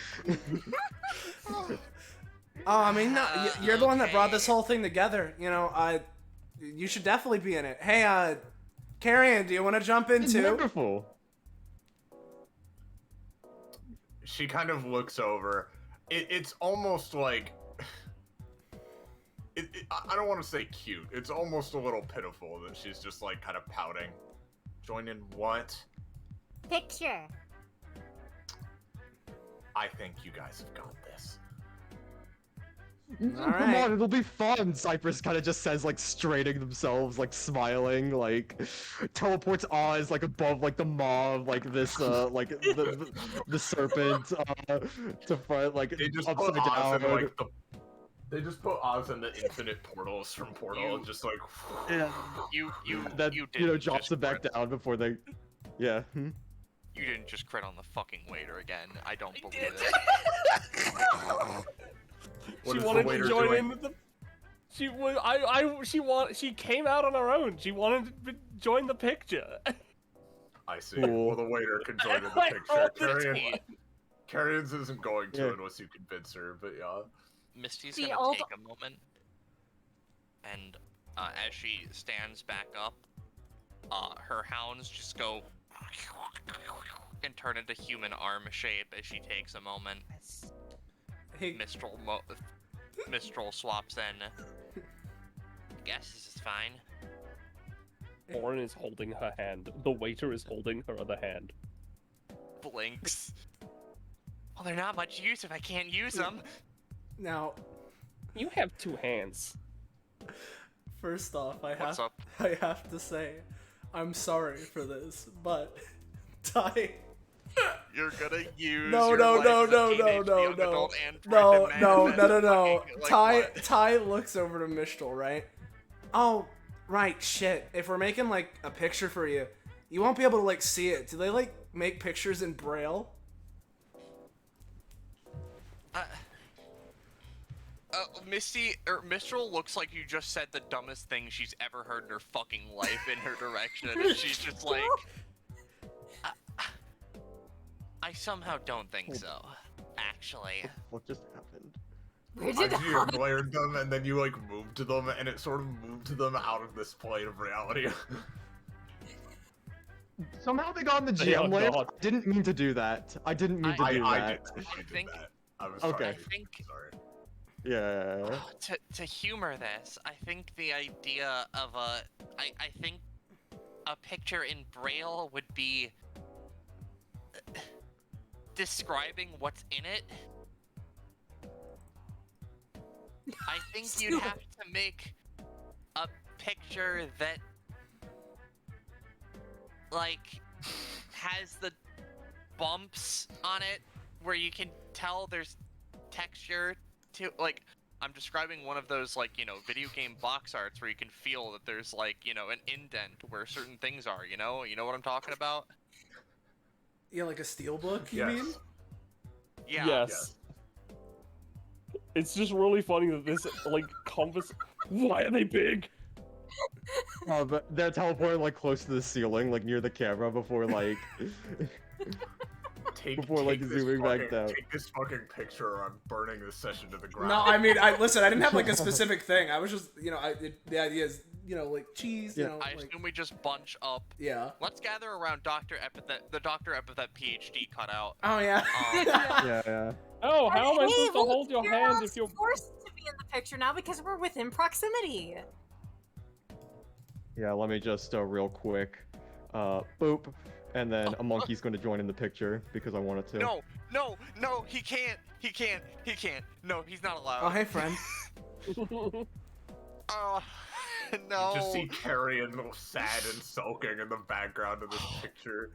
Oh, I mean, no, you're the one that brought this whole thing together. You know, you should definitely be in it. Hey, Carrion, do you want to jump in It's too? wonderful. She kind of looks over. It's almost like... I don't want to say cute. It's almost a little pitiful that she's just, like, kind of pouting. Join in what? Picture. I think you guys have got this. Come on, it'll be fun. Cypress kind of just says, like, straining themselves, like, smiling, like, teleports Oz, like, above, like, the mob, like, this, like, the serpent, to front, like, They just upside put Oz down. in, like, they just put Oz in the infinite portals from Portal, and just, like... Yeah. You That, didn't you know, drops just them back crit. down before they... Yeah. You didn't just crit on the fucking waiter again. I don't believe it. What She is the wanted waiter to join doing? in with the... She came out on her own. She wanted to join the picture. I see. Cool. Well, the waiter can join in the I rolled picture. the Carrion's isn't going to Yeah. unless you convince her, but yeah. Misty's The gonna old- take a moment, and as she stands back up, her hounds just go and turn into human arm shape as she takes a moment. Hey, Mistral swaps in. Guess this is fine. Orin is holding her hand. The waiter is holding her other hand. Blinks. Well, they're not much use if I can't use them. now, You have two hands. first off, I What's up? have to say, I'm sorry for this, but Ty. You're gonna use No, your no, life no, as a no, teenage no, no, young no. adult and No, pregnant no, man no, no, and no. fucking, like, Ty what? looks over to Mistral, right? Oh, right, shit. If we're making, like, a picture for you, you won't be able to, like, see it. Do they, like, make pictures in Braille? Mistral looks like you just said the dumbest thing she's ever heard in her fucking life in her direction, and she's just like, I somehow don't think so, actually. What just happened? Where I did just glared them, and then you, like, moved to them, and it sort of moved them out of this plane of reality. Somehow they got in the Oh, GM layer. God. I didn't mean to do that. I didn't mean to do I that. did think- that. I was Okay. sorry. I think Sorry. Yeah. to humor this, I think the idea of I think a picture in Braille would be describing what's in it. I think you'd have to make a picture that, like, has the bumps on it where you can tell there's texture to, like, I'm describing one of those, like, you know, video game box arts where you can feel that there's, like, you know, an indent where certain things are, you know what I'm talking about? Yeah, like a steel book, you Yes. mean? Yeah. Yes. It's just really funny that this, like, Why are they big? But they're teleporting like close to the ceiling, like near the camera before like before like zooming back down. Take this fucking picture or I'm burning this session to the ground. No, I mean, listen, I didn't have like a specific thing. I was just, you know, the idea is, you know, like cheese, you know, I like, assume we just bunch up. yeah. Let's gather around Dr. Epithet, the Dr. Epithet PhD cutout. Oh yeah. Yeah. Oh, how am I supposed to well, hold your hand if you're... forced to be in the picture now because we're within proximity. Yeah, let me just real quick, boop, and then a monkey's going to join in the picture because I wanted to. No, he can't. No, he's not allowed. Oh hey friend. Oh, no. You just see Carrion sad and sulking in the background of this picture.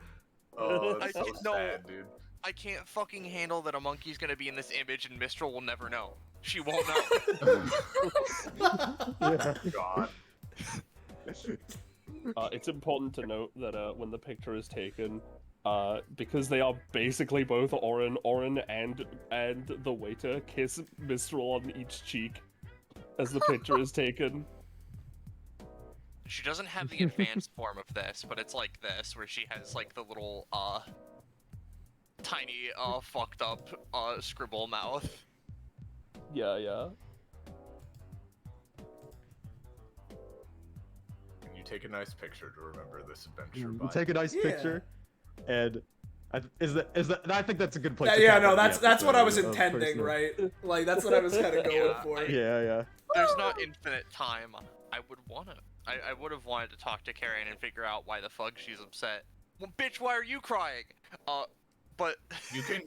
Oh, that's so sad, dude. I can't fucking handle that a monkey's gonna be in this image and Mistral will never know. She won't know. God. It's important to note that when the picture is taken, because they are basically both Orin and the waiter kiss Mistral on each cheek as the picture is taken. She doesn't have the advanced form of this, but it's like this, where she has like the little tiny fucked up scribble mouth. Yeah. And you take a nice picture to remember this adventure by. Take a nice picture, and I think that's a good place. Yeah, no, that's what I was intending, right? Like that's what I was kind of going for. Yeah. There's not infinite time. I would have wanted to talk to Karen and figure out why the fuck she's upset. Well, bitch, why are you crying? But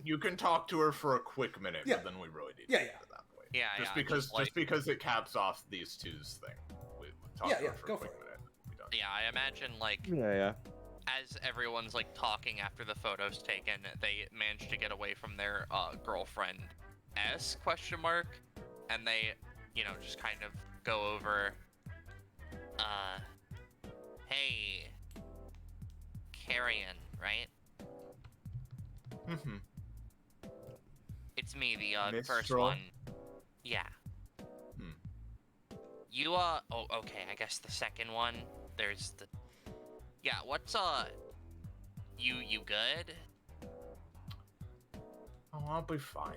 you can talk to her for a quick minute, but then we really need to get to that point. Yeah, just because it caps off these two's thing. We talk to her for a quick minute. Yeah, I imagine like Yeah. as everyone's like talking after the photo's taken, they manage to get away from their girlfriend question mark, and they, you know, just kind of go over. Hey, Carrion, right? Mm-hmm. It's me, the first Mistral? one. Yeah. You, oh, okay, I guess the second one, there's the... Yeah, what's, you good? Oh, I'll be fine.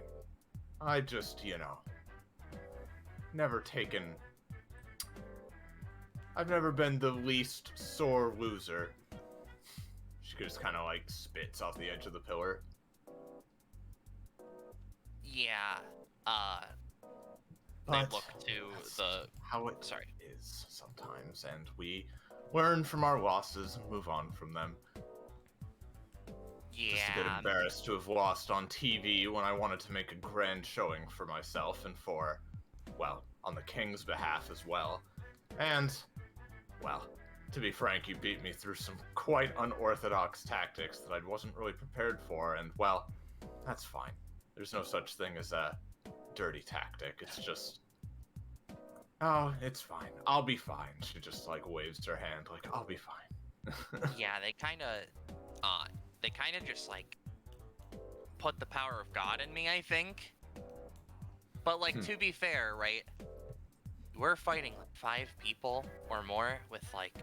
I just, you know, I've never been the least sore loser. She just kind of like spits off the edge of the pillar. Yeah, they But look to the... how it Sorry. is sometimes, and we learn from our losses and move on from them. Yeah. Just a bit embarrassed to have lost on TV when I wanted to make a grand showing for myself and for, well, on the king's behalf as well. And, well, to be frank, you beat me through some quite unorthodox tactics that I wasn't really prepared for, and, well, that's fine. There's no such thing as a dirty tactic. It's just... Oh, it's fine. I'll be fine. She just, like, waves her hand, like, I'll be fine. Yeah, they kind of just, like, put the power of God in me, I think. But, like, to be fair, right? We're fighting, like, 5 people or more with, like,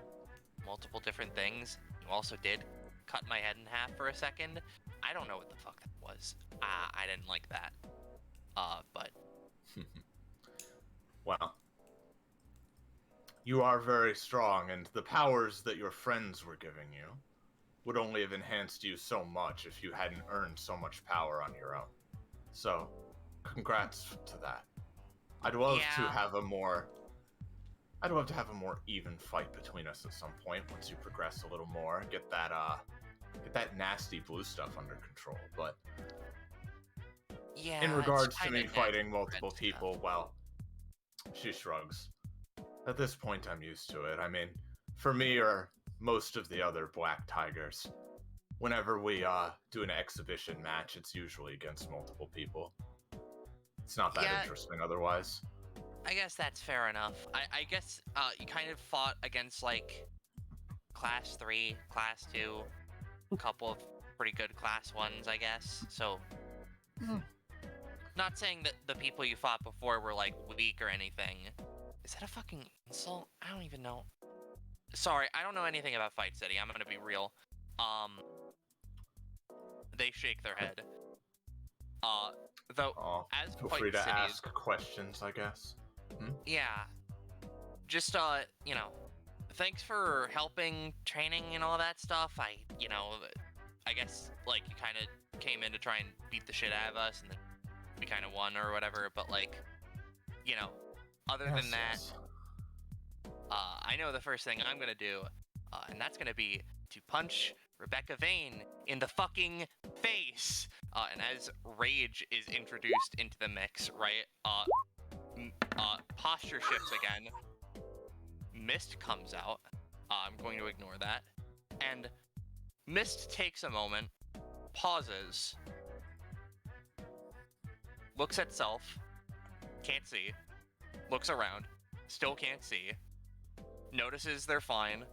multiple different things. You also did cut my head in half for a second. I don't know what the fuck that was. I didn't like that. But... Well, you are very strong, and the powers that your friends were giving you would only have enhanced you so much if you hadn't earned so much power on your own. So, congrats to that. I'd love to have a more even fight between us at some point once you progress a little more, get that nasty blue stuff under control. But yeah, in regards to me fighting multiple people, well, she shrugs. At this point, I'm used to it. I mean, for me or most of the other Black Tigers, whenever we do an exhibition match, it's usually against multiple people. It's not that interesting otherwise. I guess that's fair enough. I guess you kind of fought against, like, Class 3, Class 2, a couple of pretty good class ones, I guess. So, not saying that the people you fought before were like weak or anything. Is that a fucking insult? I don't even know. Sorry, I don't know anything about Fight City. I'm gonna be real. They shake their head. Though, as feel Fight free to Cities, ask questions, I guess. yeah. Just, you know, thanks for helping, training, and all that stuff. I guess, like, you kind of came in to try and beat the shit out of us, and then we kind of won or whatever, but, like, you know, other than that, I know the first thing I'm gonna do, and that's gonna be to punch Rebecca Vane in the fucking face. And as rage is introduced into the mix, right, posture shifts again, Mist comes out, I'm going to ignore that, and Mist takes a moment, pauses, looks at self, can't see, looks around, still can't see, notices they're fine.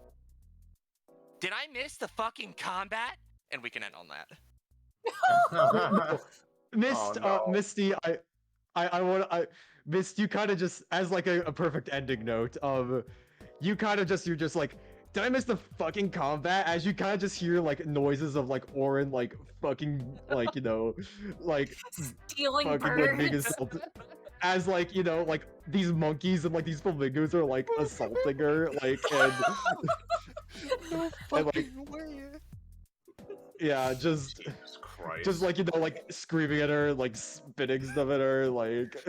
Did I miss the fucking combat? And we can end on that. Misty, Mist, you kind of just, as like a perfect ending note, you're just like, did I miss the fucking combat? As you kind of just hear like noises of like Orin like fucking like, you know, like stealing fucking birds. like being assaulted. As like, you know, like these monkeys and like these flamingos are like assaulting her, like, and No fucking way. Yeah, just like, you know, like screaming at her, like spitting stuff at her, like.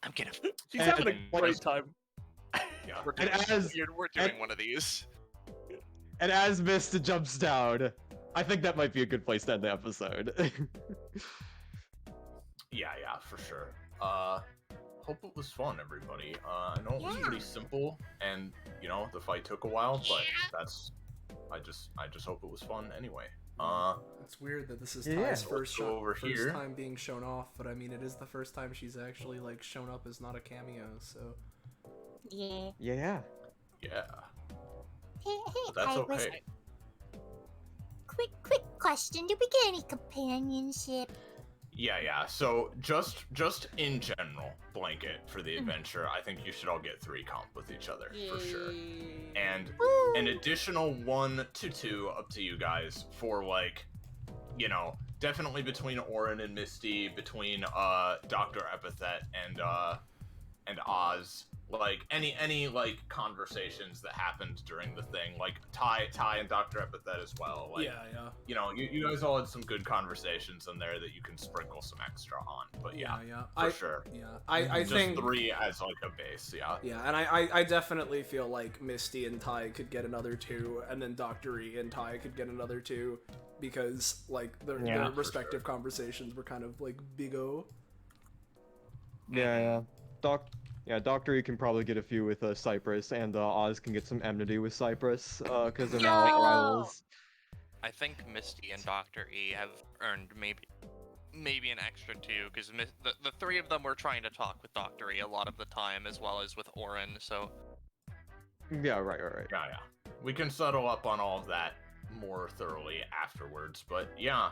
I'm gonna. She's having a great time. Yeah, we're doing one of these. And as Mist jumps down, I think that might be a good place to end the episode. Yeah, for sure. Hope it was fun, everybody. I know it was pretty simple, and you know the fight took a while, but that's. I just hope it was fun anyway. It's weird that this is Yeah. Ty's first Over here. time being shown off, but I mean it is the first time she's actually like shown up as not a cameo, so. Yeah. Yeah. Yeah. Hey, That's I was- okay. Quick question. Did we get any companionship? Yeah. So just in general, blanket for the adventure, I think you should all get 3 comp with each other for sure. And an additional 1 to 2 up to you guys for like, you know, definitely between Orin and Misty, between Dr. Epithet and Oz. Like any like conversations that happened during the thing, like Ty and Dr. Epithet as well. Like, yeah. You know, you guys all had some good conversations in there that you can sprinkle some extra on. But yeah. For sure. Yeah, I just think 3 as like a base. Yeah. Yeah, and I definitely feel like Misty and Ty could get another 2, and then Dr. E and Ty could get another 2, because like their respective conversations were kind of like big O. Yeah. Dr. E can probably get a few with Cypress, and Oz can get some enmity with Cypress, because they're now rivals. I think Misty and Dr. E have earned maybe an extra 2, because the 3 of them were trying to talk with Dr. E a lot of the time, as well as with Orin, so... Yeah, right. Yeah. We can settle up on all of that more thoroughly afterwards, but yeah.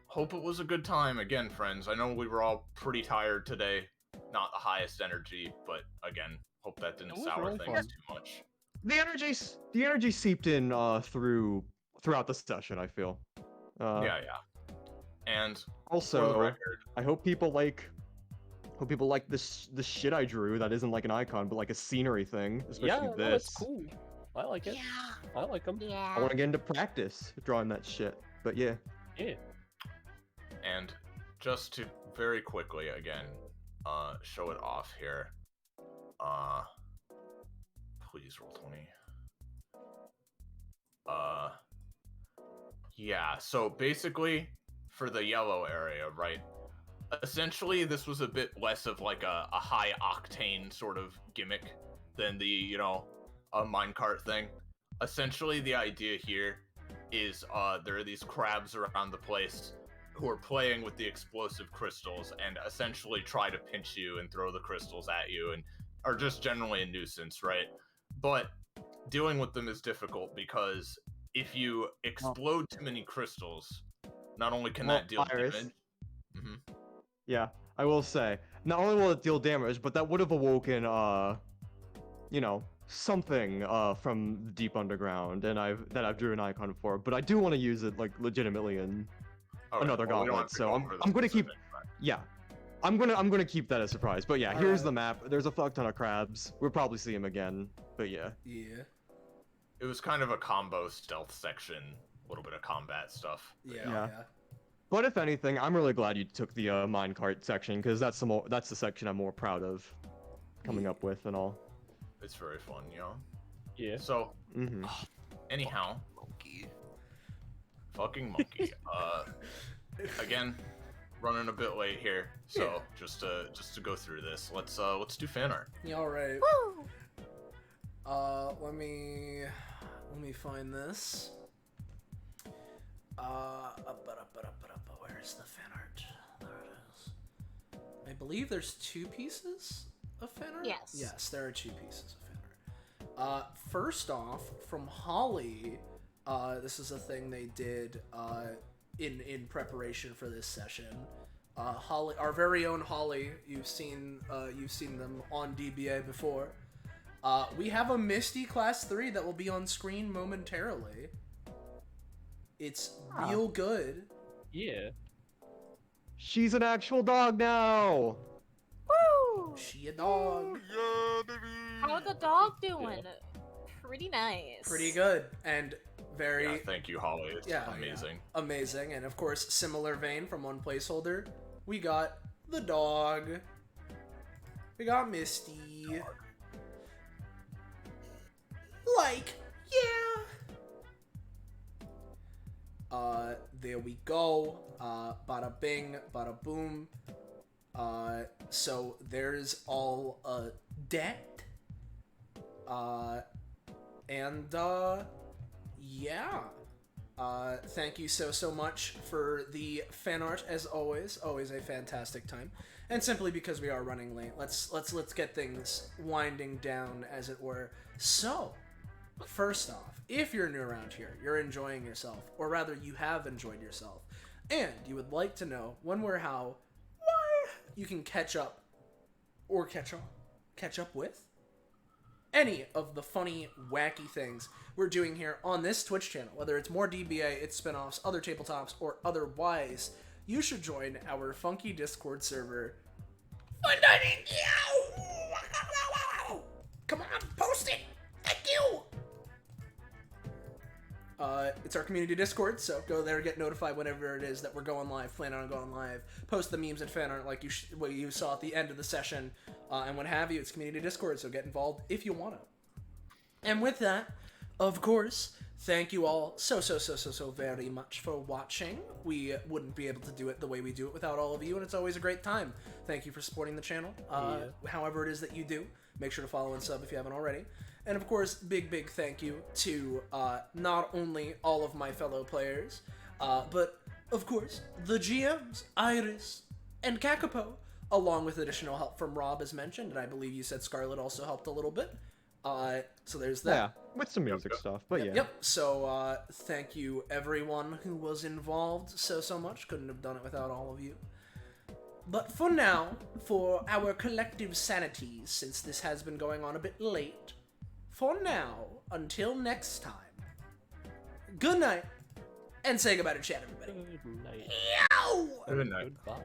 Hope it was a good time. Again, friends, I know we were all pretty tired today. Not the highest energy, but again, hope that didn't sour really things fun. too much. The energy seeped in throughout the session, I feel. Yeah. And also, for the record, I hope people like this shit I drew that isn't like an icon, but like a scenery thing, especially this. No, that's cool. I like it. I like them. Yeah. I want to get into practice drawing that shit, but yeah. Yeah. And just to very quickly again, show it off here. Please roll 20. Yeah, so basically, for the yellow area, right? Essentially, this was a bit less of like a high octane sort of gimmick than the, you know, a minecart thing. Essentially, the idea here is there are these crabs around the place who are playing with the explosive crystals and essentially try to pinch you and throw the crystals at you and are just generally a nuisance, right? But dealing with them is difficult because if you explode too many crystals, not only can Well, that deal Iris. damage. hmm Yeah, I will say, not only will it deal damage, but that would have awoken, you know, something from the deep underground, and I've drew an icon for. But I do want to use it like legitimately in another well, we don't have gauntlet, to so go I'm over the gonna keep. specifics, but- Yeah, I'm gonna keep that as a surprise. But yeah, here's Alright. the map. There's a fuck ton of crabs. We'll probably see him again. But yeah. Yeah. It was kind of a combo stealth section, a little bit of combat stuff. Yeah. Yeah. But if anything, I'm really glad you took the minecart section, because that's the section I'm more proud of coming up with and all. It's very fun, you know. Yeah. So, Mm-hmm. anyhow, Monkey. fucking monkey. Again, running a bit late here, so just to go through this, let's do fan art. Yeah, all right. Woo! Let me find this. Where is the fan art? There it is. I believe there's 2 pieces of fan art? Yes. Yes, there are 2 pieces of fan art. First off, from Holly, this is a thing they did in preparation for this session. Holly, our very own Holly, you've seen them on DBA before. We have a Misty Class 3 that will be on screen momentarily. It's real good. Yeah. She's an actual dog now. Woo! She a dog. Yeah, baby. How's the dog doing? Pretty nice. Pretty good. And very Yeah, thank you, Holly. It's yeah, amazing. amazing. And of course, similar vein from one placeholder, we got the dog. We got Misty. Like, yeah. There we go. Bada bing, bada boom. So there's all that. Yeah. Thank you so much for the fan art as always. Always a fantastic time. And simply because we are running late, let's get things winding down, as it were. So, first off, if you're new around here, you're enjoying yourself, or rather you have enjoyed yourself, and you would like to know when, where, how, why you can catch up with any of the funny, wacky things we're doing here on this Twitch channel, whether it's more DBA, its spin-offs, other tabletops, or otherwise, you should join our funky Discord server. Come on, post it! Thank you! It's our community Discord, so go there, get notified whenever it is that we're going live, plan on going live, post the memes and fan art like what you saw at the end of the session, and what have you. It's community Discord, so get involved if you want to. And with that, of course, thank you all so very much for watching. We wouldn't be able to do it the way we do it without all of you, and it's always a great time. Thank you for supporting the channel, however it is that you do. Make sure to follow and sub if you haven't already. And of course, big thank you to not only all of my fellow players, but of course, the GMs, Iris and Kakapo, along with additional help from Rob as mentioned, and I believe you said Scarlet also helped a little bit. So there's that. Yeah, with some music stuff, but yeah. Yep. So thank you everyone who was involved so much. Couldn't have done it without all of you. But for now, for our collective sanities, since this has been going on a bit late, for now, until next time, good night, and say goodbye to chat, everybody. Good night. Yow! Good night. Goodbye.